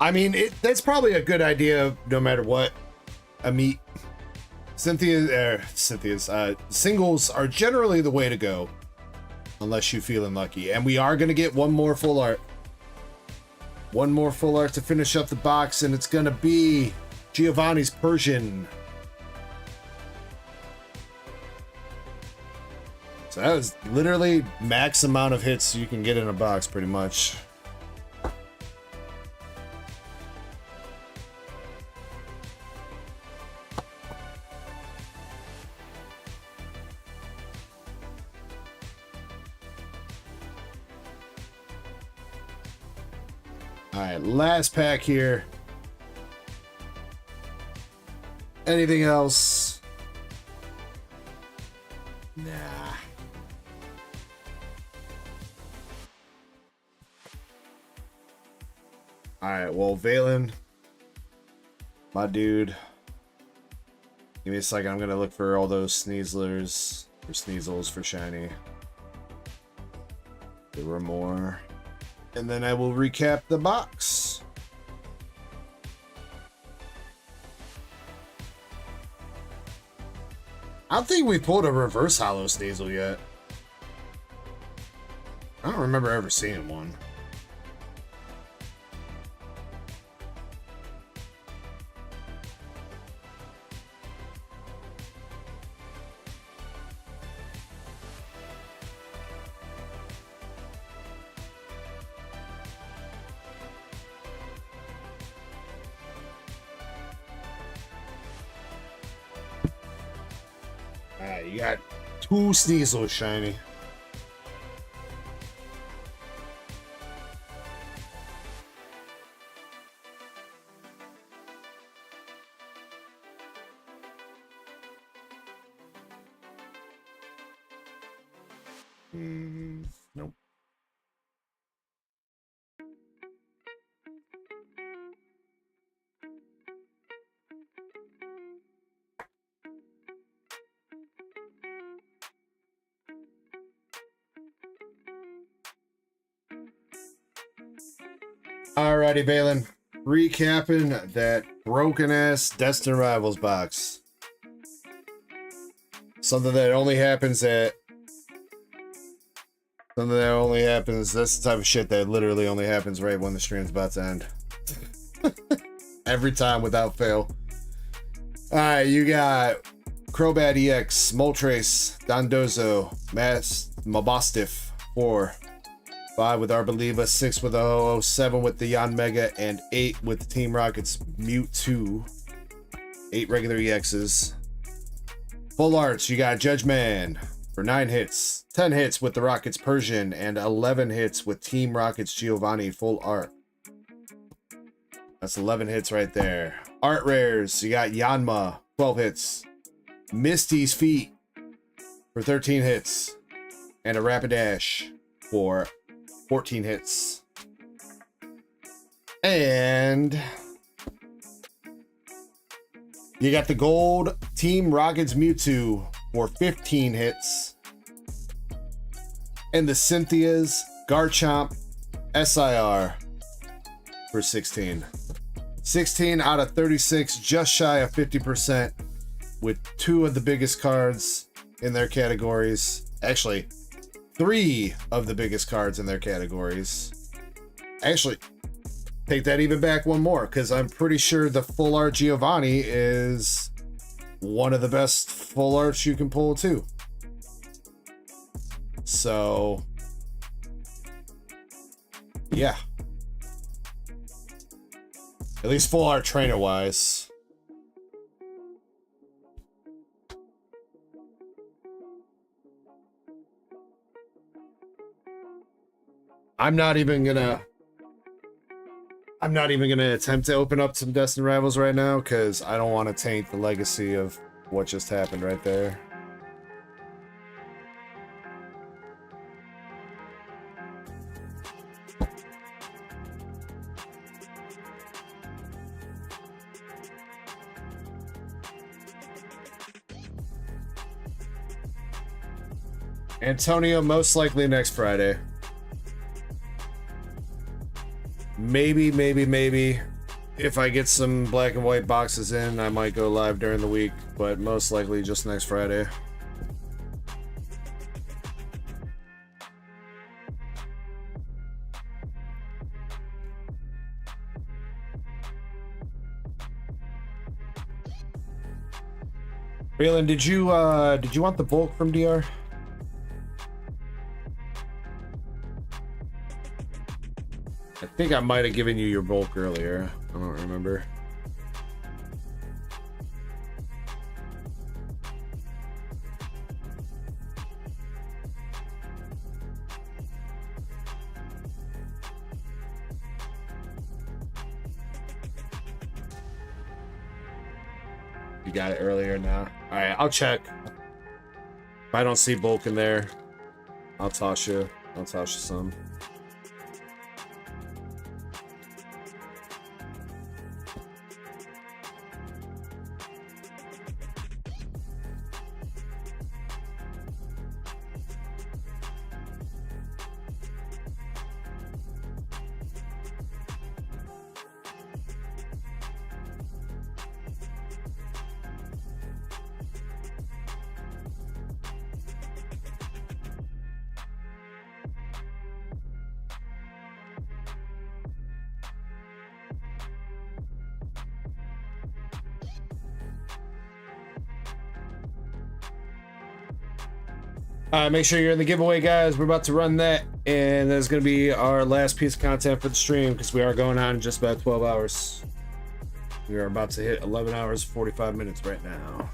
I mean, that's probably a good idea no matter what. Cynthia's singles are generally the way to go. Unless you're feeling lucky. And we are going to get one more full art. One more full art to finish up the box, and it's going to be Giovanni's Persian. So that was literally max amount of hits you can get in a box, pretty much. Alright, last pack here. Anything else? Nah. Alright, well, Valen, my dude. Give me a second, I'm gonna look for all those Sneasels for shiny. There were more. And then I will recap the box. I don't think we pulled a reverse hollow Sneasel yet. I don't remember ever seeing one. Alright, you got 2 Sneasel shiny. Nope. Alrighty, Balin. Recapping that broken ass Destined Rivals box. Something that only happens at. Something that only happens. That's the type of shit that literally only happens right when the stream's about to end. Every time without fail. Alright, you got Crobat EX, Moltres, Dondozo, Mabostiff, 4. 5 with Arboliva, 6 with the Ho-Oh, 7 with the Yanmega, and 8 with the Team Rocket's Mewtwo. 8 regular EXs. Full arts, you got Judgeman for 9 hits. 10 hits with the Rocket's Persian, and 11 hits with Team Rocket's Giovanni full art. That's 11 hits right there. Art rares, you got Yanma, 12 hits. Misty's Feet for 13 hits. And a Rapidash for 14 hits. And you got the gold Team Rocket's Mewtwo for 15 hits. And the Cynthia's Garchomp SIR for 16. 16 out of 36, just shy of 50%, with 2 of the biggest cards in their categories. Actually, 3 of the biggest cards in their categories. Actually, take that even back one more, because I'm pretty sure the full art Giovanni is one of the best full arts you can pull too. So, yeah. At least full art trainer wise. I'm not even gonna attempt to open up some Destined Rivals right now, because I don't want to taint the legacy of what just happened right there. Antonio, most likely next Friday. Maybe, if I get some black and white boxes in, I might go live during the week, but most likely just next Friday. Raylan, did you want the bulk from DR? I think I might have given you your bulk earlier. I don't remember. You got it earlier now. All right, I'll check. If I don't see bulk in there, I'll toss you some. Make sure you're in the giveaway, guys. We're about to run that, and that's going to be our last piece of content for the stream, because we are going on in just about 12 hours. We are about to hit 11 hours, 45 minutes right now.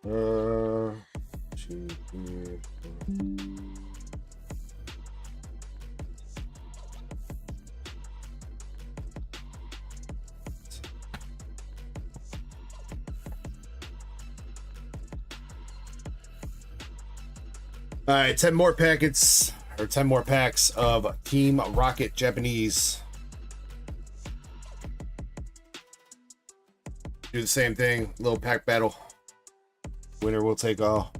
2, 3, 4. All right, 10 more packets, or 10 more packs of Team Rocket Japanese. Do the same thing, little pack battle. Winner will take all.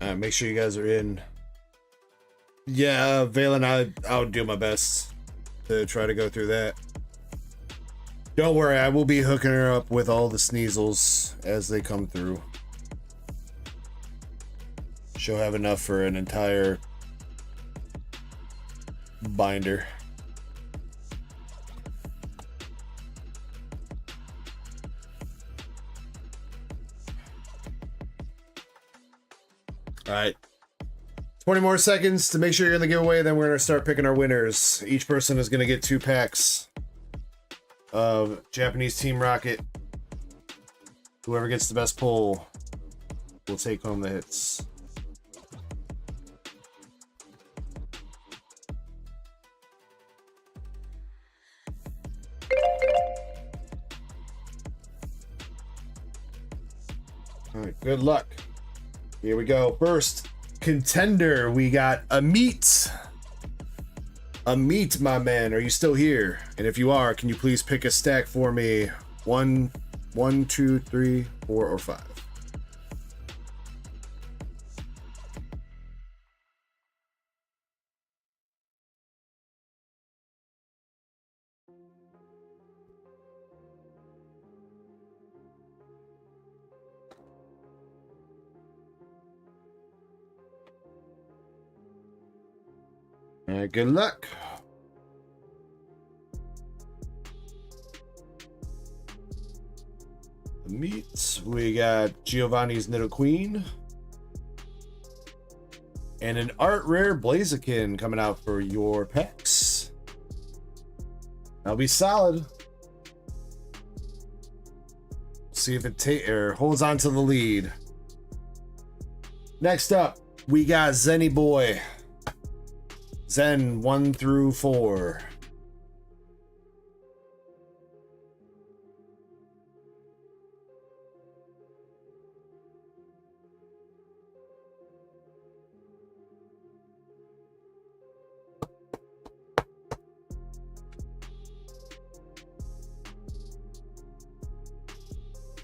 Make sure you guys are in. Yeah, Valen, I'll do my best to try to go through that. Don't worry, I will be hooking her up with all the sneasels as they come through. She'll have enough for an entire binder. All right. 20 more seconds to make sure you're in the giveaway, then we're going to start picking our winners. Each person is going to get 2 packs of Japanese Team Rocket. Whoever gets the best pull will take home the hits. All right, good luck. Here we go. First contender, we got a meat, my man. Are you still here? And if you are, can you please pick a stack for me? 1, 2, 3, 4, or 5. All right, good luck. The meats, we got Giovanni's Nido Queen and an art rare Blaziken coming out for your packs. That'll be solid. See if it holds on to the lead. Next up, we got Zenny Boy. Zen 1 through 4.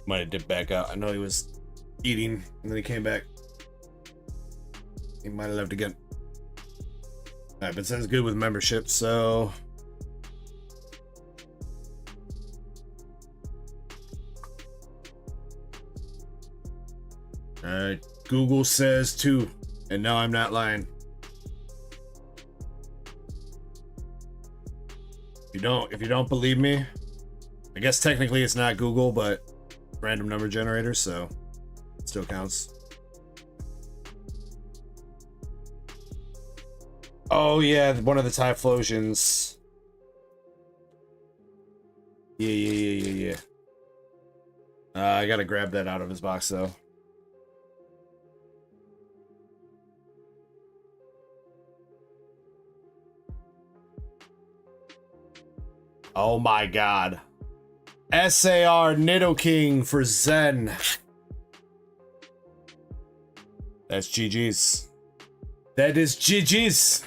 Might have dipped back out. I know he was eating and then he came back. He might have left again. Alright, but Zen's good with membership, so alright, Google says 2, and no, I'm not lying. If you don't believe me, I guess technically it's not Google, but random number generator, so it still counts. Oh yeah, one of the Typhlosions. Yeah. I gotta grab that out of his box though. Oh my god. SAR Nidoking for Zen. That's GG's. That is GG's.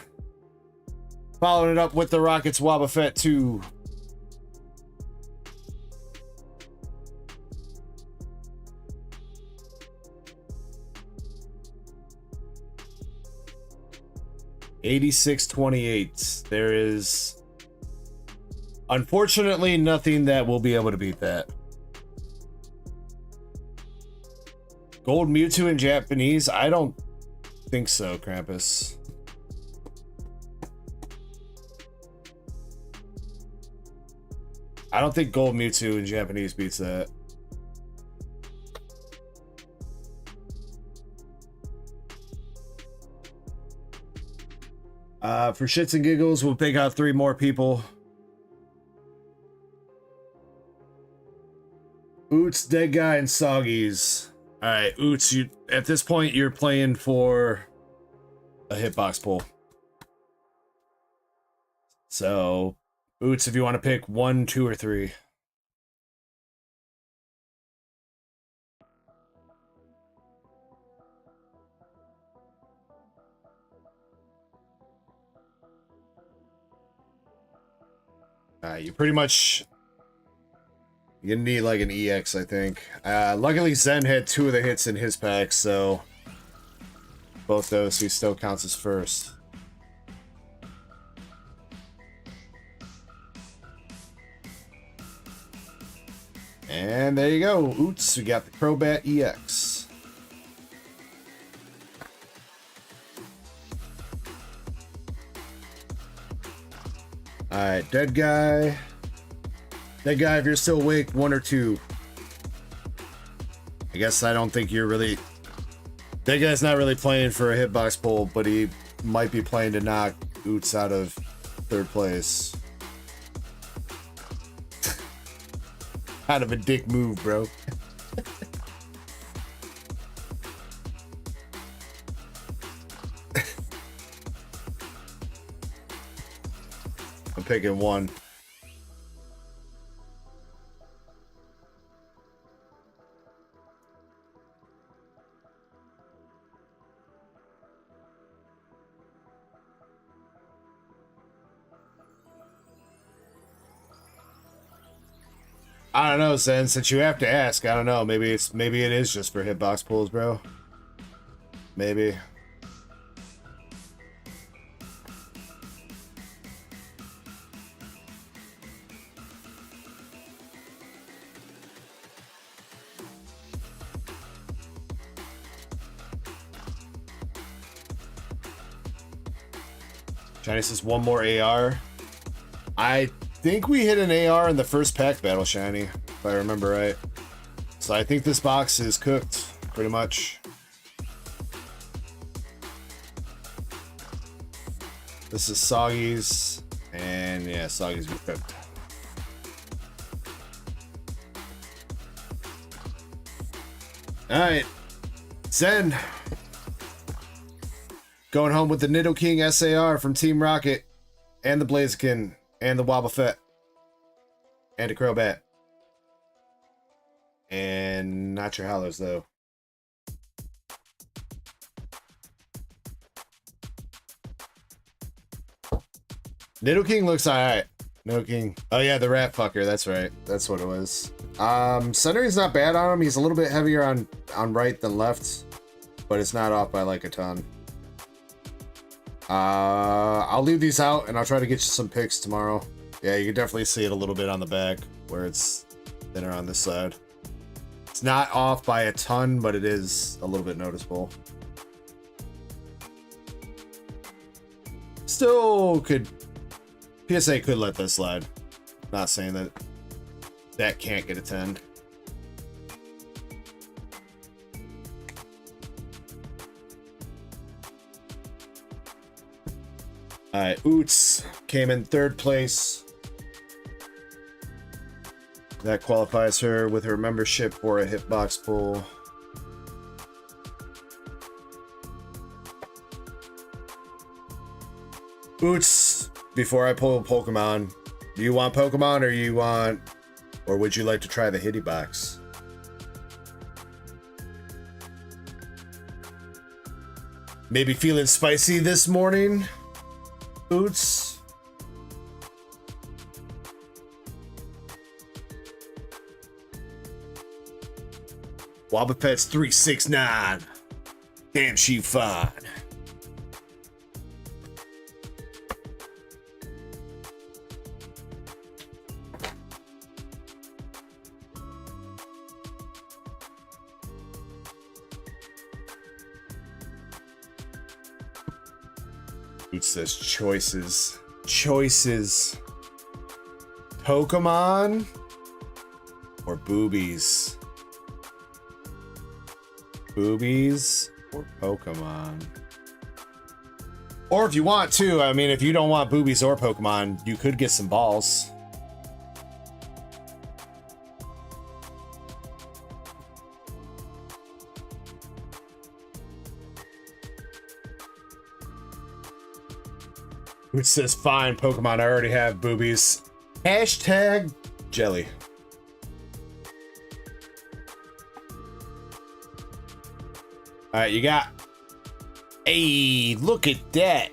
Following it up with the Rockets Wobbuffet 2. $86.28. There is unfortunately nothing that will be able to beat that. Gold Mewtwo in Japanese? I don't think so, Krampus. I don't think Gold Mewtwo in Japanese beats that. For shits and giggles, we'll pick out 3 more people. Oots, Dead Guy, and Soggies. Alright, Oots, you at this point you're playing for a hitbox pull. So, Oots, if you want to pick 1, 2, or 3. You pretty much... You're gonna need like an EX, I think. Luckily, Zen had 2 of the hits in his pack, so... Both those, he still counts as first. And there you go. Oots, we got the Crobat EX. Alright, Dead Guy. Dead Guy, if you're still awake, 1 or 2. I guess I don't think you're really... Dead Guy's not really playing for a hitbox pull, but he might be playing to knock Oots out of 3rd place. Kind of a dick move, bro. I'm picking 1. I don't know, Zen, since you have to ask, I don't know, maybe it is just for hitbox pulls, bro. Maybe. Johnny says 1 more AR. I think we hit an AR in the first pack battle, Shiny, if I remember right. So I think this box is cooked, pretty much. This is Soggies, and yeah, Soggies be cooked. Alright, Zen. Going home with the Nidoking SAR from Team Rocket, and the Blaziken, and the Wobbuffet, and a Crobat. And not your Howlers, though. Nidoking looks alright. Nidoking. Oh yeah, the rat fucker, that's right. That's what it was. Centering's not bad on him. He's a little bit heavier on right than left, but it's not off by like a ton. I'll leave these out and I'll try to get you some picks tomorrow. Yeah, you can definitely see it a little bit on the back where it's thinner on this side. It's not off by a ton, but it is a little bit noticeable. Still could... PSA could let this slide. Not saying that that can't get a 10. Alright, Oots came in 3rd place. That qualifies her with her membership for a hitbox pull. Oots, before I pull Pokemon, do you want Pokemon or would you like to try the Hitty box? Maybe feeling spicy this morning? Oots. Wobbuffet's 369. Damn, she fine. It says choices. Choices. Pokemon or boobies? Boobies or Pokemon? Or if you want to, I mean, if you don't want boobies or Pokemon, you could get some balls. Which says, fine, Pokemon, I already have boobies. Hashtag jelly. Alright, you got... Hey, look at that.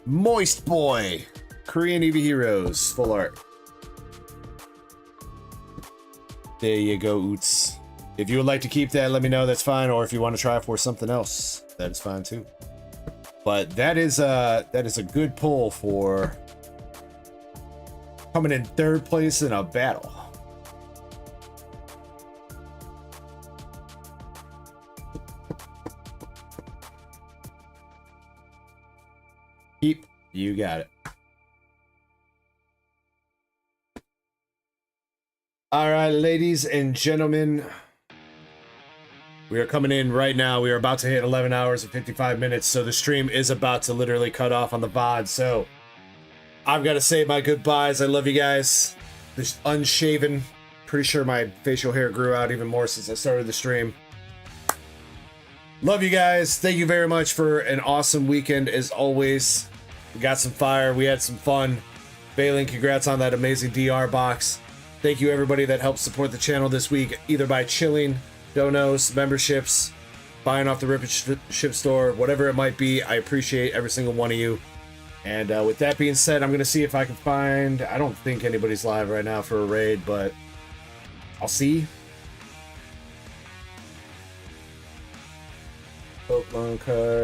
Moist Boy. Korean Eevee Heroes. Full art. There you go, Oots. If you would like to keep that, let me know. That's fine. Or if you want to try for something else, that is fine too. But that is a good pull for coming in third place in a battle. Keep, you got it. All right, ladies and gentlemen, we are coming in right now. We are about to hit 11 hours and 55 minutes, so the stream is about to literally cut off on the VOD. So I've got to say my goodbyes. I love you guys. This unshaven. Pretty sure my facial hair grew out even more since I started the stream. Love you guys. Thank you very much for an awesome weekend as always. We got some fire. We had some fun. Valen, congrats on that amazing DR box. Thank you everybody that helped support the channel this week, either by chilling, donos, memberships, buying off the Rip and Ship store, whatever it might be. I appreciate every single one of you. And with that being said, I'm going to see if I can find... I don't think anybody's live right now for a raid, but I'll see. Pokemon card.